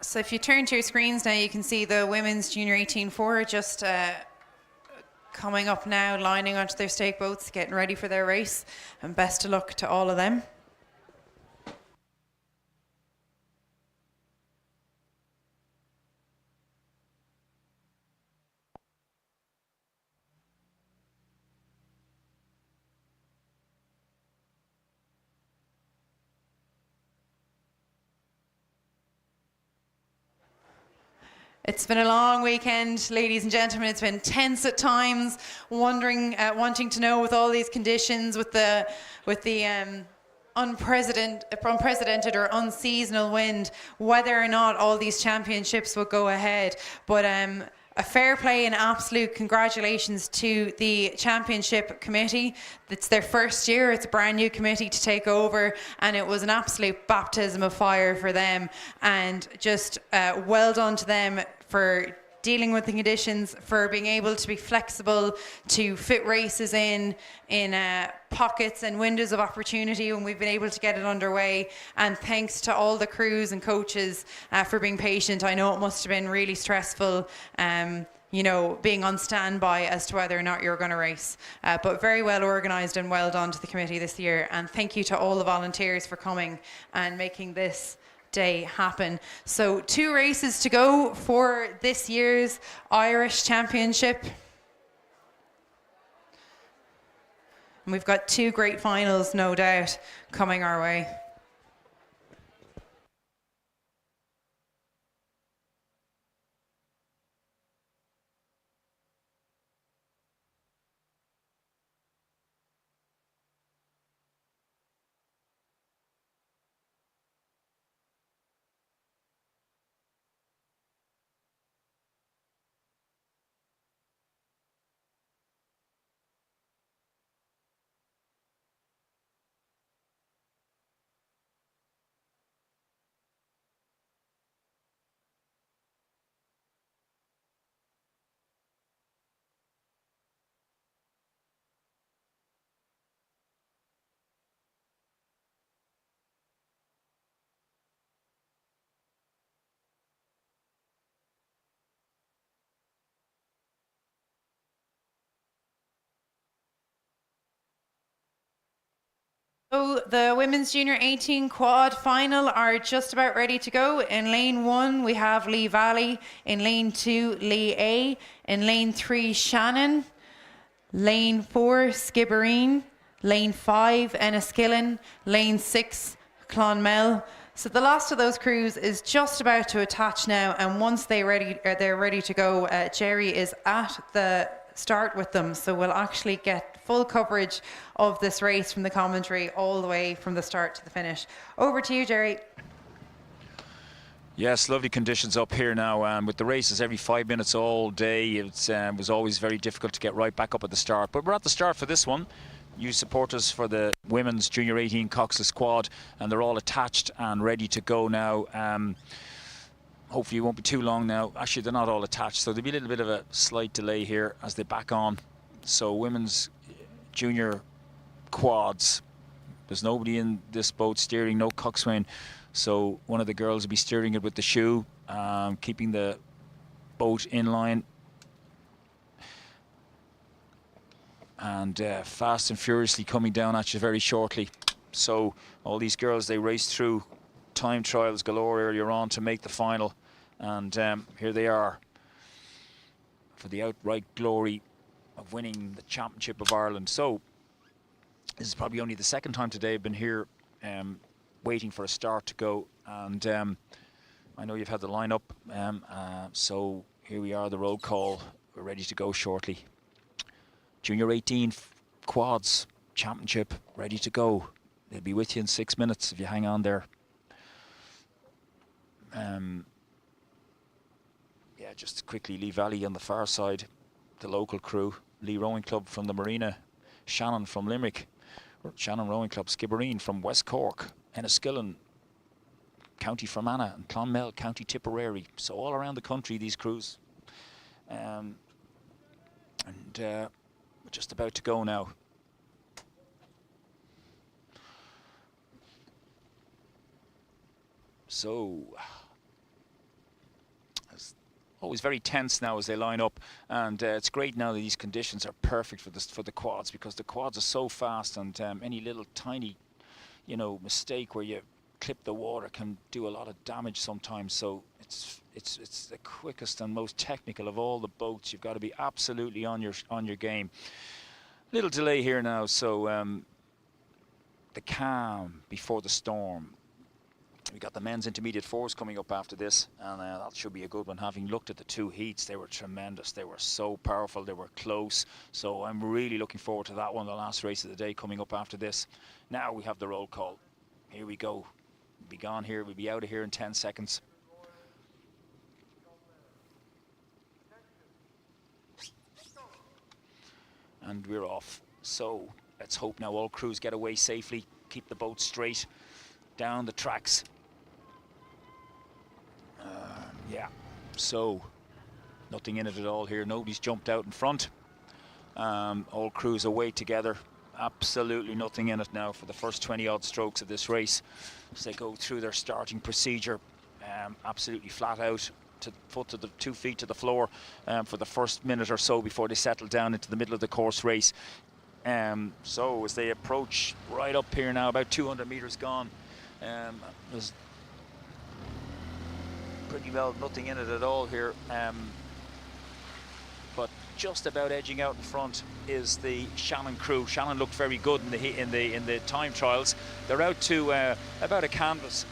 So if you turn to your screens now, you can see the women's junior 18-4 just coming up now, lining onto their stake boats, getting ready for their race. And best of luck to all of them. It's been a long weekend, ladies and gentlemen. It's been tense at times, wanting to know with all these conditions, with the unprecedented or unseasonal wind, whether or not all these championships will go ahead. But a fair play and absolute congratulations to the championship committee. It's their first year. It's a brand new committee to take over, and it was an absolute baptism of fire for them. And just well done to them for dealing with the conditions, for being able to be flexible, to fit races in pockets and windows of opportunity when we've been able to get it underway. And thanks to all the crews and coaches for being patient. I know it must have been really stressful, you know, being on standby as to whether or not you're going to race. But very well organised, and well done to the committee this year. And thank you to all the volunteers for coming and making this day happen. So 2 races to go for this year's Irish Championship. And we've got 2 great finals, no doubt, coming our way. So the women's junior 18 quad final are just about ready to go. In lane 1, we have Lee Valley. In lane 2, Lee A. In lane 3, Shannon. Lane 4, Skibbereen. Lane 5, Enniskillen. Lane 6, Clonmel. So the last of those crews is just about to attach now, and once they're ready to go, Jerry is at the start with them. So we'll actually get full coverage of this race from the commentary all the way from the start to the finish. Over to you, Jerry. Yes, lovely conditions up here now. With the races every 5 minutes all day, it was always very difficult to get right back up at the start. But we're at the start for this one. You supporters for the women's Junior 18 coxless squad, and they're all attached and ready to go now. Hopefully it won't be too long now. Actually, they're not all attached, so there'll be a little bit of a slight delay here as they back on. So women's junior quads, there's nobody in this boat steering, no coxswain. So one of the girls will be steering it with the shoe, keeping the boat in line. And fast and furiously coming down at you very shortly. So all these girls, they raced through time trials galore earlier on to make the final. And here they are for the outright glory of winning the Championship of Ireland. So this is probably only the second time today I've been here waiting for a start to go. And I know you've had the lineup. So here we are, the roll call. We're ready to go shortly. Junior 18 quads championship ready to go. They'll be with you in 6 minutes if you hang on there. Yeah, just quickly, Lee Valley on the far side, the local crew. Lee Rowing Club from the Marina, Shannon from Limerick, Shannon Rowing Club, Skibbereen from West Cork, Enniskillen, County Fermanagh, and Clonmel, County Tipperary. So all around the country, these crews. We're just about to go now. So it's always very tense now as they line up, and it's great now that these conditions are perfect for the quads, because the quads are so fast, and any little tiny, mistake where you clip the water can do a lot of damage sometimes. So it's the quickest and most technical of all the boats. You've got to be absolutely on your game. Little delay here now, so the calm before the storm. We got the men's intermediate fours coming up after this, and that should be a good one. Having looked at the two heats, they were tremendous. They were so powerful, they were close. So I'm really looking forward to that one, the last race of the day coming up after this. Now we have the roll call. Here we go. We'll be gone here, we'll be out of here in 10 seconds. And we're off. So let's hope now all crews get away safely, keep the boat straight down the tracks. Yeah, so nothing in it at all here. Nobody's jumped out in front. All crews away together. Absolutely nothing in it now for the first 20 odd strokes of this race as they go through their starting procedure. Absolutely flat out, 2 feet to the floor for the first minute or so before they settle down into the middle of the course race. So as they approach right up here now, about 200 meters gone, there's pretty well nothing in it at all here, but just about edging out in front is the Shannon crew. Shannon looked very good in the time trials. They're out to about a canvas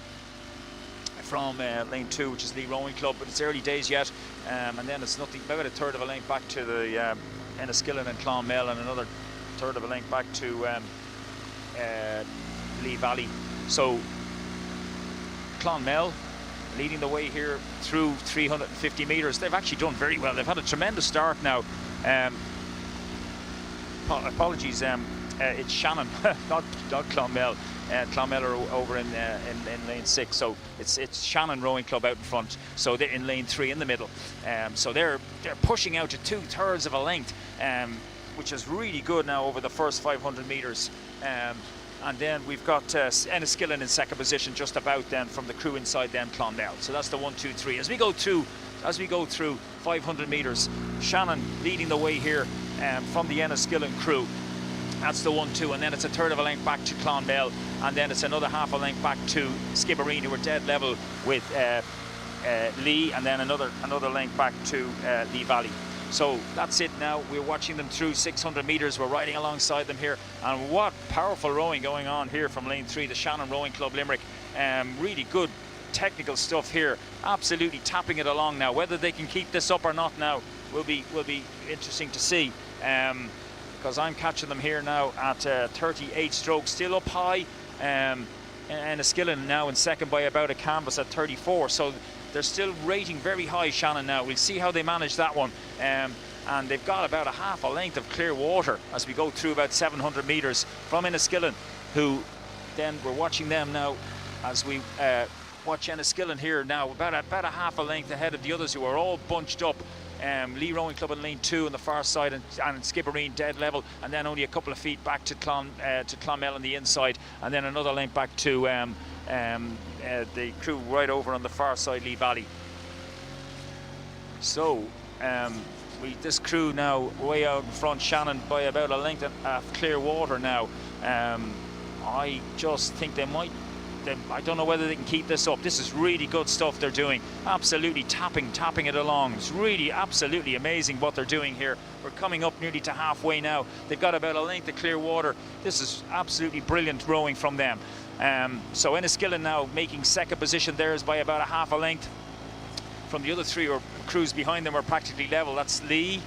from lane 2, which is Lee Rowing Club, but it's early days yet, and then it's nothing, about a third of a length back to the Enniskillen and Clonmel, and another third of a length back to Lee Valley. So Clonmel leading the way here through 350 meters. They've actually done very well. They've had a tremendous start now. Apologies, it's Shannon, not Clonmel. Clonmel are over in lane 6, so it's Shannon Rowing Club out in front. So they're in lane 3 in the middle. So they're pushing out to 2/3 of a length, which is really good now over the first 500 meters. And then we've got Enniskillen in second position, just about then from the crew inside them Clonmel. So that's the 1, 2, 3. As we go through 500 meters, Shannon leading the way here from the Enniskillen crew. That's the 1, 2, and then it's a third of a length back to Clonmel, and then it's another half a length back to Skibbereen, who are dead level with Lee, and then another length back to Lee Valley. So that's it now. We're watching them through 600 meters. We're riding alongside them here, and what powerful rowing going on here from lane 3, the Shannon Rowing Club Limerick. Really good technical stuff here, absolutely tapping it along now. Whether they can keep this up or not now, will be interesting to see, because I'm catching them here now at 38 strokes, still up high. Enniskillen now in second by about a canvas at 34, so they're still rating very high, Shannon. Now we'll see how they manage that one, and they've got about a half a length of clear water as we go through about 700 meters from Enniskillen, who then we're watching them now as we watch Enniskillen here now about a half a length ahead of the others, who are all bunched up. Lee Rowing Club in lane 2 on the far side, and Skibbereen dead level, and then only a couple of feet back to Clonmel on the inside, and then another length back to the crew right over on the far side, Lee Valley. So this crew now way out in front, Shannon, by about a length of clear water now. I just think they might. I don't know whether they can keep this up. This is really good stuff they're doing. Absolutely tapping it along. It's really absolutely amazing what they're doing here. We're coming up nearly to halfway now. They've got about a length of clear water. This is absolutely brilliant rowing from them. So Enniskillen now making second position. Theirs by about a half a length from the other three, or crews behind them are practically level. That's Lee,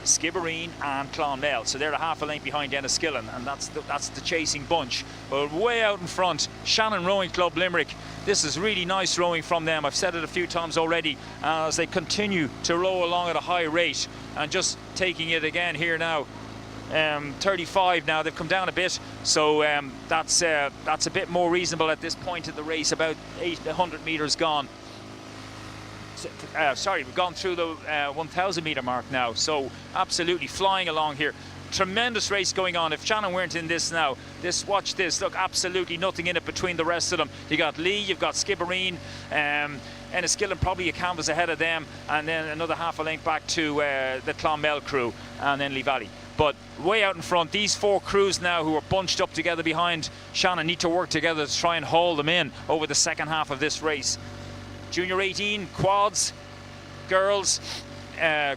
Skibbereen and Clonmel, so they're a half a length behind Enniskillen, and that's the chasing bunch. But way out in front, Shannon Rowing Club Limerick. This is really nice rowing from them. I've said it a few times already, as they continue to row along at a high rate, and just taking it again here now. 35 now, they've come down a bit, so that's a bit more reasonable at this point of the race. About 800 meters gone. Sorry, we've gone through the 1,000 meter mark now, so absolutely flying along here. Tremendous race going on. If Shannon weren't in this now, watch this, look, absolutely nothing in it between the rest of them. You got Lee, you've got Skibbereen, Enniskillen probably a canvas ahead of them, and then another half a length back to the Clonmel crew, and then Lee Valley. But way out in front, these four crews now who are bunched up together behind Shannon need to work together to try and haul them in over the second half of this race. Junior 18 quads, girls,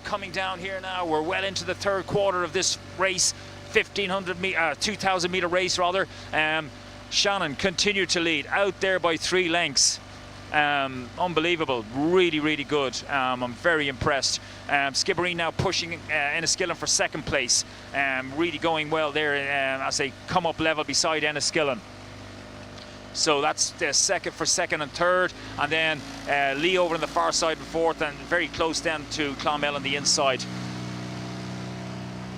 coming down here now. We're well into the third quarter of this race, 2,000 meter race rather. Shannon continued to lead, out there by 3 lengths. Unbelievable, really good. I'm very impressed. Skibbereen now pushing Enniskillen for second place, really going well there as they come up level beside Enniskillen. So that's the second and third, and then Lee over on the far side in fourth, and very close then to Clonmel on the inside.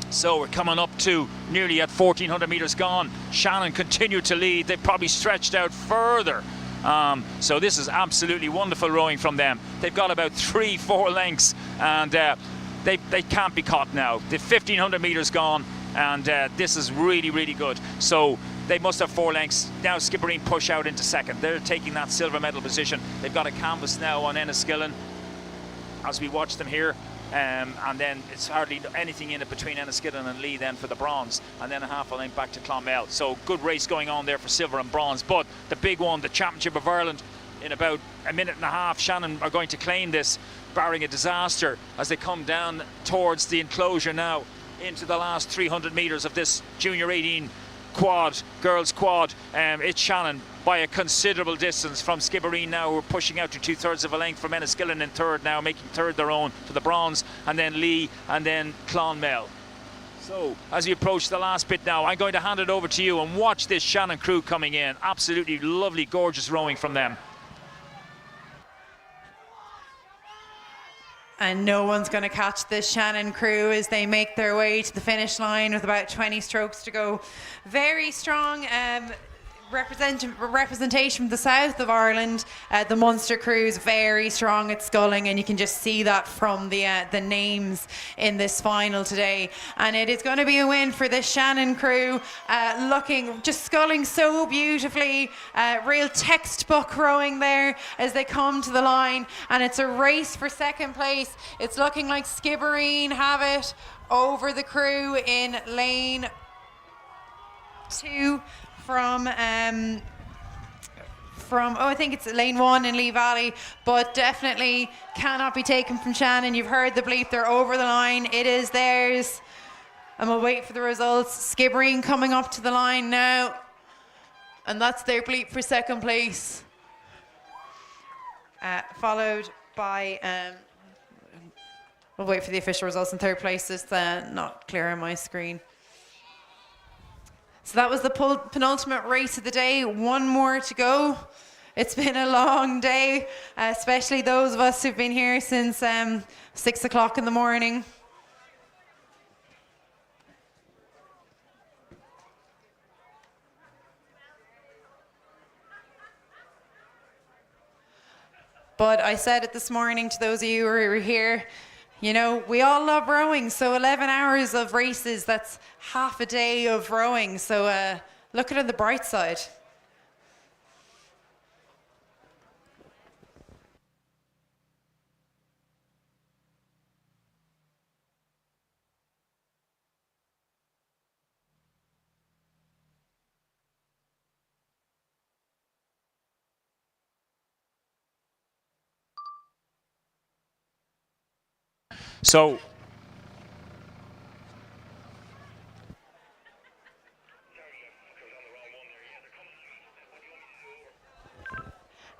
So we're coming up to nearly at 1,400 meters gone. Shannon continued to lead. They've probably stretched out further. So this is absolutely wonderful rowing from them. They've got about 3-4 lengths, and they can't be caught now. The 1,500 meters gone, and this is really good. So they must have 4 lengths. Now Skibbereen push out into second. They're taking that silver medal position. They've got a canvas now on Enniskillen as we watch them here. And then it's hardly anything in it between Enniskillen and Lee then for the bronze, and then a half a length back to Clonmel. So good race going on there for silver and bronze. But the big one, the Championship of Ireland, in about a minute and a half, Shannon are going to claim this, barring a disaster, as they come down towards the enclosure now into the last 300 meters of this Junior 18 quad, girls quad. It's Shannon by a considerable distance from Skibbereen now, who are pushing out to 2/3 of a length from Enniskillen in third now, making third their own for the bronze, and then Lee, and then Clonmel. So as we approach the last bit now, I'm going to hand it over to you and watch this Shannon crew coming in. Absolutely lovely, gorgeous rowing from them. And no one's going to catch this Shannon crew as they make their way to the finish line with about 20 strokes to go. Very strong representation from the south of Ireland. The Munster crew is very strong at sculling, and you can just see that from the names in this final today. And it is going to be a win for the Shannon crew, just sculling so beautifully. Real textbook rowing there as they come to the line, and it's a race for second place. It's looking like Skibbereen have it over the crew in lane 2 from I think it's lane 1 in Lee Valley, but definitely cannot be taken from Shannon. You've heard the bleep, they're over the line, it is theirs, and we'll wait for the results. Skibbereen coming up to the line now, and that's their bleep for second place, followed by We'll wait for the official results in third place. It's not clear on my screen. So that was the penultimate race of the day. One more to go. It's been a long day, especially those of us who've been here since 6 o'clock in the morning. But I said it this morning to those of you who were here, you know, we all love rowing. So 11 hours of races, that's half a day of rowing. So look at it on the bright side. So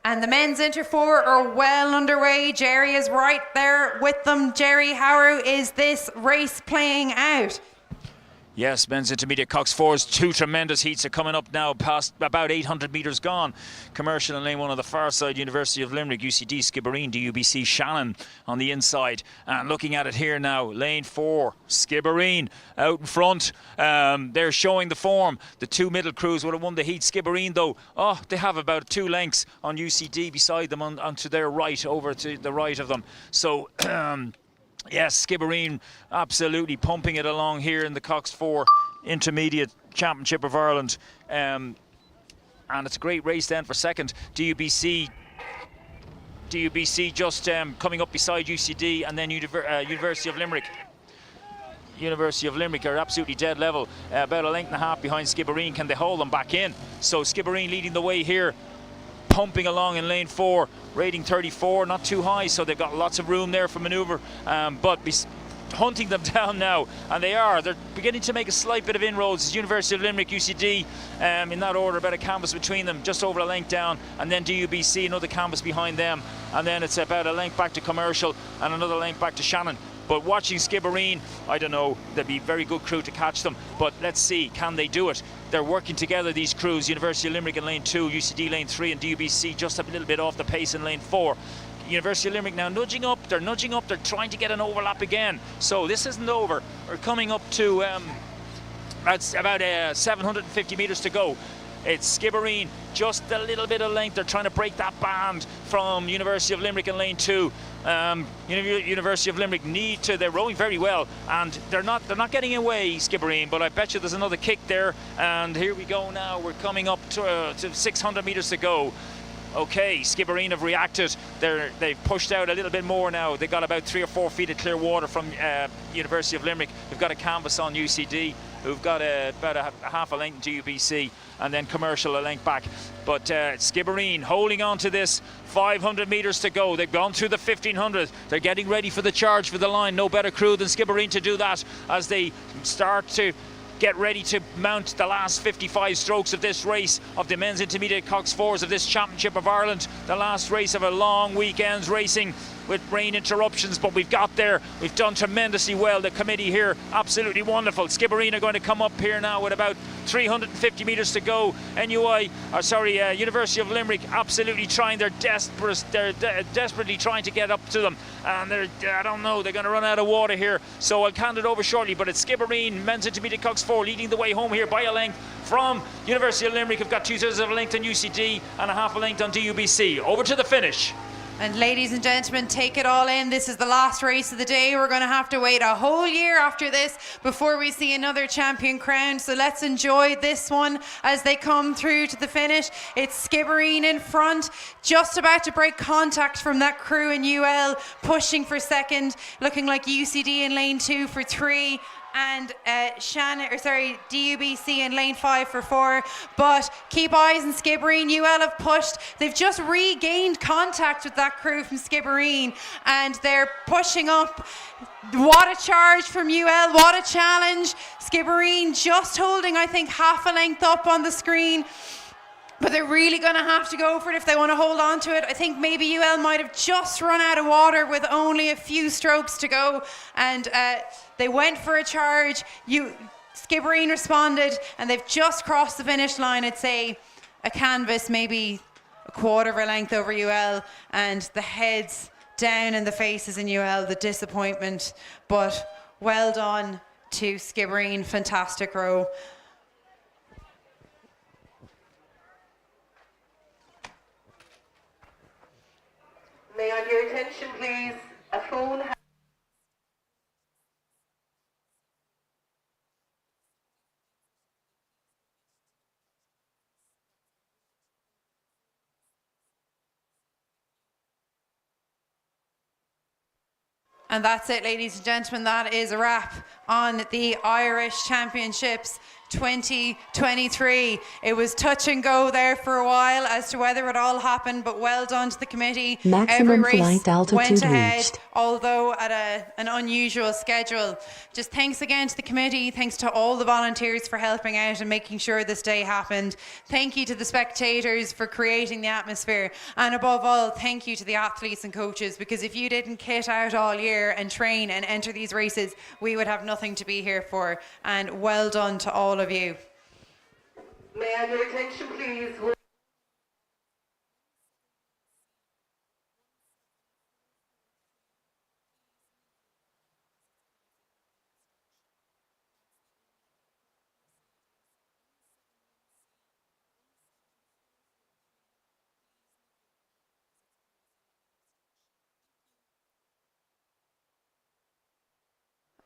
and the men's Inter 4 are well underway. Jerry is right there with them. Jerry, how is this race playing out? yes, men's intermediate Cox 4's two tremendous heats are coming up now, past about 800 metres gone. Commercial in lane 1 on the far side, University of Limerick, UCD, Skibbereen, DUBC, Shannon on the inside. And looking at it here now, lane 4, Skibbereen out in front. They're showing the form. The two middle crews would have won the heat. Skibbereen, though, they have about 2 lengths on UCD beside them on to their right, over to the right of them. So yes, Skibbereen absolutely pumping it along here in the Cox 4 Intermediate Championship of Ireland. And it's a great race then for second. DUBC just coming up beside UCD, and then University of Limerick. University of Limerick are absolutely dead level, about a length and a half behind Skibbereen. Can they hold them back in? So Skibbereen leading the way here, pumping along in lane 4, rating 34, not too high, so they've got lots of room there for manoeuvre, but hunting them down now, and they're beginning to make a slight bit of inroads. University of Limerick, UCD, in that order, about a canvas between them, just over a length down, and then DUBC, another canvas behind them, and then it's about a length back to Commercial and another length back to Shannon. But watching Skibbereen, I don't know, they'd be a very good crew to catch them, but let's see, can they do it? They're working together, these crews, University of Limerick in lane 2, UCD lane 3, and DUBC just a little bit off the pace in lane 4. University of Limerick now nudging up, they're trying to get an overlap again. So this isn't over. We're coming up to about 750 metres to go. It's Skibbereen, just a little bit of length. They're trying to break that band from University of Limerick in lane 2. University of Limerick they're rowing very well, and they're not getting away, Skibbereen, but I bet you there's another kick there. And here we go now. We're coming up to 600 metres to go. Okay, Skibbereen have reacted. They've pushed out a little bit more now. They got about 3 or 4 feet of clear water from University of Limerick. We've got a canvas on UCD, who've got about a half a length in DUBC, and then Commercial a length back. But Skibbereen holding on to this. 500 metres to go. They've gone through the 1500. They're getting ready for the charge for the line. No better crew than Skibbereen to do that as they start to get ready to mount the last 55 strokes of this race of the men's intermediate Cox 4s of this Championship of Ireland. The last race of a long weekend's racing with rain interruptions, but we've got there. We've done tremendously well. The committee here, absolutely wonderful. Skibbereen are going to come up here now with about 350 metres to go. University of Limerick absolutely trying their desperately trying to get up to them, and I don't know, they're going to run out of water here, so I'll hand it over shortly. But it's Skibbereen, men's intermediate Cox 4, leading the way home here by a length from University of Limerick. Have got 2/3 of a length on UCD and a half a length on DUBC. Over to the finish. And ladies and gentlemen, take it all in. This is the last race of the day. We're going to have to wait a whole year after this before we see another champion crowned. So let's enjoy this one as they come through to the finish. It's Skibbereen in front, just about to break contact from that crew in UL, pushing for second, looking like UCD in lane 2 for 3. And DUBC in lane 5 for 4. But keep eyes on Skibbereen. UL have pushed. They've just regained contact with that crew from Skibbereen, and they're pushing up. What a charge from UL. What a challenge. Skibbereen just holding, I think, half a length up on the screen. But they're really going to have to go for it if they want to hold on to it. I think maybe UL might have just run out of water with only a few strokes to go. And they went for a charge. Skibbereen responded, and they've just crossed the finish line. I'd say a canvas, maybe a quarter of a length over UL. And the heads down in the faces in UL, the disappointment. But well done to Skibbereen. Fantastic row. May I have your attention, please? A phone has And that's it, ladies and gentlemen. That is a wrap on the Irish Championships 2023. It was touch and go there for a while as to whether it all happened, but well done to the committee. Maximum Every race flight altitude went ahead, reached. although at an unusual schedule. Just thanks again to the committee. Thanks to all the volunteers for helping out and making sure this day happened. Thank you to the spectators for creating the atmosphere. And above all, thank you to the athletes and coaches, because if you didn't kit out all year and train and enter these races, we would have nothing to be here for. And well done to all of you. May I have your attention, please?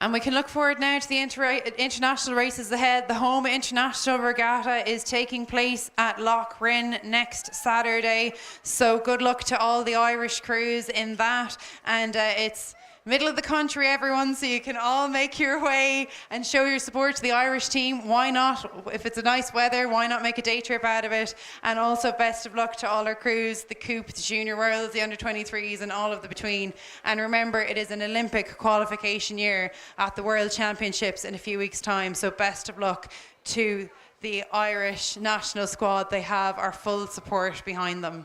And we can look forward now to the international races ahead. The home international regatta is taking place at Lough Rinn next Saturday. So good luck to all the Irish crews in that. And it's middle of the country, everyone, so you can all make your way and show your support to the Irish team. Why not? If it's a nice weather, why not make a day trip out of it? And also best of luck to all our crews, the Coupe, the Junior Worlds, the Under-23s and all of the between. And remember, it is an Olympic qualification year at the World Championships in a few weeks' time. So best of luck to the Irish national squad. They have our full support behind them.